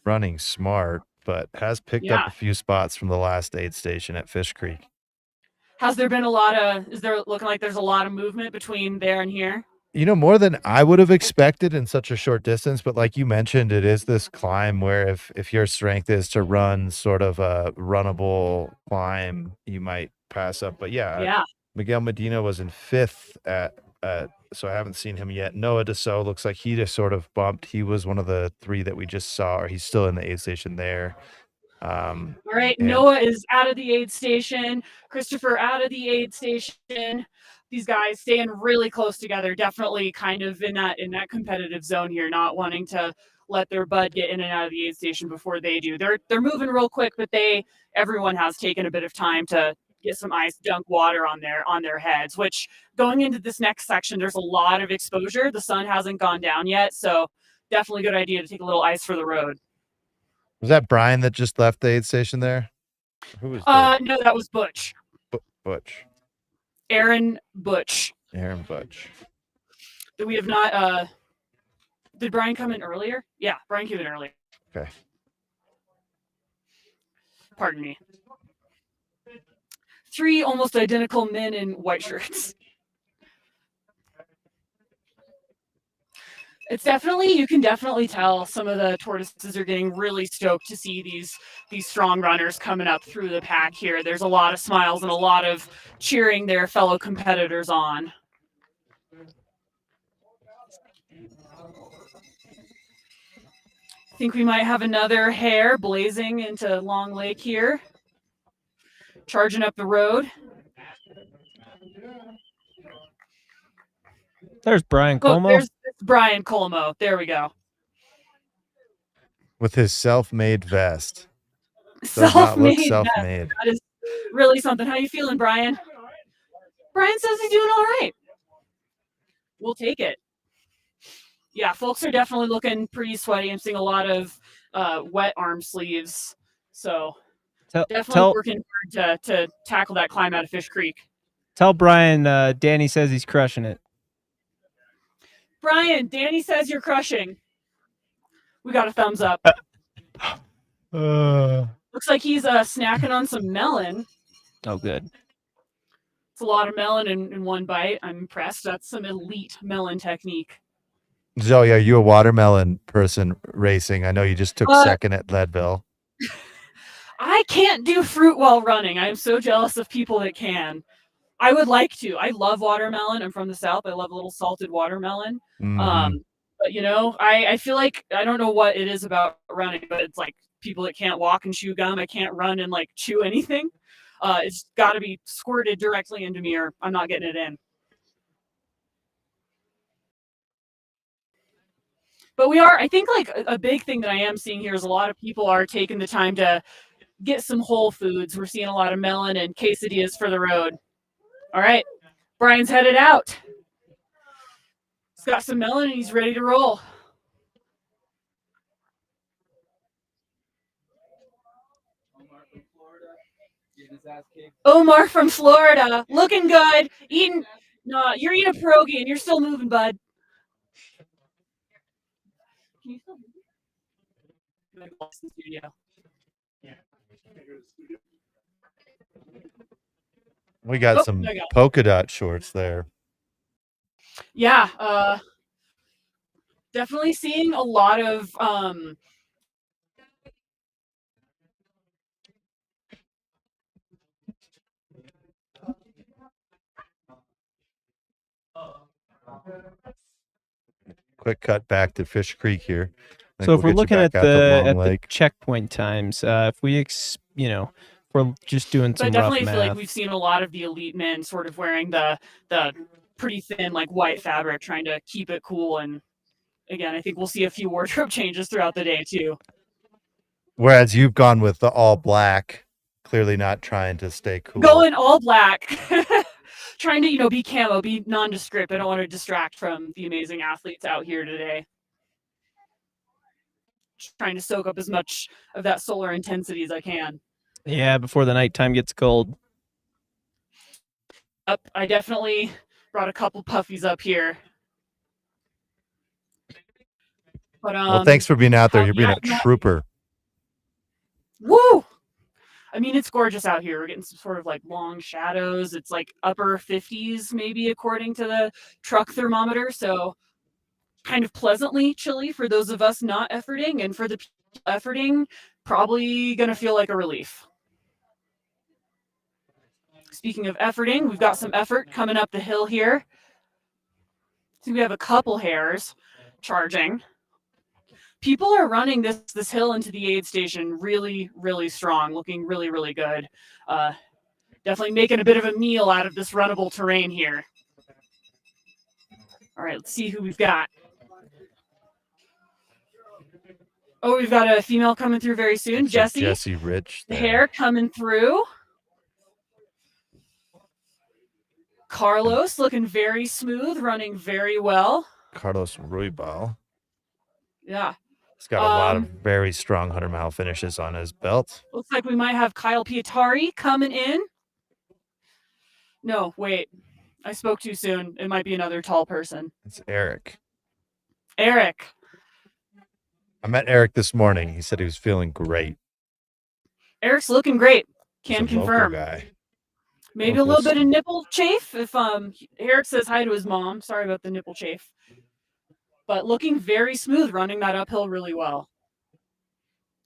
running smart, but has picked up Yeah. a few spots from the last aid station at Fish Creek. Is there looking like there's a lot of movement between there and here? You know, more than I would have expected in such a short distance, but like you mentioned, it is this climb where if your strength is to run sort of a runnable climb, you might pass up. But Yeah. Miguel Medina was in 5th so I haven't seen him yet. Noah Deso looks like he just sort of bumped. He was one of the 3 that we just saw, or he's still in the aid station there. All right, and- Noah is out of the aid station. Christopher out of the aid station. These guys staying really close together, definitely kind of in that competitive zone here, not wanting to let their bud get in and out of the aid station before they do. They're moving real quick, but everyone has taken a bit of time to get some ice, dunk water on their heads, which going into this next section, there's a lot of exposure. The sun hasn't gone down yet, so definitely a good idea to take a little ice for the road. Was that Brian that just left the aid station there? Who was No, that was Butch. Butch? Aaron Butch. Aaron Butch. We have not did Brian come in earlier? Yeah, Brian came in earlier. Okay. Pardon me. 3 almost identical men in white shirts. You can definitely tell some of the tortoises are getting really stoked to see these strong runners coming up through the pack here. There's a lot of smiles and a lot of cheering their fellow competitors on. I think we might have another hare blazing into Long Lake here. Charging up the road. There's Brian Oh, Como. there's Brian Colmo. There we go. With his self-made vest. Does not look Self-made. self-made. That is really something. How you feeling, Brian? Brian says he's doing all right. We'll take it. Yeah, folks are definitely looking pretty sweaty. I'm seeing a lot of wet arm sleeves. So definitely working hard to tackle that climb out of Fish Creek. Tell Brian Danny says he's crushing it. Brian, Danny says you're crushing. We got a thumbs up. Looks like he's snacking on some melon. Oh, good. It's a lot of melon in one bite. I'm impressed. That's some elite melon technique. Zoe, are you a watermelon person racing? I know you just took second at Leadville. I can't do fruit while running. I'm so jealous of people that can. I would like to. I love watermelon. I'm from the South. I love a little salted watermelon. Mhm. But I feel like I don't know what it is about running, but it's like people that can't walk and chew gum. I can't run and like chew anything. It's got to be squirted directly into me, or I'm not getting it in. But I think like a big thing that I am seeing here is a lot of people are taking the time to get some whole foods. We're seeing a lot of melon and quesadillas for the road. All right, Brian's headed out. He's got some melon and he's ready to roll. Omar from Florida, looking good, eating. No, you're eating a pierogi and you're still moving, bud. Can you still move? We got some polka dot shorts there. Yeah, definitely seeing a lot of Quick cut back to Fish Creek here. I think So if we'll we're get you looking back at out to the Long Lake. checkpoint times, if we if we're just doing But I some rough definitely feel like math. we've seen a lot of the elite men sort of wearing the pretty thin like white fabric, trying to keep it cool. And again, I think we'll see a few wardrobe changes throughout the day too. Whereas you've gone with the all black, clearly not trying to stay cool. Going all black, trying to be camo, be nondescript. I don't want to distract from the amazing athletes out here today. Just trying to soak up as much of that solar intensity as I can. Yeah, before the nighttime gets cold. I definitely brought a couple puffies up here. But Well, thanks for being out there. You're being a trooper. Woo! I mean, it's gorgeous out here. We're getting some sort of like long shadows. It's like upper 50s, maybe, according to the truck thermometer. So kind of pleasantly chilly for those of us not efforting. And for the people efforting, probably going to feel like a relief. Speaking of efforting, we've got some effort coming up the hill here. So we have a couple hares charging. People are running this hill into the aid station really, really strong, looking really, really good. Definitely making a bit of a meal out of this runnable terrain here. All right, let's see who we've got. Oh, we've got a female coming through very soon. Jessie. Jessie Rich. The hare coming through. Carlos looking very smooth, running very well. Carlos Ruibal. Yeah. He's got a lot of very strong 100-mile finishes on his belt. Looks like we might have Kyle Pietari coming in. No, wait. I spoke too soon. It might be another tall person. It's Eric. Eric. I met Eric this morning. He said he was feeling great. Eric's looking great. Can He's a local confirm. guy. Maybe a little bit of nipple chafe if Eric says hi to his mom. Sorry about the nipple chafe. But looking very smooth, running that uphill really well.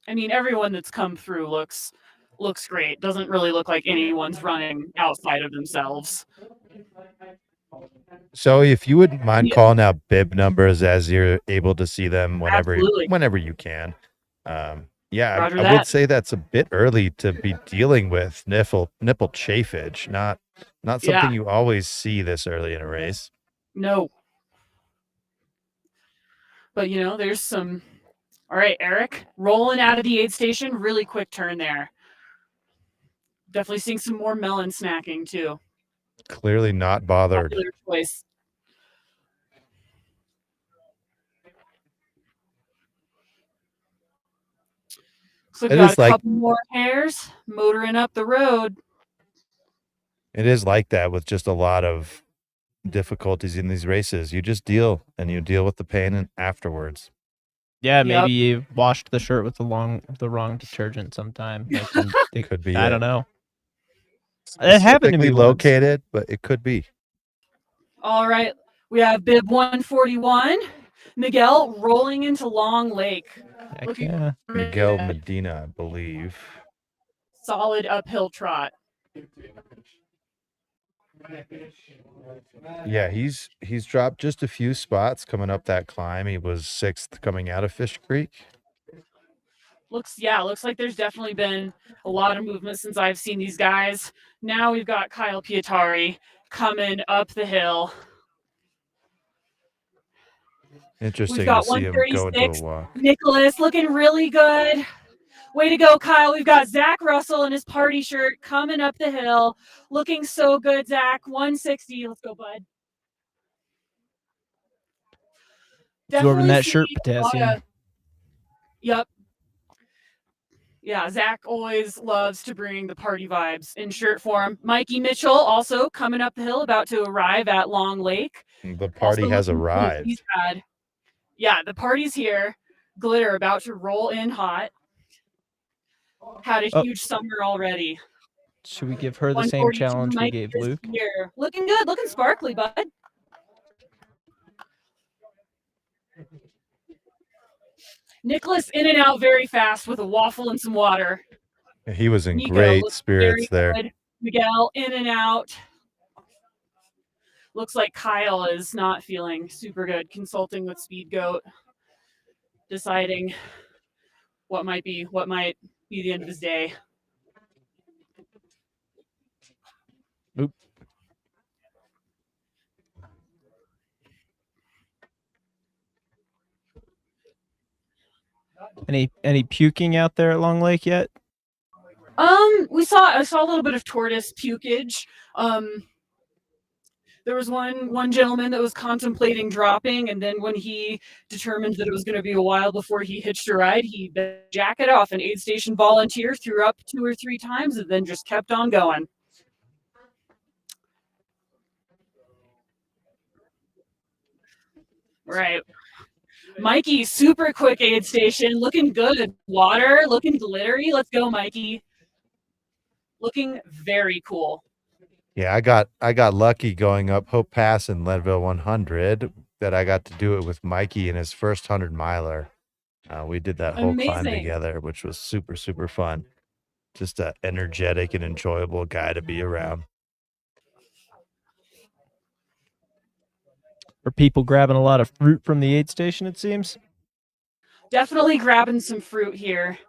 I mean, everyone that's come through looks great. Doesn't really look like anyone's running outside of themselves. So if you wouldn't mind calling out bib numbers as you're able to see them whenever you can. Yeah, Roger I that. would say that's a bit early to be dealing with nipple chafage. Not something Yeah. you always see this early in a race. No. But there's some. All right, Eric, rolling out of the aid station. Really quick turn there. Definitely seeing some more melon snacking too. Clearly not bothered. Popular choice. So It we've got is a like- couple more hares motoring up the road. It is like that with just a lot of difficulties in these races. You just deal with the pain afterwards. Yeah, maybe you washed the shirt with the wrong detergent sometime. Like, Could be. I it. don't know. It happened to me Specifically once. located, but it could be. All right, we have bib 141. Miguel rolling into Long Lake. Heck Looking yeah. Miguel Medina, I believe. solid uphill trot. Yeah, he's dropped just a few spots coming up that climb. He was 6th coming out of Fish Creek. Looks like there's definitely been a lot of movement since I've seen these guys. Now we've got Kyle Pietari coming up the hill. Interesting We've to got see him go into a 136. walk. Nicholas looking really good. Way to go, Kyle. We've got Zach Russell in his party shirt coming up the hill. Looking so good, Zach. 160. Let's go, bud. Absorbing that shirt see a lot potassium. Yep. Yeah, Zach always loves to bring the party vibes in shirt form. Mikey Mitchell also coming up the hill, about to arrive at Long Lake. The party has arrived. Yeah, the party's here. Glitter about to roll in hot. Had a huge summer already. Should we give her the same 142 challenge we Mike gave is Luke? Here. Looking good, looking sparkly, bud. Nicholas in and out very fast with a waffle and some water. He was in Nico great looks spirits very there. good. Miguel in and out. Looks like Kyle is not feeling super good. Consulting with Speed Goat, deciding what might be the end of his day. Oop. Any puking out there at Long Lake yet? I saw a little bit of tortoise pukage. There was one gentleman that was contemplating dropping, and then when he determined that it was going to be a while before he hitched a ride, he jacked off. An aid station volunteer threw up 2 or 3 times and then just kept on going. Right. Mikey, super quick aid station, looking good. Water, looking glittery. Let's go, Mikey. Looking very cool. Yeah, I got lucky going up Hope Pass in Leadville 100 that I got to do it with Mikey in his first 100 miler. We did that whole climb Amazing. together, which was super, super fun. Just an energetic and enjoyable guy to be around. Are people grabbing a lot of fruit from the aid station, it seems? Definitely grabbing some fruit here.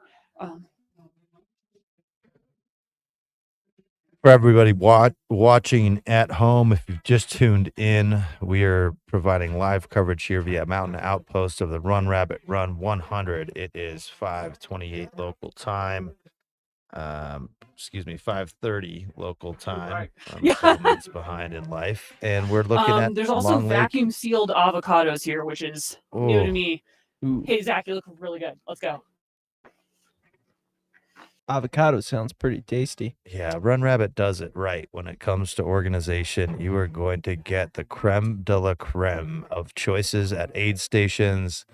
For everybody watching at home, if you've just tuned in, we are providing live coverage here via Mountain Outpost of the Run Rabbit Run 100. It is 5:28 local time. 5:30 local time. I'm 7 minutes behind in life, and we're looking at There's also Long Lake. vacuum sealed avocados here, which is new to Ooh. me. Ooh. Hey, Zach, you look really good. Let's go. Avocado sounds pretty tasty. Yeah, Run Rabbit does it right when it comes to organization. You are going to get the creme de la creme of choices at aid stations.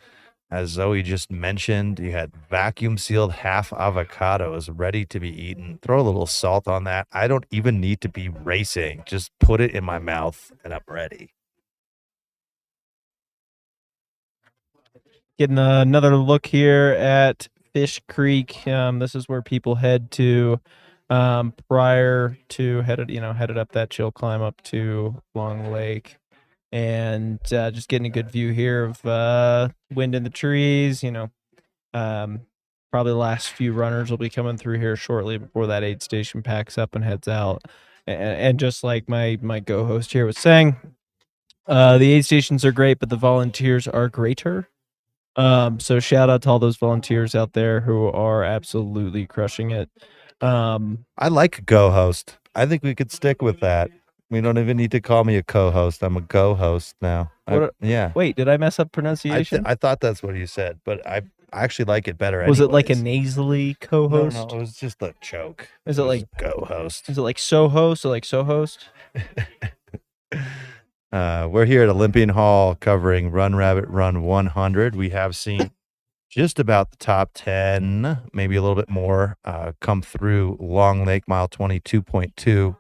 As Zoe just mentioned, you had vacuum sealed half avocados ready to be eaten. Throw a little salt on that. I don't even need to be racing. Just put it in my mouth and I'm ready. Getting another look here at Fish Creek. This is where people head to prior to headed up that chill climb up to Long Lake. And just getting a good view here of wind in the trees. Probably the last few runners will be coming through here shortly before that aid station packs up and heads out. And just like my co-host here was saying, the aid stations are great, but the volunteers are greater. So shout out to all those volunteers out there who are absolutely crushing it. I like a co-host. I think we could stick with that. We don't even need to call me a co-host. I'm a go-host now. Yeah. Wait, did I mess up pronunciation? I thought that's what you said, but I actually like it better. Was it like a anyways. nasally co-host? No, it was just a joke. Is it like go-host? Is it like so-host or like so-host? We're here at Olympian Hall covering Run Rabbit Run 100. We have seen just about the top 10, maybe a little bit more, come through Long Lake mile 22.2.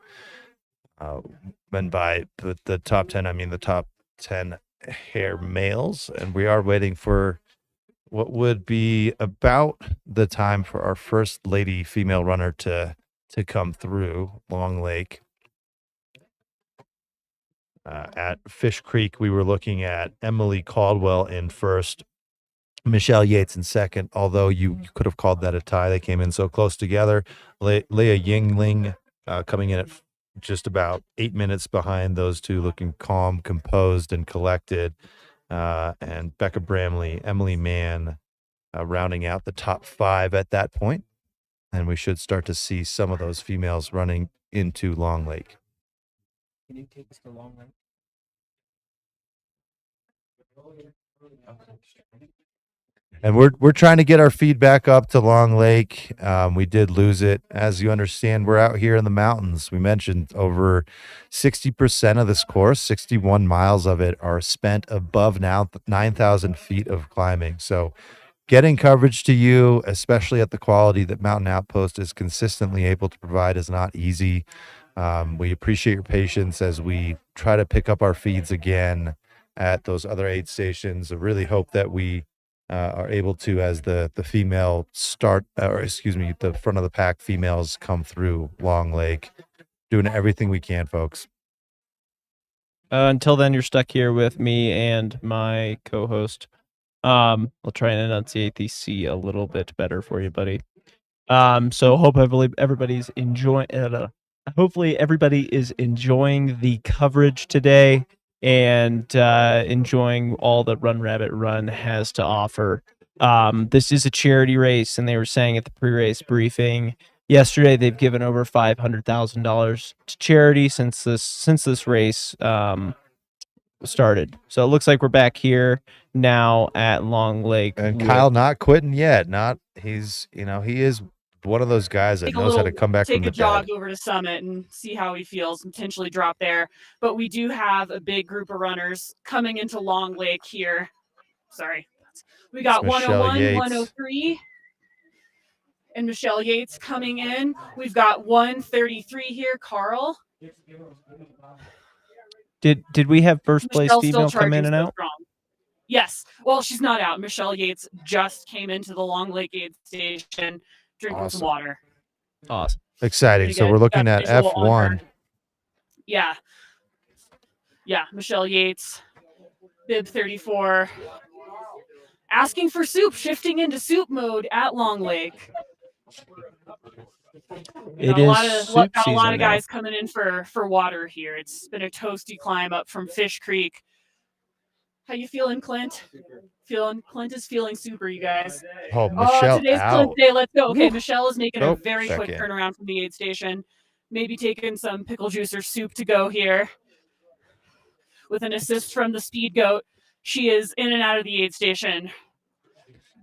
And by the top 10, I mean the top 10 hare males, and we are waiting for what would be about the time for our first lady female runner to come through Long Lake. At Fish Creek, we were looking at Emily Caldwell in first, Michelle Yates in second, although you could have called that a tie. They came in so close together. Leah Yingling coming in at just about 8 minutes behind those two, looking calm, composed, and collected. And Becca Bramley, Emily Mann rounding out the top 5 at that point. And we should start to see some of those females running into Long Lake. Can you take us to Long Lake? And we're trying to get our feedback up to Long Lake. We did lose it. As you understand, we're out here in the mountains. We mentioned over 60% of this course, 61 miles of it, are spent above now 9,000 feet of climbing. So getting coverage to you, especially at the quality that Mountain Outpost is consistently able to provide, is not easy. We appreciate your patience as we try to pick up our feeds again at those other aid stations. I really hope that we are able to, as the female start, or excuse me, the front of the pack females come through Long Lake, doing everything we can, folks. Until then, you're stuck here with me and my co-host. I'll try and enunciate the C a little bit better for you, buddy. So hopefully everybody's enjoying. Hopefully everybody is enjoying the coverage today and enjoying all that Run Rabbit Run has to offer. This is a charity race, and they were saying at the pre-race briefing yesterday they've given over $500,000 to charity since this race started. So it looks like we're back here now at Long Lake. And Kyle not quitting yet. He is one of those guys that knows how to come back from the Take a jog dead. over to Summit and see how he feels, and potentially drop there. But we do have a big group of runners coming into Long Lake here. Sorry. We got It's Michelle 101, Yates. 103, and Michelle Yates coming in. We've got 133 here, Carl. Did we have first place Michelle's still female come in charging and so out? strong. Yes. Well, she's not out. Michelle Yates just came into the Long Lake aid station drinking some water. Awesome. Exciting. So we're looking at Visual on her. F1. Yeah. Yeah, Michelle Yates, bib 34. Asking for soup, shifting into soup mode at Long Lake. It Got is soup got a lot season of now. guys coming in for water here. It's been a toasty climb up from Fish Creek. How you feeling, Clint? Clint is feeling super, you guys. Oh, Michelle today's out. Clint day. Let's go. Okay, Woo. Michelle is making Nope, a very quick second. turnaround from the aid station. Maybe taking some pickle juice or soup to go here. With an assist from the speed goat, she is in and out of the aid station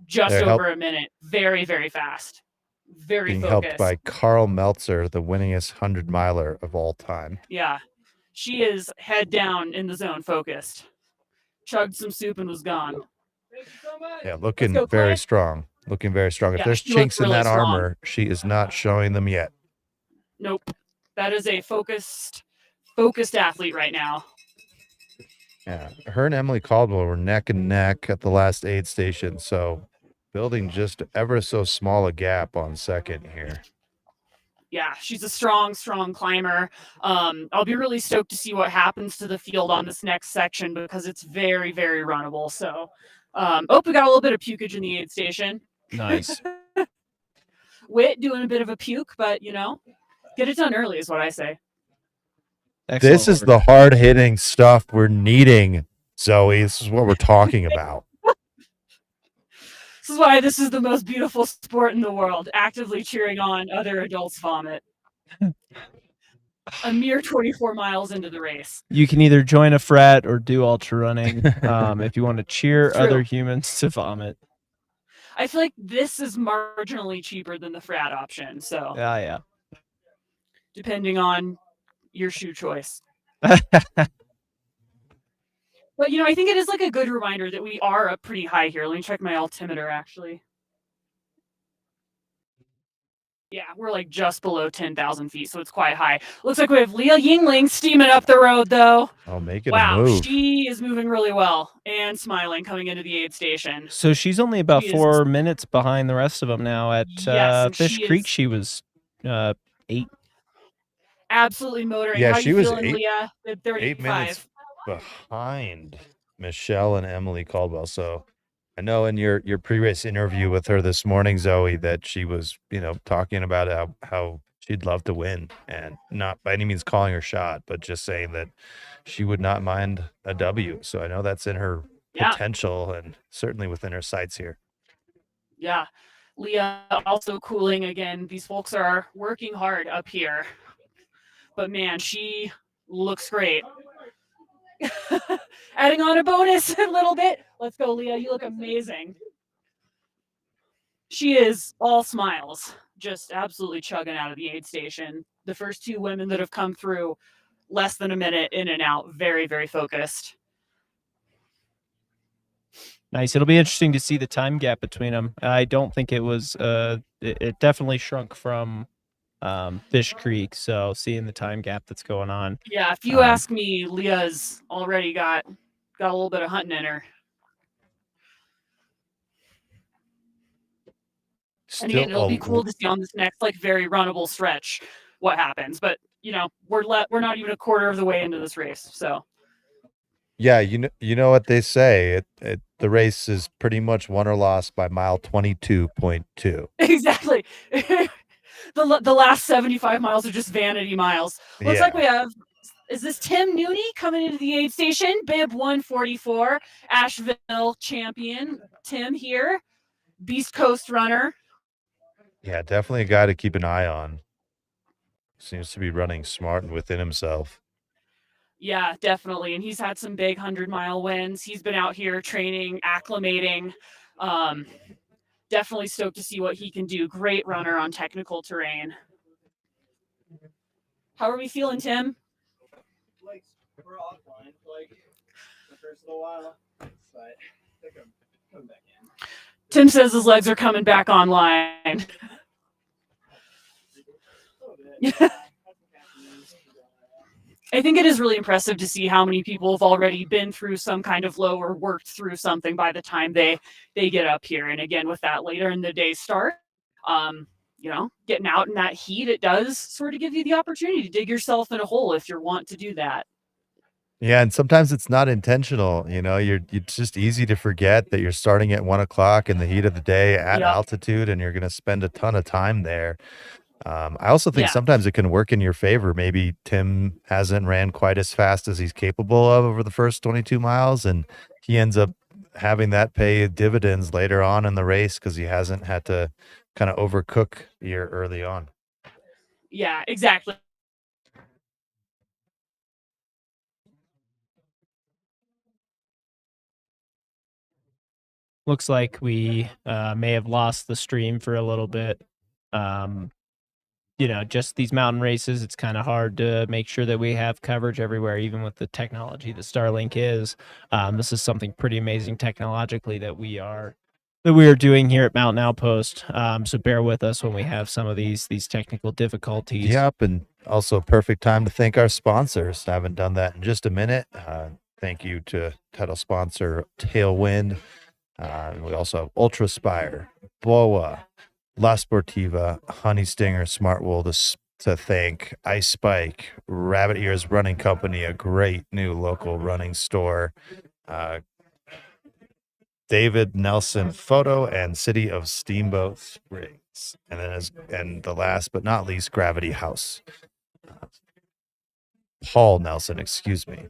just They're over a minute. Very, very fast. Very Being focused. helped by Carl Meltzer, the winningest 100-miler of all time. Yeah. She is head down in the zone, focused. Chugged some soup and was gone. Yeah, looking go, very Clint. strong. Looking very strong. If Yeah, there's she looks chinks in really that strong. armor, she is not showing them yet. Nope. That is a focused athlete right now. Yeah, her and Emily Caldwell were neck and neck at the last aid station, so building just ever so small a gap on second here. Yeah, she's a strong climber. I'll be really stoked to see what happens to the field on this next section because it's very, very runnable. So, we got a little bit of pukage in the aid station. Nice. Wit doing a bit of a puke, but get it done early is what I say. This is the hard-hitting stuff we're needing, Zoe. This is what we're talking about. This is why this is the most beautiful sport in the world, actively cheering on other adults vomit. A mere 24 miles into the race. You can either join a frat or do ultra running if you want to cheer True. other humans to vomit. I feel like this is marginally cheaper than the frat option, so Yeah. depending on your shoe choice. But I think it is like a good reminder that we are up pretty high here. Let me check my altimeter actually. Yeah, we're like just below 10,000 feet, so it's quite high. Looks like we have Leah Yingling steaming up the road, though. Oh, making a Wow, move. she is moving really well and smiling coming into the aid station. So she's only about She is- 4 minutes behind the rest of them now. At Yes, and Fish she Creek, is- she was 8. Absolutely motoring. Yeah, How she you was feeling, 8 Leah? At 8 35. minutes behind Michelle and Emily Caldwell. So I know in your previous interview with her this morning, Zoe, that she was, talking about how she'd love to win, and not by any means calling her shot, but just saying that she would not mind a W. So I know that's in her Yeah. potential and certainly within her sights here. Yeah. Leah also cooling again. These folks are working hard up here. But man, she looks great. Adding on a bonus a little bit. Let's go, Leah. You look amazing. She is all smiles, just absolutely chugging out of the aid station. The first 2 women that have come through, less than a minute in and out, very, very focused. Nice. It'll be interesting to see the time gap between them. I don't think it was. It definitely shrunk from Fish Creek. So seeing the time gap that's going on. Yeah, if you ask me, Leah's already got a little bit of hunting in her. And again, it'll be cool to see on this next very runnable stretch what happens. But we're not even a quarter of the way into this race, so. Yeah, you know what they say. The race is pretty much won or lost by mile 22.2. Exactly. The last 75 miles are just vanity miles. Looks like we have. Is this Tim Nooney coming into the aid station? Bib 144, Asheville champion. Tim here, Beast Coast runner. Yeah, definitely a guy to keep an eye on. Seems to be running smart and within himself. Yeah, definitely. And he's had some big 100-mile wins. He's been out here training, acclimating. Definitely stoked to see what he can do. Great runner on technical terrain. How are we feeling, Tim? We're offline for the first little while, but I think I'm coming back in. Tim says his legs are coming back online. I think it is really impressive to see how many people have already been through some kind of low or worked through something by the time they get up here. And again, with that later in the day start, getting out in that heat, it does sort of give you the opportunity to dig yourself in a hole if you want to do that. Yeah, and sometimes it's not intentional. It's just easy to forget that you're starting at 1:00 in the heat of the day at altitude, and you're going to spend a ton of time there. I also think sometimes it can work in your favor. Maybe Tim hasn't ran quite as fast as he's capable of over the first 22 miles, and he ends up having that pay dividends later on in the race because he hasn't had to kind of overcook here early on. Yeah, exactly. Looks like we may have lost the stream for a little bit. Just these mountain races, it's kind of hard to make sure that we have coverage everywhere, even with the technology that Starlink is. This is something pretty amazing technologically that we are doing here at Mountain Outpost. So bear with us when we have some of these technical difficulties. Yep, and also a perfect time to thank our sponsors. I haven't done that in just a minute. Thank you to title sponsor Tailwind. We also have Ultraspire, BOA, La Sportiva, Honey Stinger, Smartwool to thank, Ice Spike, Rabbit Ears Running Company, a great new local running store, David Nelson Photo, and City of Steamboat Springs. And then the last but not least, Gravity House. Paul Nelson, excuse me.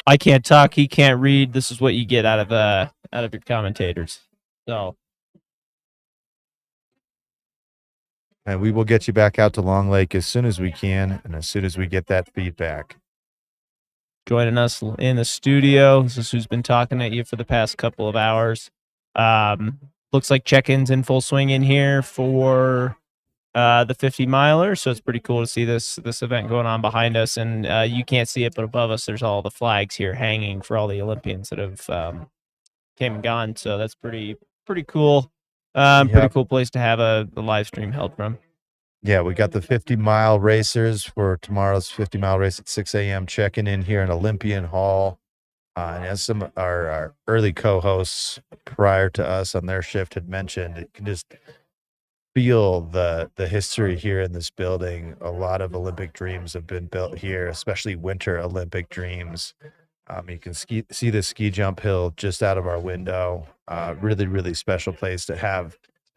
I can't talk, he can't read. This is what you get out of your commentators. So. And we will get you back out to Long Lake as soon as we can and as soon as we get that feedback. Joining us in the studio, this is who's been talking at you for the past couple of hours. Looks like check-ins in full swing in here for the 50-miler, so it's pretty cool to see this event going on behind us. And you can't see it, but above us, there's all the flags here hanging for all the Olympians that have came and gone. So that's pretty cool. Pretty Yep. cool place to have a live stream held from. Yeah, we got the 50-mile racers for tomorrow's 50-mile race at 6 a.m. checking in here in Olympian Hall. And as some of our early co-hosts prior to us on their shift had mentioned, you can just feel the history here in this building. A lot of Olympic dreams have been built here, especially winter Olympic dreams. You can see the ski jump hill just out of our window. Really, really special place to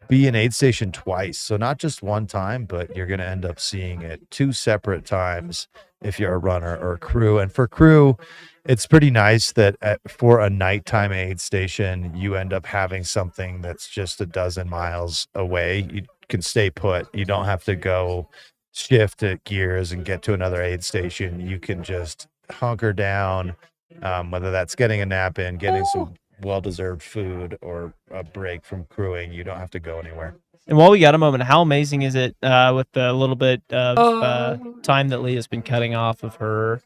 be an aid station twice. So not just one time, but you're going to end up seeing it 2 separate times if you're a runner or crew. And for crew, it's pretty nice that for a nighttime aid station, you end up having something that's just a dozen miles away. You can stay put. You don't have to go shift at gears and get to another aid station. You can just hunker down, whether that's getting a nap in, getting some well-deserved food, or a break from crewing. You don't have to go anywhere. And while we got a moment, how amazing is it with the little bit of time that Leah's been cutting off of her,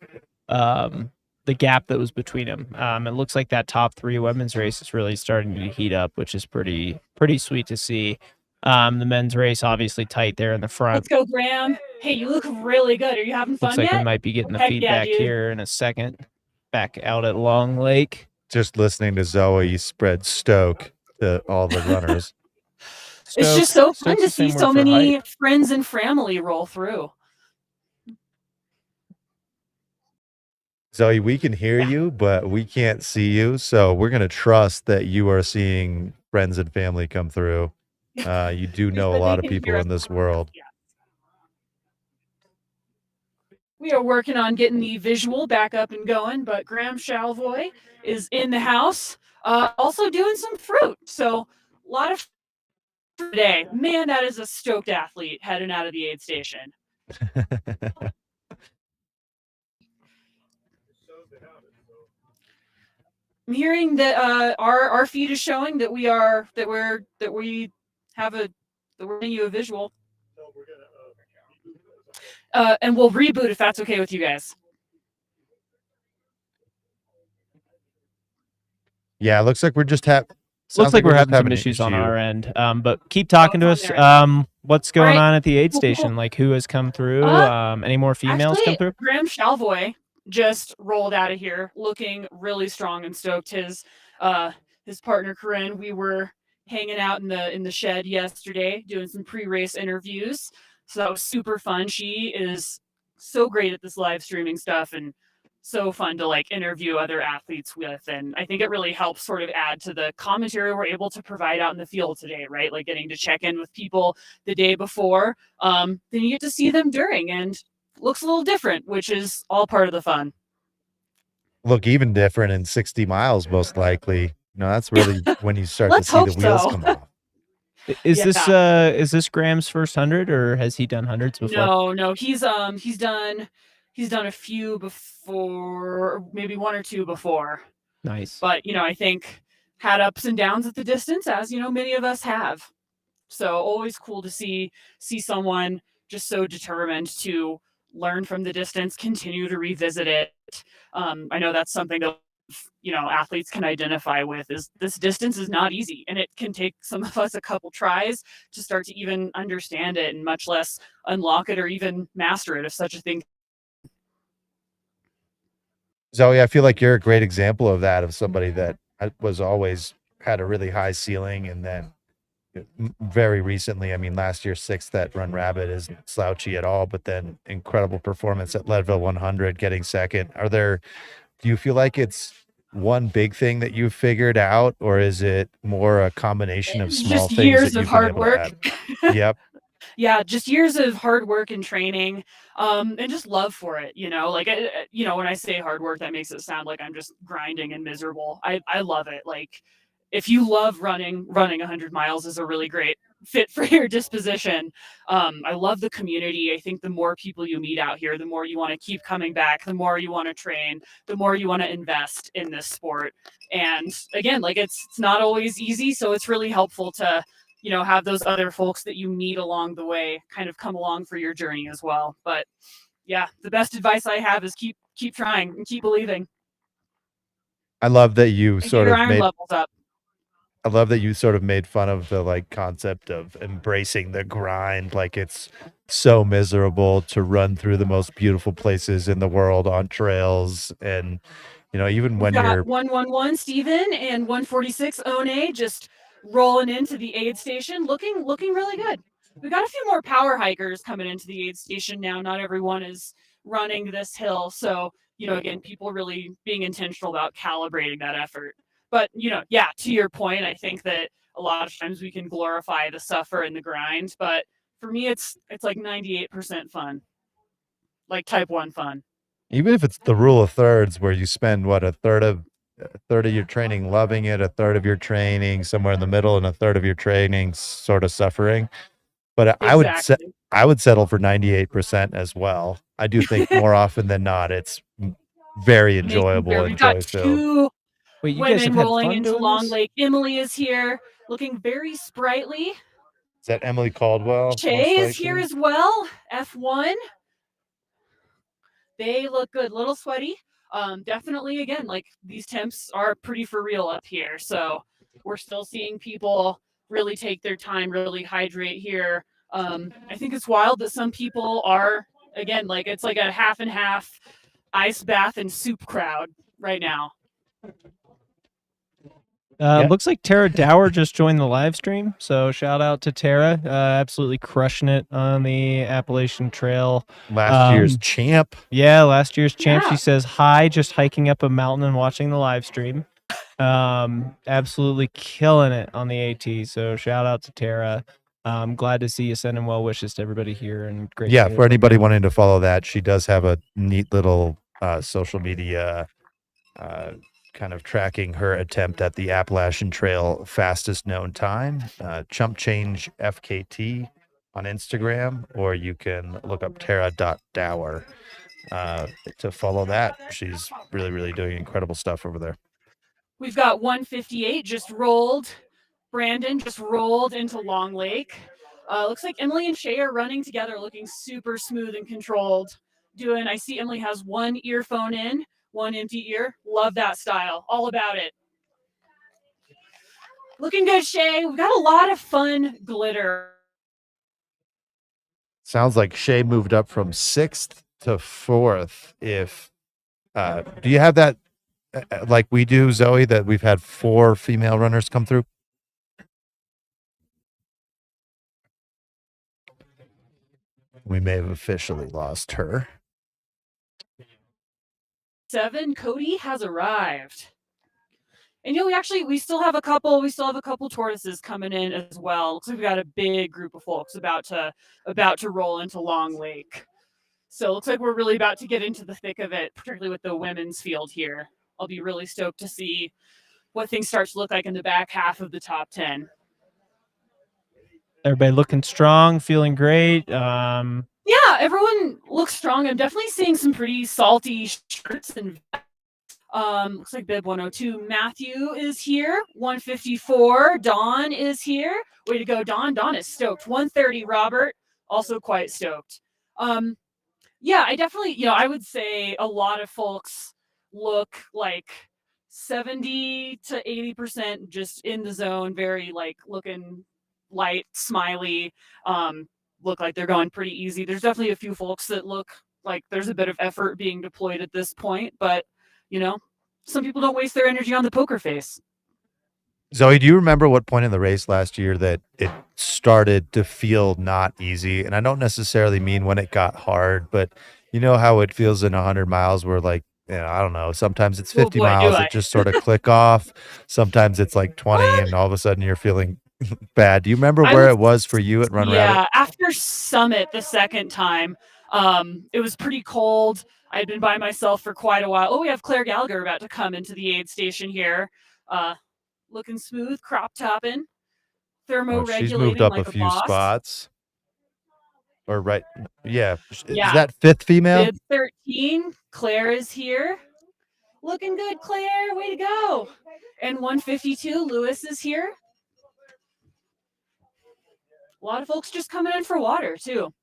the gap that was between them? It looks like that top 3 women's race is really starting to heat up, which is pretty sweet to see. The men's race obviously tight there in the front. Let's go, Graham. Hey, you look really good. Are you having fun Looks like yet? we might be getting the Heck feedback yeah, dude. here in a second. Back out at Long Lake. Just listening to Zoe spread stoke to all the runners. It's just so fun Stoke's to the same see word so for many height. friends and family roll through. Zoe, we can hear you, but we can't see you. So we're going to trust that you are seeing friends and family come through. You do know a lot of people in this world. We are working on getting the visual back up and going, but Graham Chalvoy is in the house, also doing some fruit. So a lot of fruit today. Man, that is a stoked athlete heading out of the aid station. I'm hearing that our feed is showing that we have we're giving you a visual. And we'll reboot if that's okay with you guys. Yeah, it looks like we're just Looks like we're having some issues on our end. But keep talking to us. What's going on at the aid station? Like, who has come through? Any more females come through? Graham Chalvoy just rolled out of here looking really strong and stoked. His partner Corinne, we were hanging out in the shed yesterday doing some pre-race interviews. So that was super fun. She is so great at this live streaming stuff and so fun to like interview other athletes with. And I think it really helps sort of add to the commentary we're able to provide out in the field today, right? Like getting to check in with people the day before. Then you get to see them during, and looks a little different, which is all part of the fun. Look even different in 60 miles, most likely. No, that's really when you start to see the wheels come off. Is this Graham's first 100, or has he done hundreds before? No, he's done a few before, maybe 1 or 2 before. Nice. But I think had ups and downs at the distance, as many of us have. So always cool to see someone just so determined to learn from the distance, continue to revisit it. I know that's something that athletes can identify with, is this distance is not easy, and it can take some of us a couple tries to start to even understand it, and much less unlock it or even master it, if such a thing. Zoe, I feel like you're a great example of that, of somebody that was always had a really high ceiling, and then very recently, I mean, last year's 6th at Run Rabbit isn't slouchy at all, but then incredible performance at Leadville 100, getting second. Do you feel like it's one big thing that you've figured out, or is it more a combination of small Just things years that of you've hard been able to work. add? Yep. Yeah, just years of hard work and training, and just love for it. Like, when I say hard work, that makes it sound like I'm just grinding and miserable. I love it. Like, if you love running 100 miles is a really great fit for your disposition. I love the community. I think the more people you meet out here, the more you want to keep coming back, the more you want to train, the more you want to invest in this sport. And again, like it's not always easy. So it's really helpful to, have those other folks that you meet along the way kind of come along for your journey as well. But yeah, the best advice I have is keep trying and keep believing. I love that you And sort get your of iron made levels up. I love that you sort of made fun of the like concept of embracing the grind. Like it's so miserable to run through the most beautiful places in the world on trails. And, you know, even We've when got you're 111 Steven and 146 One just rolling into the aid station, looking really good. We've got a few more power hikers coming into the aid station now. Not everyone is running this hill, so you know, again, people really being intentional about calibrating that effort. But you know, yeah, to your point, I think that a lot of times we can glorify the suffer and the grind, but for me, it's like 98% fun, like type 1 fun. even if it's the rule of thirds where you spend what a third of your training loving it, a third of your training somewhere in the middle, and a third of your training sort of suffering. But Exactly. I would settle for 98% as well. I do think more often than not it's very Making enjoyable sure and we've got joy filled. two Wait, you guys women have had rolling fun into doing Long this? Lake. Emily is here, looking very sprightly. Is that Emily Caldwell? Shay is here as well. F1. They look good, little sweaty. Definitely, again, like these temps are pretty for real up here. So we're still seeing people really take their time, really hydrate here. I think it's wild that some people are, again, like it's like a half and half ice bath and soup crowd right now. Looks like Tara Dower just joined the live stream, so shout out to Tara. Absolutely crushing it on the Appalachian Trail. Last year's champ. Yeah, last year's champ. Yeah. She says hi, just hiking up a mountain and watching the live stream. Absolutely killing it on the AT. So shout out to Tara. I'm glad to see you sending well wishes to everybody here and great. Yeah, to hear for from anybody you. wanting to follow that, she does have a neat little social media kind of tracking her attempt at the Appalachian Trail fastest known time, Chump Change FKT on Instagram, or you can look up Tara.Dower to follow that. She's really, really doing incredible stuff over there. We've got 158 just rolled. Brandon just rolled into Long Lake. Looks like Emily and Shay are running together, looking super smooth and controlled. I see Emily has one earphone in, one empty ear. Love that style. All about it. Looking good, Shay. We've got a lot of fun glitter. Sounds like Shay moved up from 6th to 4th. If do you have that like we do, Zoe, that we've had 4 female runners come through? We may have officially lost her. 7, Cody has arrived. And you know, we still have a couple tortoises coming in as well. Looks like we've got a big group of folks about to roll into Long Lake. So it looks like we're really about to get into the thick of it, particularly with the women's field here. I'll be really stoked to see what things start to look like in the back half of the top 10. Everybody looking strong, feeling great. Yeah, everyone looks strong. I'm definitely seeing some pretty salty shirts and looks like bib 102. Matthew is here. 154. Dawn is here. Way to go, Dawn. Dawn is stoked. 130. Robert, also quite stoked. Yeah, I definitely, I would say a lot of folks look like 70 to 80% just in the zone, very like looking light, smiley, look like they're going pretty easy. There's definitely a few folks that look like there's a bit of effort being deployed at this point, but some people don't waste their energy on the poker face. Zoe, do you remember what point in the race last year that it started to feel not easy? And I don't necessarily mean when it got hard, but you know how it feels in 100 miles where like, I don't know, sometimes it's 50 miles that just sort of click off. Sometimes it's like 20 and all of a sudden you're feeling bad. Do you remember where it was for you at Run Rabbit? Yeah, after Summit the second time, it was pretty cold. I had been by myself for quite a while. Oh, we have Claire Gallagher about to come into the aid station here. Looking smooth, crop topping, thermo-regulating. She's moved up like a few boss. spots. Or right. Yeah. Is Yeah. that 5th female? Bib 13, Claire is here. Looking good, Claire. Way to go. And 152, Lewis is here. A lot of folks just coming in for water, too.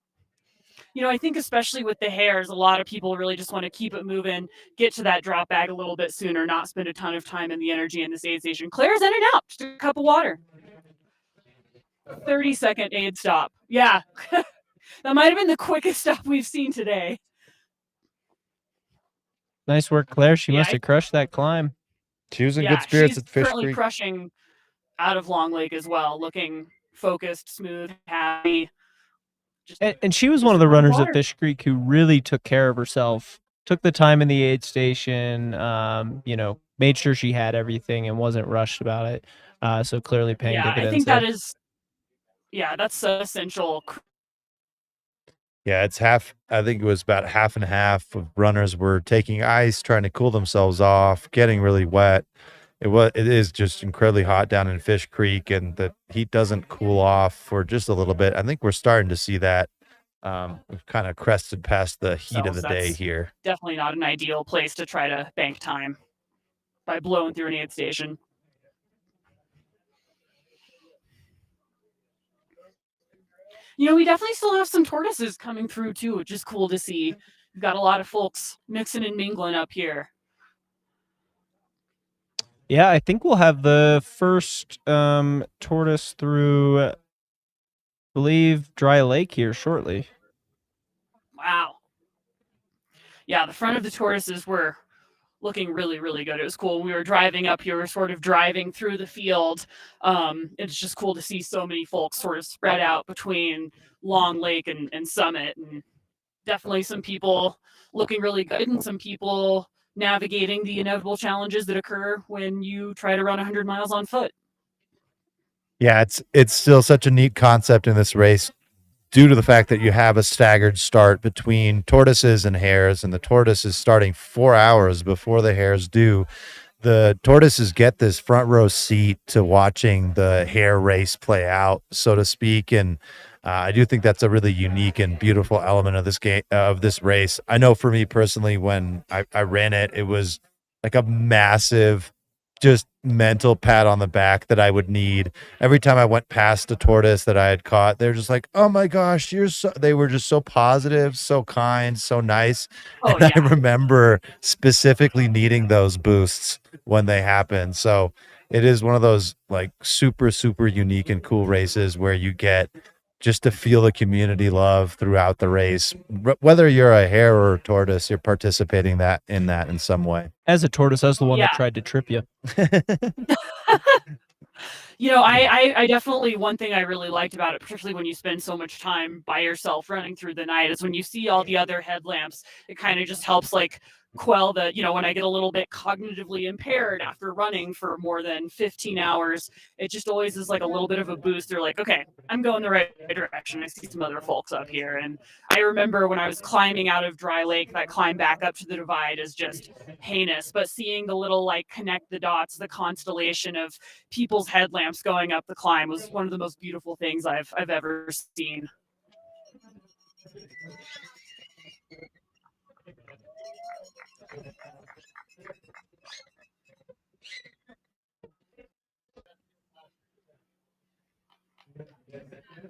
I think especially with the hares, a lot of people really just want to keep it moving, get to that drop bag a little bit sooner, not spend a ton of time and the energy in this aid station. Claire's in and out, just a cup of water. 30-second aid stop. Yeah, that might have been the quickest stop we've seen today. Nice work, Claire. She must have crushed that climb. She was in good spirits at Fish currently Creek. crushing out of Long Lake as well, looking focused, smooth, happy. And she was one of the runners at Fish Creek who really took care of herself, took the time in the aid station, made sure she had everything and wasn't rushed about it. So clearly paying dividends. I think that is, that's essential. Yeah, it's half. I think it was about half and half of runners were taking ice, trying to cool themselves off, getting really wet. It is just incredibly hot down in Fish Creek, and the heat doesn't cool off for just a little bit. I think we're starting to see that. We've kind of crested past the heat of the day here. Definitely not an ideal place to try to bank time by blowing through an aid station. We definitely still have some tortoises coming through too, which is cool to see. We've got a lot of folks mixing and mingling up here. Yeah, I think we'll have the first tortoise through, I believe, Dry Lake here shortly. Wow. Yeah, the front of the tortoises were looking really, really good. It was cool. We were driving up here, we were sort of driving through the field. It's just cool to see so many folks sort of spread out between Long Lake and Summit. And definitely some people looking really good and some people navigating the inevitable challenges that occur when you try to run 100 miles on foot. Yeah, it's still such a neat concept in this race due to the fact that you have a staggered start between tortoises and hares, and the tortoise is starting 4 hours before the hares do. The tortoises get this front row seat to watching the hare race play out, so to speak, and I do think that's a really unique and beautiful element of this game, of this race. I know for me personally, when I ran it, it was like a massive, just mental pat on the back that I would need every time I went past a tortoise that I had caught. They're just like, "Oh my gosh, they were just so positive, so kind, so nice." Oh, and I remember specifically needing those boosts when they happen. So it is one of those like super, super unique and cool races where you get just to feel the community love throughout the race. Whether you're a hare or a tortoise, you're participating in that in some way. As a tortoise, I was the one that tried to trip you. I definitely, one thing I really liked about it, particularly when you spend so much time by yourself running through the night, is when you see all the other headlamps, it kind of just helps like quell the, when I get a little bit cognitively impaired after running for more than 15 hours, it just always is like a little bit of a boost. They're like, okay, I'm going the right direction. I see some other folks up here. And I remember when I was climbing out of Dry Lake, that climb back up to the divide is just heinous, but seeing the little like connect the dots, the constellation of people's headlamps going up the climb was one of the most beautiful things I've ever seen.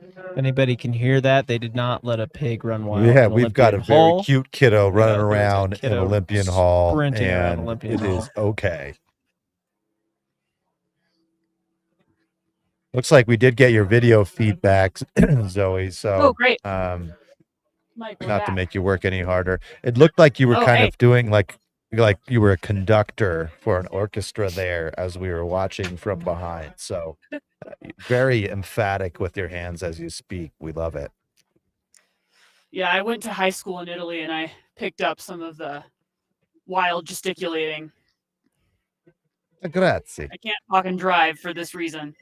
If anybody can hear that, they did not let a pig run wild. Yeah, in we've got a Olympian very Hall. cute kiddo running there's a around in kiddo Olympian Hall, sprinting around and Olympian it Hall. is okay. Looks like we did get your video feedback, Zoe. So, great. Not to make you work any harder. It looked like you were kind of doing like you were a conductor for an orchestra there as we were watching from behind. So, very emphatic with your hands as you speak. We love it. Yeah, I went to high school in Italy and I picked up some of the wild gesticulating. Grazie. I can't talk and drive for this reason.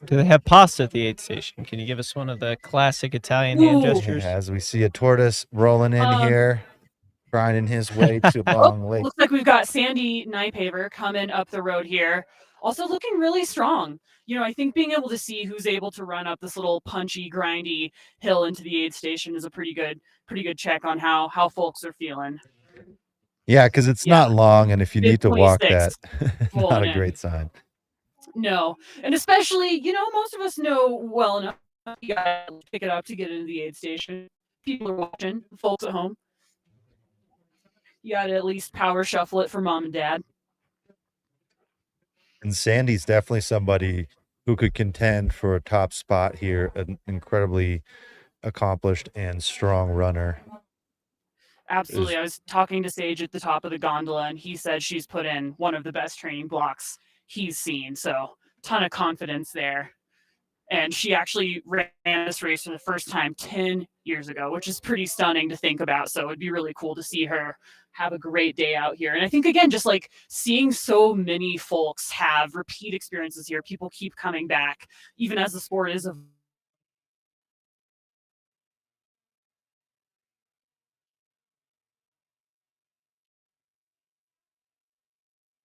Do they have pasta at the aid station? Can you give us one of the classic Italian hand gestures? As we see a tortoise rolling in here, grinding his way to Long Lake. Looks like we've got Sandy Nypaver coming up the road here. Also looking really strong. I think being able to see who's able to run up this little punchy, grindy hill into the aid station is a pretty good check on how folks are feeling. Yeah, because it's not long, and if you need to walk that, 26 not a in. great sign. No, and especially, most of us know well enough you gotta pick it up to get into the aid station. people are watching, folks at home. You got to at least power shuffle it for mom and dad. And Sandy's definitely somebody who could contend for a top spot here, an incredibly accomplished and strong runner. Absolutely. I was talking to Sage at the top of the gondola, and he said she's put in one of the best training blocks he's seen. So, ton of confidence there. And she actually ran this race for the first time 10 years ago, which is pretty stunning to think about. So, it'd be really cool to see her have a great day out here. And I think, again, just like seeing so many folks have repeat experiences here, people keep coming back, even as the sport is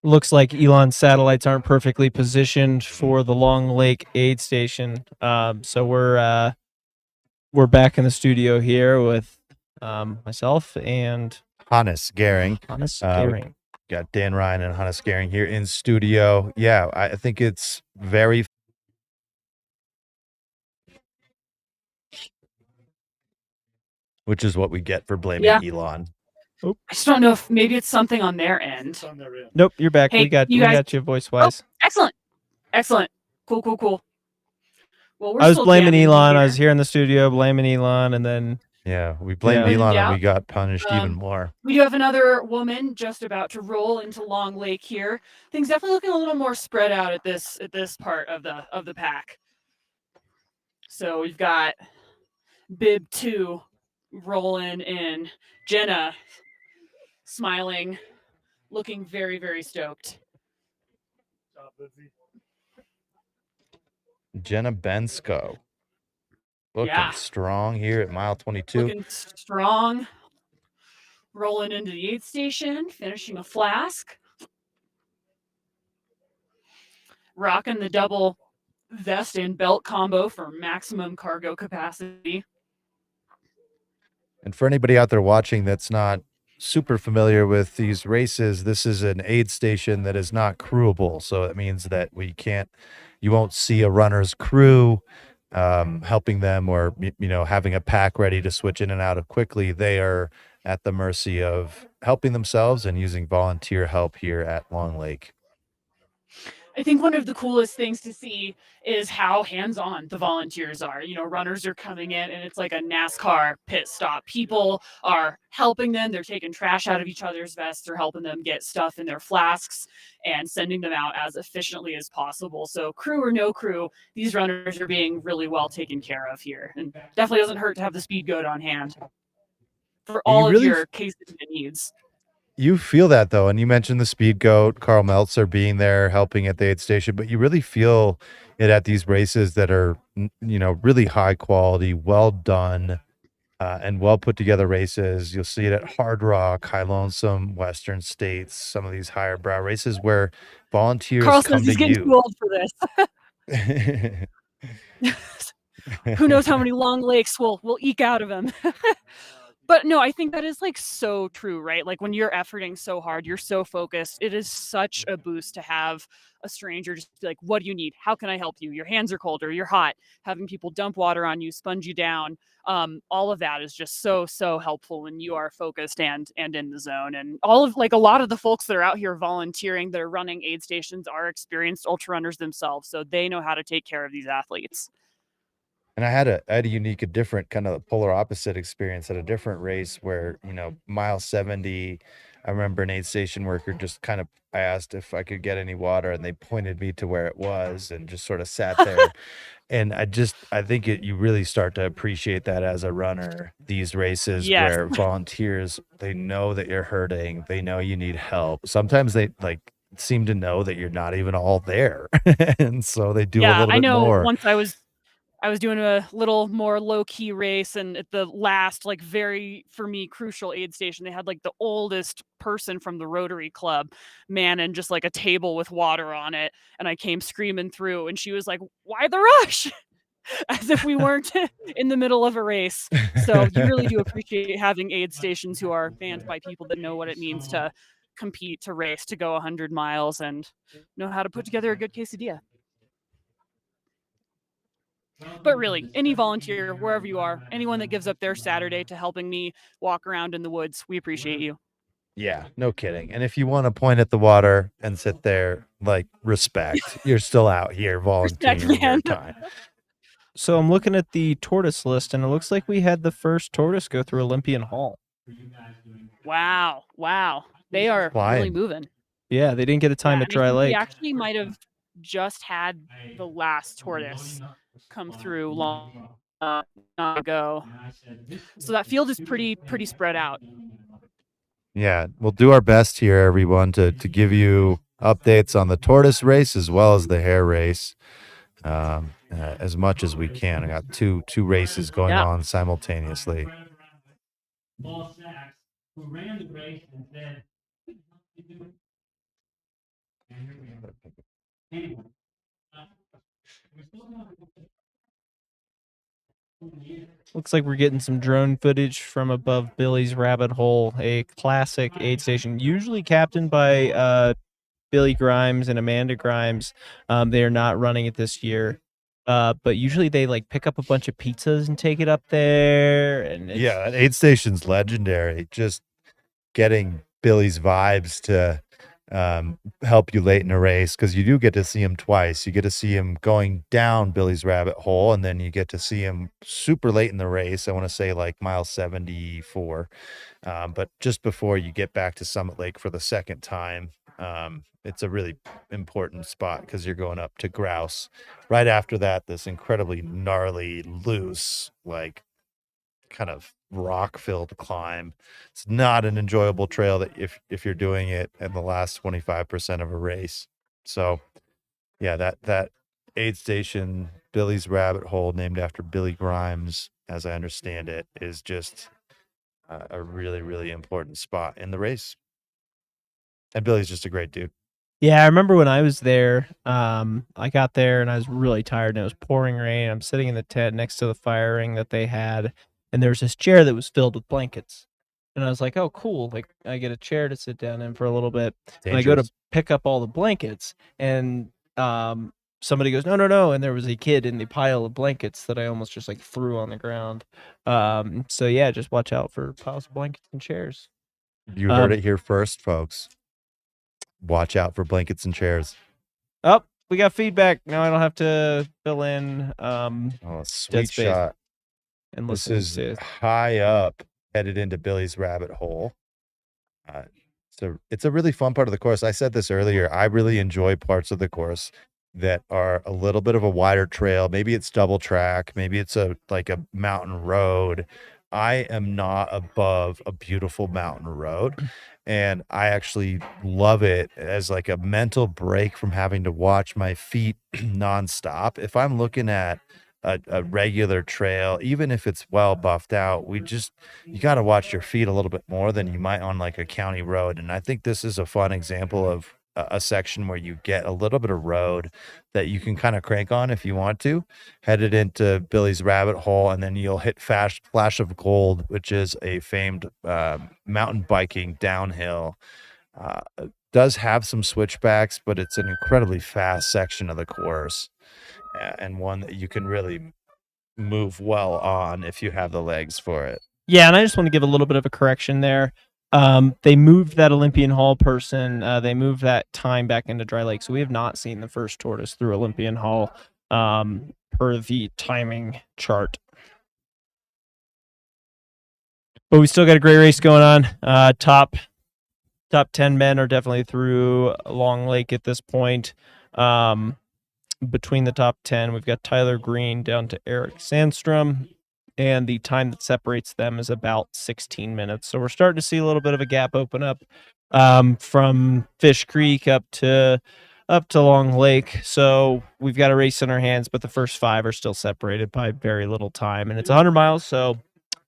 Looks like Elon's satellites aren't perfectly positioned for the Long Lake aid station. So we're back in the studio here with myself and Hannes Gehring. Hannes Gehring. Got Dan Ryan and Hannes Gehring here in studio. Yeah, I think it's very which is what we get for blaming Elon. I just don't know if maybe it's something on their end. Nope, you're back. Hey, we got you voice wise. Oh, excellent. Cool. Well, I was blaming Elon. I was here in the studio blaming Elon, and then we blamed Elon and we got punished even more. We do have another woman just about to roll into Long Lake here. Things definitely looking a little more spread out at this part of the pack. So we've got Bib 2 rolling in. Jenna smiling, looking very, very stoked. Jenna Bensko looking strong here at mile 22. Looking strong. Rolling into the aid station, finishing a flask. Rocking the double vest and belt combo for maximum cargo capacity. And for anybody out there watching that's not super familiar with these races, this is an aid station that is not crewable. So it means that you won't see a runner's crew helping them or, having a pack ready to switch in and out of quickly. They are at the mercy of helping themselves and using volunteer help here at Long Lake. I think one of the coolest things to see is how hands-on the volunteers are. Runners are coming in and it's like a NASCAR pit stop. People are helping them. They're taking trash out of each other's vests. They're helping them get stuff in their flasks and sending them out as efficiently as possible. So crew or no crew, these runners are being really well taken care of here. And definitely doesn't hurt to have the speed goat on hand for all of your case needs. You feel that though, and you mentioned the speed goat, Carl Meltzer being there helping at the aid station, but you really feel it at these races that are, really high quality, well done, and well put together races. You'll see it at Hard Rock, High Lonesome, Western States, some of these higher brow races where volunteers Carl come says he's to getting you. too old for this. Who knows how many Long Lakes we'll eke out of him. But no, I think that is like so true, right? Like when you're efforting so hard, you're so focused. It is such a boost to have a stranger just be like, what do you need? How can I help you? Your hands are cold or you're hot. Having people dump water on you, sponge you down. All of that is just so helpful when you are focused and in the zone. And a lot of the folks that are out here volunteering that are running aid stations are experienced ultra runners themselves. So they know how to take care of these athletes. And I had a unique, a different kind of polar opposite experience at a different race where, mile 70, I remember an aid station worker just I asked if I could get any water and they pointed me to where it was and just sort of sat there. And I think you really start to appreciate that as a runner, these races where volunteers, they know that you're hurting. They know you need help. Sometimes they seem to know that you're not even all there. And so they do a little bit more. Once I was doing a little more low-key race, and at the last, very, for me, crucial aid station, they had, the oldest person from the Rotary Club manning just, a table with water on it, and I came screaming through, and she was like, why the rush? As if we weren't in the middle of a race. So you really do appreciate having aid stations who are manned by people that know what it means to compete, to race, to go 100 miles, and know how to put together a good quesadilla. But really, any volunteer, wherever you are, anyone that gives up their Saturday to helping me walk around in the woods, we appreciate you. Yeah, no kidding. And if you want to point at the water and sit there, like, respect, you're still out here volunteering your man. time. So I'm looking at the tortoise list, and it looks like we had the first tortoise go through Olympian Hall. Wow. They are really Flying. moving. Yeah, they didn't get a time at and I Dry think Lake. we actually might have just had the last tortoise come through long ago. So that field is pretty spread out. Yeah, we'll do our best here, everyone, to give you updates on the tortoise race as well as the hare race, as much as we can. I got two races going Yeah. on simultaneously. Looks like we're getting some drone footage from above Billy's Rabbit Hole, a classic aid station, usually captained by Billy Grimes and Amanda Grimes. They are not running it this year, but usually they like pick up a bunch of pizzas and take it up there. And Yeah, that aid station's legendary. Just getting Billy's vibes to help you late in a race, because you do get to see him twice. You get to see him going down Billy's Rabbit Hole, and then you get to see him super late in the race. I want to say like mile 74, but just before you get back to Summit Lake for the second time. It's a really important spot because you're going up to Grouse. Right after that, this incredibly gnarly, loose, like kind of rock-filled climb. It's not an enjoyable trail that if you're doing it in the last 25% of a race. So yeah, that aid station, Billy's Rabbit Hole, named after Billy Grimes, as I understand it, is just a really, really important spot in the race. And Billy's just a great dude. yeah, I remember when I was there, I got there and I was really tired and it was pouring rain. I'm sitting in the tent next to the fire ring that they had, and there was this chair that was filled with blankets. And I was like, oh, cool. Like, I get a chair to sit down in for a little bit. And I go to Dangerous. pick up all the blankets, and somebody goes, no, no, no. And there was a kid in the pile of blankets that I almost just like threw on the ground. So yeah, just watch out for piles of blankets and chairs. You heard it here first, folks. Watch out for blankets and chairs. Oh, we got feedback. Now I don't have to fill in Oh, dead sweet space shot. and This listen is to high up, headed into Billy's Rabbit Hole. It's a really fun part of the course. I said this earlier. I really enjoy parts of the course that are a little bit of a wider trail. Maybe it's double track. Maybe it's like a mountain road. I am not above a beautiful mountain road, and I actually love it as like a mental break from having to watch my feet nonstop. If I'm looking at a regular trail, even if it's well buffed out, you got to watch your feet a little bit more than you might on like a county road. And I think this is a fun example of a section where you get a little bit of road that you can kind of crank on if you want to, headed into Billy's Rabbit Hole, and then you'll hit Flash of Gold, which is a famed mountain biking downhill. Does have some switchbacks, but it's an incredibly fast section of the course, and one that you can really move well on if you have the legs for it. Yeah, and I just want to give a little bit of a correction there. They moved that Olympian Hall person. They moved that time back into Dry Lake, so we have not seen the first tortoise through Olympian Hall per the timing chart. But we still got a great race going on. Top 10 men are definitely through Long Lake at this point. Between the top 10, we've got Tyler Green down to Eric Sandstrom, and the time that separates them is about 16 minutes. So we're starting to see a little bit of a gap open up from Fish Creek up to Long Lake. So we've got a race in our hands, but the first 5 are still separated by very little time, and it's 100 miles, so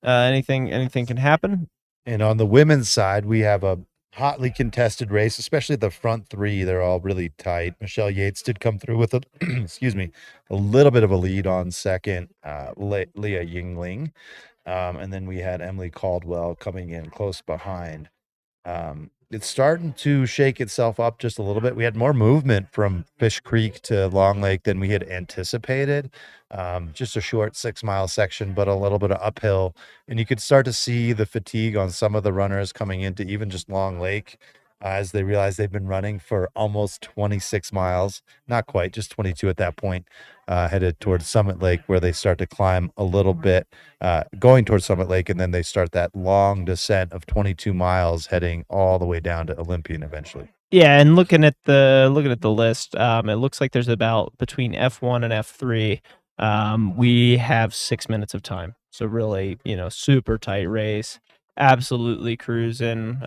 anything can happen. And on the women's side, we have a hotly contested race, especially the front 3. They're all really tight. Michelle Yates did come through with a little bit of a lead on second, Leah Yingling. And then we had Emily Caldwell coming in close behind. it's starting to shake itself up just a little bit. We had more movement from Fish Creek to Long Lake than we had anticipated. Just a short 6-mile section, but a little bit of uphill. And you could start to see the fatigue on some of the runners coming into even just Long Lake as they realize they've been running for almost 26 miles, not quite, just 22 at that point, headed towards Summit Lake, where they start to climb a little bit, going towards Summit Lake, and then they start that long descent of 22 miles heading all the way down to Olympian eventually. Yeah, and looking at the list, it looks like there's about between F1 and F3. We have 6 minutes of time, so really, super tight race, absolutely cruising.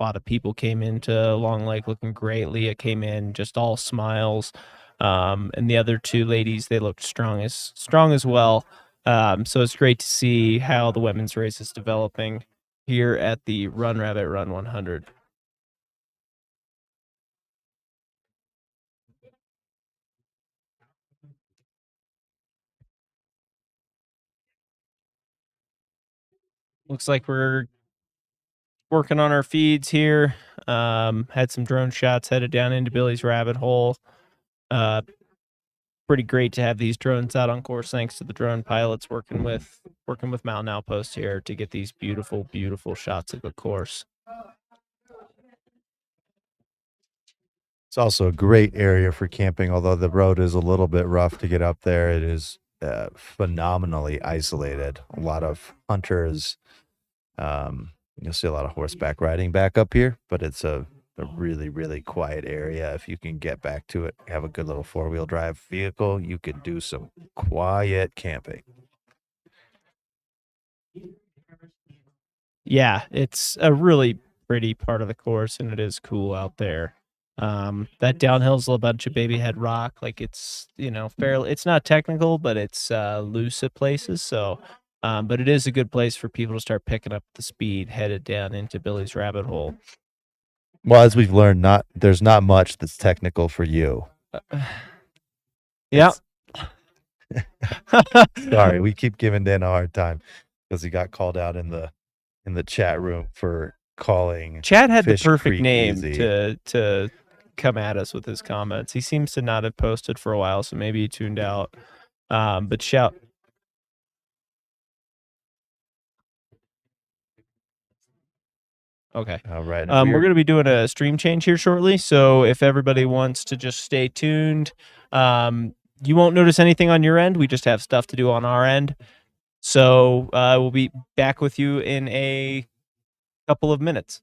A lot of people came into Long Lake looking great. Leah came in just all smiles, and the other two ladies, they looked strong as well. So it's great to see how the women's race is developing here at the Run Rabbit Run 100. Looks like we're working on our feeds here. Had some drone shots headed down into Billy's rabbit hole. Pretty great to have these drones out on course, thanks to the drone pilots working with Mountain Outpost here to get these beautiful, beautiful shots of the course. It's also a great area for camping, although the road is a little bit rough to get up there. It is phenomenally isolated. A lot of hunters. You'll see a lot of horseback riding back up here, but it's a really, really quiet area. If you can get back to it, have a good little 4-wheel drive vehicle, you could do some quiet camping. Yeah, it's a really pretty part of the course, and it is cool out there. That downhill's a bunch of baby head rock. Like it's, fairly, it's not technical, but it's loose at places. So, but it is a good place for people to start picking up the speed headed down into Billy's rabbit hole. Well, as we've learned, there's not much that's technical for you. Yeah. Sorry, we keep giving Dan a hard time because he got called out in the chat room for calling. Chad had Fish the perfect Creek name easy. to come at us with his comments. He seems to not have posted for a while, so maybe he tuned out. But shout. Okay. All right. We're going to be doing a stream change here shortly, so if everybody wants to just stay tuned, you won't notice anything on your end. We just have stuff to do on our end. So we'll be back with you in a couple of minutes.